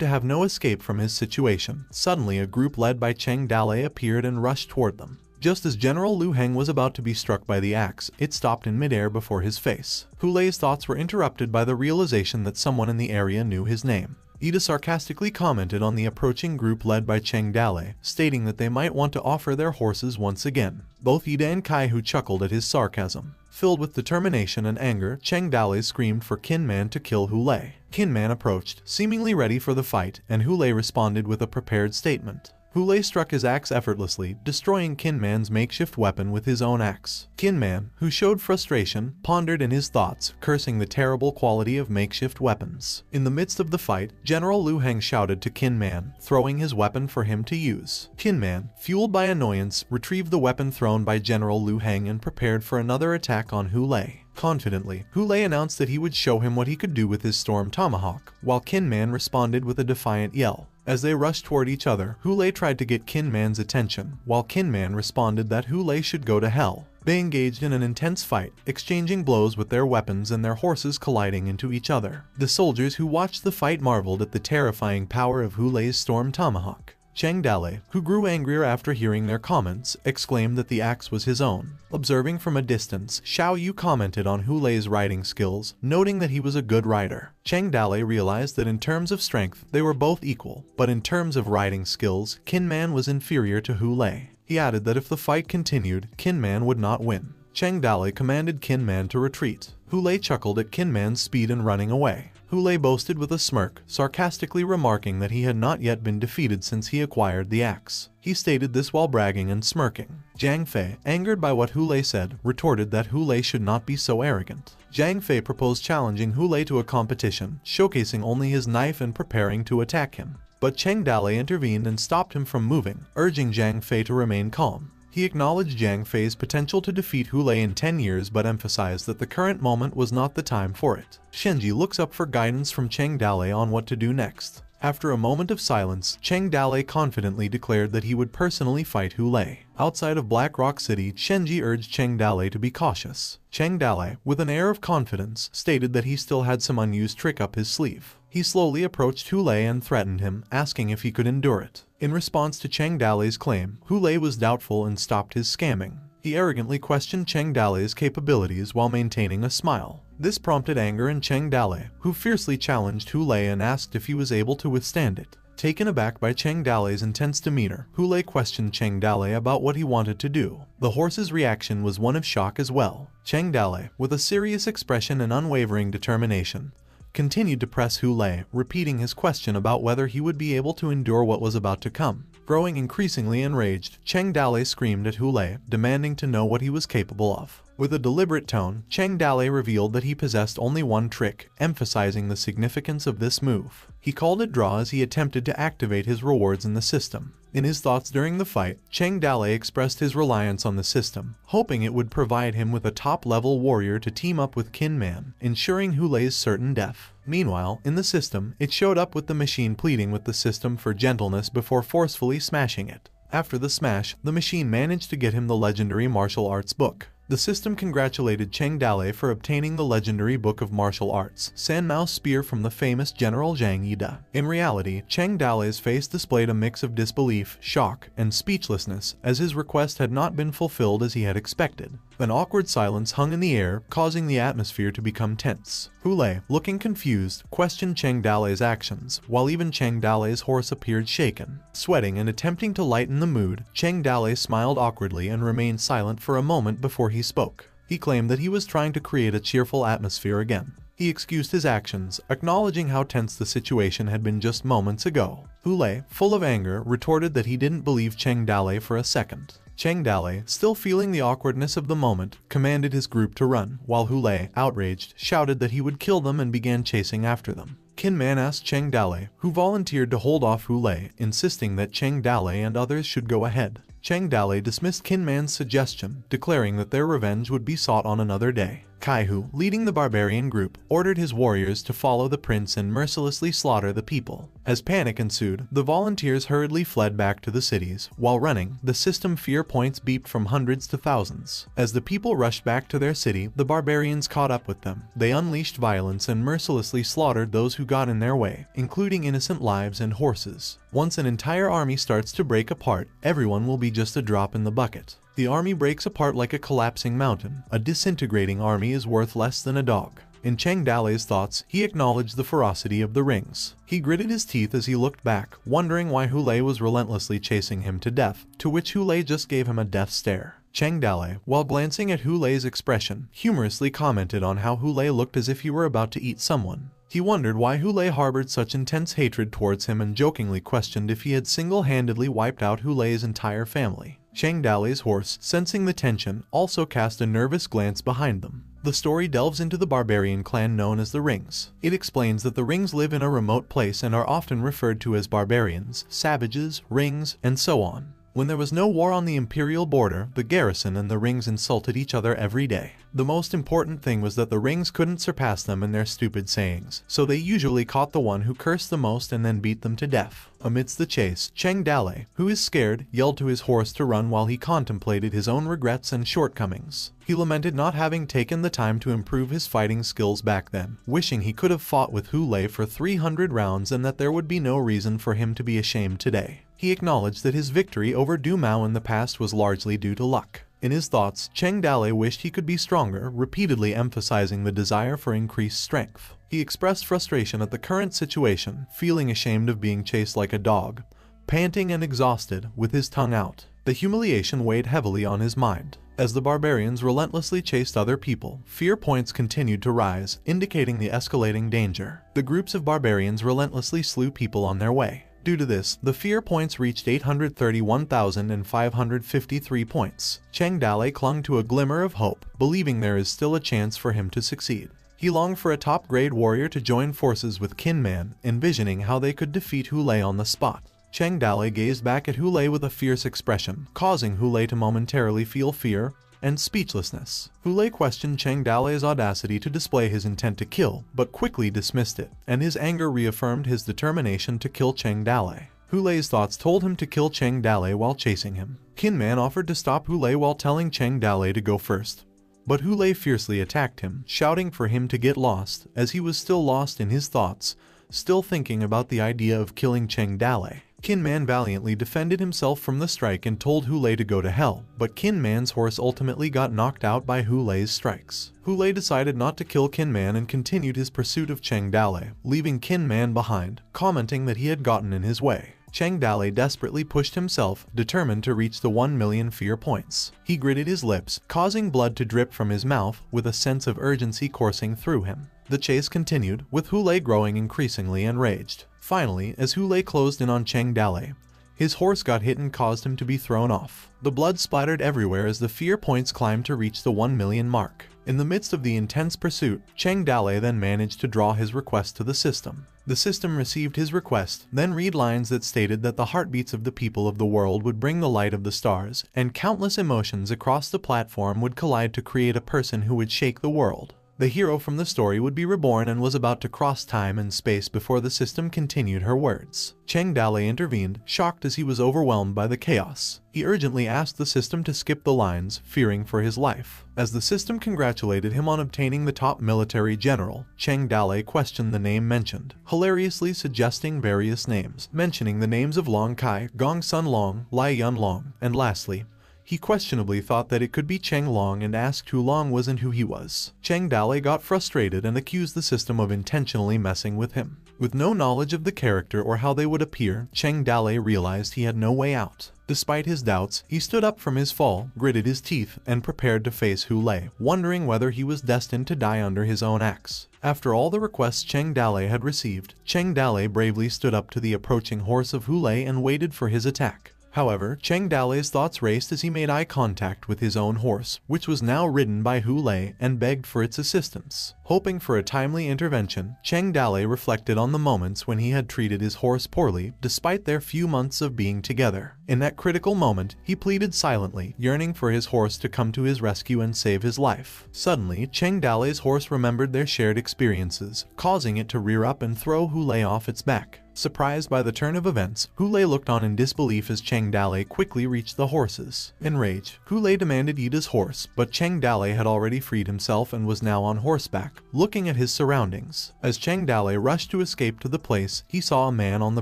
to have no escape from his situation, suddenly a group led by Cheng Dalei appeared and rushed toward them. Just as General Lu Heng was about to be struck by the axe, it stopped in midair before his face. Hulei's thoughts were interrupted by the realization that someone in the area knew his name. Ida sarcastically commented on the approaching group led by Cheng Dalei, stating that they might want to offer their horses once again. Both Ida and Kaihu chuckled at his sarcasm. Filled with determination and anger, Cheng Dalei screamed for Kinman to kill Hulei. Kinman approached, seemingly ready for the fight, and Hulei responded with a prepared statement. Hulei struck his axe effortlessly, destroying Kinman's makeshift weapon with his own axe. Kinman, who showed frustration, pondered in his thoughts, cursing the terrible quality of makeshift weapons. In the midst of the fight, General Lu Heng shouted to Kinman, throwing his weapon for him to use. Kinman, fueled by annoyance, retrieved the weapon thrown by General Lu Heng and prepared for another attack on Hulei. Confidently, Hulei announced that he would show him what he could do with his storm tomahawk, while Kinman responded with a defiant yell. As they rushed toward each other, Hulei tried to get Kinman's attention, while Kinman responded that Hulei should go to hell. They engaged in an intense fight, exchanging blows with their weapons and their horses colliding into each other. The soldiers who watched the fight marveled at the terrifying power of Hulei's storm tomahawk. Cheng Dalei, who grew angrier after hearing their comments, exclaimed that the axe was his own. Observing from a distance, Xiao Yu commented on Hulei's riding skills, noting that he was a good rider. Cheng Dalei realized that in terms of strength, they were both equal, but in terms of riding skills, Kinman was inferior to Hulei. He added that if the fight continued, Kinman would not win. Cheng Dalei commanded Kinman to retreat. Hulei chuckled at Kinman's speed and running away. Hulei boasted with a smirk, sarcastically remarking that he had not yet been defeated since he acquired the axe. He stated this while bragging and smirking. Zhang Fei, angered by what Hulei said, retorted that Hulei should not be so arrogant. Zhang Fei proposed challenging Hulei to a competition, showcasing only his knife and preparing to attack him. But Cheng Dalei intervened and stopped him from moving, urging Zhang Fei to remain calm. He acknowledged Zhang Fei's potential to defeat Hulei in 10 years but emphasized that the current moment was not the time for it. Shenji looks up for guidance from Cheng Dalei on what to do next. After a moment of silence, Cheng Dalei confidently declared that he would personally fight Hulei. Outside of Black Rock City, Shenji urged Cheng Dalei to be cautious. Cheng Dalei, with an air of confidence, stated that he still had some unused trick up his sleeve. He slowly approached Hulei and threatened him, asking if he could endure it. In response to Cheng Dalei's claim, Hulei was doubtful and stopped his scamming. He arrogantly questioned Cheng Dalei's capabilities while maintaining a smile. This prompted anger in Cheng Dalei, who fiercely challenged Hulei and asked if he was able to withstand it. Taken aback by Cheng Dalei's intense demeanor, Hulei questioned Cheng Dalei about what he wanted to do. The horse's reaction was one of shock as well. Cheng Dalei, with a serious expression and unwavering determination, continued to press Hule, repeating his question about whether he would be able to endure what was about to come. Growing increasingly enraged, Cheng Dale screamed at Hule, demanding to know what he was capable of. With a deliberate tone, Cheng Dale revealed that he possessed only one trick, emphasizing the significance of this move. He called it draw as he attempted to activate his rewards in the system. In his thoughts during the fight, Cheng Dale expressed his reliance on the system, hoping it would provide him with a top-level warrior to team up with Kin Man, ensuring Hule's certain death. Meanwhile, in the system, it showed up with the machine pleading with the system for gentleness before forcefully smashing it. After the smash, the machine managed to get him the legendary martial arts book. The system congratulated Cheng Dale for obtaining the legendary book of martial arts, San Mao's spear from the famous General Zhang Yida. In reality, Cheng Dale's face displayed a mix of disbelief, shock, and speechlessness, as his request had not been fulfilled as he had expected. An awkward silence hung in the air, causing the atmosphere to become tense. Hule, looking confused, questioned Cheng Dale's actions, while even Cheng Dale's horse appeared shaken. Sweating and attempting to lighten the mood, Cheng Dale smiled awkwardly and remained silent for a moment before he spoke. He claimed that he was trying to create a cheerful atmosphere again. He excused his actions, acknowledging how tense the situation had been just moments ago. Hule, full of anger, retorted that he didn't believe Cheng Dale for a second. Cheng Dale, still feeling the awkwardness of the moment, commanded his group to run, while Hule, outraged, shouted that he would kill them and began chasing after them. Kin Man asked Cheng Dale, who volunteered to hold off Hule, insisting that Cheng Dale and others should go ahead. Cheng Dale dismissed Kin Man's suggestion, declaring that their revenge would be sought on another day. Kaihu, leading the barbarian group, ordered his warriors to follow the prince and mercilessly slaughter the people. As panic ensued, the volunteers hurriedly fled back to the cities. While running, the system fear points beeped from hundreds to thousands. As the people rushed back to their city, the barbarians caught up with them. They unleashed violence and mercilessly slaughtered those who got in their way, including innocent lives and horses. Once an entire army starts to break apart, everyone will be just a drop in the bucket. The army breaks apart like a collapsing mountain. A disintegrating army is worth less than a dog. In Cheng Dale's thoughts, he acknowledged the ferocity of the rings. He gritted his teeth as he looked back, wondering why Hule was relentlessly chasing him to death, to which Hule just gave him a death stare. Cheng Dale, while glancing at Hule's expression, humorously commented on how Hule looked as if he were about to eat someone. He wondered why Hule harbored such intense hatred towards him and jokingly questioned if he had single-handedly wiped out Hule's entire family. Cheng Dale's horse, sensing the tension, also cast a nervous glance behind them. The story delves into the barbarian clan known as the Rings. It explains that the Rings live in a remote place and are often referred to as barbarians, savages, Rings, and so on. When there was no war on the imperial border, the garrison and the Rings insulted each other every day. The most important thing was that the Rings couldn't surpass them in their stupid sayings, so they usually caught the one who cursed the most and then beat them to death. Amidst the chase, Cheng Dale, who is scared, yelled to his horse to run while he contemplated his own regrets and shortcomings. He lamented not having taken the time to improve his fighting skills back then, wishing he could have fought with Hule for 300 rounds and that there would be no reason for him to be ashamed today. He acknowledged that his victory over Du Mao in the past was largely due to luck. In his thoughts, Cheng Dale wished he could be stronger, repeatedly emphasizing the desire for increased strength. He expressed frustration at the current situation, feeling ashamed of being chased like a dog, panting and exhausted, with his tongue out. The humiliation weighed heavily on his mind. As the barbarians relentlessly chased other people, fear points continued to rise, indicating the escalating danger. The groups of barbarians relentlessly slew people on their way. Due to this, the fear points reached 831,553 points. Cheng Dale clung to a glimmer of hope, believing there is still a chance for him to succeed. He longed for a top-grade warrior to join forces with Kin Man, envisioning how they could defeat Hule on the spot. Cheng Dale gazed back at Hule with a fierce expression, causing Hule to momentarily feel fear and speechlessness. Hule questioned Cheng Dale's audacity to display his intent to kill, but quickly dismissed it, and his anger reaffirmed his determination to kill Cheng Dale. Hule's thoughts told him to kill Cheng Dale while chasing him. Kin Man offered to stop Hule while telling Cheng Dale to go first, but Hule fiercely attacked him, shouting for him to get lost, as he was still lost in his thoughts, still thinking about the idea of killing Cheng Dale. Kin Man valiantly defended himself from the strike and told Hule to go to hell, but Kin Man's horse ultimately got knocked out by Hule's strikes. Hule decided not to kill Kin Man and continued his pursuit of Cheng Dale, leaving Kin Man behind, commenting that he had gotten in his way. Cheng Dalei desperately pushed himself, determined to reach the 1 million fear points. He gritted his lips, causing blood to drip from his mouth, with a sense of urgency coursing through him. The chase continued, with Hulei growing increasingly enraged. Finally, as Hulei closed in on Cheng Dalei, his horse got hit and caused him to be thrown off. The blood splattered everywhere as the fear points climbed to reach the 1 million mark. In the midst of the intense pursuit, Cheng Dalei then managed to draw his request to the system. The system received his request, then read lines that stated that the heartbeats of the people of the world would bring the light of the stars, and countless emotions across the platform would collide to create a person who would shake the world. The hero from the story would be reborn and was about to cross time and space before the system continued her words. Cheng Dalei intervened, shocked as he was overwhelmed by the chaos. He urgently asked the system to skip the lines, fearing for his life. As the system congratulated him on obtaining the top military general, Cheng Dalei questioned the name mentioned, hilariously suggesting various names, mentioning the names of Long Kai, Gong Sun Long, Lai Yun Long, and lastly, he questionably thought that it could be Cheng Long and asked who Long was and who he was. Cheng Dalei got frustrated and accused the system of intentionally messing with him. With no knowledge of the character or how they would appear, Cheng Dalei realized he had no way out. Despite his doubts, he stood up from his fall, gritted his teeth, and prepared to face Hulei, wondering whether he was destined to die under his own axe. After all the requests Cheng Dalei had received, Cheng Dalei bravely stood up to the approaching horse of Hulei and waited for his attack. However, Cheng Dalei's thoughts raced as he made eye contact with his own horse, which was now ridden by Hulei, and begged for its assistance. Hoping for a timely intervention, Cheng Dalei reflected on the moments when he had treated his horse poorly, despite their few months of being together. In that critical moment, he pleaded silently, yearning for his horse to come to his rescue and save his life. Suddenly, Cheng Dalei's horse remembered their shared experiences, causing it to rear up and throw Hulei off its back. Surprised by the turn of events, Hulei looked on in disbelief as Cheng Dalei quickly reached the horses. Enraged, Hulei demanded eat his horse, but Cheng Dalei had already freed himself and was now on horseback, looking at his surroundings. As Cheng Dalei rushed to escape to the place, he saw a man on the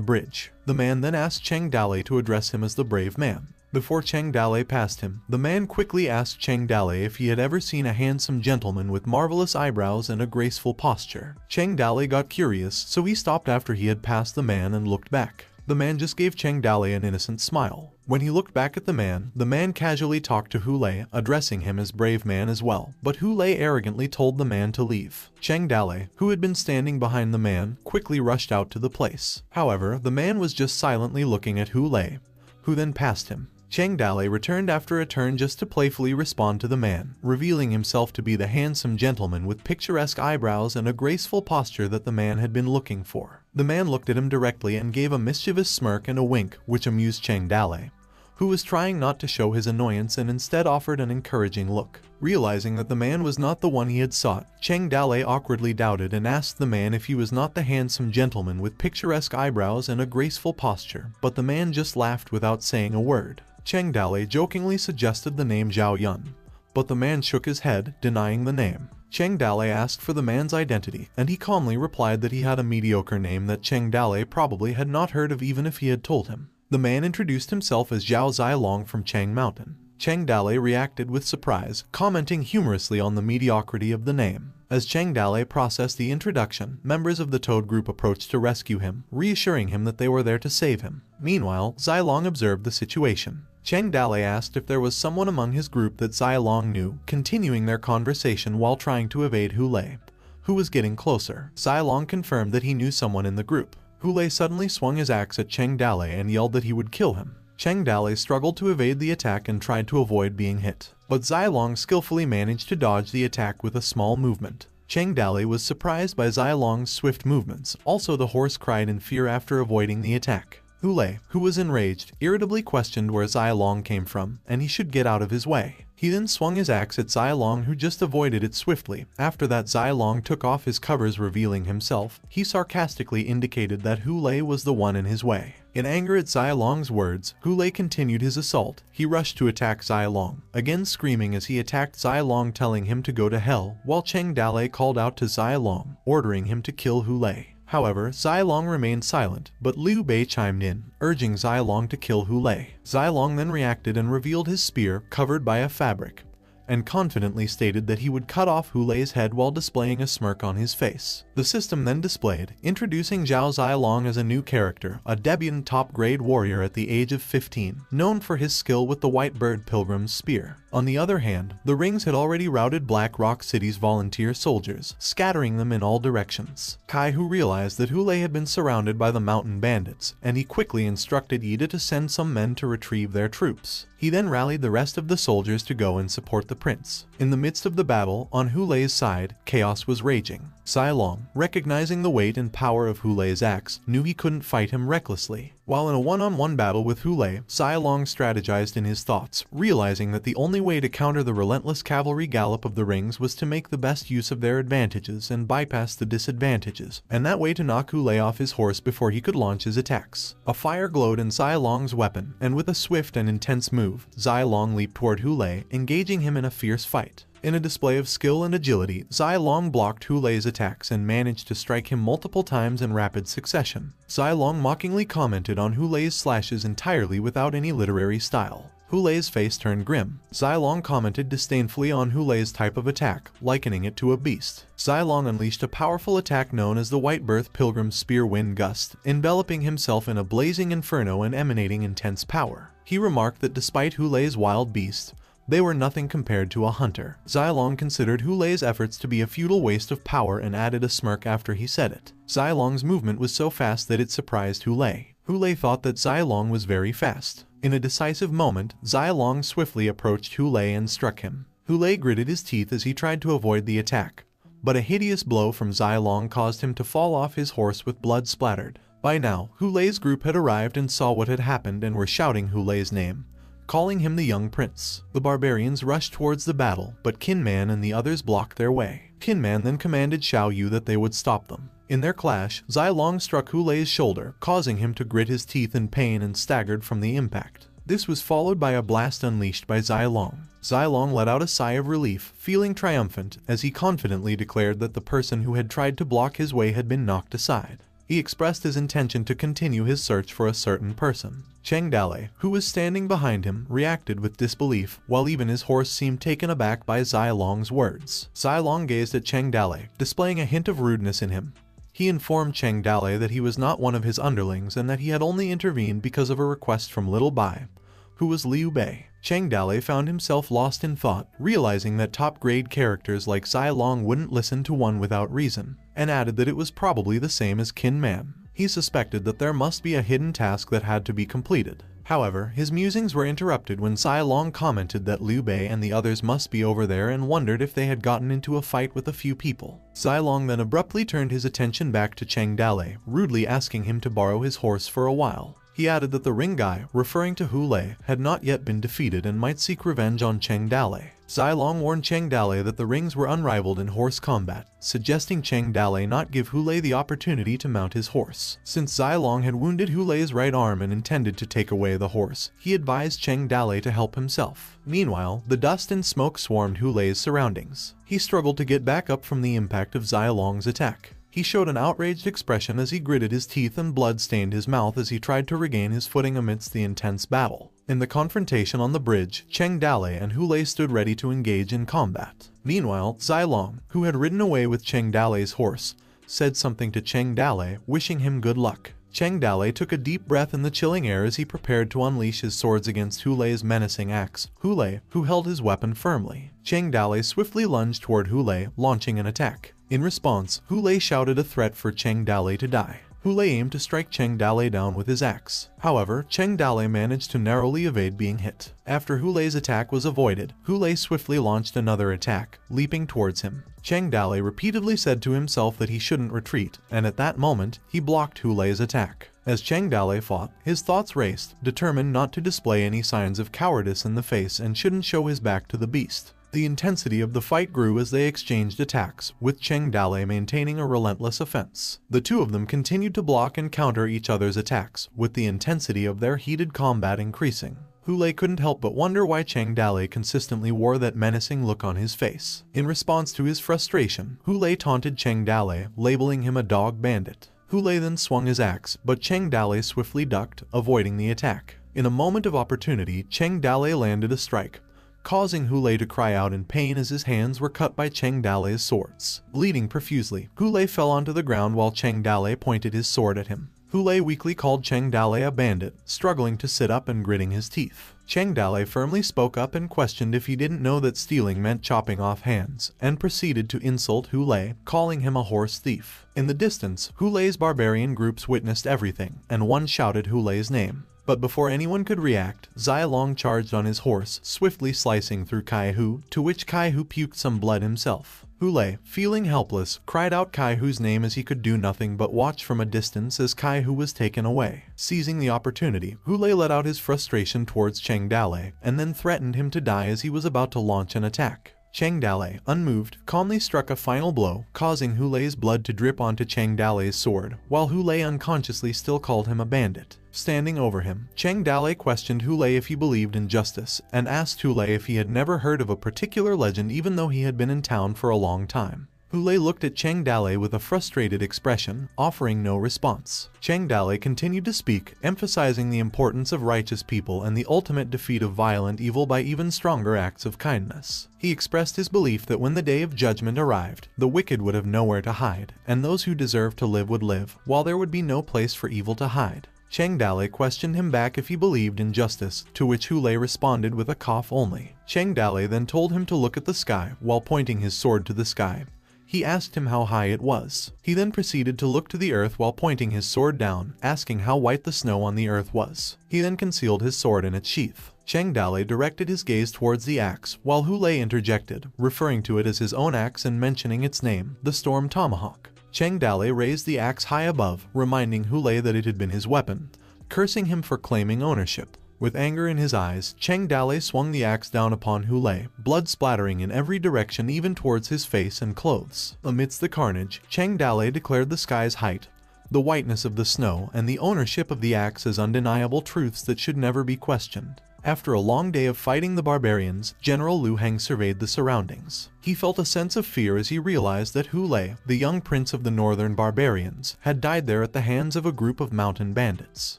bridge. The man then asked Cheng Dalei to address him as the brave man. Before Cheng Dalei passed him, the man quickly asked Cheng Dalei if he had ever seen a handsome gentleman with marvelous eyebrows and a graceful posture. Cheng Dalei got curious, so he stopped after he had passed the man and looked back. The man just gave Cheng Dalei an innocent smile. When he looked back at the man casually talked to Hulei, addressing him as brave man as well, but Hulei arrogantly told the man to leave. Cheng Dalei, who had been standing behind the man, quickly rushed out to the place. However, the man was just silently looking at Hulei, who then passed him. Cheng Dalei returned after a turn just to playfully respond to the man, revealing himself to be the handsome gentleman with picturesque eyebrows and a graceful posture that the man had been looking for. The man looked at him directly and gave a mischievous smirk and a wink, which amused Cheng Dalei, who was trying not to show his annoyance and instead offered an encouraging look. Realizing that the man was not the one he had sought, Cheng Dalei awkwardly doubted and asked the man if he was not the handsome gentleman with picturesque eyebrows and a graceful posture, but the man just laughed without saying a word. Cheng Dalei jokingly suggested the name Zhao Yun, but the man shook his head, denying the name. Cheng Dalei asked for the man's identity, and he calmly replied that he had a mediocre name that Cheng Dalei probably had not heard of even if he had told him. The man introduced himself as Zhao Zilong from Cheng Mountain. Cheng Dalei reacted with surprise, commenting humorously on the mediocrity of the name. As Cheng Dalei processed the introduction, members of the Toad group approached to rescue him, reassuring him that they were there to save him. Meanwhile, Zilong observed the situation. Cheng Dalei asked if there was someone among his group that Zilong knew, continuing their conversation while trying to evade Hulei, who was getting closer. Zilong confirmed that he knew someone in the group. Hulei suddenly swung his axe at Cheng Dalei and yelled that he would kill him. Cheng Dalei struggled to evade the attack and tried to avoid being hit, but Zilong skillfully managed to dodge the attack with a small movement. Cheng Dalei was surprised by Zilong's swift movements. Also, the horse cried in fear after avoiding the attack. Hulei, who was enraged, irritably questioned where Zilong came from, and he should get out of his way. He then swung his axe at Zilong, who just avoided it swiftly. After that, Zilong took off his covers, revealing himself. He sarcastically indicated that Hulei was the one in his way. In anger at Zilong's words, Hulei continued his assault. He rushed to attack Zilong, again screaming as he attacked Zilong, telling him to go to hell, while Cheng Dalei called out to Zilong, ordering him to kill Hulei. However, Zilong remained silent, but Liu Bei chimed in, urging Zilong to kill Hulei. Zilong then reacted and revealed his spear, covered by a fabric. and confidently stated that he would cut off Hu Lei's head while displaying a smirk on his face. The system then displayed, introducing Zhao Zilong as a new character, a debutant top-grade warrior at the age of 15, known for his skill with the White Bird Pilgrim's spear. On the other hand, the rings had already routed Black Rock City's volunteer soldiers, scattering them in all directions. Kai Hu realized that Hu Lei had been surrounded by the mountain bandits, and he quickly instructed Ida to send some men to retrieve their troops. He then rallied the rest of the soldiers to go and support the prince. In the midst of the battle, on Hu Lei's side, chaos was raging. Zilong, recognizing the weight and power of Hu Lei's axe, knew he couldn't fight him recklessly. While in a one-on-one battle with Hu Lei, Zilong strategized in his thoughts, realizing that the only way to counter the relentless cavalry gallop of the rings was to make the best use of their advantages and bypass the disadvantages, and that way to knock Hu Lei off his horse before he could launch his attacks. A fire glowed in Zilong's weapon, and with a swift and intense move, Zilong leaped toward Hu Lei, engaging him in a fierce fight. In a display of skill and agility, Zilong blocked Hu Lei's attacks and managed to strike him multiple times in rapid succession. Zilong mockingly commented on Hu Lei's slashes entirely without any literary style. Hu Lei's face turned grim. Zilong commented disdainfully on Hu Lei's type of attack, likening it to a beast. Zilong unleashed a powerful attack known as the White Birth Pilgrim's Spear Wind Gust, enveloping himself in a blazing inferno and emanating intense power. He remarked that despite Hu Lei's wild beast, they were nothing compared to a hunter. Zilong considered Hu Lei's efforts to be a futile waste of power and added a smirk after he said it. Zilong's movement was so fast that it surprised Hu Lei. Hu Lei thought that Zilong was very fast. In a decisive moment, Zilong swiftly approached Hu Lei and struck him. Hu Lei gritted his teeth as he tried to avoid the attack, but a hideous blow from Zilong caused him to fall off his horse with blood splattered. By now, Hu Lei's group had arrived and saw what had happened and were shouting Hu Lei's name, calling him the young prince. The barbarians rushed towards the battle, but Kinman and the others blocked their way. Kinman then commanded Xiao Yu that they would stop them. In their clash, Zilong struck Hu Lei's shoulder, causing him to grit his teeth in pain and staggered from the impact. This was followed by a blast unleashed by Zilong. Zilong let out a sigh of relief, feeling triumphant, as he confidently declared that the person who had tried to block his way had been knocked aside. He expressed his intention to continue his search for a certain person. Cheng Dale, who was standing behind him, reacted with disbelief, while even his horse seemed taken aback by Zilong's words. Zilong gazed at Cheng Dale, displaying a hint of rudeness in him. He informed Cheng Dale that he was not one of his underlings and that he had only intervened because of a request from Little Bai, who was Liu Bei. Cheng Dale found himself lost in thought, realizing that top-grade characters like Zilong wouldn't listen to one without reason, and added that it was probably the same as Qin Man. He suspected that there must be a hidden task that had to be completed. However, his musings were interrupted when Zilong commented that Liu Bei and the others must be over there and wondered if they had gotten into a fight with a few people. Zilong then abruptly turned his attention back to Cheng Dale, rudely asking him to borrow his horse for a while. He added that the ring guy, referring to Hu Lei, had not yet been defeated and might seek revenge on Cheng Dale. Zilong warned Cheng Dale that the rings were unrivaled in horse combat, suggesting Cheng Dale not give Hu Lei the opportunity to mount his horse. Since Zilong had wounded Hu Lei's right arm and intended to take away the horse, he advised Cheng Dale to help himself. Meanwhile, the dust and smoke swarmed Hu Lei's surroundings. He struggled to get back up from the impact of Zilong's attack. He showed an outraged expression as he gritted his teeth and blood stained his mouth as he tried to regain his footing amidst the intense battle. In the confrontation on the bridge, Cheng Dale and Hu Lei stood ready to engage in combat. Meanwhile, Zilong, who had ridden away with Cheng Dale's horse, said something to Cheng Dale, wishing him good luck. Cheng Dale took a deep breath in the chilling air as he prepared to unleash his swords against Hu Lei's menacing axe. Hu Lei, who held his weapon firmly. Cheng Dale swiftly lunged toward Hu Lei, launching an attack. In response, Hu Lei shouted a threat for Cheng Dale to die. Hu Lei aimed to strike Cheng Dale down with his axe. However, Cheng Dale managed to narrowly evade being hit. After Hu Lei's attack was avoided, Hu Lei swiftly launched another attack, leaping towards him. Cheng Dale repeatedly said to himself that he shouldn't retreat, and at that moment, he blocked Hu Lei's attack. As Cheng Dale fought, his thoughts raced, determined not to display any signs of cowardice in the face and shouldn't show his back to the beast. The intensity of the fight grew as they exchanged attacks, with Cheng Dale maintaining a relentless offense. The two of them continued to block and counter each other's attacks, with the intensity of their heated combat increasing. Hu Lei couldn't help but wonder why Cheng Dale consistently wore that menacing look on his face. In response to his frustration, Hu Lei taunted Cheng Dale, labeling him a dog bandit. Hu Lei then swung his axe, but Cheng Dale swiftly ducked, avoiding the attack. In a moment of opportunity, Cheng Dale landed a strike, causing Hulei to cry out in pain as his hands were cut by Cheng Dalei's swords. Bleeding profusely, Hulei fell onto the ground while Cheng Dalei pointed his sword at him. Hulei weakly called Cheng Dalei a bandit, struggling to sit up and gritting his teeth. Cheng Dalei firmly spoke up and questioned if he didn't know that stealing meant chopping off hands, and proceeded to insult Hulei, calling him a horse thief. In the distance, Hulei's barbarian groups witnessed everything, and one shouted Hulei's name. But before anyone could react, Zai Long charged on his horse, swiftly slicing through Kai-Hu, to which Kai-Hu puked some blood himself. Hulei, feeling helpless, cried out Kai-Hu's name as he could do nothing but watch from a distance as Kai-Hu was taken away. Seizing the opportunity, Hulei let out his frustration towards Cheng Dalei, and then threatened him to die as he was about to launch an attack. Cheng Dalei, unmoved, calmly struck a final blow, causing Hulei's blood to drip onto Cheng Dalei's sword, while Hulei unconsciously still called him a bandit. Standing over him, Cheng Dalei questioned Hulei if he believed in justice, and asked Hulei if he had never heard of a particular legend even though he had been in town for a long time. Hulei looked at Cheng Dalei with a frustrated expression, offering no response. Cheng Dalei continued to speak, emphasizing the importance of righteous people and the ultimate defeat of violent evil by even stronger acts of kindness. He expressed his belief that when the day of judgment arrived, the wicked would have nowhere to hide, and those who deserved to live would live, while there would be no place for evil to hide. Cheng Dalei questioned him back if he believed in justice, to which Hulei responded with a cough only. Cheng Dalei then told him to look at the sky, while pointing his sword to the sky. He asked him how high it was. He then proceeded to look to the earth while pointing his sword down, asking how white the snow on the earth was. He then concealed his sword in its sheath. Cheng Dalei directed his gaze towards the axe, while Hulei interjected, referring to it as his own axe and mentioning its name, the Storm Tomahawk. Cheng Dalei raised the axe high above, reminding Hulei that it had been his weapon, cursing him for claiming ownership. With anger in his eyes, Cheng Dalei swung the axe down upon Hulei, blood splattering in every direction even towards his face and clothes. Amidst the carnage, Cheng Dalei declared the sky's height, the whiteness of the snow, and the ownership of the axe as undeniable truths that should never be questioned. After a long day of fighting the barbarians, General Liu Heng surveyed the surroundings. He felt a sense of fear as he realized that Hulei, the young prince of the northern barbarians, had died there at the hands of a group of mountain bandits.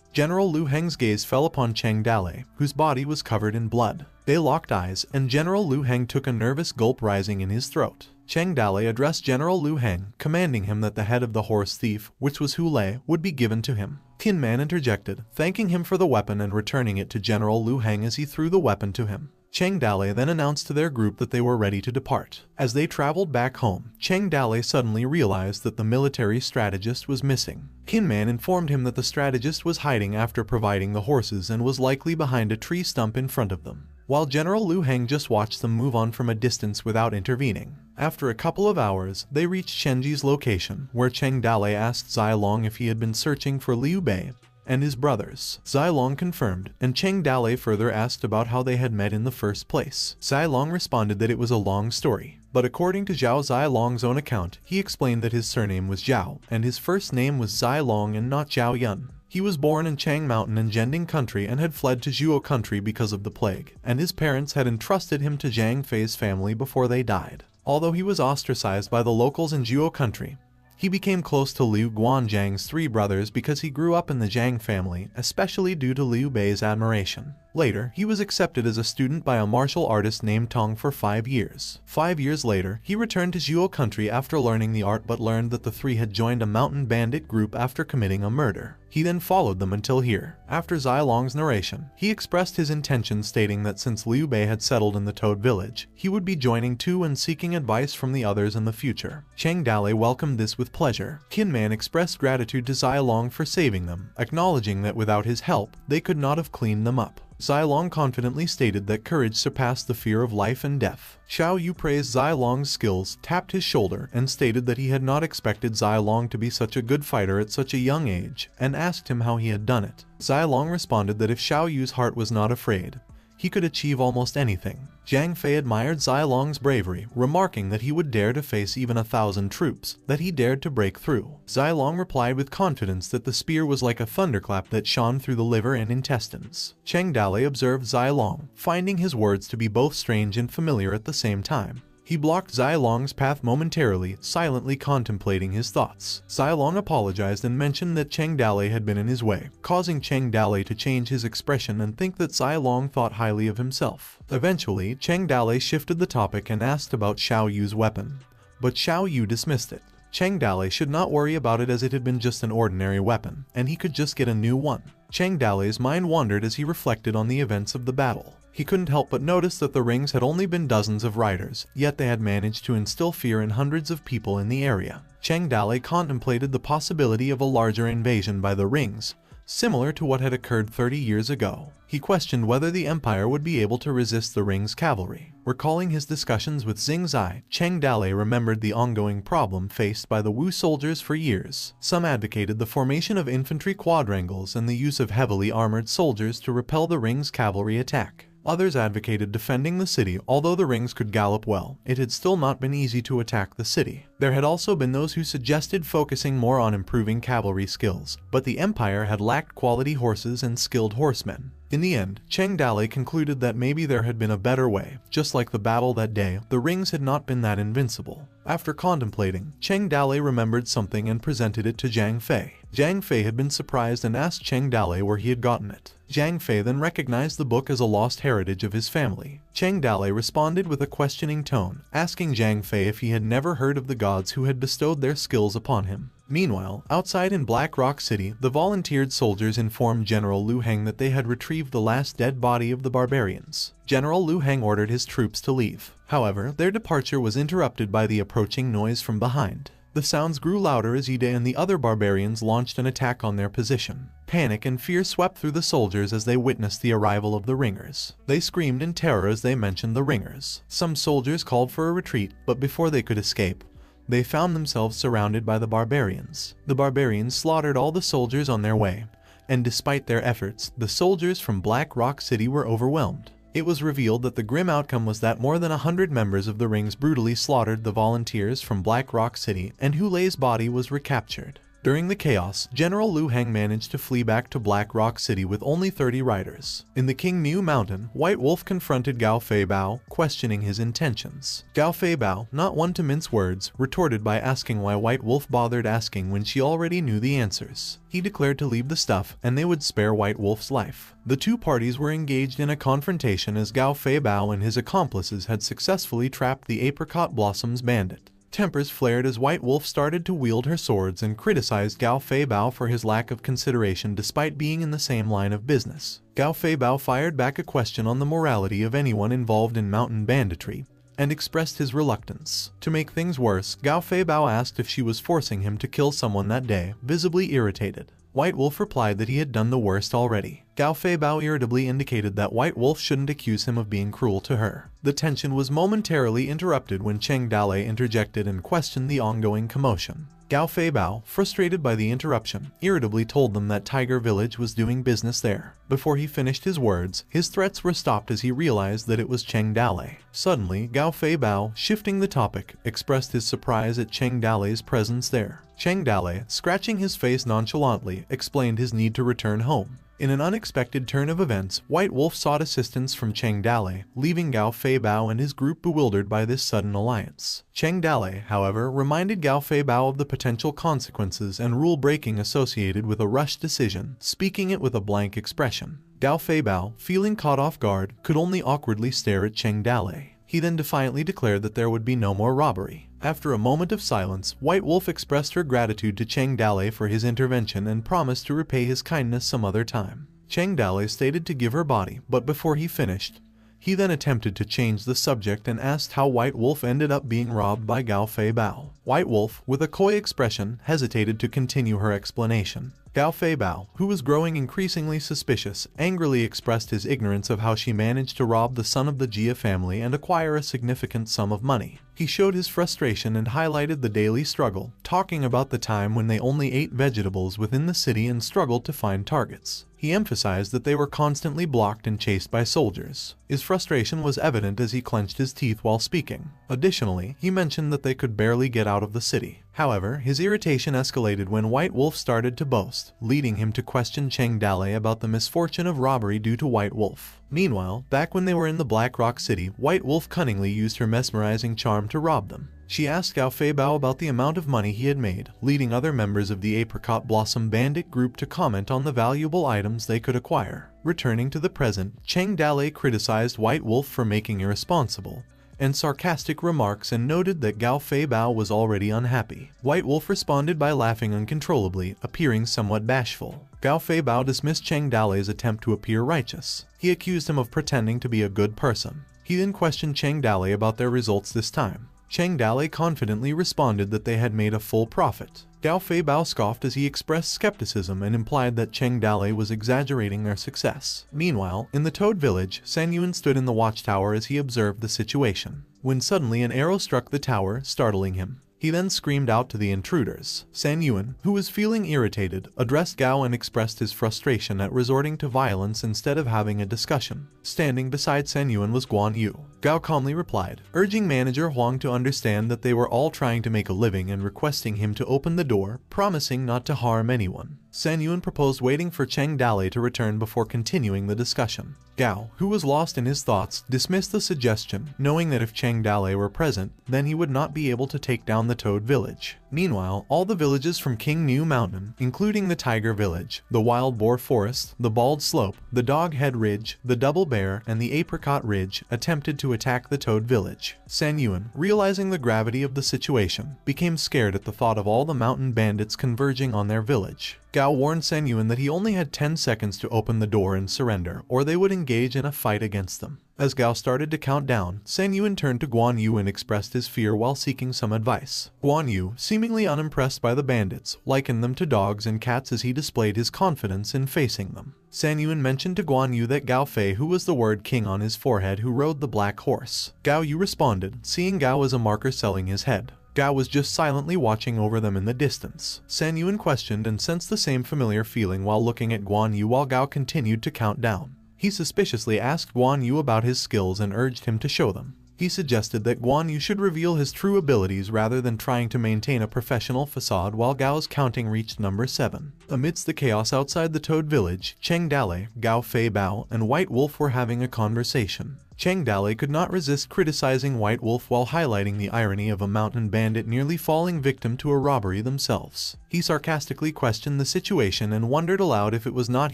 General Liu Heng's gaze fell upon Cheng Dalei, whose body was covered in blood. They locked eyes, and General Liu Heng took a nervous gulp rising in his throat. Cheng Dalei addressed General Liu Heng, commanding him that the head of the horse thief, which was Hulei, would be given to him. Tin Man interjected, thanking him for the weapon and returning it to General Liu Heng as he threw the weapon to him. Cheng Dalei then announced to their group that they were ready to depart. As they traveled back home, Cheng Dalei suddenly realized that the military strategist was missing. Tin Man informed him that the strategist was hiding after providing the horses and was likely behind a tree stump in front of them, while General Liu Heng just watched them move on from a distance without intervening. After a couple of hours, they reached Shenji's location, where Cheng Dalei asked Zai Long if he had been searching for Liu Bei and his brothers. Zai Long confirmed, and Cheng Dalei further asked about how they had met in the first place. Zai Long responded that it was a long story, but according to Zhao Zai Long's own account, he explained that his surname was Zhao, and his first name was Zai Long and not Zhao Yun. He was born in Chang Mountain in Zhending country and had fled to Zhuo country because of the plague, and his parents had entrusted him to Zhang Fei's family before they died. Although he was ostracized by the locals in Zhuo country, he became close to Liu Guanzhang's three brothers because he grew up in the Zhang family, especially due to Liu Bei's admiration. Later, he was accepted as a student by a martial artist named Tong for 5 years. 5 years later, he returned to Zhuo country after learning the art but learned that the three had joined a mountain bandit group after committing a murder. He then followed them until here. After Zai Long's narration, he expressed his intention stating that since Liu Bei had settled in the Toad village, he would be joining too and seeking advice from the others in the future. Cheng Dalei welcomed this with pleasure. Qin Man expressed gratitude to Zai Long for saving them, acknowledging that without his help, they could not have cleaned them up. Zai Long confidently stated that courage surpassed the fear of life and death. Xiao Yu praised Zai Long's skills, tapped his shoulder, and stated that he had not expected Zai Long to be such a good fighter at such a young age, and asked him how he had done it. Zai Long responded that if Xiao Yu's heart was not afraid, he could achieve almost anything. Zhang Fei admired Zai Long's bravery, remarking that he would dare to face even 1,000 troops, that he dared to break through. Zai Long replied with confidence that the spear was like a thunderclap that shone through the liver and intestines. Cheng Dalei observed Zai Long, finding his words to be both strange and familiar at the same time. He blocked Zilong's path momentarily, silently contemplating his thoughts. Zilong apologized and mentioned that Cheng Dale had been in his way, causing Cheng Dale to change his expression and think that Zilong thought highly of himself. Eventually, Cheng Dale shifted the topic and asked about Xiao Yu's weapon, but Xiao Yu dismissed it. Cheng Dale should not worry about it as it had been just an ordinary weapon, and he could just get a new one. Cheng Dale's mind wandered as he reflected on the events of the battle. He couldn't help but notice that the rings had only been dozens of riders, yet they had managed to instill fear in hundreds of people in the area. Cheng Dale contemplated the possibility of a larger invasion by the rings, similar to what had occurred 30 years ago. He questioned whether the Empire would be able to resist the Ring's cavalry. Recalling his discussions with Xing Zai, Cheng Dale remembered the ongoing problem faced by the Wu soldiers for years. Some advocated the formation of infantry quadrangles and the use of heavily armored soldiers to repel the Ring's cavalry attack. Others advocated defending the city. Although the rings could gallop well, it had still not been easy to attack the city. There had also been those who suggested focusing more on improving cavalry skills, but the Empire had lacked quality horses and skilled horsemen. In the end, Cheng Dale concluded that maybe there had been a better way. Just like the battle that day, the rings had not been that invincible. After contemplating, Cheng Dale remembered something and presented it to Zhang Fei. Zhang Fei had been surprised and asked Cheng Dale where he had gotten it. Zhang Fei then recognized the book as a lost heritage of his family. Cheng Dale responded with a questioning tone, asking Zhang Fei if he had never heard of the gods who had bestowed their skills upon him. Meanwhile, outside in Black Rock City, the volunteered soldiers informed General Liu Heng that they had retrieved the last dead body of the barbarians. General Liu Heng ordered his troops to leave. However, their departure was interrupted by the approaching noise from behind. The sounds grew louder as Ide and the other barbarians launched an attack on their position. Panic and fear swept through the soldiers as they witnessed the arrival of the ringers. They screamed in terror as they mentioned the ringers. Some soldiers called for a retreat, but before they could escape, they found themselves surrounded by the barbarians. The barbarians slaughtered all the soldiers on their way, and despite their efforts, the soldiers from Black Rock City were overwhelmed. It was revealed that the grim outcome was that more than 100 members of the rings brutally slaughtered the volunteers from Black Rock City, and Hu Lei's body was recaptured. During the chaos, General Liu Heng managed to flee back to Black Rock City with only 30 riders. In the King Mu Mountain, White Wolf confronted Gao Fei Bao, questioning his intentions. Gao Fei Bao, not one to mince words, retorted by asking why White Wolf bothered asking when she already knew the answers. He declared to leave the stuff, and they would spare White Wolf's life. The two parties were engaged in a confrontation as Gao Fei Bao and his accomplices had successfully trapped the Apricot Blossoms bandit. Tempers flared as White Wolf started to wield her swords and criticized Gao Fei Bao for his lack of consideration despite being in the same line of business. Gao Fei Bao fired back a question on the morality of anyone involved in mountain banditry, and expressed his reluctance. To make things worse, Gao Fei Bao asked if she was forcing him to kill someone that day, visibly irritated. White Wolf replied that he had done the worst already. Gao Fei Bao irritably indicated that White Wolf shouldn't accuse him of being cruel to her. The tension was momentarily interrupted when Cheng Dale interjected and questioned the ongoing commotion. Gao Fei Bao, frustrated by the interruption, irritably told them that Tiger Village was doing business there. Before he finished his words, his threats were stopped as he realized that it was Cheng Dale. Suddenly, Gao Fei Bao, shifting the topic, expressed his surprise at Cheng Dale's presence there. Cheng Dale, scratching his face nonchalantly, explained his need to return home. In an unexpected turn of events, White Wolf sought assistance from Cheng Dale, leaving Gao Fei Bao and his group bewildered by this sudden alliance. Cheng Dale, however, reminded Gao Fei Bao of the potential consequences and rule-breaking associated with a rushed decision, speaking it with a blank expression. Gao Fei Bao, feeling caught off guard, could only awkwardly stare at Cheng Dale. He then defiantly declared that there would be no more robbery. After a moment of silence, White Wolf expressed her gratitude to Cheng Dale for his intervention and promised to repay his kindness some other time. Cheng Dale stated to give her body, but before he finished, he then attempted to change the subject and asked how White Wolf ended up being robbed by Gao Fei Bao. White Wolf, with a coy expression, hesitated to continue her explanation. Gao Fei Bao, who was growing increasingly suspicious, angrily expressed his ignorance of how she managed to rob the son of the Jia family and acquire a significant sum of money. He showed his frustration and highlighted the daily struggle, talking about the time when they only ate vegetables within the city and struggled to find targets. He emphasized that they were constantly blocked and chased by soldiers. His frustration was evident as he clenched his teeth while speaking. Additionally, he mentioned that they could barely get out of the city. However, his irritation escalated when White Wolf started to boast, leading him to question Cheng Dale about the misfortune of robbery due to White Wolf. Meanwhile, back when they were in the Black Rock City, White Wolf cunningly used her mesmerizing charm to rob them. She asked Gao Fei Bao about the amount of money he had made, leading other members of the Apricot Blossom Bandit group to comment on the valuable items they could acquire. Returning to the present, Cheng Dale criticized White Wolf for making irresponsible and sarcastic remarks and noted that Gao Fei Bao was already unhappy. White Wolf responded by laughing uncontrollably, appearing somewhat bashful. Gao Fei Bao dismissed Cheng Dale's attempt to appear righteous. He accused him of pretending to be a good person. He then questioned Cheng Dale about their results this time. Cheng Dale confidently responded that they had made a full profit. Gao Fei Bao scoffed as he expressed skepticism and implied that Cheng Dale was exaggerating their success. Meanwhile, in the Toad Village, San Yuan stood in the watchtower as he observed the situation, when suddenly an arrow struck the tower, startling him. He then screamed out to the intruders. San Yuan, who was feeling irritated, addressed Gao and expressed his frustration at resorting to violence instead of having a discussion. Standing beside San Yuan was Guan Yu. Gao calmly replied, urging manager Huang to understand that they were all trying to make a living and requesting him to open the door, promising not to harm anyone. San Yuan proposed waiting for Cheng Dale to return before continuing the discussion. Gao, who was lost in his thoughts, dismissed the suggestion, knowing that if Cheng Dale were present, then he would not be able to take down the Toad Village. Meanwhile, all the villages from King New Mountain, including the Tiger Village, the Wild Boar Forest, the Bald Slope, the Dog Head Ridge, the Double Bear, and the Apricot Ridge, attempted to attack the Toad Village. San Yuan, realizing the gravity of the situation, became scared at the thought of all the mountain bandits converging on their village. Gao warned San Yuan that he only had 10 seconds to open the door and surrender, or they would engage in a fight against them. As Gao started to count down, San Yuan turned to Guan Yu and expressed his fear while seeking some advice. Guan Yu, seemingly unimpressed by the bandits, likened them to dogs and cats as he displayed his confidence in facing them. San Yuan mentioned to Guan Yu that Gao Fei, who was the word king on his forehead, who rode the black horse. Gao Yu responded, seeing Gao as a marker selling his head. Gao was just silently watching over them in the distance. San Yuan questioned and sensed the same familiar feeling while looking at Guan Yu while Gao continued to count down. He suspiciously asked Guan Yu about his skills and urged him to show them. He suggested that Guan Yu should reveal his true abilities rather than trying to maintain a professional facade while Gao's counting reached number 7. Amidst the chaos outside the Toad Village, Cheng Dale, Gao Fei Bao, and White Wolf were having a conversation. Cheng Dale could not resist criticizing White Wolf while highlighting the irony of a mountain bandit nearly falling victim to a robbery themselves. He sarcastically questioned the situation and wondered aloud if it was not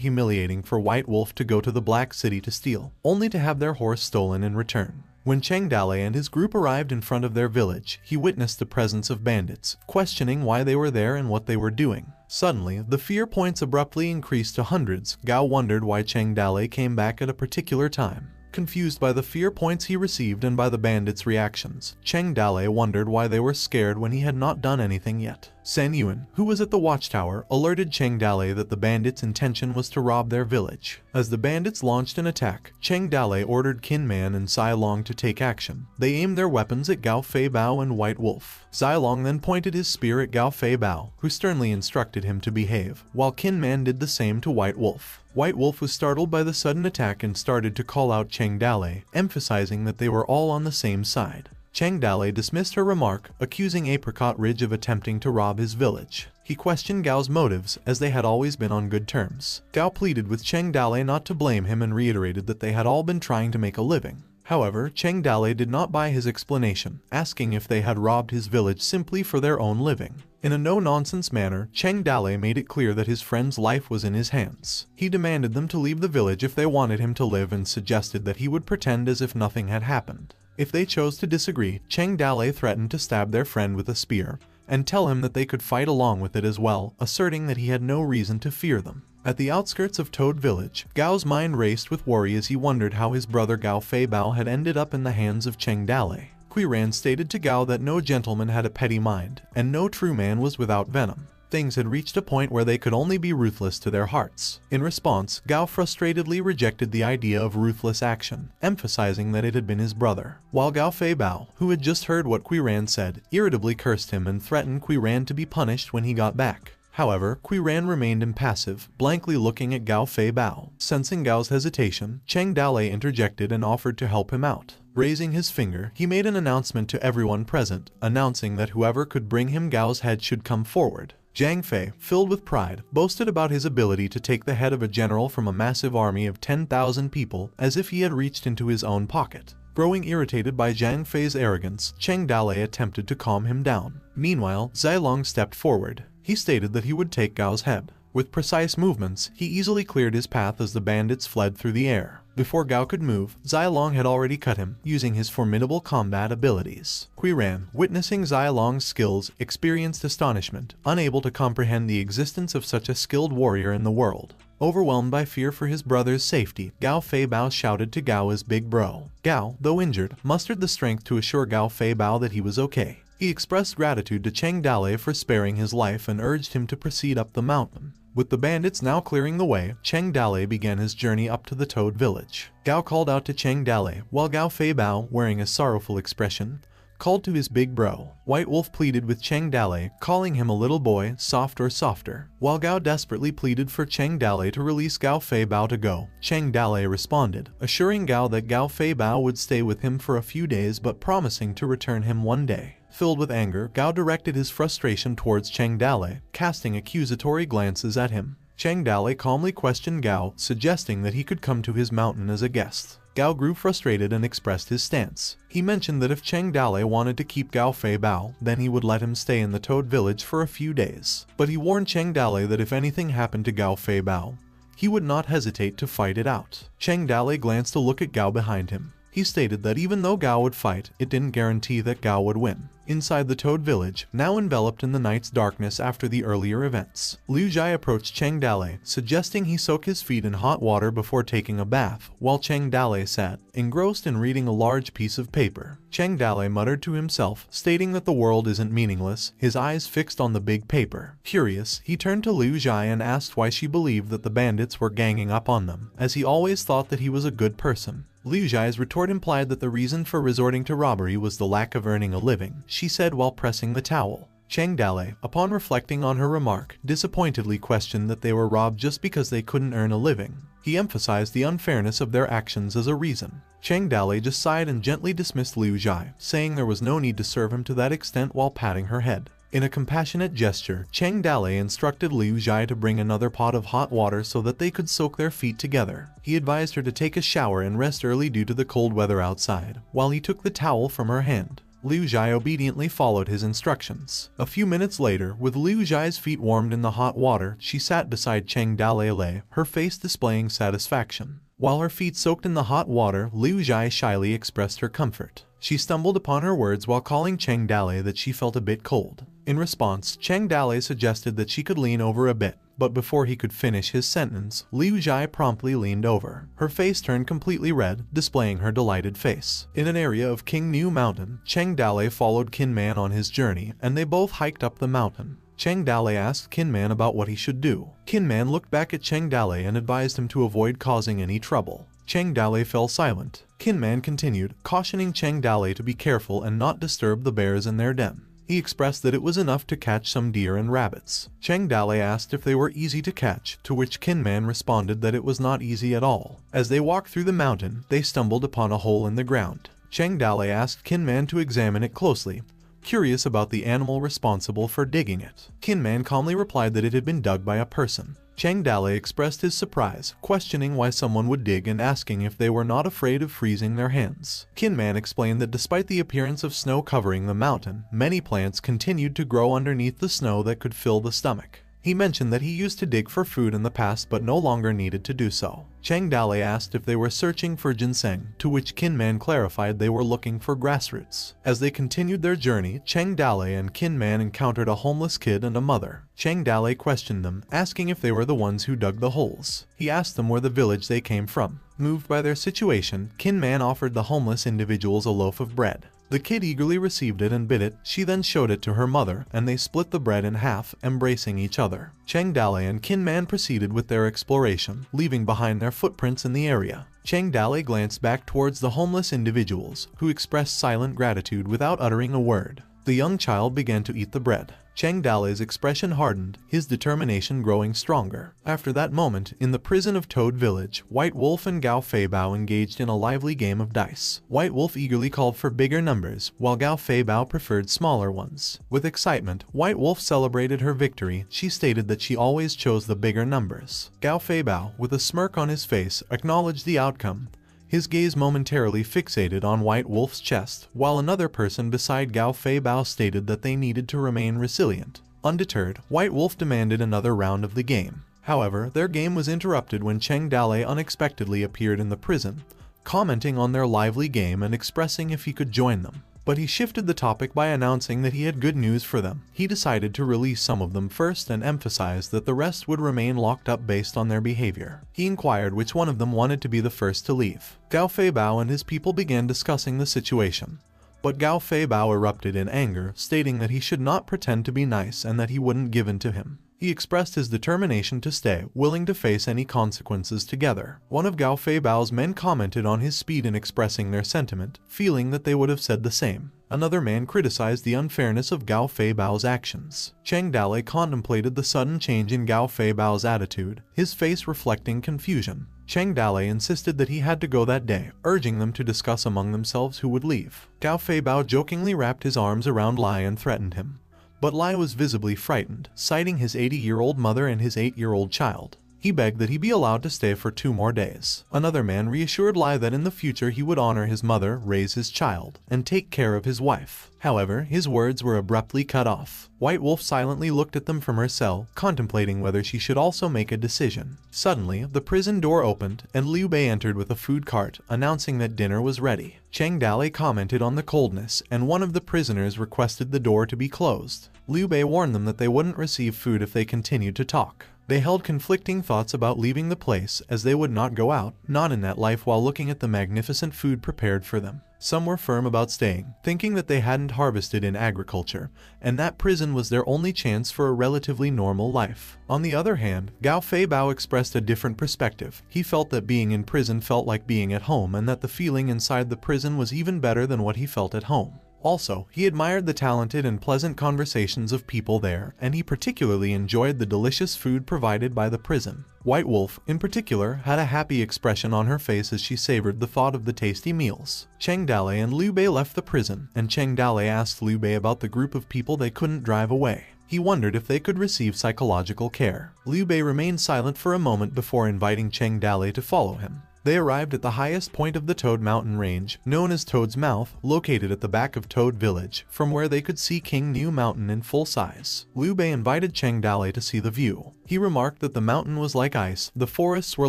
humiliating for White Wolf to go to the Black City to steal, only to have their horse stolen in return. When Cheng Dale and his group arrived in front of their village, he witnessed the presence of bandits, questioning why they were there and what they were doing. Suddenly, the fear points abruptly increased to hundreds. Gao wondered why Cheng Dale came back at a particular time. Confused by the fear points he received and by the bandits' reactions, Cheng Dale wondered why they were scared when he had not done anything yet. San Yuan, who was at the watchtower, alerted Cheng Dale that the bandits' intention was to rob their village. As the bandits launched an attack, Cheng Dale ordered Qin Man and Sai Long to take action. They aimed their weapons at Gao Fei Bao and White Wolf. Sai Long then pointed his spear at Gao Fei Bao, who sternly instructed him to behave, while Qin Man did the same to White Wolf. White Wolf was startled by the sudden attack and started to call out Cheng Dale, emphasizing that they were all on the same side. Cheng Dale dismissed her remark, accusing Apricot Ridge of attempting to rob his village. He questioned Gao's motives, as they had always been on good terms. Gao pleaded with Cheng Dale not to blame him and reiterated that they had all been trying to make a living. However, Cheng Dale did not buy his explanation, asking if they had robbed his village simply for their own living. In a no-nonsense manner, Cheng Dale made it clear that his friend's life was in his hands. He demanded them to leave the village if they wanted him to live and suggested that he would pretend as if nothing had happened. If they chose to disagree, Cheng Dale threatened to stab their friend with a spear and tell him that they could fight along with it as well, asserting that he had no reason to fear them. At the outskirts of Toad Village, Gao's mind raced with worry as he wondered how his brother Gao Fei Bao had ended up in the hands of Cheng Dale. Ran stated to Gao that no gentleman had a petty mind, and no true man was without venom. Things had reached a point where they could only be ruthless to their hearts. In response, Gao frustratedly rejected the idea of ruthless action, emphasizing that it had been his brother. While Gao Fei Bao, who had just heard what Ran said, irritably cursed him and threatened Ran to be punished when he got back. However, Qiran remained impassive, blankly looking at Gao Fei Bao. Sensing Gao's hesitation, Cheng Dalei interjected and offered to help him out. Raising his finger, he made an announcement to everyone present, announcing that whoever could bring him Gao's head should come forward. Zhang Fei, filled with pride, boasted about his ability to take the head of a general from a massive army of 10,000 people as if he had reached into his own pocket. Growing irritated by Zhang Fei's arrogance, Cheng Dalei attempted to calm him down. Meanwhile, Zai Long stepped forward. He stated that he would take Gao's head. With precise movements, he easily cleared his path as the bandits fled through the air. Before Gao could move, Zai Long had already cut him, using his formidable combat abilities. Qiran, witnessing Zai Long's skills, experienced astonishment, unable to comprehend the existence of such a skilled warrior in the world. Overwhelmed by fear for his brother's safety, Gao Fei Bao shouted to Gao as Big Bro. Gao, though injured, mustered the strength to assure Gao Fei Bao that he was okay. He expressed gratitude to Cheng Dalei for sparing his life and urged him to proceed up the mountain. With the bandits now clearing the way, Cheng Dalei began his journey up to the Toad village. Gao called out to Cheng Dalei, while Gao Fei Bao, wearing a sorrowful expression, called to his big bro. White Wolf pleaded with Cheng Dalei, calling him a little boy, soft or softer. While Gao desperately pleaded for Cheng Dalei to release Gao Fei Bao to go, Cheng Dalei responded, assuring Gao that Gao Fei Bao would stay with him for a few days but promising to return him one day. Filled with anger, Gao directed his frustration towards Cheng Dalei, casting accusatory glances at him. Cheng Dalei calmly questioned Gao, suggesting that he could come to his mountain as a guest. Gao grew frustrated and expressed his stance. He mentioned that if Cheng Dalei wanted to keep Gao Fei Bao, then he would let him stay in the Toad village for a few days. But he warned Cheng Dalei that if anything happened to Gao Fei Bao, he would not hesitate to fight it out. Cheng Dalei glanced a look at Gao behind him. He stated that even though Gao would fight, it didn't guarantee that Gao would win. Inside the Toad village, now enveloped in the night's darkness after the earlier events, Liu Zhai approached Cheng Dalei, suggesting he soak his feet in hot water before taking a bath, while Cheng Dalei sat, engrossed in reading a large piece of paper. Cheng Dalei muttered to himself, stating that the world isn't meaningless, his eyes fixed on the big paper. Curious, he turned to Liu Zhai and asked why she believed that the bandits were ganging up on them, as he always thought that he was a good person. Liu Zhai's retort implied that the reason for resorting to robbery was the lack of earning a living, she said while pressing the towel. Cheng Dalei, upon reflecting on her remark, disappointedly questioned that they were robbed just because they couldn't earn a living. He emphasized the unfairness of their actions as a reason. Cheng Dalei just sighed and gently dismissed Liu Zhai, saying there was no need to serve him to that extent while patting her head. In a compassionate gesture, Cheng Dalei instructed Liu Zhai to bring another pot of hot water so that they could soak their feet together. He advised her to take a shower and rest early due to the cold weather outside, while he took the towel from her hand. Liu Zhai obediently followed his instructions. A few minutes later, with Liu Zhai's feet warmed in the hot water, she sat beside Cheng Dalei, her face displaying satisfaction. While her feet soaked in the hot water, Liu Zhai shyly expressed her comfort. She stumbled upon her words while calling Cheng Dalei that she felt a bit cold. In response, Cheng Dalei suggested that she could lean over a bit, but before he could finish his sentence, Liu Zhai promptly leaned over. Her face turned completely red, displaying her delighted face. In an area of King New Mountain, Cheng Dalei followed Qin Man on his journey, and they both hiked up the mountain. Cheng Dalei asked Qin Man about what he should do. Qin Man looked back at Cheng Dalei and advised him to avoid causing any trouble. Cheng Dalei fell silent. Qin Man continued, cautioning Cheng Dalei to be careful and not disturb the bears in their den. He expressed that it was enough to catch some deer and rabbits. Cheng Dalei asked if they were easy to catch, to which Qin Man responded that it was not easy at all. As they walked through the mountain, they stumbled upon a hole in the ground. Cheng Dalei asked Qin Man to examine it closely, curious about the animal responsible for digging it. Qin Man calmly replied that it had been dug by a person. Cheng Dalei expressed his surprise, questioning why someone would dig and asking if they were not afraid of freezing their hands. Qin Man explained that despite the appearance of snow covering the mountain, many plants continued to grow underneath the snow that could fill the stomach. He mentioned that he used to dig for food in the past but no longer needed to do so. Cheng Dalei asked if they were searching for ginseng, to which Qin Man clarified they were looking for grassroots. As they continued their journey, Cheng Dalei and Qin Man encountered a homeless kid and a mother. Cheng Dalei questioned them, asking if they were the ones who dug the holes. He asked them where the village they came from. Moved by their situation, Qin Man offered the homeless individuals a loaf of bread. The kid eagerly received it and bit it. She then showed it to her mother, and they split the bread in half, embracing each other. Cheng Dalei and Qin Man proceeded with their exploration, leaving behind their footprints in the area. Cheng Dalei glanced back towards the homeless individuals, who expressed silent gratitude without uttering a word. The young child began to eat the bread. Cheng Dalei's expression hardened, his determination growing stronger. After that moment, in the prison of Toad Village, White Wolf and Gao Feibao engaged in a lively game of dice. White Wolf eagerly called for bigger numbers, while Gao Feibao preferred smaller ones. With excitement, White Wolf celebrated her victory. She stated that she always chose the bigger numbers. Gao Feibao, with a smirk on his face, acknowledged the outcome. His gaze momentarily fixated on White Wolf's chest, while another person beside Gao Feibao stated that they needed to remain resilient. Undeterred, White Wolf demanded another round of the game. However, their game was interrupted when Cheng Dalei unexpectedly appeared in the prison, commenting on their lively game and expressing if he could join them. But he shifted the topic by announcing that he had good news for them. He decided to release some of them first and emphasized that the rest would remain locked up based on their behavior. He inquired which one of them wanted to be the first to leave. Gao Feibao and his people began discussing the situation. But Gao Feibao erupted in anger, stating that he should not pretend to be nice and that he wouldn't give in to him. He expressed his determination to stay, willing to face any consequences together. One of Gao Feibao's men commented on his speed in expressing their sentiment, feeling that they would have said the same. Another man criticized the unfairness of Gao Feibao's actions. Cheng Dalei contemplated the sudden change in Gao Feibao's attitude, his face reflecting confusion. Cheng Dalei insisted that he had to go that day, urging them to discuss among themselves who would leave. Gao Feibao jokingly wrapped his arms around Lai and threatened him. But Lai was visibly frightened, citing his 80-year-old mother and his 8-year-old child. He begged that he be allowed to stay for 2 more days. Another man reassured Lai that in the future he would honor his mother, raise his child, and take care of his wife. However, his words were abruptly cut off. White Wolf silently looked at them from her cell, contemplating whether she should also make a decision. Suddenly, the prison door opened, and Liu Bei entered with a food cart, announcing that dinner was ready. Cheng Dalei commented on the coldness, and one of the prisoners requested the door to be closed. Liu Bei warned them that they wouldn't receive food if they continued to talk. They held conflicting thoughts about leaving the place, as they would not go out, not in that life, while looking at the magnificent food prepared for them. Some were firm about staying, thinking that they hadn't harvested in agriculture, and that prison was their only chance for a relatively normal life. On the other hand, Gao Feibao expressed a different perspective. He felt that being in prison felt like being at home, and that the feeling inside the prison was even better than what he felt at home. Also, he admired the talented and pleasant conversations of people there, and he particularly enjoyed the delicious food provided by the prison. White Wolf, in particular, had a happy expression on her face as she savored the thought of the tasty meals. Cheng Dalei and Liu Bei left the prison, and Cheng Dalei asked Liu Bei about the group of people they couldn't drive away. He wondered if they could receive psychological care. Liu Bei remained silent for a moment before inviting Cheng Dalei to follow him. They arrived at the highest point of the Toad Mountain range, known as Toad's Mouth, located at the back of Toad Village, from where they could see King New Mountain in full size. Liu Bei invited Cheng Dalei to see the view. He remarked that the mountain was like ice, the forests were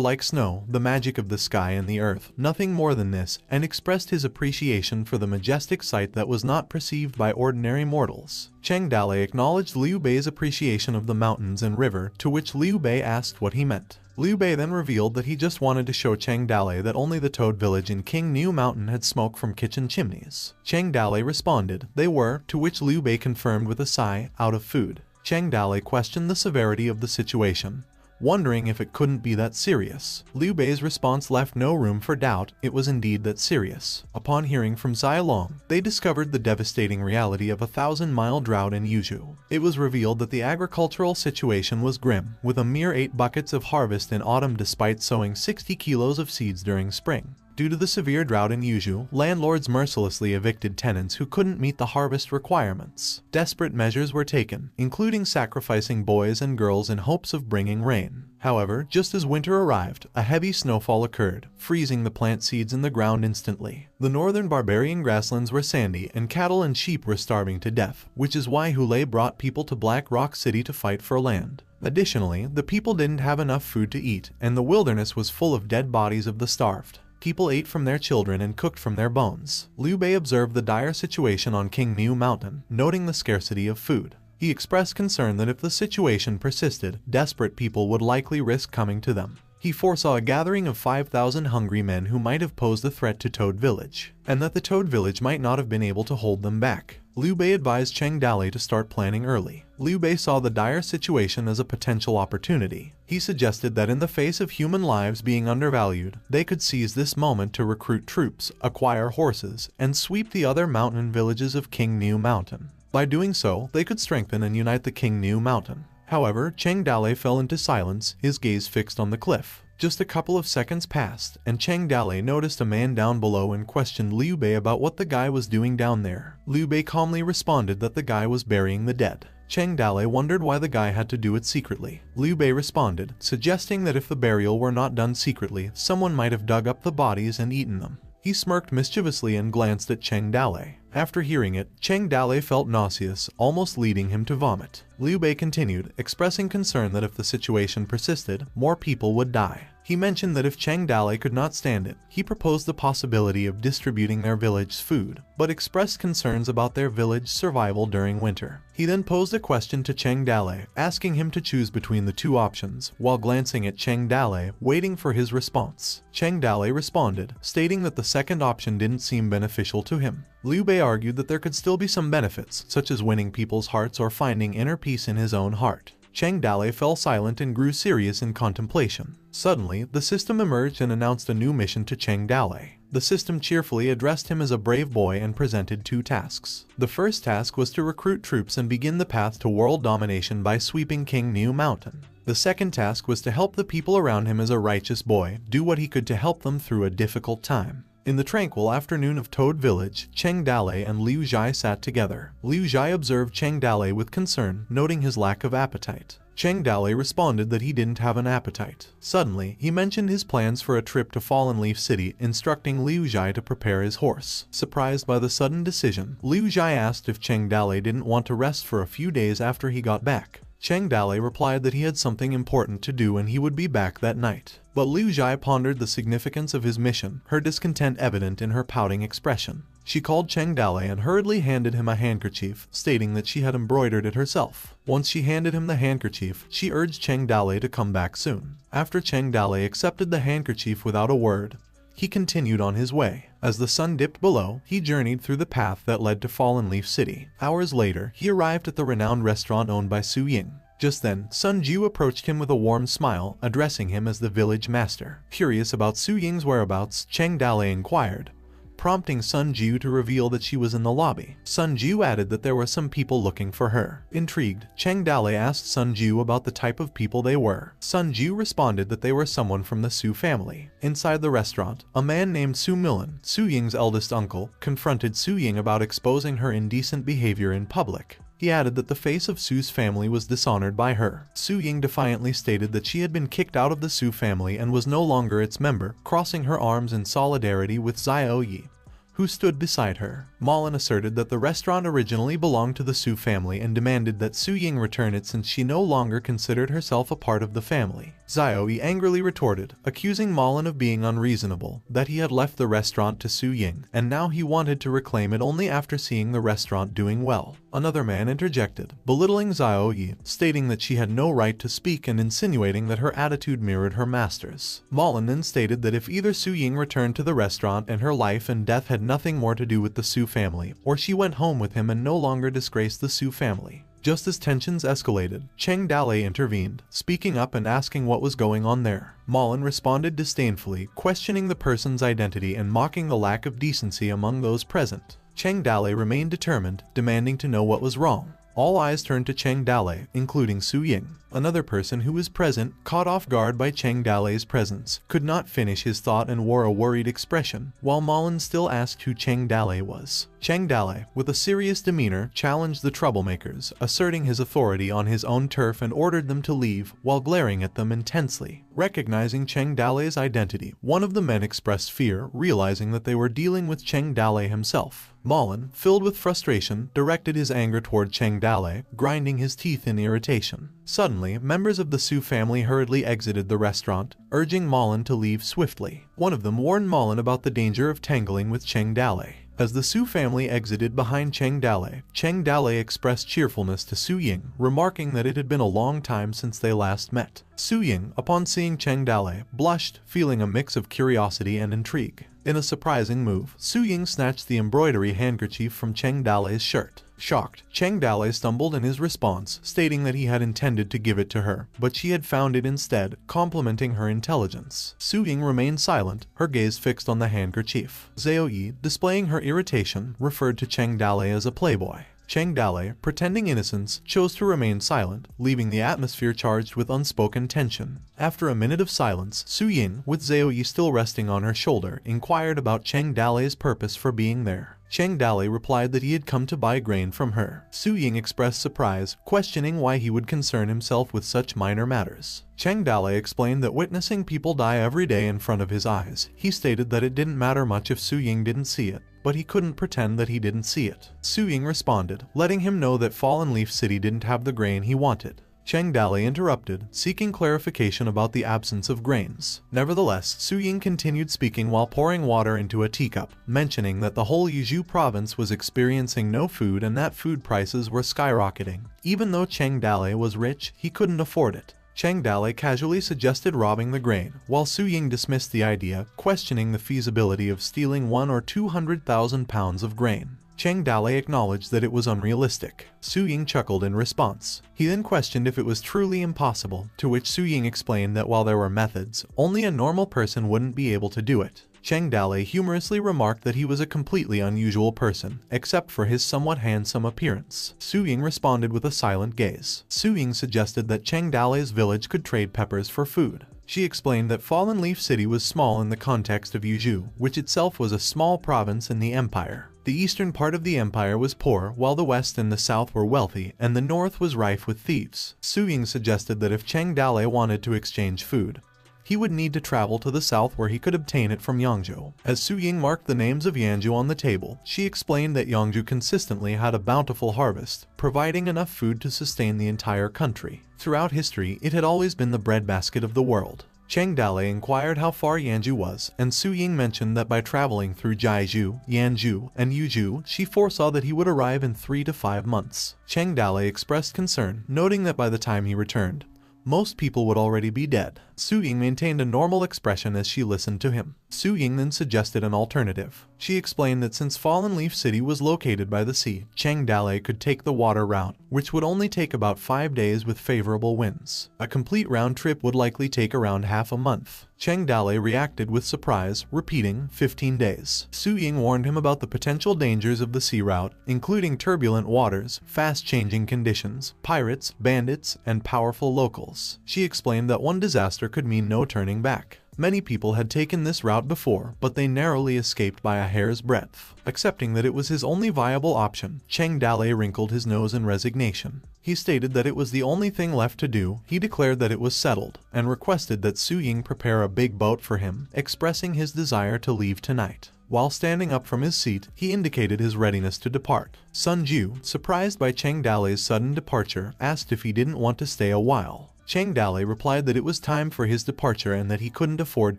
like snow, the magic of the sky and the earth, nothing more than this, and expressed his appreciation for the majestic sight that was not perceived by ordinary mortals. Cheng Dalei acknowledged Liu Bei's appreciation of the mountains and river, to which Liu Bei asked what he meant. Liu Bei then revealed that he just wanted to show Cheng Dalei that only the Toad Village in King New Mountain had smoke from kitchen chimneys. Cheng Dalei responded, they were, to which Liu Bei confirmed with a sigh, out of food. Cheng Dalei questioned the severity of the situation, wondering if it couldn't be that serious. Liu Bei's response left no room for doubt, it was indeed that serious. Upon hearing from Zai Long, they discovered the devastating reality of a 1,000-mile drought in Yuzhou. It was revealed that the agricultural situation was grim, with a mere 8 buckets of harvest in autumn despite sowing 60 kilos of seeds during spring. Due to the severe drought in Yuzhou, landlords mercilessly evicted tenants who couldn't meet the harvest requirements. Desperate measures were taken, including sacrificing boys and girls in hopes of bringing rain. However, just as winter arrived, a heavy snowfall occurred, freezing the plant seeds in the ground instantly. The northern barbarian grasslands were sandy, and cattle and sheep were starving to death, which is why Hulei brought people to Black Rock City to fight for land. Additionally, the people didn't have enough food to eat, and the wilderness was full of dead bodies of the starved. People ate from their children and cooked from their bones. Liu Bei observed the dire situation on King New Mountain, noting the scarcity of food. He expressed concern that if the situation persisted, desperate people would likely risk coming to them. He foresaw a gathering of 5,000 hungry men who might have posed a threat to Toad Village, and that the Toad Village might not have been able to hold them back. Liu Bei advised Cheng Dalei to start planning early. Liu Bei saw the dire situation as a potential opportunity. He suggested that in the face of human lives being undervalued, they could seize this moment to recruit troops, acquire horses, and sweep the other mountain villages of King New Mountain. By doing so, they could strengthen and unite the King New Mountain. However, Cheng Dale fell into silence, his gaze fixed on the cliff. Just a couple of seconds passed, and Cheng Dale noticed a man down below and questioned Liu Bei about what the guy was doing down there. Liu Bei calmly responded that the guy was burying the dead. Cheng Dale wondered why the guy had to do it secretly. Liu Bei responded, suggesting that if the burial were not done secretly, someone might have dug up the bodies and eaten them. He smirked mischievously and glanced at Cheng Dale. After hearing it, Cheng Dale felt nauseous, almost leading him to vomit. Liu Bei continued, expressing concern that if the situation persisted, more people would die. He mentioned that if Cheng Dale could not stand it, he proposed the possibility of distributing their village's food, but expressed concerns about their village's survival during winter. He then posed a question to Cheng Dale, asking him to choose between the two options, while glancing at Cheng Dale, waiting for his response. Cheng Dale responded, stating that the second option didn't seem beneficial to him. Liu Bei argued that there could still be some benefits, such as winning people's hearts or finding inner peace in his own heart. Cheng Dale fell silent and grew serious in contemplation. Suddenly, the system emerged and announced a new mission to Cheng Dale. The system cheerfully addressed him as a brave boy and presented two tasks. The first task was to recruit troops and begin the path to world domination by sweeping King New Mountain. The second task was to help the people around him as a righteous boy, do what he could to help them through a difficult time. In the tranquil afternoon of Toad Village, Cheng Dale and Liu Zhai sat together. Liu Zhai observed Cheng Dale with concern, noting his lack of appetite. Cheng Dale responded that he didn't have an appetite. Suddenly, he mentioned his plans for a trip to Fallen Leaf City, instructing Liu Zhai to prepare his horse. Surprised by the sudden decision, Liu Zhai asked if Cheng Dale didn't want to rest for a few days after he got back. Cheng Dale replied that he had something important to do and he would be back that night. But Liu Zhai pondered the significance of his mission, her discontent evident in her pouting expression. She called Cheng Dale and hurriedly handed him a handkerchief, stating that she had embroidered it herself. Once she handed him the handkerchief, she urged Cheng Dale to come back soon. After Cheng Dale accepted the handkerchief without a word, he continued on his way. As the sun dipped below, he journeyed through the path that led to Fallen Leaf City. Hours later, he arrived at the renowned restaurant owned by Su Ying. Just then, Sun Jiu approached him with a warm smile, addressing him as the village master. Curious about Su Ying's whereabouts, Cheng Dale inquired, prompting Sun Jiu to reveal that she was in the lobby. Sun Jiu added that there were some people looking for her. Intrigued, Cheng Dale asked Sun Jiu about the type of people they were. Sun Jiu responded that they were someone from the Su family. Inside the restaurant, a man named Su Milan, Su Ying's eldest uncle, confronted Su Ying about exposing her indecent behavior in public. He added that the face of Su's family was dishonored by her. Su Ying defiantly stated that she had been kicked out of the Su family and was no longer its member, crossing her arms in solidarity with Xiao Yi, who stood beside her. Malin asserted that the restaurant originally belonged to the Su family and demanded that Su Ying return it since she no longer considered herself a part of the family. Xiao Yi angrily retorted, accusing Malin of being unreasonable, that he had left the restaurant to Su Ying, and now he wanted to reclaim it only after seeing the restaurant doing well. Another man interjected, belittling Xiao Yi, stating that she had no right to speak and insinuating that her attitude mirrored her master's. Malin then stated that if either Su Ying returned to the restaurant and her life and death had nothing more to do with the Su family, or she went home with him and no longer disgraced the Su family. Just as tensions escalated, Cheng Dale intervened, speaking up and asking what was going on there. Malin responded disdainfully, questioning the person's identity and mocking the lack of decency among those present. Cheng Dale remained determined, demanding to know what was wrong. All eyes turned to Cheng Dale, including Su Ying. Another person who was present, caught off guard by Cheng Dale's presence, could not finish his thought and wore a worried expression, while Malin still asked who Cheng Dale was. Cheng Dale, with a serious demeanor, challenged the troublemakers, asserting his authority on his own turf and ordered them to leave, while glaring at them intensely. Recognizing Cheng Dale's identity, one of the men expressed fear, realizing that they were dealing with Cheng Dale himself. Malin, filled with frustration, directed his anger toward Cheng Dale, grinding his teeth in irritation. Suddenly, members of the Su family hurriedly exited the restaurant, urging Malin to leave swiftly. One of them warned Malin about the danger of tangling with Cheng Dale. As the Su family exited behind Cheng Dale expressed cheerfulness to Su Ying, remarking that it had been a long time since they last met. Su Ying, upon seeing Cheng Dale, blushed, feeling a mix of curiosity and intrigue. In a surprising move, Su Ying snatched the embroidery handkerchief from Cheng Dale's shirt. Shocked, Cheng Dale stumbled in his response, stating that he had intended to give it to her, but she had found it instead, complimenting her intelligence. Su Ying remained silent, her gaze fixed on the handkerchief. Xiao Yi, displaying her irritation, referred to Cheng Dale as a playboy. Cheng Dale, pretending innocence, chose to remain silent, leaving the atmosphere charged with unspoken tension. After a minute of silence, Su Ying, with Zhao Yi still resting on her shoulder, inquired about Cheng Dale's purpose for being there. Cheng Dale replied that he had come to buy grain from her. Su Ying expressed surprise, questioning why he would concern himself with such minor matters. Cheng Dale explained that witnessing people die every day in front of his eyes, he stated that it didn't matter much if Su Ying didn't see it, but he couldn't pretend that he didn't see it. Su Ying responded, letting him know that Fallen Leaf City didn't have the grain he wanted. Cheng Dale interrupted, seeking clarification about the absence of grains. Nevertheless, Su Ying continued speaking while pouring water into a teacup, mentioning that the whole Yuzhou province was experiencing no food and that food prices were skyrocketing. Even though Cheng Dale was rich, he couldn't afford it. Cheng Dale casually suggested robbing the grain, while Su Ying dismissed the idea, questioning the feasibility of stealing 100,000 or 200,000 pounds of grain. Cheng Dale acknowledged that it was unrealistic. Su Ying chuckled in response. He then questioned if it was truly impossible, to which Su Ying explained that while there were methods, only a normal person wouldn't be able to do it. Cheng Dale humorously remarked that he was a completely unusual person, except for his somewhat handsome appearance. Su Ying responded with a silent gaze. Su Ying suggested that Cheng Dale's village could trade peppers for food. She explained that Fallen Leaf City was small in the context of Yuzhou, which itself was a small province in the empire. The eastern part of the empire was poor, while the west and the south were wealthy, and the north was rife with thieves. Su Ying suggested that if Cheng Dale wanted to exchange food, he would need to travel to the south where he could obtain it from Yangzhou. As Su Ying marked the names of Yangzhou on the table, she explained that Yangzhou consistently had a bountiful harvest, providing enough food to sustain the entire country. Throughout history, it had always been the breadbasket of the world. Cheng Dale inquired how far Yangzhou was, and Su Ying mentioned that by traveling through Jiazhou, Yanzhou, and Yuzhou, she foresaw that he would arrive in 3 to 5 months. Cheng Dale expressed concern, noting that by the time he returned, most people would already be dead. Su Ying maintained a normal expression as she listened to him. Su Ying then suggested an alternative. She explained that since Fallen Leaf City was located by the sea, Cheng Dale could take the water route, which would only take about 5 days with favorable winds. A complete round trip would likely take around half a month. Cheng Dale reacted with surprise, repeating 15 days. Su Ying warned him about the potential dangers of the sea route, including turbulent waters, fast-changing conditions, pirates, bandits, and powerful locals. She explained that one disaster could mean no turning back. Many people had taken this route before, but they narrowly escaped by a hair's breadth. Accepting that it was his only viable option, Cheng Dale wrinkled his nose in resignation. He stated that it was the only thing left to do. He declared that it was settled, and requested that Su Ying prepare a big boat for him, expressing his desire to leave tonight. While standing up from his seat, he indicated his readiness to depart. Sun Ju, surprised by Cheng Dale's sudden departure, asked if he didn't want to stay a while. Cheng Dale replied that it was time for his departure and that he couldn't afford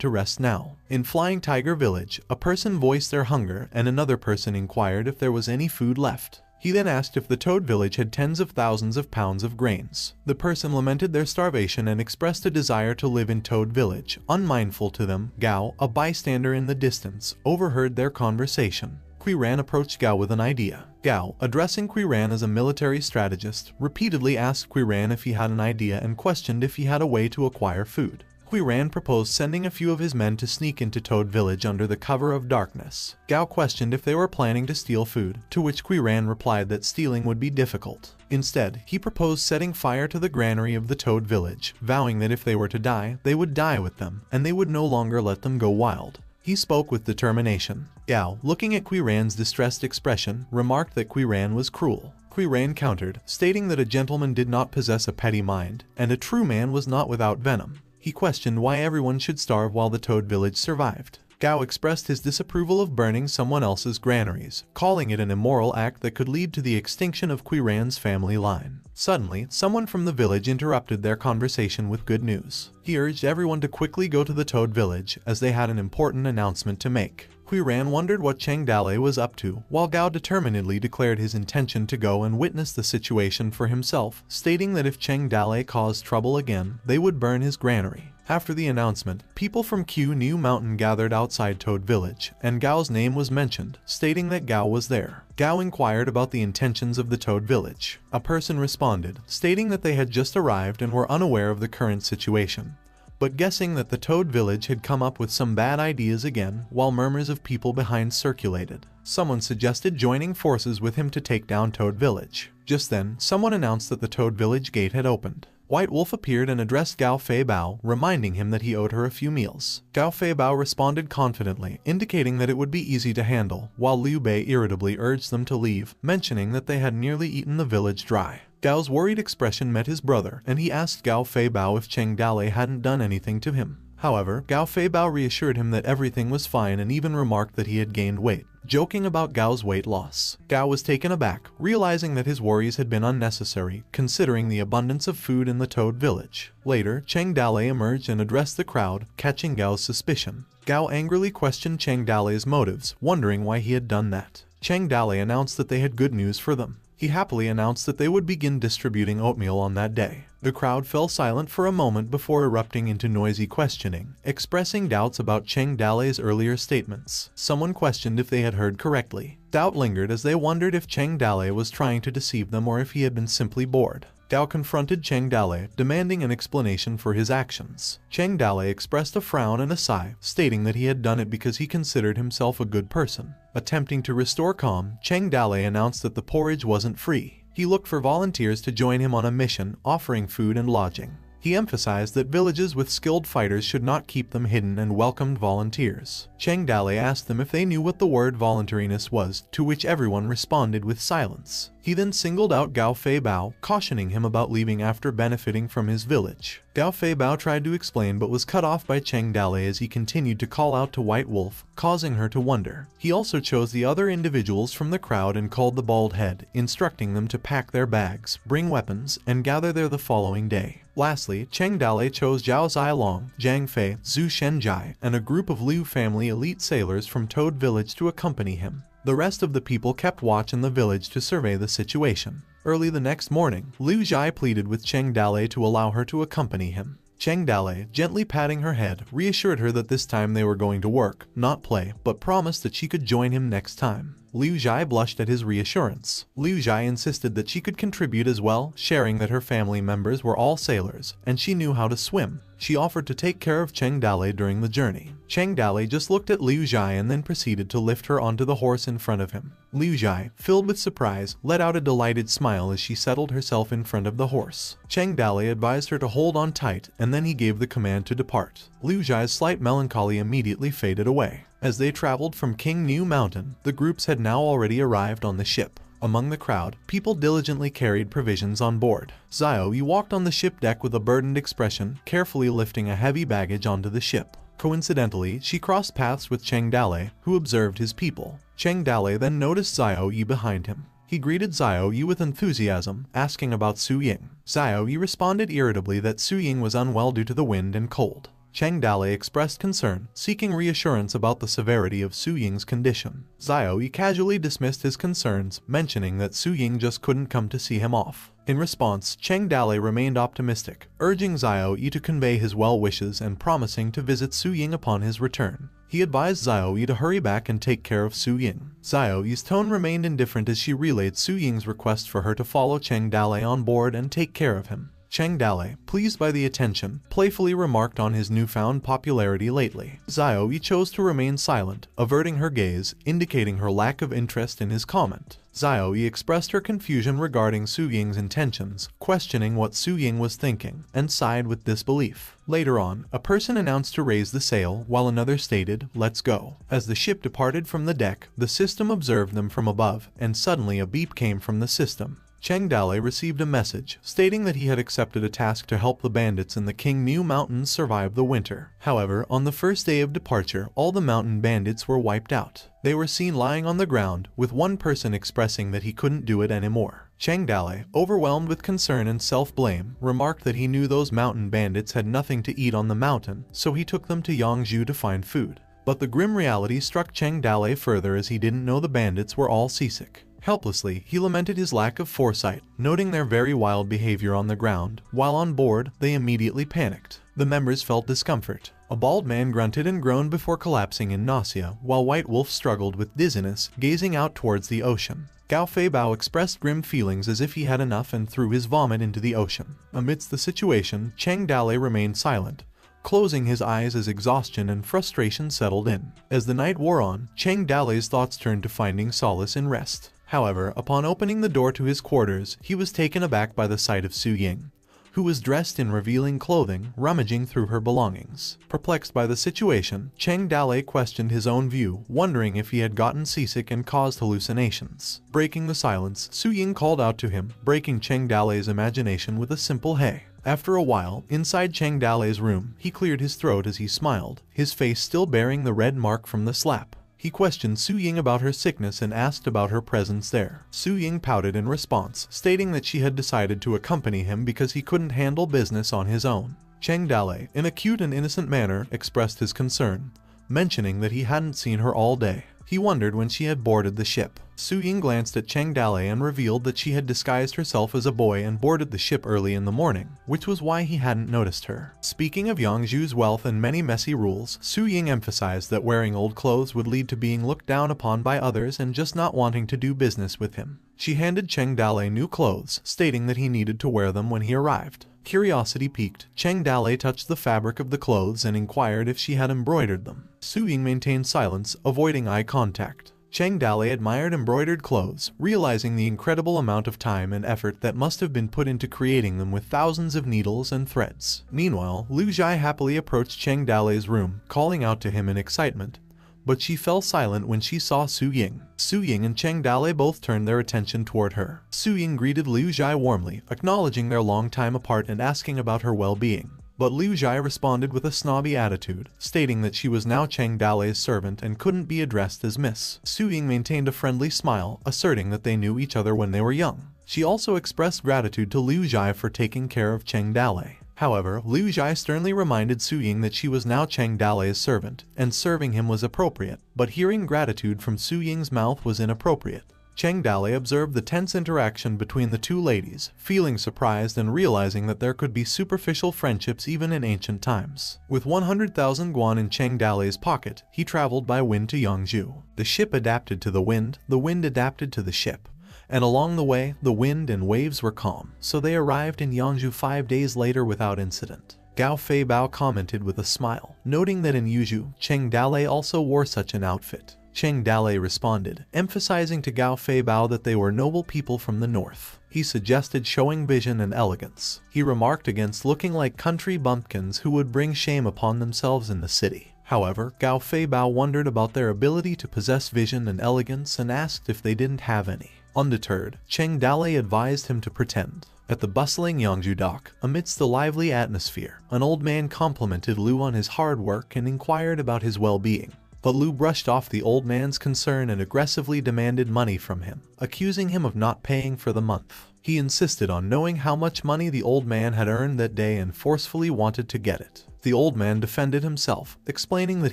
to rest now. In Flying Tiger Village, a person voiced their hunger and another person inquired if there was any food left. He then asked if the Toad Village had tens of thousands of pounds of grains. The person lamented their starvation and expressed a desire to live in Toad Village. Unmindful to them, Gao, a bystander in the distance, overheard their conversation. Qiran approached Gao with an idea. Gao, addressing Qiran as a military strategist, repeatedly asked Qiran if he had an idea and questioned if he had a way to acquire food. Qiran proposed sending a few of his men to sneak into Toad Village under the cover of darkness. Gao questioned if they were planning to steal food, to which Qiran replied that stealing would be difficult. Instead, he proposed setting fire to the granary of the Toad Village, vowing that if they were to die, they would die with them, and they would no longer let them go wild. He spoke with determination. Gao, looking at Qiran's distressed expression, remarked that Qiran was cruel. Qiran countered, stating that a gentleman did not possess a petty mind, and a true man was not without venom. He questioned why everyone should starve while the Toad Village survived. Gao expressed his disapproval of burning someone else's granaries, calling it an immoral act that could lead to the extinction of Qiran's family line. Suddenly, someone from the village interrupted their conversation with good news. He urged everyone to quickly go to the Toad Village, as they had an important announcement to make. Qiran wondered what Cheng Dale was up to, while Gao determinedly declared his intention to go and witness the situation for himself, stating that if Cheng Dale caused trouble again, they would burn his granary. After the announcement, people from Q New Mountain gathered outside Toad Village, and Gao's name was mentioned, stating that Gao was there. Gao inquired about the intentions of the Toad Village. A person responded, stating that they had just arrived and were unaware of the current situation. but guessing that the Toad Village had come up with some bad ideas again while murmurs of people behind circulated. Someone suggested joining forces with him to take down Toad Village. Just then, someone announced that the Toad Village gate had opened. White Wolf appeared and addressed Gao Fei Bao, reminding him that he owed her a few meals. Gao Fei Bao responded confidently, indicating that it would be easy to handle, while Liu Bei irritably urged them to leave, mentioning that they had nearly eaten the village dry. Gao's worried expression met his brother, and he asked Gao Fei Bao if Cheng Dale hadn't done anything to him. However, Gao Fei Bao reassured him that everything was fine and even remarked that he had gained weight, joking about Gao's weight loss. Gao was taken aback, realizing that his worries had been unnecessary, considering the abundance of food in the Toad Village. Later, Cheng Dale emerged and addressed the crowd, catching Gao's suspicion. Gao angrily questioned Cheng Dale's motives, wondering why he had done that. Cheng Dale announced that they had good news for them. He happily announced that they would begin distributing oatmeal on that day. The crowd fell silent for a moment before erupting into noisy questioning, expressing doubts about Cheng Dale's earlier statements. Someone questioned if they had heard correctly. Doubt lingered as they wondered if Cheng Dale was trying to deceive them or if he had been simply bored. Gao confronted Cheng Dale, demanding an explanation for his actions. Cheng Dale expressed a frown and a sigh, stating that he had done it because he considered himself a good person. Attempting to restore calm, Cheng Dale announced that the porridge wasn't free. He looked for volunteers to join him on a mission, offering food and lodging. He emphasized that villages with skilled fighters should not keep them hidden and welcomed volunteers. Cheng Dale asked them if they knew what the word voluntariness was, to which everyone responded with silence. He then singled out Gao Fei Bao, cautioning him about leaving after benefiting from his village. Gao Fei Bao tried to explain but was cut off by Cheng Dale as he continued to call out to White Wolf, causing her to wonder. He also chose the other individuals from the crowd and called the bald head, instructing them to pack their bags, bring weapons, and gather there the following day. Lastly, Cheng Dale chose Zhao Zilong, Zhang Fei, Zhu Shenjai, and a group of Liu family elite sailors from Toad Village to accompany him. The rest of the people kept watch in the village to survey the situation. Early the next morning, Liu Zhai pleaded with Cheng Dale to allow her to accompany him. Cheng Dale, gently patting her head, reassured her that this time they were going to work, not play, but promised that she could join him next time. Liu Zhai blushed at his reassurance. Liu Zhai insisted that she could contribute as well, sharing that her family members were all sailors, and she knew how to swim. She offered to take care of Cheng Dale during the journey. Cheng Dale just looked at Liu Zhai and then proceeded to lift her onto the horse in front of him. Liu Zhai, filled with surprise, let out a delighted smile as she settled herself in front of the horse. Cheng Dale advised her to hold on tight, and then he gave the command to depart. Liu Zhai's slight melancholy immediately faded away. As they traveled from King New Mountain, the groups had now already arrived on the ship. Among the crowd, people diligently carried provisions on board. Zhao Yi walked on the ship deck with a burdened expression, carefully lifting a heavy baggage onto the ship. Coincidentally, she crossed paths with Cheng Dale, who observed his people. Cheng Dale then noticed Zhao Yi behind him. He greeted Zhao Yi with enthusiasm, asking about Su Ying. Zhao Yi responded irritably that Su Ying was unwell due to the wind and cold. Cheng Dale expressed concern, seeking reassurance about the severity of Su Ying's condition. Zhao Yi casually dismissed his concerns, mentioning that Su Ying just couldn't come to see him off. In response, Cheng Dale remained optimistic, urging Zhao Yi to convey his well wishes and promising to visit Su Ying upon his return. He advised Zhao Yi to hurry back and take care of Su Ying. Zhao Yi's tone remained indifferent as she relayed Su Ying's request for her to follow Cheng Dale on board and take care of him. Cheng Dale, pleased by the attention, playfully remarked on his newfound popularity lately. Zhao Yi chose to remain silent, averting her gaze, indicating her lack of interest in his comment. Zhao Yi expressed her confusion regarding Su Ying's intentions, questioning what Su Ying was thinking, and sighed with disbelief. Later on, a person announced to raise the sail, while another stated, "Let's go." As the ship departed from the deck, the system observed them from above, and suddenly a beep came from the system. Cheng Dale received a message, stating that he had accepted a task to help the bandits in the King New Mountains survive the winter. However, on the first day of departure, all the mountain bandits were wiped out. They were seen lying on the ground, with one person expressing that he couldn't do it anymore. Cheng Dale, overwhelmed with concern and self-blame, remarked that he knew those mountain bandits had nothing to eat on the mountain, so he took them to Yangzhou to find food. But the grim reality struck Cheng Dale further as he didn't know the bandits were all seasick. Helplessly, he lamented his lack of foresight, noting their very wild behavior on the ground. While on board, they immediately panicked. The members felt discomfort. A bald man grunted and groaned before collapsing in nausea, while White Wolf struggled with dizziness, gazing out towards the ocean. Gao Fei Bao expressed grim feelings as if he had enough and threw his vomit into the ocean. Amidst the situation, Cheng Dale remained silent, closing his eyes as exhaustion and frustration settled in. As the night wore on, Cheng Dalei's thoughts turned to finding solace in rest. However, upon opening the door to his quarters, he was taken aback by the sight of Su Ying, who was dressed in revealing clothing, rummaging through her belongings. Perplexed by the situation, Cheng Dalei questioned his own view, wondering if he had gotten seasick and caused hallucinations. Breaking the silence, Su Ying called out to him, breaking Cheng Dalei's imagination with a simple "hey." After a while, inside Cheng Dalei's room, he cleared his throat as he smiled, his face still bearing the red mark from the slap. He questioned Su Ying about her sickness and asked about her presence there. Su Ying pouted in response, stating that she had decided to accompany him because he couldn't handle business on his own. Cheng Dalei, in a cute and innocent manner, expressed his concern, mentioning that he hadn't seen her all day. He wondered when she had boarded the ship. Su Ying glanced at Cheng Dalei and revealed that she had disguised herself as a boy and boarded the ship early in the morning, which was why he hadn't noticed her. Speaking of Yangzhu's wealth and many messy rules, Su Ying emphasized that wearing old clothes would lead to being looked down upon by others and just not wanting to do business with him. She handed Cheng Dalei new clothes, stating that he needed to wear them when he arrived. Curiosity piqued, Cheng Dalei touched the fabric of the clothes and inquired if she had embroidered them. Su Ying maintained silence, avoiding eye contact. Cheng Dalei admired embroidered clothes, realizing the incredible amount of time and effort that must have been put into creating them with thousands of needles and threads. Meanwhile, Liu Zhai happily approached Cheng Dalei's room, calling out to him in excitement, but she fell silent when she saw Su Ying. Su Ying and Cheng Dalei both turned their attention toward her. Su Ying greeted Liu Zhai warmly, acknowledging their long time apart and asking about her well-being. But Liu Zhai responded with a snobby attitude, stating that she was now Cheng Dalei's servant and couldn't be addressed as Miss. Su Ying maintained a friendly smile, asserting that they knew each other when they were young. She also expressed gratitude to Liu Zhai for taking care of Cheng Dalei. However, Liu Zhai sternly reminded Su Ying that she was now Cheng Dalei's servant, and serving him was appropriate, but hearing gratitude from Su Ying's mouth was inappropriate. Cheng Dalei observed the tense interaction between the two ladies, feeling surprised and realizing that there could be superficial friendships even in ancient times. With 100,000 guan in Cheng Dalei's pocket, he traveled by wind to Yangzhou. The ship adapted to the wind adapted to the ship, and along the way, the wind and waves were calm, so they arrived in Yangzhou 5 days later without incident. Gao Fei Bao commented with a smile, noting that in Yuzhou, Cheng Dalei also wore such an outfit. Cheng Dalei responded, emphasizing to Gao Fei Bao that they were noble people from the north. He suggested showing vision and elegance. He remarked against looking like country bumpkins who would bring shame upon themselves in the city. However, Gao Fei Bao wondered about their ability to possess vision and elegance and asked if they didn't have any. Undeterred, Cheng Dalei advised him to pretend. At the bustling Yangzhou dock, amidst the lively atmosphere, an old man complimented Liu on his hard work and inquired about his well-being. But Liu brushed off the old man's concern and aggressively demanded money from him, accusing him of not paying for the month. He insisted on knowing how much money the old man had earned that day and forcefully wanted to get it. The old man defended himself, explaining that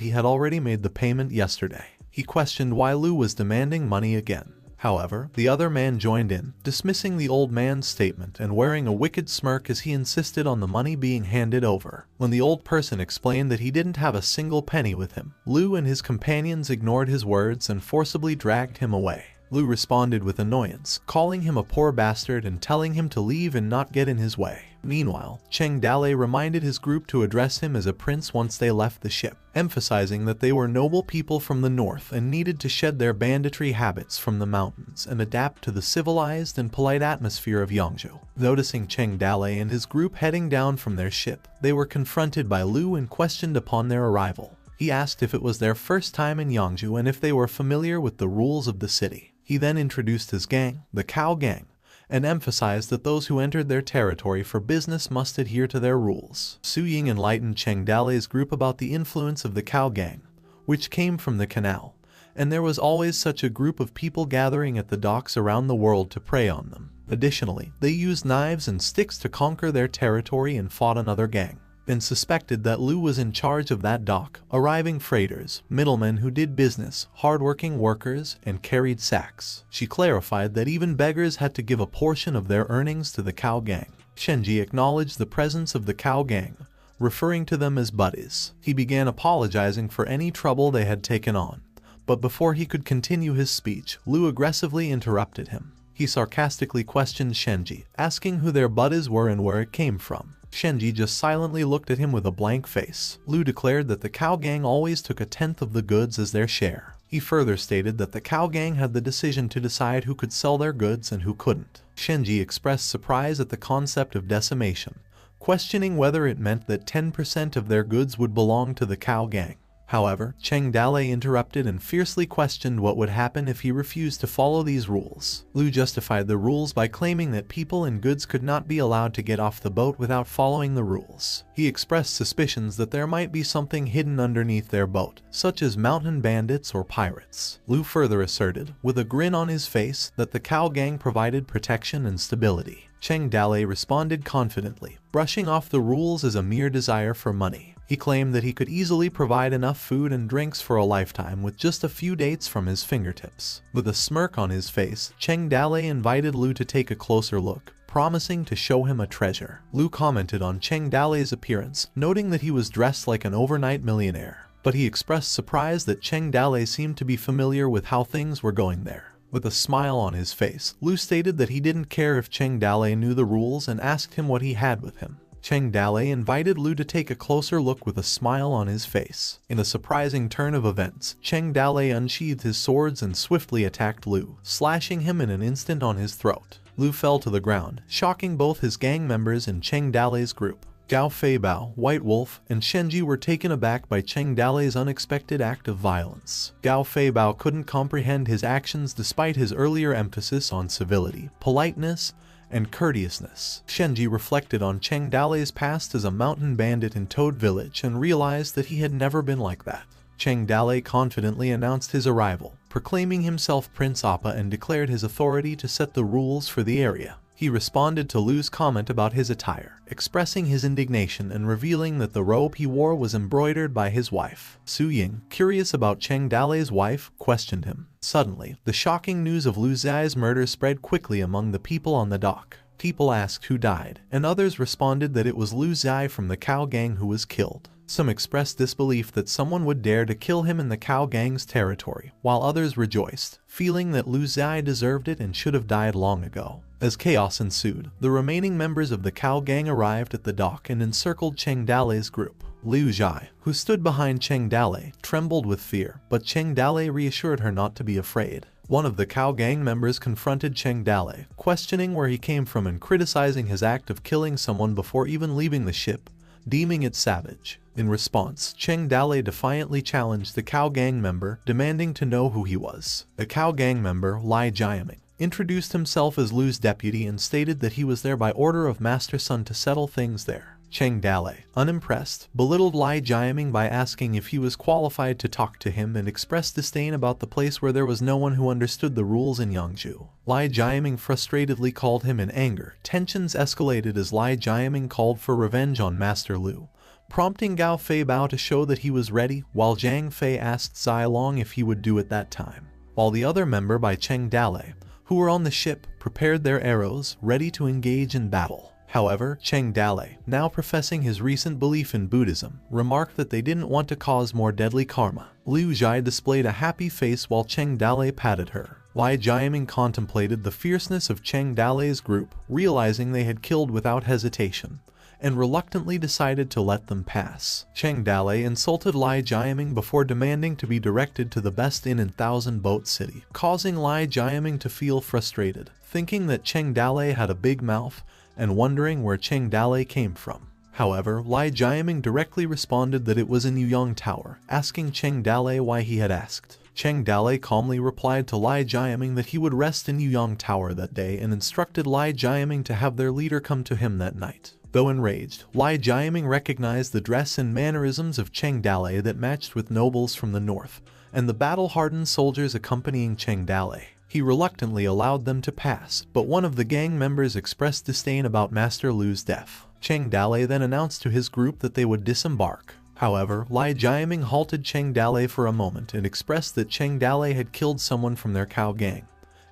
he had already made the payment yesterday. He questioned why Liu was demanding money again. However, the other man joined in, dismissing the old man's statement and wearing a wicked smirk as he insisted on the money being handed over. When the old person explained that he didn't have a single penny with him, Liu and his companions ignored his words and forcibly dragged him away. Liu responded with annoyance, calling him a poor bastard and telling him to leave and not get in his way. Meanwhile, Cheng Dalei reminded his group to address him as a prince once they left the ship, emphasizing that they were noble people from the north and needed to shed their banditry habits from the mountains and adapt to the civilized and polite atmosphere of Yangzhou. Noticing Cheng Dalei and his group heading down from their ship, they were confronted by Liu and questioned upon their arrival. He asked if it was their first time in Yangzhou and if they were familiar with the rules of the city. He then introduced his gang, the Cow Gang, and emphasized that those who entered their territory for business must adhere to their rules. Su Ying enlightened Cheng Dalei's group about the influence of the Cow Gang, which came from the canal, and there was always such a group of people gathering at the docks around the world to prey on them. Additionally, they used knives and sticks to conquer their territory and fought another gang, and suspected that Liu was in charge of that dock, arriving freighters, middlemen who did business, hardworking workers, and carried sacks. She clarified that even beggars had to give a portion of their earnings to the Cow Gang. Shenji acknowledged the presence of the Cow Gang, referring to them as buddies. He began apologizing for any trouble they had taken on, but before he could continue his speech, Liu aggressively interrupted him. He sarcastically questioned Shenji, asking who their buddies were and where it came from. Shenji just silently looked at him with a blank face. Lu declared that the Cow Gang always took 1/10 of the goods as their share. He further stated that the Cow Gang had the decision to decide who could sell their goods and who couldn't. Shenji expressed surprise at the concept of decimation, questioning whether it meant that 10% of their goods would belong to the Cow Gang. However, Cheng Dale interrupted and fiercely questioned what would happen if he refused to follow these rules. Lu justified the rules by claiming that people and goods could not be allowed to get off the boat without following the rules. He expressed suspicions that there might be something hidden underneath their boat, such as mountain bandits or pirates. Lu further asserted, with a grin on his face, that the Cow Gang provided protection and stability. Cheng Dale responded confidently, brushing off the rules as a mere desire for money. He claimed that he could easily provide enough food and drinks for a lifetime with just a few dates from his fingertips. With a smirk on his face, Cheng Dale invited Lu to take a closer look, promising to show him a treasure. Lu commented on Cheng Dale's appearance, noting that he was dressed like an overnight millionaire. But he expressed surprise that Cheng Dale seemed to be familiar with how things were going there. With a smile on his face, Lu stated that he didn't care if Cheng Dale knew the rules and asked him what he had with him. Cheng Dale invited Lu to take a closer look with a smile on his face. In a surprising turn of events, Cheng Dale unsheathed his swords and swiftly attacked Lu, slashing him in an instant on his throat. Lu fell to the ground, shocking both his gang members and Cheng Dale's group. Gao Feibao, White Wolf, and Shenji were taken aback by Cheng Dale's unexpected act of violence. Gao Feibao couldn't comprehend his actions despite his earlier emphasis on civility, politeness, and courteousness. Shenji reflected on Cheng Dale's past as a mountain bandit in Toad Village and realized that he had never been like that. Cheng Dale confidently announced his arrival, proclaiming himself Prince Appa and declared his authority to set the rules for the area. He responded to Lu's comment about his attire, expressing his indignation and revealing that the robe he wore was embroidered by his wife. Su Ying, curious about Cheng Dale's wife, questioned him. Suddenly, the shocking news of Lu Zai's murder spread quickly among the people on the dock. People asked who died, and others responded that it was Lu Zai from the Cow Gang who was killed. Some expressed disbelief that someone would dare to kill him in the Cow Gang's territory, while others rejoiced, feeling that Lu Zai deserved it and should have died long ago. As chaos ensued, the remaining members of the Cow Gang arrived at the dock and encircled Cheng Dale's group. Liu Zhai, who stood behind Cheng Dale, trembled with fear, but Cheng Dale reassured her not to be afraid. One of the Cow Gang members confronted Cheng Dale, questioning where he came from and criticizing his act of killing someone before even leaving the ship, deeming it savage. In response, Cheng Dale defiantly challenged the Cow Gang member, demanding to know who he was. The Cow Gang member, Lai Jiaming, introduced himself as Lu's deputy and stated that he was there by order of Master Sun to settle things there. Cheng Dale, unimpressed, belittled Lai Jiaming by asking if he was qualified to talk to him and expressed disdain about the place where there was no one who understood the rules in Yangzhou. Lai Jiaming frustratedly called him in anger. Tensions escalated as Lai Jiaming called for revenge on Master Lu, prompting Gao Feibao to show that he was ready, while Zhang Fei asked Zai Long if he would do it that time. While the other member by Cheng Dale, who were on the ship, prepared their arrows, ready to engage in battle. However, Cheng Dale, now professing his recent belief in Buddhism, remarked that they didn't want to cause more deadly karma. Liu Zhai displayed a happy face while Cheng Dale patted her. Lai Jiaming contemplated the fierceness of Cheng Dale's group, realizing they had killed without hesitation, and reluctantly decided to let them pass. Cheng Dale insulted Lai Jiaming before demanding to be directed to the best inn in Thousand Boat City, causing Lai Jiaming to feel frustrated, thinking that Cheng Dale had a big mouth and wondering where Cheng Dale came from. However, Lai Jiaming directly responded that it was in Yuyang Tower, asking Cheng Dale why he had asked. Cheng Dale calmly replied to Lai Jiaming that he would rest in Yuyang Tower that day and instructed Lai Jiaming to have their leader come to him that night. Though enraged, Lai Jiaming recognized the dress and mannerisms of Cheng Dale that matched with nobles from the north, and the battle-hardened soldiers accompanying Cheng Dale. He reluctantly allowed them to pass, but one of the gang members expressed disdain about Master Lu's death. Cheng Dale then announced to his group that they would disembark. However, Lai Jiaming halted Cheng Dale for a moment and expressed that Cheng Dale had killed someone from their Cow Gang,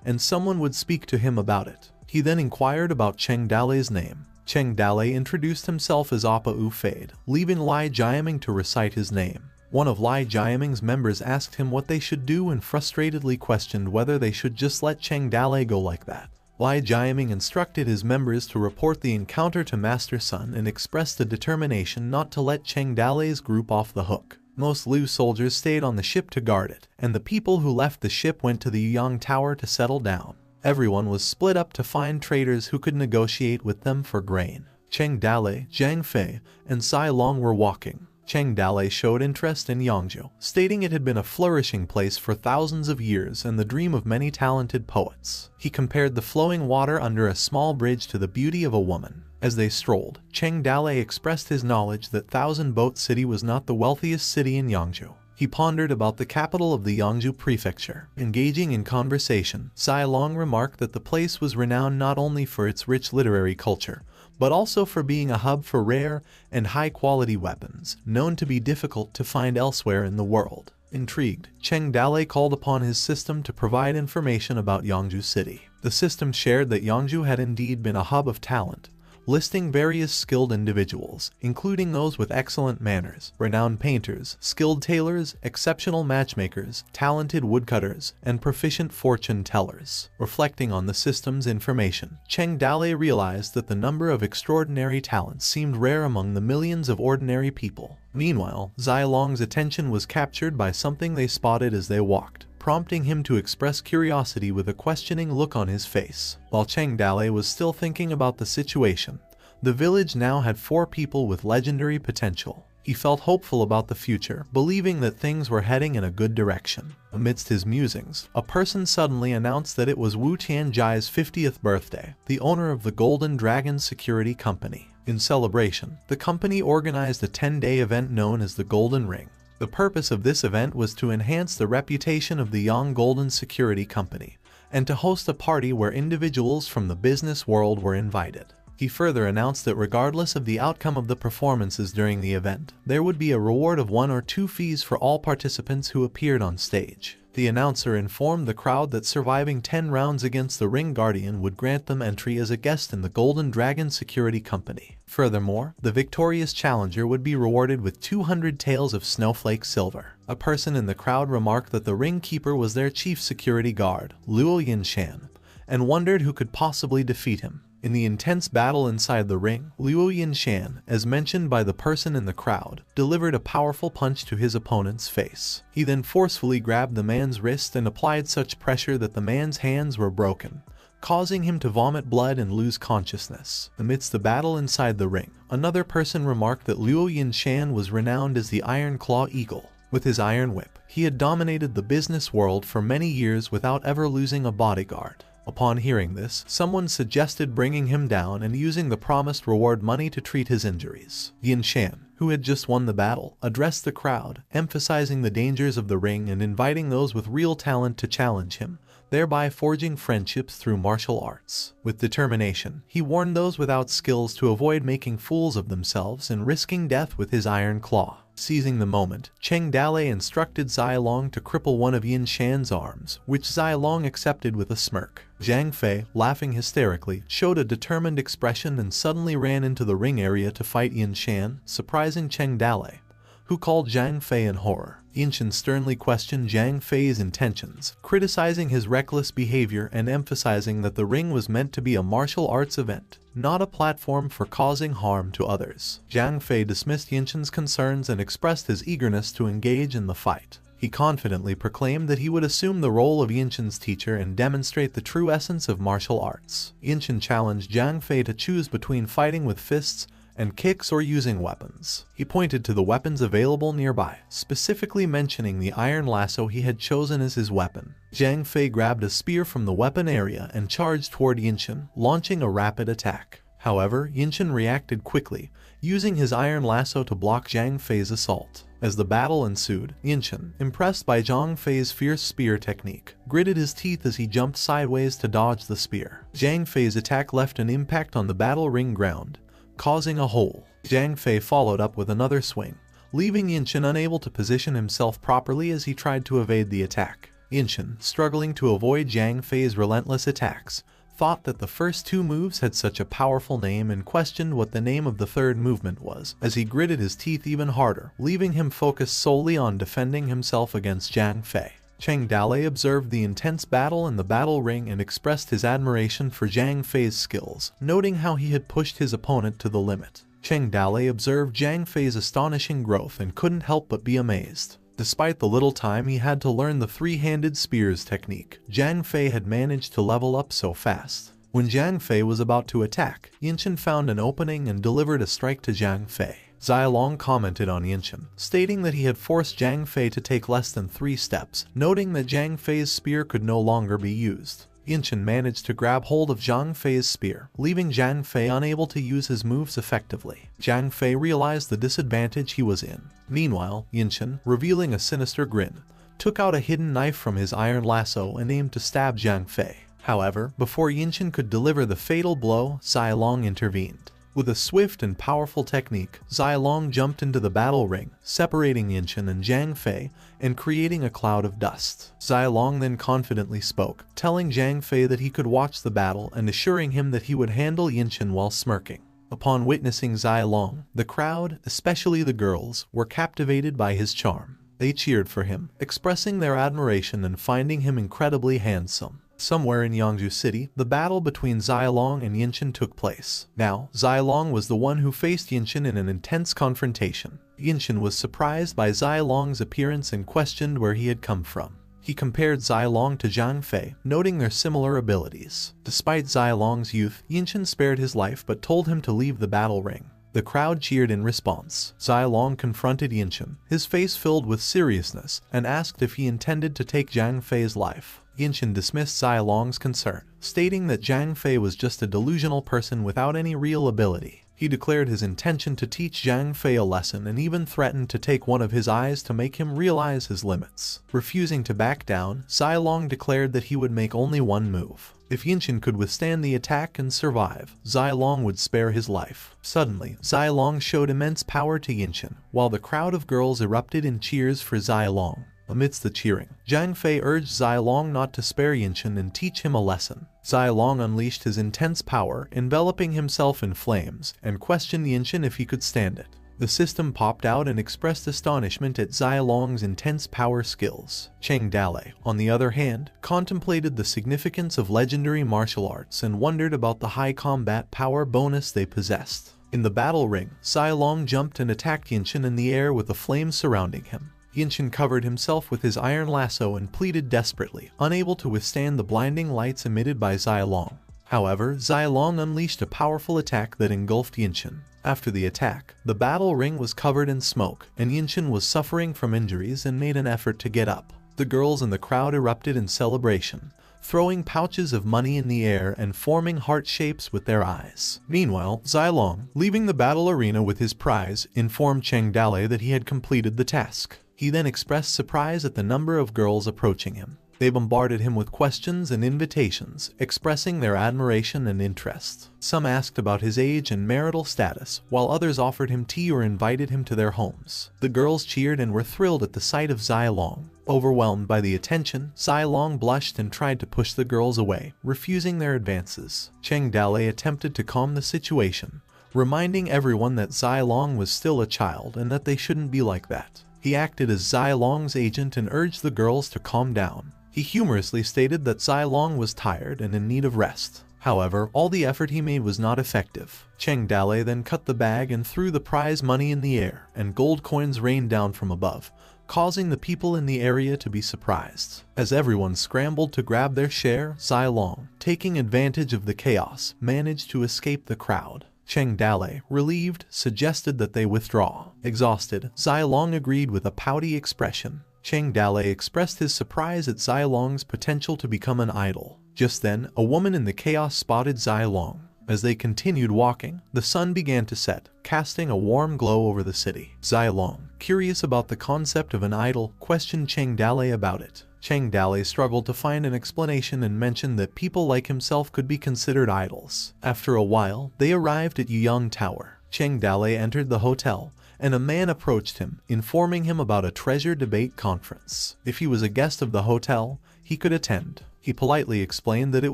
and someone would speak to him about it. He then inquired about Cheng Dale's name. Cheng Dale introduced himself as Appa U Fade, leaving Lai Jiaming to recite his name. One of Lai Jiaming's members asked him what they should do and frustratedly questioned whether they should just let Cheng Dale go like that. Lai Jiaming instructed his members to report the encounter to Master Sun and expressed a determination not to let Cheng Dalei's group off the hook. Most Liu soldiers stayed on the ship to guard it, and the people who left the ship went to the Yang Tower to settle down. Everyone was split up to find traders who could negotiate with them for grain. Cheng Dalei, Zhang Fei, and Cai Long were walking. Cheng Dalei showed interest in Yangzhou, stating it had been a flourishing place for thousands of years and the dream of many talented poets. He compared the flowing water under a small bridge to the beauty of a woman. As they strolled, Cheng Dalei expressed his knowledge that Thousand Boat City was not the wealthiest city in Yangzhou. He pondered about the capital of the Yangzhou prefecture. Engaging in conversation, Cai Long remarked that the place was renowned not only for its rich literary culture, but also for being a hub for rare and high-quality weapons, known to be difficult to find elsewhere in the world. Intrigued, Cheng Dalei called upon his system to provide information about Yangzhou City. The system shared that Yangzhou had indeed been a hub of talent, listing various skilled individuals, including those with excellent manners, renowned painters, skilled tailors, exceptional matchmakers, talented woodcutters, and proficient fortune tellers. Reflecting on the system's information, Cheng Dalei realized that the number of extraordinary talents seemed rare among the millions of ordinary people. Meanwhile, Cai Long's attention was captured by something they spotted as they walked, prompting him to express curiosity with a questioning look on his face. While Cheng Dalei was still thinking about the situation, the village now had 4 people with legendary potential. He felt hopeful about the future, believing that things were heading in a good direction. Amidst his musings, a person suddenly announced that it was Wu Tianjai's 50th birthday, the owner of the Golden Dragon Security Company. In celebration, the company organized a 10-day event known as the Golden Ring. The purpose of this event was to enhance the reputation of the Yang Golden Security Company, and to host a party where individuals from the business world were invited. He further announced that regardless of the outcome of the performances during the event, there would be a reward of 1 or 2 fees for all participants who appeared on stage. The announcer informed the crowd that surviving 10 rounds against the Ring Guardian would grant them entry as a guest in the Golden Dragon Security Company. Furthermore, the victorious challenger would be rewarded with 200 taels of snowflake silver. A person in the crowd remarked that the ring keeper was their chief security guard, Luo Yinshan, and wondered who could possibly defeat him. In the intense battle inside the ring, Luo Yinshan, as mentioned by the person in the crowd, delivered a powerful punch to his opponent's face. He then forcefully grabbed the man's wrist and applied such pressure that the man's hands were broken, causing him to vomit blood and lose consciousness. Amidst the battle inside the ring, another person remarked that Luo Yinshan was renowned as the Iron Claw Eagle. With his iron whip, he had dominated the business world for many years without ever losing a bodyguard. Upon hearing this, someone suggested bringing him down and using the promised reward money to treat his injuries. Yinshan, who had just won the battle, addressed the crowd, emphasizing the dangers of the ring and inviting those with real talent to challenge him, thereby forging friendships through martial arts. With determination, he warned those without skills to avoid making fools of themselves and risking death with his iron claw. Seizing the moment, Cheng Dalei instructed Cai Long to cripple one of Yinshan's arms, which Cai Long accepted with a smirk. Zhang Fei, laughing hysterically, showed a determined expression and suddenly ran into the ring area to fight Yinshan, surprising Cheng Dalei, who called Zhang Fei in horror. Yinshan sternly questioned Zhang Fei's intentions, criticizing his reckless behavior and emphasizing that the ring was meant to be a martial arts event, not a platform for causing harm to others. Zhang Fei dismissed Yinshan's concerns and expressed his eagerness to engage in the fight. He confidently proclaimed that he would assume the role of Yinshan's teacher and demonstrate the true essence of martial arts. Yinshan challenged Zhang Fei to choose between fighting with fists and kicks or using weapons. He pointed to the weapons available nearby, specifically mentioning the iron lasso he had chosen as his weapon. Zhang Fei grabbed a spear from the weapon area and charged toward Yinshan, launching a rapid attack. However, Yinshan reacted quickly, using his iron lasso to block Zhang Fei's assault. As the battle ensued, Yinshan, impressed by Zhang Fei's fierce spear technique, gritted his teeth as he jumped sideways to dodge the spear. Zhang Fei's attack left an impact on the battle ring ground, causing a hole. Zhang Fei followed up with another swing, leaving Yinshan unable to position himself properly as he tried to evade the attack. Yinshan, struggling to avoid Zhang Fei's relentless attacks, thought that the first 2 moves had such a powerful name and questioned what the name of the third movement was, as he gritted his teeth even harder, leaving him focused solely on defending himself against Zhang Fei. Cheng Dalei observed the intense battle in the battle ring and expressed his admiration for Zhang Fei's skills, noting how he had pushed his opponent to the limit. Cheng Dalei observed Zhang Fei's astonishing growth and couldn't help but be amazed. Despite the little time he had to learn the three-handed spears technique, Zhang Fei had managed to level up so fast. When Zhang Fei was about to attack, Yinshin found an opening and delivered a strike to Zhang Fei. Zai Long commented on Yinshin, stating that he had forced Zhang Fei to take less than 3 steps, noting that Zhang Fei's spear could no longer be used. Yinshin managed to grab hold of Zhang Fei's spear, leaving Zhang Fei unable to use his moves effectively. Zhang Fei realized the disadvantage he was in. Meanwhile, Yinshin, revealing a sinister grin, took out a hidden knife from his iron lasso and aimed to stab Zhang Fei. However, before Yinshin could deliver the fatal blow, Zai Long intervened. With a swift and powerful technique, Zai Long jumped into the battle ring, separating Yinshin and Zhang Fei and creating a cloud of dust. Zai Long then confidently spoke, telling Zhang Fei that he could watch the battle and assuring him that he would handle Yinshin while smirking. Upon witnessing Zai Long, the crowd, especially the girls, were captivated by his charm. They cheered for him, expressing their admiration and finding him incredibly handsome. Somewhere in Yangzhou City, the battle between Zai Long and Yinshin took place. Now, Zai Long was the one who faced Yinshin in an intense confrontation. Yinshin was surprised by Zai Long's appearance and questioned where he had come from. He compared Zai Long to Zhang Fei, noting their similar abilities. Despite Zai Long's youth, Yinshin spared his life but told him to leave the battle ring. The crowd cheered in response. Zai Long confronted Yinshin, his face filled with seriousness, and asked if he intended to take Zhang Fei's life. Yinshin dismissed Zai Long's concern, stating that Zhang Fei was just a delusional person without any real ability. He declared his intention to teach Zhang Fei a lesson and even threatened to take one of his eyes to make him realize his limits. Refusing to back down, Zai Long declared that he would make only one move. If Yinshin could withstand the attack and survive, Zai Long would spare his life. Suddenly, Zai Long showed immense power to Yinshin, while the crowd of girls erupted in cheers for Zai Long. Amidst the cheering, Zhang Fei urged Zai Long not to spare Yinshin and teach him a lesson. Zai Long unleashed his intense power, enveloping himself in flames, and questioned Yinshin if he could stand it. The system popped out and expressed astonishment at Zai Long's intense power skills. Cheng Dalei, on the other hand, contemplated the significance of legendary martial arts and wondered about the high combat power bonus they possessed. In the battle ring, Zai Long jumped and attacked Yinshin in the air with the flames surrounding him. Yinshin covered himself with his iron lasso and pleaded desperately, unable to withstand the blinding lights emitted by Zai Long. However, Zai Long unleashed a powerful attack that engulfed Yinshin. After the attack, the battle ring was covered in smoke, and Yinshin was suffering from injuries and made an effort to get up. The girls in the crowd erupted in celebration, throwing pouches of money in the air and forming heart shapes with their eyes. Meanwhile, Zai Long, leaving the battle arena with his prize, informed Cheng Dalei that he had completed the task. He then expressed surprise at the number of girls approaching him. They bombarded him with questions and invitations, expressing their admiration and interest. Some asked about his age and marital status, while others offered him tea or invited him to their homes. The girls cheered and were thrilled at the sight of Zai Long. Overwhelmed by the attention, Zai Long blushed and tried to push the girls away, refusing their advances. Cheng Dalei attempted to calm the situation, reminding everyone that Zai Long was still a child and that they shouldn't be like that. He acted as Zai Long's agent and urged the girls to calm down. He humorously stated that Zai Long was tired and in need of rest. However, all the effort he made was not effective. Cheng Dalei then cut the bag and threw the prize money in the air, and gold coins rained down from above, causing the people in the area to be surprised. As everyone scrambled to grab their share, Zai Long, taking advantage of the chaos, managed to escape the crowd. Cheng Dalei, relieved, suggested that they withdraw. Exhausted, Zai Long agreed with a pouty expression. Cheng Dalei expressed his surprise at Zai Long's potential to become an idol. Just then, a woman in the chaos spotted Zai Long. As they continued walking, the sun began to set, casting a warm glow over the city. Zai Long, curious about the concept of an idol, questioned Cheng Dalei about it. Cheng Dalei struggled to find an explanation and mentioned that people like himself could be considered idols. After a while, they arrived at Yuyang Tower. Cheng Dalei entered the hotel, and a man approached him, informing him about a treasure debate conference. If he was a guest of the hotel, he could attend. He politely explained that it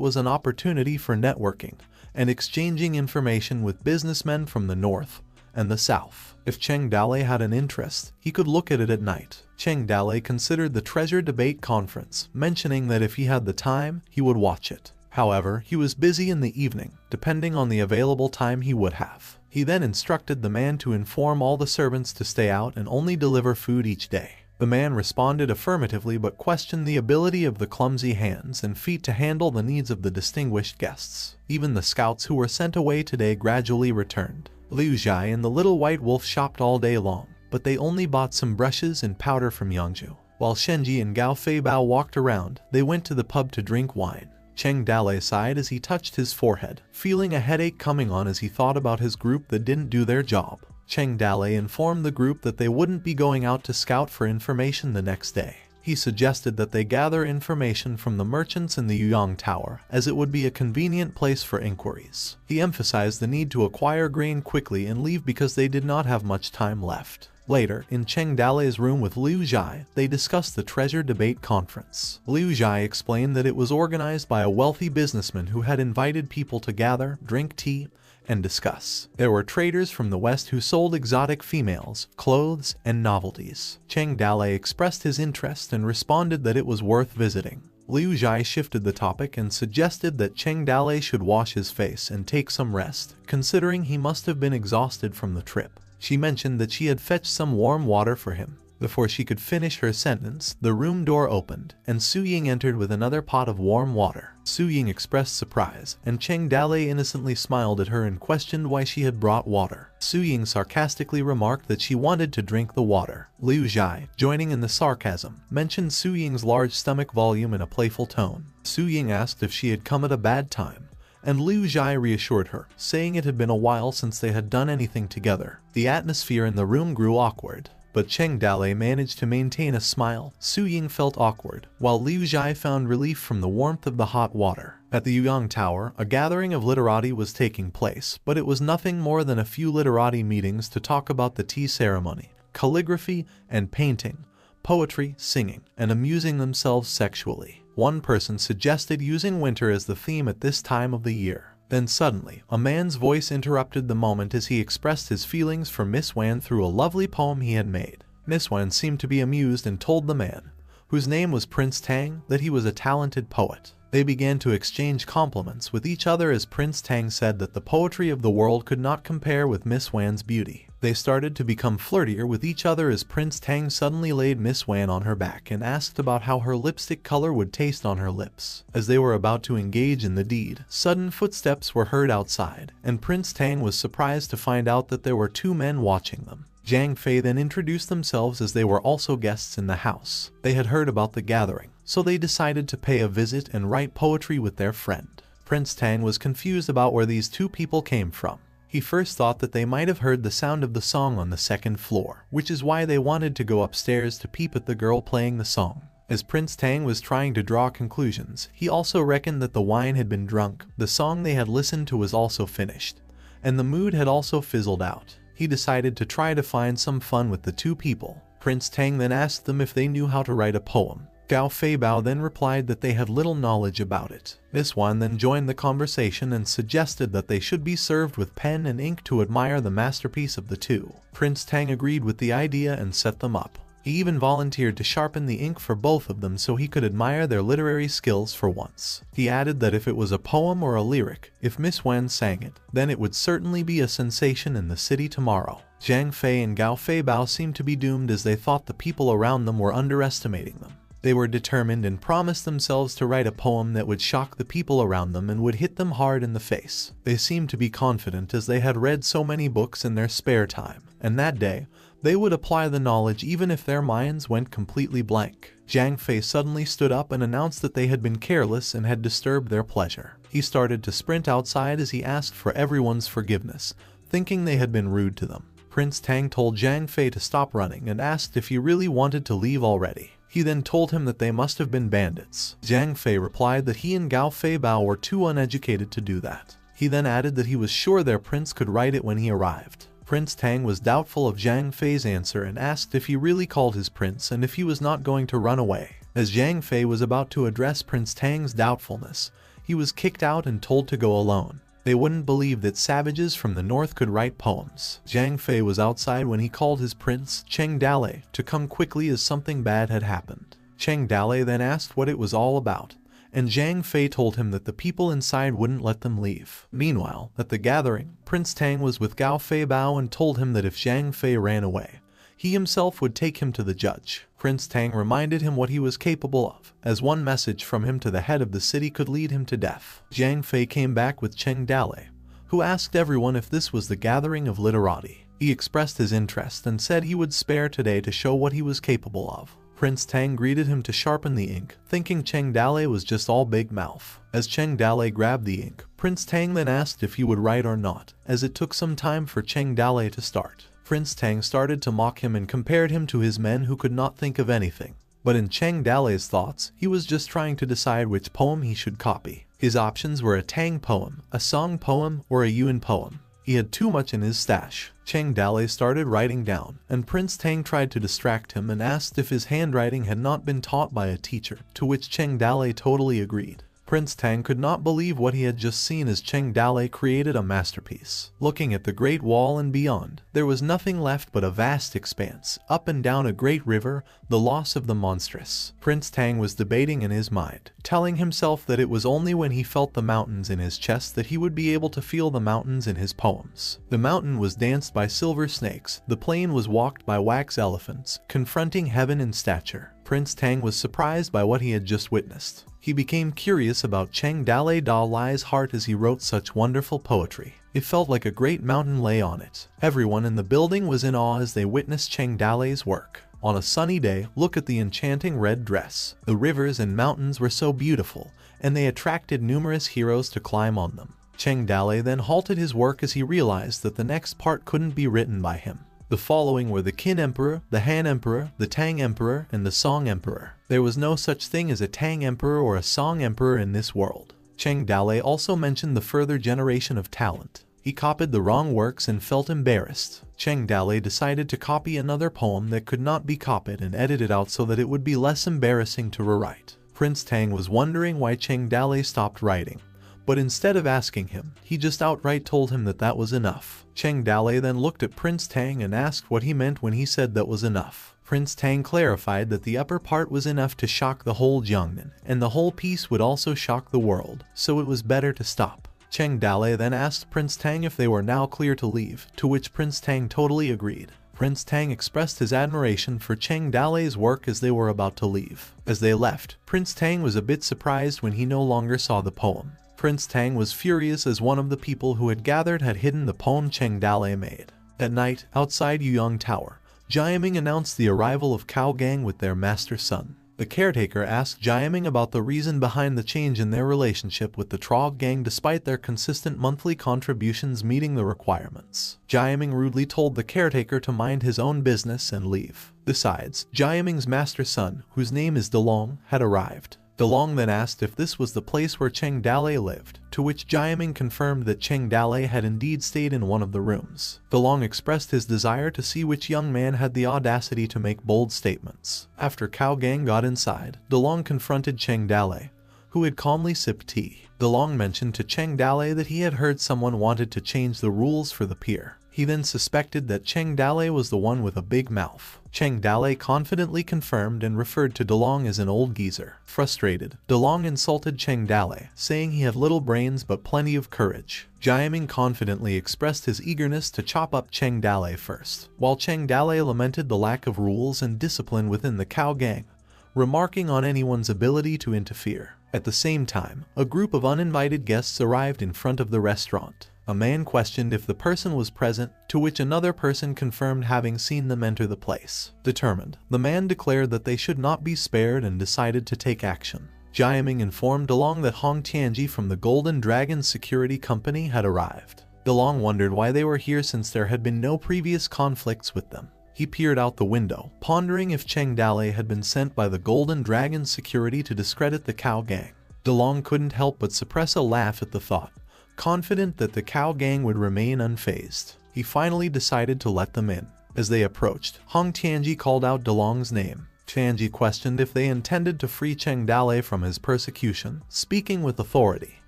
was an opportunity for networking and exchanging information with businessmen from the north, and the south. If Cheng Dalei had an interest, he could look at it at night. Cheng Dalei considered the treasure debate conference, mentioning that if he had the time, he would watch it. However, he was busy in the evening, depending on the available time he would have. He then instructed the man to inform all the servants to stay out and only deliver food each day. The man responded affirmatively but questioned the ability of the clumsy hands and feet to handle the needs of the distinguished guests. Even the scouts who were sent away today gradually returned. Liu Zhai and the little white wolf shopped all day long, but they only bought some brushes and powder from Yangzhou. While Shenji and Gao Feibao walked around, they went to the pub to drink wine. Cheng Dalei sighed as he touched his forehead, feeling a headache coming on as he thought about his group that didn't do their job. Cheng Dalei informed the group that they wouldn't be going out to scout for information the next day. He suggested that they gather information from the merchants in the Yuyang Tower, as it would be a convenient place for inquiries. He emphasized the need to acquire grain quickly and leave because they did not have much time left. Later, in Cheng Dalei's room with Liu Zhai, they discussed the treasure debate conference. Liu Zhai explained that it was organized by a wealthy businessman who had invited people to gather, drink tea, and discuss. There were traders from the West who sold exotic females, clothes, and novelties. Cheng Dalei expressed his interest and responded that it was worth visiting. Liu Zhai shifted the topic and suggested that Cheng Dalei should wash his face and take some rest, considering he must have been exhausted from the trip. She mentioned that she had fetched some warm water for him. Before she could finish her sentence, the room door opened, and Su Ying entered with another pot of warm water. Su Ying expressed surprise, and Cheng Dalei innocently smiled at her and questioned why she had brought water. Su Ying sarcastically remarked that she wanted to drink the water. Liu Zhai, joining in the sarcasm, mentioned Su Ying's large stomach volume in a playful tone. Su Ying asked if she had come at a bad time, and Liu Zhai reassured her, saying it had been a while since they had done anything together. The atmosphere in the room grew awkward, but Cheng Dalei managed to maintain a smile. Su Ying felt awkward, while Liu Zhai found relief from the warmth of the hot water. At the Yuyang Tower, a gathering of literati was taking place, but it was nothing more than a few literati meetings to talk about the tea ceremony, calligraphy and painting, poetry, singing, and amusing themselves sexually. One person suggested using winter as the theme at this time of the year. Then suddenly, a man's voice interrupted the moment as he expressed his feelings for Miss Wan through a lovely poem he had made. Miss Wan seemed to be amused and told the man, whose name was Prince Tang, that he was a talented poet. They began to exchange compliments with each other as Prince Tang said that the poetry of the world could not compare with Miss Wan's beauty. They started to become flirtier with each other as Prince Tang suddenly laid Miss Wan on her back and asked about how her lipstick color would taste on her lips. As they were about to engage in the deed, sudden footsteps were heard outside, and Prince Tang was surprised to find out that there were two men watching them. Zhang Fei then introduced themselves as they were also guests in the house. They had heard about the gathering, so they decided to pay a visit and write poetry with their friend. Prince Tang was confused about where these two people came from. He first thought that they might have heard the sound of the song on the second floor, which is why they wanted to go upstairs to peep at the girl playing the song. As Prince Tang was trying to draw conclusions, he also reckoned that the wine had been drunk, the song they had listened to was also finished, and the mood had also fizzled out. He decided to try to find some fun with the two people. Prince Tang then asked them if they knew how to write a poem. Gao Feibao then replied that they had little knowledge about it. Miss Wan then joined the conversation and suggested that they should be served with pen and ink to admire the masterpiece of the two. Prince Tang agreed with the idea and set them up. He even volunteered to sharpen the ink for both of them so he could admire their literary skills for once. He added that if it was a poem or a lyric, if Miss Wan sang it, then it would certainly be a sensation in the city tomorrow. Zhang Fei and Gao Feibao seemed to be doomed as they thought the people around them were underestimating them. They were determined and promised themselves to write a poem that would shock the people around them and would hit them hard in the face. They seemed to be confident as they had read so many books in their spare time, and that day, they would apply the knowledge even if their minds went completely blank. Zhang Fei suddenly stood up and announced that they had been careless and had disturbed their pleasure. He started to sprint outside as he asked for everyone's forgiveness, thinking they had been rude to them. Prince Tang told Zhang Fei to stop running and asked if he really wanted to leave already. He then told him that they must have been bandits. Zhang Fei replied that he and Gao Feibao were too uneducated to do that. He then added that he was sure their prince could write it when he arrived. Prince Tang was doubtful of Zhang Fei's answer and asked if he really called his prince and if he was not going to run away. As Zhang Fei was about to address Prince Tang's doubtfulness, he was kicked out and told to go alone. They wouldn't believe that savages from the north could write poems. Zhang Fei was outside when he called his prince, Cheng Dalei, to come quickly as something bad had happened. Cheng Dalei then asked what it was all about, and Zhang Fei told him that the people inside wouldn't let them leave. Meanwhile, at the gathering, Prince Tang was with Gao Fei Bao and told him that if Zhang Fei ran away, he himself would take him to the judge. Prince Tang reminded him what he was capable of, as one message from him to the head of the city could lead him to death. Zhang Fei came back with Cheng Dalei, who asked everyone if this was the gathering of literati. He expressed his interest and said he would spare today to show what he was capable of. Prince Tang greeted him to sharpen the ink, thinking Cheng Dalei was just all big mouth. As Cheng Dalei grabbed the ink, Prince Tang then asked if he would write or not, as it took some time for Cheng Dalei to start. Prince Tang started to mock him and compared him to his men who could not think of anything. But in Cheng Dalei's thoughts, he was just trying to decide which poem he should copy. His options were a Tang poem, a Song poem, or a Yuan poem. He had too much in his stash. Cheng Dalei started writing down, and Prince Tang tried to distract him and asked if his handwriting had not been taught by a teacher, to which Cheng Dalei totally agreed. Prince Tang could not believe what he had just seen as Cheng Dalei created a masterpiece. Looking at the Great Wall and beyond, there was nothing left but a vast expanse, up and down a great river, the loss of the monstrous. Prince Tang was debating in his mind, telling himself that it was only when he felt the mountains in his chest that he would be able to feel the mountains in his poems. The mountain was danced by silver snakes, the plain was walked by wax elephants, confronting heaven in stature. Prince Tang was surprised by what he had just witnessed. He became curious about Cheng Dalai's heart as he wrote such wonderful poetry. It felt like a great mountain lay on it. Everyone in the building was in awe as they witnessed Cheng Dalai's work. On a sunny day, look at the enchanting red dress. The rivers and mountains were so beautiful, and they attracted numerous heroes to climb on them. Cheng Dalai then halted his work as he realized that the next part couldn't be written by him. The following were the Qin Emperor, the Han Emperor, the Tang Emperor, and the Song Emperor. There was no such thing as a Tang Emperor or a Song Emperor in this world. Cheng Dalai also mentioned the further generation of talent. He copied the wrong works and felt embarrassed. Cheng Dalai decided to copy another poem that could not be copied and edit it out so that it would be less embarrassing to rewrite. Prince Tang was wondering why Cheng Dalai stopped writing, but instead of asking him, he just outright told him that that was enough. Cheng Dalai then looked at Prince Tang and asked what he meant when he said that was enough. Prince Tang clarified that the upper part was enough to shock the whole Jiangnan, and the whole piece would also shock the world, so it was better to stop. Cheng Dalai then asked Prince Tang if they were now clear to leave, to which Prince Tang totally agreed. Prince Tang expressed his admiration for Cheng Dalai's work as they were about to leave. As they left, Prince Tang was a bit surprised when he no longer saw the poem. Prince Tang was furious as one of the people who had gathered had hidden the poem Cheng Dalai made. At night, outside Yuyang Tower, Jiaming announced the arrival of Cao Gang with their master son. The caretaker asked Jiaming about the reason behind the change in their relationship with the Trog Gang despite their consistent monthly contributions meeting the requirements. Jiaming rudely told the caretaker to mind his own business and leave. Besides, Jiaming's master son, whose name is Delong, had arrived. Delong then asked if this was the place where Cheng Dalai lived, to which Jiaming confirmed that Cheng Dalai had indeed stayed in one of the rooms. Delong expressed his desire to see which young man had the audacity to make bold statements. After Cao Gang got inside, Delong confronted Cheng Dalai, who had calmly sipped tea. Delong mentioned to Cheng Dalai that he had heard someone wanted to change the rules for the pier. He then suspected that Cheng Dalai was the one with a big mouth. Cheng Dalai confidently confirmed and referred to Delong as an old geezer. Frustrated, Delong insulted Cheng Dalai, saying he had little brains but plenty of courage. Jiaming confidently expressed his eagerness to chop up Cheng Dalai first, while Cheng Dalai lamented the lack of rules and discipline within the Cao Gang, remarking on anyone's ability to interfere. At the same time, a group of uninvited guests arrived in front of the restaurant. A man questioned if the person was present, to which another person confirmed having seen them enter the place. Determined, the man declared that they should not be spared and decided to take action. Jiaming informed Delong that Hong Tianji from the Golden Dragon Security Company had arrived. Delong wondered why they were here since there had been no previous conflicts with them. He peered out the window, pondering if Cheng Dalai had been sent by the Golden Dragon Security to discredit the Cao Gang. Delong couldn't help but suppress a laugh at the thought, confident that the Cao Gang would remain unfazed. He finally decided to let them in. As they approached, Hong Tianji called out Delong's name. Tianji questioned if they intended to free Cheng Dalai from his persecution, speaking with authority.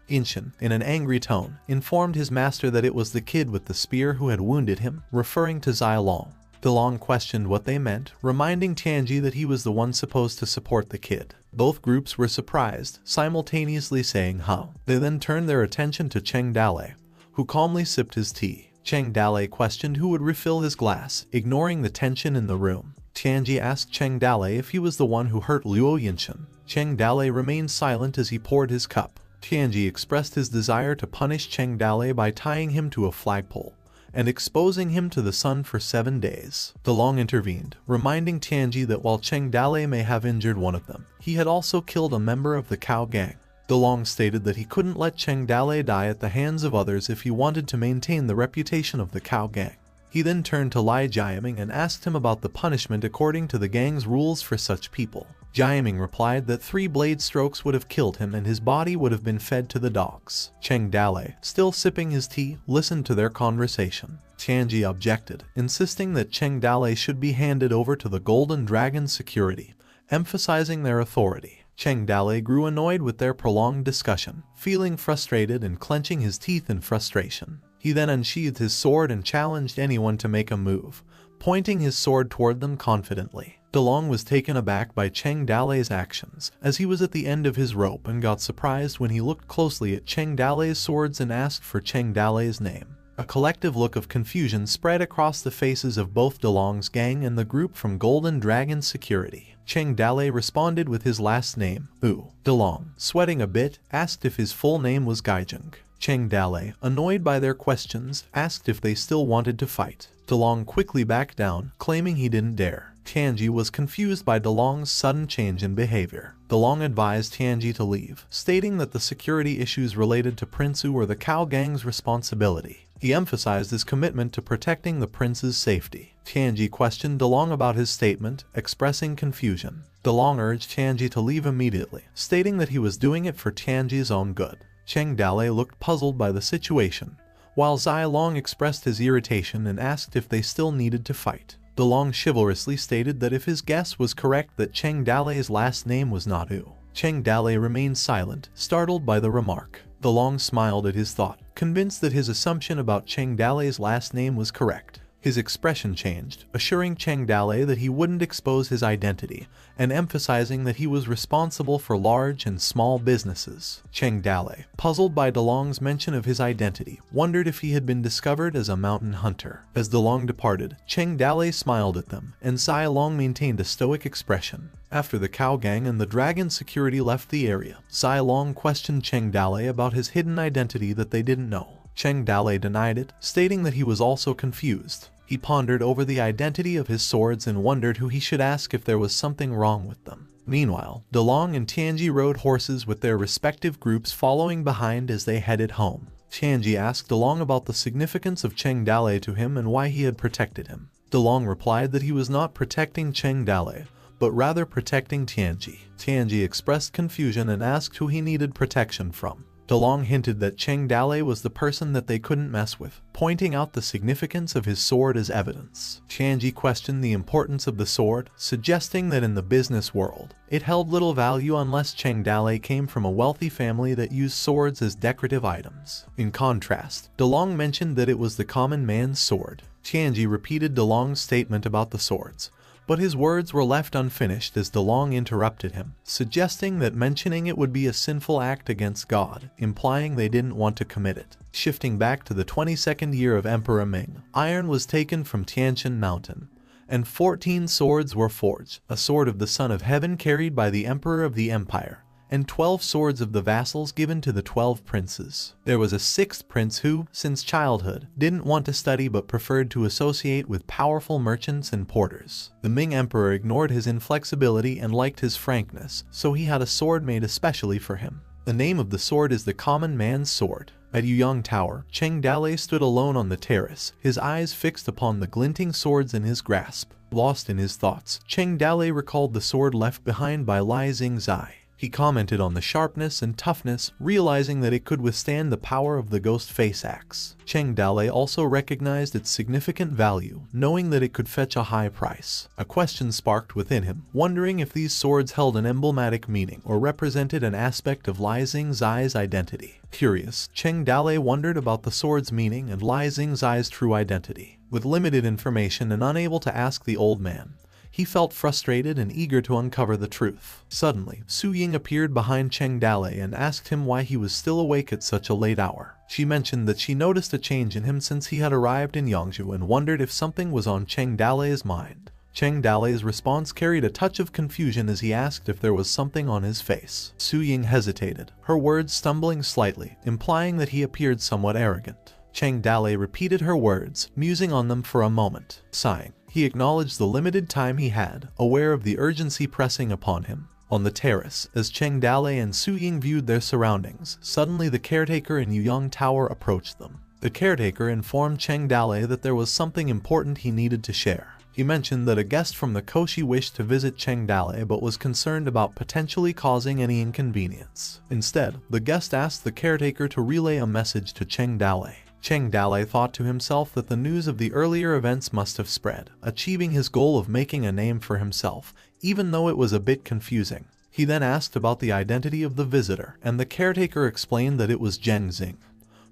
Inshin, in an angry tone, informed his master that it was the kid with the spear who had wounded him, referring to Zilong. Delong questioned what they meant, reminding Tianji that he was the one supposed to support the kid. Both groups were surprised, simultaneously saying how. They then turned their attention to Cheng Dale, who calmly sipped his tea. Cheng Dale questioned who would refill his glass, ignoring the tension in the room. Tianji asked Cheng Dale if he was the one who hurt Luo Yinshin. Cheng Dale remained silent as he poured his cup. Tianji expressed his desire to punish Cheng Dale by tying him to a flagpole and exposing him to the sun for 7 days. Delong intervened, reminding Tianji that while Cheng Dale may have injured one of them, he had also killed a member of the Cao gang. Delong stated that he couldn't let Cheng Dale die at the hands of others if he wanted to maintain the reputation of the Cao gang. He then turned to Lai Jiaming and asked him about the punishment according to the gang's rules for such people. Jiaming replied that 3 blade strokes would have killed him and his body would have been fed to the dogs. Cheng Dale, still sipping his tea, listened to their conversation. Tianji objected, insisting that Cheng Dale should be handed over to the Golden Dragon security, emphasizing their authority. Cheng Dale grew annoyed with their prolonged discussion, feeling frustrated and clenching his teeth in frustration. He then unsheathed his sword and challenged anyone to make a move, pointing his sword toward them confidently. Delong was taken aback by Cheng Dale's actions, as he was at the end of his rope and got surprised when he looked closely at Cheng Dale's swords and asked for Cheng Dale's name. A collective look of confusion spread across the faces of both Delong's gang and the group from Golden Dragon security. Cheng Dale responded with his last name, Wu. Delong, sweating a bit, asked if his full name was Gaijeng. Cheng Dale, annoyed by their questions, asked if they still wanted to fight. Delong quickly backed down, claiming he didn't dare. Tianji was confused by Delong's sudden change in behavior. Delong advised Tianji to leave, stating that the security issues related to Prince Wu were the Cao gang's responsibility. He emphasized his commitment to protecting the prince's safety. Tianji questioned Delong about his statement, expressing confusion. Delong urged Tianji to leave immediately, stating that he was doing it for Tianji's own good. Cheng Dale looked puzzled by the situation, while Zilong expressed his irritation and asked if they still needed to fight. Delong chivalrously stated that if his guess was correct that Cheng Dale's last name was not Wu. Cheng Dale remained silent, startled by the remark. Delong smiled at his thought, convinced that his assumption about Cheng Dale's last name was correct. His expression changed, assuring Cheng Dale that he wouldn't expose his identity, and emphasizing that he was responsible for large and small businesses. Cheng Dale, puzzled by Delong's mention of his identity, wondered if he had been discovered as a mountain hunter. As Delong departed, Cheng Dale smiled at them, and Zilong maintained a stoic expression. After the Cao gang and the dragon security left the area, Zilong questioned Cheng Dale about his hidden identity that they didn't know. Cheng Dale denied it, stating that he was also confused. He pondered over the identity of his swords and wondered who he should ask if there was something wrong with them. Meanwhile, Delong and Tianji rode horses with their respective groups following behind as they headed home. Tianji asked Delong about the significance of Cheng Dale to him and why he had protected him. Delong replied that he was not protecting Cheng Dale, but rather protecting Tianji. Tianji expressed confusion and asked who he needed protection from. Delong hinted that Cheng Dale was the person that they couldn't mess with, pointing out the significance of his sword as evidence. Tianji questioned the importance of the sword, suggesting that in the business world, it held little value unless Cheng Dale came from a wealthy family that used swords as decorative items. In contrast, Delong mentioned that it was the common man's sword. Tianji repeated Delong's statement about the swords, but his words were left unfinished as Delong interrupted him, suggesting that mentioning it would be a sinful act against God, implying they didn't want to commit it. Shifting back to the 22nd year of Emperor Ming, iron was taken from Tianshan Mountain, and 14 swords were forged, a sword of the Son of Heaven carried by the Emperor of the Empire, and 12 swords of the vassals given to the 12 princes. There was a 6th prince who, since childhood, didn't want to study but preferred to associate with powerful merchants and porters. The Ming Emperor ignored his inflexibility and liked his frankness, so he had a sword made especially for him. The name of the sword is the common man's sword. At Yuyang Tower, Cheng Dale stood alone on the terrace, his eyes fixed upon the glinting swords in his grasp. Lost in his thoughts, Cheng Dale recalled the sword left behind by Lai Xingzai. He commented on the sharpness and toughness, realizing that it could withstand the power of the ghost face axe. Cheng Dale also recognized its significant value, knowing that it could fetch a high price. A question sparked within him, wondering if these swords held an emblematic meaning or represented an aspect of Li Xingzai's identity. Curious, Cheng Dale wondered about the sword's meaning and Li Xingzai's true identity. With limited information and unable to ask the old man, he felt frustrated and eager to uncover the truth. Suddenly, Su Ying appeared behind Cheng Dale and asked him why he was still awake at such a late hour. She mentioned that she noticed a change in him since he had arrived in Yangzhou and wondered if something was on Cheng Dale's mind. Cheng Dale's response carried a touch of confusion as he asked if there was something on his face. Su Ying hesitated, her words stumbling slightly, implying that he appeared somewhat arrogant. Cheng Dale repeated her words, musing on them for a moment. Sighing, he acknowledged the limited time he had, aware of the urgency pressing upon him. On the terrace, as Cheng Dale and Su Ying viewed their surroundings, suddenly the caretaker in Yuyang Tower approached them. The caretaker informed Cheng Dale that there was something important he needed to share. He mentioned that a guest from the Koshi wished to visit Cheng Dale but was concerned about potentially causing any inconvenience. Instead, the guest asked the caretaker to relay a message to Cheng Dale. Cheng Dale thought to himself that the news of the earlier events must have spread, achieving his goal of making a name for himself, even though it was a bit confusing. He then asked about the identity of the visitor, and the caretaker explained that it was Zheng Xing,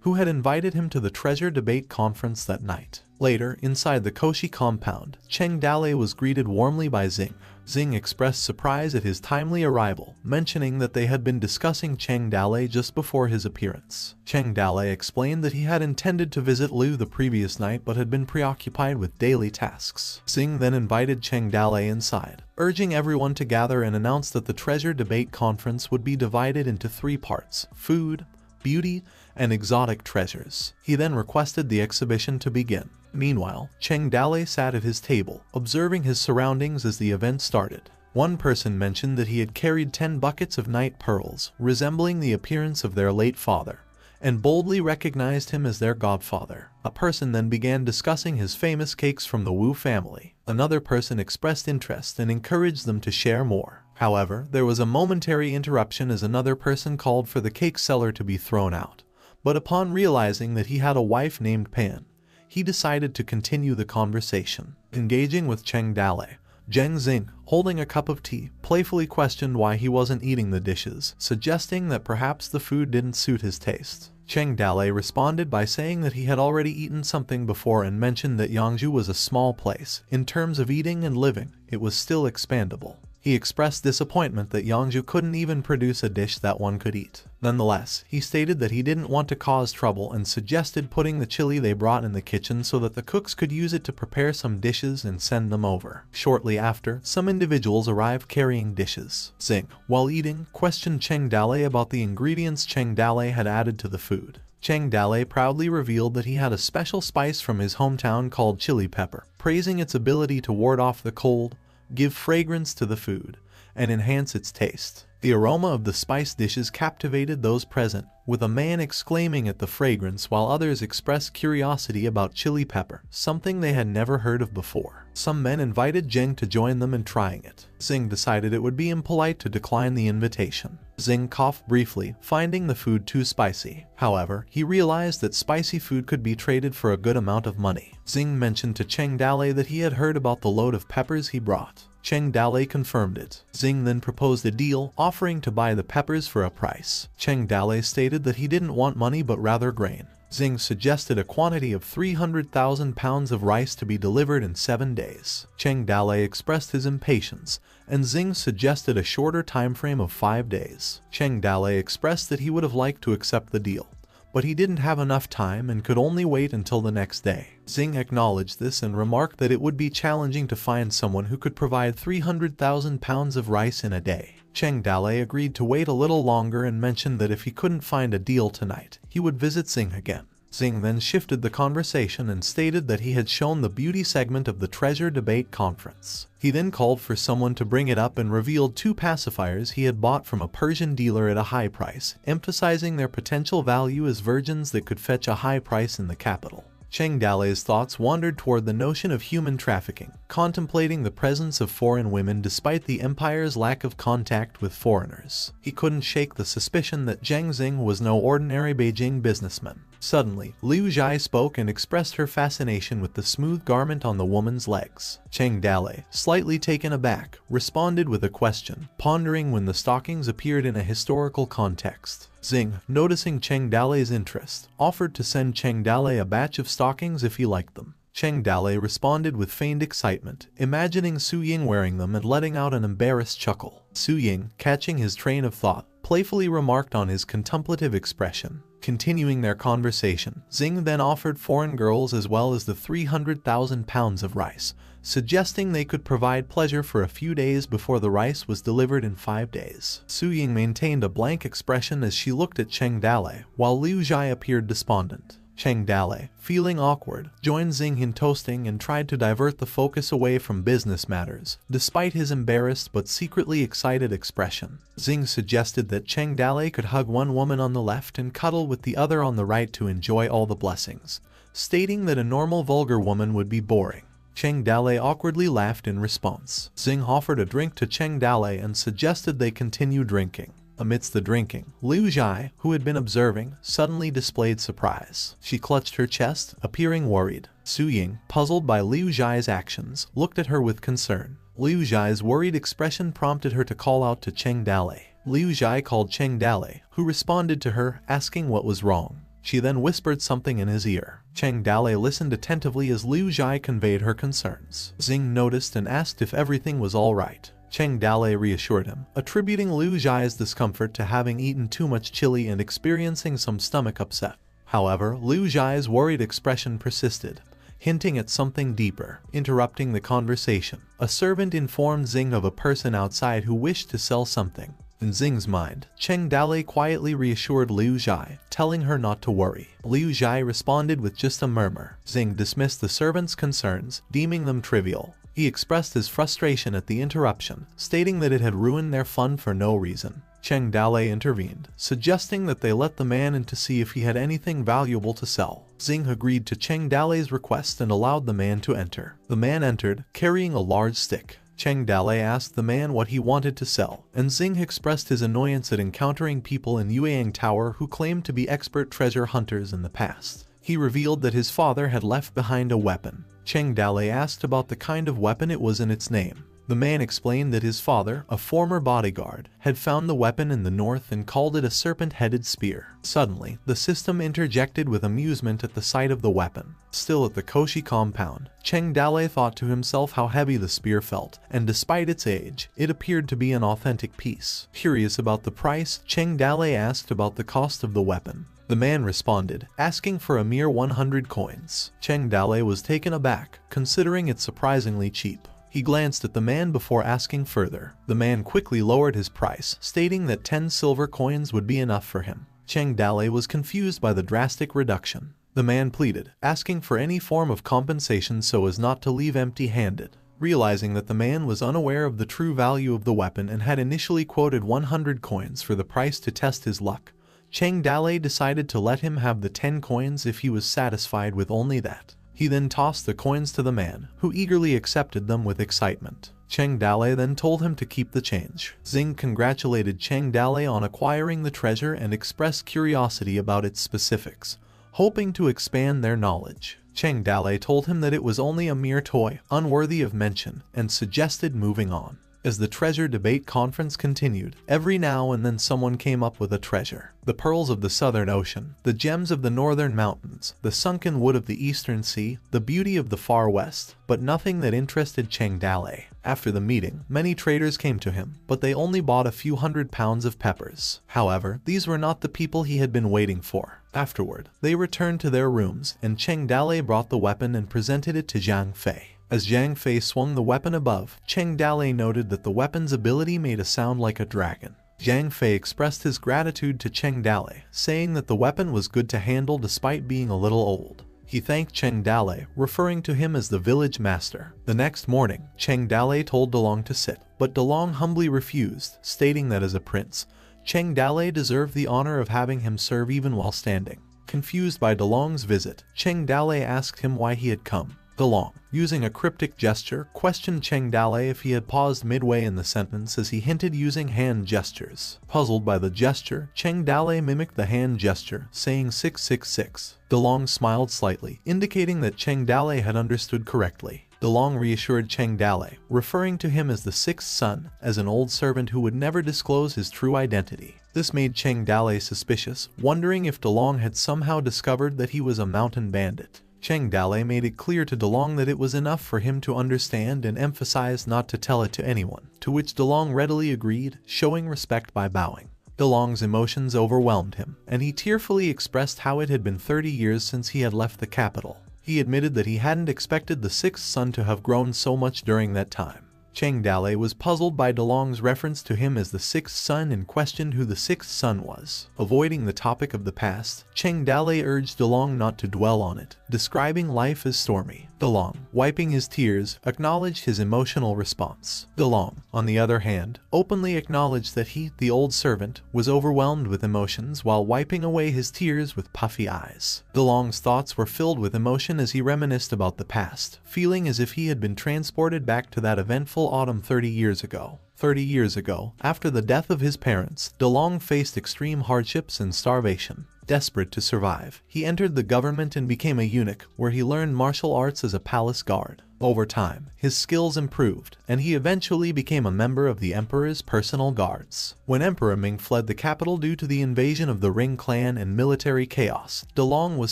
who had invited him to the treasure debate conference that night. Later, inside the Koshi compound, Cheng Dale was greeted warmly by Xing. Xing expressed surprise at his timely arrival, mentioning that they had been discussing Cheng Dale just before his appearance. Cheng Dale explained that he had intended to visit Liu the previous night but had been preoccupied with daily tasks. Xing then invited Cheng Dale inside, urging everyone to gather and announced that the treasure debate conference would be divided into 3 parts: food, beauty, and exotic treasures. He then requested the exhibition to begin. Meanwhile, Cheng Dale sat at his table, observing his surroundings as the event started. One person mentioned that he had carried 10 buckets of night pearls, resembling the appearance of their late father, and boldly recognized him as their godfather. A person then began discussing his famous cakes from the Wu family. Another person expressed interest and encouraged them to share more. However, there was a momentary interruption as another person called for the cake seller to be thrown out. But upon realizing that he had a wife named Pan, he decided to continue the conversation. Engaging with Cheng Dale, Zheng Xing, holding a cup of tea, playfully questioned why he wasn't eating the dishes, suggesting that perhaps the food didn't suit his taste. Cheng Dale responded by saying that he had already eaten something before and mentioned that Yangzhou was a small place. In terms of eating and living, it was still expandable. He expressed disappointment that Yangzhou couldn't even produce a dish that one could eat. Nonetheless, he stated that he didn't want to cause trouble and suggested putting the chili they brought in the kitchen so that the cooks could use it to prepare some dishes and send them over. Shortly after, some individuals arrived carrying dishes. Xing, while eating, questioned Cheng Dale about the ingredients Cheng Dale had added to the food. Cheng Dale proudly revealed that he had a special spice from his hometown called chili pepper, praising its ability to ward off the cold, give fragrance to the food, and enhance its taste. The aroma of the spice dishes captivated those present, with a man exclaiming at the fragrance while others expressed curiosity about chili pepper, something they had never heard of before. Some men invited Zheng to join them in trying it. Xing decided it would be impolite to decline the invitation. Xing coughed briefly, finding the food too spicy. However, he realized that spicy food could be traded for a good amount of money. Xing mentioned to Cheng Dale that he had heard about the load of peppers he brought. Cheng Dale confirmed it. Xing then proposed a deal, offering to buy the peppers for a price. Cheng Dale stated that he didn't want money but rather grain. Xing suggested a quantity of 300,000 pounds of rice to be delivered in 7 days. Cheng Dale expressed his impatience, and Xing suggested a shorter time frame of 5 days. Cheng Dale expressed that he would have liked to accept the deal, but he didn't have enough time and could only wait until the next day. Xing acknowledged this and remarked that it would be challenging to find someone who could provide 300,000 pounds of rice in a day. Cheng Dale agreed to wait a little longer and mentioned that if he couldn't find a deal tonight, he would visit Xing again. Xing then shifted the conversation and stated that he had shown the beauty segment of the treasure debate conference. He then called for someone to bring it up and revealed 2 pacifiers he had bought from a Persian dealer at a high price, emphasizing their potential value as virgins that could fetch a high price in the capital. Cheng Dalei's thoughts wandered toward the notion of human trafficking, contemplating the presence of foreign women despite the empire's lack of contact with foreigners. He couldn't shake the suspicion that Zhang Xing was no ordinary Beijing businessman. Suddenly, Liu Zhai spoke and expressed her fascination with the smooth garment on the woman's legs. Cheng Dalei, slightly taken aback, responded with a question, pondering when the stockings appeared in a historical context. Xing, noticing Cheng Dalei's interest, offered to send Cheng Dalei a batch of stockings if he liked them. Cheng Dalei responded with feigned excitement, imagining Su Ying wearing them and letting out an embarrassed chuckle. Su Ying, catching his train of thought, playfully remarked on his contemplative expression. Continuing their conversation, Xing then offered foreign girls as well as the 300,000 pounds of rice, suggesting they could provide pleasure for a few days before the rice was delivered in 5 days. Su Ying maintained a blank expression as she looked at Cheng Dalei, while Liu Zhai appeared despondent. Cheng Dalei, feeling awkward, joined Xing in toasting and tried to divert the focus away from business matters, despite his embarrassed but secretly excited expression. Xing suggested that Cheng Dalei could hug one woman on the left and cuddle with the other on the right to enjoy all the blessings, stating that a normal vulgar woman would be boring. Cheng Dalei awkwardly laughed in response. Xing offered a drink to Cheng Dalei and suggested they continue drinking. Amidst the drinking, Liu Zhai, who had been observing, suddenly displayed surprise. She clutched her chest, appearing worried. Su Ying, puzzled by Liu Zhai's actions, looked at her with concern. Liu Zhai's worried expression prompted her to call out to Cheng Dalei. Liu Zhai called Cheng Dalei, who responded to her, asking what was wrong. She then whispered something in his ear. Cheng Dalei listened attentively as Liu Zhai conveyed her concerns. Xing noticed and asked if everything was all right. Cheng Dalei reassured him, attributing Liu Zhai's discomfort to having eaten too much chili and experiencing some stomach upset. However, Liu Zhai's worried expression persisted, hinting at something deeper. Interrupting the conversation, a servant informed Xing of a person outside who wished to sell something. In Xing's mind, Cheng Dalei quietly reassured Liu Zhai, telling her not to worry. Liu Zhai responded with just a murmur. Xing dismissed the servant's concerns, deeming them trivial. He expressed his frustration at the interruption, stating that it had ruined their fun for no reason. Cheng Dalei intervened, suggesting that they let the man in to see if he had anything valuable to sell. Xing agreed to Cheng Dalei's request and allowed the man to enter. The man entered, carrying a large stick. Cheng Dalei asked the man what he wanted to sell, and Xing expressed his annoyance at encountering people in Yueyang Tower who claimed to be expert treasure hunters in the past. He revealed that his father had left behind a weapon. Cheng Dalei asked about the kind of weapon it was and its name. The man explained that his father, a former bodyguard, had found the weapon in the north and called it a serpent-headed spear. Suddenly, the system interjected with amusement at the sight of the weapon. Still at the Koshi compound, Cheng Dalei thought to himself how heavy the spear felt, and despite its age, it appeared to be an authentic piece. Curious about the price, Cheng Dalei asked about the cost of the weapon. The man responded, asking for a mere 100 coins. Cheng Dalei was taken aback, considering it surprisingly cheap. He glanced at the man before asking further. The man quickly lowered his price, stating that 10 silver coins would be enough for him. Cheng Dalei was confused by the drastic reduction. The man pleaded, asking for any form of compensation so as not to leave empty-handed. Realizing that the man was unaware of the true value of the weapon and had initially quoted 100 coins for the price to test his luck, Cheng Dalei decided to let him have the 10 coins if he was satisfied with only that. He then tossed the coins to the man, who eagerly accepted them with excitement. Cheng Dalei then told him to keep the change. Xing congratulated Cheng Dalei on acquiring the treasure and expressed curiosity about its specifics, hoping to expand their knowledge. Cheng Dalei told him that it was only a mere toy, unworthy of mention, and suggested moving on. As the treasure debate conference continued, every now and then someone came up with a treasure. The pearls of the Southern Ocean, the gems of the Northern Mountains, the sunken wood of the Eastern Sea, the beauty of the Far West, but nothing that interested Cheng Dalei. After the meeting, many traders came to him, but they only bought a few £100 of peppers. However, these were not the people he had been waiting for. Afterward, they returned to their rooms, and Cheng Dalei brought the weapon and presented it to Zhang Fei. As Zhang Fei swung the weapon above, Cheng Dalei noted that the weapon's ability made a sound like a dragon. Zhang Fei expressed his gratitude to Cheng Dalei, saying that the weapon was good to handle despite being a little old. He thanked Cheng Dalei, referring to him as the village master. The next morning, Cheng Dalei told Delong to sit, but Delong humbly refused, stating that as a prince, Cheng Dalei deserved the honor of having him serve even while standing. Confused by DeLong's visit, Cheng Dale asked him why he had come. DeLong, using a cryptic gesture, questioned Cheng Dale if he had paused midway in the sentence as he hinted using hand gestures. Puzzled by the gesture, Cheng Dale mimicked the hand gesture, saying 666. DeLong smiled slightly, indicating that Cheng Dale had understood correctly. DeLong reassured Cheng Dale, referring to him as the sixth son, as an old servant who would never disclose his true identity. This made Cheng Dale suspicious, wondering if DeLong had somehow discovered that he was a mountain bandit. Cheng Dale made it clear to DeLong that it was enough for him to understand and emphasized not to tell it to anyone, to which DeLong readily agreed, showing respect by bowing. DeLong's emotions overwhelmed him, and he tearfully expressed how it had been 30 years since he had left the capital. He admitted that he hadn't expected the sixth son to have grown so much during that time. Cheng Dale was puzzled by DeLong's reference to him as the sixth son and questioned who the sixth son was. Avoiding the topic of the past, Cheng Dale urged DeLong not to dwell on it, describing life as stormy. DeLong, wiping his tears, acknowledged his emotional response. DeLong, on the other hand, openly acknowledged that he, the old servant, was overwhelmed with emotions while wiping away his tears with puffy eyes. DeLong's thoughts were filled with emotion as he reminisced about the past, feeling as if he had been transported back to that eventful autumn 30 years ago. 30 years ago, after the death of his parents, DeLong faced extreme hardships and starvation. Desperate to survive, he entered the government and became a eunuch, where he learned martial arts as a palace guard. Over time, his skills improved, and he eventually became a member of the emperor's personal guards. When Emperor Ming fled the capital due to the invasion of the Ring clan and military chaos, DeLong was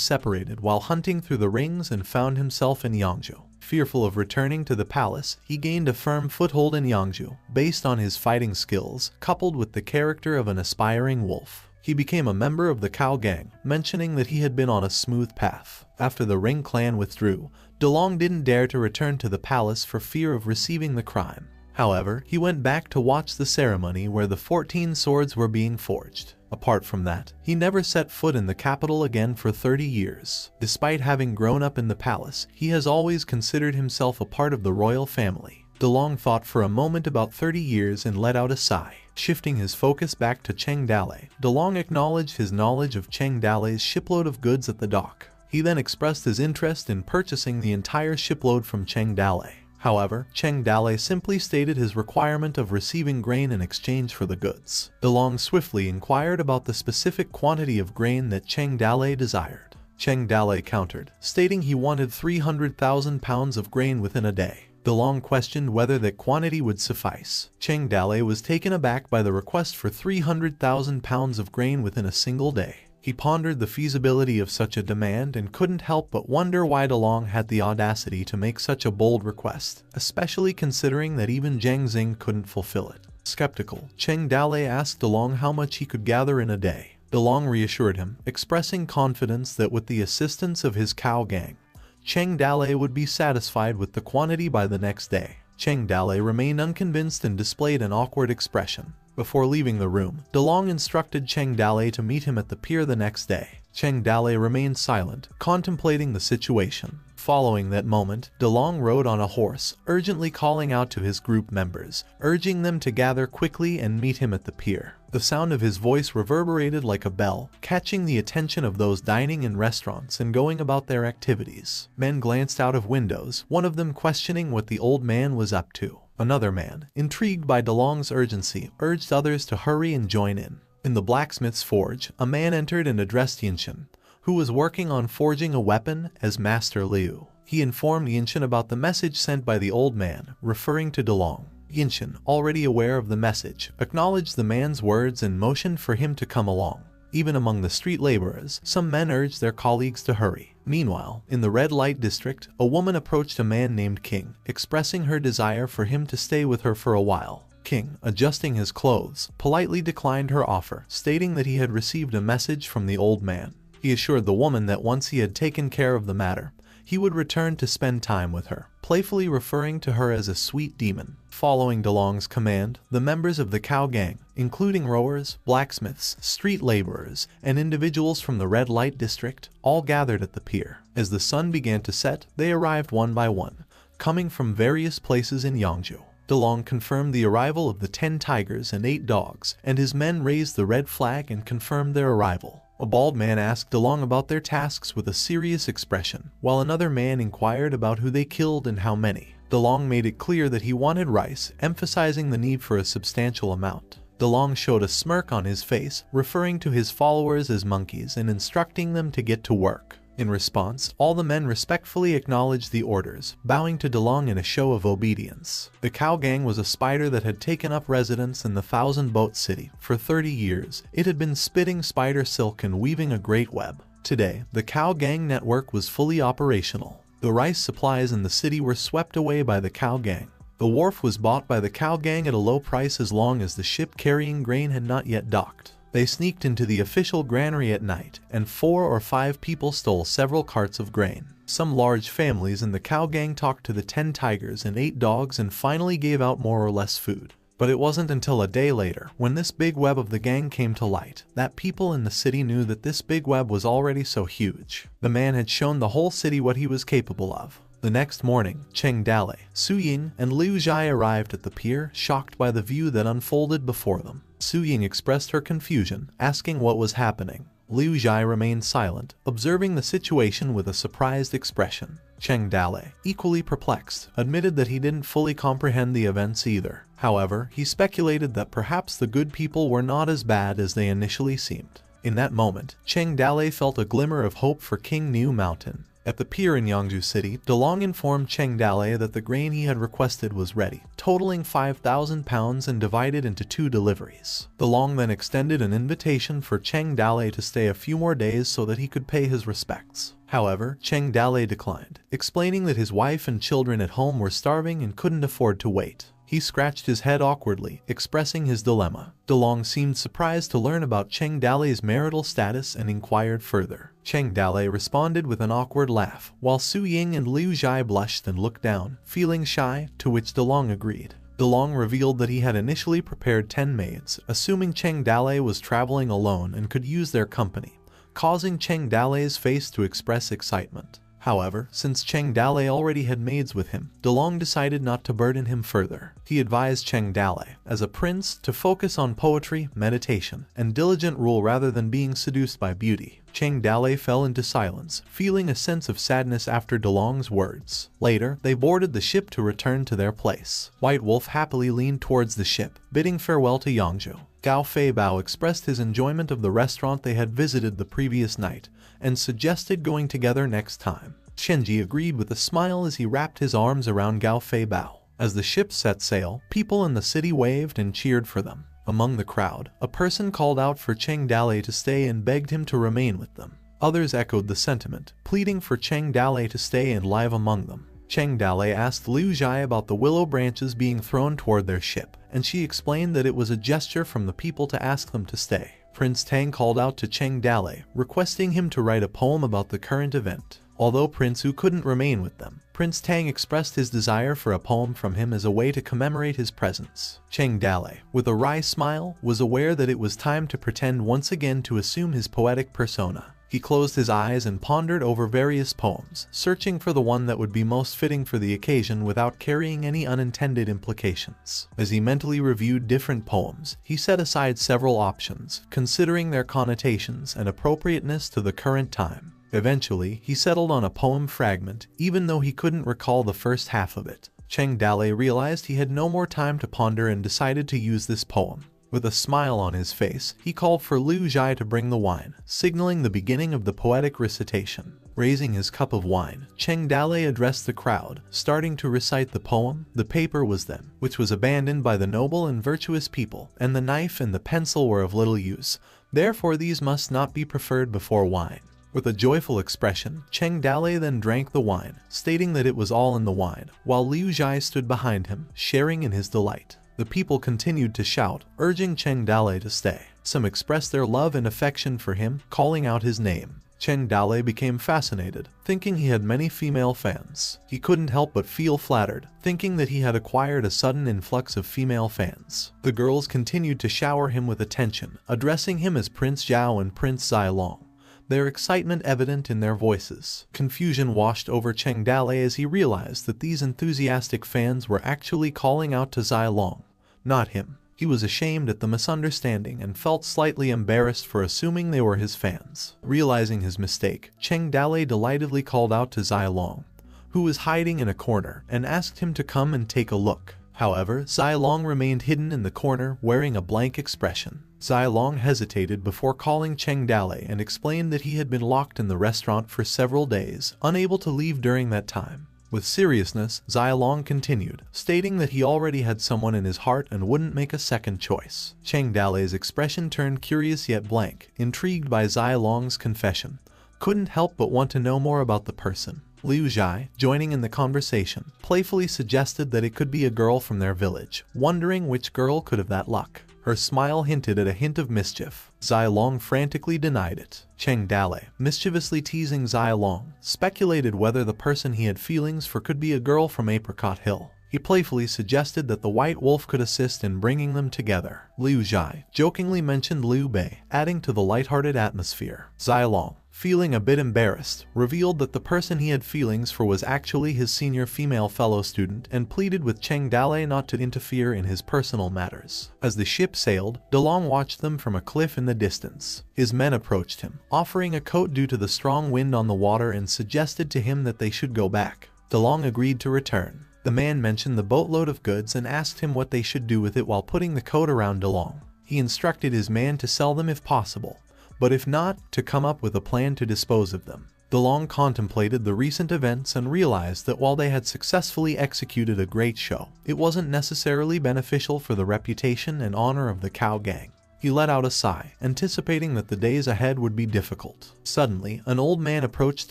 separated while hunting through the rings and found himself in Yangzhou. Fearful of returning to the palace, he gained a firm foothold in Yangzhou, based on his fighting skills, coupled with the character of an aspiring wolf. He became a member of the Cow Gang, mentioning that he had been on a smooth path. After the Ring clan withdrew, DeLong didn't dare to return to the palace for fear of receiving the crime. However, he went back to watch the ceremony where the 14 swords were being forged. Apart from that, he never set foot in the capital again for 30 years. Despite having grown up in the palace, he has always considered himself a part of the royal family. DeLong thought for a moment about 30 years and let out a sigh. Shifting his focus back to Cheng Dale, DeLong acknowledged his knowledge of Cheng Dale's shipload of goods at the dock. He then expressed his interest in purchasing the entire shipload from Cheng Dale. However, Cheng Dale simply stated his requirement of receiving grain in exchange for the goods. DeLong swiftly inquired about the specific quantity of grain that Cheng Dale desired. Cheng Dale countered, stating he wanted 300,000 pounds of grain within a day. DeLong questioned whether that quantity would suffice. Cheng Dale was taken aback by the request for 300,000 pounds of grain within a single day. He pondered the feasibility of such a demand and couldn't help but wonder why DeLong had the audacity to make such a bold request, especially considering that even Jiang Xing couldn't fulfill it. Skeptical, Cheng Dale asked DeLong how much he could gather in a day. DeLong reassured him, expressing confidence that with the assistance of his Cow Gang, Cheng Dale would be satisfied with the quantity by the next day. Cheng Dale remained unconvinced and displayed an awkward expression. Before leaving the room, DeLong instructed Cheng Dale to meet him at the pier the next day. Cheng Dale remained silent, contemplating the situation. Following that moment, DeLong rode on a horse, urgently calling out to his group members, urging them to gather quickly and meet him at the pier. The sound of his voice reverberated like a bell, catching the attention of those dining in restaurants and going about their activities. Men glanced out of windows, one of them questioning what the old man was up to. Another man, intrigued by DeLong's urgency, urged others to hurry and join in. In the blacksmith's forge, a man entered and addressed Yinshin, who was working on forging a weapon, as Master Liu. He informed Yinshin about the message sent by the old man, referring to DeLong. Yinshin, already aware of the message, acknowledged the man's words and motioned for him to come along. Even among the street laborers, some men urged their colleagues to hurry. Meanwhile, in the red light district, a woman approached a man named King, expressing her desire for him to stay with her for a while. King, adjusting his clothes, politely declined her offer, stating that he had received a message from the old man. He assured the woman that once he had taken care of the matter, he would return to spend time with her, playfully referring to her as a sweet demon. Following DeLong's command, the members of the Cow Gang, including rowers, blacksmiths, street laborers, and individuals from the red light district, all gathered at the pier. As the sun began to set, they arrived one by one, coming from various places in Yangzhou. DeLong confirmed the arrival of the 10 tigers and 8 dogs, and his men raised the red flag and confirmed their arrival. A bald man asked DeLong about their tasks with a serious expression, while another man inquired about who they killed and how many. DeLong made it clear that he wanted rice, emphasizing the need for a substantial amount. DeLong showed a smirk on his face, referring to his followers as monkeys and instructing them to get to work. In response, all the men respectfully acknowledged the orders, bowing to DeLong in a show of obedience. The Cow Gang was a spider that had taken up residence in the Thousand Boat City. For 30 years, it had been spitting spider silk and weaving a great web. Today, the Cow Gang network was fully operational. The rice supplies in the city were swept away by the Cow Gang. The wharf was bought by the Cow Gang at a low price as long as the ship carrying grain had not yet docked. They sneaked into the official granary at night, and 4 or 5 people stole several carts of grain. Some large families in the Cow Gang talked to the 10 tigers and 8 dogs and finally gave out more or less food. But it wasn't until a day later, when this big web of the gang came to light, that people in the city knew that this big web was already so huge. The man had shown the whole city what he was capable of. The next morning, Cheng Dale, Su Ying, and Liu Zhai arrived at the pier, shocked by the view that unfolded before them. Su Ying expressed her confusion, asking what was happening. Liu Zhai remained silent, observing the situation with a surprised expression. Cheng Dale, equally perplexed, admitted that he didn't fully comprehend the events either. However, he speculated that perhaps the good people were not as bad as they initially seemed. In that moment, Cheng Dale felt a glimmer of hope for King New Mountain. At the pier in Yangzhou City, DeLong informed Cheng Dale that the grain he had requested was ready, totaling 5,000 pounds and divided into 2 deliveries. DeLong then extended an invitation for Cheng Dale to stay a few more days so that he could pay his respects. However, Cheng Dale declined, explaining that his wife and children at home were starving and couldn't afford to wait. He scratched his head awkwardly, expressing his dilemma. DeLong seemed surprised to learn about Cheng Dale's marital status and inquired further. Cheng Dale responded with an awkward laugh, while Su Ying and Liu Zhai blushed and looked down, feeling shy, to which DeLong agreed. DeLong revealed that he had initially prepared 10 maids, assuming Cheng Dale was traveling alone and could use their company, causing Cheng Dale's face to express excitement. However, since Cheng Dale already had maids with him, DeLong decided not to burden him further. He advised Cheng Dale, as a prince, to focus on poetry, meditation, and diligent rule rather than being seduced by beauty. Cheng Dale fell into silence, feeling a sense of sadness after DeLong's words. Later, they boarded the ship to return to their place. White Wolf happily leaned towards the ship, bidding farewell to Yangzhou. Gao Fei Bao expressed his enjoyment of the restaurant they had visited the previous night, and suggested going together next time. Shenji agreed with a smile as he wrapped his arms around Gao Fei Bao. As the ship set sail, people in the city waved and cheered for them. Among the crowd, a person called out for Cheng Dale to stay and begged him to remain with them. Others echoed the sentiment, pleading for Cheng Dale to stay and live among them. Cheng Dale asked Liu Zhai about the willow branches being thrown toward their ship, and she explained that it was a gesture from the people to ask them to stay. Prince Tang called out to Cheng Dale, requesting him to write a poem about the current event. Although Prince Wu couldn't remain with them, Prince Tang expressed his desire for a poem from him as a way to commemorate his presence. Cheng Dale, with a wry smile, was aware that it was time to pretend once again to assume his poetic persona. He closed his eyes and pondered over various poems, searching for the one that would be most fitting for the occasion without carrying any unintended implications. As he mentally reviewed different poems, he set aside several options, considering their connotations and appropriateness to the current time. Eventually, he settled on a poem fragment, even though he couldn't recall the first half of it. Cheng Dale realized he had no more time to ponder and decided to use this poem. With a smile on his face, he called for Liu Zhai to bring the wine, signaling the beginning of the poetic recitation. Raising his cup of wine, Cheng Dale addressed the crowd, starting to recite the poem. The paper was then, which was abandoned by the noble and virtuous people, and the knife and the pencil were of little use. Therefore these must not be preferred before wine. With a joyful expression, Cheng Dale then drank the wine, stating that it was all in the wine, while Liu Zhai stood behind him, sharing in his delight. The people continued to shout, urging Cheng Dale to stay. Some expressed their love and affection for him, calling out his name. Cheng Dale became fascinated, thinking he had many female fans. He couldn't help but feel flattered, thinking that he had acquired a sudden influx of female fans. The girls continued to shower him with attention, addressing him as Prince Zhao and Prince Zilong, their excitement evident in their voices. Confusion washed over Cheng Dale as he realized that these enthusiastic fans were actually calling out to Zilong, not him. He was ashamed at the misunderstanding and felt slightly embarrassed for assuming they were his fans. Realizing his mistake, Cheng Dale delightedly called out to Zai Long, who was hiding in a corner, and asked him to come and take a look. However, Zai Long remained hidden in the corner, wearing a blank expression. Zai Long hesitated before calling Cheng Dale and explained that he had been locked in the restaurant for several days, unable to leave during that time. With seriousness, Zai Long continued, stating that he already had someone in his heart and wouldn't make a second choice. Cheng Dale's expression turned curious yet blank, intrigued by Zai Long's confession. Couldn't help but want to know more about the person. Liu Zhai, joining in the conversation, playfully suggested that it could be a girl from their village, wondering which girl could have that luck. Her smile hinted at a hint of mischief. Zai Long frantically denied it. Cheng Dale, mischievously teasing Zai Long, speculated whether the person he had feelings for could be a girl from Apricot Hill. He playfully suggested that the White Wolf could assist in bringing them together. Liu Zhai jokingly mentioned Liu Bei, adding to the lighthearted atmosphere. Zai Long, feeling a bit embarrassed, revealed that the person he had feelings for was actually his senior female fellow student and pleaded with Cheng Dale not to interfere in his personal matters. As the ship sailed, DeLong watched them from a cliff in the distance. His men approached him, offering a coat due to the strong wind on the water, and suggested to him that they should go back. DeLong agreed to return. The man mentioned the boatload of goods and asked him what they should do with it while putting the coat around DeLong. He instructed his man to sell them if possible, but if not, to come up with a plan to dispose of them. DeLong contemplated the recent events and realized that while they had successfully executed a great show, it wasn't necessarily beneficial for the reputation and honor of the Cow Gang. He let out a sigh, anticipating that the days ahead would be difficult. Suddenly, an old man approached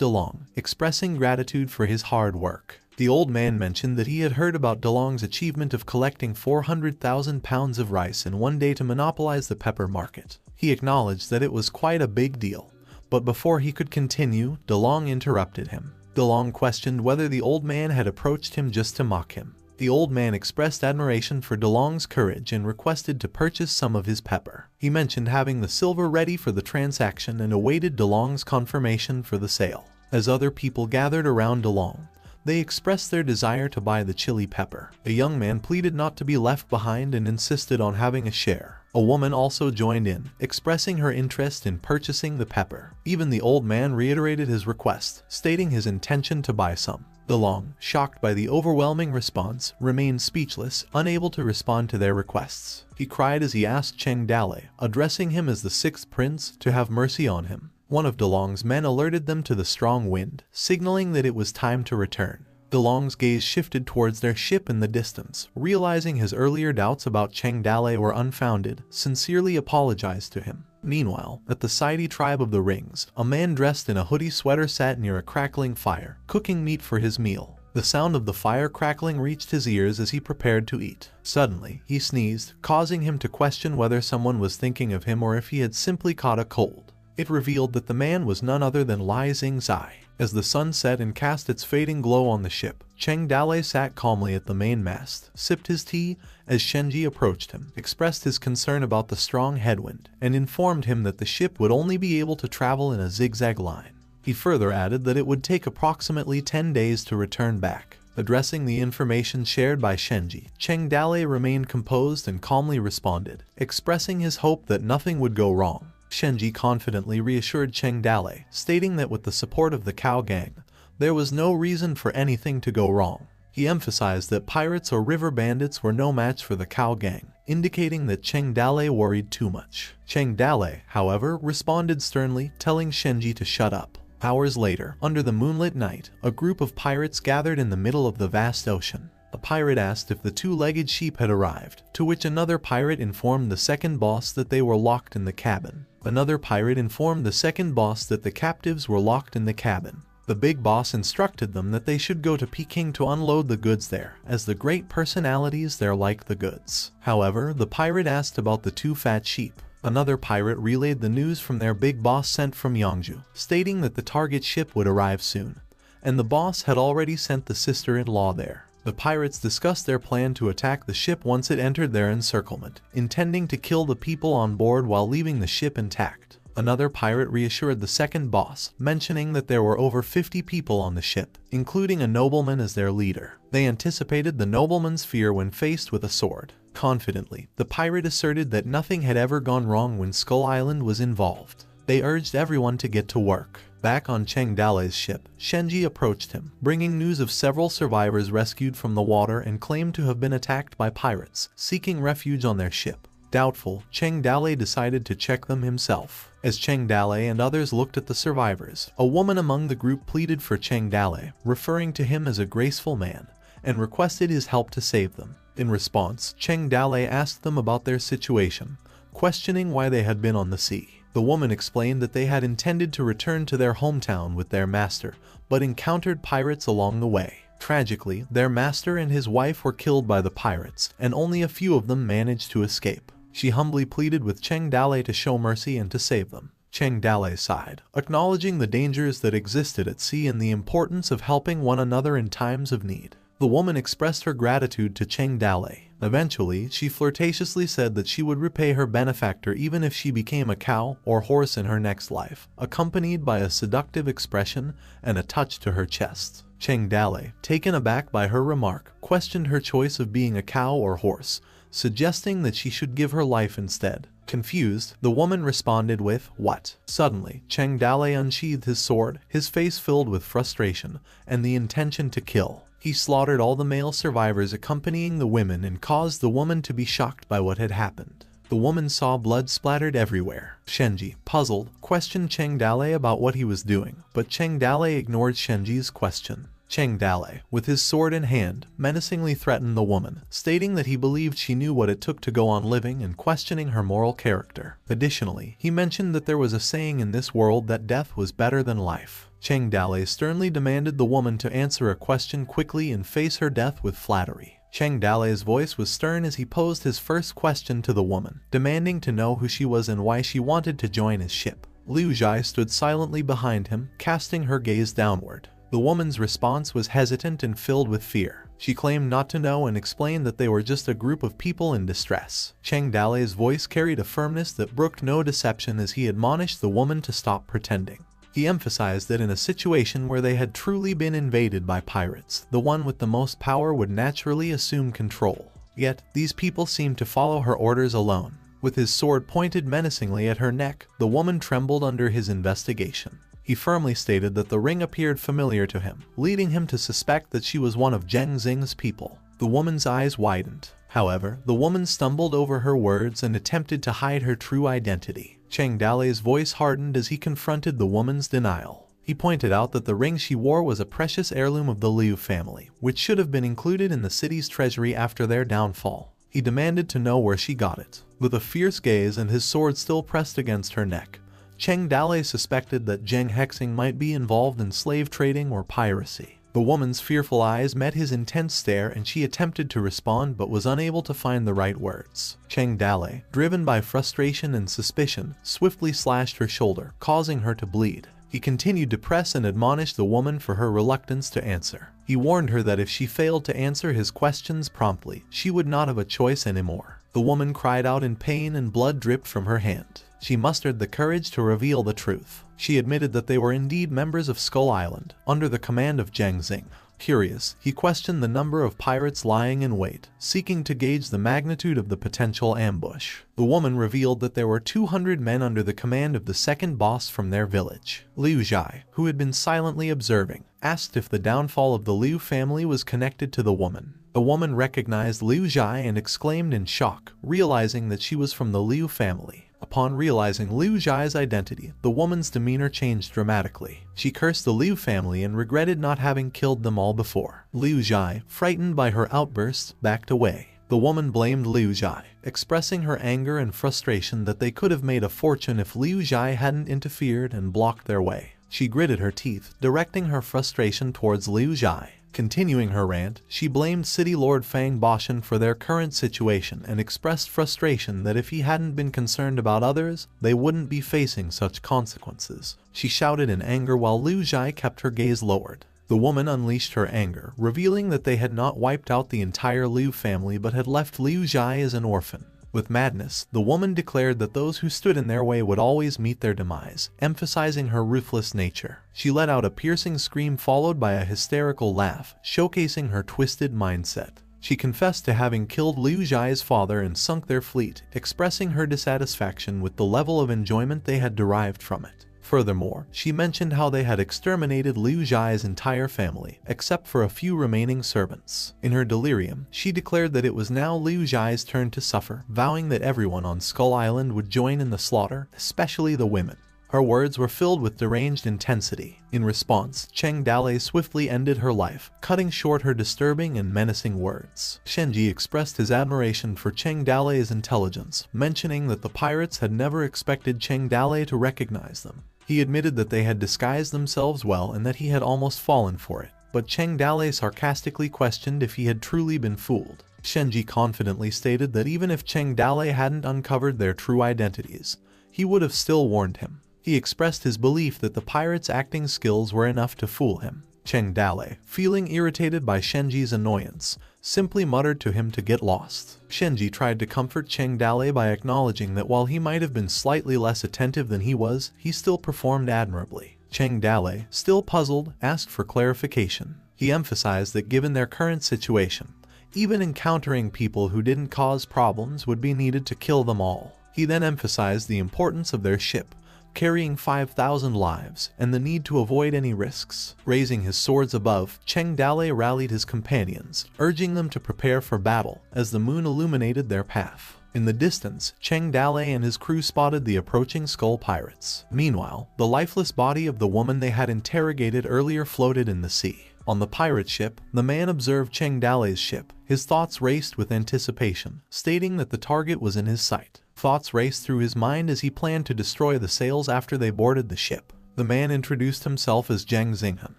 DeLong, expressing gratitude for his hard work. The old man mentioned that he had heard about DeLong's achievement of collecting 400,000 pounds of rice in one day to monopolize the pepper market. He acknowledged that it was quite a big deal, but before he could continue, DeLong interrupted him. DeLong questioned whether the old man had approached him just to mock him. The old man expressed admiration for DeLong's courage and requested to purchase some of his pepper. He mentioned having the silver ready for the transaction and awaited DeLong's confirmation for the sale. As other people gathered around DeLong, they expressed their desire to buy the chili pepper. A young man pleaded not to be left behind and insisted on having a share. A woman also joined in, expressing her interest in purchasing the pepper. Even the old man reiterated his request, stating his intention to buy some. DeLong, shocked by the overwhelming response, remained speechless, unable to respond to their requests. He cried as he asked Cheng Dale, addressing him as the sixth prince, to have mercy on him. One of DeLong's men alerted them to the strong wind, signaling that it was time to return. DeLong's gaze shifted towards their ship in the distance. Realizing his earlier doubts about Cheng Dale were unfounded, sincerely apologized to him. Meanwhile, at the Saidi tribe of the Rings, a man dressed in a hoodie sweater sat near a crackling fire, cooking meat for his meal. The sound of the fire crackling reached his ears as he prepared to eat. Suddenly, he sneezed, causing him to question whether someone was thinking of him or if he had simply caught a cold. It revealed that the man was none other than Lai Xing Zai. As the sun set and cast its fading glow on the ship, Cheng Dale sat calmly at the mainmast, sipped his tea, as Shenji approached him, expressed his concern about the strong headwind, and informed him that the ship would only be able to travel in a zigzag line. He further added that it would take approximately 10 days to return back. Addressing the information shared by Shenji, Cheng Dale remained composed and calmly responded, expressing his hope that nothing would go wrong. Shenji confidently reassured Cheng Dale, stating that with the support of the Cow Gang, there was no reason for anything to go wrong. He emphasized that pirates or river bandits were no match for the Cow Gang, indicating that Cheng Dale worried too much. Cheng Dale, however, responded sternly, telling Shenji to shut up. Hours later, under the moonlit night, a group of pirates gathered in the middle of the vast ocean. A pirate asked if the two-legged sheep had arrived, to which another pirate informed the second boss that they were locked in the cabin. Another pirate informed the second boss that the captives were locked in the cabin. The big boss instructed them that they should go to Peking to unload the goods there, as the great personalities there liked the goods. However, the pirate asked about the two fat sheep. Another pirate relayed the news from their big boss sent from Yangzhou, stating that the target ship would arrive soon, and the boss had already sent the sister-in-law there. The pirates discussed their plan to attack the ship once it entered their encirclement, intending to kill the people on board while leaving the ship intact. Another pirate reassured the second boss, mentioning that there were over 50 people on the ship, including a nobleman as their leader. They anticipated the nobleman's fear when faced with a sword. Confidently, the pirate asserted that nothing had ever gone wrong when Skull Island was involved. They urged everyone to get to work. Back on Cheng Dale's ship, Shenji approached him, bringing news of several survivors rescued from the water and claimed to have been attacked by pirates, seeking refuge on their ship. Doubtful, Cheng Dale decided to check them himself. As Cheng Dale and others looked at the survivors, a woman among the group pleaded for Cheng Dale, referring to him as a graceful man, and requested his help to save them. In response, Cheng Dale asked them about their situation, questioning why they had been on the sea. The woman explained that they had intended to return to their hometown with their master, but encountered pirates along the way. Tragically, their master and his wife were killed by the pirates, and only a few of them managed to escape. She humbly pleaded with Cheng Dale to show mercy and to save them. Cheng Dale sighed, acknowledging the dangers that existed at sea and the importance of helping one another in times of need. The woman expressed her gratitude to Cheng Dale. Eventually, she flirtatiously said that she would repay her benefactor even if she became a cow or horse in her next life, accompanied by a seductive expression and a touch to her chest. Cheng Dale, taken aback by her remark, questioned her choice of being a cow or horse, suggesting that she should give her life instead. Confused, the woman responded with, "What?" Suddenly, Cheng Dale unsheathed his sword, his face filled with frustration and the intention to kill. He slaughtered all the male survivors accompanying the women and caused the woman to be shocked by what had happened. The woman saw blood splattered everywhere. Shenji, puzzled, questioned Cheng Dale about what he was doing, but Cheng Dale ignored Shenji's question. Cheng Dale, with his sword in hand, menacingly threatened the woman, stating that he believed she knew what it took to go on living and questioning her moral character. Additionally, he mentioned that there was a saying in this world that death was better than life. Cheng Dale sternly demanded the woman to answer a question quickly and face her death with flattery. Cheng Dale's voice was stern as he posed his first question to the woman, demanding to know who she was and why she wanted to join his ship. Liu Zhai stood silently behind him, casting her gaze downward. The woman's response was hesitant and filled with fear. She claimed not to know and explained that they were just a group of people in distress. Cheng Dale's voice carried a firmness that brooked no deception as he admonished the woman to stop pretending. He emphasized that in a situation where they had truly been invaded by pirates, the one with the most power would naturally assume control. Yet, these people seemed to follow her orders alone. With his sword pointed menacingly at her neck, the woman trembled under his investigation. He firmly stated that the ring appeared familiar to him, leading him to suspect that she was one of Zheng Xing's people. The woman's eyes widened. However, the woman stumbled over her words and attempted to hide her true identity. Cheng Dale's voice hardened as he confronted the woman's denial. He pointed out that the ring she wore was a precious heirloom of the Liu family, which should have been included in the city's treasury after their downfall. He demanded to know where she got it. With a fierce gaze and his sword still pressed against her neck, Cheng Dale suspected that Zheng Hexing might be involved in slave trading or piracy. The woman's fearful eyes met his intense stare and she attempted to respond but was unable to find the right words. Cheng Dale, driven by frustration and suspicion, swiftly slashed her shoulder, causing her to bleed. He continued to press and admonish the woman for her reluctance to answer. He warned her that if she failed to answer his questions promptly, she would not have a choice anymore. The woman cried out in pain and blood dripped from her hand. She mustered the courage to reveal the truth. She admitted that they were indeed members of Skull Island, under the command of Zheng Xing. Curious, he questioned the number of pirates lying in wait, seeking to gauge the magnitude of the potential ambush. The woman revealed that there were 200 men under the command of the second boss from their village. Liu Zhai, who had been silently observing, asked if the downfall of the Liu family was connected to the woman. The woman recognized Liu Zhai and exclaimed in shock, realizing that she was from the Liu family. Upon realizing Liu Zhai's identity, the woman's demeanor changed dramatically. She cursed the Liu family and regretted not having killed them all before. Liu Zhai, frightened by her outbursts, backed away. The woman blamed Liu Zhai, expressing her anger and frustration that they could have made a fortune if Liu Zhai hadn't interfered and blocked their way. She gritted her teeth, directing her frustration towards Liu Zhai. Continuing her rant, she blamed City Lord Fang Boshan for their current situation and expressed frustration that if he hadn't been concerned about others, they wouldn't be facing such consequences. She shouted in anger while Liu Zhai kept her gaze lowered. The woman unleashed her anger, revealing that they had not wiped out the entire Liu family but had left Liu Zhai as an orphan. With madness, the woman declared that those who stood in their way would always meet their demise, emphasizing her ruthless nature. She let out a piercing scream followed by a hysterical laugh, showcasing her twisted mindset. She confessed to having killed Liu Zhai's father and sunk their fleet, expressing her dissatisfaction with the level of enjoyment they had derived from it. Furthermore, she mentioned how they had exterminated Liu Zhai's entire family, except for a few remaining servants. In her delirium, she declared that it was now Liu Zhai's turn to suffer, vowing that everyone on Skull Island would join in the slaughter, especially the women. Her words were filled with deranged intensity. In response, Cheng Dalei swiftly ended her life, cutting short her disturbing and menacing words. Shenji expressed his admiration for Cheng Dalei's intelligence, mentioning that the pirates had never expected Cheng Dalei to recognize them. He admitted that they had disguised themselves well and that he had almost fallen for it, but Cheng Dalei sarcastically questioned if he had truly been fooled. Shenji confidently stated that even if Cheng Dalei hadn't uncovered their true identities, he would have still warned him. He expressed his belief that the pirates' acting skills were enough to fool him. Cheng Dalei, feeling irritated by Shenji's annoyance, simply muttered to him to get lost. Shenji tried to comfort Cheng Dalei by acknowledging that while he might have been slightly less attentive than he was, he still performed admirably. Cheng Dalei, still puzzled, asked for clarification. He emphasized that given their current situation, even encountering people who didn't cause problems would be needed to kill them all. He then emphasized the importance of their ship, carrying 5,000 lives, and the need to avoid any risks. Raising his swords above, Cheng Dalei rallied his companions, urging them to prepare for battle as the moon illuminated their path. In the distance, Cheng Dalei and his crew spotted the approaching skull pirates. Meanwhile, the lifeless body of the woman they had interrogated earlier floated in the sea. On the pirate ship, the man observed Cheng Dalei's ship. His thoughts raced with anticipation, stating that the target was in his sight. Thoughts raced through his mind as he planned to destroy the sails after they boarded the ship. The man introduced himself as Zhang Xinghan,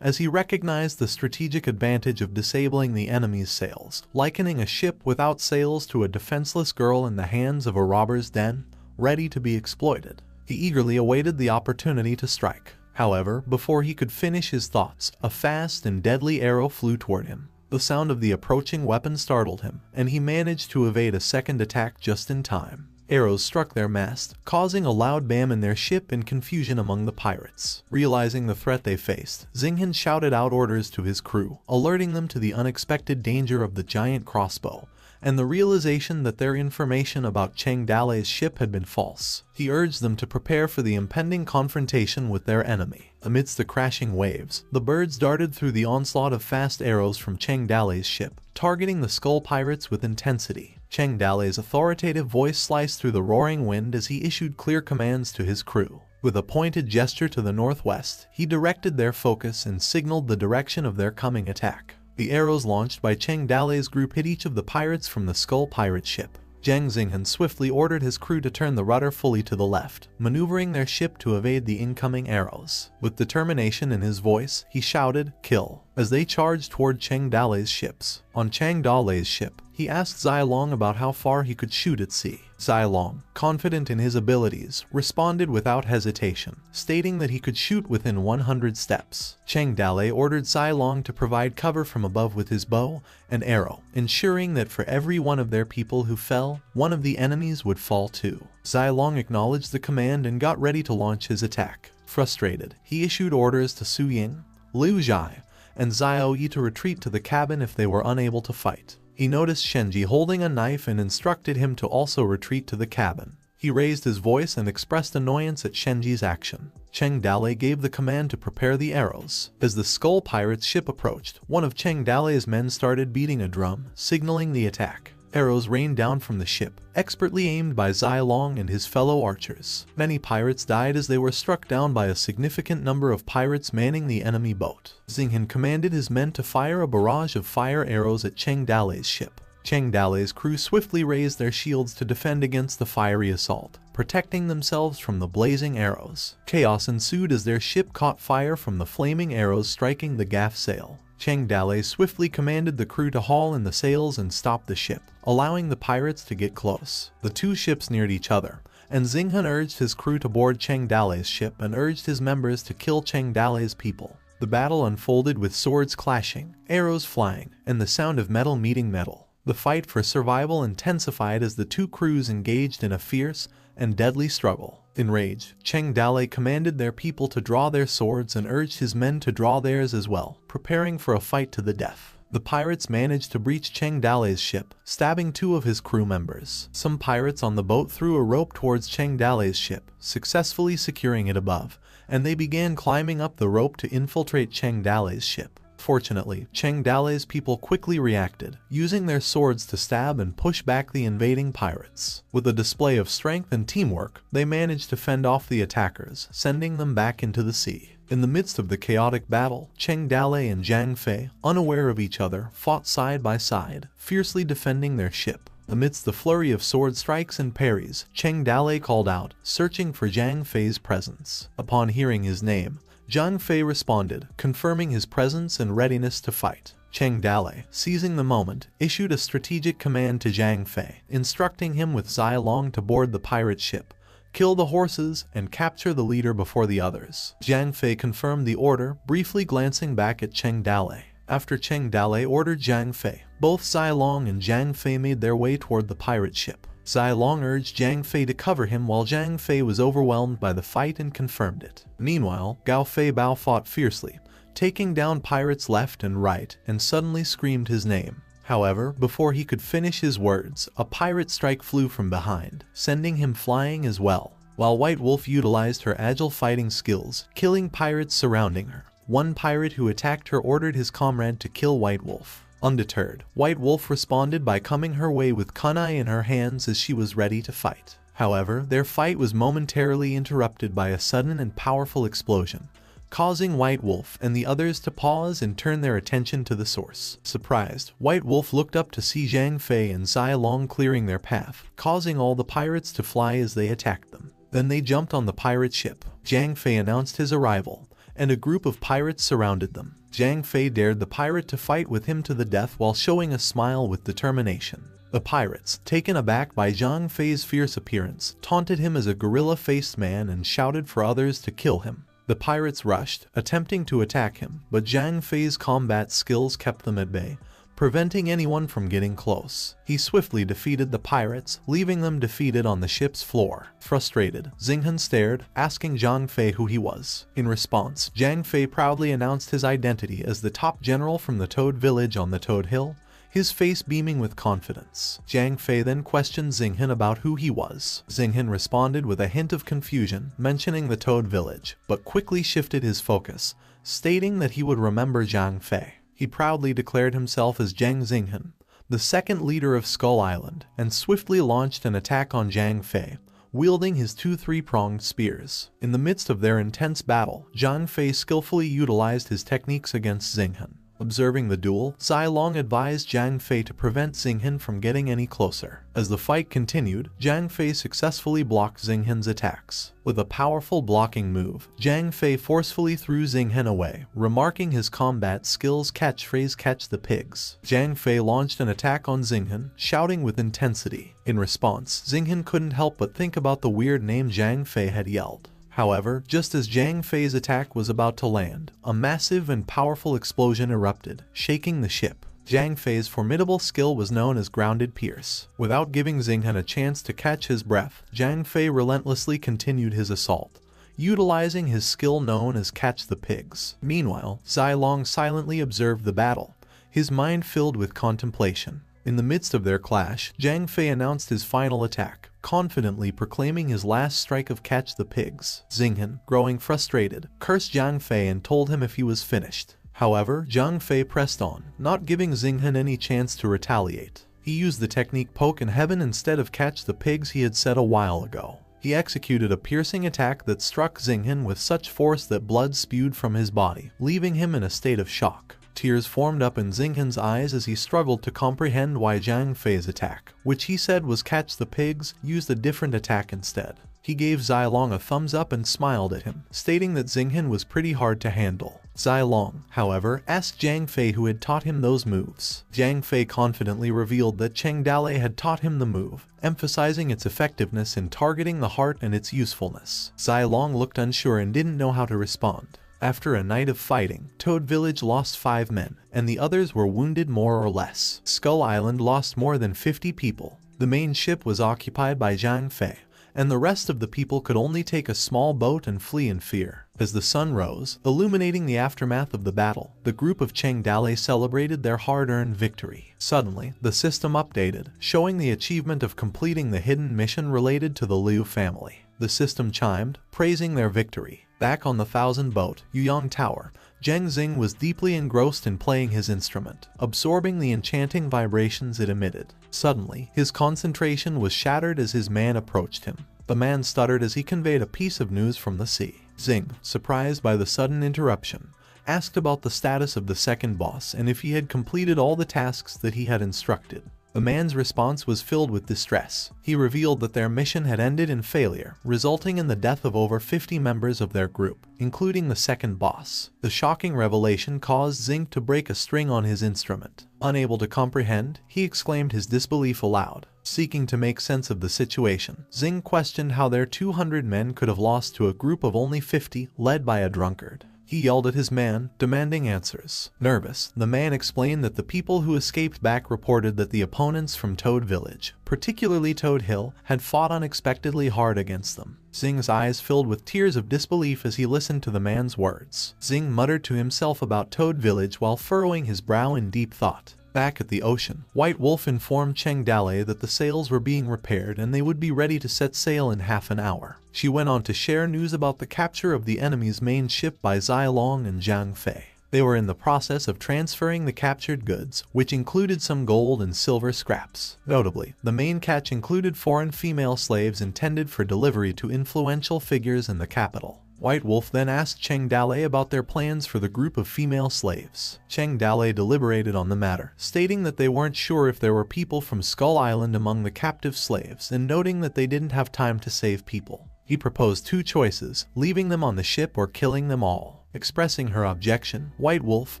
as he recognized the strategic advantage of disabling the enemy's sails, likening a ship without sails to a defenseless girl in the hands of a robber's den, ready to be exploited. He eagerly awaited the opportunity to strike. However, before he could finish his thoughts, a fast and deadly arrow flew toward him. The sound of the approaching weapon startled him, and he managed to evade a second attack just in time. Arrows struck their mast, causing a loud bam in their ship and confusion among the pirates. Realizing the threat they faced, Xinghan shouted out orders to his crew, alerting them to the unexpected danger of the giant crossbow, and the realization that their information about Cheng Dalei's ship had been false. He urged them to prepare for the impending confrontation with their enemy. Amidst the crashing waves, the birds darted through the onslaught of fast arrows from Cheng Dalei's ship, targeting the skull pirates with intensity. Cheng Dalei's authoritative voice sliced through the roaring wind as he issued clear commands to his crew. With a pointed gesture to the northwest, he directed their focus and signaled the direction of their coming attack. The arrows launched by Cheng Dalei's group hit each of the pirates from the skull pirate ship. Zhang Xinghan swiftly ordered his crew to turn the rudder fully to the left, maneuvering their ship to evade the incoming arrows. With determination in his voice, he shouted, "Kill," as they charged toward Cheng Dalei's ships. On Cheng Dalei's ship, he asked Zai Long about how far he could shoot at sea. Zai Long, confident in his abilities, responded without hesitation, stating that he could shoot within 100 steps. Cheng Dalei ordered Zai Long to provide cover from above with his bow and arrow, ensuring that for every one of their people who fell, one of the enemies would fall too. Zai Long acknowledged the command and got ready to launch his attack. Frustrated, he issued orders to Su Ying, Liu Zhai, and Xiao Yi to retreat to the cabin if they were unable to fight. He noticed Shenji holding a knife and instructed him to also retreat to the cabin. He raised his voice and expressed annoyance at Shenji's action. Cheng Dalei gave the command to prepare the arrows. As the skull pirate's ship approached, one of Cheng Dalei's men started beating a drum, signaling the attack. Arrows rained down from the ship, expertly aimed by Zai Long and his fellow archers. Many pirates died as they were struck down by a significant number of pirates manning the enemy boat. Xinghan commanded his men to fire a barrage of fire arrows at Cheng Dalei's ship. Cheng Dalei's crew swiftly raised their shields to defend against the fiery assault, protecting themselves from the blazing arrows. Chaos ensued as their ship caught fire from the flaming arrows striking the gaff sail. Cheng Dalei swiftly commanded the crew to haul in the sails and stop the ship, allowing the pirates to get close. The two ships neared each other, and Xinghan urged his crew to board Cheng Dalei's ship and urged his members to kill Cheng Dalei's people. The battle unfolded with swords clashing, arrows flying, and the sound of metal meeting metal. The fight for survival intensified as the two crews engaged in a fierce and deadly struggle. Enraged, Cheng Dalei commanded their people to draw their swords and urged his men to draw theirs as well, preparing for a fight to the death. The pirates managed to breach Cheng Dale's ship, stabbing 2 of his crew members. Some pirates on the boat threw a rope towards Cheng Dale's ship, successfully securing it above, and they began climbing up the rope to infiltrate Cheng Dale's ship. Fortunately, Cheng Dale's people quickly reacted, using their swords to stab and push back the invading pirates. With a display of strength and teamwork, they managed to fend off the attackers, sending them back into the sea. In the midst of the chaotic battle, Cheng Dale and Zhang Fei, unaware of each other, fought side by side, fiercely defending their ship. Amidst the flurry of sword strikes and parries, Cheng Dale called out, searching for Zhang Fei's presence. Upon hearing his name, Zhang Fei responded, confirming his presence and readiness to fight. Cheng Dale, seizing the moment, issued a strategic command to Zhang Fei, instructing him with Zai Long to board the pirate ship, kill the horses, and capture the leader before the others. Zhang Fei confirmed the order, briefly glancing back at Cheng Dale. After Cheng Dale ordered Zhang Fei, both Zai Long and Zhang Fei made their way toward the pirate ship. Zai Long urged Zhang Fei to cover him while Zhang Fei was overwhelmed by the fight and confirmed it. Meanwhile, Gao Fei Bao fought fiercely, taking down pirates left and right, and suddenly screamed his name. However, before he could finish his words, a pirate strike flew from behind, sending him flying as well. While White Wolf utilized her agile fighting skills, killing pirates surrounding her. One pirate who attacked her ordered his comrade to kill White Wolf. Undeterred, White Wolf responded by coming her way with kunai in her hands as she was ready to fight. However, their fight was momentarily interrupted by a sudden and powerful explosion, causing White Wolf and the others to pause and turn their attention to the source. Surprised, White Wolf looked up to see Zhang Fei and Zai Long clearing their path, causing all the pirates to fly as they attacked them. Then they jumped on the pirate ship. Zhang Fei announced his arrival, and a group of pirates surrounded them. Zhang Fei dared the pirate to fight with him to the death while showing a smile with determination. The pirates, taken aback by Zhang Fei's fierce appearance, taunted him as a gorilla-faced man and shouted for others to kill him. The pirates rushed, attempting to attack him, but Zhang Fei's combat skills kept them at bay, preventing anyone from getting close. He swiftly defeated the pirates, leaving them defeated on the ship's floor. Frustrated, Xinghan stared, asking Zhang Fei who he was. In response, Zhang Fei proudly announced his identity as the top general from the Toad village on the Toad Hill, his face beaming with confidence. Zhang Fei then questioned Xinghan about who he was. Xinghan responded with a hint of confusion, mentioning the Toad village, but quickly shifted his focus, stating that he would remember Zhang Fei. He proudly declared himself as Zhang Xinghan, the second leader of Skull Island, and swiftly launched an attack on Zhang Fei, wielding his 2 three-pronged spears. In the midst of their intense battle, Zhang Fei skillfully utilized his techniques against Xinghan. Observing the duel, Zai Long advised Zhang Fei to prevent Xinghan from getting any closer. As the fight continued, Zhang Fei successfully blocked Xinghan's attacks. With a powerful blocking move, Zhang Fei forcefully threw Xinghan away, remarking his combat skills catchphrase "catch the pigs." Zhang Fei launched an attack on Xinghan, shouting with intensity. In response, Xinghan couldn't help but think about the weird name Zhang Fei had yelled. However, just as Zhang Fei's attack was about to land, a massive and powerful explosion erupted, shaking the ship. Zhang Fei's formidable skill was known as Grounded Pierce. Without giving Xinghan a chance to catch his breath, Zhang Fei relentlessly continued his assault, utilizing his skill known as Catch the Pigs. Meanwhile, Zai Long silently observed the battle, his mind filled with contemplation. In the midst of their clash, Zhang Fei announced his final attack, confidently proclaiming his last strike of Catch the Pigs. Xinghan, growing frustrated, cursed Zhang Fei and told him if he was finished. However, Zhang Fei pressed on, not giving Xinghan any chance to retaliate. He used the technique Poke in Heaven instead of Catch the Pigs he had said a while ago. He executed a piercing attack that struck Xinghan with such force that blood spewed from his body, leaving him in a state of shock. Tears formed up in Xinghan's eyes as he struggled to comprehend why Zhang Fei's attack, which he said was Catch the Pigs, used a different attack instead. He gave Zai Long a thumbs up and smiled at him, stating that Xinghan was pretty hard to handle. Zai Long, however, asked Zhang Fei who had taught him those moves. Zhang Fei confidently revealed that Cheng Dale had taught him the move, emphasizing its effectiveness in targeting the heart and its usefulness. Zai Long looked unsure and didn't know how to respond. After a night of fighting, Toad Village lost 5 men, and the others were wounded more or less. Skull Island lost more than 50 people. The main ship was occupied by Zhang Fei, and the rest of the people could only take a small boat and flee in fear. As the sun rose, illuminating the aftermath of the battle, the group of Cheng Dale celebrated their hard-earned victory. Suddenly, the system updated, showing the achievement of completing the hidden mission related to the Liu family. The system chimed, praising their victory. Back on the Thousand Boat, Yuyang Tower, Zheng Xing was deeply engrossed in playing his instrument, absorbing the enchanting vibrations it emitted. Suddenly, his concentration was shattered as his man approached him. The man stuttered as he conveyed a piece of news from the sea. Xing, surprised by the sudden interruption, asked about the status of the second boss and if he had completed all the tasks that he had instructed. The man's response was filled with distress. He revealed that their mission had ended in failure, resulting in the death of over 50 members of their group, including the second boss. The shocking revelation caused Xing to break a string on his instrument. Unable to comprehend, he exclaimed his disbelief aloud. Seeking to make sense of the situation, Xing questioned how their 200 men could have lost to a group of only 50, led by a drunkard. He yelled at his man, demanding answers. Nervous, the man explained that the people who escaped back reported that the opponents from Toad Village, particularly Toad Hill, had fought unexpectedly hard against them. Xing's eyes filled with tears of disbelief as he listened to the man's words. Xing muttered to himself about Toad Village while furrowing his brow in deep thought. Back at the ocean, White Wolf informed Cheng Dale that the sails were being repaired and they would be ready to set sail in half an hour. She went on to share news about the capture of the enemy's main ship by Zai Long and Zhang Fei. They were in the process of transferring the captured goods, which included some gold and silver scraps. Notably, the main catch included foreign female slaves intended for delivery to influential figures in the capital. White Wolf then asked Cheng Dale about their plans for the group of female slaves. Cheng Dale deliberated on the matter, stating that they weren't sure if there were people from Skull Island among the captive slaves and noting that they didn't have time to save people. He proposed two choices, leaving them on the ship or killing them all. Expressing her objection, White Wolf,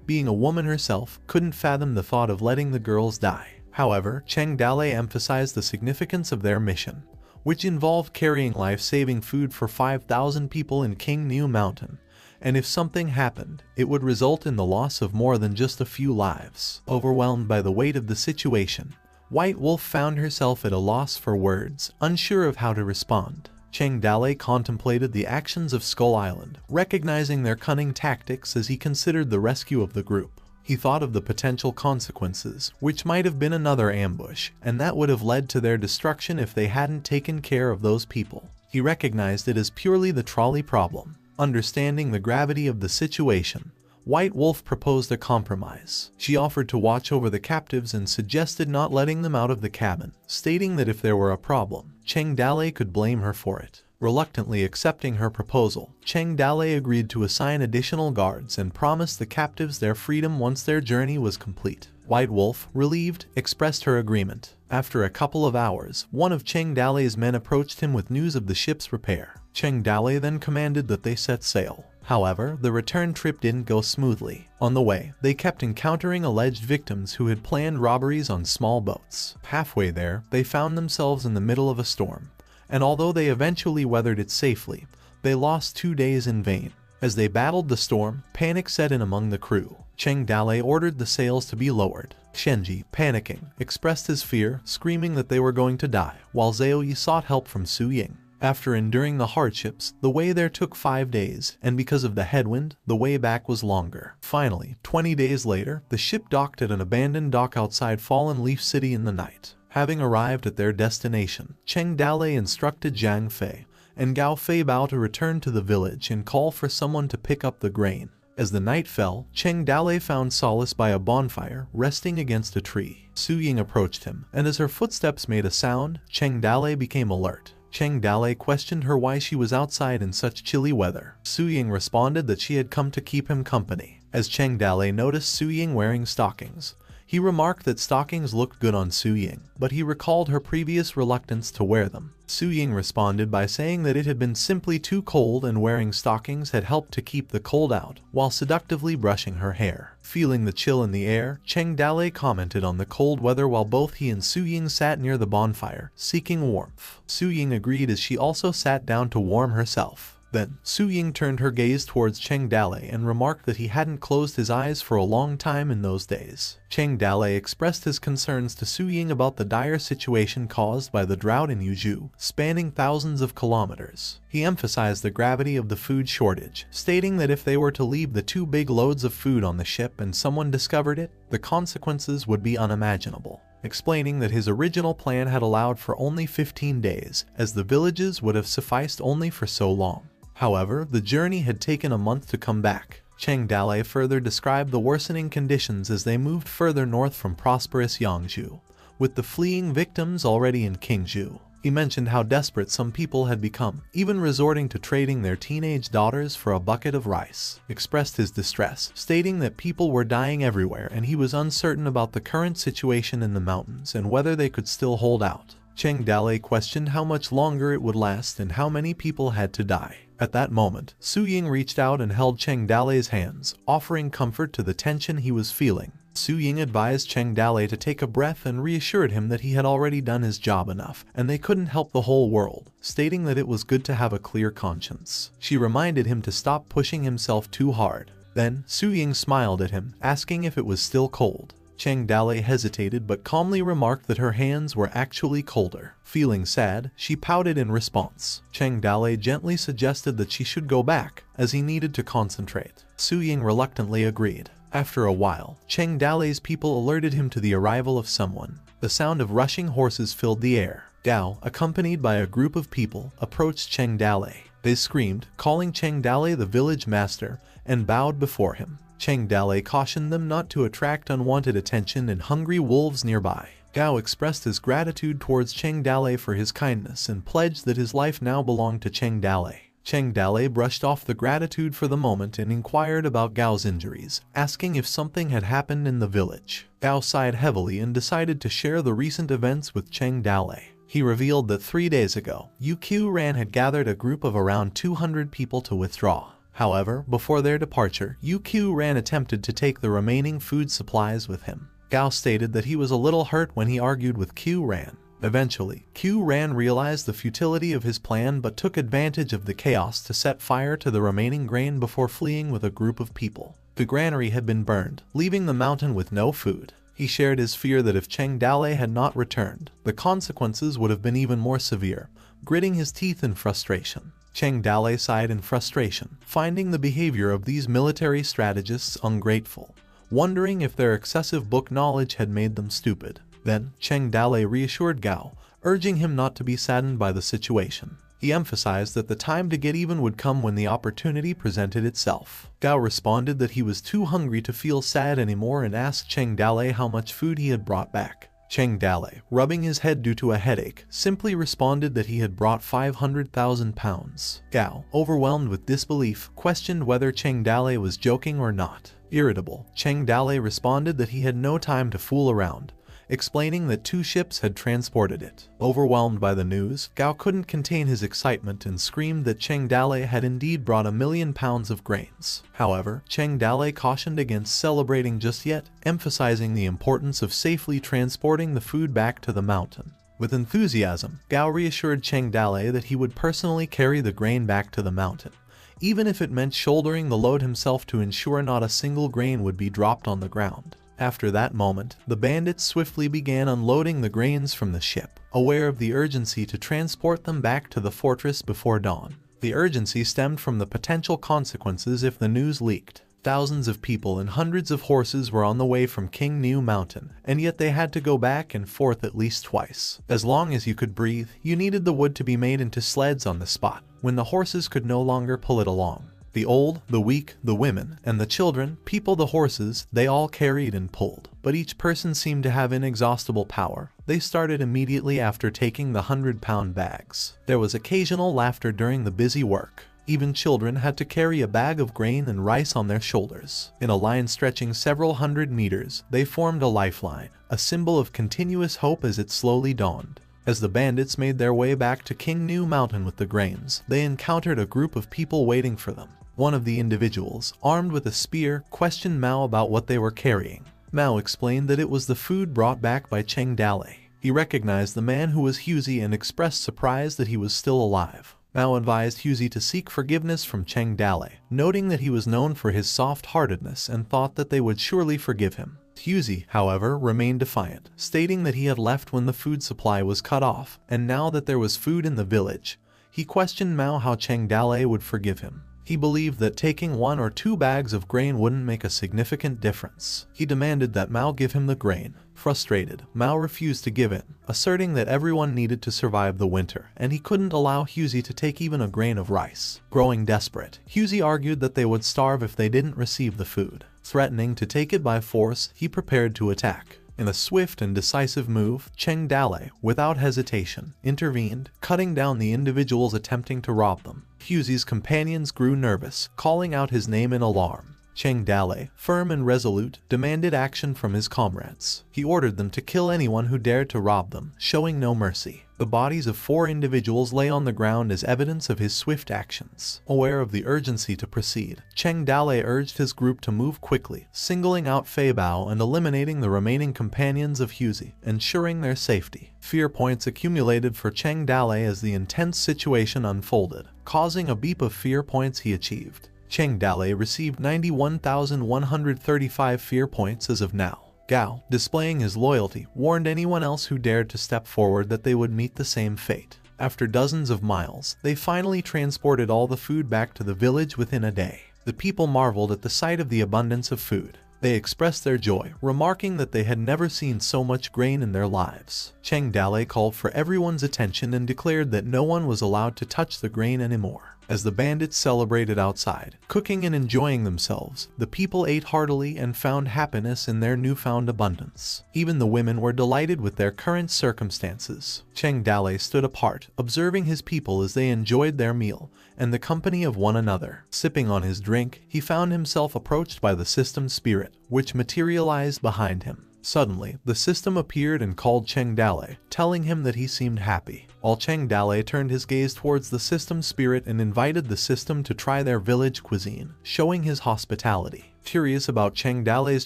being a woman herself, couldn't fathom the thought of letting the girls die. However, Cheng Dale emphasized the significance of their mission, which involved carrying life-saving food for 5,000 people in King New Mountain, and if something happened, it would result in the loss of more than just a few lives. Overwhelmed by the weight of the situation, White Wolf found herself at a loss for words, unsure of how to respond. Cheng Dale contemplated the actions of Skull Island, recognizing their cunning tactics as he considered the rescue of the group. He thought of the potential consequences, which might have been another ambush, and that would have led to their destruction if they hadn't taken care of those people. He recognized it as purely the trolley problem. Understanding the gravity of the situation, White Wolf proposed a compromise. She offered to watch over the captives and suggested not letting them out of the cabin, stating that if there were a problem, Cheng Dale could blame her for it. Reluctantly accepting her proposal, Cheng Dale agreed to assign additional guards and promised the captives their freedom once their journey was complete. White Wolf, relieved, expressed her agreement. After a couple of hours, one of Cheng Dale's men approached him with news of the ship's repair. Cheng Dale then commanded that they set sail. However, the return trip didn't go smoothly. On the way, they kept encountering alleged victims who had planned robberies on small boats. Halfway there, they found themselves in the middle of a storm, and although they eventually weathered it safely, they lost 2 days in vain. As they battled the storm, panic set in among the crew. Cheng Dale ordered the sails to be lowered. Shenji, panicking, expressed his fear, screaming that they were going to die, while Zhao Yi sought help from Su Ying. After enduring the hardships, the way there took 5 days, and because of the headwind, the way back was longer. Finally, 20 days later, the ship docked at an abandoned dock outside Fallen Leaf City in the night. Having arrived at their destination, Cheng Dale instructed Zhang Fei and Gao Fei Bao to return to the village and call for someone to pick up the grain. As the night fell, Cheng Dale found solace by a bonfire, resting against a tree. Su Ying approached him, and as her footsteps made a sound, Cheng Dale became alert. Cheng Dale questioned her why she was outside in such chilly weather. Su Ying responded that she had come to keep him company. As Cheng Dale noticed Su Ying wearing stockings, he remarked that stockings looked good on Su Ying, but he recalled her previous reluctance to wear them. Su Ying responded by saying that it had been simply too cold and wearing stockings had helped to keep the cold out, while seductively brushing her hair. Feeling the chill in the air, Cheng Dale commented on the cold weather while both he and Su Ying sat near the bonfire, seeking warmth. Su Ying agreed as she also sat down to warm herself. Then, Su Ying turned her gaze towards Cheng Dale and remarked that he hadn't closed his eyes for a long time in those days. Cheng Dale expressed his concerns to Su Ying about the dire situation caused by the drought in Yuzhou, spanning thousands of kilometers. He emphasized the gravity of the food shortage, stating that if they were to leave the 2 big loads of food on the ship and someone discovered it, the consequences would be unimaginable. Explaining that his original plan had allowed for only 15 days, as the villages would have sufficed only for so long. However, the journey had taken a month to come back. Cheng Dale further described the worsening conditions as they moved further north from prosperous Yangzhou, with the fleeing victims already in Qingzhou. He mentioned how desperate some people had become, even resorting to trading their teenage daughters for a bucket of rice. Expressed his distress, stating that people were dying everywhere and he was uncertain about the current situation in the mountains and whether they could still hold out. Cheng Dale questioned how much longer it would last and how many people had to die. At that moment, Su Ying reached out and held Cheng Dale's hands, offering comfort to the tension he was feeling. Su Ying advised Cheng Dale to take a breath and reassured him that he had already done his job enough, and they couldn't help the whole world, stating that it was good to have a clear conscience. She reminded him to stop pushing himself too hard. Then, Su Ying smiled at him, asking if it was still cold. Cheng Dale hesitated but calmly remarked that her hands were actually colder. Feeling sad, she pouted in response. Cheng Dale gently suggested that she should go back, as he needed to concentrate. Su Ying reluctantly agreed. After a while, Cheng Dale's people alerted him to the arrival of someone. The sound of rushing horses filled the air. Gao, accompanied by a group of people, approached Cheng Dale. They screamed, calling Cheng Dale the village master, and bowed before him. Cheng Dale cautioned them not to attract unwanted attention and hungry wolves nearby. Gao expressed his gratitude towards Cheng Dale for his kindness and pledged that his life now belonged to Cheng Dale. Cheng Dale brushed off the gratitude for the moment and inquired about Gao's injuries, asking if something had happened in the village. Gao sighed heavily and decided to share the recent events with Cheng Dale. He revealed that 3 days ago, Yu Ran had gathered a group of around 200 people to withdraw. However, before their departure, Yu Ran attempted to take the remaining food supplies with him. Gao stated that he was a little hurt when he argued with Ran. Eventually, Ran realized the futility of his plan but took advantage of the chaos to set fire to the remaining grain before fleeing with a group of people. The granary had been burned, leaving the mountain with no food. He shared his fear that if Cheng Dale had not returned, the consequences would have been even more severe, gritting his teeth in frustration. Cheng Dale sighed in frustration, finding the behavior of these military strategists ungrateful, wondering if their excessive book knowledge had made them stupid. Then, Cheng Dale reassured Gao, urging him not to be saddened by the situation. He emphasized that the time to get even would come when the opportunity presented itself. Gao responded that he was too hungry to feel sad anymore and asked Cheng Dale how much food he had brought back. Cheng Dale, rubbing his head due to a headache, simply responded that he had brought 500,000 pounds. Gao, overwhelmed with disbelief, questioned whether Cheng Dale was joking or not. Irritable, Cheng Dale responded that he had no time to fool around, explaining that 2 ships had transported it. Overwhelmed by the news, Gao couldn't contain his excitement and screamed that Cheng Dale had indeed brought 1,000,000 pounds of grains. However, Cheng Dale cautioned against celebrating just yet, emphasizing the importance of safely transporting the food back to the mountain. With enthusiasm, Gao reassured Cheng Dale that he would personally carry the grain back to the mountain, even if it meant shouldering the load himself to ensure not a single grain would be dropped on the ground. After that moment, the bandits swiftly began unloading the grains from the ship, aware of the urgency to transport them back to the fortress before dawn. The urgency stemmed from the potential consequences if the news leaked. Thousands of people and hundreds of horses were on the way from Qingniu Mountain, and yet they had to go back and forth at least twice. As long as you could breathe, you needed the wood to be made into sleds on the spot, when the horses could no longer pull it along. The old, the weak, the women, and the children, people, the horses, they all carried and pulled. But each person seemed to have inexhaustible power. They started immediately after taking the 100-pound bags. There was occasional laughter during the busy work. Even children had to carry a bag of grain and rice on their shoulders. In a line stretching several hundred meters, they formed a lifeline, a symbol of continuous hope as it slowly dawned. As the bandits made their way back to Qingniu Mountain with the grains, they encountered a group of people waiting for them. One of the individuals, armed with a spear, questioned Mao about what they were carrying. Mao explained that it was the food brought back by Cheng Dale. He recognized the man who was Husey and expressed surprise that he was still alive. Mao advised Huzi to seek forgiveness from Cheng Dale, noting that he was known for his soft-heartedness and thought that they would surely forgive him. Huzi, however, remained defiant, stating that he had left when the food supply was cut off, and now that there was food in the village, he questioned Mao how Cheng Dale would forgive him. He believed that taking 1 or 2 bags of grain wouldn't make a significant difference. He demanded that Mao give him the grain. Frustrated, Mao refused to give it, asserting that everyone needed to survive the winter, and he couldn't allow Huzi to take even a grain of rice. Growing desperate, Huzi argued that they would starve if they didn't receive the food. Threatening to take it by force, he prepared to attack. In a swift and decisive move, Cheng Dale, without hesitation, intervened, cutting down the individuals attempting to rob them. Huzi's companions grew nervous, calling out his name in alarm. Cheng Dale, firm and resolute, demanded action from his comrades. He ordered them to kill anyone who dared to rob them, showing no mercy. The bodies of 4 individuals lay on the ground as evidence of his swift actions. Aware of the urgency to proceed, Cheng Dale urged his group to move quickly, singling out Fei Bao and eliminating the remaining companions of Huzi, ensuring their safety. Fear points accumulated for Cheng Dale as the intense situation unfolded, causing a beep of fear points he achieved. Cheng Dale received 91,135 fear points as of now. Gao, displaying his loyalty, warned anyone else who dared to step forward that they would meet the same fate. After dozens of miles, they finally transported all the food back to the village within a day. The people marveled at the sight of the abundance of food. They expressed their joy, remarking that they had never seen so much grain in their lives. Cheng Dale called for everyone's attention and declared that no one was allowed to touch the grain anymore. As the bandits celebrated outside, cooking and enjoying themselves, the people ate heartily and found happiness in their newfound abundance. Even the women were delighted with their current circumstances. Cheng Dale stood apart, observing his people as they enjoyed their meal and the company of one another. Sipping on his drink, he found himself approached by the system spirit, which materialized behind him. Suddenly, the system appeared and called Cheng Dale, telling him that he seemed happy. While Cheng Dale turned his gaze towards the system spirit and invited the system to try their village cuisine, showing his hospitality. Curious about Cheng Dale's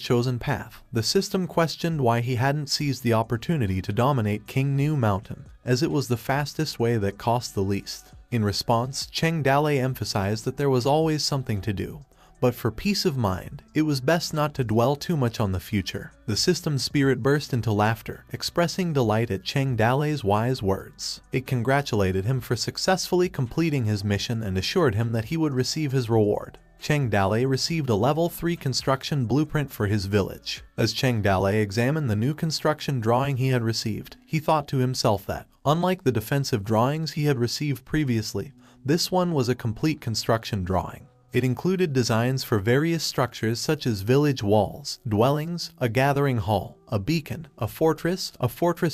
chosen path, the system questioned why he hadn't seized the opportunity to dominate King New Mountain, as it was the fastest way that cost the least. In response, Cheng Dale emphasized that there was always something to do. But for peace of mind, it was best not to dwell too much on the future. The system spirit burst into laughter, expressing delight at Cheng Dale's wise words. It congratulated him for successfully completing his mission and assured him that he would receive his reward. Cheng Dale received a level 3 construction blueprint for his village. As Cheng Dale examined the new construction drawing he had received, he thought to himself that, unlike the defensive drawings he had received previously, this one was a complete construction drawing. It included designs for various structures such as village walls, dwellings, a gathering hall, a beacon, a fortress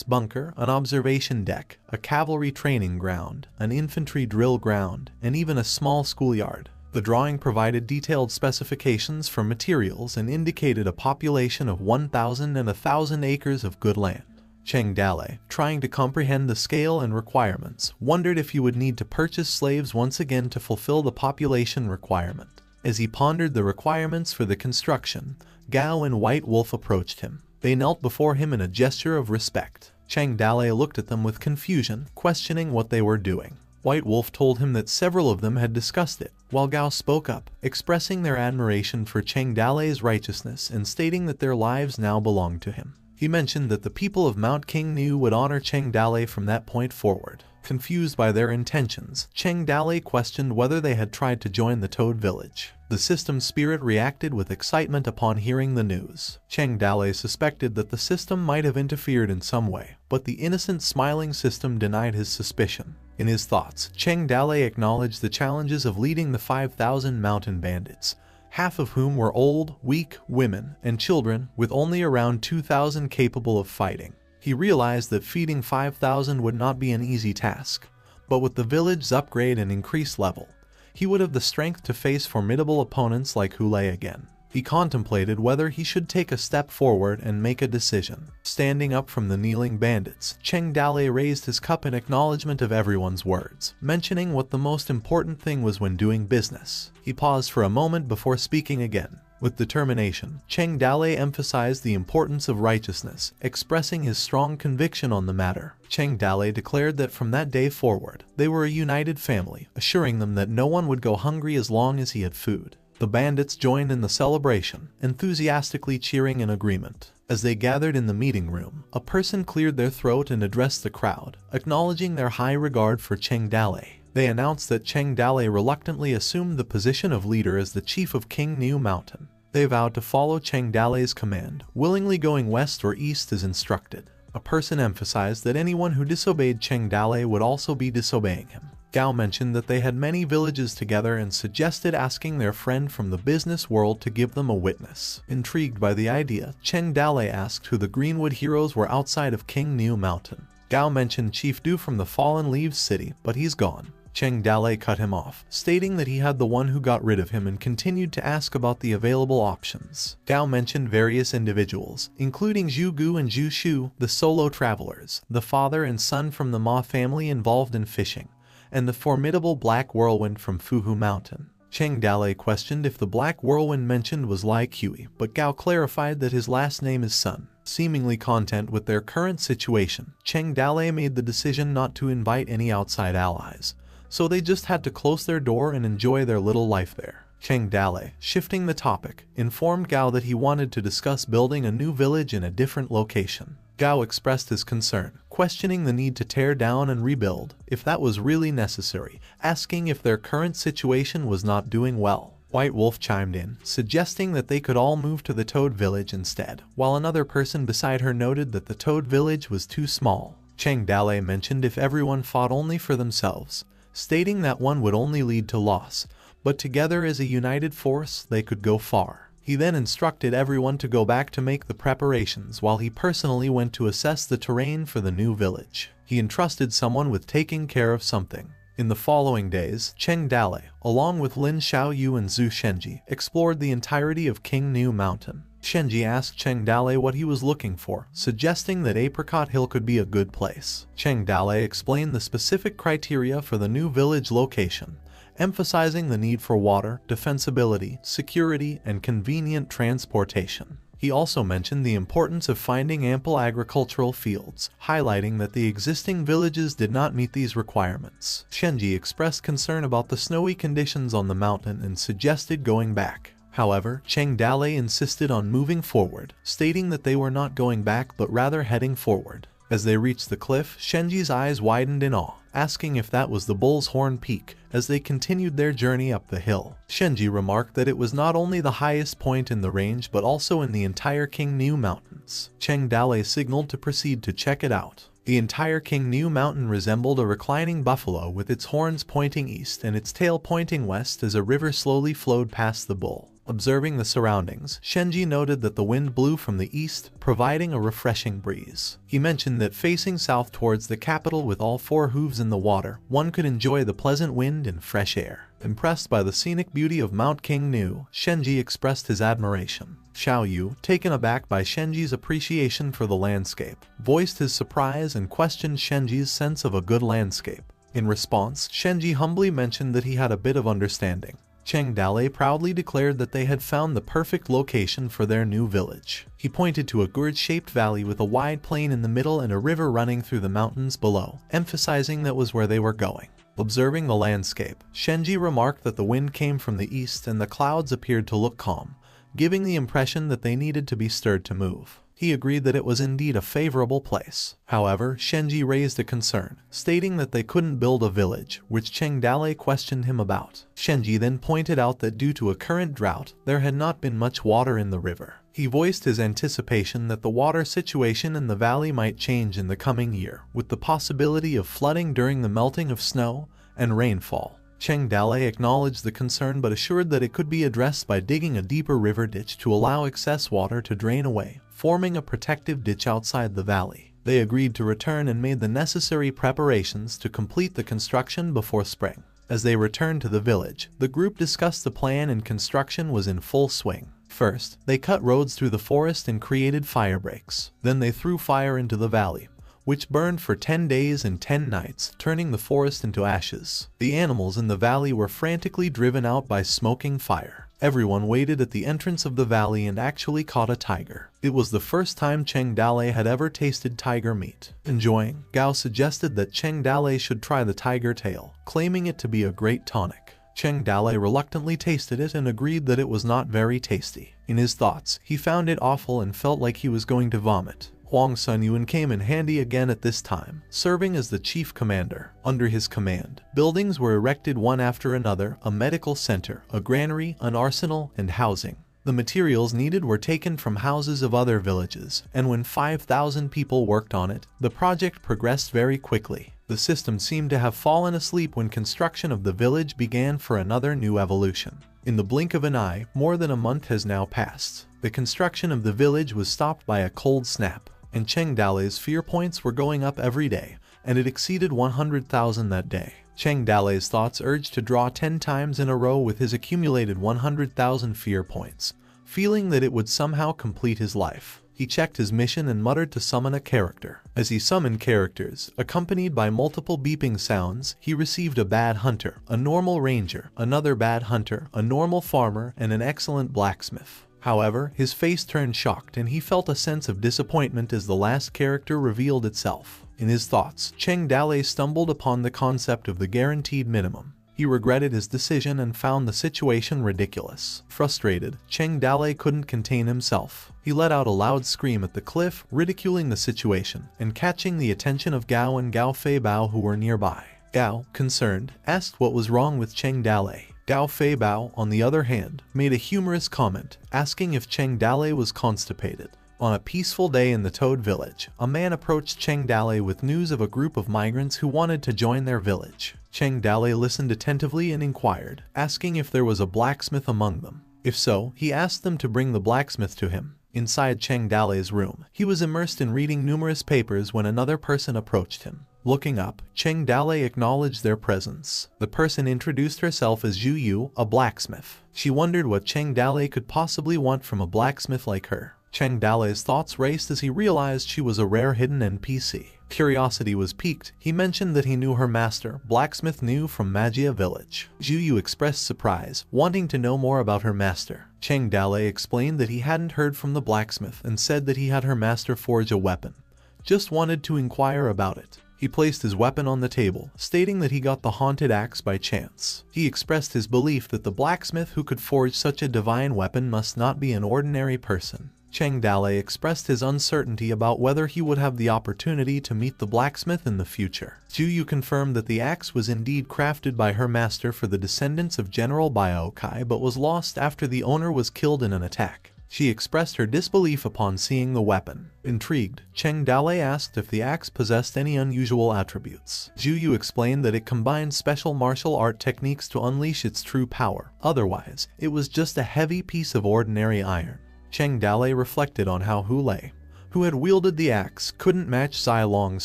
bunker, an observation deck, a cavalry training ground, an infantry drill ground, and even a small schoolyard. The drawing provided detailed specifications for materials and indicated a population of 1,000 and 1,000 acres of good land. Cheng Dale, trying to comprehend the scale and requirements, wondered if he would need to purchase slaves once again to fulfill the population requirement. As he pondered the requirements for the construction, Gao and White Wolf approached him. They knelt before him in a gesture of respect. Cheng Dale looked at them with confusion, questioning what they were doing. White Wolf told him that several of them had discussed it, while Gao spoke up, expressing their admiration for Cheng Dale's righteousness and stating that their lives now belonged to him. He mentioned that the people of Mount King Nu would honor Cheng Dale from that point forward. Confused by their intentions, Cheng Dale questioned whether they had tried to join the Toad Village. The system spirit reacted with excitement upon hearing the news. Cheng Dale suspected that the system might have interfered in some way, but the innocent smiling system denied his suspicion. In his thoughts, Cheng Dale acknowledged the challenges of leading the 5,000 mountain bandits, half of whom were old, weak women and children, with only around 2,000 capable of fighting. He realized that feeding 5,000 would not be an easy task, but with the village's upgrade and increased level, he would have the strength to face formidable opponents like Hulei again. He contemplated whether he should take a step forward and make a decision. Standing up from the kneeling bandits, Cheng Dale raised his cup in acknowledgement of everyone's words, mentioning what the most important thing was when doing business. He paused for a moment before speaking again. With determination, Cheng Dale emphasized the importance of righteousness, expressing his strong conviction on the matter. Cheng Dale declared that from that day forward, they were a united family, assuring them that no one would go hungry as long as he had food. The bandits joined in the celebration, enthusiastically cheering in agreement. As they gathered in the meeting room, a person cleared their throat and addressed the crowd, acknowledging their high regard for Cheng Dale. They announced that Cheng Dale reluctantly assumed the position of leader as the chief of King New Mountain. They vowed to follow Cheng Dale's command, willingly going west or east as instructed. A person emphasized that anyone who disobeyed Cheng Dale would also be disobeying him. Gao mentioned that they had many villages together and suggested asking their friend from the business world to give them a witness. Intrigued by the idea, Cheng Dale asked who the Greenwood heroes were outside of King New Mountain. Gao mentioned Chief Du from the Fallen Leaves City, but he's gone. Cheng Dale cut him off, stating that he had the one who got rid of him, and continued to ask about the available options. Gao mentioned various individuals, including Zhu Gu and Zhu Shu, the solo travelers, the father and son from the Ma family involved in fishing, and the formidable Black Whirlwind from Fuhu Mountain. Cheng Dale questioned if the Black Whirlwind mentioned was Lai Kui, but Gao clarified that his last name is Sun. Seemingly content with their current situation, Cheng Dale made the decision not to invite any outside allies, so they just had to close their door and enjoy their little life there. Cheng Dale, shifting the topic, informed Gao that he wanted to discuss building a new village in a different location. Gao expressed his concern, questioning the need to tear down and rebuild, if that was really necessary, asking if their current situation was not doing well. White Wolf chimed in, suggesting that they could all move to the Toad Village instead, while another person beside her noted that the Toad Village was too small. Cheng Dale mentioned if everyone fought only for themselves, stating that one would only lead to loss, but together as a united force they could go far. He then instructed everyone to go back to make the preparations while he personally went to assess the terrain for the new village. He entrusted someone with taking care of something. In the following days, Cheng Dale, along with Lin Xiaoyu and Zhu Shenji, explored the entirety of King New Mountain. Shenji asked Cheng Dale what he was looking for, suggesting that Apricot Hill could be a good place. Cheng Dale explained the specific criteria for the new village location, emphasizing the need for water, defensibility, security, and convenient transportation. He also mentioned the importance of finding ample agricultural fields, highlighting that the existing villages did not meet these requirements. Shenji expressed concern about the snowy conditions on the mountain and suggested going back. However, Cheng Dale insisted on moving forward, stating that they were not going back but rather heading forward. As they reached the cliff, Shenji's eyes widened in awe, asking if that was the Bull's Horn Peak. As they continued their journey up the hill, Shenji remarked that it was not only the highest point in the range but also in the entire King New Mountains. Cheng Dale signaled to proceed to check it out. The entire King New Mountain resembled a reclining buffalo with its horns pointing east and its tail pointing west as a river slowly flowed past the bull. Observing the surroundings, Shenji noted that the wind blew from the east, providing a refreshing breeze. He mentioned that facing south towards the capital with all four hooves in the water, one could enjoy the pleasant wind and fresh air. Impressed by the scenic beauty of Mount King New, Shenji expressed his admiration. Xiaoyu, taken aback by Shenji's appreciation for the landscape, voiced his surprise and questioned Shenji's sense of a good landscape. In response, Shenji humbly mentioned that he had a bit of understanding. Cheng Dale proudly declared that they had found the perfect location for their new village. He pointed to a gourd-shaped valley with a wide plain in the middle and a river running through the mountains below, emphasizing that was where they were going. Observing the landscape, Shenji remarked that the wind came from the east and the clouds appeared to look calm, giving the impression that they needed to be stirred to move. He agreed that it was indeed a favorable place. However, Shenji raised a concern, stating that they couldn't build a village, which Cheng Dale questioned him about. Shenji then pointed out that due to a current drought, there had not been much water in the river. He voiced his anticipation that the water situation in the valley might change in the coming year, with the possibility of flooding during the melting of snow and rainfall. Cheng Dale acknowledged the concern but assured that it could be addressed by digging a deeper river ditch to allow excess water to drain away, forming a protective ditch outside the valley. They agreed to return and made the necessary preparations to complete the construction before spring. As they returned to the village, the group discussed the plan and construction was in full swing. First, they cut roads through the forest and created fire breaks. Then they threw fire into the valley, which burned for 10 days and 10 nights, turning the forest into ashes. The animals in the valley were frantically driven out by smoking fire. Everyone waited at the entrance of the valley and actually caught a tiger. It was the first time Cheng Dale had ever tasted tiger meat. Enjoying, Gao suggested that Cheng Dale should try the tiger tail, claiming it to be a great tonic. Cheng Dale reluctantly tasted it and agreed that it was not very tasty. In his thoughts, he found it awful and felt like he was going to vomit. Huang Sunyuan came in handy again at this time, serving as the chief commander. Under his command, buildings were erected one after another: a medical center, a granary, an arsenal, and housing. The materials needed were taken from houses of other villages, and when 5,000 people worked on it, the project progressed very quickly. The system seemed to have fallen asleep when construction of the village began for another new evolution. In the blink of an eye, more than a month has now passed. The construction of the village was stopped by a cold snap, and Cheng Dale's fear points were going up every day, and it exceeded 100,000 that day. Cheng Dale's thoughts urged to draw 10 times in a row with his accumulated 100,000 fear points, feeling that it would somehow complete his life. He checked his mission and muttered to summon a character. As he summoned characters, accompanied by multiple beeping sounds, he received a bad hunter, a normal ranger, another bad hunter, a normal farmer, and an excellent blacksmith. However, his face turned shocked and he felt a sense of disappointment as the last character revealed itself. In his thoughts, Cheng Dale stumbled upon the concept of the guaranteed minimum. He regretted his decision and found the situation ridiculous. Frustrated, Cheng Dale couldn't contain himself. He let out a loud scream at the cliff, ridiculing the situation, and catching the attention of Gao and Gao Fei Bao, who were nearby. Gao, concerned, asked what was wrong with Cheng Dale. Gao Fei Bao, on the other hand, made a humorous comment, asking if Cheng Dale was constipated. On a peaceful day in the Toad village, a man approached Cheng Dale with news of a group of migrants who wanted to join their village. Cheng Dale listened attentively and inquired, asking if there was a blacksmith among them. If so, he asked them to bring the blacksmith to him. Inside Cheng Dale's room, he was immersed in reading numerous papers when another person approached him. Looking up, Cheng Dale acknowledged their presence. The person introduced herself as Zhu Yu, a blacksmith. She wondered what Cheng Dale could possibly want from a blacksmith like her. Cheng Dale's thoughts raced as he realized she was a rare hidden NPC. Curiosity was piqued. He mentioned that he knew her master, Blacksmith New, from Magia Village. Zhu Yu expressed surprise, wanting to know more about her master. Cheng Dale explained that he hadn't heard from the blacksmith and said that he had her master forge a weapon. Just wanted to inquire about it. He placed his weapon on the table, stating that he got the haunted axe by chance. He expressed his belief that the blacksmith who could forge such a divine weapon must not be an ordinary person. Cheng Dale expressed his uncertainty about whether he would have the opportunity to meet the blacksmith in the future. Zhu Yu confirmed that the axe was indeed crafted by her master for the descendants of General Biokai, but was lost after the owner was killed in an attack. She expressed her disbelief upon seeing the weapon. Intrigued, Cheng Dale asked if the axe possessed any unusual attributes. Zhu Yu explained that it combined special martial art techniques to unleash its true power. Otherwise, it was just a heavy piece of ordinary iron. Cheng Dale reflected on how Hu Lei, who had wielded the axe, couldn't match Zai Long's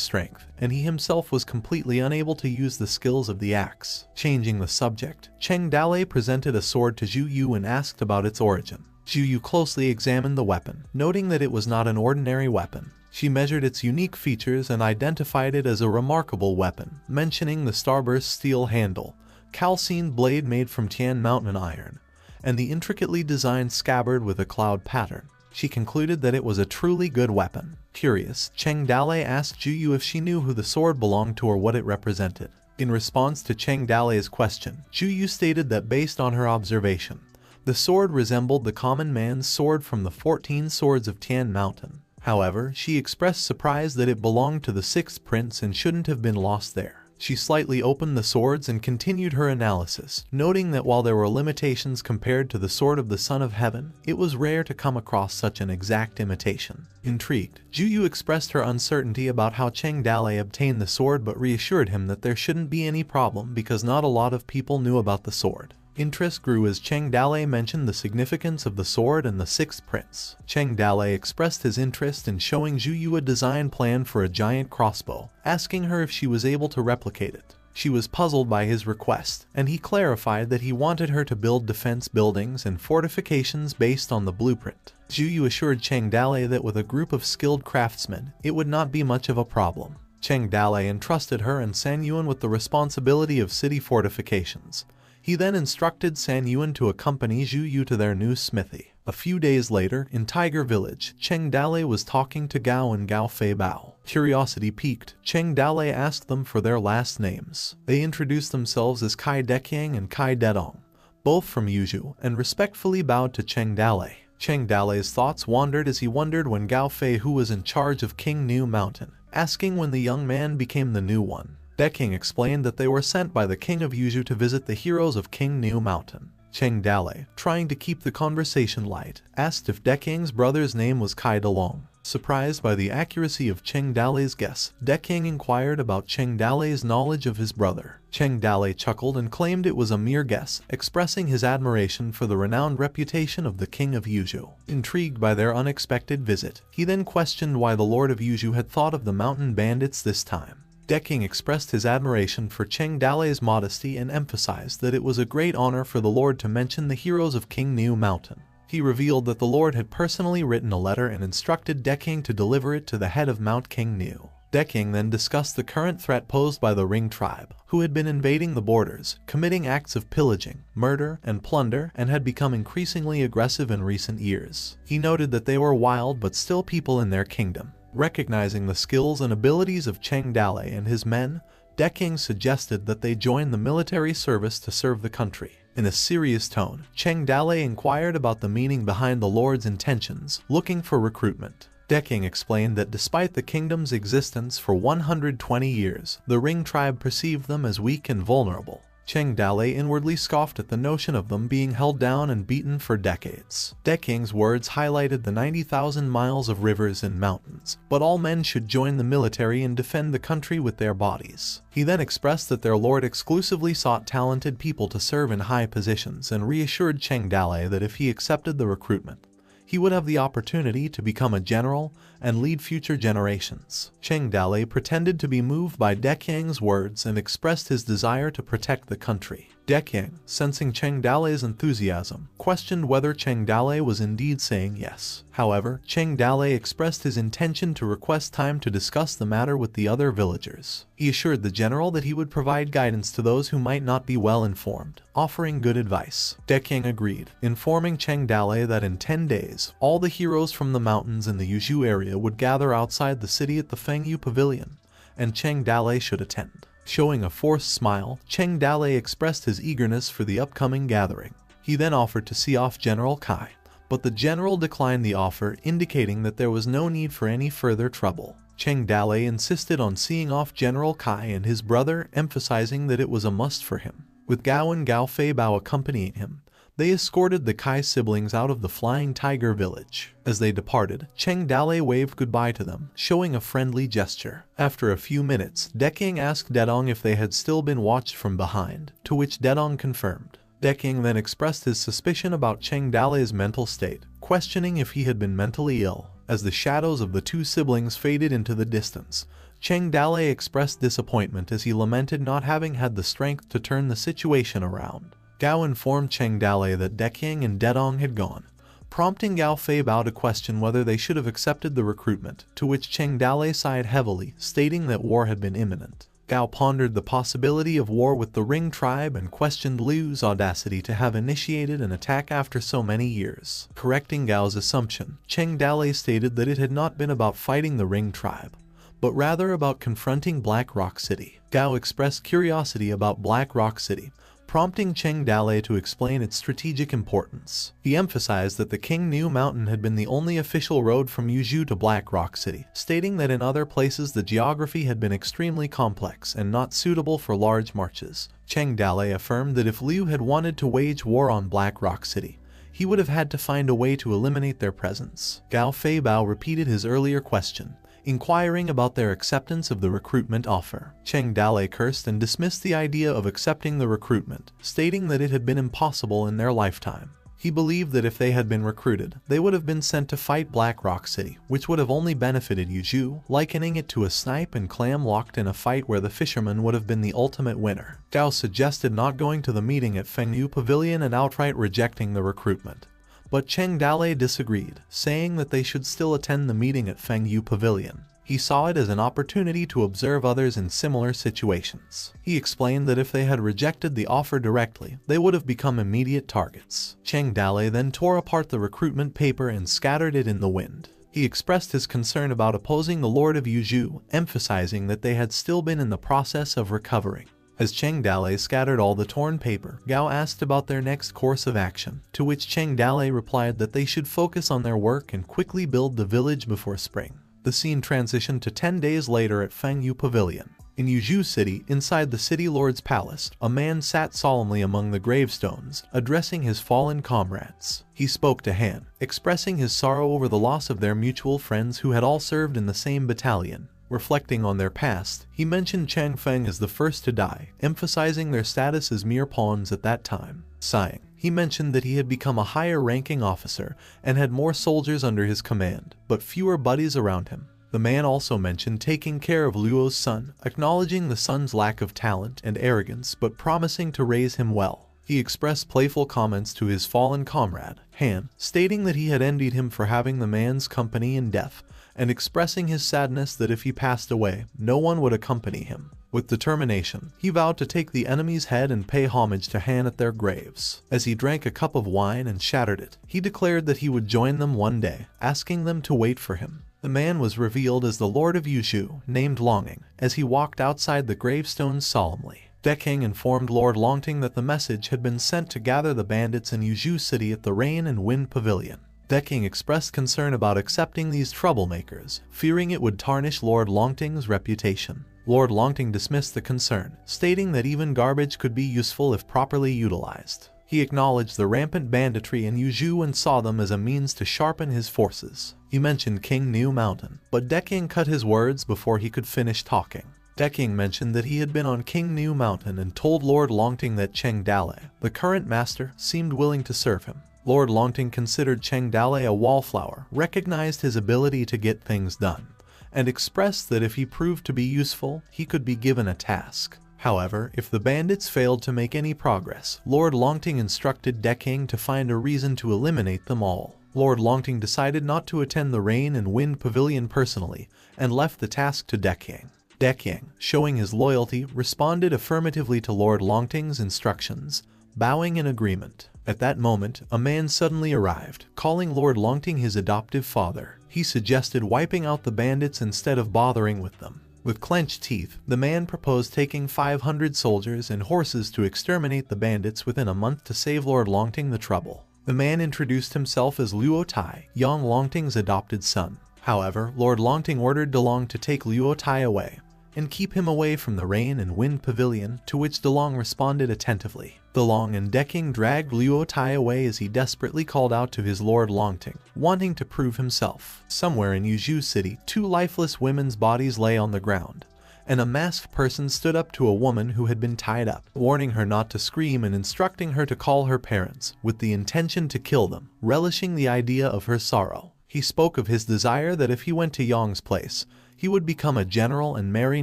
strength, and he himself was completely unable to use the skills of the axe. Changing the subject, Cheng Dale presented a sword to Zhu Yu and asked about its origin. Zhu Yu closely examined the weapon, noting that it was not an ordinary weapon. She measured its unique features and identified it as a remarkable weapon, mentioning the starburst steel handle, calcined blade made from Tian Mountain iron, and the intricately designed scabbard with a cloud pattern. She concluded that it was a truly good weapon. Curious, Cheng Dale asked Zhu Yu if she knew who the sword belonged to or what it represented. In response to Cheng Dale's question, Zhu Yu stated that based on her observation, the sword resembled the common man's sword from the 14 swords of Tian Mountain. However, she expressed surprise that it belonged to the 6th prince and shouldn't have been lost there. She slightly opened the swords and continued her analysis, noting that while there were limitations compared to the sword of the Son of Heaven, it was rare to come across such an exact imitation. Intrigued, Zhu Yu expressed her uncertainty about how Cheng Dale obtained the sword but reassured him that there shouldn't be any problem because not a lot of people knew about the sword. Interest grew as Cheng Dale mentioned the significance of the sword and the 6th prince. Cheng Dale expressed his interest in showing Zhu Yu a design plan for a giant crossbow, asking her if she was able to replicate it. She was puzzled by his request, and he clarified that he wanted her to build defense buildings and fortifications based on the blueprint. Zhu Yu assured Cheng Dale that with a group of skilled craftsmen, it would not be much of a problem. Cheng Dale entrusted her and San Yuan with the responsibility of city fortifications. He then instructed San Yuan to accompany Zhu Yu to their new smithy. A few days later, in Tiger Village, Cheng Dale was talking to Gao and Gao Fei Bao. Curiosity piqued, Cheng Dale asked them for their last names. They introduced themselves as Kai Deqiang and Kai Dedong, both from Yuzhou, and respectfully bowed to Cheng Dale. Cheng Dale's thoughts wandered as he wondered when Gao Fei, who was in charge of King New Mountain, asking when the young man became the new one. Deqiang explained that they were sent by the king of Yuzhou to visit the heroes of King New Mountain. Cheng Dale, trying to keep the conversation light, asked if Deqiang's brother's name was Kai Delong. Surprised by the accuracy of Cheng Dale's guess, Deqiang inquired about Cheng Dale's knowledge of his brother. Cheng Dale chuckled and claimed it was a mere guess, expressing his admiration for the renowned reputation of the king of Yuzhou. Intrigued by their unexpected visit, he then questioned why the lord of Yuzhou had thought of the mountain bandits this time. Deqiang expressed his admiration for Cheng Dale's modesty and emphasized that it was a great honor for the lord to mention the heroes of King New Mountain. He revealed that the lord had personally written a letter and instructed Deqiang to deliver it to the head of Mount King New. Deqiang then discussed the current threat posed by the Ring tribe, who had been invading the borders, committing acts of pillaging, murder, and plunder, and had become increasingly aggressive in recent years. He noted that they were wild but still people in their kingdom. Recognizing the skills and abilities of Cheng Dale and his men, Deqiang suggested that they join the military service to serve the country. In a serious tone, Cheng Dale inquired about the meaning behind the lord's intentions, looking for recruitment. Deqiang explained that despite the kingdom's existence for 120 years, the Ring tribe perceived them as weak and vulnerable. Cheng Dale inwardly scoffed at the notion of them being held down and beaten for decades. Deqiang's words highlighted the 90,000 miles of rivers and mountains, but all men should join the military and defend the country with their bodies. He then expressed that their lord exclusively sought talented people to serve in high positions and reassured Cheng Dale that if he accepted the recruitment, he would have the opportunity to become a general and lead future generations. Cheng Dale pretended to be moved by Deqiang's words and expressed his desire to protect the country. Deqiang, sensing Cheng Dale's enthusiasm, questioned whether Cheng Dale was indeed saying yes. However, Cheng Dale expressed his intention to request time to discuss the matter with the other villagers. He assured the general that he would provide guidance to those who might not be well informed, offering good advice. Deqiang agreed, informing Cheng Dale that in 10 days, all the heroes from the mountains in the Yuzhou area would gather outside the city at the Fengyu Pavilion, and Cheng Dale should attend. Showing a forced smile, Cheng Dale expressed his eagerness for the upcoming gathering. He then offered to see off General Kai, but the general declined the offer, indicating that there was no need for any further trouble. Cheng Dale insisted on seeing off General Kai and his brother, emphasizing that it was a must for him. With Gao and Gao Fei Bao accompanying him, they escorted the Kai siblings out of the Flying Tiger village. As they departed, Cheng Dale waved goodbye to them, showing a friendly gesture. After a few minutes, Deqiang asked Dedong if they had still been watched from behind, to which Dedong confirmed. Deqiang then expressed his suspicion about Cheng Dale's mental state, questioning if he had been mentally ill. As the shadows of the two siblings faded into the distance, Cheng Dale expressed disappointment as he lamented not having had the strength to turn the situation around. Gao informed Cheng Dale that Deqiang and Dedong had gone, prompting Gao Fei Bao to question whether they should have accepted the recruitment, to which Cheng Dale sighed heavily, stating that war had been imminent. Gao pondered the possibility of war with the Ring tribe and questioned Liu's audacity to have initiated an attack after so many years. Correcting Gao's assumption, Cheng Dale stated that it had not been about fighting the Ring tribe, but rather about confronting Black Rock City. Gao expressed curiosity about Black Rock City, prompting Cheng Dale to explain its strategic importance. He emphasized that the King New Mountain had been the only official road from Yuzhou to Black Rock City, stating that in other places the geography had been extremely complex and not suitable for large marches. Cheng Dale affirmed that if Liu had wanted to wage war on Black Rock City, he would have had to find a way to eliminate their presence. Gao Fei Bao repeated his earlier question, inquiring about their acceptance of the recruitment offer. Cheng Dale cursed and dismissed the idea of accepting the recruitment, stating that it had been impossible in their lifetime. He believed that if they had been recruited, they would have been sent to fight Black Rock City, which would have only benefited Yuzhou, likening it to a snipe and clam locked in a fight where the fisherman would have been the ultimate winner. Gao suggested not going to the meeting at Fengyu Pavilion and outright rejecting the recruitment. But Cheng Dale disagreed, saying that they should still attend the meeting at Fengyu Pavilion. He saw it as an opportunity to observe others in similar situations. He explained that if they had rejected the offer directly, they would have become immediate targets. Cheng Dale then tore apart the recruitment paper and scattered it in the wind. He expressed his concern about opposing the Lord of Yuzhu, emphasizing that they had still been in the process of recovering. As Cheng Dale scattered all the torn paper, Gao asked about their next course of action, to which Cheng Dale replied that they should focus on their work and quickly build the village before spring. The scene transitioned to 10 days later at Fengyu Pavilion. In Yuzhu City, inside the city lord's palace, a man sat solemnly among the gravestones, addressing his fallen comrades. He spoke to Han, expressing his sorrow over the loss of their mutual friends who had all served in the same battalion. Reflecting on their past, he mentioned Chang Feng as the first to die, emphasizing their status as mere pawns at that time. Sighing, he mentioned that he had become a higher-ranking officer and had more soldiers under his command, but fewer buddies around him. The man also mentioned taking care of Luo's son, acknowledging the son's lack of talent and arrogance but promising to raise him well. He expressed playful comments to his fallen comrade, Han, stating that he had envied him for having the man's company in death, and expressing his sadness that if he passed away, no one would accompany him. With determination, he vowed to take the enemy's head and pay homage to Han at their graves. As he drank a cup of wine and shattered it, he declared that he would join them one day, asking them to wait for him. The man was revealed as the Lord of Yuzhu, named Longing, as he walked outside the gravestones solemnly. Deking informed Lord Longting that the message had been sent to gather the bandits in Yuzhu City at the Rain and Wind Pavilion. Deking expressed concern about accepting these troublemakers, fearing it would tarnish Lord Longting's reputation. Lord Longting dismissed the concern, stating that even garbage could be useful if properly utilized. He acknowledged the rampant banditry in Yuzhu and saw them as a means to sharpen his forces. He mentioned King New Mountain, but Deking cut his words before he could finish talking. Deking mentioned that he had been on King New Mountain and told Lord Longting that Cheng Dale, the current master, seemed willing to serve him. Lord Longting considered Cheng Dale a wallflower, recognized his ability to get things done, and expressed that if he proved to be useful, he could be given a task. However, if the bandits failed to make any progress, Lord Longting instructed Deking to find a reason to eliminate them all. Lord Longting decided not to attend the Rain and Wind Pavilion personally, and left the task to Deking. Deking, showing his loyalty, responded affirmatively to Lord Longting's instructions, bowing in agreement. At that moment, a man suddenly arrived, calling Lord Longting his adoptive father. He suggested wiping out the bandits instead of bothering with them. With clenched teeth, the man proposed taking 500 soldiers and horses to exterminate the bandits within a month to save Lord Longting the trouble. The man introduced himself as Luo Tai, Yang Longting's adopted son. However, Lord Longting ordered DeLong to take Luo Tai away and keep him away from the Rain and Wind Pavilion, to which DeLong responded attentively. DeLong and Deking dragged Luo Tai away as he desperately called out to his Lord Longting, wanting to prove himself. Somewhere in Yuzhu City, 2 lifeless women's bodies lay on the ground, and a masked person stood up to a woman who had been tied up, warning her not to scream and instructing her to call her parents, with the intention to kill them, relishing the idea of her sorrow. He spoke of his desire that if he went to Yang's place, he would become a general and marry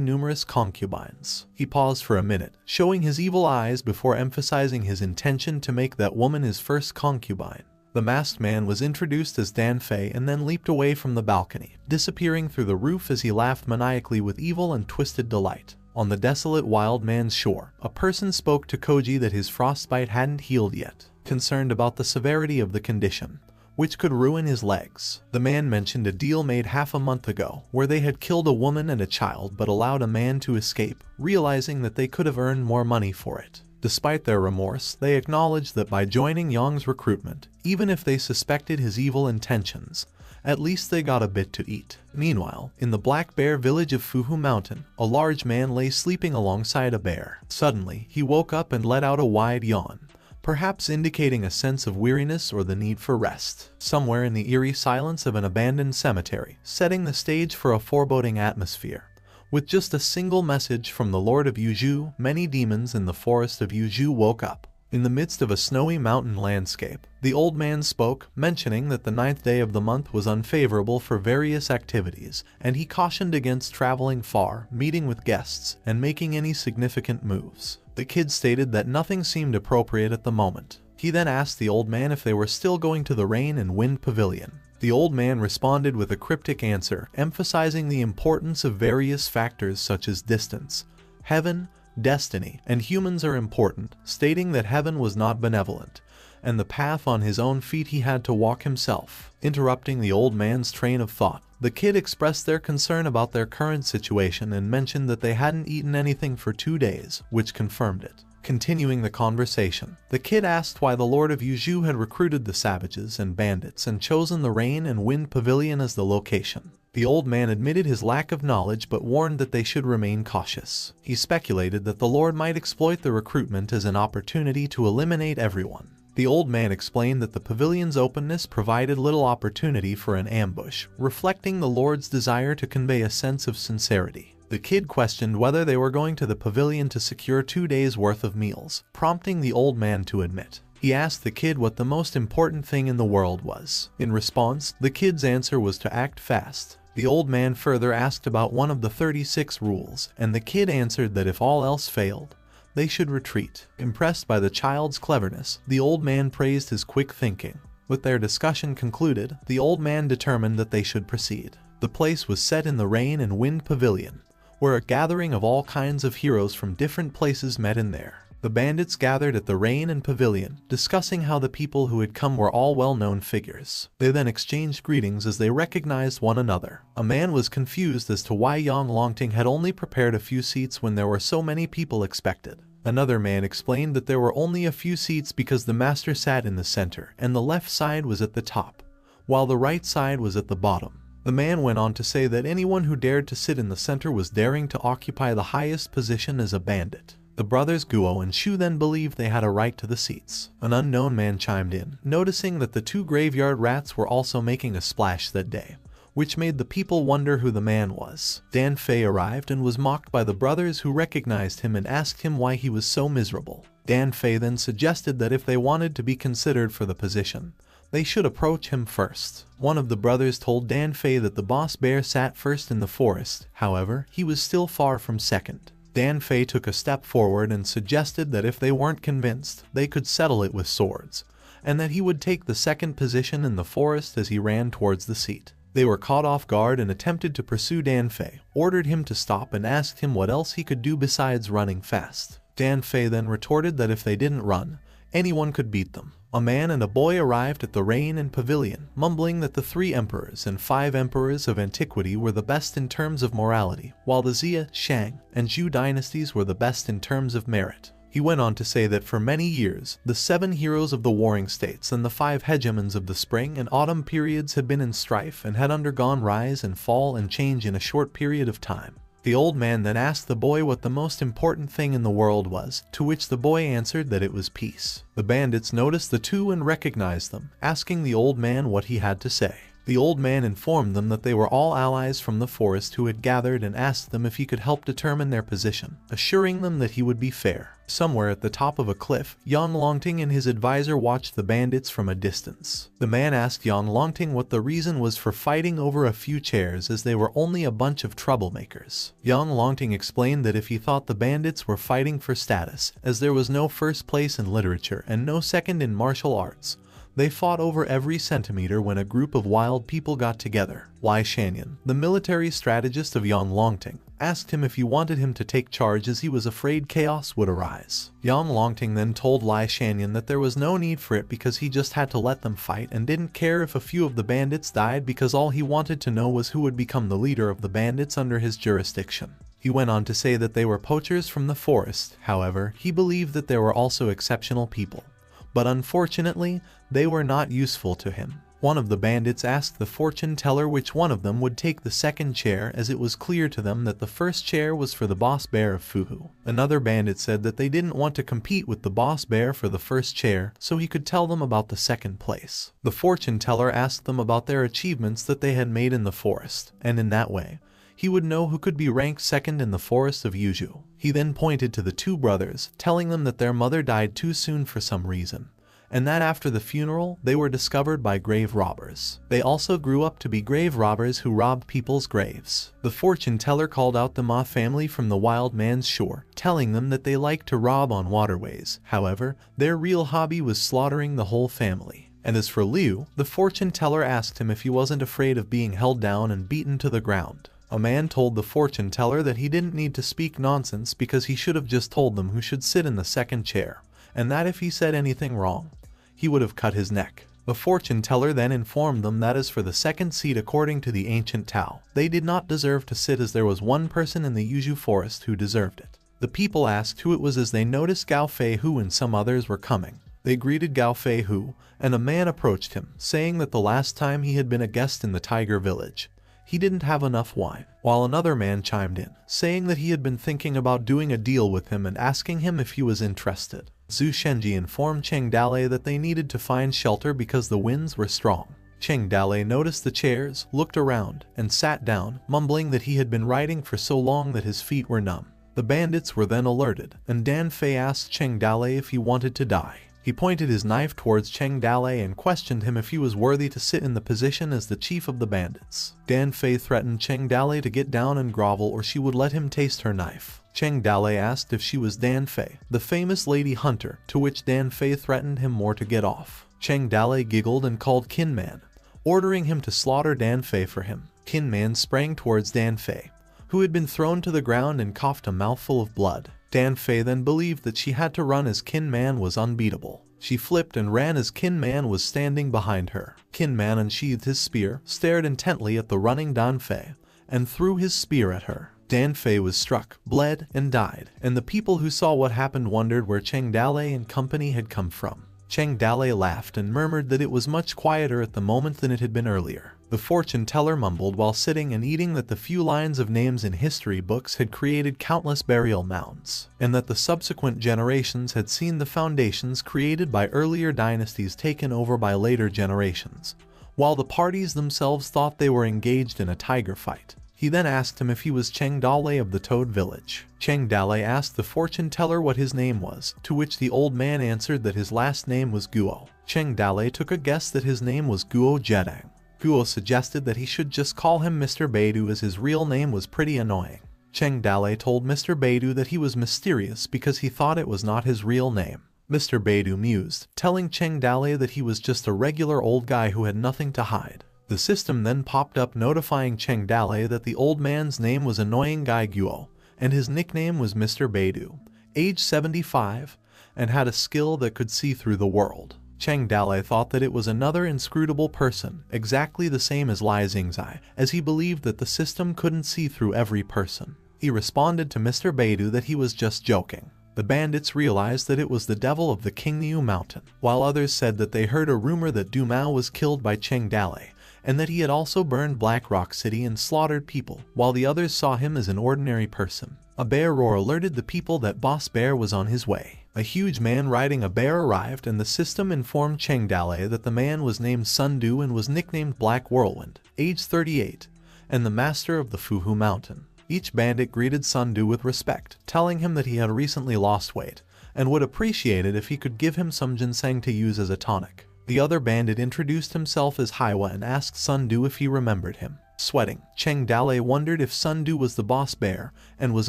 numerous concubines. He paused for a minute, showing his evil eyes before emphasizing his intention to make that woman his first concubine. The masked man was introduced as Dan Fei and then leaped away from the balcony, disappearing through the roof as he laughed maniacally with evil and twisted delight. On the desolate wild man's shore, a person spoke to Koji that his frostbite hadn't healed yet, concerned about the severity of the condition, which could ruin his legs. The man mentioned a deal made half a month ago, where they had killed a woman and a child but allowed a man to escape, realizing that they could have earned more money for it. Despite their remorse, they acknowledged that by joining Yang's recruitment, even if they suspected his evil intentions, at least they got a bit to eat. Meanwhile, in the Black Bear village of Fuhu Mountain, a large man lay sleeping alongside a bear. Suddenly, he woke up and let out a wide yawn, perhaps indicating a sense of weariness or the need for rest. Somewhere in the eerie silence of an abandoned cemetery, setting the stage for a foreboding atmosphere. With just a single message from the Lord of Yuzhu, many demons in the forest of Yuzhu woke up. In the midst of a snowy mountain landscape, the old man spoke, mentioning that the 9th day of the month was unfavorable for various activities, and he cautioned against traveling far, meeting with guests, and making any significant moves. The kid stated that nothing seemed appropriate at the moment. He then asked the old man if they were still going to the Rain and Wind Pavilion. The old man responded with a cryptic answer, emphasizing the importance of various factors such as distance, heaven, destiny, and humans are important, stating that heaven was not benevolent, and the path on his own feet he had to walk himself. Interrupting the old man's train of thought, the kid expressed their concern about their current situation and mentioned that they hadn't eaten anything for 2 days, which confirmed it. Continuing the conversation, the kid asked why the Lord of Yuju had recruited the savages and bandits and chosen the Rain and Wind Pavilion as the location. The old man admitted his lack of knowledge but warned that they should remain cautious. He speculated that the Lord might exploit the recruitment as an opportunity to eliminate everyone. The old man explained that the pavilion's openness provided little opportunity for an ambush, reflecting the Lord's desire to convey a sense of sincerity. The kid questioned whether they were going to the pavilion to secure 2 days' worth of meals, prompting the old man to admit. He asked the kid what the most important thing in the world was. In response, the kid's answer was to act fast. The old man further asked about one of the 36 rules, and the kid answered that if all else failed, they should retreat. Impressed by the child's cleverness, the old man praised his quick thinking. With their discussion concluded, the old man determined that they should proceed. The place was set in the Rain and Wind Pavilion, where a gathering of all kinds of heroes from different places met in there. The bandits gathered at the Rain and Pavilion, discussing how the people who had come were all well-known figures. They then exchanged greetings as they recognized one another. A man was confused as to why Yang Longting had only prepared a few seats when there were so many people expected. Another man explained that there were only a few seats because the master sat in the center and the left side was at the top, while the right side was at the bottom. The man went on to say that anyone who dared to sit in the center was daring to occupy the highest position as a bandit. The brothers Guo and Shu then believed they had a right to the seats. An unknown man chimed in, noticing that the 2 graveyard rats were also making a splash that day, which made the people wonder who the man was. Dan Fei arrived and was mocked by the brothers who recognized him and asked him why he was so miserable. Dan Fei then suggested that if they wanted to be considered for the position, they should approach him first. One of the brothers told Dan Fei that the boss bear sat first in the forest, however, he was still far from second. Dan Fei took a step forward and suggested that if they weren't convinced, they could settle it with swords, and that he would take the second position in the forest as he ran towards the seat. They were caught off guard and attempted to pursue Dan Fei, ordered him to stop and asked him what else he could do besides running fast. Dan Fei then retorted that if they didn't run, anyone could beat them. A man and a boy arrived at the Rain and Pavilion, mumbling that the 3 emperors and 5 emperors of antiquity were the best in terms of morality, while the Xia, Shang, and Zhou dynasties were the best in terms of merit. He went on to say that for many years, the 7 heroes of the warring states and the 5 hegemons of the spring and autumn periods had been in strife and had undergone rise and fall and change in a short period of time. The old man then asked the boy what the most important thing in the world was, to which the boy answered that it was peace. The bandits noticed the 2 and recognized them, asking the old man what he had to say. The old man informed them that they were all allies from the forest who had gathered and asked them if he could help determine their position, assuring them that he would be fair. Somewhere at the top of a cliff, Yang Longting and his advisor watched the bandits from a distance. The man asked Yang Longting what the reason was for fighting over a few chairs as they were only a bunch of troublemakers. Yang Longting explained that if he thought the bandits were fighting for status, as there was no first place in literature and no second in martial arts, they fought over every centimeter when a group of wild people got together. Lai Shanyan, the military strategist of Yang Longting, asked him if he wanted him to take charge as he was afraid chaos would arise. Yang Longting then told Lai Shanyan that there was no need for it because he just had to let them fight and didn't care if a few of the bandits died because all he wanted to know was who would become the leader of the bandits under his jurisdiction. He went on to say that they were poachers from the forest. However, he believed that there were also exceptional people, but unfortunately, they were not useful to him. One of the bandits asked the fortune teller which one of them would take the second chair, as it was clear to them that the first chair was for the boss bear of Fuhu. Another bandit said that they didn't want to compete with the boss bear for the first chair, so he could tell them about the second place. The fortune teller asked them about their achievements that they had made in the forest, and in that way, he would know who could be ranked second in the forest of Yuju. He then pointed to the 2 brothers, telling them that their mother died too soon for some reason, and that after the funeral, they were discovered by grave robbers. They also grew up to be grave robbers who robbed people's graves. The fortune teller called out the Ma family from the wild man's shore, telling them that they liked to rob on waterways. However, their real hobby was slaughtering the whole family. And as for Liu, the fortune teller asked him if he wasn't afraid of being held down and beaten to the ground. A man told the fortune teller that he didn't need to speak nonsense because he should have just told them who should sit in the second chair, and that if he said anything wrong, he would have cut his neck. The fortune teller then informed them that as for the second seat according to the ancient Tao, they did not deserve to sit as there was one person in the Yuzhu forest who deserved it. The people asked who it was as they noticed Gao Fei Hu and some others were coming. They greeted Gao Fei Hu, and a man approached him, saying that the last time he had been a guest in the tiger village, he didn't have enough wine, while another man chimed in, saying that he had been thinking about doing a deal with him and asking him if he was interested. Zhu Shenji informed Cheng Dalei that they needed to find shelter because the winds were strong. Cheng Dalei noticed the chairs, looked around, and sat down, mumbling that he had been riding for so long that his feet were numb. The bandits were then alerted, and Dan Fei asked Cheng Dalei if he wanted to die. He pointed his knife towards Cheng Dalei and questioned him if he was worthy to sit in the position as the chief of the bandits. Dan Fei threatened Cheng Dalei to get down and grovel or she would let him taste her knife. Cheng Dalei asked if she was Dan Fei, the famous lady hunter, to which Dan Fei threatened him more to get off. Cheng Dalei giggled and called Qin Man, ordering him to slaughter Dan Fei for him. Qin Man sprang towards Dan Fei, who had been thrown to the ground and coughed a mouthful of blood. Dan Fei then believed that she had to run as Qin Man was unbeatable. She flipped and ran as Qin Man was standing behind her. Qin Man unsheathed his spear, stared intently at the running Dan Fei, and threw his spear at her. Dan Fei was struck, bled, and died, and the people who saw what happened wondered where Cheng Dalei and company had come from. Cheng Dalei laughed and murmured that it was much quieter at the moment than it had been earlier. The fortune teller mumbled while sitting and eating that the few lines of names in history books had created countless burial mounds, and that the subsequent generations had seen the foundations created by earlier dynasties taken over by later generations, while the parties themselves thought they were engaged in a tiger fight. He then asked him if he was Cheng Dalei of the Toad Village. Cheng Dalei asked the fortune teller what his name was, to which the old man answered that his last name was Guo. Cheng Dalei took a guess that his name was Guo Jedang. Guo suggested that he should just call him Mr. Beidou as his real name was pretty annoying. Cheng Dalei told Mr. Beidou that he was mysterious because he thought it was not his real name. Mr. Beidou mused, telling Cheng Dalei that he was just a regular old guy who had nothing to hide. The system then popped up notifying Cheng Dalei that the old man's name was Annoying Guy Guo, and his nickname was Mr. Beidou, age 75, and had a skill that could see through the world. Cheng Dalei thought that it was another inscrutable person, exactly the same as Lai Xingzai, as he believed that the system couldn't see through every person. He responded to Mr. Beidou that he was just joking. The bandits realized that it was the devil of the Qingniu mountain, while others said that they heard a rumor that Du Mao was killed by Cheng Dalei, and that he had also burned Black Rock City and slaughtered people, while the others saw him as an ordinary person. A bear roar alerted the people that Boss Bear was on his way. A huge man riding a bear arrived, and the system informed Cheng Dalei that the man was named Sun Du and was nicknamed Black Whirlwind, age 38, and the master of the Fuhu Mountain. Each bandit greeted Sun Du with respect, telling him that he had recently lost weight, and would appreciate it if he could give him some ginseng to use as a tonic. The other bandit introduced himself as Haiwa and asked Sun Du if he remembered him. Sweating, Cheng Dalei wondered if Sun Du was the boss bear, and was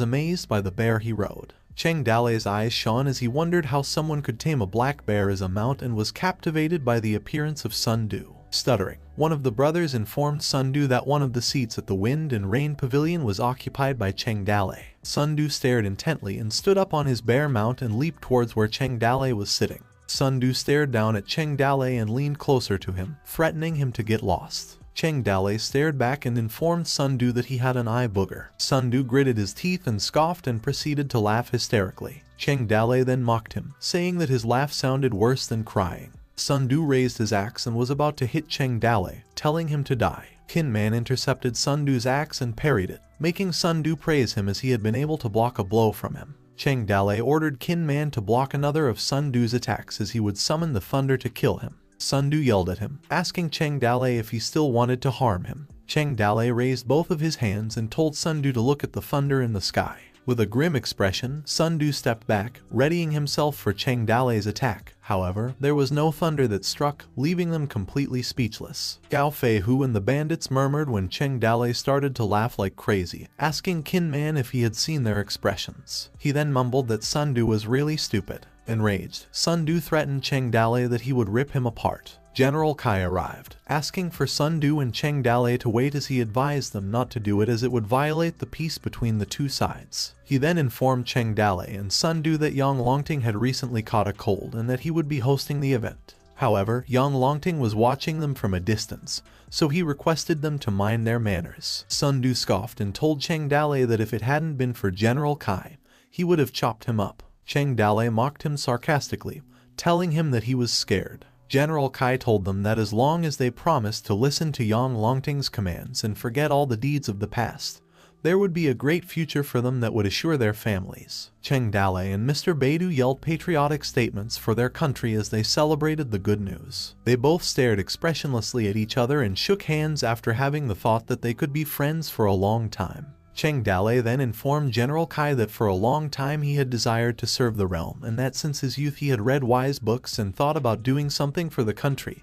amazed by the bear he rode. Cheng Dalei's eyes shone as he wondered how someone could tame a black bear as a mount and was captivated by the appearance of Sun Du. Stuttering, one of the brothers informed Sun Du that one of the seats at the Wind and Rain Pavilion was occupied by Cheng Dalei. Sun Du stared intently and stood up on his bear mount and leaped towards where Cheng Dalei was sitting. Sun Du stared down at Cheng Dalei and leaned closer to him, threatening him to get lost. Cheng Dalei stared back and informed Sun Du that he had an eye booger. Sun Du gritted his teeth and scoffed and proceeded to laugh hysterically. Cheng Dalei then mocked him, saying that his laugh sounded worse than crying. Sun Du raised his axe and was about to hit Cheng Dalei, telling him to die. Qin Man intercepted Sun Du's axe and parried it, making Sun Du praise him as he had been able to block a blow from him. Cheng Dalei ordered Qin Man to block another of Sun Du's attacks as he would summon the thunder to kill him. Sun Du yelled at him, asking Cheng Dalei if he still wanted to harm him. Cheng Dalei raised both of his hands and told Sun Du to look at the thunder in the sky. With a grim expression, Sun Du stepped back, readying himself for Cheng Dalei's attack. However, there was no thunder that struck, leaving them completely speechless. Gao Fei Hu and the bandits murmured when Cheng Dalei started to laugh like crazy, asking Qin Man if he had seen their expressions. He then mumbled that Sun Du was really stupid. Enraged, Sun Du threatened Cheng Dalei that he would rip him apart. General Kai arrived, asking for Sun Du and Cheng Dalei to wait as he advised them not to do it as it would violate the peace between the two sides. He then informed Cheng Dalei and Sun Du that Yang Longting had recently caught a cold and that he would be hosting the event. However, Yang Longting was watching them from a distance, so he requested them to mind their manners. Sun Du scoffed and told Cheng Dalei that if it hadn't been for General Kai, he would have chopped him up. Cheng Dalei mocked him sarcastically, telling him that he was scared. General Kai told them that as long as they promised to listen to Yang Longting's commands and forget all the deeds of the past, there would be a great future for them that would assure their families. Cheng Dalei and Mr. Beidou yelled patriotic statements for their country as they celebrated the good news. They both stared expressionlessly at each other and shook hands after having the thought that they could be friends for a long time. Cheng Dalei then informed General Kai that for a long time he had desired to serve the realm and that since his youth he had read wise books and thought about doing something for the country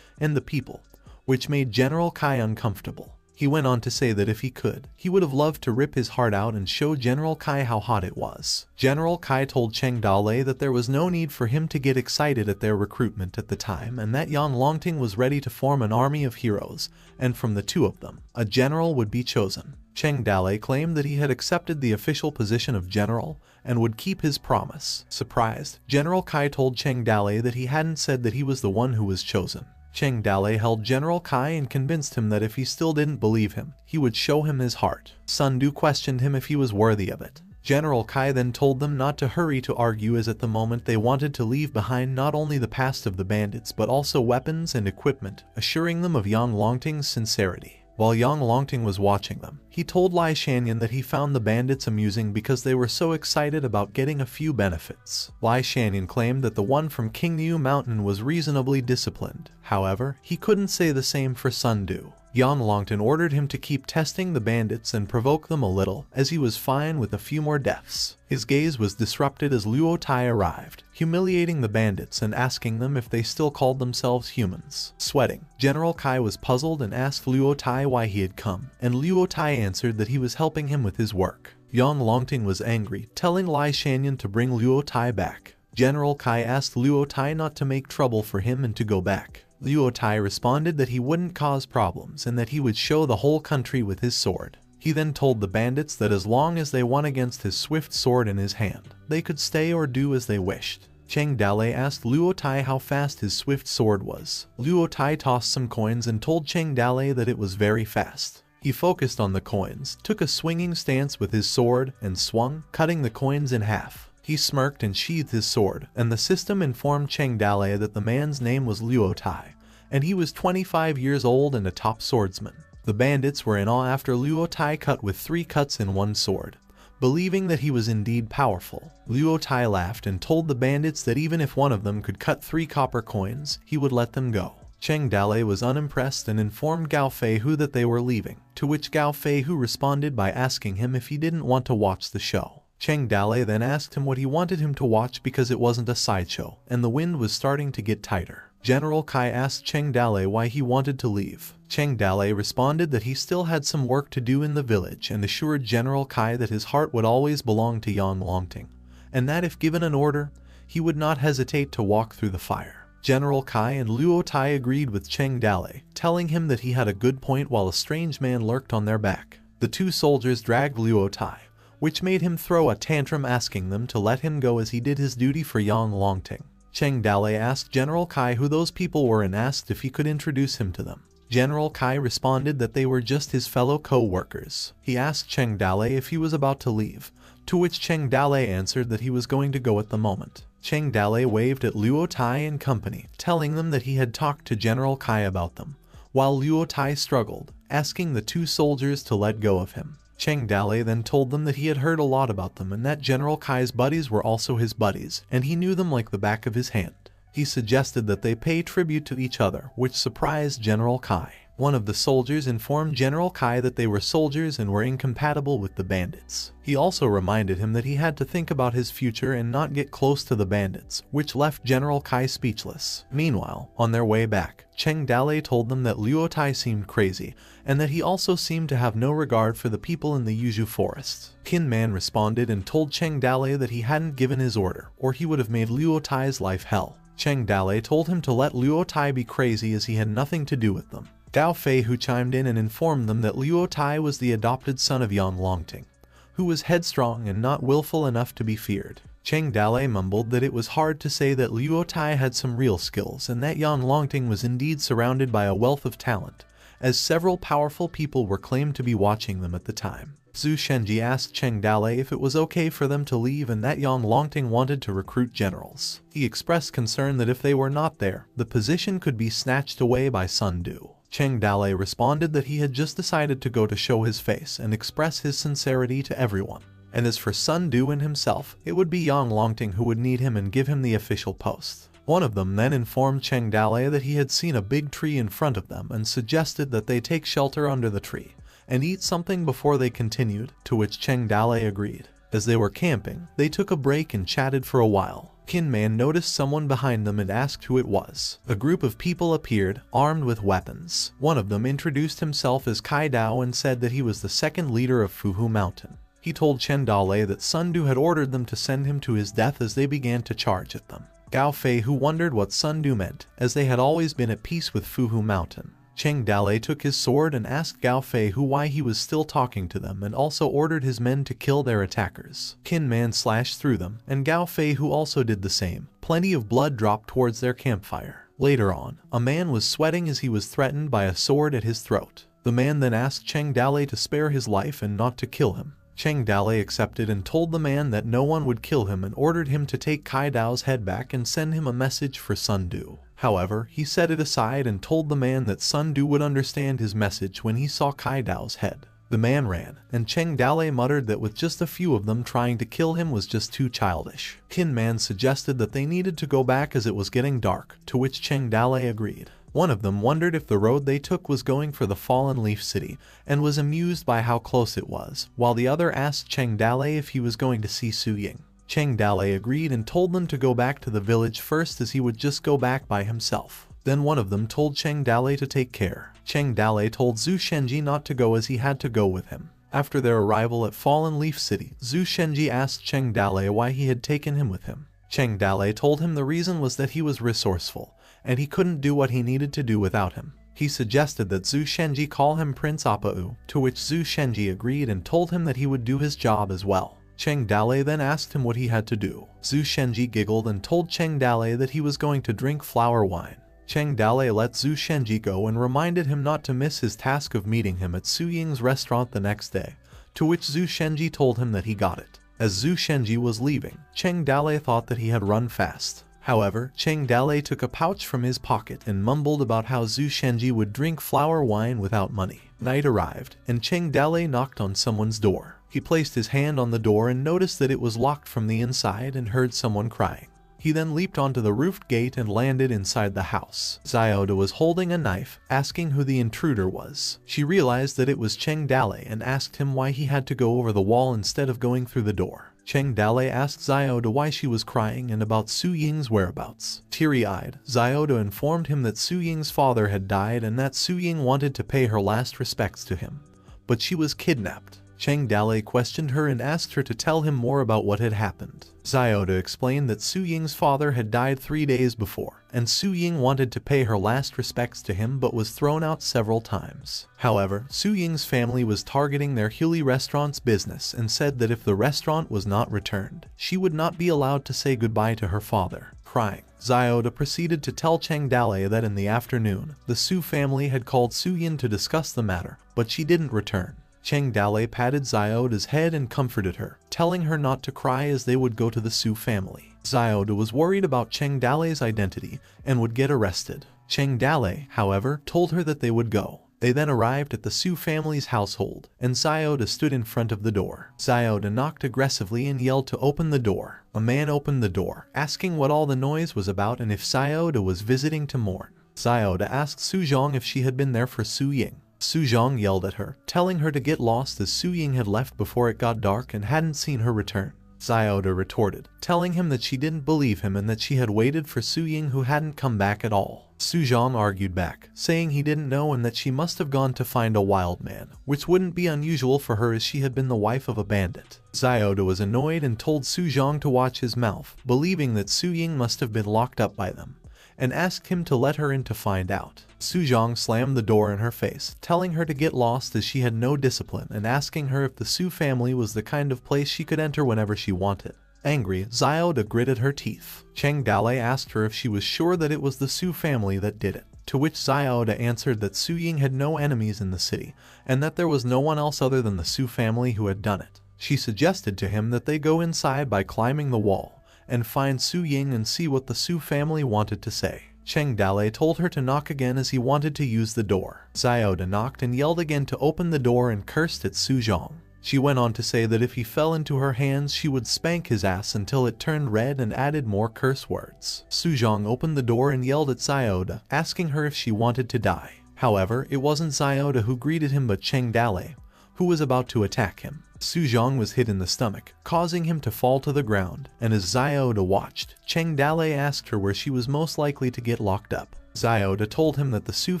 and the people, which made General Kai uncomfortable. He went on to say that if he could, he would have loved to rip his heart out and show General Kai how hot it was. General Kai told Cheng Dalei that there was no need for him to get excited at their recruitment at the time and that Yang Longting was ready to form an army of heroes, and from the two of them, a general would be chosen. Cheng Dalei claimed that he had accepted the official position of general and would keep his promise. Surprised, General Kai told Cheng Dalei that he hadn't said that he was the one who was chosen. Cheng Dalei held General Kai and convinced him that if he still didn't believe him, he would show him his heart. Sun Du questioned him if he was worthy of it. General Kai then told them not to hurry to argue as at the moment they wanted to leave behind not only the past of the bandits but also weapons and equipment, assuring them of Yang Longting's sincerity. While Yang Longting was watching them, he told Lai Shanyan that he found the bandits amusing because they were so excited about getting a few benefits. Lai Shanyan claimed that the one from King Yu Mountain was reasonably disciplined. However, he couldn't say the same for Sun Du. Yang Longting ordered him to keep testing the bandits and provoke them a little, as he was fine with a few more deaths. His gaze was disrupted as Luo Tai arrived, humiliating the bandits and asking them if they still called themselves humans. Sweating, General Kai was puzzled and asked Luo Tai why he had come, and Luo Tai answered that he was helping him with his work. Yang Longting was angry, telling Lai Shanyan to bring Luo Tai back. General Kai asked Luo Tai not to make trouble for him and to go back. Luo Tai responded that he wouldn't cause problems and that he would show the whole country with his sword. He then told the bandits that as long as they won against his swift sword in his hand, they could stay or do as they wished. Cheng Dalei asked Luo Tai how fast his swift sword was. Luo Tai tossed some coins and told Cheng Dalei that it was very fast. He focused on the coins, took a swinging stance with his sword, and swung, cutting the coins in half. He smirked and sheathed his sword, and the system informed Cheng Dalei that the man's name was Luo Tai, and he was 25 years old and a top swordsman. The bandits were in awe after Luo Tai cut with 3 cuts in one sword, believing that he was indeed powerful. Luo Tai laughed and told the bandits that even if one of them could cut 3 copper coins, he would let them go. Cheng Dalei was unimpressed and informed Gao Feihu that they were leaving, to which Gao Feihu responded by asking him if he didn't want to watch the show. Cheng Dalei then asked him what he wanted him to watch because it wasn't a sideshow, and the wind was starting to get tighter. General Kai asked Cheng Dalei why he wanted to leave. Cheng Dalei responded that he still had some work to do in the village and assured General Kai that his heart would always belong to Yang Longting, and that if given an order, he would not hesitate to walk through the fire. General Kai and Luo Tai agreed with Cheng Dalei, telling him that he had a good point while a strange man lurked on their back. The 2 soldiers dragged Luo Tai, which made him throw a tantrum asking them to let him go as he did his duty for Yang Longting. Cheng Dalei asked General Kai who those people were and asked if he could introduce him to them. General Kai responded that they were just his fellow co-workers. He asked Cheng Dalei if he was about to leave, to which Cheng Dalei answered that he was going to go at the moment. Cheng Dalei waved at Luo Tai and company, telling them that he had talked to General Kai about them, while Luo Tai struggled, asking the 2 soldiers to let go of him. Cheng Dalei then told them that he had heard a lot about them and that General Kai's buddies were also his buddies, and he knew them like the back of his hand. He suggested that they pay tribute to each other, which surprised General Kai. One of the soldiers informed General Kai that they were soldiers and were incompatible with the bandits. He also reminded him that he had to think about his future and not get close to the bandits, which left General Kai speechless. Meanwhile, on their way back, Cheng Dalei told them that Luo Tai seemed crazy, and that he also seemed to have no regard for the people in the Yuzhu forests. Qin Man responded and told Cheng Dalei that he hadn't given his order, or he would have made Luo Tai's life hell. Cheng Dalei told him to let Luo Tai be crazy as he had nothing to do with them. Gao Fei who chimed in and informed them that Luo Tai was the adopted son of Yang Longting, who was headstrong and not willful enough to be feared. Cheng Dalei mumbled that it was hard to say that Luo Tai had some real skills and that Yang Longting was indeed surrounded by a wealth of talent, as several powerful people were claimed to be watching them at the time. Zhu Shenji asked Cheng Dalei if it was okay for them to leave and that Yang Longting wanted to recruit generals. He expressed concern that if they were not there, the position could be snatched away by Sun Du. Cheng Dalei responded that he had just decided to go to show his face and express his sincerity to everyone. And as for Sun Du and himself, it would be Yang Longting who would need him and give him the official post. One of them then informed Cheng Dalei that he had seen a big tree in front of them and suggested that they take shelter under the tree and eat something before they continued, to which Cheng Dalei agreed. As they were camping, they took a break and chatted for a while. Qin Man noticed someone behind them and asked who it was. A group of people appeared, armed with weapons. One of them introduced himself as Kai Dao and said that he was the second leader of Fuhu Mountain. He told Chen Dalei that Sun Du had ordered them to send him to his death as they began to charge at them. Gao Fei who wondered what Sun Du meant, as they had always been at peace with Fuhu Mountain. Cheng Dalei took his sword and asked Gao Fei why he was still talking to them and also ordered his men to kill their attackers. Qin Man slashed through them, and Gao Fei who also did the same. Plenty of blood dropped towards their campfire. Later on, a man was sweating as he was threatened by a sword at his throat. The man then asked Cheng Dalei to spare his life and not to kill him. Cheng Dalei accepted and told the man that no one would kill him and ordered him to take Kai Dao's head back and send him a message for Sun Du. However, he set it aside and told the man that Sun Du would understand his message when he saw Kai Dao's head. The man ran, and Cheng Dalei muttered that with just a few of them trying to kill him was just too childish. Qin Man suggested that they needed to go back as it was getting dark, to which Cheng Dalei agreed. One of them wondered if the road they took was going for the Fallen Leaf City, and was amused by how close it was, while the other asked Cheng Dalei if he was going to see Su Ying. Cheng Dalei agreed and told them to go back to the village first as he would just go back by himself. Then one of them told Cheng Dalei to take care. Cheng Dalei told Zhu Shenji not to go as he had to go with him. After their arrival at Fallen Leaf City, Zhu Shenji asked Cheng Dalei why he had taken him with him. Cheng Dalei told him the reason was that he was resourceful, and he couldn't do what he needed to do without him. He suggested that Zhu Shenji call him Prince Apa'u, to which Zhu Shenji agreed and told him that he would do his job as well. Cheng Dalei then asked him what he had to do. Zhu Shenji giggled and told Cheng Dalei that he was going to drink flower wine. Cheng Dalei let Zhu Shenji go and reminded him not to miss his task of meeting him at Su Ying's restaurant the next day, to which Zhu Shenji told him that he got it. As Zhu Shenji was leaving, Cheng Dalei thought that he had run fast. However, Cheng Dalei took a pouch from his pocket and mumbled about how Zhu Shenji would drink flower wine without money. Night arrived, and Cheng Dalei knocked on someone's door. He placed his hand on the door and noticed that it was locked from the inside and heard someone crying. He then leaped onto the roofed gate and landed inside the house. Xiaoda was holding a knife, asking who the intruder was. She realized that it was Cheng Dalei and asked him why he had to go over the wall instead of going through the door. Cheng Dalei asked Xiaoda why she was crying and about Su Ying's whereabouts. Teary-eyed, Xiaoda informed him that Su Ying's father had died and that Su Ying wanted to pay her last respects to him, but she was kidnapped. Cheng Dalei questioned her and asked her to tell him more about what had happened. Xiaoda explained that Su Ying's father had died 3 days before, and Su Ying wanted to pay her last respects to him but was thrown out several times. However, Su Ying's family was targeting their Huli restaurant's business and said that if the restaurant was not returned, she would not be allowed to say goodbye to her father. Crying, Xiaoda proceeded to tell Cheng Dalei that in the afternoon, the Su family had called Su Ying to discuss the matter, but she didn't return. Cheng Dalei patted Xiaoda's head and comforted her, telling her not to cry as they would go to the Su family. Xiaoda was worried about Cheng Dalei's identity and would get arrested. Cheng Dalei, however, told her that they would go. They then arrived at the Su family's household, and Xiaoda stood in front of the door. Xiaoda knocked aggressively and yelled to open the door. A man opened the door, asking what all the noise was about and if Xiaoda was visiting to mourn. Xiaoda asked Su Zhong if she had been there for Su Ying. Su Zhong yelled at her, telling her to get lost as Su Ying had left before it got dark and hadn't seen her return. Xiaoda retorted, telling him that she didn't believe him and that she had waited for Su Ying who hadn't come back at all. Su Zhang argued back, saying he didn't know and that she must have gone to find a wild man, which wouldn't be unusual for her as she had been the wife of a bandit. Xiaoda was annoyed and told Su Zhang to watch his mouth, believing that Su Ying must have been locked up by them, and asked him to let her in to find out. Su Zhang slammed the door in her face, telling her to get lost as she had no discipline and asking her if the Su family was the kind of place she could enter whenever she wanted. Angry, Xiaoda gritted her teeth. Cheng Dalei asked her if she was sure that it was the Su family that did it, to which Xiaoda answered that Su Ying had no enemies in the city, and that there was no one else other than the Su family who had done it. She suggested to him that they go inside by climbing the wall, and find Su Ying and see what the Su family wanted to say. Cheng Dalei told her to knock again as he wanted to use the door. Xiaoda knocked and yelled again to open the door and cursed at Su Zhang. She went on to say that if he fell into her hands she would spank his ass until it turned red and added more curse words. Su Zhang opened the door and yelled at Xiaoda, asking her if she wanted to die. However, it wasn't Xiaoda who greeted him but Cheng Dalei, who was about to attack him. Su Zhang was hit in the stomach, causing him to fall to the ground, and as Xiaoda watched, Cheng Dalei asked her where she was most likely to get locked up. Xiaoda told him that the Su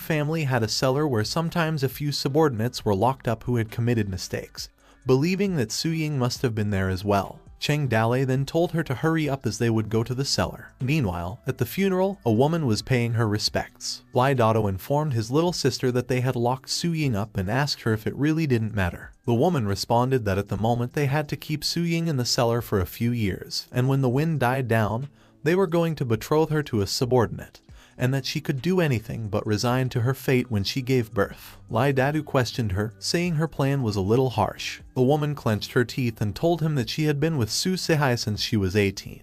family had a cellar where sometimes a few subordinates were locked up who had committed mistakes, believing that Su Ying must have been there as well. Cheng Dalei then told her to hurry up as they would go to the cellar. Meanwhile, at the funeral, a woman was paying her respects. Lai Dado informed his little sister that they had locked Su Ying up and asked her if it really didn't matter. The woman responded that at the moment they had to keep Su Ying in the cellar for a few years, and when the wind died down, they were going to betroth her to a subordinate, and that she could do anything but resign to her fate when she gave birth. Lai Dadu questioned her, saying her plan was a little harsh. The woman clenched her teeth and told him that she had been with Su Sihai since she was 18.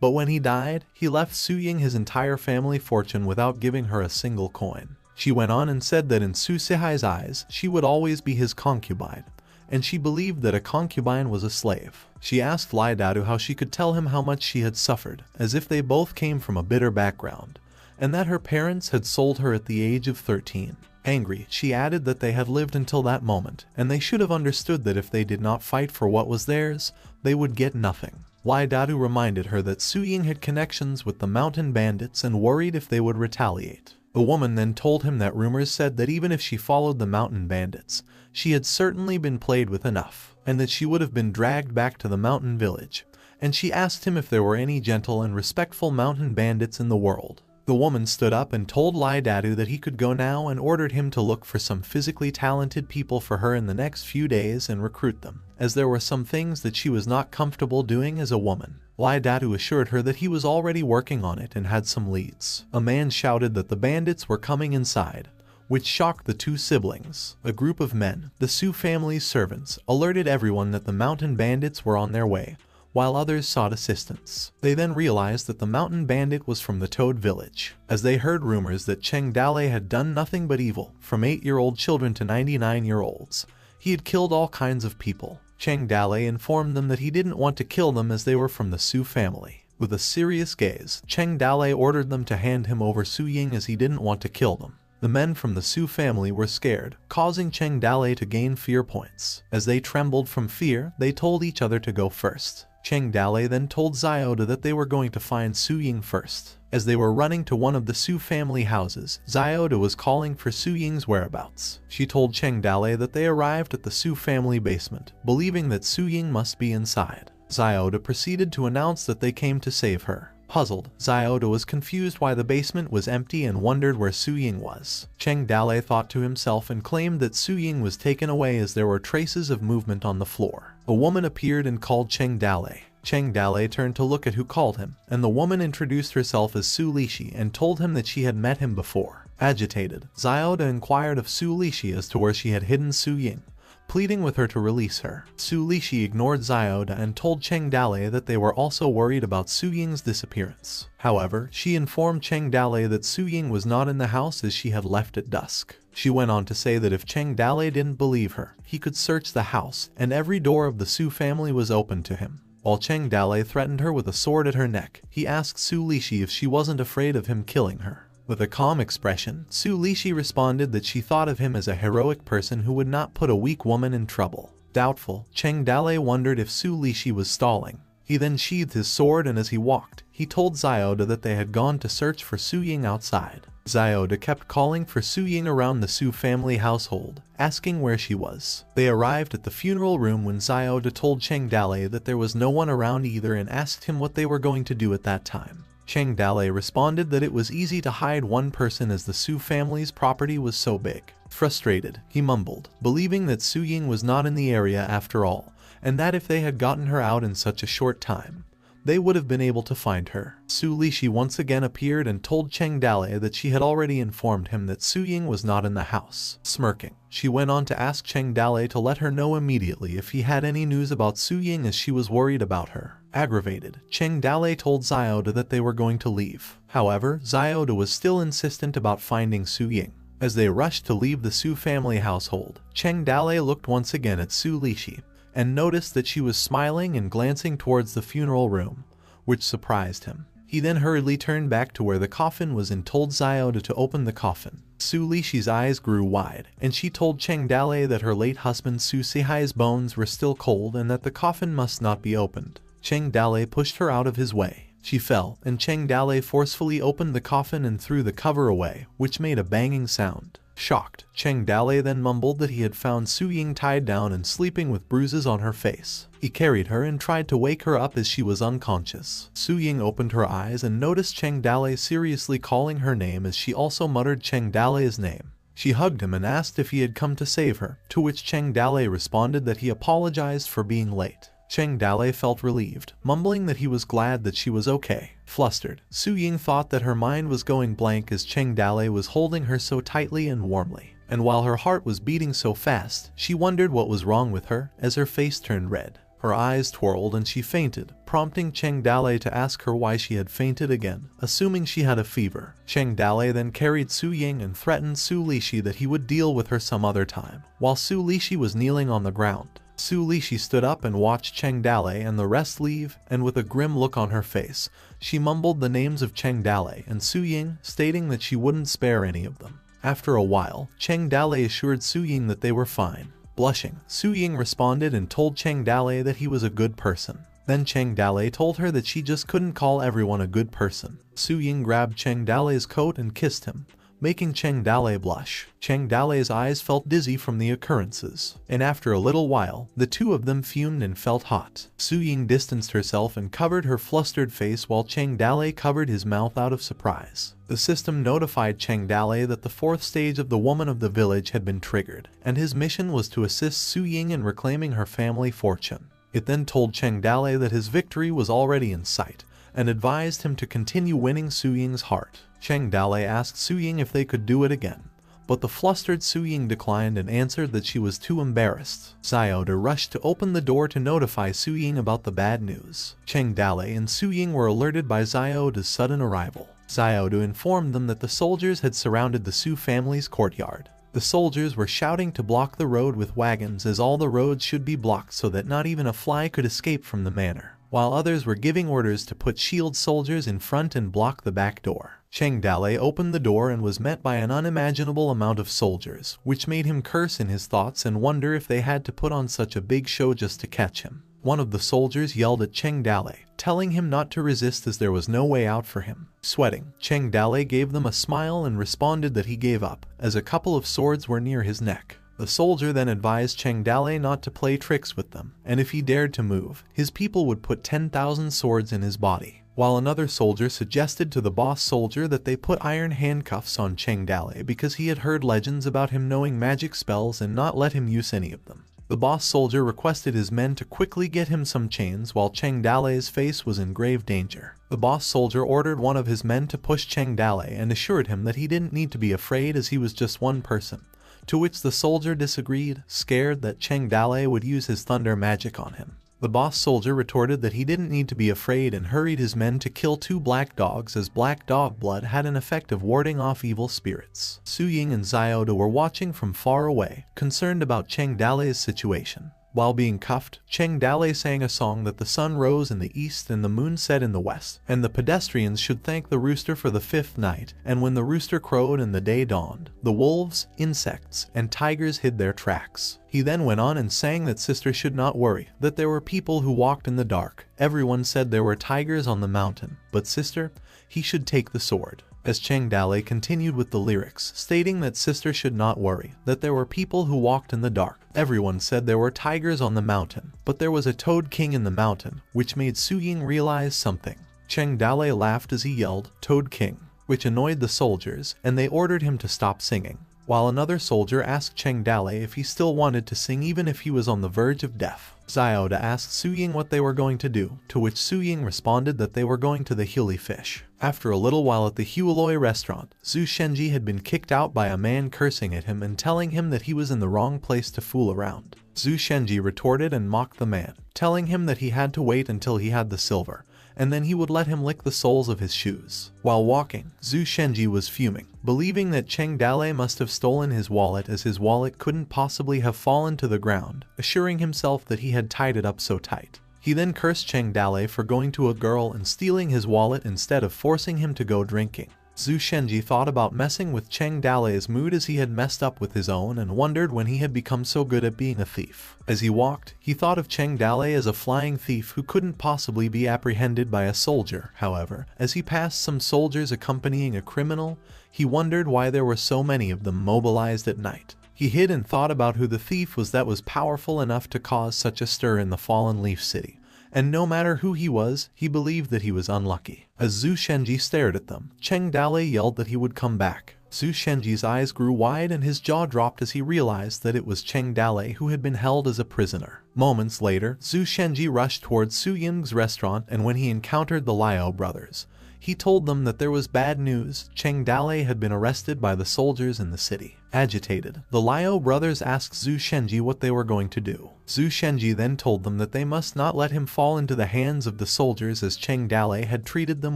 But when he died, he left Su Ying his entire family fortune without giving her a single coin. She went on and said that in Su Sihai's eyes, she would always be his concubine, and she believed that a concubine was a slave. She asked Lai Dadu how she could tell him how much she had suffered, as if they both came from a bitter background, and that her parents had sold her at the age of 13. Angry, she added that they had lived until that moment, and they should have understood that if they did not fight for what was theirs, they would get nothing. Lai Dadu reminded her that Su Ying had connections with the mountain bandits and worried if they would retaliate. The woman then told him that rumors said that even if she followed the mountain bandits, she had certainly been played with enough, and that she would have been dragged back to the mountain village, and she asked him if there were any gentle and respectful mountain bandits in the world. The woman stood up and told Lai Dadu that he could go now and ordered him to look for some physically talented people for her in the next few days and recruit them, as there were some things that she was not comfortable doing as a woman. Lai Dadu assured her that he was already working on it and had some leads. A man shouted that the bandits were coming inside, which shocked the two siblings. A group of men, the Su family's servants, alerted everyone that the mountain bandits were on their way, while others sought assistance. They then realized that the mountain bandit was from the Toad village, as they heard rumors that Cheng Dalei had done nothing but evil, from 8-year-old children to 99-year-olds. He had killed all kinds of people. Cheng Dalei informed them that he didn't want to kill them as they were from the Su family. With a serious gaze, Cheng Dalei ordered them to hand him over Su Ying as he didn't want to kill them. The men from the Su family were scared, causing Cheng Dalei to gain fear points. As they trembled from fear, they told each other to go first. Cheng Dalei then told Xiaoda that they were going to find Su Ying first. As they were running to one of the Su family houses, Xiaoda was calling for Su Ying's whereabouts. She told Cheng Dalei that they arrived at the Su family basement, believing that Su Ying must be inside. Xiaoda proceeded to announce that they came to save her. Puzzled, Xiaoda was confused why the basement was empty and wondered where Su Ying was. Cheng Dalei thought to himself and claimed that Su Ying was taken away as there were traces of movement on the floor. A woman appeared and called Cheng Dalei. Cheng Dalei turned to look at who called him, and the woman introduced herself as Su Lishi and told him that she had met him before. Agitated, Xiaoda inquired of Su Lishi as to where she had hidden Su Ying, pleading with her to release her. Su Lishi ignored Xiaoda and told Cheng Dalei that they were also worried about Su Ying's disappearance. However, she informed Cheng Dalei that Su Ying was not in the house as she had left at dusk. She went on to say that if Cheng Dalei didn't believe her, he could search the house, and every door of the Su family was open to him. While Cheng Dalei threatened her with a sword at her neck, he asked Su Lishi if she wasn't afraid of him killing her. With a calm expression, Su Lishi responded that she thought of him as a heroic person who would not put a weak woman in trouble. Doubtful, Cheng Dalei wondered if Su Lishi was stalling. He then sheathed his sword, and as he walked, he told Xiaoda that they had gone to search for Su Ying outside. Xiaoda kept calling for Su Ying around the Su family household, asking where she was. They arrived at the funeral room when Xiaoda told Cheng Dale that there was no one around either and asked him what they were going to do at that time. Cheng Dale responded that it was easy to hide one person as the Su family's property was so big. Frustrated, he mumbled, believing that Su Ying was not in the area after all, and that if they had gotten her out in such a short time, they would have been able to find her. Su Lixi once again appeared and told Cheng Dale that she had already informed him that Su Ying was not in the house. Smirking, she went on to ask Cheng Dale to let her know immediately if he had any news about Su Ying, as she was worried about her. Aggravated, Cheng Dale told Xiaoda that they were going to leave. However, Xiaoda was still insistent about finding Su Ying. As they rushed to leave the Su family household, Cheng Dale looked once again at Su Lixi and noticed that she was smiling and glancing towards the funeral room, which surprised him. He then hurriedly turned back to where the coffin was and told Xiaoda to open the coffin. Su Lixi's eyes grew wide, and she told Cheng Dale that her late husband Su Sihai's bones were still cold and that the coffin must not be opened. Cheng Dale pushed her out of his way. She fell, and Cheng Dale forcefully opened the coffin and threw the cover away, which made a banging sound. Shocked, Cheng Dale then mumbled that he had found Su Ying tied down and sleeping with bruises on her face. He carried her and tried to wake her up as she was unconscious. Su Ying opened her eyes and noticed Cheng Dale seriously calling her name, as she also muttered Cheng Dale's name. She hugged him and asked if he had come to save her, to which Cheng Dale responded that he apologized for being late. Cheng Dale felt relieved, mumbling that he was glad that she was okay. Flustered, Su Ying thought that her mind was going blank as Cheng Dale was holding her so tightly and warmly. And while her heart was beating so fast, she wondered what was wrong with her, as her face turned red. Her eyes twirled and she fainted, prompting Cheng Dale to ask her why she had fainted again, assuming she had a fever. Cheng Dale then carried Su Ying and threatened Su Lixi that he would deal with her some other time. While Su Lixi was kneeling on the ground, Su Lixi stood up and watched Cheng Dale and the rest leave, and with a grim look on her face, she mumbled the names of Cheng Dale and Su Ying, stating that she wouldn't spare any of them. After a while, Cheng Dale assured Su Ying that they were fine. Blushing, Su Ying responded and told Cheng Dale that he was a good person. Then Cheng Dale told her that she just couldn't call everyone a good person. Su Ying grabbed Cheng Dale's coat and kissed him, making Cheng Dale blush. Cheng Dale's eyes felt dizzy from the occurrences, and after a little while, the two of them fumed and felt hot. Su Ying distanced herself and covered her flustered face while Cheng Dale covered his mouth out of surprise. The system notified Cheng Dale that the fourth stage of the Woman of the Village had been triggered, and his mission was to assist Su Ying in reclaiming her family fortune. It then told Cheng Dale that his victory was already in sight, and advised him to continue winning Su Ying's heart. Cheng Dale asked Su Ying if they could do it again, but the flustered Su Ying declined and answered that she was too embarrassed. Xiaoda rushed to open the door to notify Su Ying about the bad news. Cheng Dale and Su Ying were alerted by Xiaoda's sudden arrival. Xiaoda informed them that the soldiers had surrounded the Su family's courtyard. The soldiers were shouting to block the road with wagons, as all the roads should be blocked so that not even a fly could escape from the manor, while others were giving orders to put shield soldiers in front and block the back door. Cheng Dale opened the door and was met by an unimaginable amount of soldiers, which made him curse in his thoughts and wonder if they had to put on such a big show just to catch him. One of the soldiers yelled at Cheng Dale, telling him not to resist as there was no way out for him. Sweating, Cheng Dale gave them a smile and responded that he gave up, as a couple of swords were near his neck. The soldier then advised Cheng Dale not to play tricks with them, and if he dared to move, his people would put 10,000 swords in his body. While another soldier suggested to the boss soldier that they put iron handcuffs on Cheng Dale because he had heard legends about him knowing magic spells and not let him use any of them. The boss soldier requested his men to quickly get him some chains while Cheng Dale's face was in grave danger. The boss soldier ordered one of his men to push Cheng Dale and assured him that he didn't need to be afraid as he was just one person, to which the soldier disagreed, scared that Cheng Dale would use his thunder magic on him. The boss soldier retorted that he didn't need to be afraid and hurried his men to kill 2 black dogs, as black dog blood had an effect of warding off evil spirits. Su Ying and Xiaoda were watching from far away, concerned about Cheng Dale's situation. While being cuffed, Cheng Dale sang a song that the sun rose in the east and the moon set in the west, and the pedestrians should thank the rooster for the fifth night, and when the rooster crowed and the day dawned, the wolves, insects, and tigers hid their tracks. He then went on and sang that sister should not worry, that there were people who walked in the dark. Everyone said there were tigers on the mountain, but sister, he should take the sword. As Cheng Dale continued with the lyrics, stating that sister should not worry, that there were people who walked in the dark. Everyone said there were tigers on the mountain, but there was a toad king in the mountain, which made Su Ying realize something. Cheng Dale laughed as he yelled, "Toad King," which annoyed the soldiers, and they ordered him to stop singing. While another soldier asked Cheng Dale if he still wanted to sing even if he was on the verge of death. Xiaoda asked Su Ying what they were going to do, to which Su Ying responded that they were going to the Huli Fish. After a little while at the Hualoi restaurant, Zhu Shenji had been kicked out by a man cursing at him and telling him that he was in the wrong place to fool around. Zhu Shenji retorted and mocked the man, telling him that he had to wait until he had the silver, and then he would let him lick the soles of his shoes. While walking, Zhu Shenji was fuming, believing that Cheng Dale must have stolen his wallet as his wallet couldn't possibly have fallen to the ground, assuring himself that he had tied it up so tight. He then cursed Cheng Dale for going to a girl and stealing his wallet instead of forcing him to go drinking. Zhu Shenji thought about messing with Cheng Dale's mood as he had messed up with his own and wondered when he had become so good at being a thief. As he walked, he thought of Cheng Dale as a flying thief who couldn't possibly be apprehended by a soldier. However, as he passed some soldiers accompanying a criminal, he wondered why there were so many of them mobilized at night. He hid and thought about who the thief was that was powerful enough to cause such a stir in the Fallen Leaf City. And no matter who he was, he believed that he was unlucky. As Zhu Shenji stared at them, Cheng Dale yelled that he would come back. Zhu Shenji's eyes grew wide and his jaw dropped as he realized that it was Cheng Dale who had been held as a prisoner. Moments later, Zhu Shenji rushed towards Su Ying's restaurant, and when he encountered the Liao brothers, he told them that there was bad news. Cheng Dale had been arrested by the soldiers in the city. Agitated, the Liao brothers asked Zhu Shenji what they were going to do. Zhu Shenji then told them that they must not let him fall into the hands of the soldiers as Cheng Dale had treated them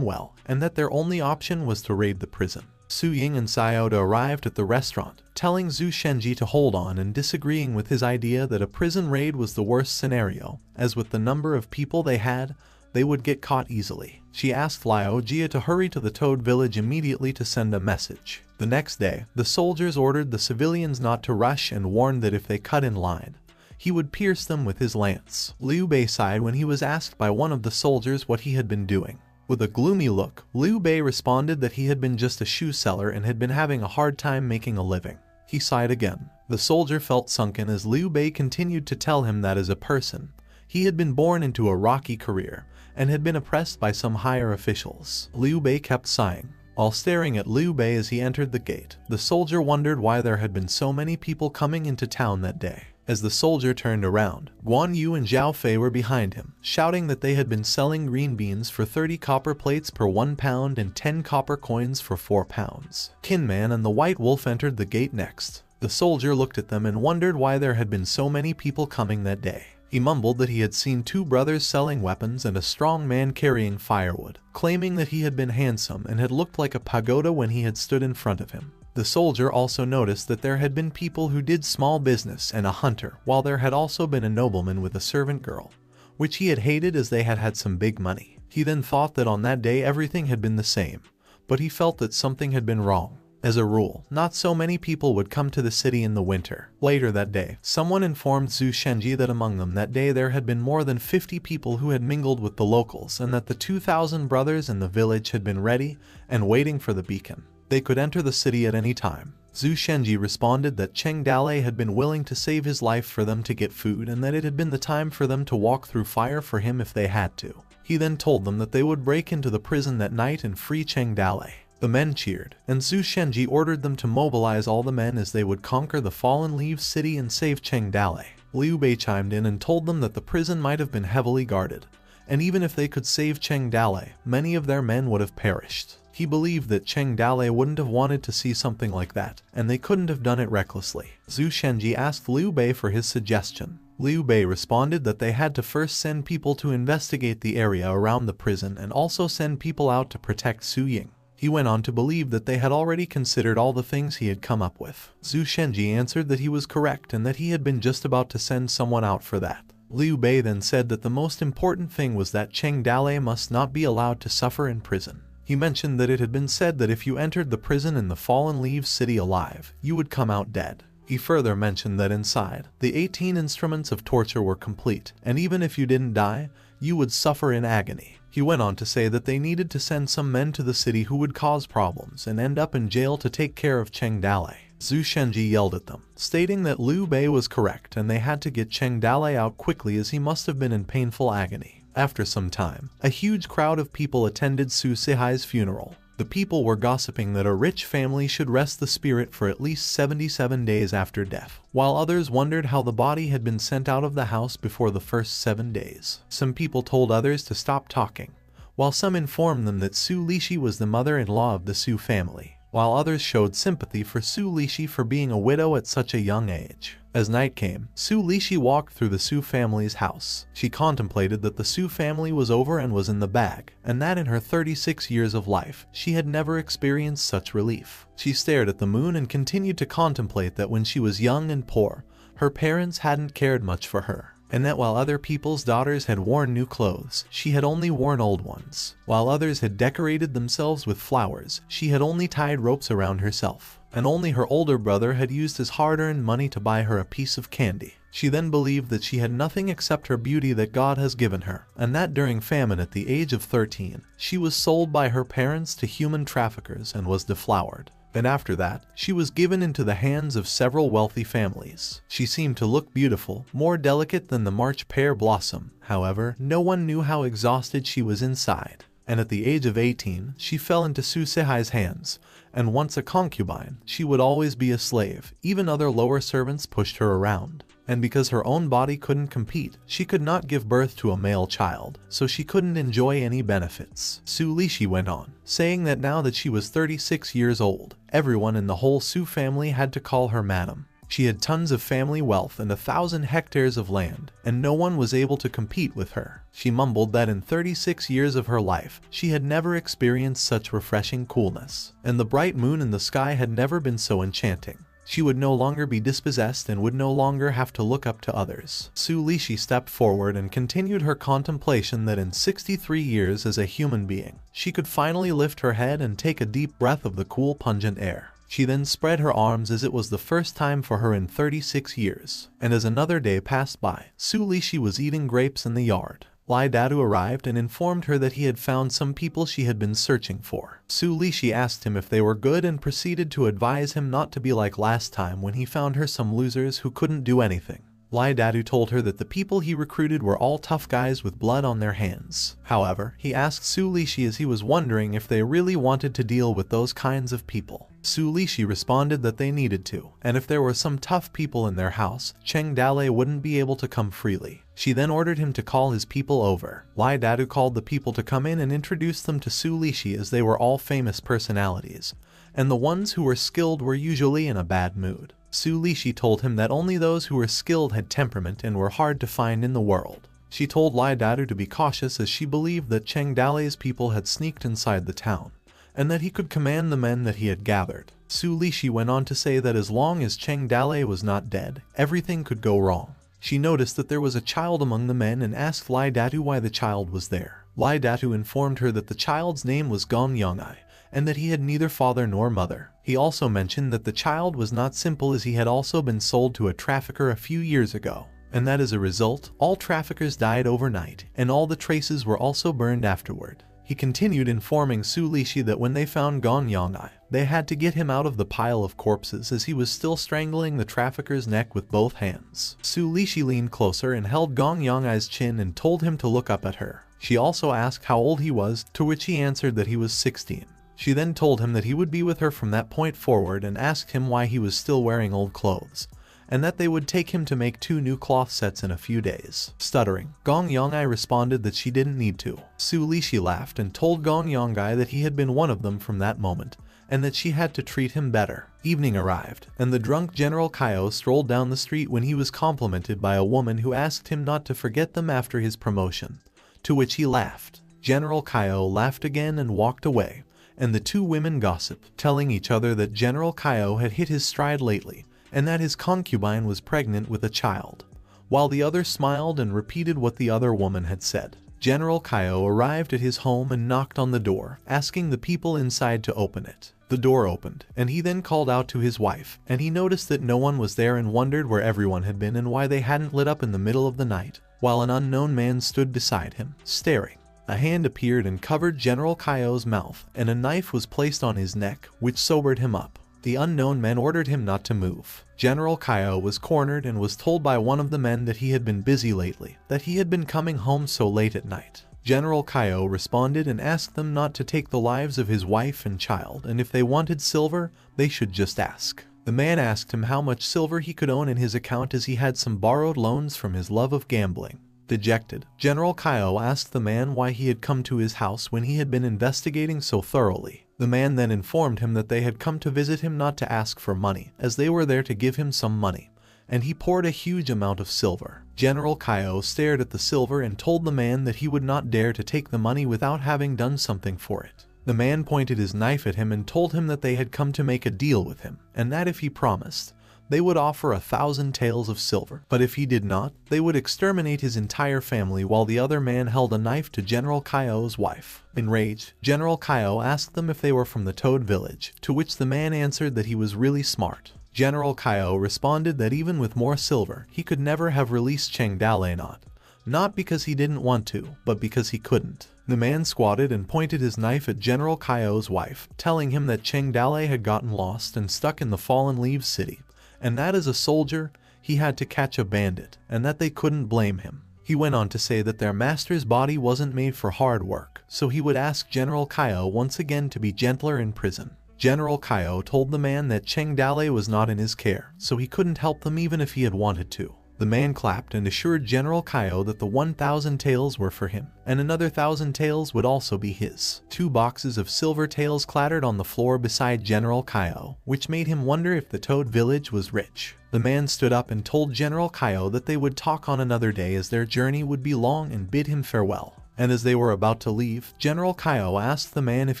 well, and that their only option was to raid the prison. Su Ying and Xiaoda arrived at the restaurant, telling Zhu Shenji to hold on and disagreeing with his idea that a prison raid was the worst scenario, as with the number of people they had, they would get caught easily. She asked Liao Jia to hurry to the Toad village immediately to send a message. The next day, the soldiers ordered the civilians not to rush and warned that if they cut in line, he would pierce them with his lance. Liu Bei sighed when he was asked by one of the soldiers what he had been doing. With a gloomy look, Liu Bei responded that he had been just a shoe seller and had been having a hard time making a living. He sighed again. The soldier felt sunken as Liu Bei continued to tell him that as a person, he had been born into a rocky career and had been oppressed by some higher officials. Liu Bei kept sighing. While staring at Liu Bei as he entered the gate, the soldier wondered why there had been so many people coming into town that day. As the soldier turned around, Guan Yu and Zhao Fei were behind him, shouting that they had been selling green beans for 30 copper plates per 1 pound and 10 copper coins for 4 pounds. Kinman and the White Wolf entered the gate next. The soldier looked at them and wondered why there had been so many people coming that day. He mumbled that he had seen 2 brothers selling weapons and a strong man carrying firewood, claiming that he had been handsome and had looked like a pagoda when he had stood in front of him. The soldier also noticed that there had been people who did small business and a hunter, while there had also been a nobleman with a servant girl, which he had hated as they had had some big money. He then thought that on that day everything had been the same, but he felt that something had been wrong. As a rule, not so many people would come to the city in the winter. Later that day, someone informed Zhu Shenji that among them that day there had been more than 50 people who had mingled with the locals and that the 2,000 brothers in the village had been ready and waiting for the beacon. They could enter the city at any time. Zhu Shenji responded that Cheng Dale had been willing to save his life for them to get food and that it had been the time for them to walk through fire for him if they had to. He then told them that they would break into the prison that night and free Cheng Dale. The men cheered, and Zhu Shenji ordered them to mobilize all the men as they would conquer the Fallen Leaves City and save Cheng Dale. Liu Bei chimed in and told them that the prison might have been heavily guarded, and even if they could save Cheng Dale, many of their men would have perished. He believed that Cheng Dale wouldn't have wanted to see something like that, and they couldn't have done it recklessly. Zhu Shenji asked Liu Bei for his suggestion. Liu Bei responded that they had to first send people to investigate the area around the prison and also send people out to protect Su Ying. He went on to believe that they had already considered all the things he had come up with. Zhu Shenji answered that he was correct and that he had been just about to send someone out for that. Liu Bei then said that the most important thing was that Cheng Dalei must not be allowed to suffer in prison. He mentioned that it had been said that if you entered the prison in the Fallen Leaves city alive, you would come out dead. He further mentioned that inside, the 18 instruments of torture were complete, and even if you didn't die, you would suffer in agony. He went on to say that they needed to send some men to the city who would cause problems and end up in jail to take care of Cheng Dalei. Zhu Shenji yelled at them, stating that Liu Bei was correct and they had to get Cheng Dalei out quickly as he must have been in painful agony. After some time, a huge crowd of people attended Su Sihai's funeral. The people were gossiping that a rich family should rest the spirit for at least 77 days after death, while others wondered how the body had been sent out of the house before the first 7 days. Some people told others to stop talking, while some informed them that Su Lishi was the mother-in-law of the Su family, while others showed sympathy for Su Lishi for being a widow at such a young age. As night came, Su Lishi walked through the Su family's house. She contemplated that the Su family was over and was in the bag, and that in her 36 years of life, she had never experienced such relief. She stared at the moon and continued to contemplate that when she was young and poor, her parents hadn't cared much for her, and that while other people's daughters had worn new clothes, she had only worn old ones. While others had decorated themselves with flowers, she had only tied ropes around herself, and only her older brother had used his hard-earned money to buy her a piece of candy. She then believed that she had nothing except her beauty that God has given her, and that during famine at the age of 13, she was sold by her parents to human traffickers and was deflowered. And after that, she was given into the hands of several wealthy families. She seemed to look beautiful, more delicate than the March pear blossom. However, no one knew how exhausted she was inside. And at the age of 18, she fell into Su Sihai's hands, and once a concubine, she would always be a slave. Even other lower servants pushed her around. And because her own body couldn't compete, she could not give birth to a male child, so she couldn't enjoy any benefits. Su Lishi went on, saying that now that she was 36 years old, everyone in the whole Su family had to call her madam. She had tons of family wealth and 1,000 hectares of land, and no one was able to compete with her. She mumbled that in 36 years of her life, she had never experienced such refreshing coolness, and the bright moon in the sky had never been so enchanting. She would no longer be dispossessed and would no longer have to look up to others. Su Lishi stepped forward and continued her contemplation that in 63 years as a human being, she could finally lift her head and take a deep breath of the cool, pungent air. She then spread her arms as it was the first time for her in 36 years. And as another day passed by, Su Lishi was eating grapes in the yard. Lai Dadu arrived and informed her that he had found some people she had been searching for. Su Lishi asked him if they were good and proceeded to advise him not to be like last time when he found her some losers who couldn't do anything. Lai Dadu told her that the people he recruited were all tough guys with blood on their hands. However, he asked Su Lishi as he was wondering if they really wanted to deal with those kinds of people. Su Lishi responded that they needed to, and if there were some tough people in their house, Cheng Dalei wouldn't be able to come freely. She then ordered him to call his people over. Lai Dadu called the people to come in and introduced them to Su Lishi as they were all famous personalities, and the ones who were skilled were usually in a bad mood. Su Lishi told him that only those who were skilled had temperament and were hard to find in the world. She told Lai Dadu to be cautious as she believed that Cheng Dalei's people had sneaked inside the town, and that he could command the men that he had gathered. Su Lishi went on to say that as long as Cheng Dalei was not dead, everything could go wrong. She noticed that there was a child among the men and asked Lai Dadu why the child was there. Lai Dadu informed her that the child's name was Gong Yongai, and that he had neither father nor mother. He also mentioned that the child was not simple as he had also been sold to a trafficker a few years ago, and that as a result, all traffickers died overnight, and all the traces were also burned afterward. He continued informing Su Lishi that when they found Gong Yongai, they had to get him out of the pile of corpses as he was still strangling the trafficker's neck with both hands. Su Lishi leaned closer and held Gong Yongai's chin and told him to look up at her. She also asked how old he was, to which he answered that he was 16. She then told him that he would be with her from that point forward and asked him why he was still wearing old clothes, and that they would take him to make 2 new cloth sets in a few days. Stuttering, Gong Yongai responded that she didn't need to. Su Lishi laughed and told Gong Yongai that he had been one of them from that moment, and that she had to treat him better. Evening arrived, and the drunk General Kaio strolled down the street when he was complimented by a woman who asked him not to forget them after his promotion, to which he laughed. General Kaio laughed again and walked away, and the two women gossiped, telling each other that General Kaio had hit his stride lately, and that his concubine was pregnant with a child, while the other smiled and repeated what the other woman had said. General Kaio arrived at his home and knocked on the door, asking the people inside to open it. The door opened, and he then called out to his wife, and he noticed that no one was there and wondered where everyone had been and why they hadn't lit up in the middle of the night, while an unknown man stood beside him, staring. A hand appeared and covered General Kaio's mouth, and a knife was placed on his neck, which sobered him up. The unknown man ordered him not to move. General Kaio was cornered and was told by one of the men that he had been busy lately, that he had been coming home so late at night. General Kaio responded and asked them not to take the lives of his wife and child, and if they wanted silver, they should just ask. The man asked him how much silver he could own in his account as he had some borrowed loans from his love of gambling. Dejected, General Kaio asked the man why he had come to his house when he had been investigating so thoroughly. The man then informed him that they had come to visit him not to ask for money, as they were there to give him some money, and he poured a huge amount of silver. General Kaio stared at the silver and told the man that he would not dare to take the money without having done something for it. The man pointed his knife at him and told him that they had come to make a deal with him, and that if he promised, they would offer 1,000 taels of silver, but if he did not, they would exterminate his entire family, while the other man held a knife to General Kaio's wife. Enraged, General Kaio asked them if they were from the Toad Village, to which the man answered that he was really smart. General Kaio responded that even with more silver, he could never have released Cheng Dale, not because he didn't want to, but because he couldn't. The man squatted and pointed his knife at General Kaio's wife, telling him that Cheng Dale had gotten lost and stuck in the Fallen Leaves city, and that as a soldier, he had to catch a bandit, and that they couldn't blame him. He went on to say that their master's body wasn't made for hard work, so he would ask General Kaio once again to be gentler in prison. General Kaio told the man that Cheng Dale was not in his care, so he couldn't help them even if he had wanted to. The man clapped and assured General Kaio that the 1,000 taels were for him, and another 1,000 taels would also be his. 2 boxes of silver taels clattered on the floor beside General Kaio, which made him wonder if the Toad Village was rich. The man stood up and told General Kaio that they would talk on another day as their journey would be long, and bid him farewell. And as they were about to leave, General Kaio asked the man if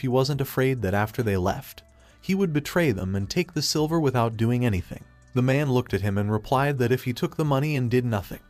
he wasn't afraid that after they left, he would betray them and take the silver without doing anything. The man looked at him and replied that if he took the money and did nothing,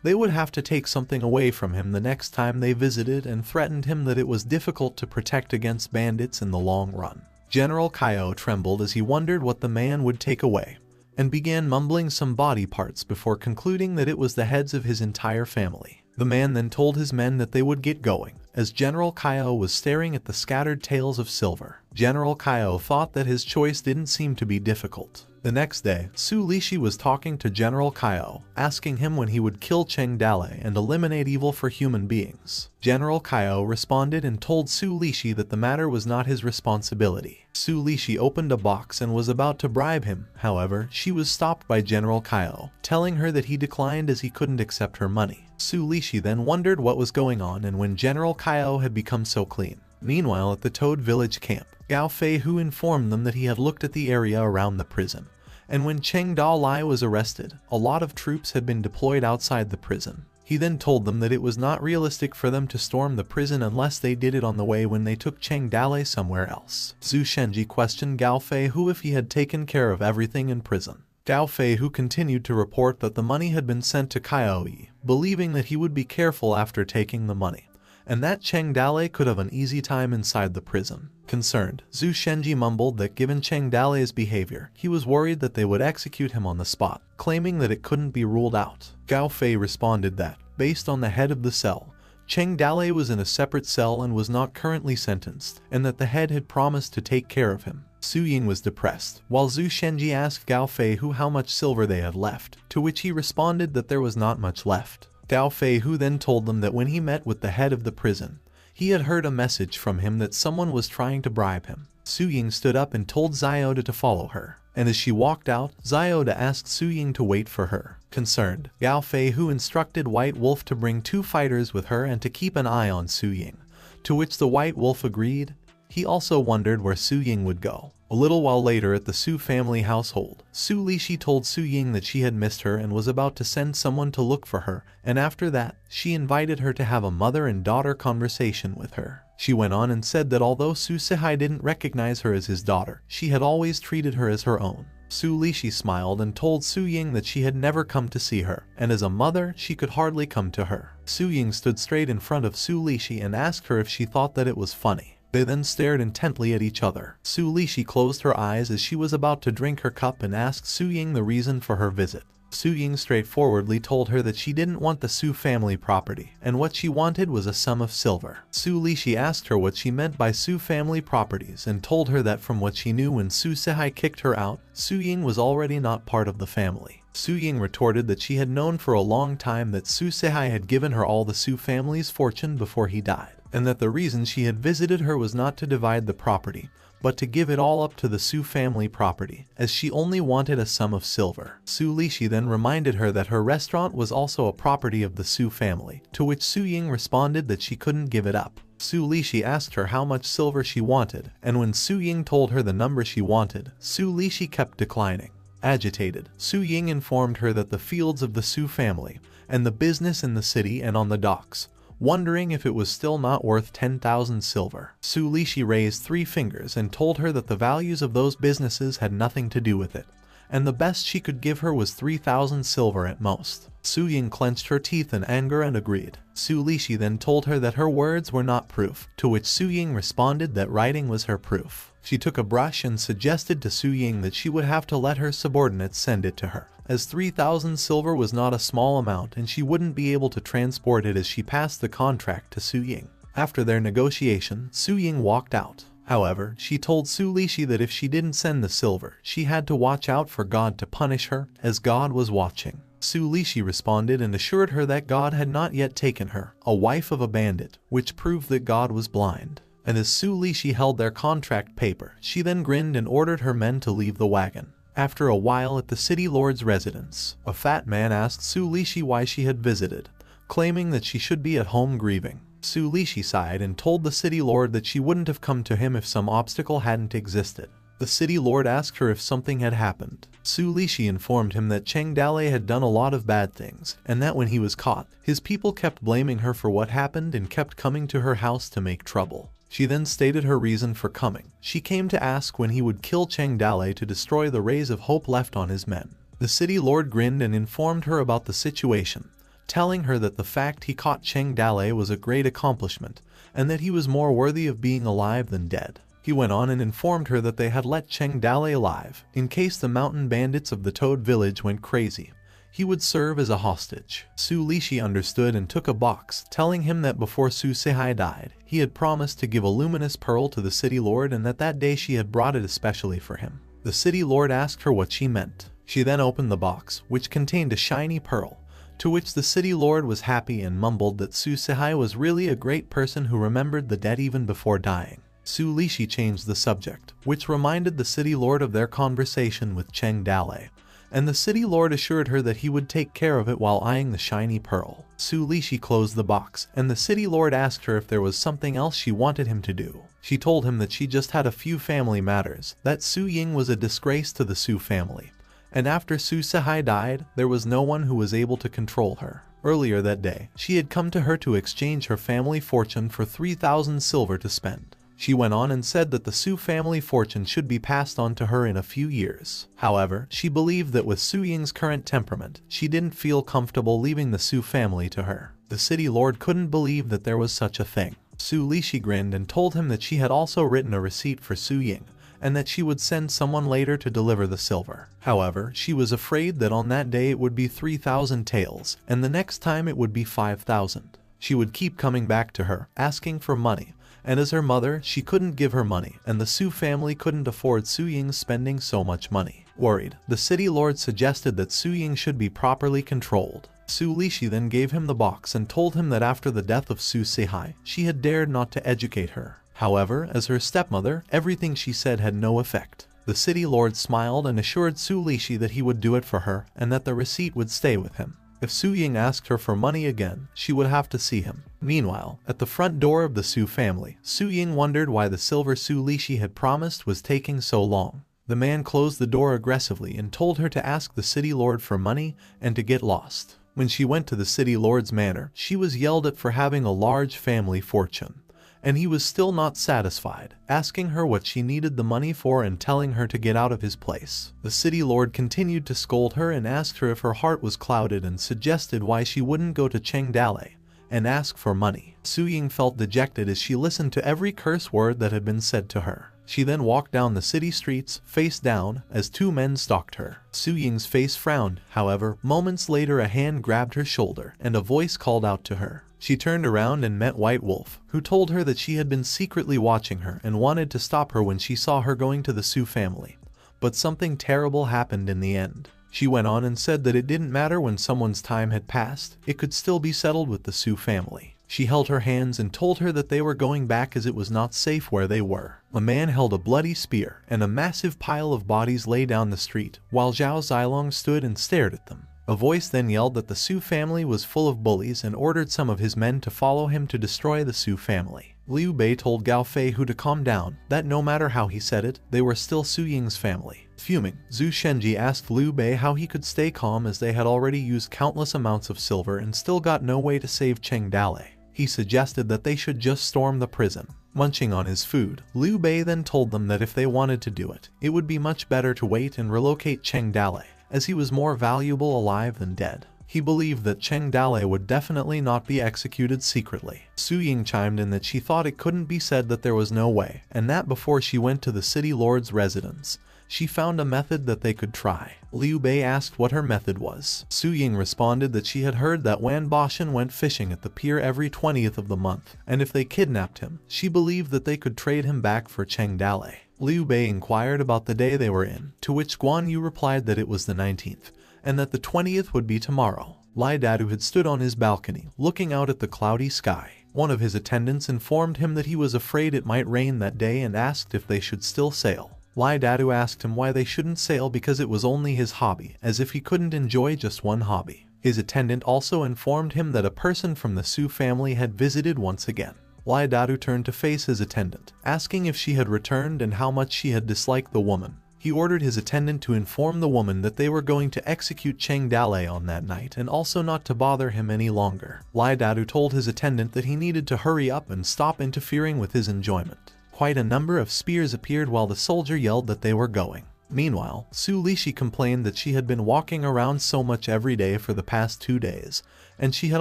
they would have to take something away from him the next time they visited, and threatened him that it was difficult to protect against bandits in the long run. General Kaio trembled as he wondered what the man would take away, and began mumbling some body parts before concluding that it was the heads of his entire family. The man then told his men that they would get going, as General Kaio was staring at the scattered taels of silver. General Kaio thought that his choice didn't seem to be difficult. The next day, Su Lishi was talking to General Kaio, asking him when he would kill Cheng Dale and eliminate evil for human beings. General Kaio responded and told Su Lishi that the matter was not his responsibility. Su Lishi opened a box and was about to bribe him, however, she was stopped by General Kaio, telling her that he declined as he couldn't accept her money. Su Lishi then wondered what was going on and when General Kaio had become so clean. Meanwhile, at the Toad Village camp, Gao Fei Hu informed them that he had looked at the area around the prison, and when Cheng Dao was arrested, a lot of troops had been deployed outside the prison. He then told them that it was not realistic for them to storm the prison unless they did it on the way when they took Cheng Dale somewhere else. Zhu Shenji questioned Gao Fei Hu if he had taken care of everything in prison. Gao Fei Hu continued to report that the money had been sent to Kaio, believing that he would be careful after taking the money, and that Cheng Dale could have an easy time inside the prison. Concerned, Zhu Shenji mumbled that given Cheng Dale's behavior, he was worried that they would execute him on the spot, claiming that it couldn't be ruled out. Gao Fei responded that, based on the head of the cell, Cheng Dale was in a separate cell and was not currently sentenced, and that the head had promised to take care of him. Su Ying was depressed, while Zhu Shenji asked Gao Fei Hu how much silver they had left, to which he responded that there was not much left. Gao Fei Hu then told them that when he met with the head of the prison, he had heard a message from him that someone was trying to bribe him. Su Ying stood up and told Xiaoda to follow her, and as she walked out, Xiaoda asked Su Ying to wait for her. Concerned, Gao Fei Hu instructed White Wolf to bring 2 fighters with her and to keep an eye on Su Ying, to which the White Wolf agreed. He also wondered where Su Ying would go. A little while later at the Su family household, Su Lishi told Su Ying that she had missed her and was about to send someone to look for her, and after that, she invited her to have a mother and daughter conversation with her. She went on and said that although Su Sihai didn't recognize her as his daughter, she had always treated her as her own. Su Lishi smiled and told Su Ying that she had never come to see her, and as a mother, she could hardly come to her. Su Ying stood straight in front of Su Lishi and asked her if she thought that it was funny. They then stared intently at each other. Su Lishi closed her eyes as she was about to drink her cup and asked Su Ying the reason for her visit. Su Ying straightforwardly told her that she didn't want the Su family property, and what she wanted was a sum of silver. Su Lishi asked her what she meant by Su family properties and told her that from what she knew when Su Sihai kicked her out, Su Ying was already not part of the family. Su Ying retorted that she had known for a long time that Su Sihai had given her all the Su family's fortune before he died, and that the reason she had visited her was not to divide the property, but to give it all up to the Su family property, as she only wanted a sum of silver. Su Lishi then reminded her that her restaurant was also a property of the Su family, to which Su Ying responded that she couldn't give it up. Su Lishi asked her how much silver she wanted, and when Su Ying told her the number she wanted, Su Lishi kept declining. Agitated, Su Ying informed her that the fields of the Su family, and the business in the city and on the docks, wondering if it was still not worth 10,000 silver. Su Lishi raised 3 fingers and told her that the values of those businesses had nothing to do with it, and the best she could give her was 3,000 silver at most. Su Ying clenched her teeth in anger and agreed. Su Lishi then told her that her words were not proof, to which Su Ying responded that writing was her proof. She took a brush and suggested to Su Ying that she would have to let her subordinates send it to her, as 3,000 silver was not a small amount and she wouldn't be able to transport it as she passed the contract to Su Ying. After their negotiation, Su Ying walked out. However, she told Su Lishi that if she didn't send the silver, she had to watch out for God to punish her, as God was watching. Su Lishi responded and assured her that God had not yet taken her, a wife of a bandit, which proved that God was blind. And as Su Lishi held their contract paper, she then grinned and ordered her men to leave the wagon. After a while at the city lord's residence, a fat man asked Su Lishi why she had visited, claiming that she should be at home grieving. Su Lishi sighed and told the city lord that she wouldn't have come to him if some obstacle hadn't existed. The city lord asked her if something had happened. Su Lishi informed him that Cheng Dale had done a lot of bad things, and that when he was caught, his people kept blaming her for what happened and kept coming to her house to make trouble. She then stated her reason for coming. She came to ask when he would kill Cheng Dale to destroy the rays of hope left on his men. The city lord grinned and informed her about the situation, telling her that the fact he caught Cheng Dale was a great accomplishment, and that he was more worthy of being alive than dead. He went on and informed her that they had let Cheng Dale alive, in case the mountain bandits of the Toad village went crazy. He would serve as a hostage. Su Lishi understood and took a box, telling him that before Su Sihai died, he had promised to give a luminous pearl to the city lord and that day she had brought it especially for him. The city lord asked her what she meant. She then opened the box, which contained a shiny pearl, to which the city lord was happy and mumbled that Su Sihai was really a great person who remembered the dead even before dying. Su Lishi changed the subject, which reminded the city lord of their conversation with Cheng Dale, and the city lord assured her that he would take care of it while eyeing the shiny pearl. Su Lishi closed the box, and the city lord asked her if there was something else she wanted him to do. She told him that she just had a few family matters, that Su Ying was a disgrace to the Su family, and after Su Sihai died, there was no one who was able to control her. Earlier that day, she had come to her to exchange her family fortune for 3,000 silver to spend. She went on and said that the Su family fortune should be passed on to her in a few years. However, she believed that with Su Ying's current temperament, she didn't feel comfortable leaving the Su family to her. The city lord couldn't believe that there was such a thing. Su Lishi grinned and told him that she had also written a receipt for Su Ying, and that she would send someone later to deliver the silver. However, she was afraid that on that day it would be 3,000 taels, and the next time it would be 5,000. She would keep coming back to her, asking for money, and as her mother, she couldn't give her money, and the Su family couldn't afford Su Ying spending so much money. Worried, the city lord suggested that Su Ying should be properly controlled. Su Lishi then gave him the box and told him that after the death of Su Sihai, she had dared not to educate her. However, as her stepmother, everything she said had no effect. The city lord smiled and assured Su Lishi that he would do it for her and that the receipt would stay with him. If Su Ying asked her for money again, she would have to see him. Meanwhile, at the front door of the Su family, Su Ying wondered why the silver Su Lishi had promised was taking so long. The man closed the door aggressively and told her to ask the city lord for money and to get lost. When she went to the city lord's manor, she was yelled at for having a large family fortune. And he was still not satisfied, asking her what she needed the money for and telling her to get out of his place. The city lord continued to scold her and asked her if her heart was clouded and suggested why she wouldn't go to Chengdale and ask for money. Su Ying felt dejected as she listened to every curse word that had been said to her. She then walked down the city streets, face down, as two men stalked her. Su Ying's face frowned, however, moments later a hand grabbed her shoulder and a voice called out to her. She turned around and met White Wolf, who told her that she had been secretly watching her and wanted to stop her when she saw her going to the Su family. But something terrible happened in the end. She went on and said that it didn't matter when someone's time had passed, it could still be settled with the Su family. She held her hands and told her that they were going back as it was not safe where they were. A man held a bloody spear, and a massive pile of bodies lay down the street, while Zhao Zilong stood and stared at them. A voice then yelled that the Su family was full of bullies and ordered some of his men to follow him to destroy the Su family. Liu Bei told Gao Feihu to calm down, that no matter how he said it, they were still Su Ying's family. Fuming, Zhu Shenji asked Liu Bei how he could stay calm as they had already used countless amounts of silver and still got no way to save Chengdale. He suggested that they should just storm the prison. Munching on his food, Liu Bei then told them that if they wanted to do it, it would be much better to wait and relocate Chengdale, as he was more valuable alive than dead. He believed that Chengdale would definitely not be executed secretly. Su Ying chimed in that she thought it couldn't be said that there was no way, and that before she went to the city lord's residence, she found a method that they could try. Liu Bei asked what her method was. Su Ying responded that she had heard that Wan Boshan went fishing at the pier every 20th of the month, and if they kidnapped him, she believed that they could trade him back for Chengdale. Liu Bei inquired about the day they were in, to which Guan Yu replied that it was the 19th, and that the 20th would be tomorrow. Lai Dadu had stood on his balcony, looking out at the cloudy sky. One of his attendants informed him that he was afraid it might rain that day and asked if they should still sail. Lai Dadu asked him why they shouldn't sail because it was only his hobby, as if he couldn't enjoy just one hobby. His attendant also informed him that a person from the Su family had visited once again. Lai Dadu turned to face his attendant, asking if she had returned and how much she had disliked the woman. He ordered his attendant to inform the woman that they were going to execute Chengdale on that night and also not to bother him any longer. Lai Dadu told his attendant that he needed to hurry up and stop interfering with his enjoyment. Quite a number of spears appeared while the soldier yelled that they were going. Meanwhile, Su Lishi complained that she had been walking around so much every day for the past 2 days, and she had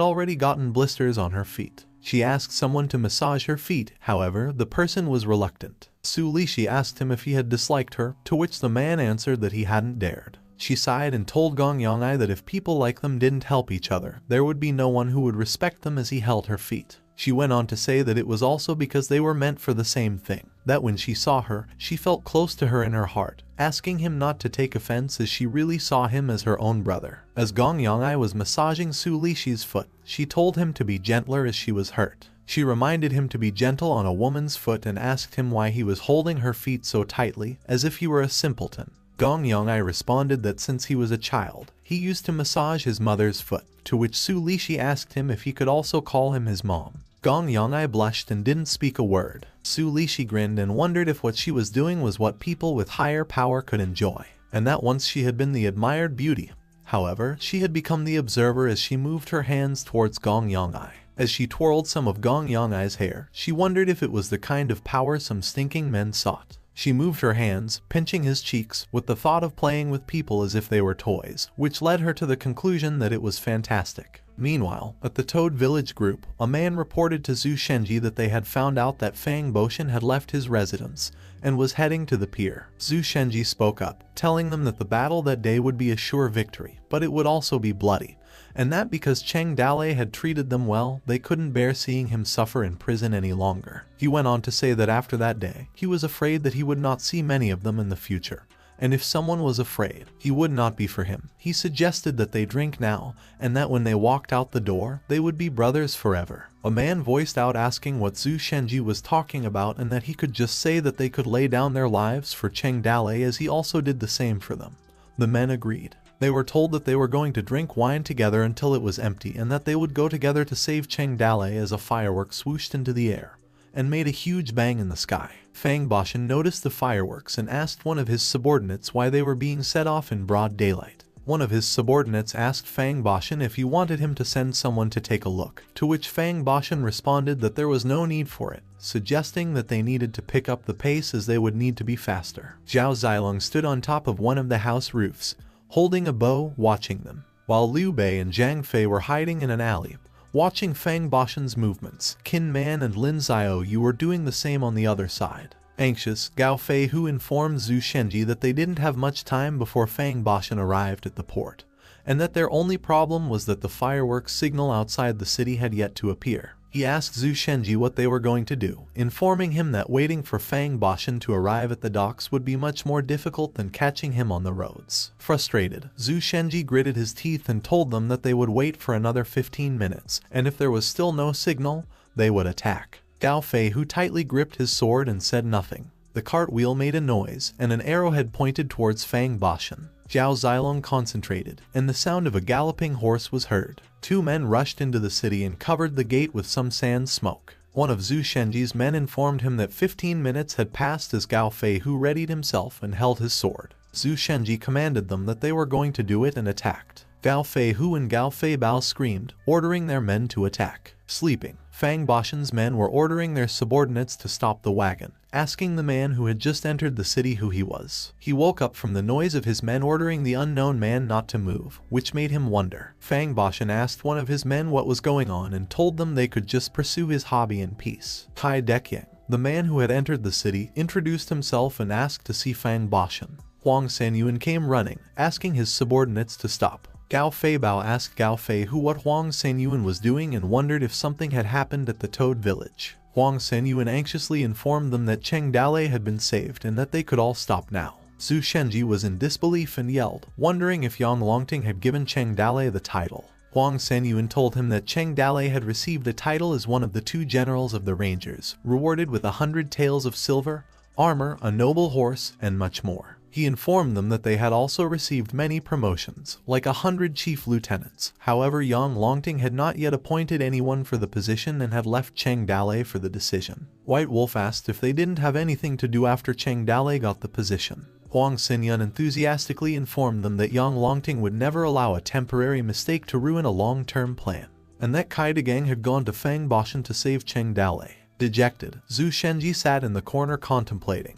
already gotten blisters on her feet. She asked someone to massage her feet, however, the person was reluctant. Su Lishi asked him if he had disliked her, to which the man answered that he hadn't dared. She sighed and told Gong Yong'ai that if people like them didn't help each other, there would be no one who would respect them as he held her feet. She went on to say that it was also because they were meant for the same thing, that when she saw her, she felt close to her in her heart, asking him not to take offense as she really saw him as her own brother. As Gong Yong'ai was massaging Su Lishi's foot, she told him to be gentler as she was hurt. She reminded him to be gentle on a woman's foot and asked him why he was holding her feet so tightly, as if he were a simpleton. Gong Yong'ai responded that since he was a child, he used to massage his mother's foot, to which Su Lishi asked him if he could also call him his mom. Gong Yong'ai blushed and didn't speak a word. Su Lishi grinned and wondered if what she was doing was what people with higher power could enjoy, and that once she had been the admired beauty. However, she had become the observer as she moved her hands towards Gong Yong'ai. As she twirled some of Gong Yong'ai's hair, she wondered if it was the kind of power some stinking men sought. She moved her hands, pinching his cheeks, with the thought of playing with people as if they were toys, which led her to the conclusion that it was fantastic. Meanwhile, at the Toad Village group, a man reported to Zhu Shenji that they had found out that Fang Boshan had left his residence and was heading to the pier. Zhu Shenji spoke up, telling them that the battle that day would be a sure victory, but it would also be bloody, and that because Chengdale had treated them well, they couldn't bear seeing him suffer in prison any longer. He went on to say that after that day, he was afraid that he would not see many of them in the future. And if someone was afraid, he would not be for him. He suggested that they drink now, and that when they walked out the door, they would be brothers forever. A man voiced out asking what Zhu Shenji was talking about and that he could just say that they could lay down their lives for Chengdale as he also did the same for them. The men agreed. They were told that they were going to drink wine together until it was empty and that they would go together to save Cheng Dale as a firework swooshed into the air and made a huge bang in the sky. Fang Bashan noticed the fireworks and asked one of his subordinates why they were being set off in broad daylight. One of his subordinates asked Fang Bashan if he wanted him to send someone to take a look, to which Fang Bashan responded that there was no need for it, suggesting that they needed to pick up the pace as they would need to be faster. Zhao Zilong stood on top of one of the house roofs, holding a bow, watching them, while Liu Bei and Zhang Fei were hiding in an alley, watching Fang Bashan's movements. Qin Man and Lin Xiaoyu were doing the same on the other side. Anxious, Gao Fei Hu informed Zhu Shenji that they didn't have much time before Fang Bashan arrived at the port, and that their only problem was that the fireworks signal outside the city had yet to appear. He asked Zhu Shenji what they were going to do, informing him that waiting for Fang Bashan to arrive at the docks would be much more difficult than catching him on the roads. Frustrated, Zhu Shenji gritted his teeth and told them that they would wait for another 15 minutes, and if there was still no signal, they would attack. Gao Fei, who tightly gripped his sword and said nothing. The cartwheel made a noise, and an arrowhead pointed towards Fang Bashan. Zhao Zilong concentrated, and the sound of a galloping horse was heard. Two men rushed into the city and covered the gate with some sand smoke. One of Zhu Shenji's men informed him that 15 minutes had passed as Gao Fei, who readied himself and held his sword. Zhu Shenji commanded them that they were going to do it and attacked. Gao Fei Hu and Gao Fei Bao screamed, ordering their men to attack. Sleeping, Fang Bashan's men were ordering their subordinates to stop the wagon, asking the man who had just entered the city who he was. He woke up from the noise of his men ordering the unknown man not to move, which made him wonder. Fang Bashan asked one of his men what was going on and told them they could just pursue his hobby in peace. Kai Dekyang, the man who had entered the city, introduced himself and asked to see Fang Bashan. Huang Sanyuan came running, asking his subordinates to stop. Gao Fei Bao asked Gao Fei Hu what Huang Sanyuan was doing and wondered if something had happened at the Toad village. Huang Sanyuan anxiously informed them that Cheng Dale had been saved and that they could all stop now. Zhu Shenji was in disbelief and yelled, wondering if Yang Longting had given Cheng Dale the title. Huang Sanyuan told him that Cheng Dale had received a title as one of the 2 generals of the Rangers, rewarded with 100 taels of silver, armor, a noble horse, and much more. He informed them that they had also received many promotions, like 100 chief lieutenants. However, Yang Longting had not yet appointed anyone for the position and had left Cheng Dale for the decision. White Wolf asked if they didn't have anything to do after Cheng Dale got the position. Huang Xinyan enthusiastically informed them that Yang Longting would never allow a temporary mistake to ruin a long-term plan, and that Kai Degang had gone to Fang Bashan to save Cheng Dale. Dejected, Zhu Shenji sat in the corner contemplating,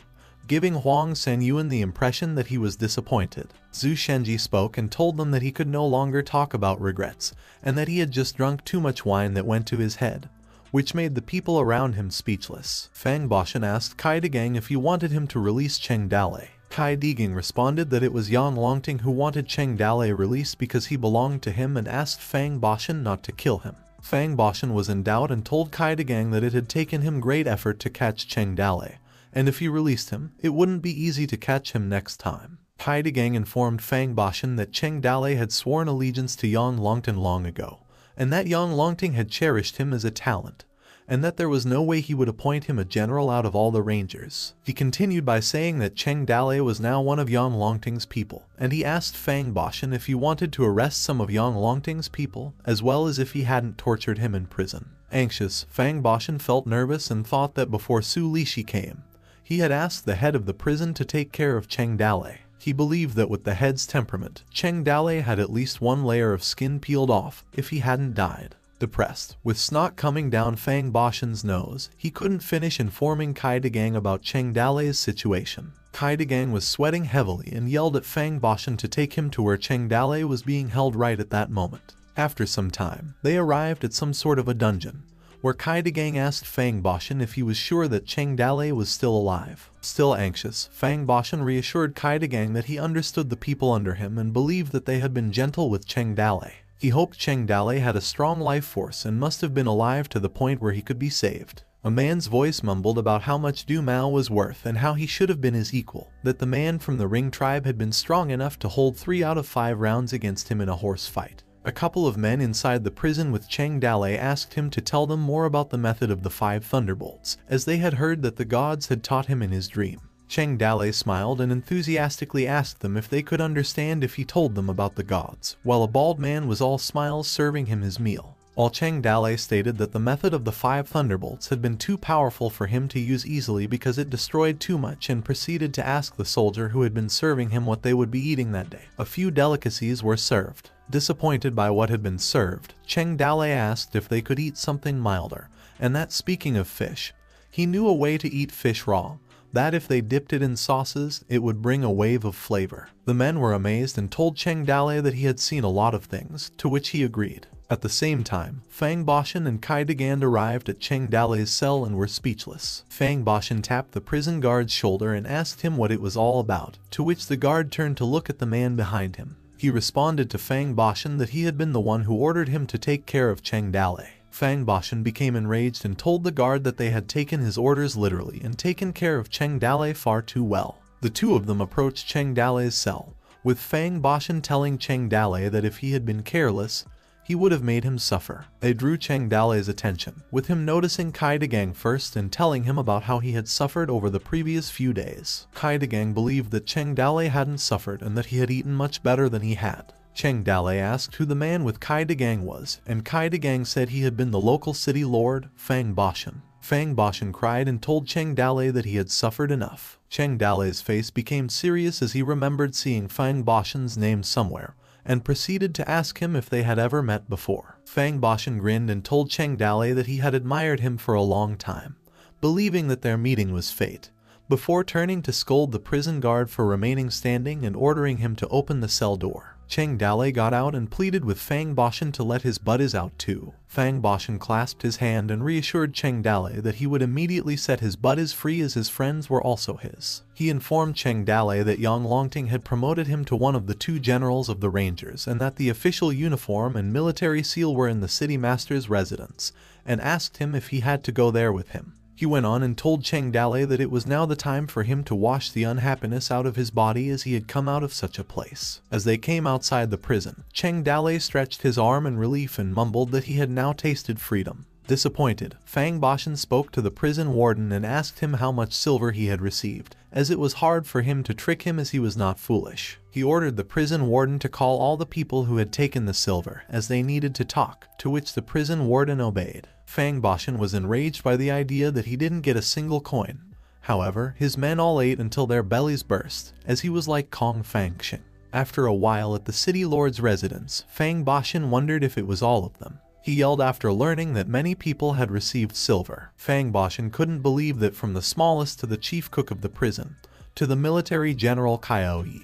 giving Huang Sanyuan the impression that he was disappointed. Zhu Shenji spoke and told them that he could no longer talk about regrets, and that he had just drunk too much wine that went to his head, which made the people around him speechless. Fang Bashan asked Kai Degang if he wanted him to release Cheng Dale. Kai Degang responded that it was Yang Longting who wanted Cheng Dale released because he belonged to him and asked Fang Bashan not to kill him. Fang Bashan was in doubt and told Kai Degang that it had taken him great effort to catch Cheng Dale, and if he released him, it wouldn't be easy to catch him next time. Kai Degang informed Fang Bashan that Cheng Dale had sworn allegiance to Yang Longting long ago, and that Yang Longting had cherished him as a talent, and that there was no way he would appoint him a general out of all the rangers. He continued by saying that Cheng Dale was now one of Yang Longting's people, and he asked Fang Bashan if he wanted to arrest some of Yang Longting's people, as well as if he hadn't tortured him in prison. Anxious, Fang Bashan felt nervous and thought that before Su Lishi came, he had asked the head of the prison to take care of Cheng Dale. He believed that with the head's temperament, Cheng Dale had at least one layer of skin peeled off if he hadn't died. Depressed, with snot coming down Fang Bashan's nose, he couldn't finish informing Kai Degang about Cheng Dale's situation. Kai Degang was sweating heavily and yelled at Fang Bashan to take him to where Cheng Dale was being held right at that moment. After some time, they arrived at some sort of a dungeon, where Kai Degang asked Fang Bashan if he was sure that Cheng Dale was still alive. Still anxious, Fang Bashan reassured Kai Degang that he understood the people under him and believed that they had been gentle with Cheng Dale. He hoped Cheng Dale had a strong life force and must have been alive to the point where he could be saved. A man's voice mumbled about how much Du Mao was worth and how he should have been his equal, that the man from the Ring tribe had been strong enough to hold 3 out of 5 rounds against him in a horse fight. A couple of men inside the prison with Cheng Dale asked him to tell them more about the method of the 5 thunderbolts, as they had heard that the gods had taught him in his dream. Cheng Dalei smiled and enthusiastically asked them if they could understand if he told them about the gods, while a bald man was all smiles serving him his meal. While Cheng Dalei stated that the method of the 5 thunderbolts had been too powerful for him to use easily because it destroyed too much, and proceeded to ask the soldier who had been serving him what they would be eating that day. A few delicacies were served. Disappointed by what had been served, Cheng Dalei asked if they could eat something milder, and that, speaking of fish, he knew a way to eat fish raw, that if they dipped it in sauces, it would bring a wave of flavor. The men were amazed and told Cheng Dalei that he had seen a lot of things, to which he agreed. At the same time, Fang Boshan and Kai Degand arrived at Cheng Dalei's cell and were speechless. Fang Boshan tapped the prison guard's shoulder and asked him what it was all about, to which the guard turned to look at the man behind him. He responded to Fang Boshan that he had been the one who ordered him to take care of Cheng Dalei. Fang Boshan became enraged and told the guard that they had taken his orders literally and taken care of Cheng Dalei far too well. The two of them approached Cheng Dalei's cell, with Fang Boshan telling Cheng Dalei that if he had been careless, he would have made him suffer. They drew Cheng Dalei's attention, with him noticing Kai Degang first and telling him about how he had suffered over the previous few days. Kai Degang believed that Cheng Dalei hadn't suffered and that he had eaten much better than he had. Cheng Dalei asked who the man with Kai Degang was, and Kai Degang said he had been the local city lord, Fang Boshan. Fang Boshan cried and told Cheng Dalei that he had suffered enough. Cheng Dalei's face became serious as he remembered seeing Fang Boshan's name somewhere, and proceeded to ask him if they had ever met before. Fang Boshan grinned and told Cheng Dalei that he had admired him for a long time, believing that their meeting was fate, before turning to scold the prison guard for remaining standing and ordering him to open the cell door. Cheng Dalei got out and pleaded with Fang Boshan to let his buddies out too. Fang Boshan clasped his hand and reassured Cheng Dalei that he would immediately set his buddies free as his friends were also his. He informed Cheng Dalei that Yang Longting had promoted him to one of the 2 generals of the Rangers and that the official uniform and military seal were in the city master's residence, and asked him if he had to go there with him. He went on and told Cheng Dalei that it was now the time for him to wash the unhappiness out of his body as he had come out of such a place. As they came outside the prison, Cheng Dalei stretched his arm in relief and mumbled that he had now tasted freedom. Disappointed, Fang Boshan spoke to the prison warden and asked him how much silver he had received, as it was hard for him to trick him as he was not foolish. He ordered the prison warden to call all the people who had taken the silver, as they needed to talk, to which the prison warden obeyed. Fang Boshan was enraged by the idea that he didn't get a single coin. However, his men all ate until their bellies burst, as he was like Kong Fangxing. After a while at the city lord's residence, Fang Boshan wondered if it was all of them. He yelled after learning that many people had received silver. Fang Boshan couldn't believe that from the smallest to the chief cook of the prison, to the military general Kaioi,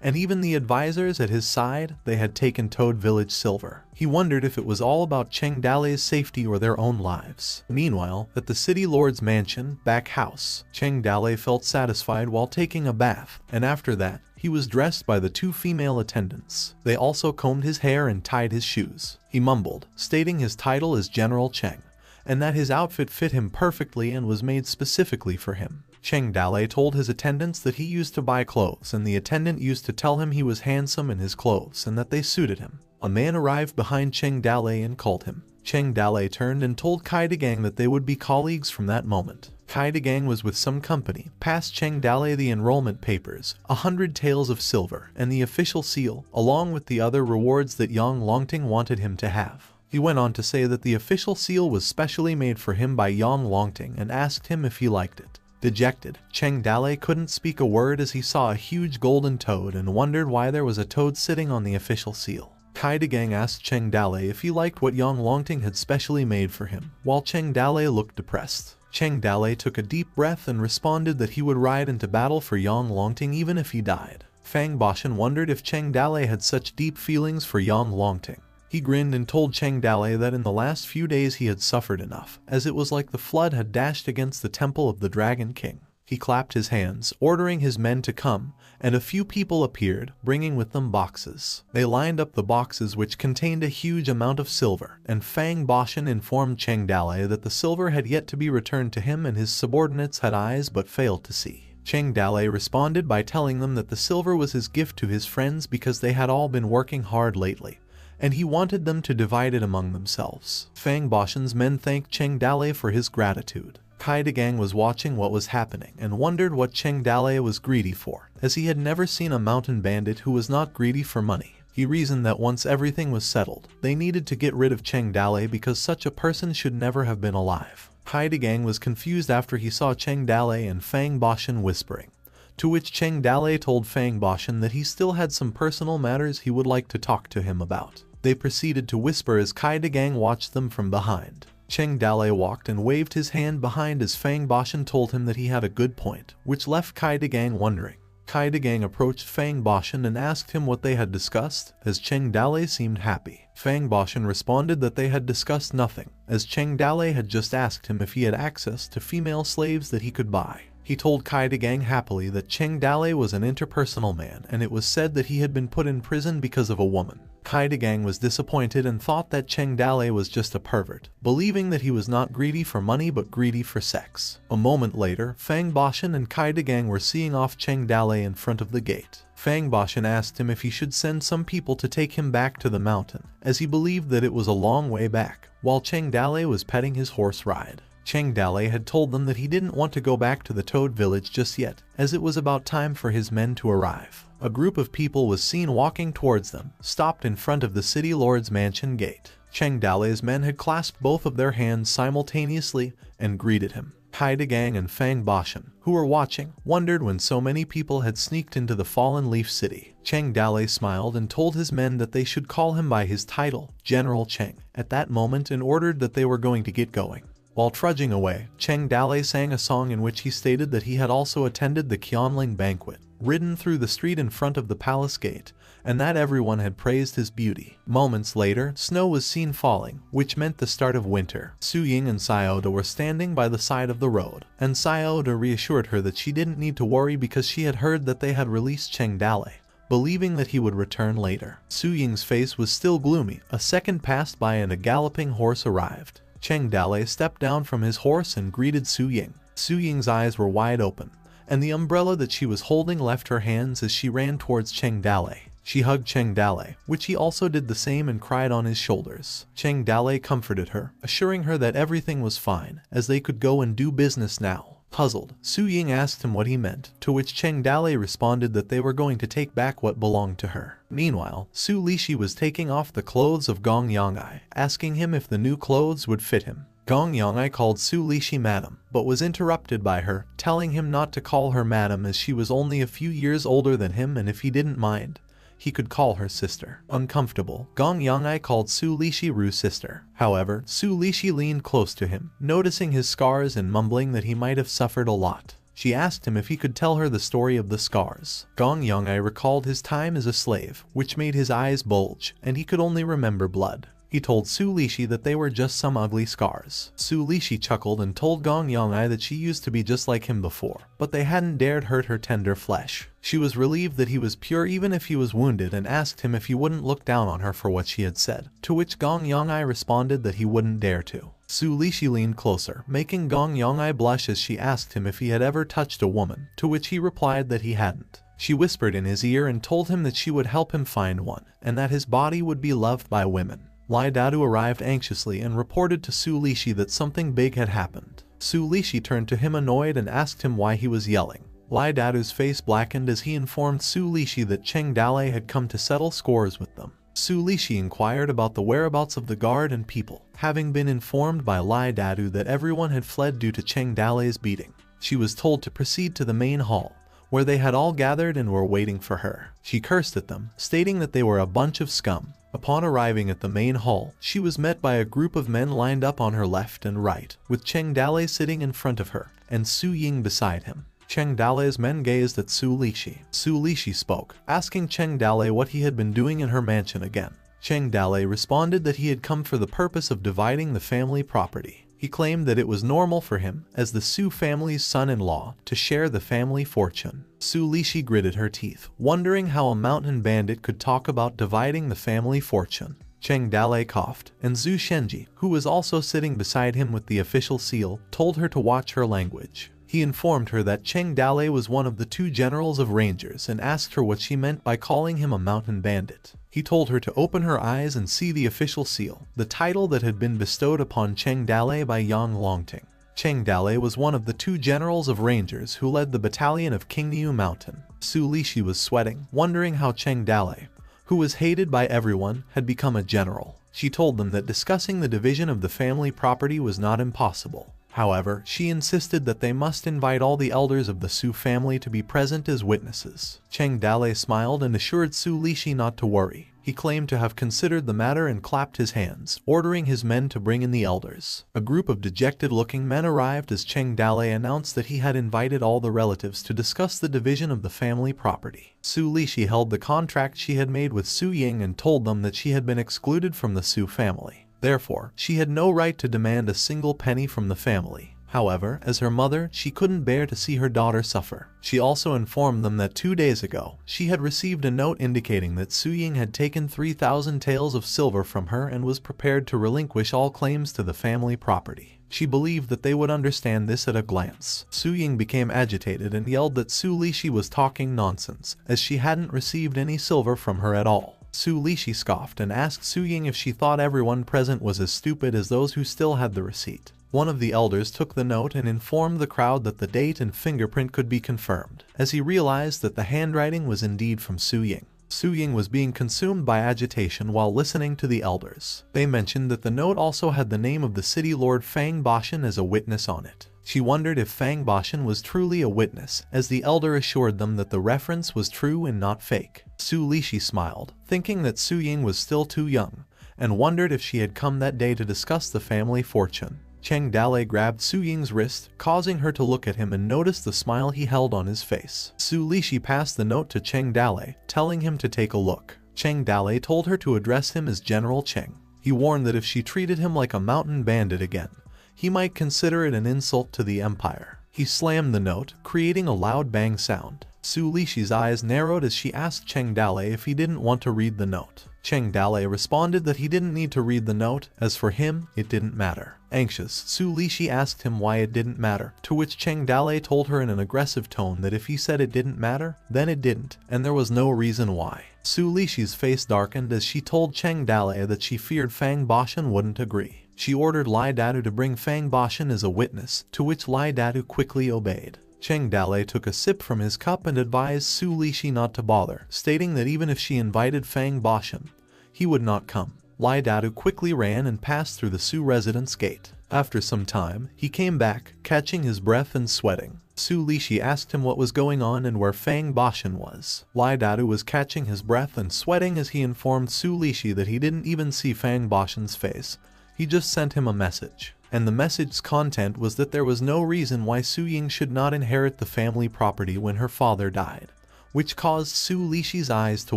and even the advisors at his side, they had taken Toad Village silver. He wondered if it was all about Cheng Dalei's safety or their own lives. Meanwhile, at the city lord's mansion, back house, Cheng Dalei felt satisfied while taking a bath, and after that, he was dressed by the 2 female attendants. They also combed his hair and tied his shoes. He mumbled, stating his title as General Cheng, and that his outfit fit him perfectly and was made specifically for him. Cheng Dalei told his attendants that he used to buy clothes, and the attendant used to tell him he was handsome in his clothes and that they suited him. A man arrived behind Cheng Dalei and called him. Cheng Dalei turned and told Kai Degang that they would be colleagues from that moment. Kai Degang was with some company, passed Cheng Dalei the enrollment papers, 100 taels of silver, and the official seal, along with the other rewards that Yang Longting wanted him to have. He went on to say that the official seal was specially made for him by Yang Longting and asked him if he liked it. Dejected, Cheng Dalei couldn't speak a word as he saw a huge golden toad and wondered why there was a toad sitting on the official seal. Kai Degang asked Cheng Dalei if he liked what Yang Longting had specially made for him, while Cheng Dalei looked depressed. Cheng Dalei took a deep breath and responded that he would ride into battle for Yang Longting even if he died. Fang Boshan wondered if Cheng Dalei had such deep feelings for Yang Longting. He grinned and told Cheng Dalei that in the last few days he had suffered enough, as it was like the flood had dashed against the temple of the Dragon King. He clapped his hands, ordering his men to come, and a few people appeared, bringing with them boxes. They lined up the boxes which contained a huge amount of silver, and Fang Boshan informed Cheng Dalei that the silver had yet to be returned to him and his subordinates had eyes but failed to see. Cheng Dalei responded by telling them that the silver was his gift to his friends because they had all been working hard lately, and he wanted them to divide it among themselves. Fang Boshan's men thanked Cheng Dalei for his gratitude. Kai Gang was watching what was happening and wondered what Cheng Dale was greedy for, as he had never seen a mountain bandit who was not greedy for money. He reasoned that once everything was settled, they needed to get rid of Cheng Dale because such a person should never have been alive. Kai Gang was confused after he saw Cheng Dale and Fang Boshan whispering, to which Cheng Dale told Fang Boshan that he still had some personal matters he would like to talk to him about. They proceeded to whisper as Kai Gang watched them from behind. Cheng Dale walked and waved his hand behind as Fang Boshan told him that he had a good point, which left Kai Gang wondering. Kai Gang approached Fang Boshan and asked him what they had discussed, as Cheng Dale seemed happy. Fang Boshan responded that they had discussed nothing, as Cheng Dale had just asked him if he had access to female slaves that he could buy. He told Kai Gang happily that Cheng Dale was an interpersonal man and it was said that he had been put in prison because of a woman. Kai Gang was disappointed and thought that Cheng Dale was just a pervert, believing that he was not greedy for money but greedy for sex. A moment later, Fang Boshan and Kai Gang were seeing off Cheng Dale in front of the gate. Fang Boshan asked him if he should send some people to take him back to the mountain, as he believed that it was a long way back, while Cheng Dale was petting his horse ride. Cheng Dale had told them that he didn't want to go back to the Toad village just yet, as it was about time for his men to arrive. A group of people was seen walking towards them, stopped in front of the city lord's mansion gate. Cheng Dale's men had clasped both of their hands simultaneously and greeted him. Kai Gang and Fang Boshan, who were watching, wondered when so many people had sneaked into the Fallen Leaf City. Cheng Dale smiled and told his men that they should call him by his title, General Cheng, at that moment, and ordered that they were going to get going. While trudging away, Cheng Dale sang a song in which he stated that he had also attended the Qianling banquet, ridden through the street in front of the palace gate, and that everyone had praised his beauty. Moments later, snow was seen falling, which meant the start of winter. Su Ying and Sioda were standing by the side of the road, and Sioda reassured her that she didn't need to worry because she had heard that they had released Cheng Dale, believing that he would return later. Su Ying's face was still gloomy. A second passed by and a galloping horse arrived. Cheng Dale stepped down from his horse and greeted Su Ying. Su Ying's eyes were wide open, and the umbrella that she was holding left her hands as she ran towards Cheng Dale. She hugged Cheng Dale, which he also did the same, and cried on his shoulders. Cheng Dale comforted her, assuring her that everything was fine, as they could go and do business now. Puzzled, Su Ying asked him what he meant, to which Cheng Dale responded that they were going to take back what belonged to her. Meanwhile, Su Lishi was taking off the clothes of Gong Yangai, asking him if the new clothes would fit him. Gong Yangai called Su Lishi madam, but was interrupted by her, telling him not to call her madam as she was only a few years older than him, and if he didn't mind, he could call her sister. Uncomfortable, Gong Yangai called Su Lishi Ru's sister. However, Su Lishi leaned close to him, noticing his scars and mumbling that he might have suffered a lot. She asked him if he could tell her the story of the scars. Gong Yangai recalled his time as a slave, which made his eyes bulge, and he could only remember blood. He told Su Lishi that they were just some ugly scars. Su Lishi chuckled and told Gong Yangai that she used to be just like him before, but they hadn't dared hurt her tender flesh. She was relieved that he was pure even if he was wounded, and asked him if he wouldn't look down on her for what she had said, to which Gong Yangai responded that he wouldn't dare to. Su Lishi leaned closer, making Gong Yangai blush as she asked him if he had ever touched a woman, to which he replied that he hadn't. She whispered in his ear and told him that she would help him find one, and that his body would be loved by women. Lai Dadu arrived anxiously and reported to Su Lishi that something big had happened. Su Lishi turned to him annoyed and asked him why he was yelling. Lai Dadu's face blackened as he informed Su Lishi that Cheng Dale had come to settle scores with them. Su Lishi inquired about the whereabouts of the guard and people, having been informed by Lai Dadu that everyone had fled due to Cheng Dale's beating. She was told to proceed to the main hall, where they had all gathered and were waiting for her. She cursed at them, stating that they were a bunch of scum. Upon arriving at the main hall, she was met by a group of men lined up on her left and right, with Cheng Dale sitting in front of her, and Su Ying beside him. Cheng Dale's men gazed at Su Lishi. Su Lishi spoke, asking Cheng Dale what he had been doing in her mansion again. Cheng Dale responded that he had come for the purpose of dividing the family property. He claimed that it was normal for him, as the Su family's son-in-law, to share the family fortune. Su Lishi gritted her teeth, wondering how a mountain bandit could talk about dividing the family fortune. Cheng Dale coughed, and Zhu Shenji, who was also sitting beside him with the official seal, told her to watch her language. He informed her that Cheng Dale was one of the 2 generals of rangers and asked her what she meant by calling him a mountain bandit. He told her to open her eyes and see the official seal, the title that had been bestowed upon Cheng Dale by Yang Longting. Cheng Dalei was one of the 2 generals of rangers who led the battalion of King Niu Mountain. Su Lixi was sweating, wondering how Cheng Dalei, who was hated by everyone, had become a general. She told them that discussing the division of the family property was not impossible. However, she insisted that they must invite all the elders of the Su family to be present as witnesses. Cheng Dalei smiled and assured Su Lixi not to worry. He claimed to have considered the matter and clapped his hands, ordering his men to bring in the elders. A group of dejected-looking men arrived as Cheng Dalei announced that he had invited all the relatives to discuss the division of the family property. Su Lixi held the contract she had made with Su Ying and told them that she had been excluded from the Su family. Therefore, she had no right to demand a single penny from the family. However, as her mother, she couldn't bear to see her daughter suffer. She also informed them that 2 days ago, she had received a note indicating that Su Ying had taken 3,000 taels of silver from her and was prepared to relinquish all claims to the family property. She believed that they would understand this at a glance. Su Ying became agitated and yelled that Su Lixi was talking nonsense, as she hadn't received any silver from her at all. Su Lixi scoffed and asked Su Ying if she thought everyone present was as stupid as those who still had the receipt. One of the elders took the note and informed the crowd that the date and fingerprint could be confirmed, as he realized that the handwriting was indeed from Su Ying. Su Ying was being consumed by agitation while listening to the elders. They mentioned that the note also had the name of the city lord Fang Bashan as a witness on it. She wondered if Fang Bashan was truly a witness, as the elder assured them that the reference was true and not fake. Su Lixi smiled, thinking that Su Ying was still too young, and wondered if she had come that day to discuss the family fortune. Cheng Dalei grabbed Su Ying's wrist, causing her to look at him and notice the smile he held on his face. Su Lixi passed the note to Cheng Dalei, telling him to take a look. Cheng Dalei told her to address him as General Cheng. He warned that if she treated him like a mountain bandit again, he might consider it an insult to the empire. He slammed the note, creating a loud bang sound. Su Lixi's eyes narrowed as she asked Cheng Dalei if he didn't want to read the note. Cheng Dalei responded that he didn't need to read the note, as for him, it didn't matter. Anxious, Su Lixi asked him why it didn't matter, to which Cheng Dalei told her in an aggressive tone that if he said it didn't matter, then it didn't, and there was no reason why. Su Lixi's face darkened as she told Cheng Dalei that she feared Fang Bashan wouldn't agree. She ordered Lai Dadu to bring Fang Bashan as a witness, to which Lai Dadu quickly obeyed. Cheng Dalei took a sip from his cup and advised Su Lixi not to bother, stating that even if she invited Fang Bashan, he would not come. Lai Dadu quickly ran and passed through the Su residence gate. After some time, he came back, catching his breath and sweating. Su Lixi asked him what was going on and where Fang Bashan was. Lai Dadu was catching his breath and sweating as he informed Su Lixi that he didn't even see Fang Bashan's face. He just sent him a message. And the message's content was that there was no reason why Su Ying should not inherit the family property when her father died, which caused Su Lixi's eyes to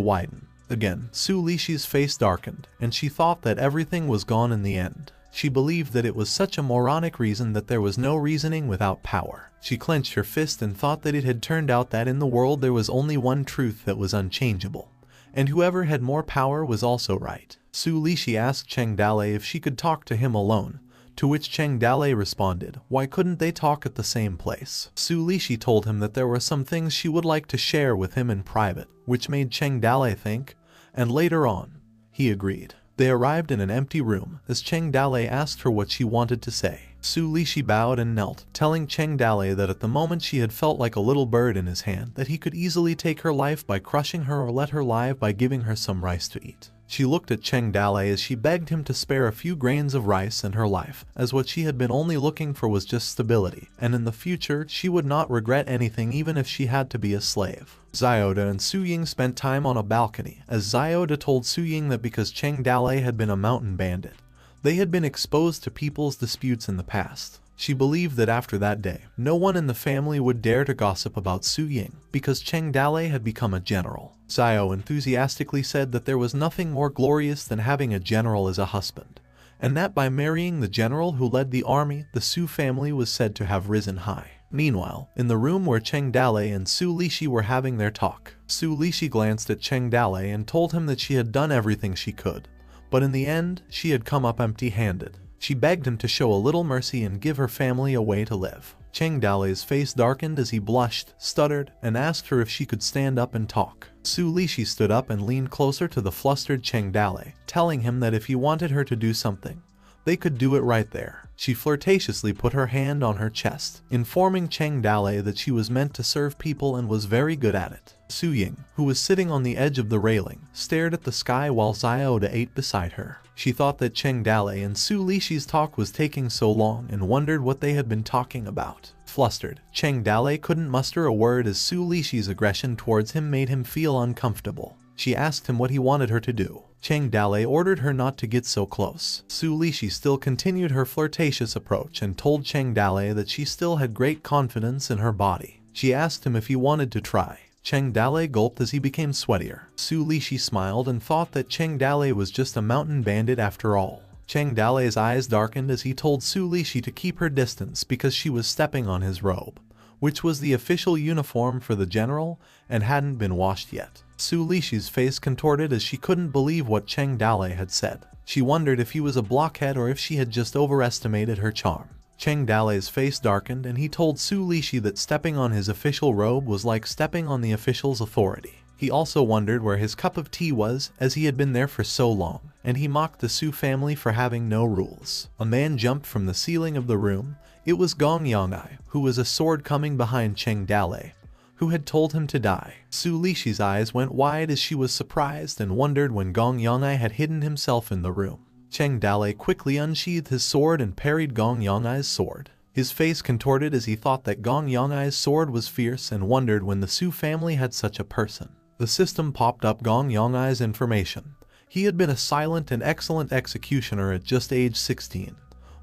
widen. Again, Su Lixi's face darkened, and she thought that everything was gone in the end. She believed that it was such a moronic reason that there was no reasoning without power. She clenched her fist and thought that it had turned out that in the world there was only one truth that was unchangeable, and whoever had more power was also right. Su Lixi asked Cheng Dalei if she could talk to him alone, to which Cheng Dalei responded, why couldn't they talk at the same place? Su Lixi told him that there were some things she would like to share with him in private, which made Cheng Dalei think, and later on, he agreed. They arrived in an empty room, as Cheng Dalei asked her what she wanted to say. Su Lixi bowed and knelt, telling Cheng Dalei that at the moment she had felt like a little bird in his hand, that he could easily take her life by crushing her or let her live by giving her some rice to eat. She looked at Cheng Dalei as she begged him to spare a few grains of rice in her life, as what she had been only looking for was just stability, and in the future she would not regret anything even if she had to be a slave. Xiaoda and Su Ying spent time on a balcony, as Xiaoda told Su Ying that because Cheng Dalei had been a mountain bandit, they had been exposed to people's disputes in the past. She believed that after that day, no one in the family would dare to gossip about Su Ying, because Cheng Dalei had become a general. Xiao enthusiastically said that there was nothing more glorious than having a general as a husband, and that by marrying the general who led the army, the Su family was said to have risen high. Meanwhile, in the room where Cheng Dalei and Su Lixi were having their talk, Su Lixi glanced at Cheng Dalei and told him that she had done everything she could, but in the end, she had come up empty-handed. She begged him to show a little mercy and give her family a way to live. Cheng Dalei's face darkened as he blushed, stuttered, and asked her if she could stand up and talk. Su Lixi stood up and leaned closer to the flustered Cheng Dalei, telling him that if he wanted her to do something, They could do it right there. She flirtatiously put her hand on her chest, informing Cheng Dale that she was meant to serve people and was very good at it. Su Ying, who was sitting on the edge of the railing, stared at the sky while Xiaoda ate beside her. She thought that Cheng Dale and Su Lishi's talk was taking so long and wondered what they had been talking about. Flustered, Cheng Dale couldn't muster a word as Su Lishi's aggression towards him made him feel uncomfortable. She asked him what he wanted her to do. Cheng Dale ordered her not to get so close. Su Lishi still continued her flirtatious approach and told Cheng Dale that she still had great confidence in her body. She asked him if he wanted to try. Cheng Dale gulped as he became sweatier. Su Lishi smiled and thought that Cheng Dale was just a mountain bandit after all. Cheng Dale's eyes darkened as he told Su Lishi to keep her distance because she was stepping on his robe, which was the official uniform for the general and hadn't been washed yet. Su Lishi's face contorted as she couldn't believe what Cheng Dale had said. She wondered if he was a blockhead or if she had just overestimated her charm. Cheng Dale's face darkened and he told Su Lishi that stepping on his official robe was like stepping on the official's authority. He also wondered where his cup of tea was, as he had been there for so long, and he mocked the Su family for having no rules. A man jumped from the ceiling of the room. It was Gong Yangai, who was a sword coming behind Cheng Dale, who had told him to die. Su Lishi's eyes went wide as she was surprised and wondered when Gong Yangai had hidden himself in the room. Cheng Dale quickly unsheathed his sword and parried Gong Yangai's sword. His face contorted as he thought that Gong Yangai's sword was fierce and wondered when the Su family had such a person. The system popped up Gong Yangai's information. He had been a silent and excellent executioner at just age 16,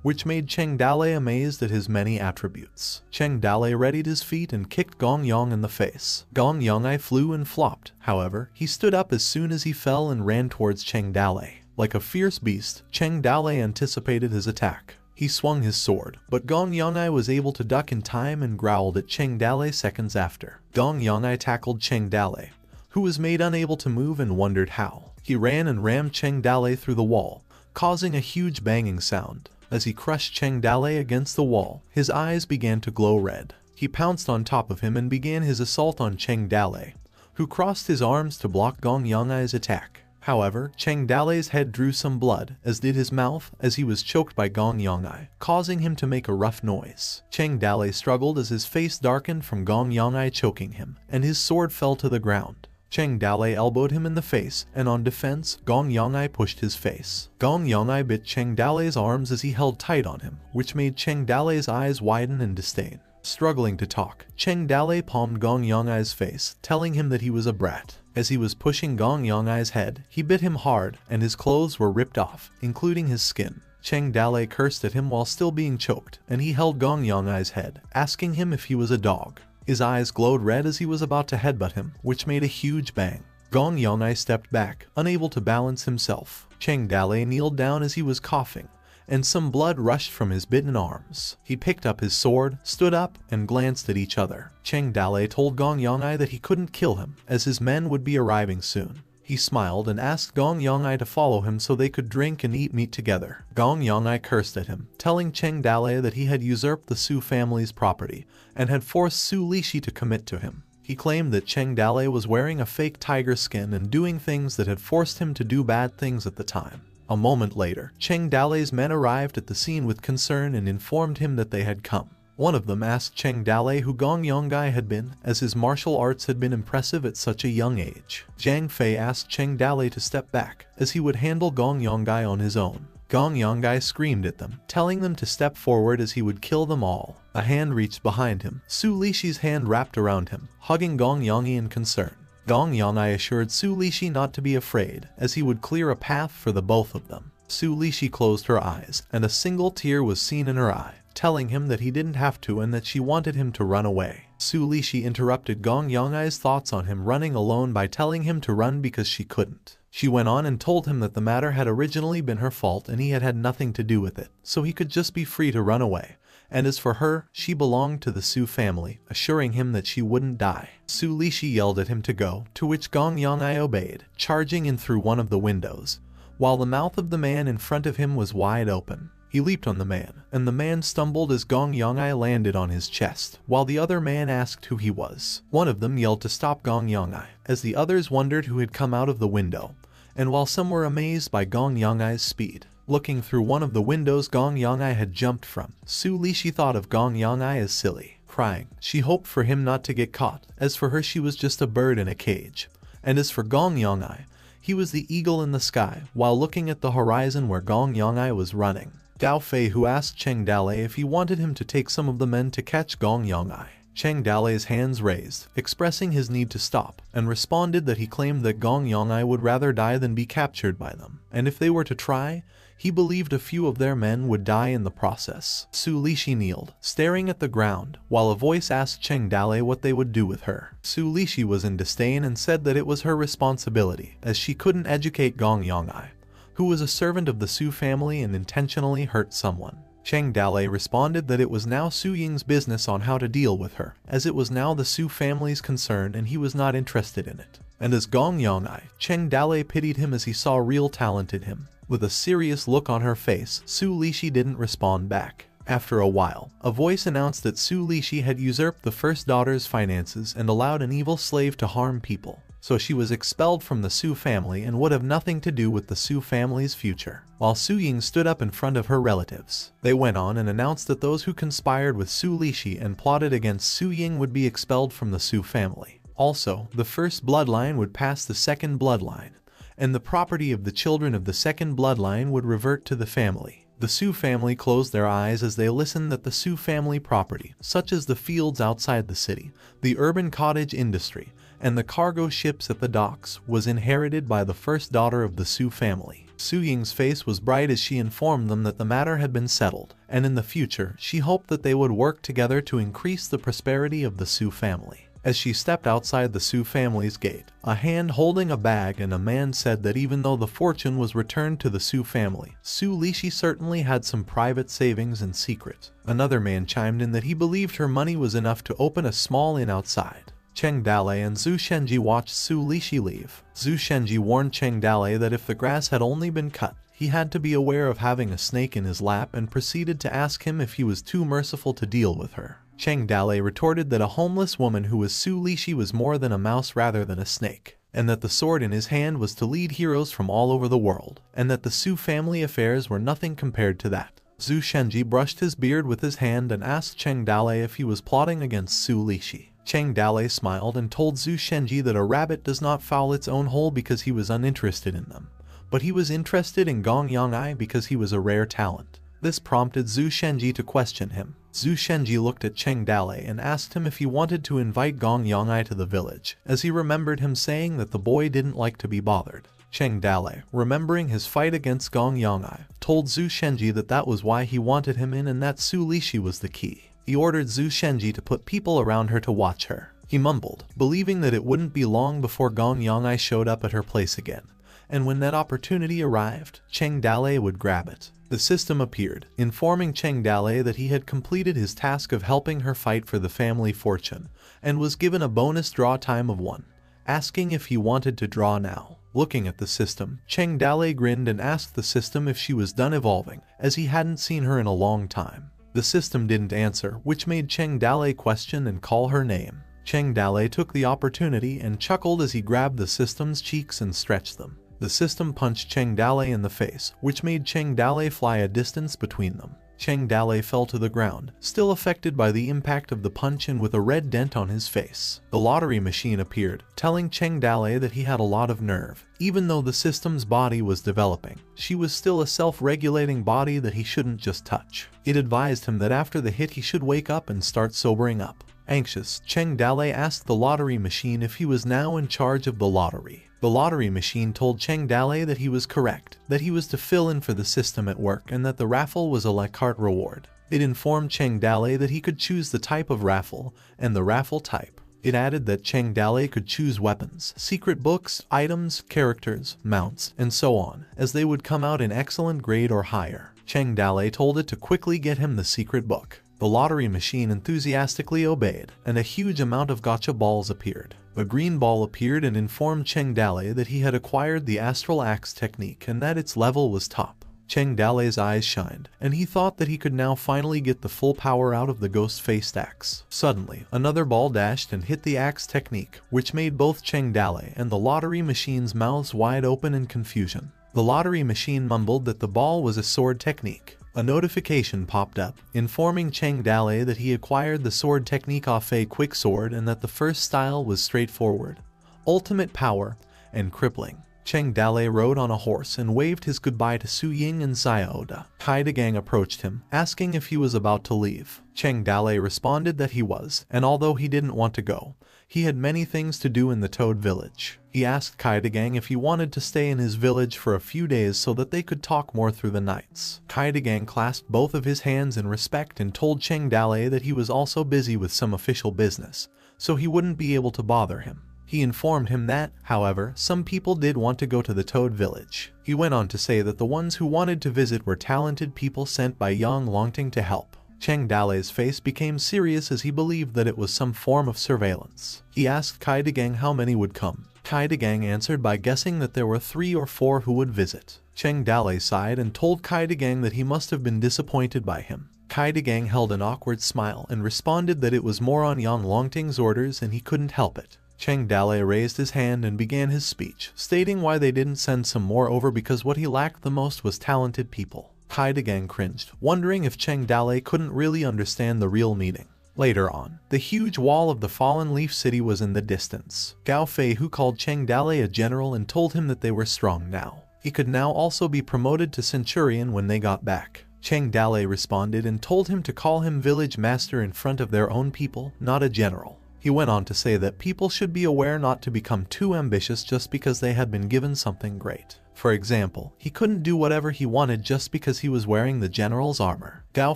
which made Cheng Dale amazed at his many attributes. Cheng Dale readied his feet and kicked Gong Yang in the face. Gong Yangai flew and flopped. However, he stood up as soon as he fell and ran towards Cheng Dale. Like a fierce beast, Cheng Dale anticipated his attack. He swung his sword, but Gong Yangai was able to duck in time and growled at Cheng Dale seconds after. Gong Yangai tackled Cheng Dale, who was made unable to move and wondered how. He ran and rammed Cheng Dale through the wall, causing a huge banging sound. As he crushed Cheng Dale against the wall, his eyes began to glow red. He pounced on top of him and began his assault on Cheng Dale, who crossed his arms to block Gong Yangai's attack. However, Cheng Dale's head drew some blood, as did his mouth, as he was choked by Gong Yangai, causing him to make a rough noise. Cheng Dale struggled as his face darkened from Gong Yangai choking him, and his sword fell to the ground. Cheng Dale elbowed him in the face, and on defense, Gong Yangai pushed his face. Gong Yangai bit Cheng Dale's arms as he held tight on him, which made Cheng Dale's eyes widen in disdain. Struggling to talk, Cheng Dale palmed Gong Yangai's face, telling him that he was a brat. As he was pushing Gong Yangai's head, he bit him hard, and his clothes were ripped off, including his skin. Cheng Dale cursed at him while still being choked, and he held Gong Yangai's head, asking him if he was a dog. His eyes glowed red as he was about to headbutt him, which made a huge bang. Gong Yangai stepped back, unable to balance himself. Cheng Dale kneeled down as he was coughing, and some blood rushed from his bitten arms. He picked up his sword, stood up, and glanced at each other. Cheng Dale told Gong Yangai that he couldn't kill him, as his men would be arriving soon. He smiled and asked Gong Yangai to follow him so they could drink and eat meat together. Gong Yangai cursed at him, telling Cheng Dale that he had usurped the Su family's property and had forced Su Lishi to commit to him. He claimed that Cheng Dale was wearing a fake tiger skin and doing things that had forced him to do bad things at the time. A moment later, Cheng Dale's men arrived at the scene with concern and informed him that they had come. One of them asked Cheng Dale who Gong Yangai had been, as his martial arts had been impressive at such a young age. Zhang Fei asked Cheng Dale to step back, as he would handle Gong Yangai on his own. Gong Yangai screamed at them, telling them to step forward as he would kill them all. A hand reached behind him. Su Lishi's hand wrapped around him, hugging Gong Yangai in concern. Gong Yangai assured Su Lishi not to be afraid, as he would clear a path for the both of them. Su Lishi closed her eyes, and a single tear was seen in her eye, telling him that he didn't have to and that she wanted him to run away. Su Lishi interrupted Gong Yangai's thoughts on him running alone by telling him to run because she couldn't. She went on and told him that the matter had originally been her fault and he had had nothing to do with it, so he could just be free to run away. And as for her, she belonged to the Su family, assuring him that she wouldn't die. Su Lishi yelled at him to go, to which Gong Yangai obeyed, charging in through one of the windows, while the mouth of the man in front of him was wide open. He leaped on the man, and the man stumbled as Gong Yangai landed on his chest, while the other man asked who he was. One of them yelled to stop Gong Yangai, as the others wondered who had come out of the window, and while some were amazed by Gong Yangai's speed. Looking through one of the windows Gong Yong'ai had jumped from, Su Lishi thought of Gong Yong'ai as silly, crying. She hoped for him not to get caught, as for her she was just a bird in a cage. And as for Gong Yong'ai, he was the eagle in the sky, while looking at the horizon where Gong Yong'ai was running. Dao Fei who asked Cheng Dalei if he wanted him to take some of the men to catch Gong Yong'ai. Cheng Dalei's hands raised, expressing his need to stop, and responded that he claimed that Gong Yong'ai would rather die than be captured by them, and if they were to try, he believed a few of their men would die in the process. Su Lishi kneeled, staring at the ground, while a voice asked Cheng Dalei what they would do with her. Su Lishi was in disdain and said that it was her responsibility, as she couldn't educate Gong Yong'ai, who was a servant of the Su family and intentionally hurt someone. Cheng Dalei responded that it was now Su Ying's business on how to deal with her, as it was now the Su family's concern and he was not interested in it. And as Gong Yong'ai, Cheng Dalei pitied him as he saw real talent in him. With a serious look on her face, Su Lishi didn't respond back. After a while, a voice announced that Su Lishi had usurped the first daughter's finances and allowed an evil slave to harm people, so she was expelled from the Su family and would have nothing to do with the Su family's future. While Su Ying stood up in front of her relatives, they went on and announced that those who conspired with Su Lishi and plotted against Su Ying would be expelled from the Su family. Also, the first bloodline would pass the second bloodline, and the property of the children of the second bloodline would revert to the family. The Su family closed their eyes as they listened that the Su family property, such as the fields outside the city, the urban cottage industry, and the cargo ships at the docks, was inherited by the first daughter of the Su family. Su Ying's face was bright as she informed them that the matter had been settled, and in the future she hoped that they would work together to increase the prosperity of the Su family. As she stepped outside the Su family's gate, a hand holding a bag and a man said that even though the fortune was returned to the Su family, Su Lishi certainly had some private savings in secret. Another man chimed in that he believed her money was enough to open a small inn outside. Cheng Dalei and Zhu Shenji watched Su Lishi leave. Zhu Shenji warned Cheng Dalei that if the grass had only been cut, he had to be aware of having a snake in his lap and proceeded to ask him if he was too merciful to deal with her. Cheng Dalei retorted that a homeless woman who was Su Lishi was more than a mouse rather than a snake, and that the sword in his hand was to lead heroes from all over the world, and that the Su family affairs were nothing compared to that. Zhu Shenji brushed his beard with his hand and asked Cheng Dalei if he was plotting against Su Lishi. Cheng Dalei smiled and told Zhu Shenji that a rabbit does not foul its own hole because he was uninterested in them, but he was interested in Gong Yong'ai because he was a rare talent. This prompted Zhu Shenji to question him. Zhu Shenji looked at Cheng Dalei and asked him if he wanted to invite Gong Yong'ai to the village, as he remembered him saying that the boy didn't like to be bothered. Cheng Dalei, remembering his fight against Gong Yong'ai, told Zhu Shenji that that was why he wanted him in and that Su Lishi was the key. He ordered Zhu Shenji to put people around her to watch her. He mumbled, believing that it wouldn't be long before Gong Yong'ai showed up at her place again, and when that opportunity arrived, Cheng Dalei would grab it. The system appeared, informing Cheng Dalei that he had completed his task of helping her fight for the family fortune, and was given a bonus draw time of 1, asking if he wanted to draw now. Looking at the system, Cheng Dalei grinned and asked the system if she was done evolving, as he hadn't seen her in a long time. The system didn't answer, which made Cheng Dalei question and call her name. Cheng Dalei took the opportunity and chuckled as he grabbed the system's cheeks and stretched them. The system punched Cheng Dalei in the face, which made Cheng Dalei fly a distance between them. Cheng Dalei fell to the ground, still affected by the impact of the punch and with a red dent on his face. The lottery machine appeared, telling Cheng Dalei that he had a lot of nerve. Even though the system's body was developing, she was still a self-regulating body that he shouldn't just touch. It advised him that after the hit he should wake up and start sobering up. Anxious, Cheng Dalei asked the lottery machine if he was now in charge of the lottery. The lottery machine told Cheng Dalei that he was correct, that he was to fill in for the system at work and that the raffle was a la carte reward. It informed Cheng Dalei that he could choose the type of raffle and the raffle type. It added that Cheng Dalei could choose weapons, secret books, items, characters, mounts, and so on, as they would come out in excellent grade or higher. Cheng Dalei told it to quickly get him the secret book. The lottery machine enthusiastically obeyed, and a huge amount of gotcha balls appeared. A green ball appeared and informed Cheng Dalei that he had acquired the astral axe technique and that its level was top. Cheng Dalei's eyes shined, and he thought that he could now finally get the full power out of the ghost-faced axe. Suddenly, another ball dashed and hit the axe technique, which made both Cheng Dalei and the lottery machine's mouths wide open in confusion. The lottery machine mumbled that the ball was a sword technique. A notification popped up, informing Cheng Dale that he acquired the sword technique off a quick sword and that the first style was straightforward, ultimate power, and crippling. Cheng Dale rode on a horse and waved his goodbye to Su Ying and Xiaoda. Kai Gang approached him, asking if he was about to leave. Cheng Dale responded that he was, and although he didn't want to go, he had many things to do in the Toad Village. He asked Kai Gang if he wanted to stay in his village for a few days so that they could talk more through the nights. Kai Gang clasped both of his hands in respect and told Cheng Dale that he was also busy with some official business, so he wouldn't be able to bother him. He informed him that, however, some people did want to go to the Toad Village. He went on to say that the ones who wanted to visit were talented people sent by Yang Longting to help. Cheng Dale's face became serious as he believed that it was some form of surveillance. He asked Kai Gang how many would come. Kai Gang answered by guessing that there were 3 or 4 who would visit. Cheng Dale sighed and told Kai Gang that he must have been disappointed by him. Kai Gang held an awkward smile and responded that it was more on Yang Longting's orders and he couldn't help it. Cheng Dale raised his hand and began his speech, stating why they didn't send some more over because what he lacked the most was talented people. Kai Gang cringed, wondering if Cheng Dale couldn't really understand the real meaning. Later on, the huge wall of the fallen leaf city was in the distance. Gao Fei, who called Cheng Dale a general and told him that they were strong now. He could now also be promoted to centurion when they got back. Cheng Dale responded and told him to call him village master in front of their own people, not a general. He went on to say that people should be aware not to become too ambitious just because they had been given something great. For example, he couldn't do whatever he wanted just because he was wearing the general's armor. Gao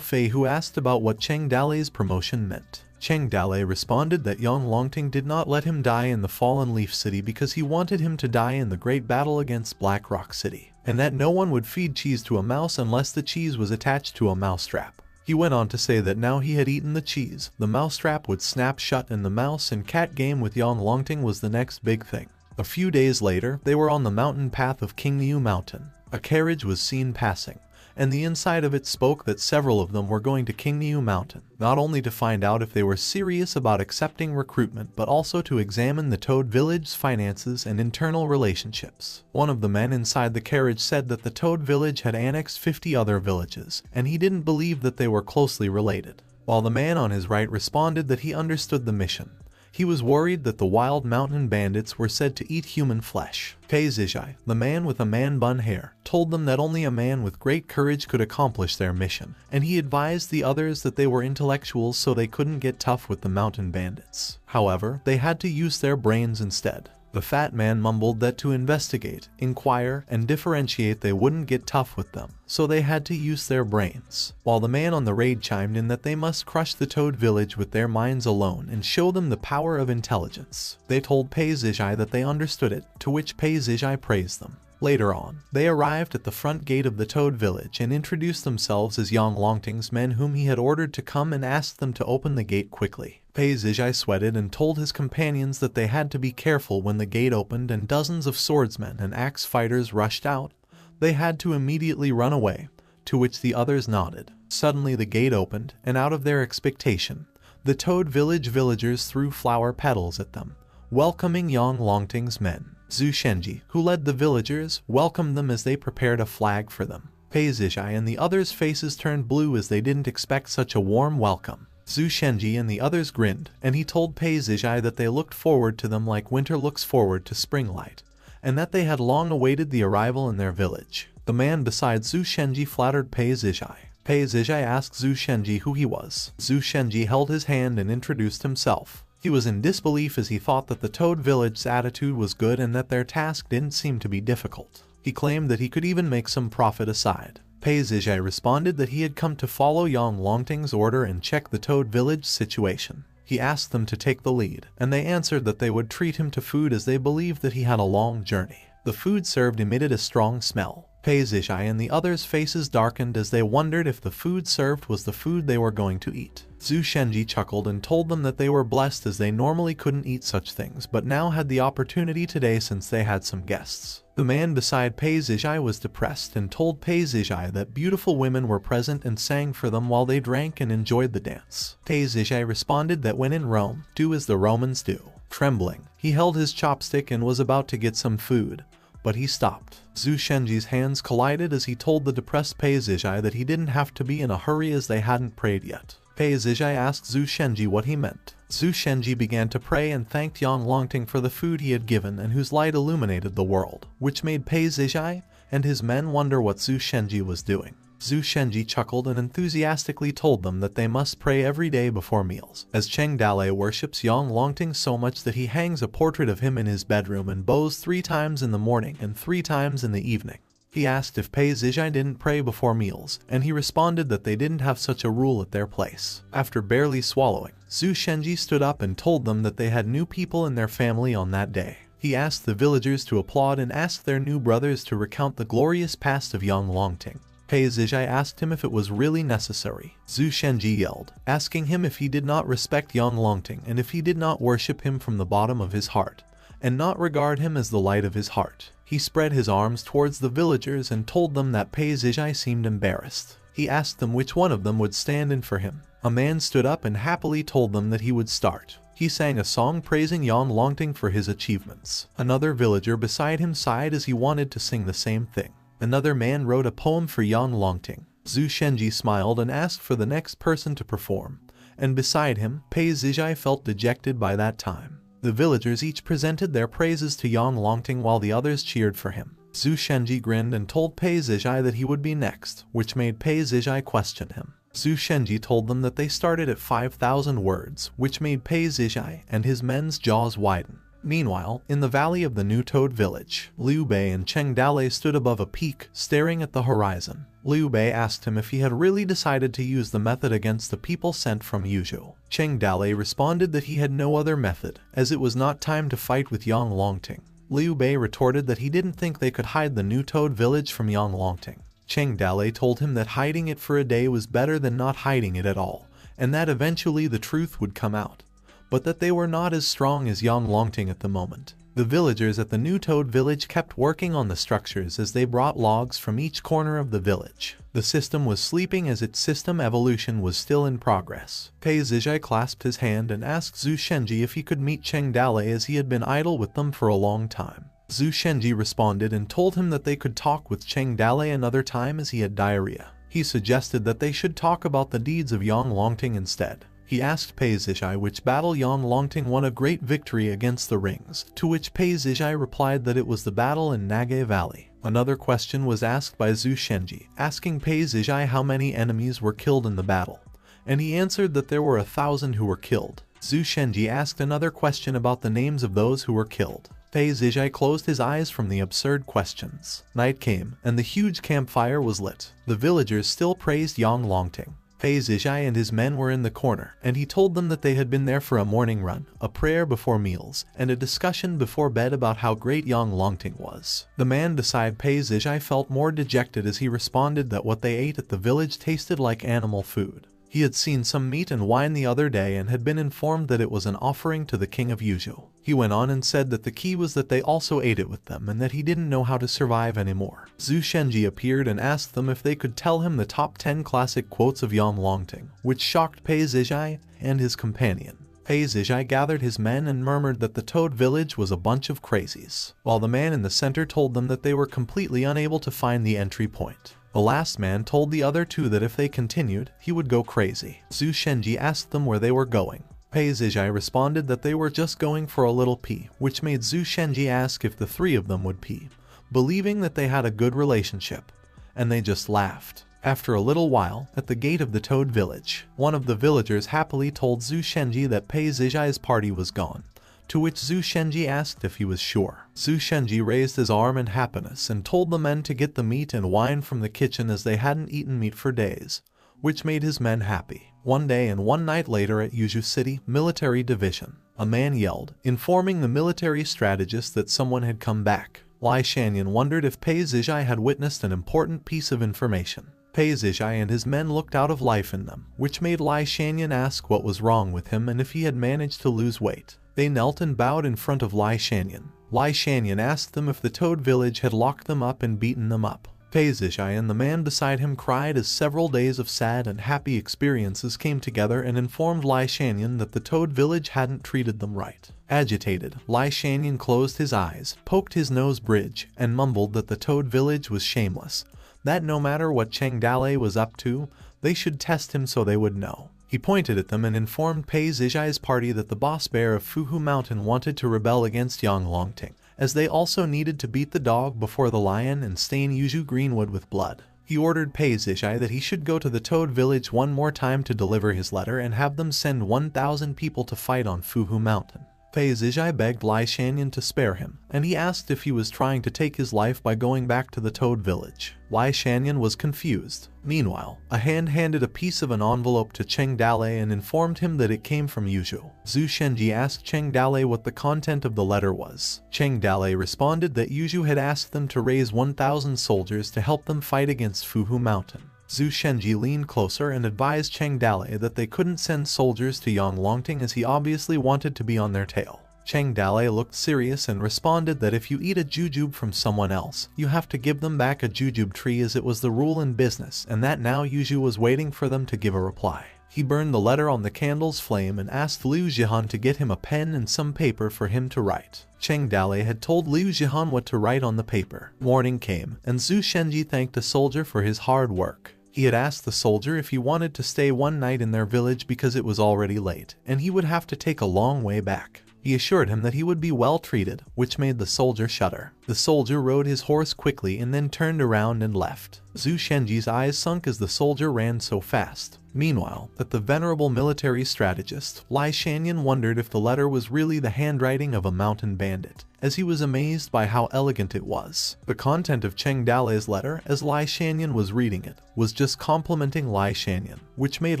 Fei, who asked about what Cheng Dale's promotion meant. Cheng Dale responded that Yang Longting did not let him die in the fallen leaf city because he wanted him to die in the great battle against Black Rock City, and that no one would feed cheese to a mouse unless the cheese was attached to a mousetrap. He went on to say that now he had eaten the cheese, the mousetrap would snap shut and the mouse and cat game with Yang Longting was the next big thing. A few days later, they were on the mountain path of Qingniu Mountain. A carriage was seen passing, and the inside of it spoke that several of them were going to Qingniu Mountain, not only to find out if they were serious about accepting recruitment but also to examine the Toad Village's finances and internal relationships. One of the men inside the carriage said that the Toad Village had annexed 50 other villages, and he didn't believe that they were closely related, while the man on his right responded that he understood the mission. He was worried that the wild mountain bandits were said to eat human flesh. Pei Zizhai, the man with a man-bun hair, told them that only a man with great courage could accomplish their mission, and he advised the others that they were intellectuals so they couldn't get tough with the mountain bandits. However, they had to use their brains instead. The fat man mumbled that to investigate, inquire, and differentiate they wouldn't get tough with them, so they had to use their brains, while the man on the raid chimed in that they must crush the Toad Village with their minds alone and show them the power of intelligence. They told Pei Zizhai that they understood it, to which Pei Zizhai praised them. Later on, they arrived at the front gate of the Toad Village and introduced themselves as Yang Longting's men whom he had ordered to come and asked them to open the gate quickly. Pei Zizhai sweated and told his companions that they had to be careful when the gate opened and dozens of swordsmen and axe fighters rushed out. They had to immediately run away, to which the others nodded. Suddenly the gate opened, and out of their expectation, the Toad Village villagers threw flower petals at them, welcoming Yang Longting's men. Zhu Shenji, who led the villagers, welcomed them as they prepared a flag for them. Pei Zizhai and the others' faces turned blue as they didn't expect such a warm welcome. Zhu Shenji and the others grinned, and he told Pei Zizhai that they looked forward to them like winter looks forward to spring light, and that they had long awaited the arrival in their village. The man beside Zhu Shenji flattered Pei Zizhai. Pei Zizhai asked Zhu Shenji who he was. Zhu Shenji held his hand and introduced himself. He was in disbelief as he thought that the Toad Village's attitude was good and that their task didn't seem to be difficult. He claimed that he could even make some profit aside. Pei Zizhai responded that he had come to follow Yang Longting's order and check the Toad Village situation. He asked them to take the lead, and they answered that they would treat him to food as they believed that he had a long journey. The food served emitted a strong smell. Pei Zizhai and the others' faces darkened as they wondered if the food served was the food they were going to eat. Zhu Shenji chuckled and told them that they were blessed as they normally couldn't eat such things but now had the opportunity today since they had some guests. The man beside Pei Zizhai was depressed and told Pei Zizhai that beautiful women were present and sang for them while they drank and enjoyed the dance. Pei Zizhai responded that when in Rome, do as the Romans do. Trembling, he held his chopstick and was about to get some food, but he stopped. Zhu Shenji's hands collided as he told the depressed Pei Zijai that he didn't have to be in a hurry as they hadn't prayed yet. Pei Zijai asked Zhu Shenji what he meant. Zhu Shenji began to pray and thanked Yang Longting for the food he had given and whose light illuminated the world, which made Pei Zijai and his men wonder what Zhu Shenji was doing. Zhu Shenji chuckled and enthusiastically told them that they must pray every day before meals, as Cheng Dalei worships Yang Longting so much that he hangs a portrait of him in his bedroom and bows 3 times in the morning and 3 times in the evening. He asked if Pei Zijai didn't pray before meals, and he responded that they didn't have such a rule at their place. After barely swallowing, Zhu Shenji stood up and told them that they had new people in their family on that day. He asked the villagers to applaud and asked their new brothers to recount the glorious past of Yang Longting. Pei Zijai asked him if it was really necessary. Zhu Shenji yelled, asking him if he did not respect Yang Longting and if he did not worship him from the bottom of his heart, and not regard him as the light of his heart. He spread his arms towards the villagers and told them that Pei Zijai seemed embarrassed. He asked them which one of them would stand in for him. A man stood up and happily told them that he would start. He sang a song praising Yang Longting for his achievements. Another villager beside him sighed as he wanted to sing the same thing. Another man wrote a poem for Yang Longting. Zhu Shenji smiled and asked for the next person to perform, and beside him, Pei Zijai felt dejected by that time. The villagers each presented their praises to Yang Longting while the others cheered for him. Zhu Shenji grinned and told Pei Zijai that he would be next, which made Pei Zijai question him. Zhu Shenji told them that they started at 5,000 words, which made Pei Zijai and his men's jaws widen. Meanwhile, in the valley of the New Toad village, Liu Bei and Cheng Dalei stood above a peak, staring at the horizon. Liu Bei asked him if he had really decided to use the method against the people sent from Yuzhou. Cheng Dalei responded that he had no other method, as it was not time to fight with Yang Longting. Liu Bei retorted that he didn't think they could hide the New Toad village from Yang Longting. Cheng Dalei told him that hiding it for a day was better than not hiding it at all, and that eventually the truth would come out, but that they were not as strong as Yang Longting at the moment. The villagers at the New Toad village kept working on the structures as they brought logs from each corner of the village. The system was sleeping as its system evolution was still in progress. Pei Zijai clasped his hand and asked Zhu Shenji if he could meet Cheng Dalei as he had been idle with them for a long time. Zhu Shenji responded and told him that they could talk with Cheng Dalei another time as he had diarrhea. He suggested that they should talk about the deeds of Yang Longting instead. He asked Pei Zijai which battle Yang Longting won a great victory against the rings, to which Pei Zijai replied that it was the battle in Nage Valley. Another question was asked by Zhu Shenji, asking Pei Zijai how many enemies were killed in the battle, and he answered that there were 1,000 who were killed. Zhu Shenji asked another question about the names of those who were killed. Pei Zijai closed his eyes from the absurd questions. Night came, and the huge campfire was lit. The villagers still praised Yang Longting. Pei Zijai and his men were in the corner, and he told them that they had been there for a morning run, a prayer before meals, and a discussion before bed about how great Yang Longting was. The man beside Pei Zijai felt more dejected as he responded that what they ate at the village tasted like animal food. He had seen some meat and wine the other day and had been informed that it was an offering to the king of Yuzhou. He went on and said that the key was that they also ate it with them and that he didn't know how to survive anymore. Zhu Shenji appeared and asked them if they could tell him the top 10 classic quotes of Yang Longting, which shocked Pei Zijai and his companion. Pei Zijai gathered his men and murmured that the Toad village was a bunch of crazies, while the man in the center told them that they were completely unable to find the entry point. The last man told the other two that if they continued, he would go crazy. Zhu Shenji asked them where they were going. Pei Zijai responded that they were just going for a little pee, which made Zhu Shenji ask if the 3 of them would pee, believing that they had a good relationship, and they just laughed. After a little while, at the gate of the Toad village, one of the villagers happily told Zhu Shenji that Pei Zijai's party was gone, to which Zhu Shenji asked if he was sure. Zhu Shenji raised his arm in happiness and told the men to get the meat and wine from the kitchen as they hadn't eaten meat for days, which made his men happy. One day and one night later at Yuzhou City Military Division, a man yelled, informing the military strategist that someone had come back. Lai Shanyan wondered if Pei Zijai had witnessed an important piece of information. Pei Zijai and his men looked out of life in them, which made Lai Shanyan ask what was wrong with him and if he had managed to lose weight. They knelt and bowed in front of Lai Shanyan. Lai Shanyan asked them if the Toad village had locked them up and beaten them up. Pei Zishai and the man beside him cried as several days of sad and happy experiences came together and informed Lai Shanyan that the Toad village hadn't treated them right. Agitated, Lai Shanyan closed his eyes, poked his nose bridge, and mumbled that the Toad village was shameless, that no matter what Cheng Dalei was up to, they should test him so they would know. He pointed at them and informed Pei Zishai's party that the boss bear of Fuhu Mountain wanted to rebel against Yang Longting, as they also needed to beat the dog before the lion and stain Yuzhu Greenwood with blood. He ordered Pei Zishai that he should go to the Toad village one more time to deliver his letter and have them send 1,000 people to fight on Fuhu Mountain. Pei Zishai begged Lai Shanyan to spare him, and he asked if he was trying to take his life by going back to the Toad village. Lai Shanyan was confused. Meanwhile, a hand handed a piece of an envelope to Cheng Dalei and informed him that it came from Yuzhu. Zhu Shenji asked Cheng Dalei what the content of the letter was. Cheng Dalei responded that Yuzhu had asked them to raise 1,000 soldiers to help them fight against Fuhu Mountain. Zhu Shenji leaned closer and advised Cheng Dalei that they couldn't send soldiers to Yang Longting as he obviously wanted to be on their tail. Cheng Dalei looked serious and responded that if you eat a jujube from someone else, you have to give them back a jujube tree as it was the rule in business, and that now Yuzhu was waiting for them to give a reply. He burned the letter on the candle's flame and asked Liu Jihan to get him a pen and some paper for him to write. Cheng Dalei had told Liu Jihan what to write on the paper. Morning came, and Zhu Shenji thanked a soldier for his hard work. He had asked the soldier if he wanted to stay one night in their village because it was already late, and he would have to take a long way back. He assured him that he would be well treated, which made the soldier shudder. The soldier rode his horse quickly and then turned around and left. Zhu Shenji's eyes sunk as the soldier ran so fast. Meanwhile, at the venerable military strategist, Lai Shanyan wondered if the letter was really the handwriting of a mountain bandit, as he was amazed by how elegant it was. The content of Cheng Dalei's letter, as Lai Shanyan was reading it, was just complimenting Lai Shanyan, which made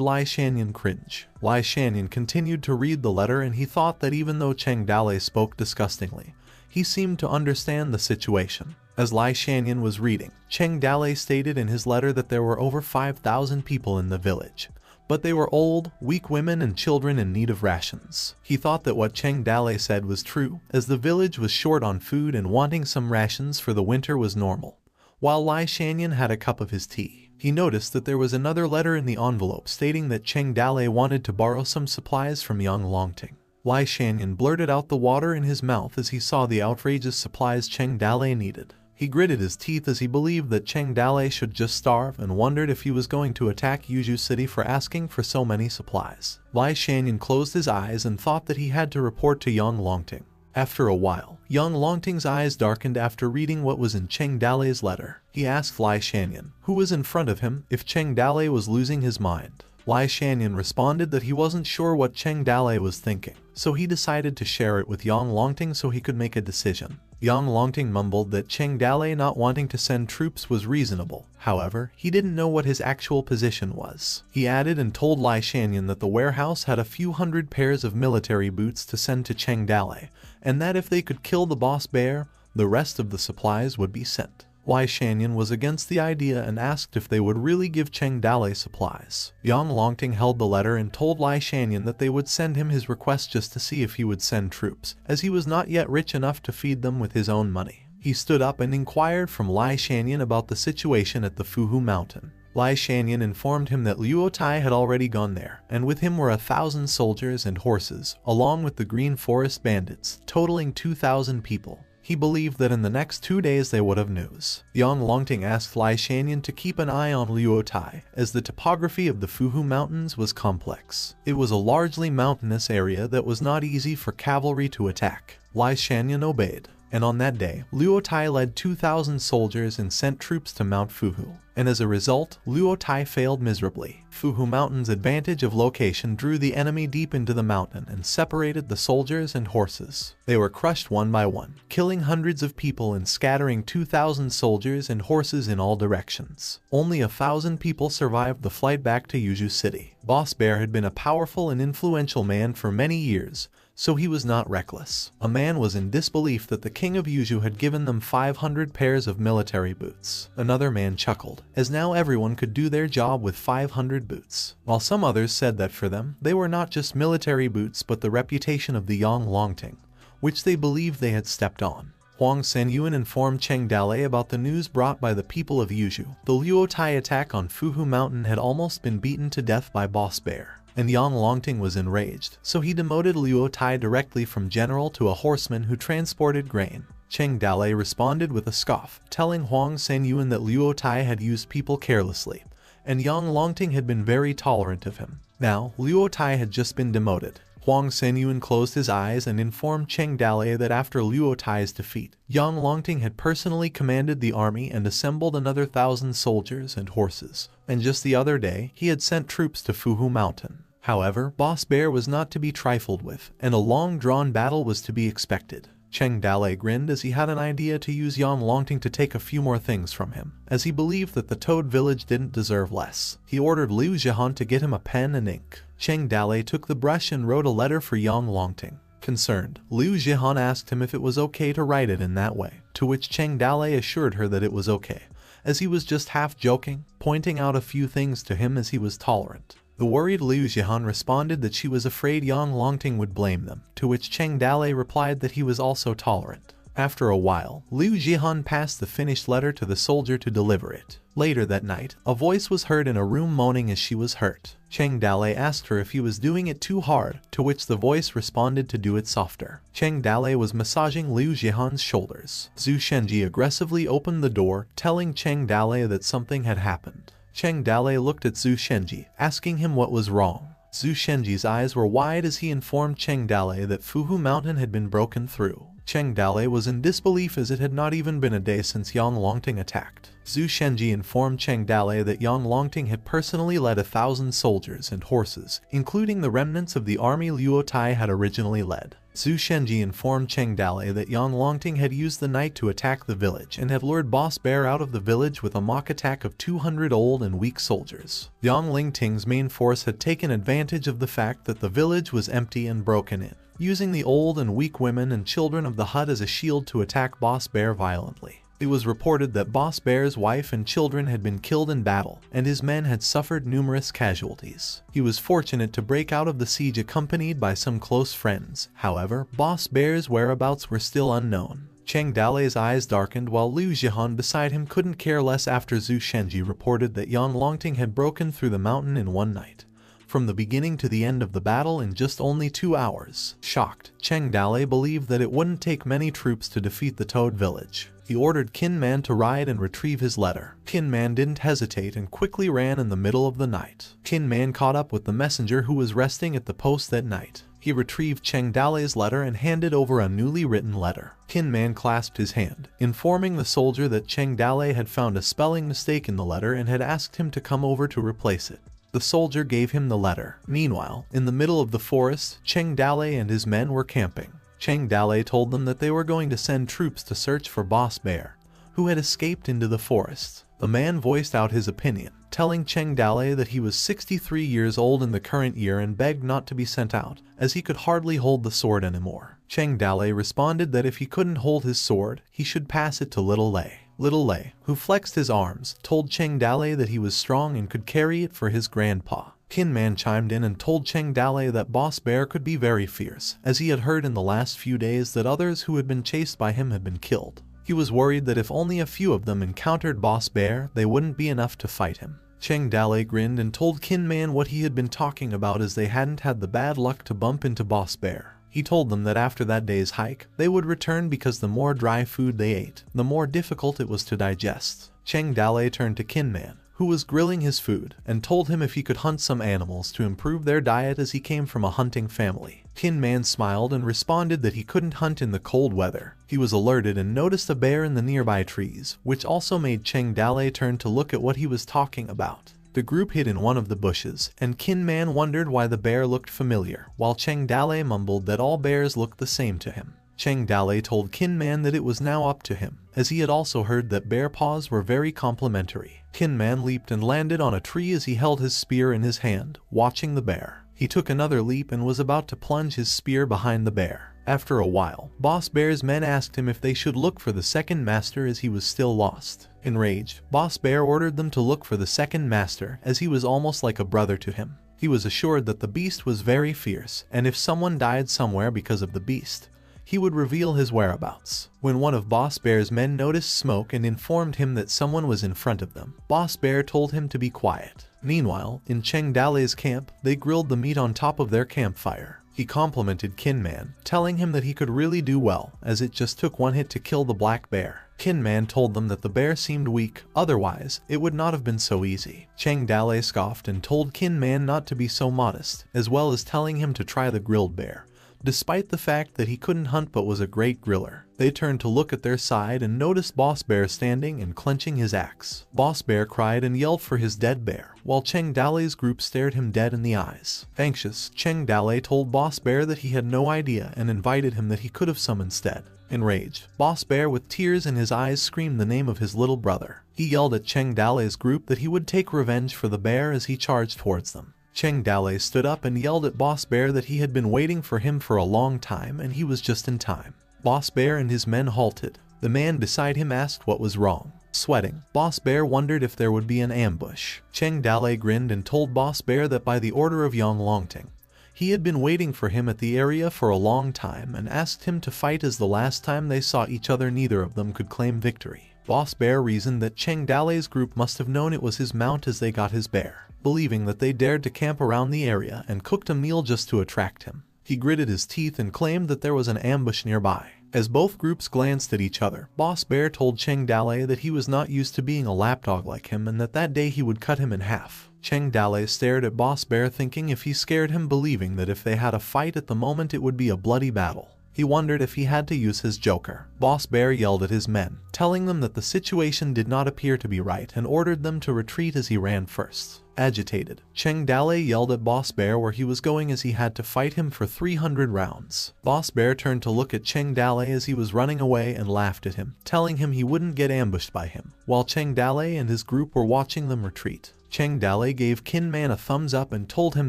Lai Shanyan cringe. Lai Shanyan continued to read the letter and he thought that even though Cheng Dalei spoke disgustingly, he seemed to understand the situation. As Lai Shanyan was reading, Cheng Dalei stated in his letter that there were over 5,000 people in the village, but they were old, weak women and children in need of rations. He thought that what Cheng Dalei said was true, as the village was short on food and wanting some rations for the winter was normal. While Lai Shanyan had a cup of his tea, he noticed that there was another letter in the envelope stating that Cheng Dalei wanted to borrow some supplies from Yang Longting. Lai Shanyan blurted out the water in his mouth as he saw the outrageous supplies Cheng Dalei needed. He gritted his teeth as he believed that Cheng Dalei should just starve and wondered if he was going to attack Yuzhu City for asking for so many supplies. Lai Shanyan closed his eyes and thought that he had to report to Yang Longting. After a while, Yang Longting's eyes darkened after reading what was in Cheng Dalei's letter. He asked Lai Shanyan, who was in front of him, if Cheng Dalei was losing his mind. Lai Shanyan responded that he wasn't sure what Cheng Dalei was thinking, so he decided to share it with Yang Longting so he could make a decision. Yang Longting mumbled that Cheng Dalei not wanting to send troops was reasonable. However, he didn't know what his actual position was. He added and told Lai Shanyan that the warehouse had a few hundred pairs of military boots to send to Cheng Dalei, and that if they could kill the boss bear, the rest of the supplies would be sent. Lai Shanyan was against the idea and asked if they would really give Cheng Dalei supplies. Yang Longting held the letter and told Lai Shanyan that they would send him his request just to see if he would send troops, as he was not yet rich enough to feed them with his own money. He stood up and inquired from Lai Shanyan about the situation at the Fuhu Mountain. Lai Shanyan informed him that Luo Tai had already gone there, and with him were 1,000 soldiers and horses, along with the Green Forest bandits, totaling 2,000 people. He believed that in the next 2 days they would have news. Yang Longting asked Lai Shanyan to keep an eye on Luo Tai, as the topography of the Fuhu Mountains was complex. It was a largely mountainous area that was not easy for cavalry to attack. Lai Shanyan obeyed, and on that day, Luo Tai led 2,000 soldiers and sent troops to Mount Fuhu. And as a result, Luo Tai failed miserably. Fuhu Mountain's advantage of location drew the enemy deep into the mountain and separated the soldiers and horses. They were crushed one by one, killing hundreds of people and scattering 2,000 soldiers and horses in all directions. Only 1,000 people survived the flight back to Yuzhu City. Boss Bear had been a powerful and influential man for many years, so he was not reckless. A man was in disbelief that the king of Yuzhu had given them 500 pairs of military boots. Another man chuckled, as now everyone could do their job with 500 boots. While some others said that for them, they were not just military boots but the reputation of the Yang Longting, which they believed they had stepped on. Huang Sanyuan informed Cheng Dalei about the news brought by the people of Yuzhou. The Luotai attack on Fuhu Mountain had almost been beaten to death by Boss Bear, and Yang Longting was enraged, so he demoted Luotai directly from general to a horseman who transported grain. Cheng Dalei responded with a scoff, telling Huang Sanyuan that Luotai had used people carelessly, and Yang Longting had been very tolerant of him. Now, Luotai had just been demoted. Huang Sanyuan closed his eyes and informed Cheng Dalei that after Luotai's defeat, Yang Longting had personally commanded the army and assembled another 1,000 soldiers and horses, and just the other day he had sent troops to Fuhu Mountain. However, Boss Bear was not to be trifled with, and a long-drawn battle was to be expected. Cheng Dalei grinned as he had an idea to use Yang Longting to take a few more things from him, as he believed that the Toad village didn't deserve less. He ordered Liu Zhihan to get him a pen and ink. Cheng Dalei took the brush and wrote a letter for Yang Longting. Concerned, Liu Zhihan asked him if it was okay to write it in that way, to which Cheng Dalei assured her that it was okay, as he was just half joking, pointing out a few things to him as he was tolerant. The worried Liu Zhihan responded that she was afraid Yang Longting would blame them, to which Cheng Dalei replied that he was also tolerant. After a while, Liu Zhihan passed the finished letter to the soldier to deliver it. Later that night, a voice was heard in a room moaning as she was hurt. Cheng Dalei asked her if he was doing it too hard, to which the voice responded to do it softer. Cheng Dalei was massaging Liu Zhihan's shoulders. Zhu Shenji aggressively opened the door, telling Cheng Dalei that something had happened. Cheng Dalei looked at Zhu Shenji, asking him what was wrong. Zhu Shenji's eyes were wide as he informed Cheng Dalei that Fuhu Mountain had been broken through. Cheng Dalei was in disbelief as it had not even been a day since Yang Longting attacked. Zhu Shenji informed Cheng Dalei that Yang Longting had personally led 1,000 soldiers and horses, including the remnants of the army Luotai had originally led. Zhu Shenji informed Cheng Dalei that Yang Longting had used the night to attack the village and had lured Boss Bear out of the village with a mock attack of 200 old and weak soldiers. Yang Longting's main force had taken advantage of the fact that the village was empty and broken in, using the old and weak women and children of the hut as a shield to attack Boss Bear violently. It was reported that Boss Bear's wife and children had been killed in battle, and his men had suffered numerous casualties. He was fortunate to break out of the siege accompanied by some close friends. However, Boss Bear's whereabouts were still unknown. Cheng Dalei's eyes darkened while Liu Zhihan beside him couldn't care less after Zhu Shenji reported that Yang Longting had broken through the mountain in one night, from the beginning to the end of the battle in just only 2 hours. Shocked, Cheng Dalei believed that it wouldn't take many troops to defeat the Toad village. He ordered Qin Man to ride and retrieve his letter. Qin Man didn't hesitate and quickly ran in the middle of the night. Qin Man caught up with the messenger who was resting at the post that night. He retrieved Cheng Dalei's letter and handed over a newly written letter. Qin Man clasped his hand, informing the soldier that Cheng Dalei had found a spelling mistake in the letter and had asked him to come over to replace it. The soldier gave him the letter. Meanwhile, in the middle of the forest, Cheng Dalei and his men were camping. Cheng Dalei told them that they were going to send troops to search for Boss Bear, who had escaped into the forest. The man voiced out his opinion, telling Cheng Dalei that he was 63 years old in the current year and begged not to be sent out, as he could hardly hold the sword anymore. Cheng Dalei responded that if he couldn't hold his sword, he should pass it to Little Lei. Little Lei, who flexed his arms, told Cheng Dalei that he was strong and could carry it for his grandpa. Qin Man chimed in and told Cheng Dalei that Boss Bear could be very fierce, as he had heard in the last few days that others who had been chased by him had been killed. He was worried that if only a few of them encountered Boss Bear, they wouldn't be enough to fight him. Cheng Dalei grinned and told Qin Man what he had been talking about, as they hadn't had the bad luck to bump into Boss Bear. He told them that after that day's hike, they would return because the more dry food they ate, the more difficult it was to digest. Cheng Dalei turned to Qin Man, who was grilling his food, and told him if he could hunt some animals to improve their diet, as he came from a hunting family. Qin Man smiled and responded that he couldn't hunt in the cold weather. He was alerted and noticed a bear in the nearby trees, which also made Cheng Dalei turn to look at what he was talking about. The group hid in one of the bushes, and Qin Man wondered why the bear looked familiar, while Cheng Dalei mumbled that all bears looked the same to him. Cheng Dalei told Qin Man that it was now up to him, as he had also heard that bear paws were very complimentary. Qin Man leaped and landed on a tree as he held his spear in his hand, watching the bear. He took another leap and was about to plunge his spear behind the bear. After a while, Boss Bear's men asked him if they should look for the second master, as he was still lost. Enraged, Boss Bear ordered them to look for the second master, as he was almost like a brother to him. He was assured that the beast was very fierce, and if someone died somewhere because of the beast, he would reveal his whereabouts. When one of Boss Bear's men noticed smoke and informed him that someone was in front of them, Boss Bear told him to be quiet. Meanwhile, in Cheng Dale's camp, they grilled the meat on top of their campfire. He complimented Kin Man, telling him that he could really do well, as it just took one hit to kill the black bear. Kin Man told them that the bear seemed weak, otherwise, it would not have been so easy. Cheng Dale scoffed and told Kin Man not to be so modest, as well as telling him to try the grilled bear, despite the fact that he couldn't hunt but was a great griller. They turned to look at their side and noticed Boss Bear standing and clenching his axe. Boss Bear cried and yelled for his dead bear, while Cheng Dale's group stared him dead in the eyes. Anxious, Cheng Dale told Boss Bear that he had no idea and invited him that he could have some instead. Enraged, Boss Bear with tears in his eyes screamed the name of his little brother. He yelled at Cheng Dale's group that he would take revenge for the bear as he charged towards them. Cheng Dale stood up and yelled at Boss Bear that he had been waiting for him for a long time and he was just in time. Boss Bear and his men halted. The man beside him asked what was wrong. Sweating, Boss Bear wondered if there would be an ambush. Cheng Dale grinned and told Boss Bear that by the order of Yang Longting, he had been waiting for him at the area for a long time and asked him to fight, as the last time they saw each other neither of them could claim victory. Boss Bear reasoned that Cheng Dale's group must have known it was his mount as they got his bear, believing that they dared to camp around the area and cooked a meal just to attract him. He gritted his teeth and claimed that there was an ambush nearby. As both groups glanced at each other, Boss Bear told Cheng Dale that he was not used to being a lapdog like him and that day he would cut him in half. Cheng Dale stared at Boss Bear, thinking if he scared him, believing that if they had a fight at the moment it would be a bloody battle. He wondered if he had to use his joker. Boss Bear yelled at his men, telling them that the situation did not appear to be right and ordered them to retreat as he ran first. Agitated, Cheng Dale yelled at Boss Bear where he was going as he had to fight him for 300 rounds. Boss Bear turned to look at Cheng Dale as he was running away and laughed at him, telling him he wouldn't get ambushed by him, while Cheng Dale and his group were watching them retreat. Cheng Dale gave Kin Man a thumbs up and told him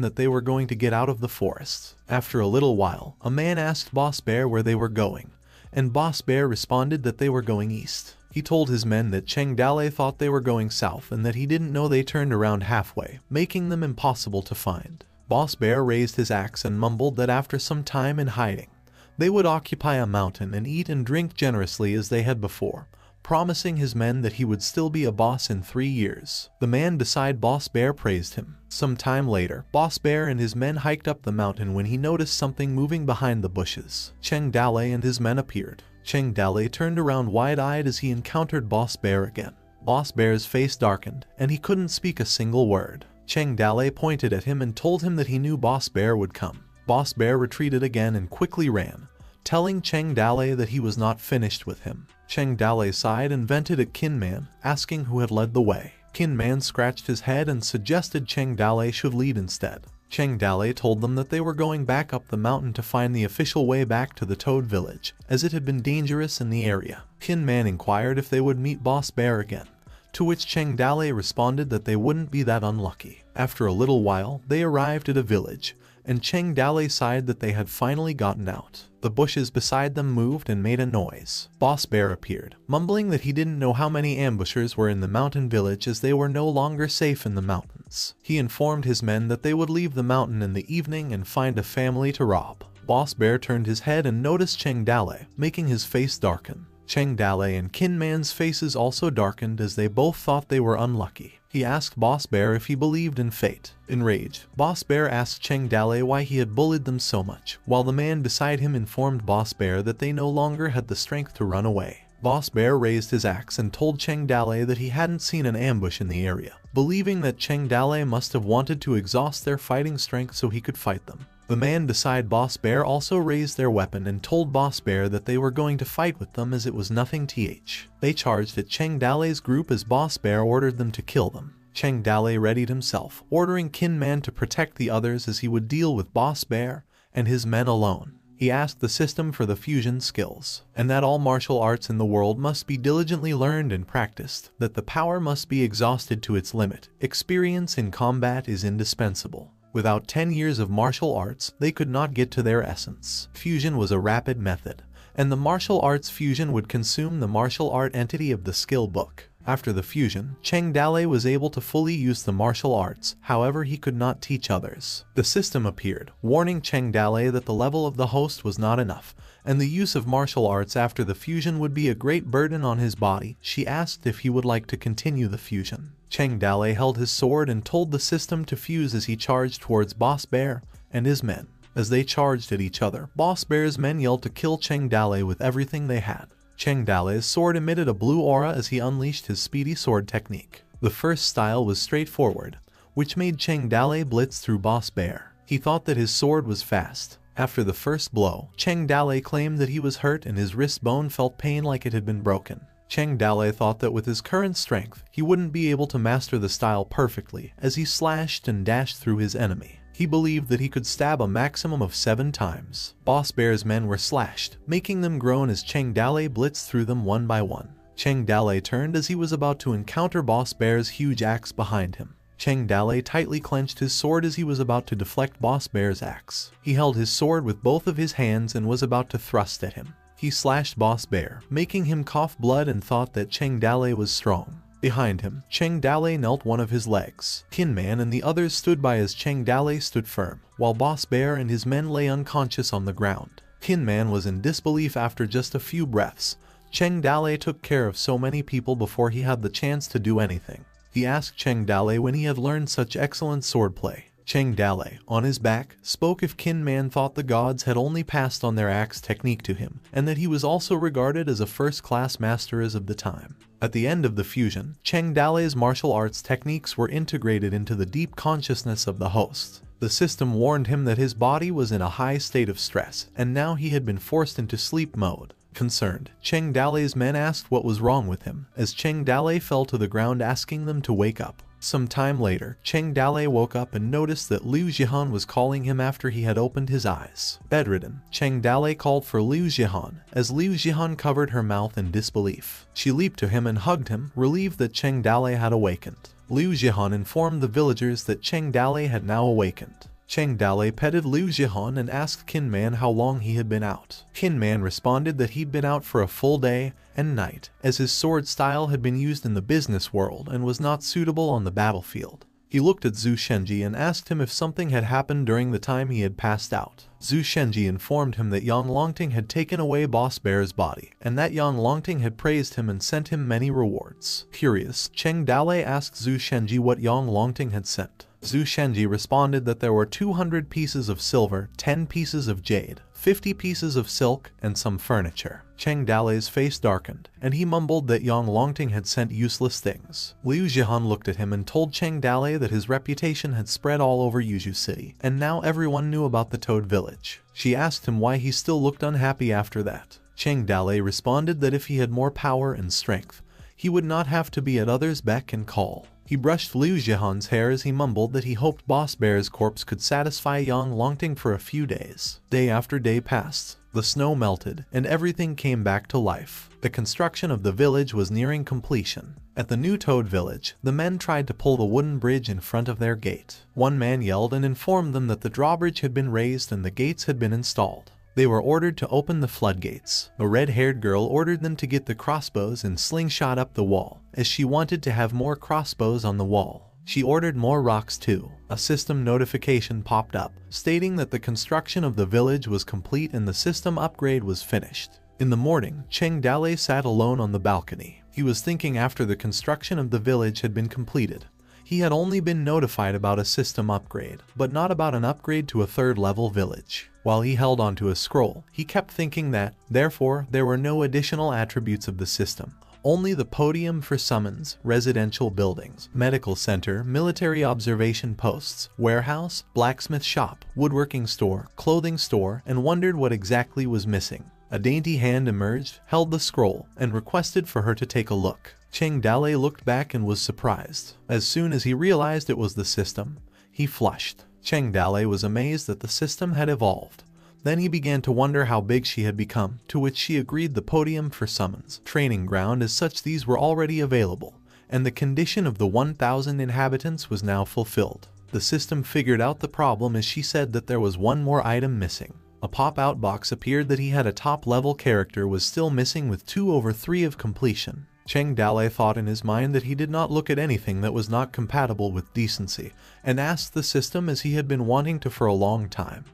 that they were going to get out of the forest. After a little while, a man asked Boss Bear where they were going, and Boss Bear responded that they were going east. He told his men that Cheng Dale thought they were going south and that he didn't know they turned around halfway, making them impossible to find. Boss Bear raised his axe and mumbled that after some time in hiding, they would occupy a mountain and eat and drink generously as they had before, promising his men that he would still be a boss in 3 years. The man beside Boss Bear praised him. Some time later, Boss Bear and his men hiked up the mountain when he noticed something moving behind the bushes. Cheng Dale and his men appeared. Cheng Dale turned around wide-eyed as he encountered Boss Bear again. Boss Bear's face darkened, and he couldn't speak a single word. Cheng Dale pointed at him and told him that he knew Boss Bear would come. Boss Bear retreated again and quickly ran, telling Cheng Dale that he was not finished with him. Cheng Dale sighed and vented at Kin Man, asking who had led the way. Kin Man scratched his head and suggested Cheng Dale should lead instead. Cheng Dale told them that they were going back up the mountain to find the official way back to the Toad Village, as it had been dangerous in the area. Kin Man inquired if they would meet Boss Bear again, to which Cheng Dale responded that they wouldn't be that unlucky. After a little while, they arrived at a village, and Cheng Dale sighed that they had finally gotten out. The bushes beside them moved and made a noise. Boss Bear appeared, mumbling that he didn't know how many ambushers were in the mountain village as they were no longer safe in the mountains. He informed his men that they would leave the mountain in the evening and find a family to rob. Boss Bear turned his head and noticed Cheng Dale, making his face darken. Cheng Dale and Kin Man's faces also darkened as they both thought they were unlucky. He asked Boss Bear if he believed in fate. Enraged, Boss Bear asked Cheng Dale why he had bullied them so much, while the man beside him informed Boss Bear that they no longer had the strength to run away. Boss Bear raised his axe and told Cheng Dale that he hadn't seen an ambush in the area, believing that Cheng Dale must have wanted to exhaust their fighting strength so he could fight them. The man beside Boss Bear also raised their weapon and told Boss Bear that they were going to fight with them as it was nothing th. They charged at Cheng Dale's group as Boss Bear ordered them to kill them. Cheng Dale readied himself, ordering Kin Man to protect the others as he would deal with Boss Bear and his men alone. He asked the system for the fusion skills, and that all martial arts in the world must be diligently learned and practiced, that the power must be exhausted to its limit. Experience in combat is indispensable. Without 10 years of martial arts, they could not get to their essence. Fusion was a rapid method, and the martial arts fusion would consume the martial art entity of the skill book. After the fusion, Cheng Dalei was able to fully use the martial arts, however he could not teach others. The system appeared, warning Cheng Dalei that the level of the host was not enough, and the use of martial arts after the fusion would be a great burden on his body. She asked if he would like to continue the fusion. Cheng Dalei held his sword and told the system to fuse as he charged towards Boss Bear and his men. As they charged at each other, Boss Bear's men yelled to kill Cheng Dalei with everything they had. Cheng Dalei's sword emitted a blue aura as he unleashed his speedy sword technique. The first style was straightforward, which made Cheng Dalei blitz through Boss Bear. He thought that his sword was fast. After the first blow, Cheng Dalei claimed that he was hurt and his wrist bone felt pain like it had been broken. Cheng Dalei thought that with his current strength, he wouldn't be able to master the style perfectly as he slashed and dashed through his enemy. He believed that he could stab a maximum of 7 times. Boss Bear's men were slashed, making them groan as Cheng Dalei blitzed through them one by one. Cheng Dalei turned as he was about to encounter Boss Bear's huge axe behind him. Cheng Dalei tightly clenched his sword as he was about to deflect Boss Bear's axe. He held his sword with both of his hands and was about to thrust at him. He slashed Boss Bear, making him cough blood, and thought that Cheng Dalei was strong. Behind him, Cheng Dalei knelt one of his legs. Kinman and the others stood by as Cheng Dalei stood firm, while Boss Bear and his men lay unconscious on the ground. Kinman was in disbelief after just a few breaths. Cheng Dalei took care of so many people before he had the chance to do anything. He asked Cheng Dalei when he had learned such excellent swordplay. Cheng Dalei, on his back, spoke if Kinman thought the gods had only passed on their axe technique to him, and that he was also regarded as a first-class master as of the time. At the end of the fusion, Cheng Dalei's martial arts techniques were integrated into the deep consciousness of the host. The system warned him that his body was in a high state of stress, and now he had been forced into sleep mode. Concerned, Cheng Dalei's men asked what was wrong with him, as Cheng Dalei fell to the ground asking them to wake up. Some time later, Cheng Dalei woke up and noticed that Liu Jihan was calling him after he had opened his eyes. Bedridden, Cheng Dalei called for Liu Jihan, as Liu Jihan covered her mouth in disbelief. She leaped to him and hugged him, relieved that Cheng Dalei had awakened. Liu Jihan informed the villagers that Cheng Dalei had now awakened. Cheng Dalei petted Liu Jihan and asked Kinman how long he had been out. Kinman responded that he'd been out for a full day and night, as his sword style had been used in the business world and was not suitable on the battlefield. He looked at Zhu Shenji and asked him if something had happened during the time he had passed out. Zhu Shenji informed him that Yang Longting had taken away Boss Bear's body, and that Yang Longting had praised him and sent him many rewards. Curious, Cheng Dalei asked Zhu Shenji what Yang Longting had sent. Zhu Shenji responded that there were 200 pieces of silver, 10 pieces of jade, 50 pieces of silk, and some furniture. Cheng Dalei's face darkened, and he mumbled that Yang Longting had sent useless things. Liu Jihan looked at him and told Cheng Dalei that his reputation had spread all over Yuzhu City, and now everyone knew about the Toad Village. She asked him why he still looked unhappy after that. Cheng Dalei responded that if he had more power and strength, he would not have to be at others' beck and call. He brushed Liu Jihan's hair as he mumbled that he hoped Boss Bear's corpse could satisfy Yang Longting for a few days. Day after day passed. The snow melted, and everything came back to life. The construction of the village was nearing completion. At the new Toad Village, the men tried to pull the wooden bridge in front of their gate. One man yelled and informed them that the drawbridge had been raised and the gates had been installed. They were ordered to open the floodgates. A red-haired girl ordered them to get the crossbows and slingshot up the wall, as she wanted to have more crossbows on the wall. She ordered more rocks too. A system notification popped up, stating that the construction of the village was complete and the system upgrade was finished. In the morning, Cheng Dalei sat alone on the balcony. He was thinking after the construction of the village had been completed. He had only been notified about a system upgrade, but not about an upgrade to a third-level village. While he held onto a scroll, he kept thinking that, therefore, there were no additional attributes of the system. Only the podium for summons, residential buildings, medical center, military observation posts, warehouse, blacksmith shop, woodworking store, clothing store, and wondered what exactly was missing. A dainty hand emerged, held the scroll, and requested for her to take a look. Cheng Dalei looked back and was surprised. As soon as he realized it was the system, he flushed. Cheng Dalei was amazed that the system had evolved. Then he began to wonder how big she had become, to which she agreed the podium for summons, training ground as such these were already available, and the condition of the 1,000 inhabitants was now fulfilled. The system figured out the problem as she said that there was one more item missing. A pop-out box appeared that he had a top-level character was still missing with 2/3 of completion. Cheng Dalei thought in his mind that he did not look at anything that was not compatible with decency, and asked the system as he had been wanting to for a long time.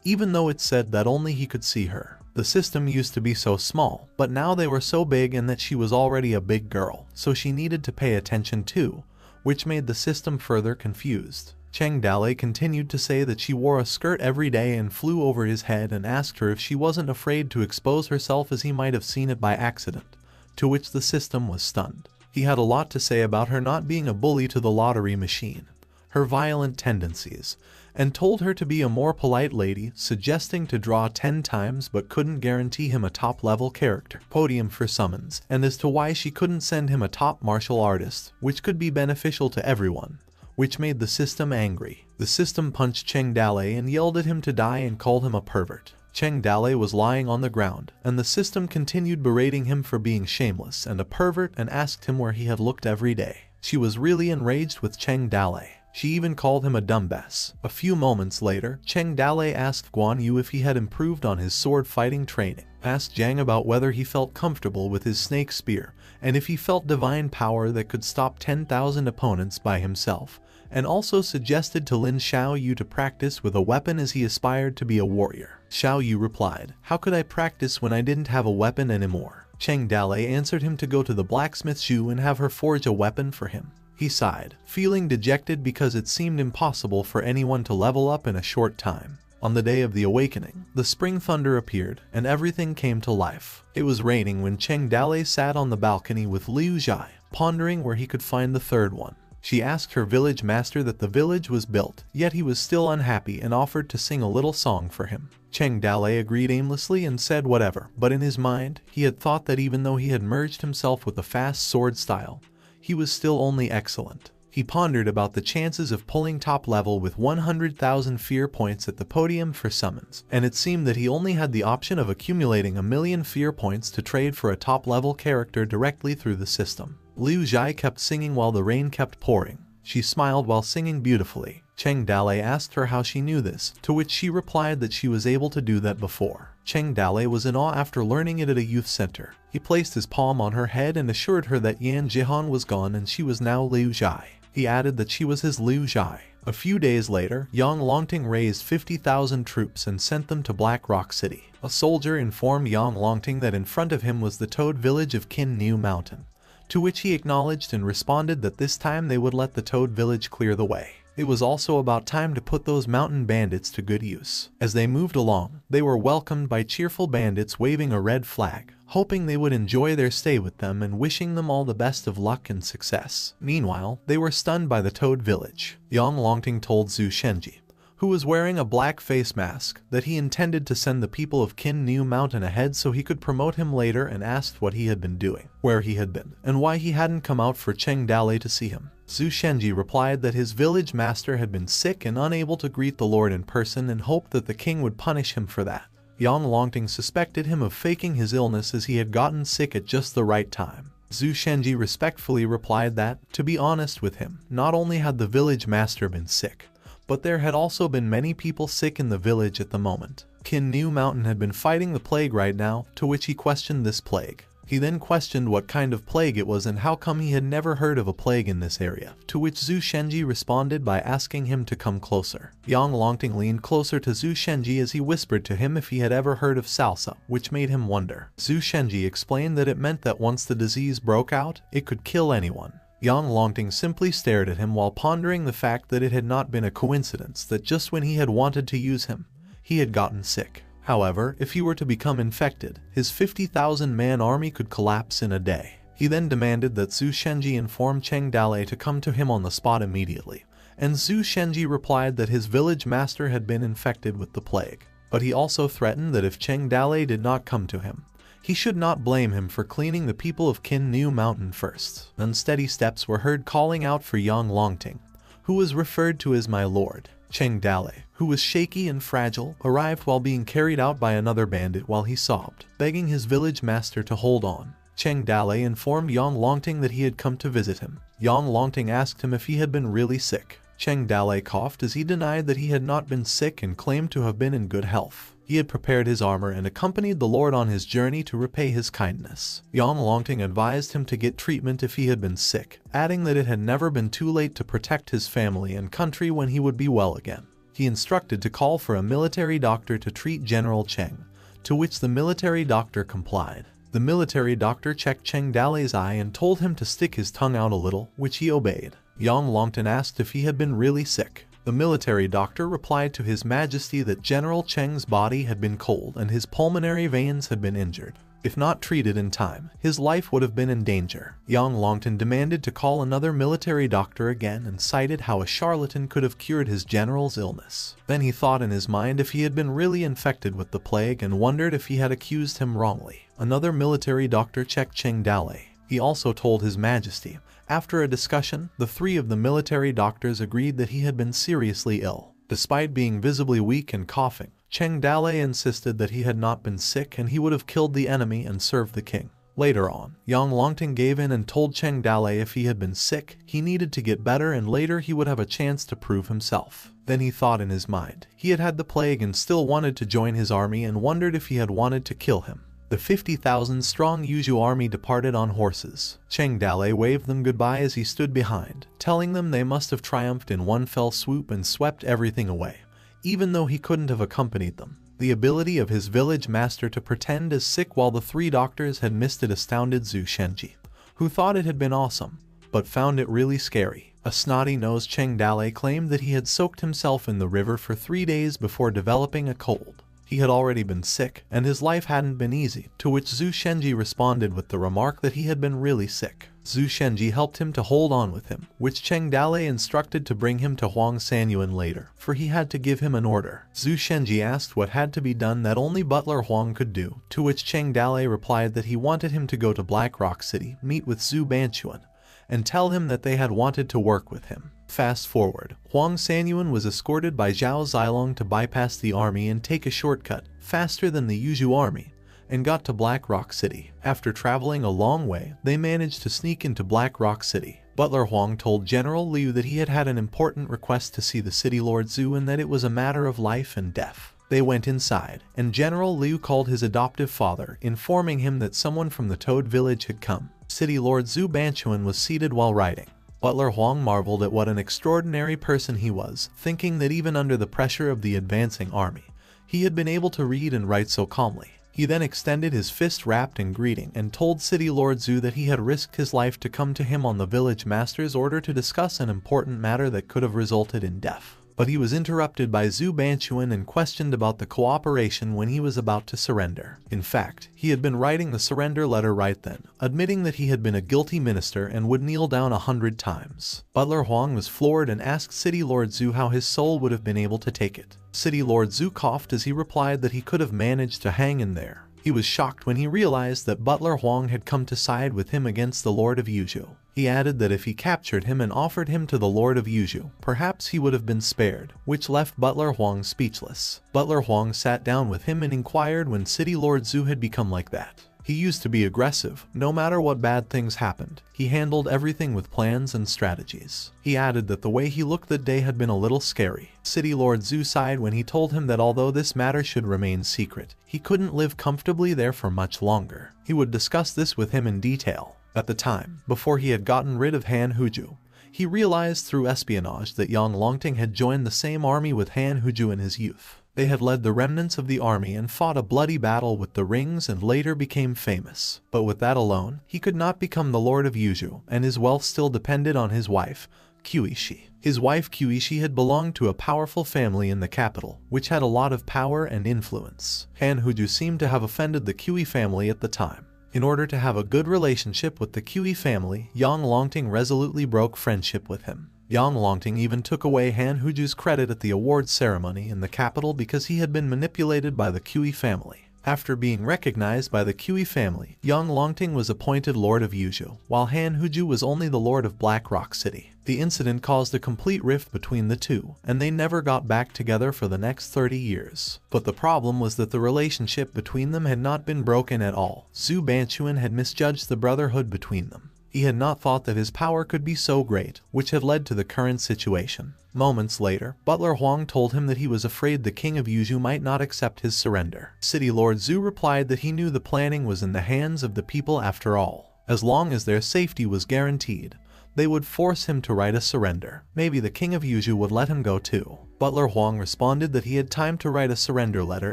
Even though it said that only he could see her. The system used to be so small, but now they were so big and that she was already a big girl, so she needed to pay attention too, which made the system further confused. Cheng Dalei continued to say that she wore a skirt every day and flew over his head and asked her if she wasn't afraid to expose herself as he might have seen it by accident, to which the system was stunned. He had a lot to say about her not being a bully to the lottery machine, her violent tendencies, and told her to be a more polite lady, suggesting to draw 10 times but couldn't guarantee him a top-level character podium for summons, and as to why she couldn't send him a top martial artist, which could be beneficial to everyone, which made the system angry. The system punched Cheng Dalei and yelled at him to die and called him a pervert. Cheng Dalei was lying on the ground, and the system continued berating him for being shameless and a pervert and asked him where he had looked every day. She was really enraged with Cheng Dalei. She even called him a dumbass. A few moments later, Cheng Dalei asked Guan Yu if he had improved on his sword fighting training, asked Zhang about whether he felt comfortable with his snake spear, and if he felt divine power that could stop 10,000 opponents by himself, and also suggested to Lin Xiaoyu to practice with a weapon as he aspired to be a warrior. Xiaoyu replied, "How could I practice when I didn't have a weapon anymore?" Cheng Dalei answered him to go to the blacksmith Zhu and have her forge a weapon for him. He sighed, feeling dejected because it seemed impossible for anyone to level up in a short time. On the day of the awakening, the spring thunder appeared, and everything came to life. It was raining when Cheng Dalei sat on the balcony with Liu Zhai, pondering where he could find the third one. She asked her village master that the village was built, yet he was still unhappy and offered to sing a little song for him. Cheng Dalei agreed aimlessly and said whatever, but in his mind, he had thought that even though he had merged himself with a fast sword style, he was still only excellent. He pondered about the chances of pulling top level with 100,000 fear points at the podium for summons, and it seemed that he only had the option of accumulating 1,000,000 fear points to trade for a top level character directly through the system. Liu Zhai kept singing while the rain kept pouring. She smiled while singing beautifully. Cheng Dalei asked her how she knew this, to which she replied that she was able to do that before. Cheng Dalei was in awe after learning it at a youth center. He placed his palm on her head and assured her that Yan Jihan was gone and she was now Liu Zhai. He added that she was his Liu Zhai. A few days later, Yang Longting raised 50,000 troops and sent them to Black Rock City. A soldier informed Yang Longting that in front of him was the Toad village of Qin New Mountain, to which he acknowledged and responded that this time they would let the Toad village clear the way. It was also about time to put those mountain bandits to good use. As they moved along, they were welcomed by cheerful bandits waving a red flag, hoping they would enjoy their stay with them and wishing them all the best of luck and success. Meanwhile, they were stunned by the Toad village. Yang Longting told Zhu Shenji, who was wearing a black face mask, that he intended to send the people of Qin New Mountain ahead so he could promote him later, and asked what he had been doing, where he had been, and why he hadn't come out for Cheng Dalei to see him. Zhu Shenji replied that his village master had been sick and unable to greet the Lord in person and hoped that the king would punish him for that. Yang Longting suspected him of faking his illness as he had gotten sick at just the right time. Zhu Shenji respectfully replied that, to be honest with him, not only had the village master been sick, but there had also been many people sick in the village at the moment. Qin New Mountain had been fighting the plague right now, to which he questioned this plague. He then questioned what kind of plague it was and how come he had never heard of a plague in this area, to which Zhu Shenji responded by asking him to come closer. Yang Longting leaned closer to Zhu Shenji as he whispered to him if he had ever heard of salsa, which made him wonder. Zhu Shenji explained that it meant that once the disease broke out, it could kill anyone. Yang Longting simply stared at him while pondering the fact that it had not been a coincidence that just when he had wanted to use him, he had gotten sick. However, if he were to become infected, his 50,000-man army could collapse in a day. He then demanded that Zhu Shenji inform Cheng Dalei to come to him on the spot immediately, and Zhu Shenji replied that his village master had been infected with the plague. But he also threatened that if Cheng Dalei did not come to him, he should not blame him for cleaning the people of Qin New Mountain first. Unsteady steps were heard calling out for Yang Longting, who was referred to as my lord. Cheng Dalei, who was shaky and fragile, arrived while being carried out by another bandit while he sobbed, begging his village master to hold on. Cheng Dalei informed Yang Longting that he had come to visit him. Yang Longting asked him if he had been really sick. Cheng Dalei coughed as he denied that he had not been sick and claimed to have been in good health. He had prepared his armor and accompanied the lord on his journey to repay his kindness. Yang Longting advised him to get treatment if he had been sick, adding that it had never been too late to protect his family and country when he would be well again. He instructed to call for a military doctor to treat General Cheng, to which the military doctor complied. The military doctor checked Cheng Dale's eye and told him to stick his tongue out a little, which he obeyed. Yang Longting asked if he had been really sick. The military doctor replied to His Majesty that General Cheng's body had been cold and his pulmonary veins had been injured. If not treated in time, his life would have been in danger. Yang Longting demanded to call another military doctor again and cited how a charlatan could have cured his general's illness. Then he thought in his mind if he had been really infected with the plague and wondered if he had accused him wrongly. Another military doctor checked Cheng Dale. He also told His Majesty. After a discussion, the three of the military doctors agreed that he had been seriously ill. Despite being visibly weak and coughing, Cheng Dale insisted that he had not been sick and he would have killed the enemy and served the king. Later on, Yang Longting gave in and told Cheng Dale if he had been sick, he needed to get better and later he would have a chance to prove himself. Then he thought in his mind. He had had the plague and still wanted to join his army and wondered if he had wanted to kill him. The 50,000-strong Yuju army departed on horses. Cheng Dale waved them goodbye as he stood behind, telling them they must have triumphed in one fell swoop and swept everything away, even though he couldn't have accompanied them. The ability of his village master to pretend as sick while the three doctors had missed it astounded Zhu Shenji, who thought it had been awesome, but found it really scary. A snotty-nosed Cheng Dale claimed that he had soaked himself in the river for 3 days before developing a cold. He had already been sick, and his life hadn't been easy, to which Zhu Shenji responded with the remark that he had been really sick. Zhu Shenji helped him to hold on with him, which Cheng Dale instructed to bring him to Huang Sanyuan later, for he had to give him an order. Zhu Shenji asked what had to be done that only Butler Huang could do, to which Cheng Dale replied that he wanted him to go to Black Rock City, meet with Zhu Banchuan, and tell him that they had wanted to work with him. Fast forward, Huang Sanyuan was escorted by Zhao Zilong to bypass the army and take a shortcut, faster than the Yuju army, and got to Black Rock City. After traveling a long way, they managed to sneak into Black Rock City. Butler Huang told General Liu that he had had an important request to see the city Lord Zhu and that it was a matter of life and death. They went inside, and General Liu called his adoptive father, informing him that someone from the Toad village had come. City Lord Zhu Banchuan was seated while writing. Butler Huang marveled at what an extraordinary person he was, thinking that even under the pressure of the advancing army, he had been able to read and write so calmly. He then extended his fist wrapped in greeting and told City Lord Zhu that he had risked his life to come to him on the village master's order to discuss an important matter that could have resulted in death. But he was interrupted by Zhu Banchuan and questioned about the cooperation when he was about to surrender. In fact, he had been writing the surrender letter right then, admitting that he had been a guilty minister and would kneel down 100 times. Butler Huang was floored and asked City Lord Zhu how his soul would have been able to take it. City Lord Zhu coughed as he replied that he could have managed to hang in there. He was shocked when he realized that Butler Huang had come to side with him against the Lord of Yuju. He added that if he captured him and offered him to the Lord of Yuju, perhaps he would have been spared, which left Butler Huang speechless. Butler Huang sat down with him and inquired when City Lord Zhu had become like that. He used to be aggressive, no matter what bad things happened. He handled everything with plans and strategies. He added that the way he looked that day had been a little scary. City Lord Zhu sighed when he told him that although this matter should remain secret, he couldn't live comfortably there for much longer. He would discuss this with him in detail. At the time, before he had gotten rid of Han Huju, he realized through espionage that Yang Longting had joined the same army with Han Huju in his youth. They had led the remnants of the army and fought a bloody battle with the rings and later became famous. But with that alone, he could not become the Lord of Yuju, and his wealth still depended on his wife, Qiuishi. His wife Qiuishi had belonged to a powerful family in the capital, which had a lot of power and influence. Han Huju seemed to have offended the Qiui family at the time. In order to have a good relationship with the Qiui family, Yang Longting resolutely broke friendship with him. Yang Longting even took away Han Huju's credit at the awards ceremony in the capital because he had been manipulated by the Qiui family. After being recognized by the Qiui family, Yang Longting was appointed Lord of Yuju, while Han Huju was only the Lord of Black Rock City. The incident caused a complete rift between the two, and they never got back together for the next 30 years. But the problem was that the relationship between them had not been broken at all. Zhu Banchuan had misjudged the brotherhood between them. He had not thought that his power could be so great, which had led to the current situation. Moments later, Butler Huang told him that he was afraid the king of Yuzhou might not accept his surrender. City Lord Zhu replied that he knew the planning was in the hands of the people after all. As long as their safety was guaranteed, they would force him to write a surrender. Maybe the king of Yuzhou would let him go too. Butler Huang responded that he had time to write a surrender letter,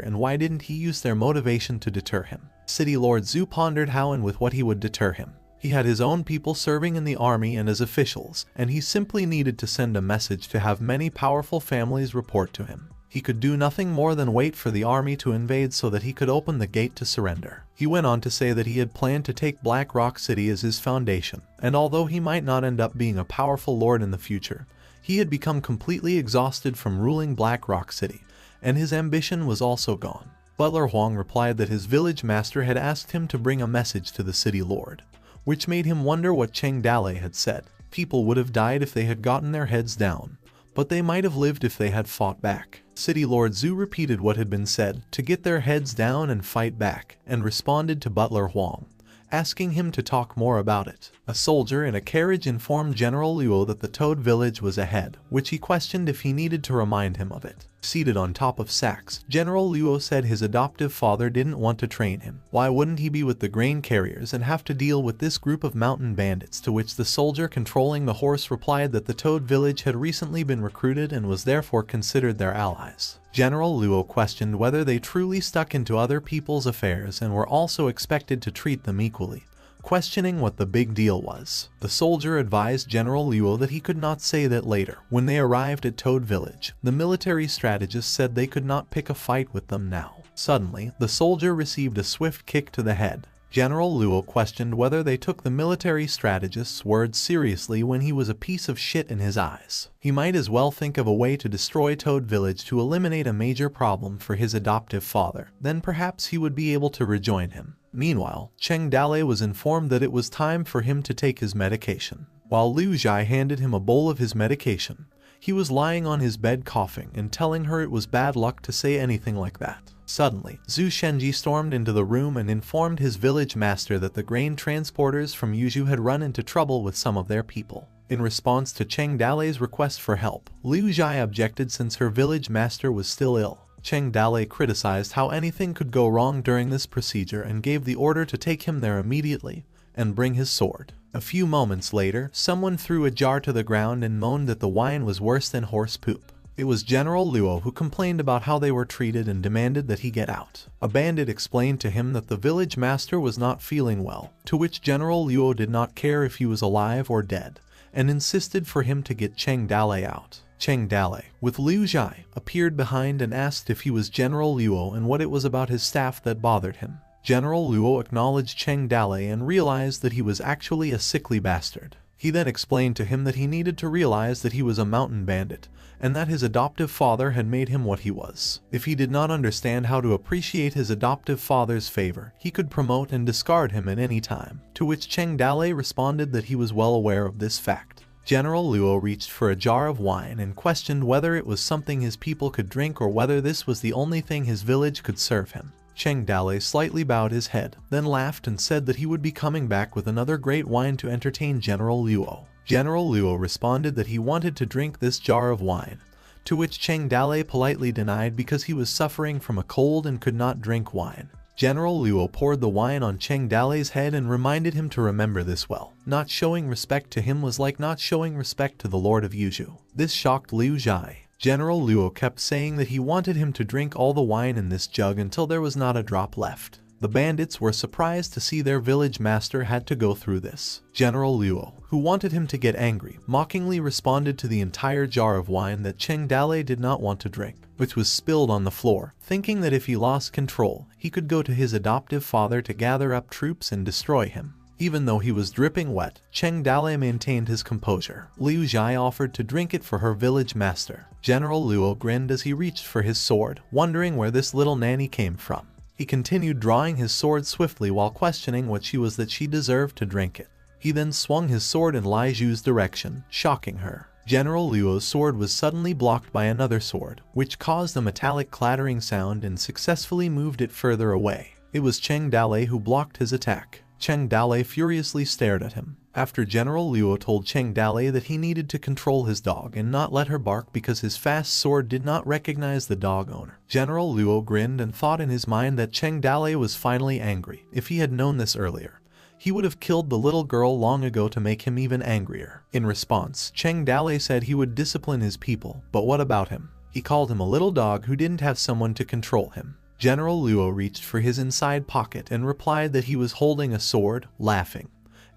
and why didn't he use their motivation to deter him? City Lord Zhu pondered how and with what he would deter him. He had his own people serving in the army and as officials, and he simply needed to send a message to have many powerful families report to him. He could do nothing more than wait for the army to invade so that he could open the gate to surrender. He went on to say that he had planned to take Black Rock City as his foundation, and although he might not end up being a powerful lord in the future, he had become completely exhausted from ruling Black Rock City, and his ambition was also gone. Butler Huang replied that his village master had asked him to bring a message to the city lord, which made him wonder what Cheng Dalei had said. People would have died if they had gotten their heads down, but they might have lived if they had fought back. City Lord Zhu repeated what had been said, to get their heads down and fight back, and responded to Butler Huang, asking him to talk more about it. A soldier in a carriage informed General Luo that the Toad village was ahead, which he questioned if he needed to remind him of it. Seated on top of sacks, General Luo said his adoptive father didn't want to train him. Why wouldn't he be with the grain carriers and have to deal with this group of mountain bandits? To which the soldier controlling the horse replied that the Toad village had recently been recruited and was therefore considered their allies. General Luo questioned whether they truly stuck into other people's affairs and were also expected to treat them equally, questioning what the big deal was. The soldier advised General Luo that he could not say that later. When they arrived at Toad Village, the military strategist said they could not pick a fight with them now. Suddenly, the soldier received a swift kick to the head. General Luo questioned whether they took the military strategist's words seriously when he was a piece of shit in his eyes. He might as well think of a way to destroy Toad Village to eliminate a major problem for his adoptive father. Then perhaps he would be able to rejoin him. Meanwhile, Cheng Dalei was informed that it was time for him to take his medication. While Liu Zhai handed him a bowl of his medication, he was lying on his bed coughing and telling her it was bad luck to say anything like that. Suddenly, Zhu Shenji stormed into the room and informed his village master that the grain transporters from Yuzhou had run into trouble with some of their people. In response to Cheng Dalei's request for help, Liu Zhai objected since her village master was still ill. Cheng Dalei criticized how anything could go wrong during this procedure and gave the order to take him there immediately and bring his sword. A few moments later, someone threw a jar to the ground and moaned that the wine was worse than horse poop. It was General Luo who complained about how they were treated and demanded that he get out. A bandit explained to him that the village master was not feeling well, to which General Luo did not care if he was alive or dead, and insisted for him to get Cheng Dalei out. Cheng Dalei, with Liu Zhai, appeared behind and asked if he was General Luo and what it was about his staff that bothered him. General Luo acknowledged Cheng Dalei and realized that he was actually a sickly bastard. He then explained to him that he needed to realize that he was a mountain bandit, and that his adoptive father had made him what he was. If he did not understand how to appreciate his adoptive father's favor, he could promote and discard him at any time, to which Cheng Dalei responded that he was well aware of this fact. General Luo reached for a jar of wine and questioned whether it was something his people could drink or whether this was the only thing his village could serve him. Cheng Dalei slightly bowed his head, then laughed and said that he would be coming back with another great wine to entertain General Luo. General Luo responded that he wanted to drink this jar of wine, to which Cheng Dalei politely denied because he was suffering from a cold and could not drink wine. General Luo poured the wine on Cheng Dalei's head and reminded him to remember this well. Not showing respect to him was like not showing respect to the Lord of Yuzhou. This shocked Liu Zhai. General Luo kept saying that he wanted him to drink all the wine in this jug until there was not a drop left. The bandits were surprised to see their village master had to go through this. General Luo, who wanted him to get angry, mockingly responded to the entire jar of wine that Cheng Dalei did not want to drink, which was spilled on the floor, thinking that if he lost control, he could go to his adoptive father to gather up troops and destroy him. Even though he was dripping wet, Cheng Dalei maintained his composure. Liu Zhai offered to drink it for her village master. General Luo grinned as he reached for his sword, wondering where this little nanny came from. He continued drawing his sword swiftly while questioning what she was that she deserved to drink it. He then swung his sword in Lai Zhu's direction, shocking her. General Luo's sword was suddenly blocked by another sword, which caused a metallic clattering sound and successfully moved it further away. It was Cheng Dalei who blocked his attack. Cheng Dalei furiously stared at him. After General Luo told Cheng Dalei that he needed to control his dog and not let her bark because his fast sword did not recognize the dog owner, General Luo grinned and thought in his mind that Cheng Dalei was finally angry. If he had known this earlier, he would have killed the little girl long ago to make him even angrier. In response, Cheng Dalei said he would discipline his people, but what about him? He called him a little dog who didn't have someone to control him. General Luo reached for his inside pocket and replied that he was holding a sword, laughing,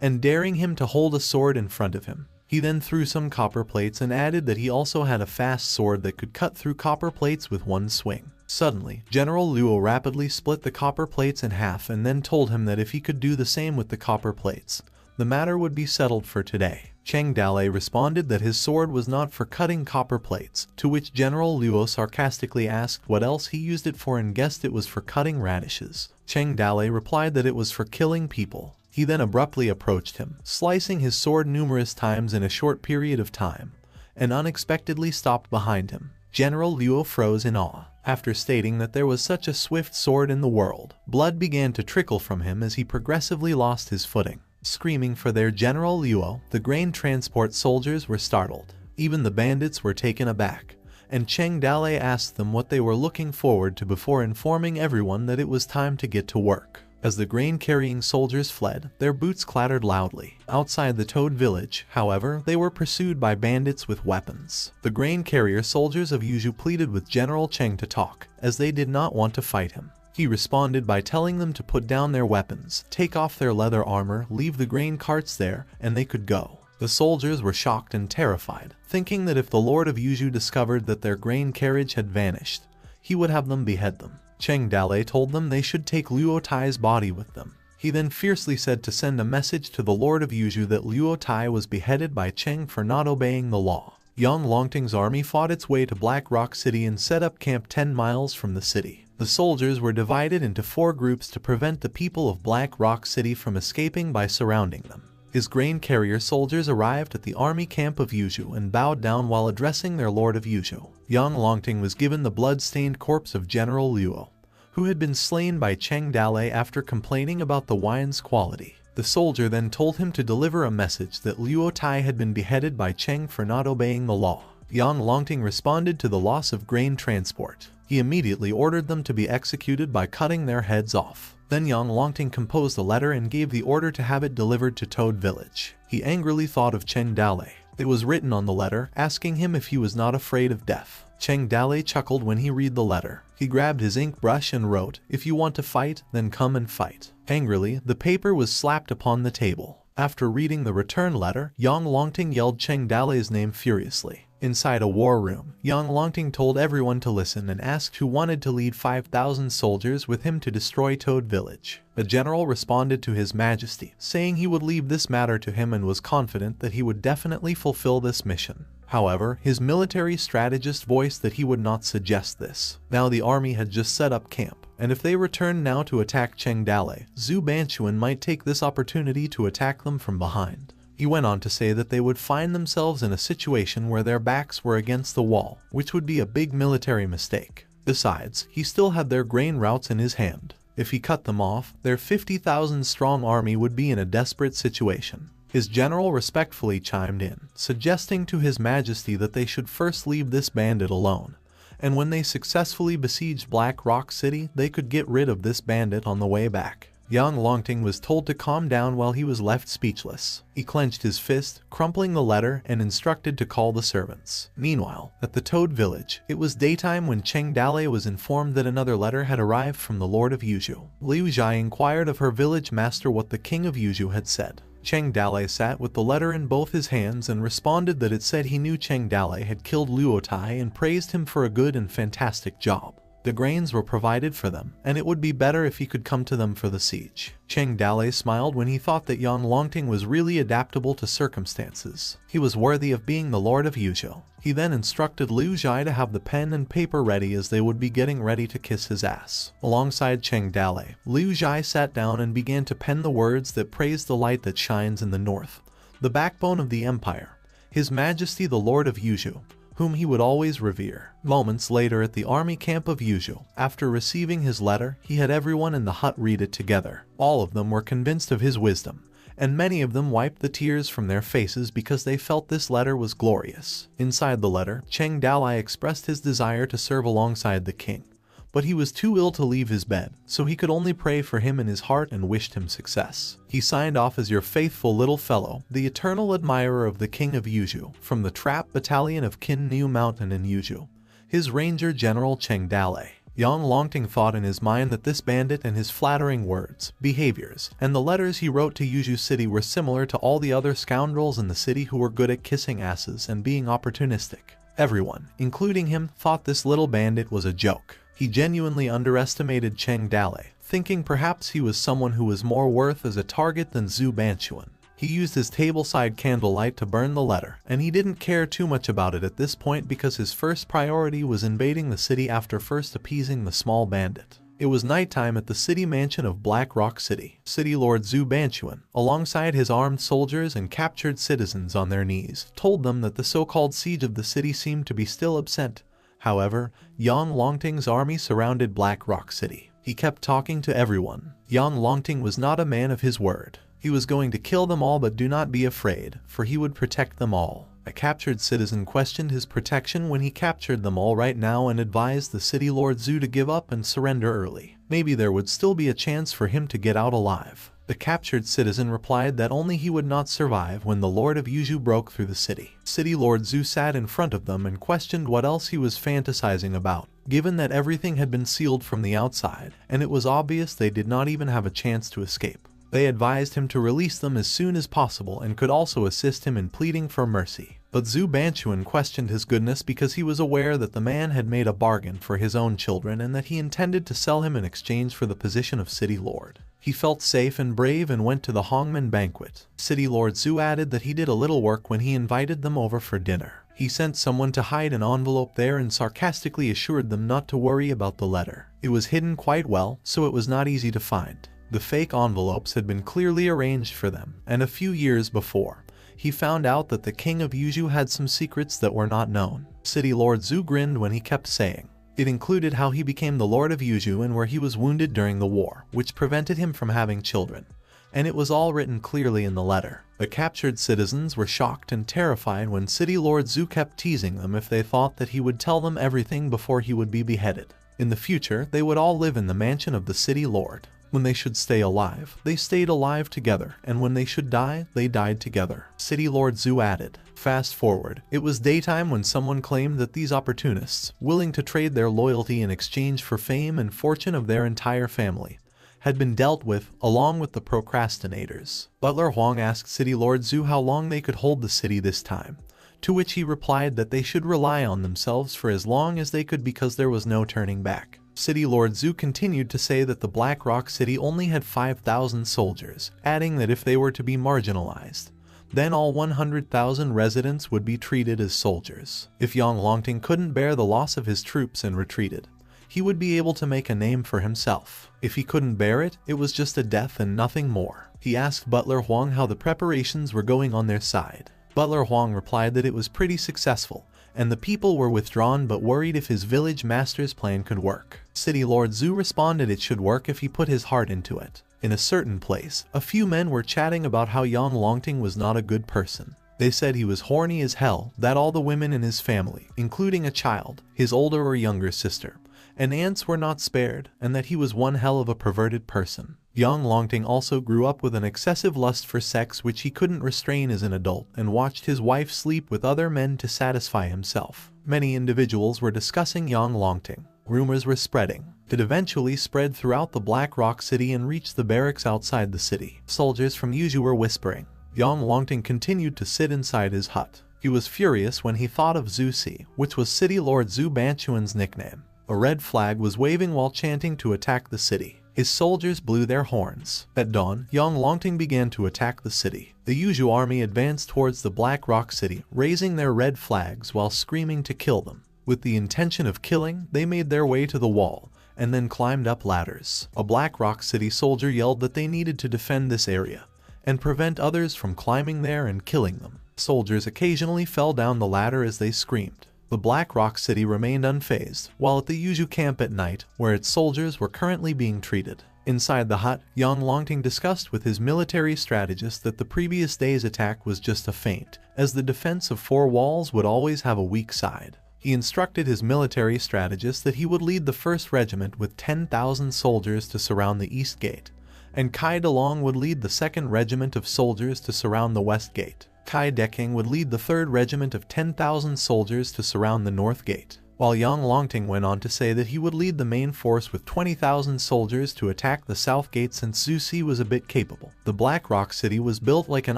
and daring him to hold a sword in front of him. He then threw some copper plates and added that he also had a fast sword that could cut through copper plates with one swing. Suddenly, General Luo rapidly split the copper plates in half and then told him that if he could do the same with the copper plates, the matter would be settled for today. Cheng Dalei responded that his sword was not for cutting copper plates, to which General Luo sarcastically asked what else he used it for and guessed it was for cutting radishes. Cheng Dalei replied that it was for killing people. He then abruptly approached him, slicing his sword numerous times in a short period of time, and unexpectedly stopped behind him. General Luo froze in awe. After stating that there was such a swift sword in the world, blood began to trickle from him as he progressively lost his footing. Screaming for their General Luo, the grain transport soldiers were startled. Even the bandits were taken aback, and Cheng Dalei asked them what they were looking forward to before informing everyone that it was time to get to work. As the grain-carrying soldiers fled, their boots clattered loudly. Outside the Toad village, however, they were pursued by bandits with weapons. The grain-carrier soldiers of Yuzhu pleaded with General Cheng to talk, as they did not want to fight him. He responded by telling them to put down their weapons, take off their leather armor, leave the grain carts there, and they could go. The soldiers were shocked and terrified, thinking that if the Lord of Yuzhu discovered that their grain carriage had vanished, he would have them behead them. Cheng Dalei told them they should take Luo Tai's body with them. He then fiercely said to send a message to the Lord of Yuzhu that Luo Tai was beheaded by Cheng for not obeying the law. Yang Longting's army fought its way to Black Rock City and set up camp 10 miles from the city. The soldiers were divided into 4 groups to prevent the people of Black Rock City from escaping by surrounding them. His grain carrier soldiers arrived at the army camp of Yuzhu and bowed down while addressing their Lord of Yuzhu. Yang Longting was given the blood-stained corpse of General Luo, who had been slain by Cheng Dalei after complaining about the wine's quality. The soldier then told him to deliver a message that Luo Tai had been beheaded by Cheng for not obeying the law. Yang Longting responded to the loss of grain transport. He immediately ordered them to be executed by cutting their heads off. Then Yang Longting composed a letter and gave the order to have it delivered to Toad Village. He angrily thought of Cheng Dalei. It was written on the letter, asking him if he was not afraid of death. Cheng Dalei chuckled when he read the letter. He grabbed his ink brush and wrote, "If you want to fight, then come and fight." Angrily, the paper was slapped upon the table. After reading the return letter, Yang Longting yelled Cheng Dalei's name furiously. Inside a war room, Yang Longting told everyone to listen and asked who wanted to lead 5,000 soldiers with him to destroy Toad Village. The general responded to His Majesty, saying he would leave this matter to him and was confident that he would definitely fulfill this mission. However, his military strategist voiced that he would not suggest this. Now the army had just set up camp, and if they returned now to attack Cheng Dalei, Zhu Banchuan might take this opportunity to attack them from behind. He went on to say that they would find themselves in a situation where their backs were against the wall, which would be a big military mistake. Besides, he still had their grain routes in his hand. If he cut them off, their 50,000 strong army would be in a desperate situation. His general respectfully chimed in, suggesting to His Majesty that they should first leave this bandit alone, and when they successfully besieged Black Rock City, they could get rid of this bandit on the way back. Yang Longting was told to calm down while he was left speechless. He clenched his fist, crumpling the letter, and instructed to call the servants. Meanwhile, at the Toad Village, it was daytime when Cheng Dalei was informed that another letter had arrived from the Lord of Yuzhu. Liu Zhai inquired of her village master what the king of Yuzhu had said. Cheng Dalei sat with the letter in both his hands and responded that it said he knew Cheng Dalei had killed Luo Tai and praised him for a good and fantastic job. The grains were provided for them, and it would be better if he could come to them for the siege. Cheng Dalei smiled when he thought that Yang Longting was really adaptable to circumstances. He was worthy of being the Lord of Yuzhu. He then instructed Liu Zhai to have the pen and paper ready as they would be getting ready to kiss his ass. Alongside Cheng Dalei, Liu Zhai sat down and began to pen the words that praised the light that shines in the north, the backbone of the empire, His Majesty the Lord of Yuzhu, whom he would always revere. Moments later at the army camp of Yuzhu, after receiving his letter, he had everyone in the hut read it together. All of them were convinced of his wisdom, and many of them wiped the tears from their faces because they felt this letter was glorious. Inside the letter, Cheng Dalai expressed his desire to serve alongside the king, but he was too ill to leave his bed, so he could only pray for him in his heart and wished him success. He signed off as your faithful little fellow, the eternal admirer of the king of Yuzhou, from the trap battalion of Qin New Mountain in Yuzhou. His ranger general Cheng Dalai. Yang Longting thought in his mind that this bandit and his flattering words, behaviors, and the letters he wrote to Yuzhou City were similar to all the other scoundrels in the city who were good at kissing asses and being opportunistic. Everyone, including him, thought this little bandit was a joke. He genuinely underestimated Cheng Dalai, thinking perhaps he was someone who was more worth as a target than Zhu Banquan. He used his tableside candlelight to burn the letter, and he didn't care too much about it at this point because his first priority was invading the city after first appeasing the small bandit. It was nighttime at the city mansion of Black Rock City. City Lord Zhu Banquan, alongside his armed soldiers and captured citizens on their knees, told them that the so-called siege of the city seemed to be still absent. However, Yang Longting's army surrounded Black Rock City. He kept talking to everyone. Yang Longting was not a man of his word. He was going to kill them all, but do not be afraid, for he would protect them all. A captured citizen questioned his protection when he captured them all right now and advised the city lord Zhu to give up and surrender early. Maybe there would still be a chance for him to get out alive. The captured citizen replied that only he would not survive when the Lord of Yuzhou broke through the city. City Lord Zhu sat in front of them and questioned what else he was fantasizing about, given that everything had been sealed from the outside, and it was obvious they did not even have a chance to escape. They advised him to release them as soon as possible and could also assist him in pleading for mercy. But Zhu Banquan questioned his goodness because he was aware that the man had made a bargain for his own children and that he intended to sell him in exchange for the position of city lord. He felt safe and brave and went to the Hongmen banquet. City Lord Zhu added that he did a little work when he invited them over for dinner. He sent someone to hide an envelope there and sarcastically assured them not to worry about the letter. It was hidden quite well, so it was not easy to find. The fake envelopes had been clearly arranged for them, and a few years before, he found out that the king of Yuzhou had some secrets that were not known. City Lord Zhu grinned when he kept saying. It included how he became the Lord of Yuzhou and where he was wounded during the war, which prevented him from having children. And it was all written clearly in the letter. The captured citizens were shocked and terrified when City Lord Zhu kept teasing them if they thought that he would tell them everything before he would be beheaded. In the future, they would all live in the mansion of the city lord. When they should stay alive, they stayed alive together, and when they should die, they died together. City Lord Zhu added. Fast forward, it was daytime when someone claimed that these opportunists, willing to trade their loyalty in exchange for fame and fortune of their entire family, had been dealt with, along with the procrastinators. Butler Huang asked City Lord Zhu how long they could hold the city this time, to which he replied that they should rely on themselves for as long as they could because there was no turning back. City Lord Zhu continued to say that the Black Rock City only had 5,000 soldiers, adding that if they were to be marginalized, then all 100,000 residents would be treated as soldiers. If Yang Longting couldn't bear the loss of his troops and retreated, he would be able to make a name for himself. If he couldn't bear it, it was just a death and nothing more. He asked Butler Huang how the preparations were going on their side. Butler Huang replied that it was pretty successful, and the people were withdrawn but worried if his village master's plan could work. City Lord Zhu responded it should work if he put his heart into it. In a certain place, a few men were chatting about how Yang Longting was not a good person. They said he was horny as hell, that all the women in his family, including a child, his older or younger sister, and aunts were not spared, and that he was one hell of a perverted person. Yang Longting also grew up with an excessive lust for sex which he couldn't restrain as an adult and watched his wife sleep with other men to satisfy himself. Many individuals were discussing Yang Longting. Rumors were spreading. It eventually spread throughout the Black Rock City and reached the barracks outside the city. Soldiers from Yuzhou were whispering. Yang Longting continued to sit inside his hut. He was furious when he thought of Zhu Si, which was City Lord Zhu Banquan's nickname. A red flag was waving while chanting to attack the city. His soldiers blew their horns. At dawn, Yang Longting began to attack the city. The Yuzhou army advanced towards the Black Rock City, raising their red flags while screaming to kill them. With the intention of killing, they made their way to the wall, and then climbed up ladders. A Black Rock City soldier yelled that they needed to defend this area, and prevent others from climbing there and killing them. Soldiers occasionally fell down the ladder as they screamed. The Black Rock City remained unfazed, while at the Yuzhou camp at night, where its soldiers were currently being treated. Inside the hut, young Longting discussed with his military strategist that the previous day's attack was just a feint, as the defense of 4 walls would always have a weak side. He instructed his military strategist that he would lead the 1st Regiment with 10,000 soldiers to surround the East Gate, and Kai Dalong would lead the 2nd Regiment of soldiers to surround the West Gate. Kai Deking would lead the 3rd Regiment of 10,000 soldiers to surround the North Gate, while young Longting went on to say that he would lead the main force with 20,000 soldiers to attack the South Gate since Zhu Si was a bit capable. The Black Rock City was built like an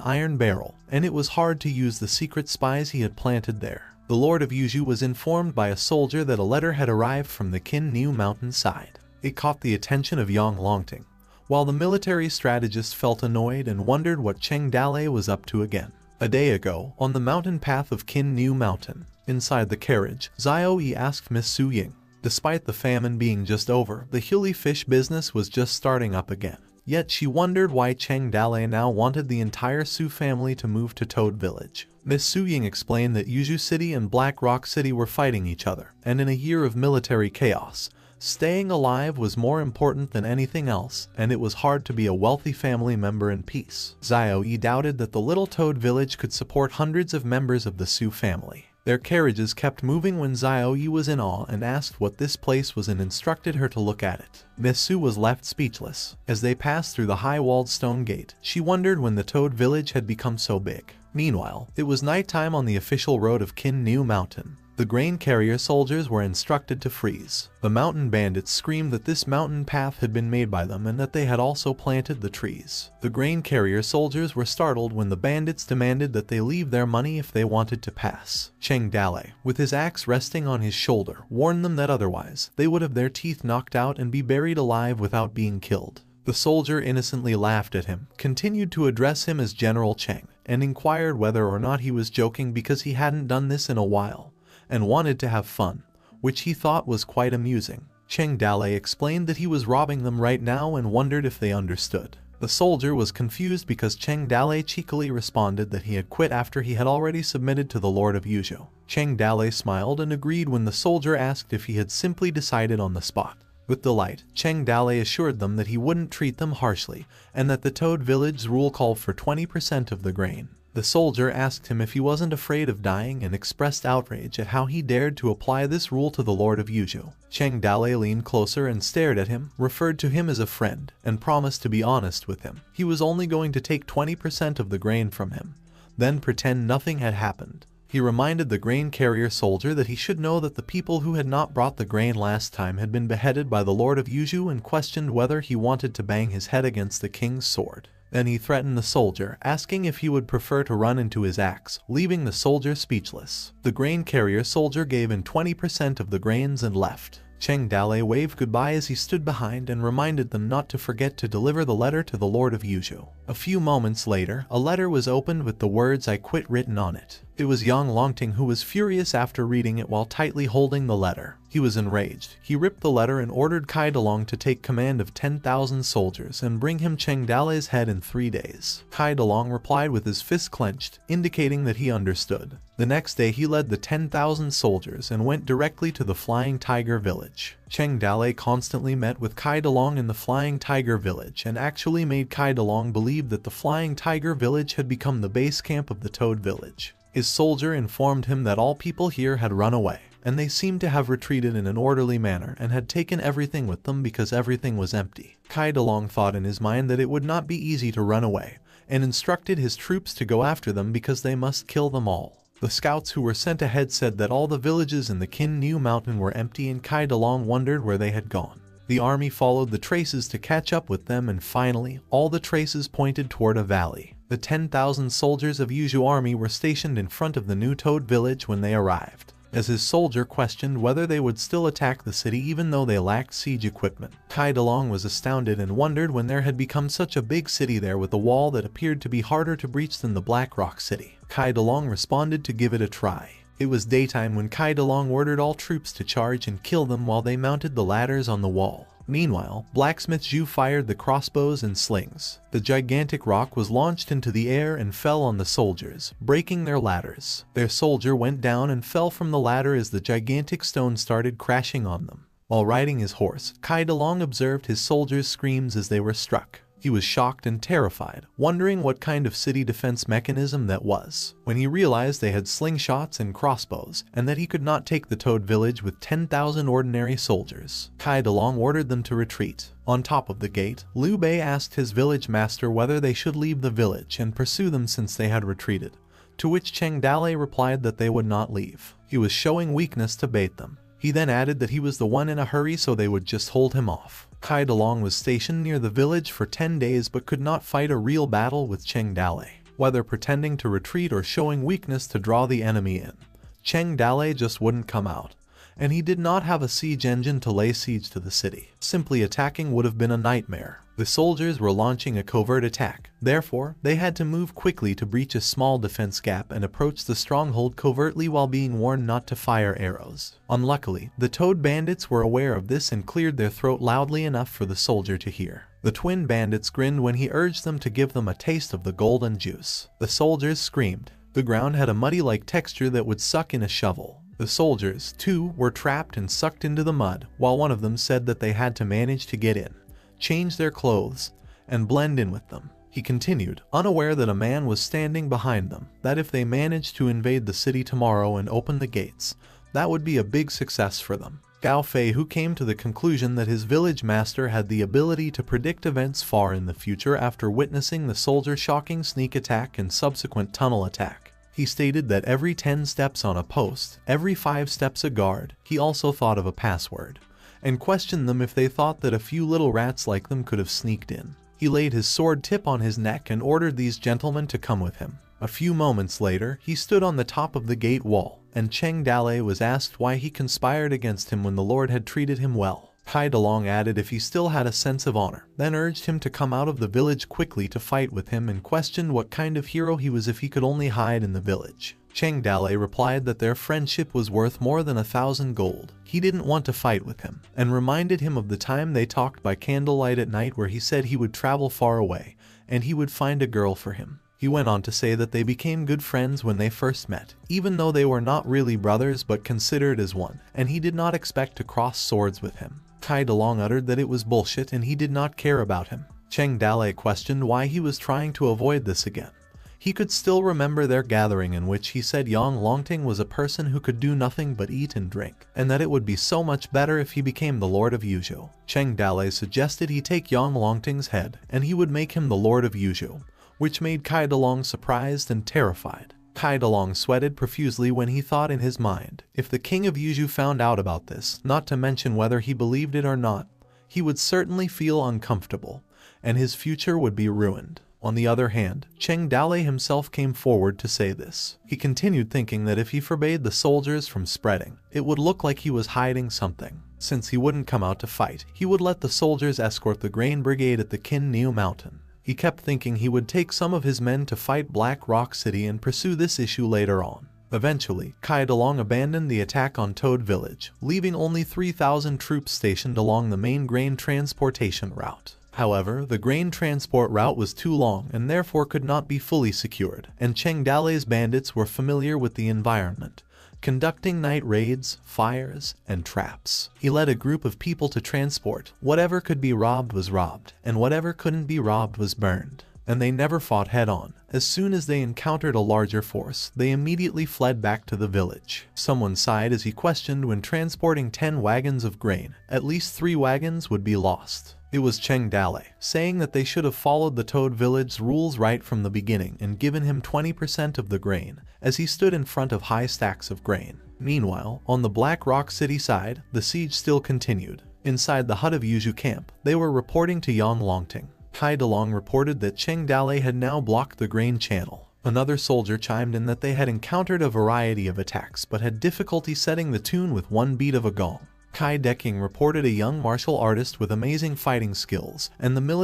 iron barrel, and it was hard to use the secret spies he had planted there. The Lord of Yuzhu was informed by a soldier that a letter had arrived from the Qin Niu mountain side. It caught the attention of young Longting, while the military strategist felt annoyed and wondered what Cheng Dalei was up to again. A day ago, on the mountain path of Qin Niu Mountain, inside the carriage, Xiao Yi asked Miss Su Ying. Despite the famine being just over, the Huli fish business was just starting up again. Yet she wondered why Cheng Dalei now wanted the entire Su family to move to Toad Village. Miss Su Ying explained that Yuzhu City and Black Rock City were fighting each other, and in a year of military chaos, staying alive was more important than anything else, and it was hard to be a wealthy family member in peace. Xiao Yi doubted that the little Toad Village could support hundreds of members of the Su family. Their carriages kept moving when Xiao Yi was in awe and asked what this place was and instructed her to look at it. Miss Su was left speechless. As they passed through the high-walled stone gate, she wondered when the Toad Village had become so big. Meanwhile, it was nighttime on the official road of Qin Niu Mountain. The grain carrier soldiers were instructed to freeze. The mountain bandits screamed that this mountain path had been made by them and that they had also planted the trees. The grain carrier soldiers were startled when the bandits demanded that they leave their money if they wanted to pass. Cheng Dalei, with his axe resting on his shoulder, warned them that otherwise they would have their teeth knocked out and be buried alive without being killed. The soldier innocently laughed at him, continued to address him as General Cheng, and inquired whether or not he was joking because he hadn't done this in a while and wanted to have fun, which he thought was quite amusing. Cheng Dalei explained that he was robbing them right now and wondered if they understood. The soldier was confused because Cheng Dalei cheekily responded that he had quit after he had already submitted to the Lord of Yuzhou. Cheng Dalei smiled and agreed when the soldier asked if he had simply decided on the spot. With delight, Cheng Dalei assured them that he wouldn't treat them harshly and that the Toad Village's rule called for 20% of the grain. The soldier asked him if he wasn't afraid of dying and expressed outrage at how he dared to apply this rule to the Lord of Yuzhou. Cheng Dalei leaned closer and stared at him, referred to him as a friend, and promised to be honest with him. He was only going to take 20% of the grain from him, then pretend nothing had happened. He reminded the grain carrier soldier that he should know that the people who had not brought the grain last time had been beheaded by the Lord of Yuzhou and questioned whether he wanted to bang his head against the king's sword. Then he threatened the soldier, asking if he would prefer to run into his axe, leaving the soldier speechless. The grain carrier soldier gave in 20% of the grains and left. Cheng Dalei waved goodbye as he stood behind and reminded them not to forget to deliver the letter to the Lord of Yuzhou. A few moments later, a letter was opened with the words "I quit" written on it. It was young Longting who was furious after reading it while tightly holding the letter. He was enraged. He ripped the letter and ordered Kai Dalong to take command of 10,000 soldiers and bring him Cheng Dalei's head in 3 days. Kai Dalong replied with his fist clenched, indicating that he understood. The next day he led the 10,000 soldiers and went directly to the Flying Tiger Village. Cheng Dalei constantly met with Kai Dalong in the Flying Tiger Village and actually made Kai Dalong believe that the Flying Tiger Village had become the base camp of the Toad Village. His soldier informed him that all people here had run away, and they seemed to have retreated in an orderly manner and had taken everything with them because everything was empty. Kai Dalong thought in his mind that it would not be easy to run away, and instructed his troops to go after them because they must kill them all. The scouts who were sent ahead said that all the villages in the Qin Niu Mountain were empty and Kai Dalong wondered where they had gone. The army followed the traces to catch up with them and finally, all the traces pointed toward a valley. The 10,000 soldiers of Yuzhou army were stationed in front of the new Toad village when they arrived. As his soldier questioned whether they would still attack the city even though they lacked siege equipment, Kai Dalong was astounded and wondered when there had become such a big city there with a wall that appeared to be harder to breach than the Black Rock City. Kai Dalong responded to give it a try. It was daytime when Kai Dalong ordered all troops to charge and kill them while they mounted the ladders on the wall. Meanwhile, Blacksmith Zhu fired the crossbows and slings. The gigantic rock was launched into the air and fell on the soldiers, breaking their ladders. Their soldier went down and fell from the ladder as the gigantic stone started crashing on them. While riding his horse, Kai Dalong observed his soldiers' screams as they were struck. He was shocked and terrified, wondering what kind of city defense mechanism that was, when he realized they had slingshots and crossbows, and that he could not take the Toad village with 10,000 ordinary soldiers. Kai Dalong ordered them to retreat. On top of the gate, Liu Bei asked his village master whether they should leave the village and pursue them since they had retreated, to which Cheng Dalei replied that they would not leave. He was showing weakness to bait them. He then added that he was the one in a hurry, so they would just hold him off. Kai Dalong was stationed near the village for 10 days but could not fight a real battle with Cheng Dalei, whether pretending to retreat or showing weakness to draw the enemy in. Cheng Dalei just wouldn't come out, and he did not have a siege engine to lay siege to the city. Simply attacking would have been a nightmare. The soldiers were launching a covert attack, therefore they had to move quickly to breach a small defense gap and approach the stronghold covertly while being warned not to fire arrows. Unluckily, the Toad bandits were aware of this and cleared their throat loudly enough for the soldier to hear. The twin bandits grinned when he urged them to give them a taste of the golden juice. The soldiers screamed. The ground had a muddy-like texture that would suck in a shovel. The soldiers, too, were trapped and sucked into the mud, while one of them said that they had to manage to get in, change their clothes, and blend in with them. He continued, unaware that a man was standing behind them, that if they managed to invade the city tomorrow and open the gates, that would be a big success for them. Gao Fei, who came to the conclusion that his village master had the ability to predict events far in the future after witnessing the soldier's shocking sneak attack and subsequent tunnel attack. He stated that every 10 steps on a post, every 5 steps a guard. He also thought of a password, and questioned them if they thought that a few little rats like them could have sneaked in. He laid his sword tip on his neck and ordered these gentlemen to come with him. A few moments later, he stood on the top of the gate wall, and Cheng Dalei was asked why he conspired against him when the Lord had treated him well. Kai Dalong added if he still had a sense of honor, then urged him to come out of the village quickly to fight with him and questioned what kind of hero he was if he could only hide in the village. Cheng Dalei replied that their friendship was worth more than 1,000 gold. He didn't want to fight with him, and reminded him of the time they talked by candlelight at night where he said he would travel far away, and he would find a girl for him. He went on to say that they became good friends when they first met, even though they were not really brothers but considered as one, and he did not expect to cross swords with him. Kai Dalong uttered that it was bullshit and he did not care about him. Cheng Dalei questioned why he was trying to avoid this again. He could still remember their gathering in which he said Yang Longting was a person who could do nothing but eat and drink, and that it would be so much better if he became the Lord of Yuzhou. Cheng Dalei suggested he take Yang Longting's head, and he would make him the Lord of Yuzhou, which made Kai Dalong surprised and terrified. Kai Dalong sweated profusely when he thought in his mind, if the king of Yuzhou found out about this, not to mention whether he believed it or not, he would certainly feel uncomfortable, and his future would be ruined. On the other hand, Cheng Dalei himself came forward to say this. He continued thinking that if he forbade the soldiers from spreading, it would look like he was hiding something. Since he wouldn't come out to fight, he would let the soldiers escort the grain brigade at the Qin Niu mountain. He kept thinking he would take some of his men to fight Black Rock City and pursue this issue later on. Eventually, Kai Dalong abandoned the attack on Toad Village, leaving only 3,000 troops stationed along the main grain transportation route. However, the grain transport route was too long and therefore could not be fully secured, and Cheng Dalei's bandits were familiar with the environment, conducting night raids, fires, and traps. He led a group of people to transport. Whatever could be robbed was robbed, and whatever couldn't be robbed was burned. And they never fought head-on. As soon as they encountered a larger force, they immediately fled back to the village. Someone sighed as he questioned when transporting 10 wagons of grain, at least 3 wagons would be lost. It was Cheng Dalei, saying that they should have followed the Toad Village's rules right from the beginning and given him 20% of the grain, as he stood in front of high stacks of grain. Meanwhile, on the Black Rock City side, the siege still continued. Inside the hut of Yuzhou camp, they were reporting to Yang Longting. Kai Dalong reported that Cheng Dalei had now blocked the grain channel. Another soldier chimed in that they had encountered a variety of attacks but had difficulty setting the tune with one beat of a gong. Kai Deking reported a young martial artist with amazing fighting skills, and the military